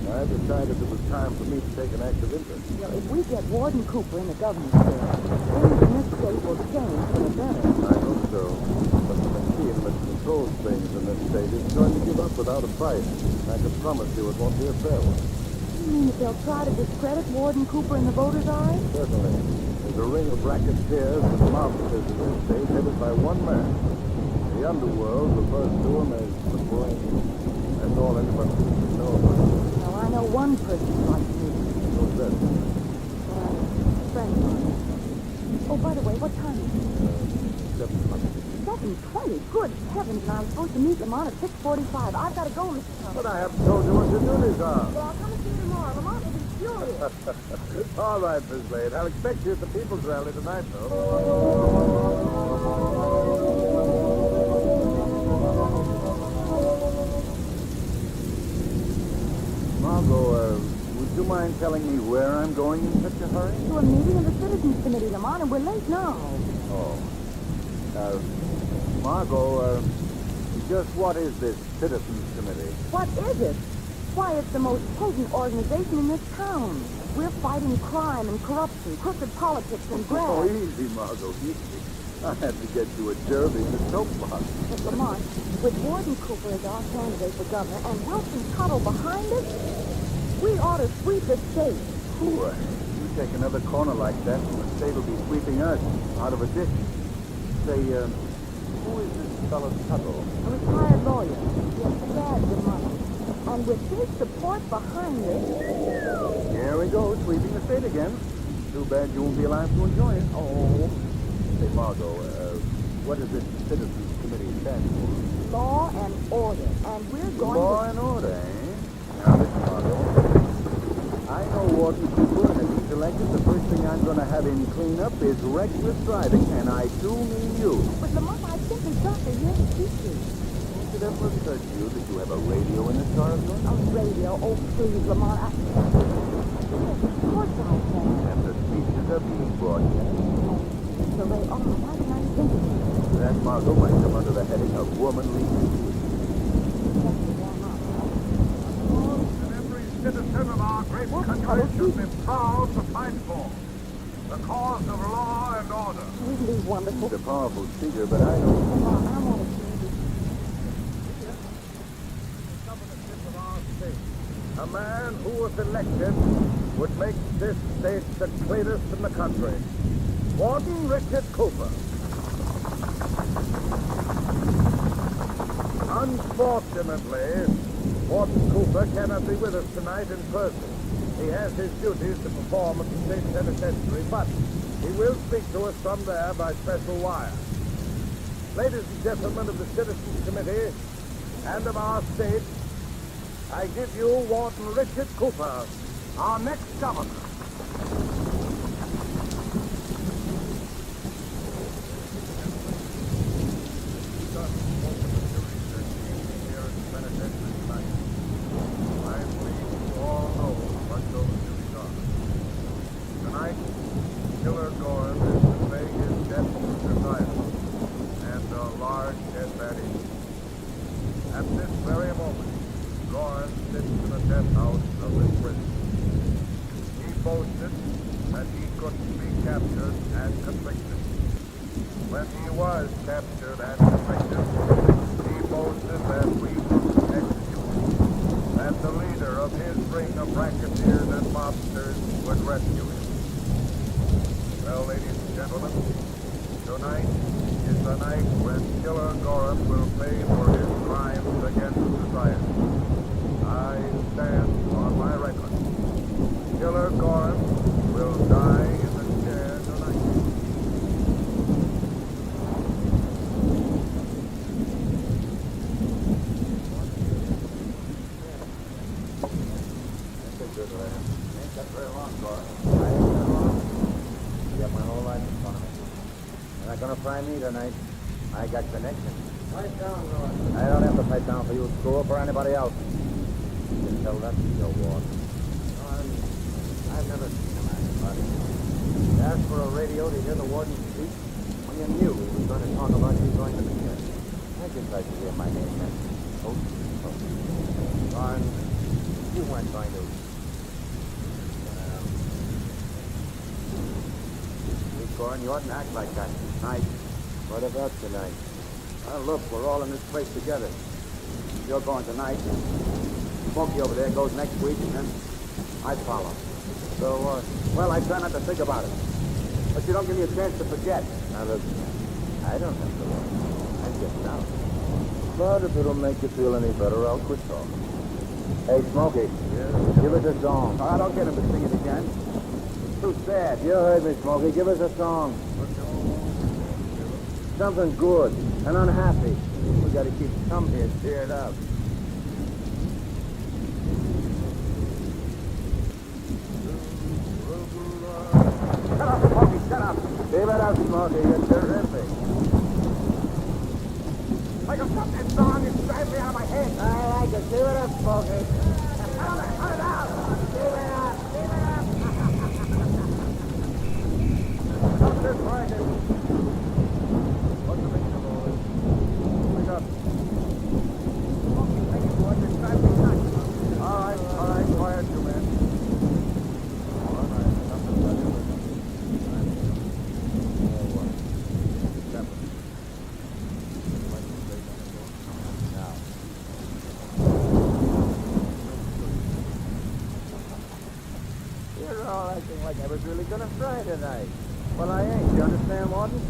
I decided it was time for me to take an active interest. Well, if we get Warden Cooper in the governor's chair, things in this state will change for the better. I hope so. But the machine that controls things in this state is going to give up without a fight. I can promise you it won't be a fair one. You mean that they'll try to discredit Warden Cooper in the voters' eyes? Certainly. There's a ring of racketeers and mobsters in this state headed by one man. The underworld refers to him as the brain. That's all anyone seems to know about him. Now, I know one person like me. Who's that? Friend of mine. Oh, by the way, what time is it? 7:00. 7:20. Good heavens, and I was supposed to meet Lamont at 6:45. I've got to go, Mr. Thomas. But I haven't told you what your duties are. Well, I'll come and see you tomorrow. Lamont will be furious. All right, Miss Lane. I'll expect you at the People's Rally tonight, though. Margot, would you mind telling me where I'm going in such a hurry? To a meeting of the Citizens Committee, Lamont, and we're late now. Oh. Margot, just what is this Citizens Committee? What is it? Why, it's the most potent organization in this town. We're fighting crime and corruption, crooked politics and graft. Oh, easy, Margot, easy. I had to get you a jersey and a soapbox. But Lamont, with Warden Cooper as our candidate for governor and Wilson Tuttle behind us, we ought to sweep the state. Boy, you take another corner like that, and the state will be sweeping us out of a ditch. Say, who is this fellow Tuttle? A retired lawyer. He has bad good money. And with his support behind us... Here we go, sweeping the state again. Too bad you won't be alive to enjoy it. Oh. Say, Margot, what does this Citizens Committee stand for? Law and order. And we're going Law to... and order, eh? Now, listen, Margot. I know Warden Cooper, and if he's elected, the first thing I'm going to have him clean up is reckless driving, and I do mean you. But Lamont, I simply got to hear the teachers. Did it ever occur to you that you have a radio in this car of yours? A radio? Oh, please, Lamont. Yes, of course I can. And the speeches are being broadcast. the way off. Why didn't I think of it? That cargo might come under the heading of womanly duty. Just to warm up. And every citizen of our great country should be proud to fight for. The cause of law and order. Isn't he wonderful? He's a powerful speaker, but I don't... Come on, I'm on it, baby. The governorship of our state. A man who was elected would make this state the greatest in the country. Warden Richard Cooper. Unfortunately, Warden Cooper cannot be with us tonight in person. He has his duties to perform at the state penitentiary, but he will speak to us from there by special wire. Ladies and gentlemen of the Citizens Committee and of our state, I give you Warden Richard Cooper, our next governor. Tonight. I got connections. Fight down, Lord. I don't have to fight down for you, School, or anybody else. You can tell that to your ward. I've never seen a man body. You asked for a radio to hear the warden speak when you knew he was going to talk about you going to the church. I just like to hear my name mentioned. Gordon, you weren't going to. Gordon, you oughtn't act like that. Nice. What about tonight? Well, look, we're all in this place together. You're going tonight. Smokey over there goes next week, and then I follow. So, well, I try not to think about it. But you don't give me a chance to forget. Now, look, I don't have to worry. I'm just out. But if it'll make you feel any better, I'll quit talking. Hey, Smokey. Yeah? Give us a song. Oh, don't get him to sing it again. It's too sad. You heard me, Smokey. Give us a song. Something good and unhappy. We got to keep some here cheered up. Shut up, Smokey, shut up. Give it up, Smokey. You're terrific. Like a something song is driving me out of my head. I like it. Give it up, Smokey. Cut it out. Give it up. Give it up. Stop this wagon. Like I was really gonna fry tonight. Well, I ain't. You understand, Warden?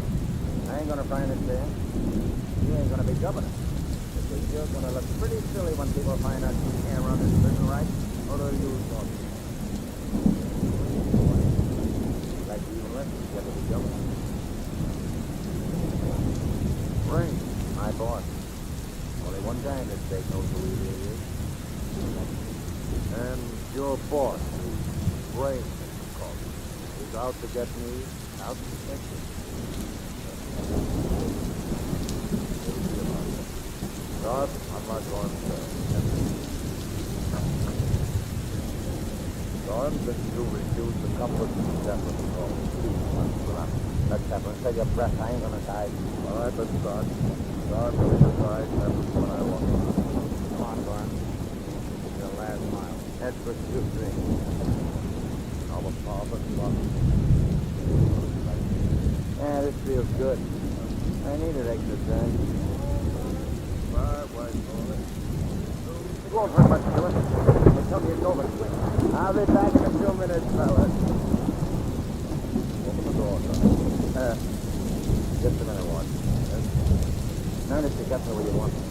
I ain't gonna fry this there. You ain't gonna be governor. Because you're gonna look pretty silly when people find out you can't run this prison right. Or do you talk? Like you even less you to be governor. Ring, my boss. Only one guy in this state knows who he really is. And your boss is Ring. He's out to get me, out to get you. God, I'm not going to Storm that you refuse the comfort and death of the call. 2 months will happen. Let's have save your breath. I ain't gonna die. All right, let's start. Start from the side. That's what I want. Come on, Gordon. Your last mile. Head for 2-3. Almost off and off. Yeah, this feels good. I needed exercise. Right, white boy. It won't hurt much to it. They tell me it's over quick. I'll be back in a few minutes, fellas. Open the door, son. Just a minute, Ward. Now that you got me where you want me,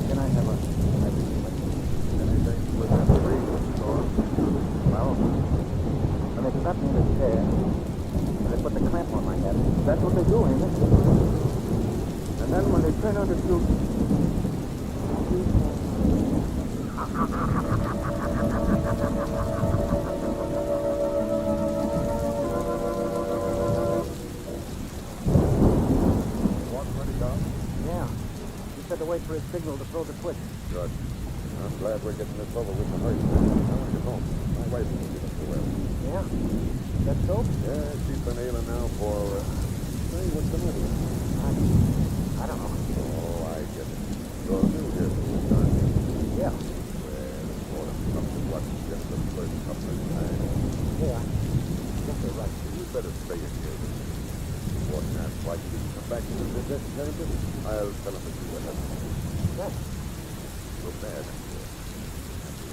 can I have a... Anything within reason, Thor? Well, when they strapped me in the chair, and they put the clamp on my head, that's what they do, ain't it? And then when they turn on the tube... Yeah. He said to wait for his signal to throw the switch. Good. I'm glad we're getting this over with in a hurry. I want to get home. My wife will get us to well. Yeah? That's so? Yeah, she's been ailing now for, say, what's the matter? I don't know. Oh, I get it. You're new here for this time. Yeah. Well, it's more than something what just the first couple of times. Yeah. Guess you're right. You better stay in here. What that's why you didn't come back to the visit, I'll tell him that you were having. Yeah. So bad.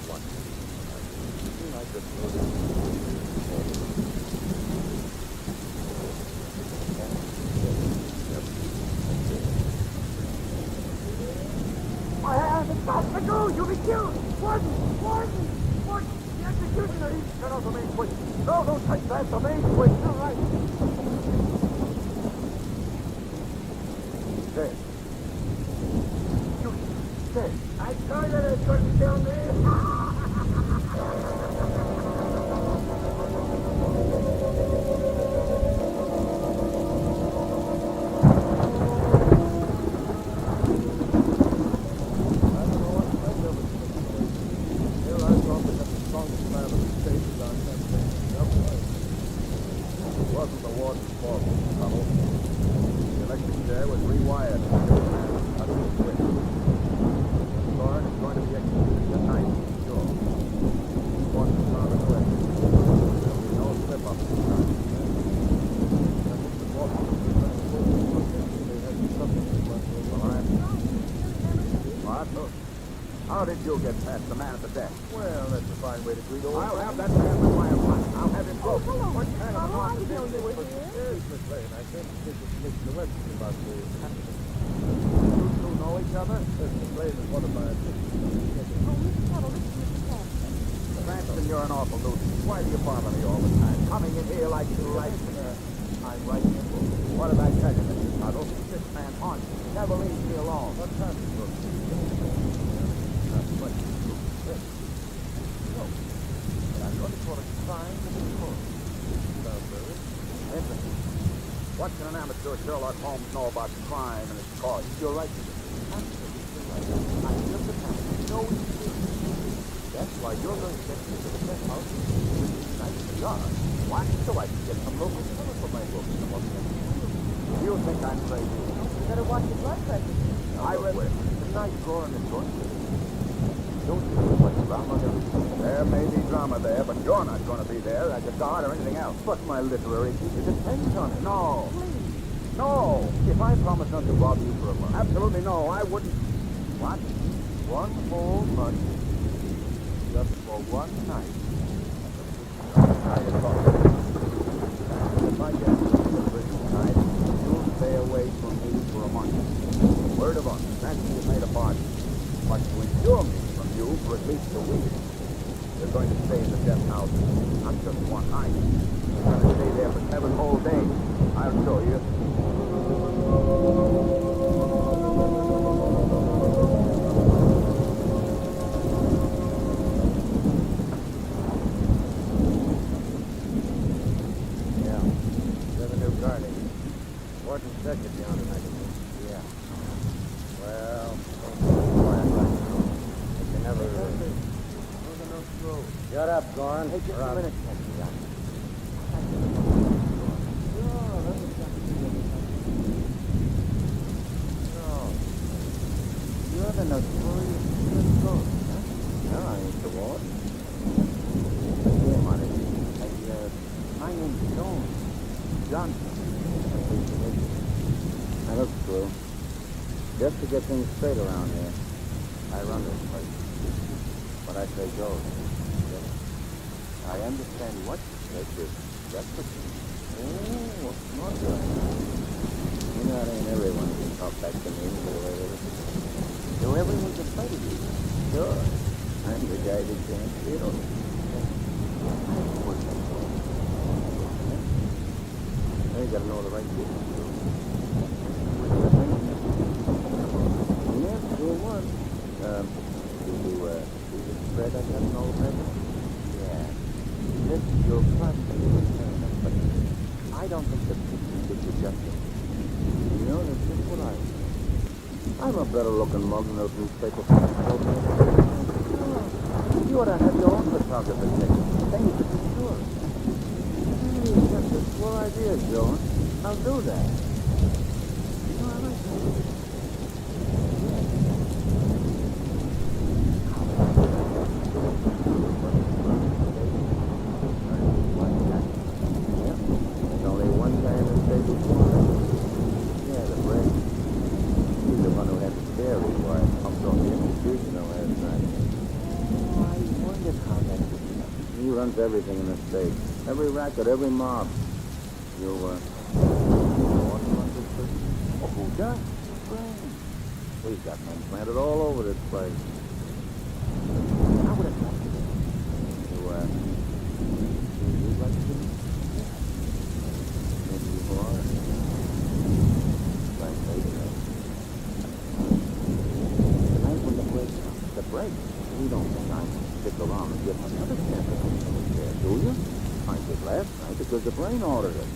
One. I just noticed. I have it got to go. You'll be killed. Warden! Warden! Warden! The executioner! He's turn off the main switch. No, don't touch that. The main switch. All right. Stay. You stay. I told you they couldn't kill me. Wasn't the warden's fault, Tuttle. The electric chair was rewired to kill the man who touched the switch. Thorne is going to be executed tonight, sure. Warden's found a question. There'll be no slip-up this time. What? How did you get past the man at the desk? Well, that's a fine way to greet old. I'll have that man with my apart. I'll have him broken. What kind of an office is this? Yes, Miss Lane. I came to speak with Commissioner Webster about the happening. You two know each other? Miss Lane is one of my assistants. Cranston, you're an awful nuisance. Why do you bother me all the time? Coming in here like you like me. I'm right here. What did I tell you, Mr. Tuttle? This man haunts me. He never leaves me alone. What's happening? Interesting. What can an amateur Sherlock Holmes know about crime and its cause? You're right. Absolutely right. I feel the time. No, that's why you're going to get me to the death house. Nice cigar. Why? So I can get some local color for my books. You think I'm crazy? You better watch your blood pressure. I read the night drawer in the drawer. Don't you see much drama there? There may be drama there, but you're not going to be there as a guard or anything else. But my literary future depends on it. No. Please. No. If I promise not to rob you for a month. Absolutely no. I wouldn't. What? 1 whole month. Just for one night. Now you're talking. If I get you to the prison tonight, you'll stay away from me for a month. Word of honor. That's you made a bargain. But to ensure me from you for at least a week, you're going to stay in the death house not just one night. You're going to stay there for 7 whole days. I'll show you. Yeah. Revenue guarding. Warden secretary on tonight. Yeah. Well, you never... Shut up, Gorn. Hey, just a minute. Sure. Again, Marty. My name's Jones. Johnson. Now, look, Screw. Just to get things straight around here, I run this place. What I say goes. Yes. I understand what you said. That's what you Oh, not good. You know, it ain't everyone who can talk back to me the way they listen. So everyone's afraid of you. Sure. I'm the guy that can't feel. Now you gotta know the right people. Yes, sure was. Did you spread that up in all the papers? Yeah. This is your question you were saying, but I don't think the picture did you justice. You know, that's just what I'm a better looking mug than those newspaper people told me. You ought to have your own photographer taken. Then you could be sure. Hey, that's a swell idea, Jones. I'll do that. No, I like that. Everything in this state. Every racket, every mob. You, want to run this person? Oh, who does? Brain. We've got men planted all over this place. How would it help you? You'd like to do it? Yeah. Maybe you are. Right, later. Tonight when the break comes. The break? We don't think I can stick around and give him another chance to come there, do you? I did last night because the brain ordered it.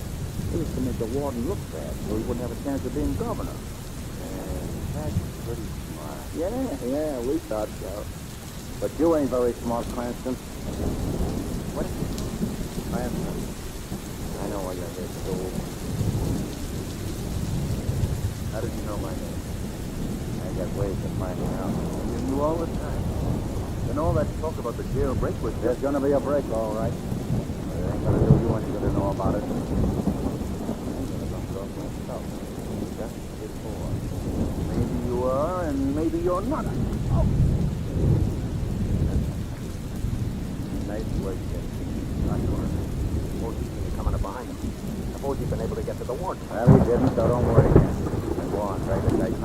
It was to make the warden look bad so he wouldn't have a chance of being governor. That's pretty smart. Yeah, we thought so. But you ain't very smart, Cranston. What is it? Cranston. I know why you're here, fool. How did you know my name? I got ways of finding out. You knew all the time. And all that talk about the jailbreak was there's gonna be a break, all right. But it ain't gonna do you any good to know about it. I'm gonna go myself. Just before. Maybe you are, and maybe you're not. Oh. Nice work, kid. Not yours. Suppose you're coming up behind him. Suppose you've been able to get to the warden. Well, he didn't, so don't worry again. Go on, drag the dice,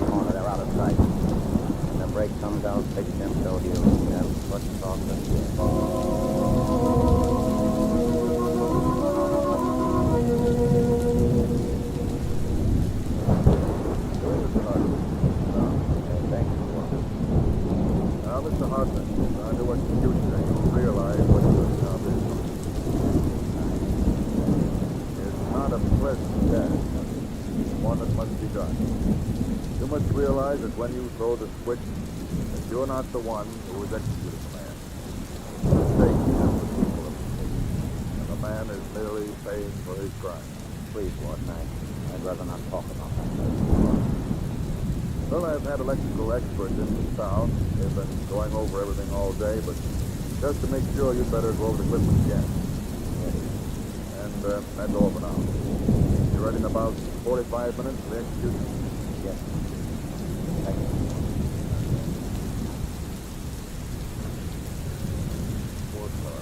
corner. They're out of sight. Break comes out, fix them so he'll have what's off the Now, Mr. Hartman, under what you say, you realize what your job is. It's not a pleasant task, one that must be done. You must realize that when you throw the switch, that you're not the one who is executing the man. The mistake is the people of the state, and the man is merely paying for his crime. Please, Warden, I'd rather not talk about that. Well, I've had electrical experts in this town. They've been going over everything all day, but just to make sure, you'd better go over the equipment again. Yes. And that's all for now. You're ready in about 45 minutes for the execution? Yes. Thank you. Fourth car.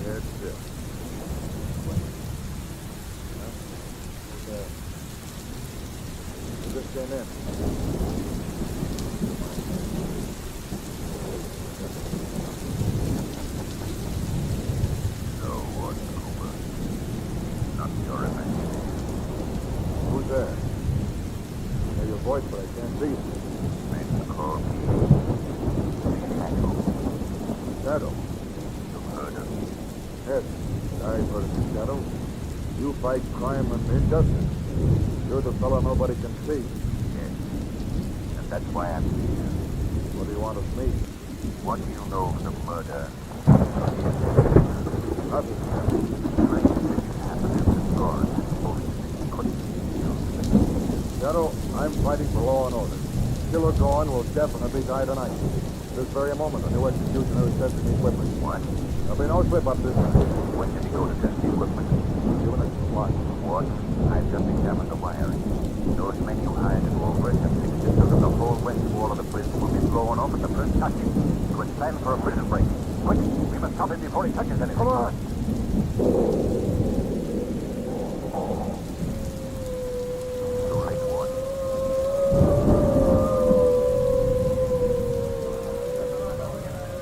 Dead still. Who just came in? No one, Cooper. Not your imagination. Who's there? I hear your voice, but I can't see you. Men call me Shadow. Shadow? You've heard of me? Yes, I've heard of you, Shadow. You fight crime and injustice. You're the fellow nobody can see. Yes. And that's why I'm here. What do you want of me? What do you know of the murder? Nothing. Strange things happen in the guard. Police couldn't feel. Shadow, I'm fighting for law and order. Killer Gorn will definitely die tonight. This very moment, the new executioner is testing the equipment. What? There'll be no slip-up this time. When did he go to test the equipment? 2 minutes. Watch. What? I've just examined the wiring. Those men you hired to go over it have fixed it so that the whole west wall of the prison will be blown off at the first touch. It was planned for a prison break. Quick, we must stop him before he touches anything. Come on. Too late, Ward.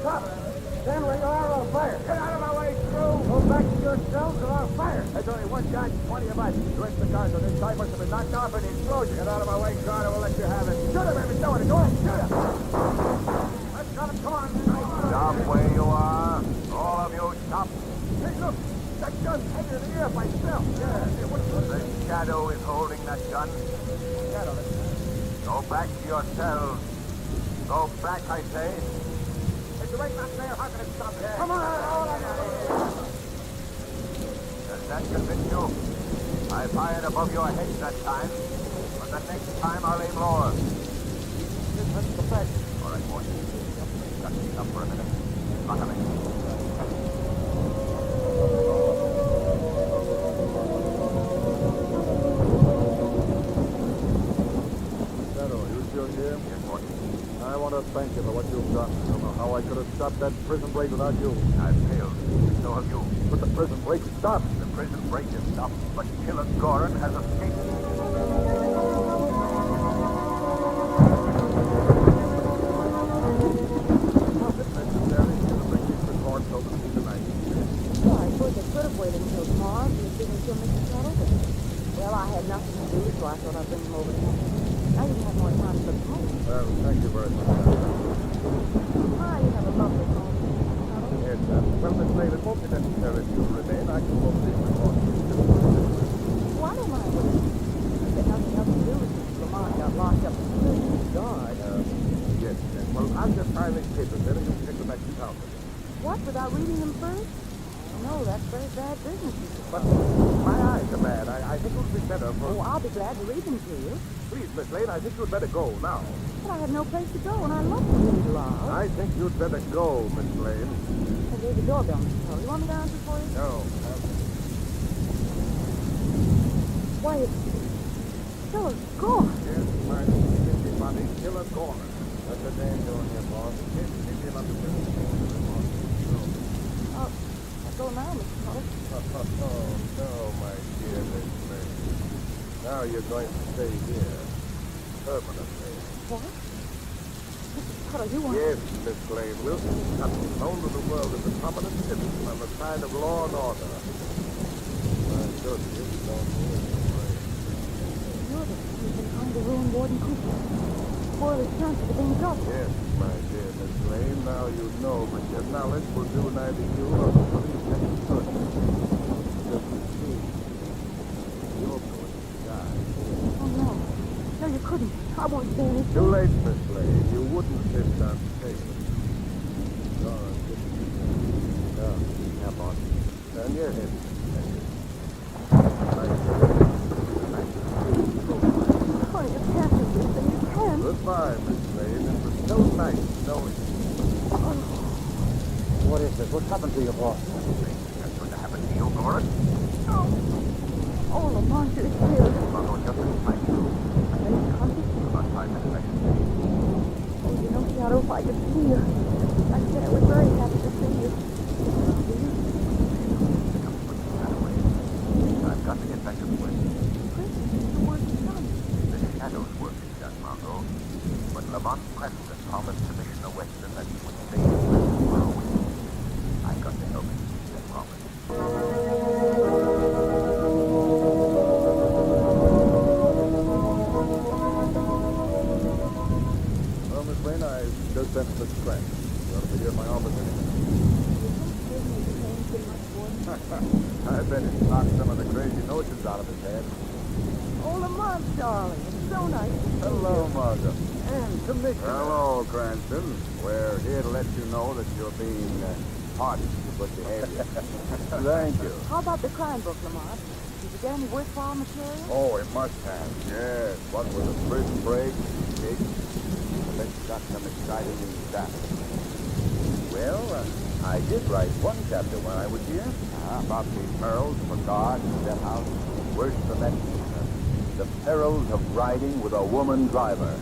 Stop! Stand where you are, I'll fire. Get out of my way, Screw! Go back to your cells or I'll fire. There's only one guy, 20 of us. The rest of the guys on this side must have been knocked off in the explosion. Get out of my way, Carter. We'll let you have it. Shoot him, baby, shoot him. Go ahead, shoot him. Let's got him, come on. Stop where you are. All of you, stop. Hey, look, that gun's hanging in the air by itself. Yeah, what's The shadow is holding that gun. shadow? Go back to your cells. Go back, I say. It's right not there. How can it stop it? Come on, all of you. Does that convince you? I fired above your heads that time, but the next time I'll aim lower. That's the fact. All right, boy. Shut these up for a minute. Lock 'em in. Shadow, you still here? Yes, boy. I want to thank you for what you've done. I don't know how I could have stopped that prison break without you. I've failed. So have you. But the prison break stopped. The prison break is stopped, but Killer Gorin has escaped. Was it necessary to bring these reports over to me tonight? Well, I suppose I could have waited until tomorrow to see if Mr. Shadow, but, well, I had nothing to do, so I thought I'd bring him over to you. I didn't have more time to look home. Well, thank you very much. Ah, you have a lovely home, Mr. Shadow. Yes, well, Miss Lane, it won't be necessary for you to remain. I can move these reports. Why don't I wait? I had nothing else to do since Lamont got locked up in the prison. God, yes. Well, I'll just sign these papers then and you can take them back to town. What, without reading them first? No, that's very bad business, Mr. But my eyes are bad. I think it would be better for... Oh, I'll be glad to read them to you. Please, Miss Lane, I think you'd better go now. But I have no place to go, and I love to read aloud. I think you'd better go, Miss Lane. And there's a doorbell, Mr. Shadow. You want me to answer for you? No. Why, it's Killer Gorin. Yes, my stinky body, Killer Gorin. What's the name doing here, boss? Can't you give up the business? I'll go now, Mr. Shadow. Oh, no, my dear Miss Lane. Now you're going to stay here. Permanently. What? Mr. Shadow, you want... Yes, Miss Lane. Wilson has been known to the world as a prominent citizen on the side of law and order. My associates don't mean You're the one who's been trying to ruin Warden Cooper. Spoil his chances of being judged. Yes, my dear Miss Lane, now you know, but your knowledge will do neither you nor the police any good. Just to see, you're going to die. Oh, no. No, you couldn't. I won't say anything. Too late, Miss Lane. You wouldn't sit down to take it. God, good to see you. Yeah, boss. Turn your head. Oh, you can't do this, and you can. Goodbye, Miss Lane. It was so nice knowing you. What is this? What's happened to you, boss? That's going to happen to you, Gorin. Oh, Lamont, you're here. Follow just in time. Are you conscious? About 5 minutes, I should say. Oh, you know, Shadow, if I could see you, I'd say I was very happy to see you. I've got to get back to the west. The work is done. The shadow's work is done, Margot. But Lamont Preston promised Commissioner Weston that he would stay in prison for a week. I've got to help him keep that promise. Well, Miss Lane, I just sent Miss Trent. You ought to be here in my office any minute. I bet it knocked some of the crazy notions out of his head. Oh, Lamont, darling, it's so nice to see you. Hello, Margot. And Commissioner. Hello, Cranston. We're here to let you know that you're being pardoned for good behavior. Thank you. How about the crime book, Lamont? Did you get any worthwhile material? Oh, it must have. Yes. What with a prison break, escape, got some exciting stuff. Well, I did write one chapter when I was here. About the perils of a guard in the house. Worse than that, the perils of riding with a woman driver.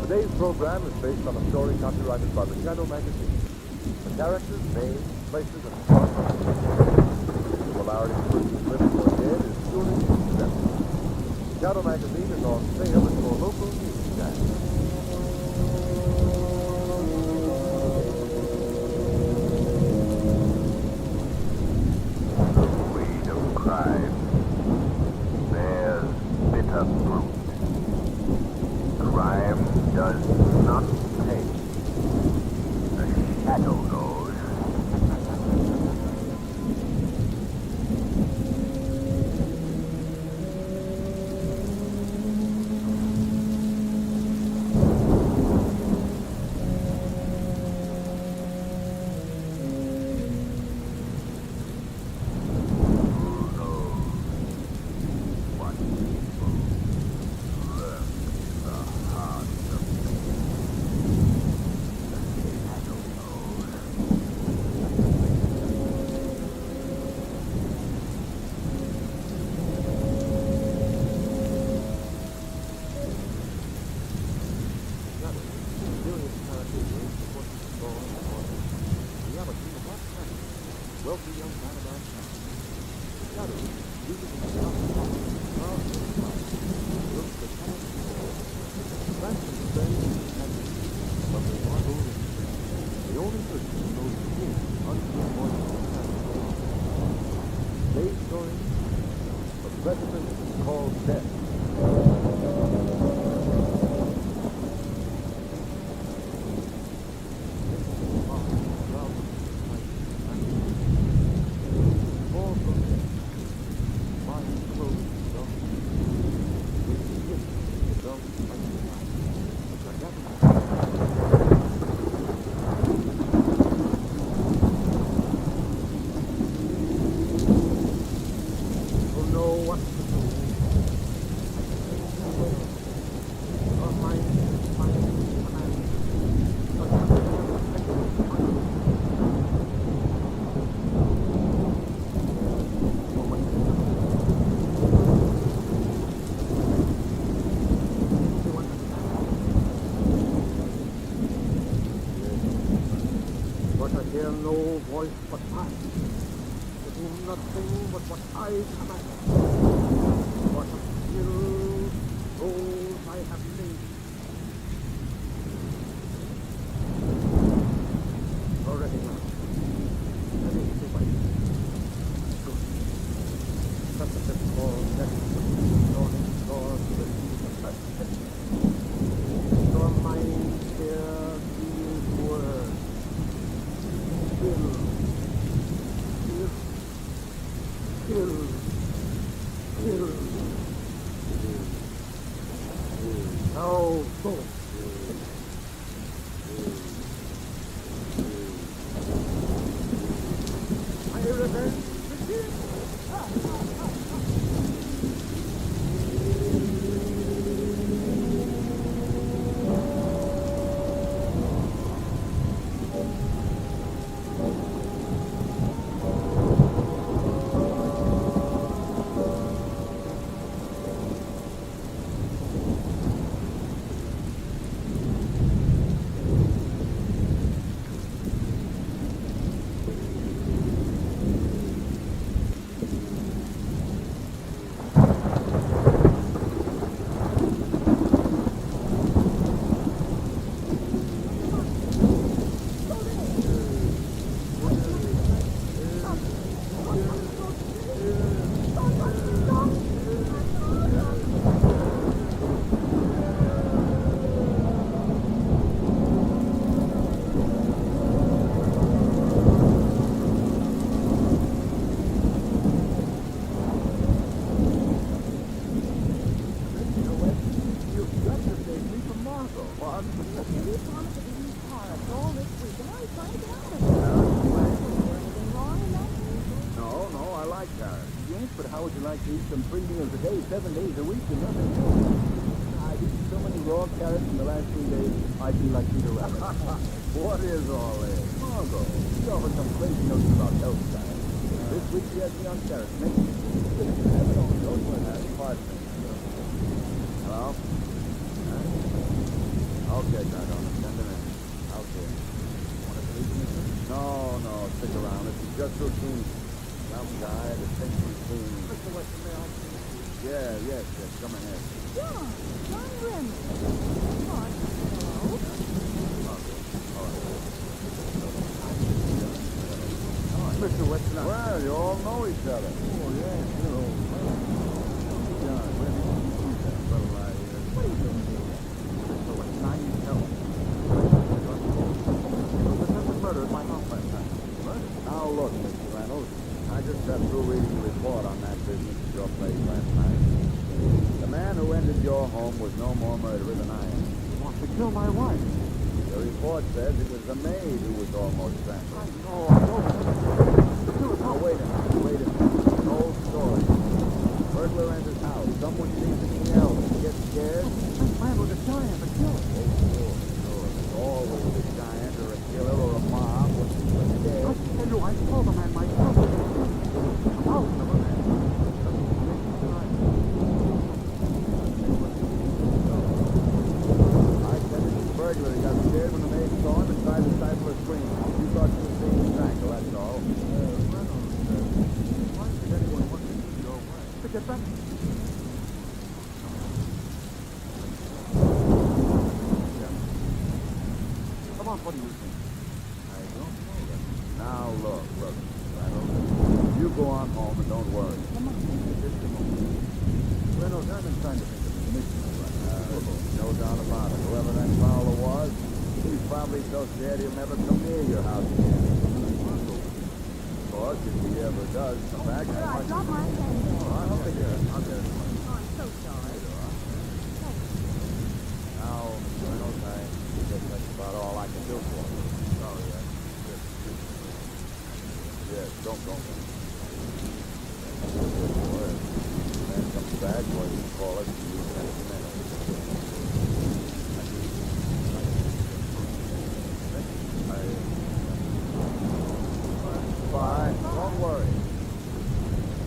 Today's program is based on a story copyrighted by the Shadow magazine. The characters, names, places, and plots are similarity to persons living or dead is purely incidental. Shadow magazine is on sale at your local newsstand. The weed of crime bears bitter fruit. Crime does not pay. The shadow knows. Wealthy young man about town. The shadow uses the top looks the tenant ransom the friends and but they are only the only person who knows the full unseen voice of the shadow. Today's story, the precipice called death. No voice but mine. To do nothing but what I command. What a still souls I have made. Already now. Let me see what good. Such a bit called that dawning door to the sea of life. Your mind here these words. Kill. Now go. My revenge begins. nice, but how would you like to eat some 3 meals a day, 7 days a week, and nothing else? I've eaten so many raw carrots in the last 3 days, I feel like Peter Rabbit. What is all this? Margot, you offer some crazy notions about health science. This week she has me on carrots. Next week, don't worry, that's pardon me. Hello? Okay, Dragon, send him in. Okay. Want to leave him? No, stick around. This is just routine. Some guy that thinks routine. Mr. Weston, yes, come ahead. John Grimm. Come on. Hello. Mr. Weston. Well, you all know each other. Oh, yes, you're old friends. John, where did you see that fellow right here? What are you doing here? Mr. Weston, I need help. There was a murder at my house last night. Murder? Now, look, Mr. Reynolds, I just got through reading the report on that business at your place last night. The man who entered your home was no more murderer than I am. He wants to kill my wife. The report says it was the maid who was almost strangled. I know. Now, wait a minute. An old story. Burglar enters house. Someone sees him yell. He gets scared. That man was a giant, a killer. Sure. There's always a giant or a killer or a mob when people are dead. I tell you, I saw the man myself. A mountain of a man. I said it was a burglar. He got scared when the maid saw him and tried to stifle a scream. You thought you were seeing him strangle, that's all. Why did anyone want to see your wife? To get back. Come on, what do you think? I don't know that. Now, look, Reynolds. You go on home and don't worry. Come on. Just a moment. Reynolds, I've been trying to think of the commissioner right now. No doubt about it. Whoever that fowler was, he's probably so scared he'll never come near your house again. Of course, if he ever does come back, Here, I might... dropped my pen there. Oh, I'll take it. Oh, I'm so sorry. Now, Reynolds, I guess that's about all I can do for you. Sorry, Yes, don't. Man comes back, or you call it, you send it to me. Fine, don't worry.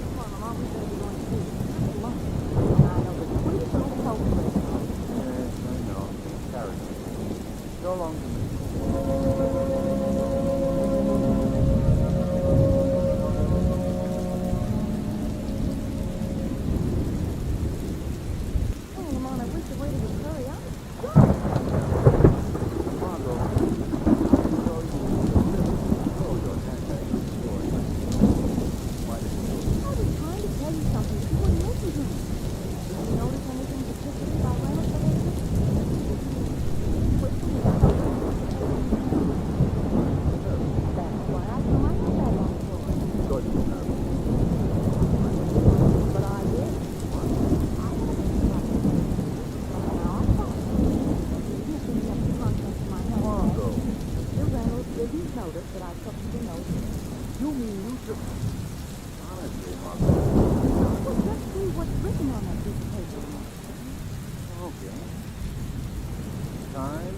Come on, Mom, we better be going to sleep. It's lunch. I know the sweetest little toast restaurant. Yes, I know. Character. So long to me. Oh, Lamont, I wish the waiter would hurry up. Margot, I saw you told your handbag story. Why did you do it? I was trying to tell you something. You wouldn't listen to me. Did you notice anything particular about Reynolds behavior? That's why I threw my handbag on the floor. Good. But I did. I had a think about it. Now I'm fine. You're thinking of the contents of my handbag. Margot. Mr. Reynolds didn't notice that I took the note. You mean you took... Honestly, Margot. Well, just see what's written on that piece of paper. Okay. Time.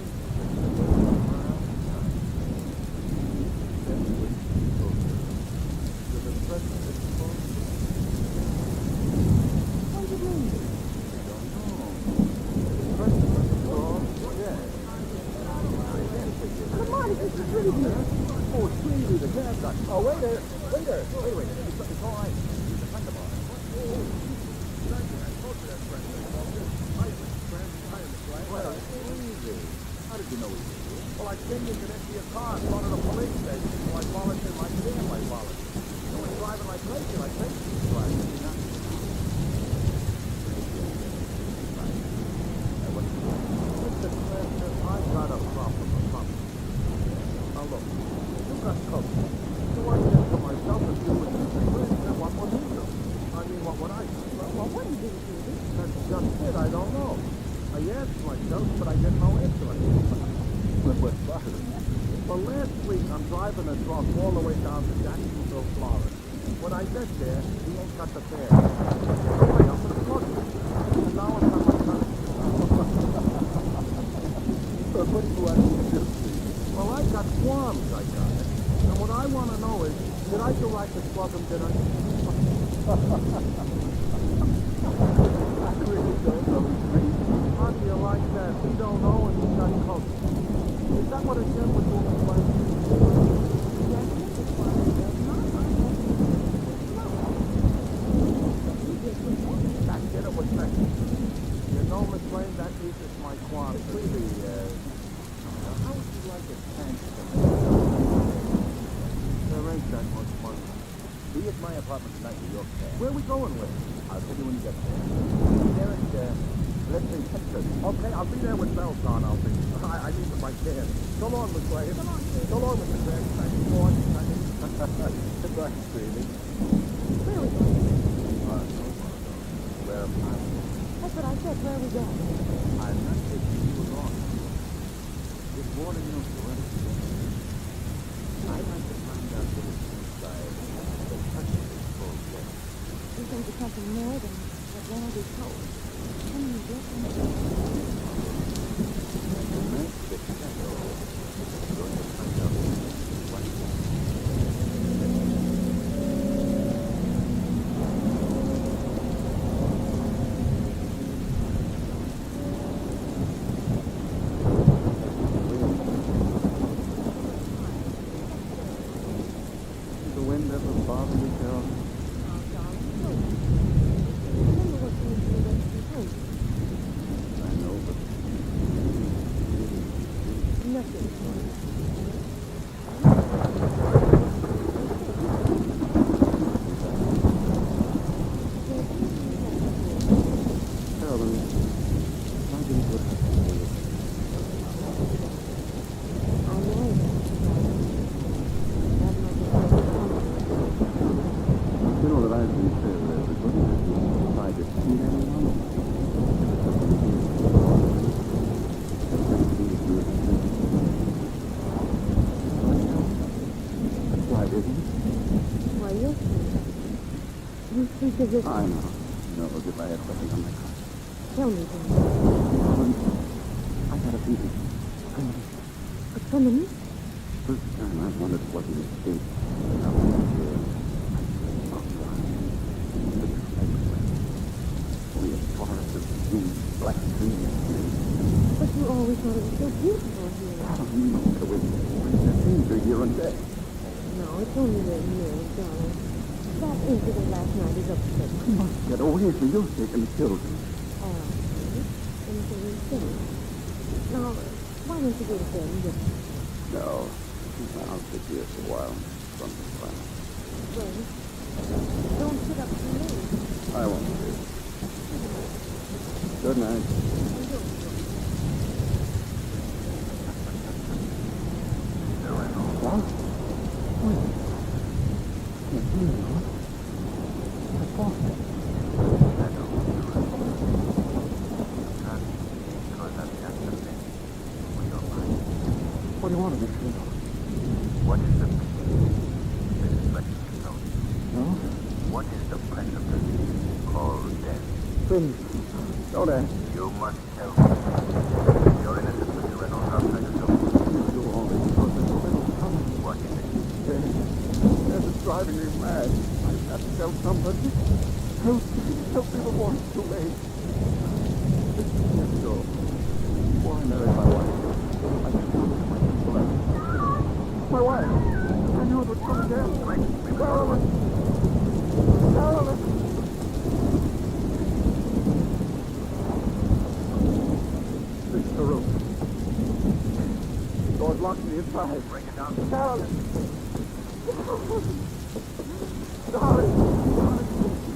What do you mean? Lamont, is this really here? Oh, Stevie, the cab guy. Oh, waiter. Wait. It's all right. You can think about it. Well, easy. How did you know he was here? Well, I came you could empty a car in front of the police station, so I followed in my family followed. No one's driving like crazy, like crazy driving. Mr. Cranston, I got a problem or something. Now look, you got coke. So I said to myself, if you were Mr. Cranston, what would you do? I mean, what would I do? Well, what did you do? That's just it, I don't know. I asked myself, but I didn't know answer it. But well, last week I'm driving a truck all the way down to Jacksonville, Florida. When I get get there, he ain't got the fare. Nobody else would have plugged him. And now it's on my tongue. What do you want me to do? Well, I got qualms, I got it. And what I want to know is, did I do right to plug him, did I? I really don't know. How do you like that? We don't know and we got coached. Is that what it said when you were playing? That did it was next. You know, Miss Lane, that eases my qualms. Really, how would you like a tank? There ain't that much money. Be at my apartment tonight, New York. Where are we going with? I'll tell you when you get there. Be there at, let's say 10:30. Okay, I'll be there with bells on. I'll be. I leave with my can. So long, Miss Lane. So long, Mr. Grant. Thank you for watching. Goodbye, Stevie. Where are we going? Where am I? That's what I said. Where are we going? I'm not taking you along. This morning, you know, I'd like to find out what it's inside. The touch is full, yes. We think it's something more than what Ronald is told. Can you get him? The shadow is going to find out what it is. The wind ever bother you, Carol? Oh, darling, no. Remember what you used to do when you told me. I know, but Nothing. Carolyn, why do you put that away? I know it. That might be You know that I've been fair with everybody. Have you tried to cheat anyone? Why didn't you? why you're saying. You speak as if... I know. No, as if I had something on my conscience. Tell me, then. I got a feeling. A feminist? First time I wondered what it would take. I was here. Only a forest of huge black trees. But you always thought it was so beautiful here. No, the way the trees are here and there. No, it's only their nerves, darling. That incident last night is upset. You must get away for your sake and the children. Anything you say. Now, why don't you go to bed and get No, I'll sit here for a while. Something fine. well? Don't sit up too late. I won't do. Good night. What? Wait. Can't do it, huh? What's wrong? What do you want to make sure of? What is the meaning? Mrs. Fletcher, No? what is the precipice called death? Please, don't ask. You must tell me. You're innocent, Mr. Reynolds. I'll try to do. You do all this because there's a little coming. What is it? Yes, it's driving me mad. I've got to tell somebody. Help me before it's too late. Years ago, before I married my wife, I just wanted my blood. My wife! I knew it would come again. Carolyn! Carolyn! This is the room. The door's locked on the inside. Break it down. Carolyn! Darling! Darling!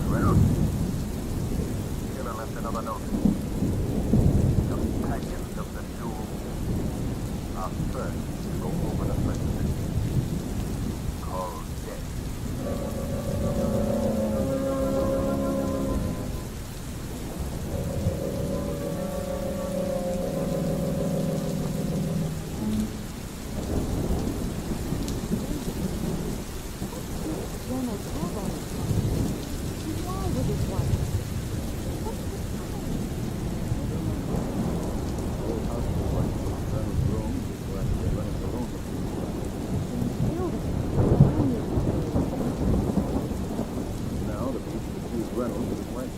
Reynolds. Killer left another note. Companions of the duel are first to go over the precipice called death. Reynolds to the west.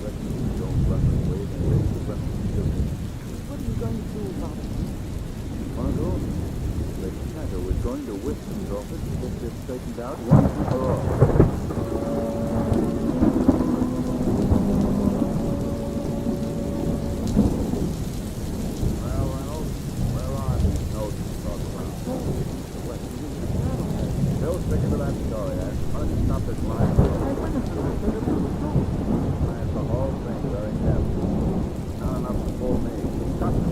Reckon if you don't run this way, then maybe the Reynolds will kill you. What are you going to do about it? Margot, the shadow is going to Winston's office to get this straightened out once and for all. Well, Reynolds, where are these notes you talk about? The West. Still sticking to that story, eh? Why don't you stop this line? Plan the whole thing very carefully. Not enough to fool me. Stop the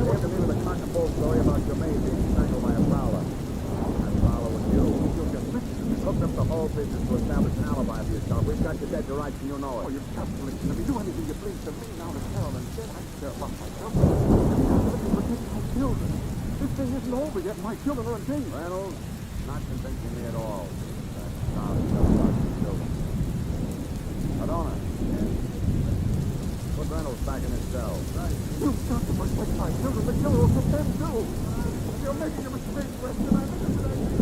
Can't believe the cock and bull story about your maid being strangled by a prowler. That prowler was you. You hooked up the whole business to establish an alibi for yourself. We've got you dead to rights and you know it. Oh, you capitalist. If you do anything you please to me now to Carol instead, I care about myself. You protect my children. This thing isn't over yet. My children are in danger. Reynolds, not convincing me at all. That sounds just about your children. Madonna. Yes. Put Reynolds back in his cell. Right. You've got to protect my children. The killer will get them too. You're making a mistake, Weston. I think it's an idea.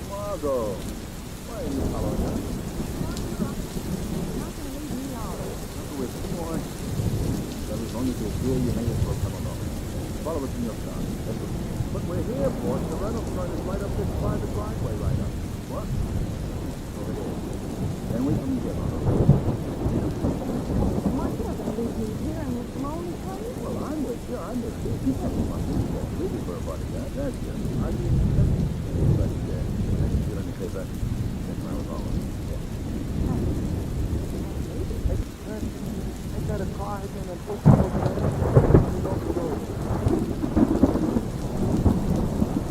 Margot, why are you following us? Well, as long as you're here, you may as well come along. Follow us in your car. But we're here, boss. The Reynolds turn is right up this private driveway right up. What? Over here. Then we can get on. Why can't I leave you here in this lonely place? Well, I'm with you. I'm with you. You can't want me to get ready for a bodyguard. That's it. I mean, but, I can feel any paper. That's my revolver. Yeah. I got a car again and push it over there. You know the road.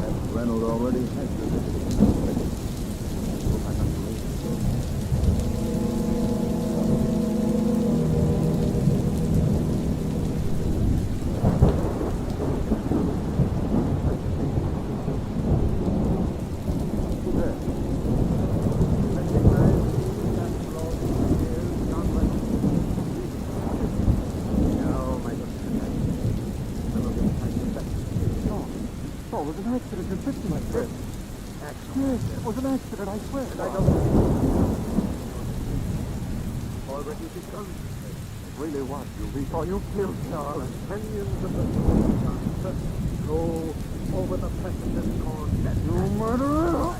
That's Reynolds already. That's the go back up the lake. It was an accident. You're fixing my friend. Accident? Yes, it was an accident, I swear. I don't... Already begun? It really was. You before you killed Charles. Millions of the go over the precipice called death. You murderer!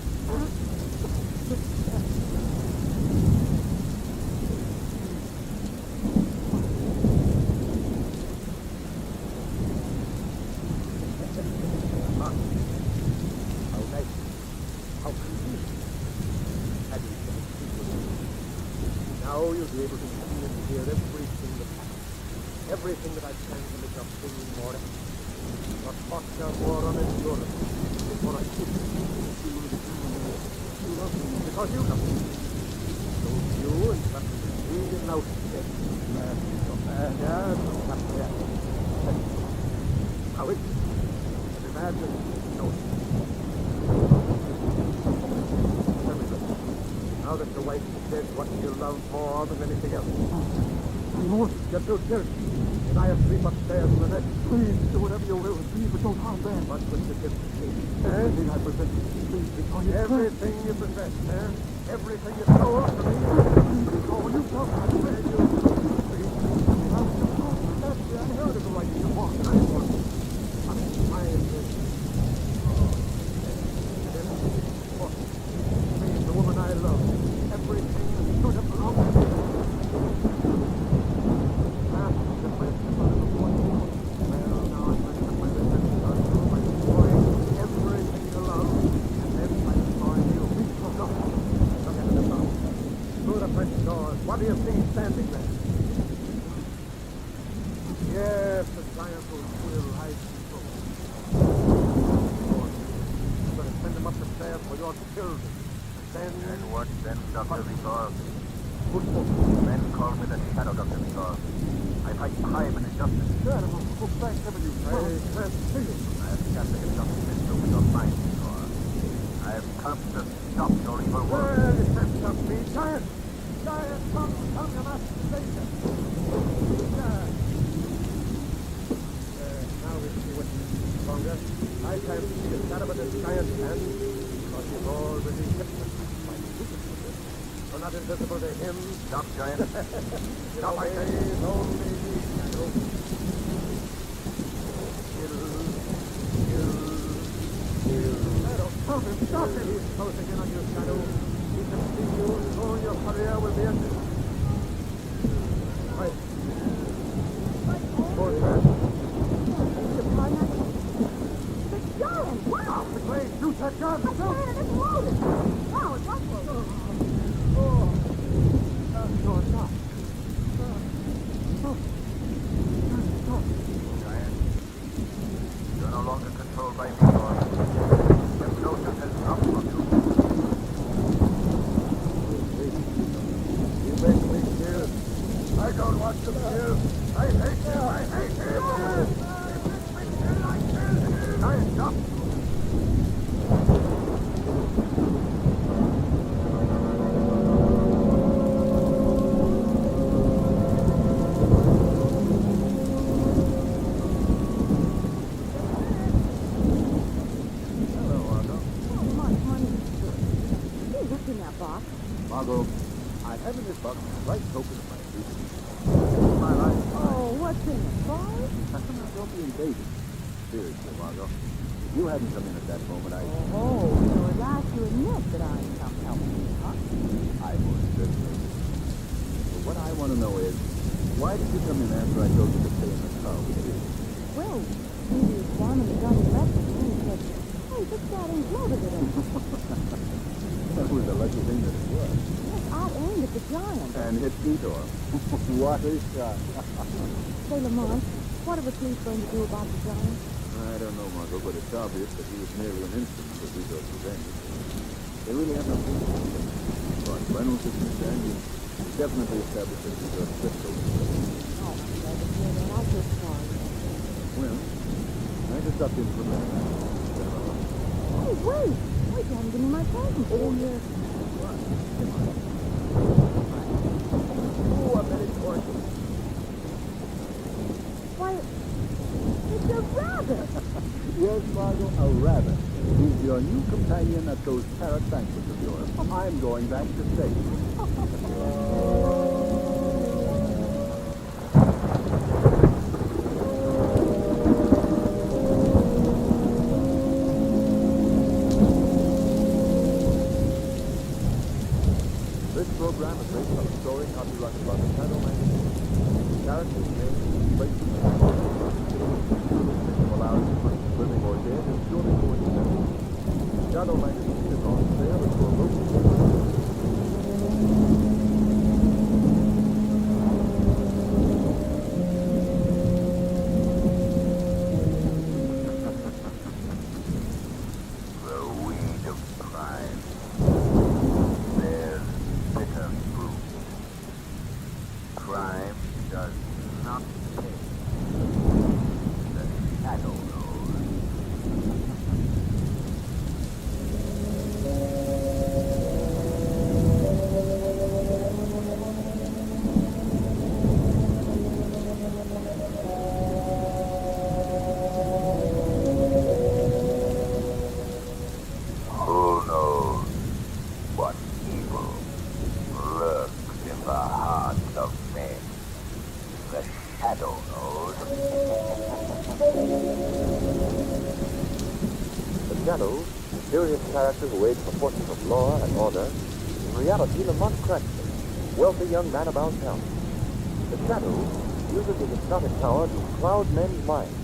Now you'll be able to see and hear everything that happens. Everything that I can to make up things more. But what more unendurable before I quit you love me because you love me. So you and Captain Regan out there. Yeah, Captain, yeah. How is it? Imagine, no. Tell me this. Now that your wife is dead, what do you love more than anything else? I won't get too scared. And I have sleep upstairs in the next. Please, do whatever you will. Please, but don't harm them. What would you give me? Everything I possess. Please, before you everything you possess, eh? Everything you stole from me. Oh, you don't have to where you. Please, that's the unheard of the right you want. I want. I'm trying to. Please, the woman I love. Everything that should have belonged to me. What do you see standing there? Yes, the giant will hide control. I'm going to send him up the stairs for your children. And what then, Dr. Vigor? Good book. Men call me the Shadow Dr. Vigor. I fight crime and injustice. Terrible. Oh, thank heaven you can't see it. I have got to get justice over your mind, Vigor. I have come to stop your evil work. Well, you can't stop me, giant. Giant, come, you must save him. Now we see what's stronger. I can't see the shadow of this giant's hand, because he's already hypnotized by the superstition. So not invisible to him. Stop, giant. Stop, I say. Only me, shadow. Shadow, stop him, stop him. He's closing in on you, Shadow. He can see you, so your career will be ended. Wait. Poor man. The giant! Wow! The blade, shoot that gun! The cannon is loaded! Wow, it's unloaded! You're not. Giant, you're no longer controlled by me, boy. Hypnosis has dropped from you. You make me scared. I don't want to kill. I hate you. I hate you. Giant, stop. Margot, I have in this box a slight token of my appreciation. My life. Oh, what's in it, boy? Don't be invaded. Seriously, Margot. If you hadn't come in at that moment, Oh, so at last you admit that I am some help, huh? I most certainly. But what I want to know is, why did you come in after I told you to stay in the car with you? Well, maybe it's one of the Johnny left me and he said, hey, this guy ain't loaded it in. That was a lucky thing that it was. Yes, I aimed at the giant. And hit Peter. What a shot. Say, Lamont, what are the police going to do about the giant? I don't know, Margot, but it's obvious that he was merely an instrument of Vito's revenge. They really have no proof of it. But Reynolds is concerned, he's definitely established that Vito is crypto. Oh, I'm glad to hear that. I feel sorry. Well, I just stopped in for a minute. Hey, wait! Wait, you haven't given me my present. Oh, yes. What? Come on. Oh, I bet it's gorgeous. Why, it's a rabbit! Yes, Margot, a rabbit. He's your new companion at those parrot banquets of yours. I'm going back to stay. This program is based on a story copyrighted by the Shadow Magazine. Characters' names, places, and from allowed living or dead is purely coincidental. Shadow Magazine. Is on sale at your local wants of me. The shadow knows. The shadows, mysterious character who aids the forces of law and order, in reality, Lamont Cranston, wealthy young man about town. The shadow uses his hypnotic power to cloud men's minds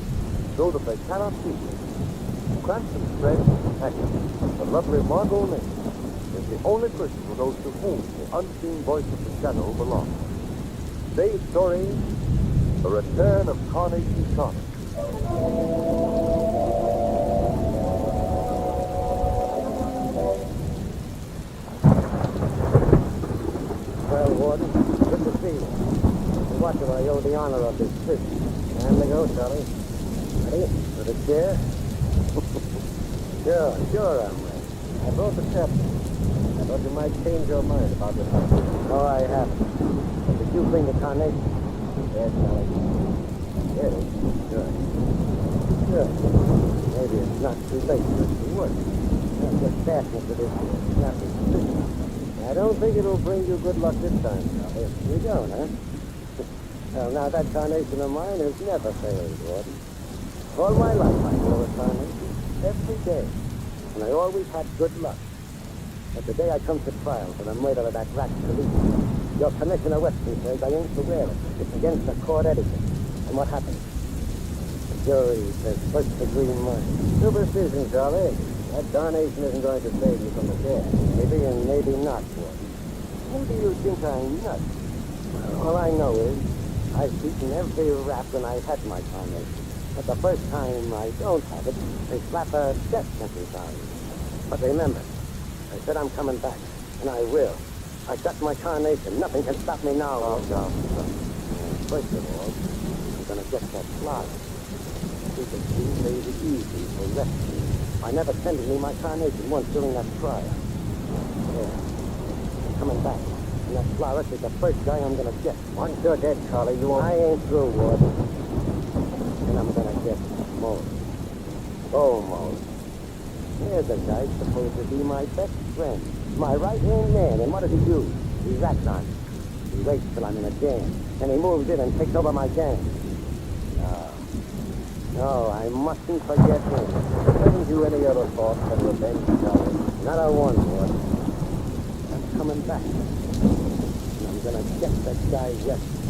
so that they cannot see him. Cranston's friend and companion, the lovely Margot Lane, is the only person who knows to whom the unseen voice of the shadow belongs. Today's story, The Return of Carnation Sonic. Well, Warden, good to see you. What do I owe the honor of this trip? Time to go, Charlie. Ready? For the chair? Sure, I'm ready. I brought the captain. I thought you might change your mind about this. No, I haven't. But did you bring the carnation? Yes, Charlie. Yes, good. Maybe it's not too late for us to work. I'll just fasten to this snappy position. I don't think it'll bring you good luck this time, Charlie. You don't, huh? Well, now, that carnation of mine has never failed, Warden. All my life, I wore a carnation every day, and I always had good luck. But the day I come to trial for the murder of that rat policeman, your Commissioner Weston says I ain't to wear it. It's against the court etiquette. And what happens? The jury says first-degree murder. Superstition, Charlie. That carnation isn't going to save you from the chair. Maybe and maybe not, Warden. Maybe you think I'm nuts. All I know is I've beaten every rap when I've had my carnation. But the first time I don't have it, they slap a death sentence on me. But remember, I said I'm coming back, and I will. I got my carnation. Nothing can stop me now. Oh, no. First of all, I'm going to get that flower. You can see made it easy for rescue. I never sent me my carnation once during that trial. Yeah, I'm coming back. And that flower is the first guy I'm going to get. Once you're dead, Charlie, you won't... I ain't through, Warden. And I'm going to get Mose. Oh, Mose. Here's a guy supposed to be my best friend. My right-hand man. And what does he do? He rats on me. He waits till I'm in a jam. And he moves in and takes over my gang. No, I mustn't forget him. Haven't you any other thoughts than revenge, Charlie? Not a one, Warden. I'm coming back. And I'm going to get that guy Weston.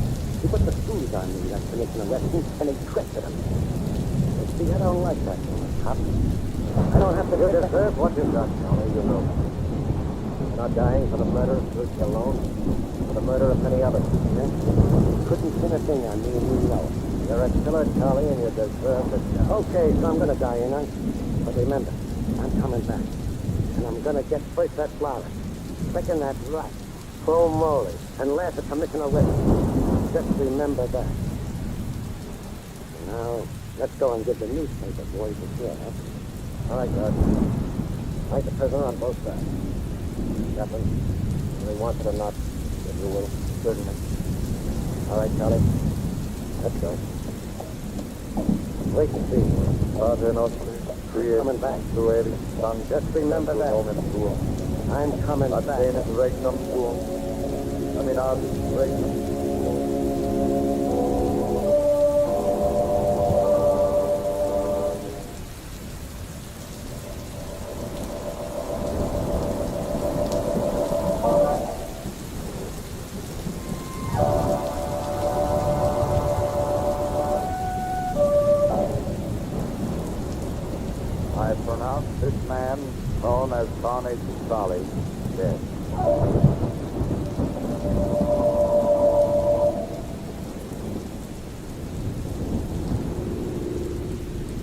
He put the screws on me, that Commissioner Weston, and he twisted him. But see, I don't like that from a cop. I don't have to... You deserve what you got, Charlie, you know. You're not dying for the murder of Bruce alone, for the murder of many others. Yeah? You couldn't pin a thing on me, and you know it. You're a killer, Charlie, and you deserve it. Okay, so I'm going to die, ain't I? But remember, I'm coming back. And I'm going to get first that flower, second that rat, Pro Moley, and last the Commissioner Weston. Just remember that. Now, let's go and give the newspaper boys a cheer, huh? All right, guys. Fight the prisoner on both sides. Captain, whether he wants it or not, if you will. Certainly. All right, Charlie. Let's go. Wait and see. Padre Nostri, Coming back. Dueling, Sanctus, Just remember that. I'm coming back. Athenis regnum tuum, Dominatus regnum. I pronounce this man, known as Carnation Solly, dead.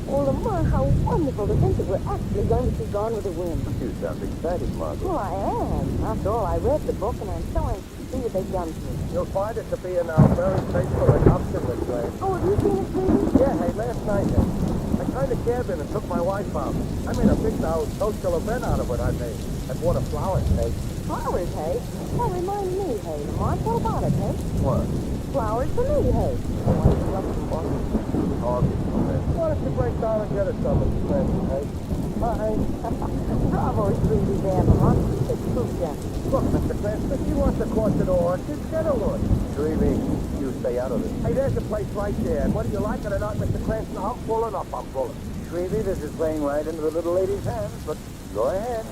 Oh, Lamont, how wonderful to think that we're actually going to be Gone with the Wind. You sound excited, Margaret. Well, I am. After all, I read the book, and I'm so anxious to see what they've done to it. You'll find it to be in our very faithful and obstinate way. Oh, have you seen it, Stevie? Yeah, hey, last night, I tied a cabin and took my wife out. I made a big social event out of it I made. I bought a flower cake. Flowers, hey? That reminds me, hey, Lamont. What about it, hey? What? flowers for me, hey. What are you looking for? What if you break down and get us some, Mr. Cranston, hey? Bravo, Sweetie, damn hungry, but too gentle. Look, Mr. Cranston, if she wants to cross to the orchard, get her one. Shrevey, you stay out of this. Hey, there's a place right there. And whether you like it or not, Mr. Cranston, I'm pulling up. I'm pulling. Shrevey, this is playing right into the little lady's hands, but go ahead.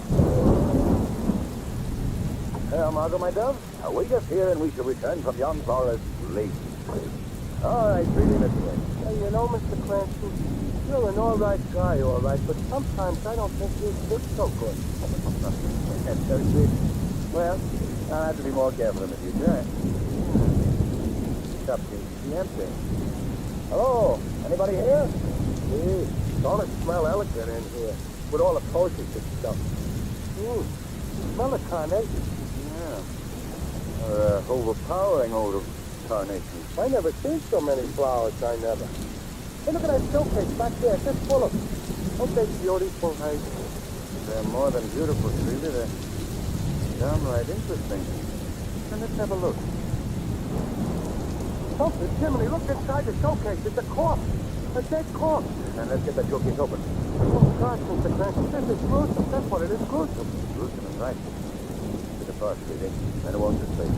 Margot, my dove, await us here and we shall return from yon forest late. All right, Shrevey, this way. Hey, you know, Mr. Cranston, you're an all right guy, all right, but sometimes I don't think you look so good. That's so sweet. Well, I'll have to be more careful in the future. Cup seems to be empty. Hello? Anybody here? Gee, don't it smell elegant in here with all the posters and stuff. Smell the carnation. Yeah. Overpowering odor of carnation. I never seen so many flowers, I never. Hey, look at that showcase back there, it's just full of them. Don't they beautiful, hey? They're more than beautiful, Shrevey. They're downright interesting. And let's have a look. Something, Jiminy, look inside the showcase. It's a corpse. A dead corpse. And let's get that showcase open. Oh, gosh, Mr. Cranston, this is gruesome. That's what it is, gruesome. Gruesome is right. To the far, Shrevey. And it won't display.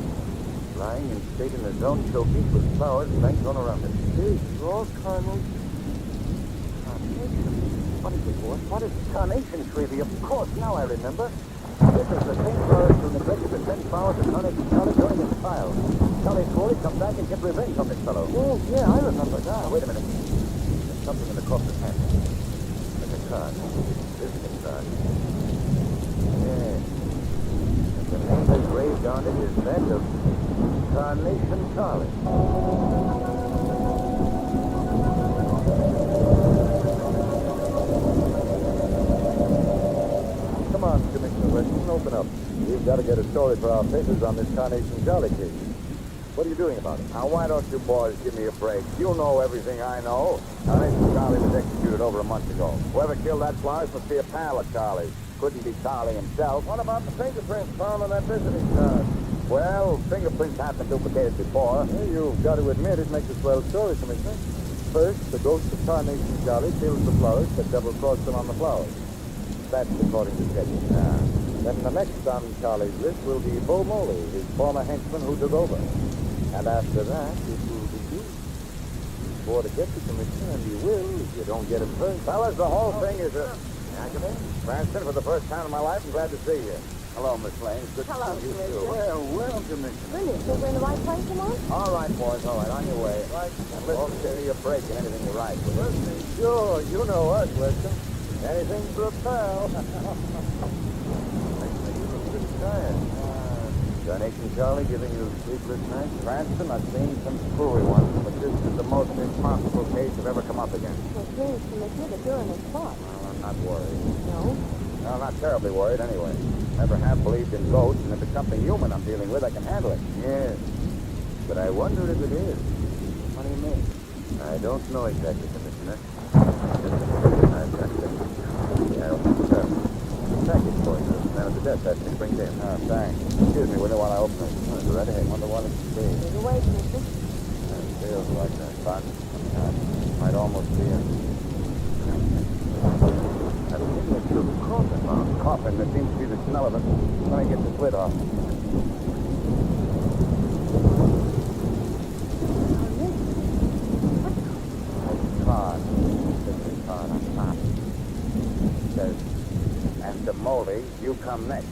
Lying in state in his own showcase with flowers banked all around it. Gee, rose carnation. Carnation? What is it, boy? What is carnation, Shrevey? Of course, now I remember. This is the same florist who neglected to send flowers to Carnation Charlie during his trial. Charlie swore he'd come back and get revenge on this fellow. Oh, yeah, I remember that. Now, wait a minute. There's something in the corpse's hand. Like a card. Visiting card. Yes. And the name engraved on it is that of Carnation Charlie. Come on, Commissioner Weston, open up. We've got to get a story for our papers on this Carnation Charlie case. What are you doing about it? Now, why don't you boys give me a break? You know everything I know. Carnation Charlie was executed over a month ago. Whoever killed that Flowers must be a pal of Charlie's. Couldn't be Charlie himself. What about the fingerprints found on that visiting card? Well, fingerprints have been duplicated before. Well, you've got to admit it makes a swell story, Commissioner. First, the ghost of Carnation Charlie kills the Flowers, but double-crossed them on the flowers. That's according to schedule. Then the next on Charlie's list will be Bo Moley, his former henchman who took over. And after that, it will be you. You swore to get the Commissioner, and you will if you don't get him first. Fellas, the whole thing is a... Come in. Cranston, for the first time in my life, I'm glad to see you. Hello, Miss Lane. Good Hello, to see you, Commissioner. too. Well, Commissioner. Brilliant. Think we're in the right place, Lamont? All right, boys, all right, on your way. Right. And listen, give me a break in anything you write, will you? Sure, you know us, Weston. Anything for a pal. You look pretty tired. Carnation Charlie giving you sleepless nights? Cranston, I've seen some screwy ones, but this is the most impossible case I've ever come up against. Well, please, Commissioner, but you're in a spot. Well, I'm not worried. No? No, not terribly worried, anyway. Never have believed in ghosts, and if it's something human I'm dealing with, I can handle it. Yes. But I wonder if it is. What do you mean? I don't know exactly, Commissioner. I've got to... package for you. The man at the desk has me bring it in. Oh, thanks. Excuse me, will you while I open it? Go right ahead. Wonder what it could be. There's a way, Commissioner. It feels like a box. Might almost be a... I'm thinking it's a coffin. Coffin. There seems to be the smell of it. Let me get the lid off. Card. This card on top. It says, after Moldy, you come next.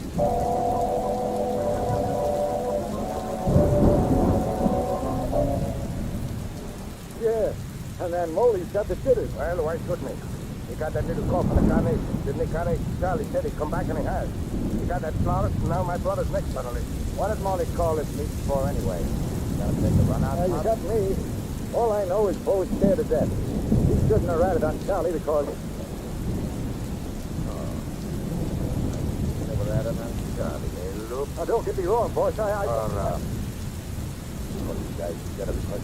Yeah, and then Moley's got the jitters. Well, why shouldn't he? He got that little cough on the carnation. Didn't he, Carnation? Charlie said he'd come back, and he has. He got that florist, and now my brother's next on the list. What did Molly call this meeting for anyway? Gotta take a run out. You got me. All I know is Bo's scared to death. He shouldn't have ratted on Charlie because... Never had on Charlie, eh, Loop? Now, don't get me wrong, boss. Well, you guys gotta be quick.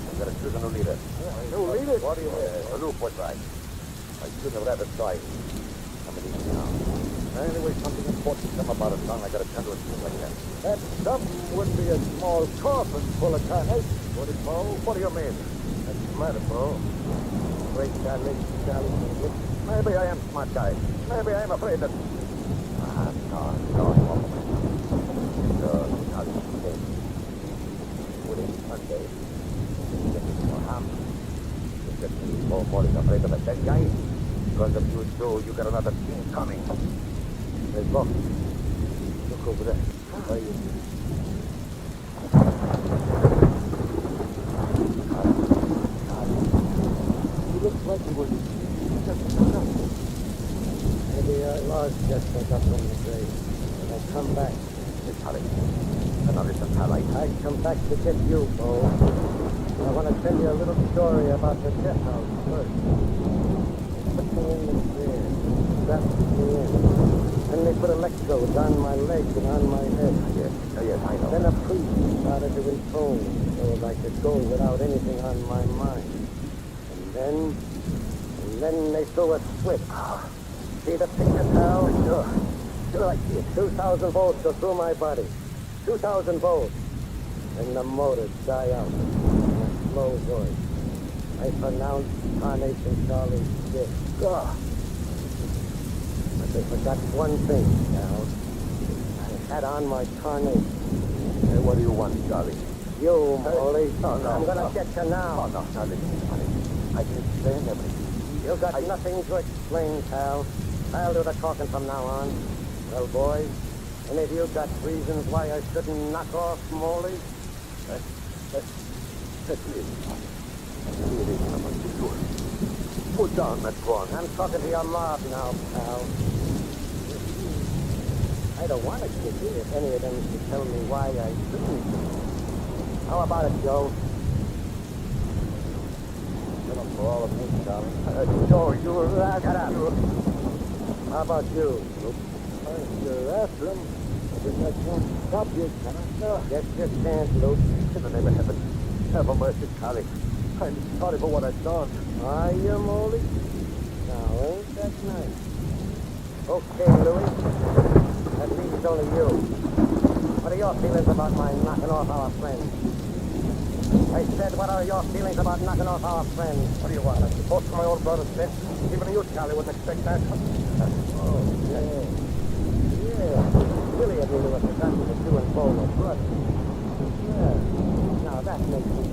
I've got to choose a new leader. New leader? What do you mean? Loop was right. I shouldn't have let it die. Come in now. Anyway, something important come up out of town. I gotta tend to it soon like that. That something would be a small coffin full of carnation, would it, Bo? What do you mean? That's the matter, Bo. Great Charlie. Maybe I am a smart guy. Maybe I'm afraid that... No. Charlie, okay. Within Sunday, Bo Molly's afraid of a dead guy. Because of you, Joe, you got another thing coming. Hey, Bob. Look over there. Where are you? He looks like he was just up. Maybe I lost just got up from the grave. And I come back. Hey, Charlie. Another Charlie. I come back to get you, Bo. I want to tell you a little story about the death house first. Put me in the chair, strapped me in. Then they put electrodes on my legs and on my head. Yes, I know. Then a priest started to intone so I could go without anything on my mind. And then they threw a switch. See the picture, Hal? Sure, I see it. 2,000 volts go through my body. 2,000 volts. And the motors die out. In a slow voice. I pronounce Carnation Charlie's dead. God. But they forgot one thing, Al. I had on my carnation. Hey, what do you want, Charlie? You, Molly. No. I'm gonna get you now. No, Charlie. I can explain everything. You got nothing to explain, pal. I'll do the talking from now on. Well, boys, any of you got reasons why I shouldn't knock off Molly? That's it. Really, someone to do it. Put down that gun. I'm talking to your mob now, pal. I don't want to get you if any of them should tell me why I shouldn't. How about it, Joe? Get up for all of me, Charlie. Joe, you're right. Shut up. How about you, Luke? You're after him. I guess I can't stop you, can I? No. Yes, you can't, Luke. In the name of heaven, have mercy, Charlie. I'm sorry for what I've done. Are you, Molly? Now, ain't that nice? Okay, Louis. That leaves only you. What are your feelings about my knocking off our friends? I said, what are your feelings about knocking off our friends? What do you want? I'm supposed to my own brother's death? Even you, Charlie, wouldn't expect that. Oh, yeah. Silly of me to have forgotten that you and Bo were brothers. Yeah. Now, that makes me...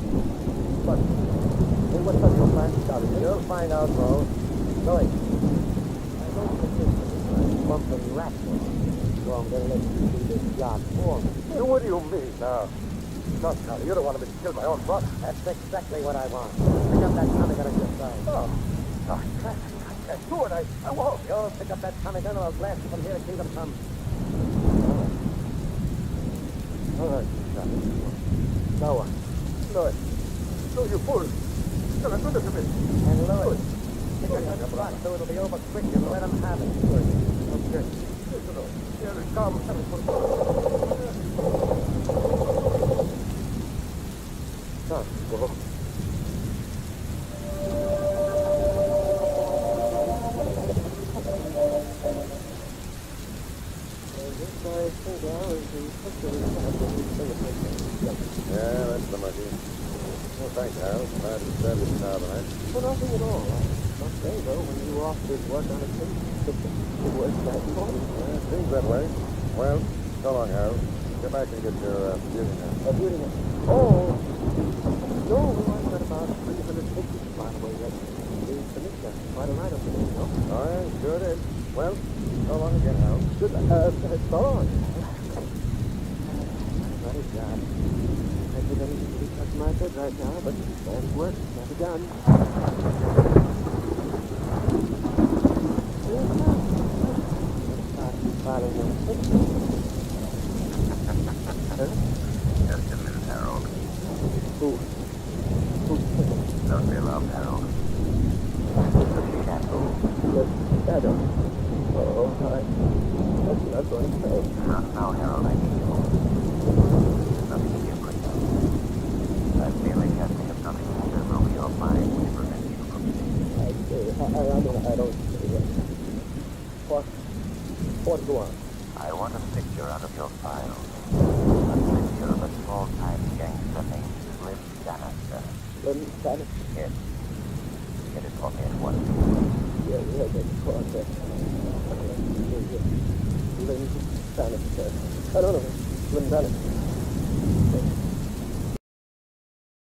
But, hey, what's up, your plan, Charlie? You'll find out, Bo. Louis, I don't think this is bumping rascal. So I'm going to let you do this job for me. Hey, what do you mean, now? No, Charlie, you don't want to be killed by your own brother. That's exactly what I want. Pick up that Tommy gun at your side. Oh, I can't do it. I won't. You'll pick up that Tommy gun or I'll blast you from here to Kingdom Come. All right, Charlie. Now what? Louis. No, you fool. You're not good to me. And Louis, pick up the block so it'll be over quick and let him have it. Good. Okay. Here it comes. Go home. Yeah, that's the monkey. Well, thanks, Harold. Glad to serve you now tonight. Well, nothing at all. I must say, though, when you were off this work on a case, it was that morning. Yeah, it seems that way. Well, so long, Harold. Get back and get your beauty now. Beauty now? Oh! No, I've got about 300 pictures, by the way, that the commission. Quite a night up today, no? Oh, yeah, sure it is. Well, so long again, Harold. Good luck. So long. Not a job. I think I need to be touching my bed right now, but bad work, never done. Just a minute, Harold. Who's Don't be alarmed, Harold. The shadow. the shadow? Oh, that's not going to say. Not now, Harold. I need you. There's nothing here for you. I've merely had the hypnotic filter over your mind to prevent you from seeing. I don't see it. What Go on. I want a picture out of your file. A picture of a small-time gangster named Slim Bannister. Slim Bannister? Yes. Get it for me at once. Yeah, that's correct. Slim Bannister. I don't know. Slim Bannister.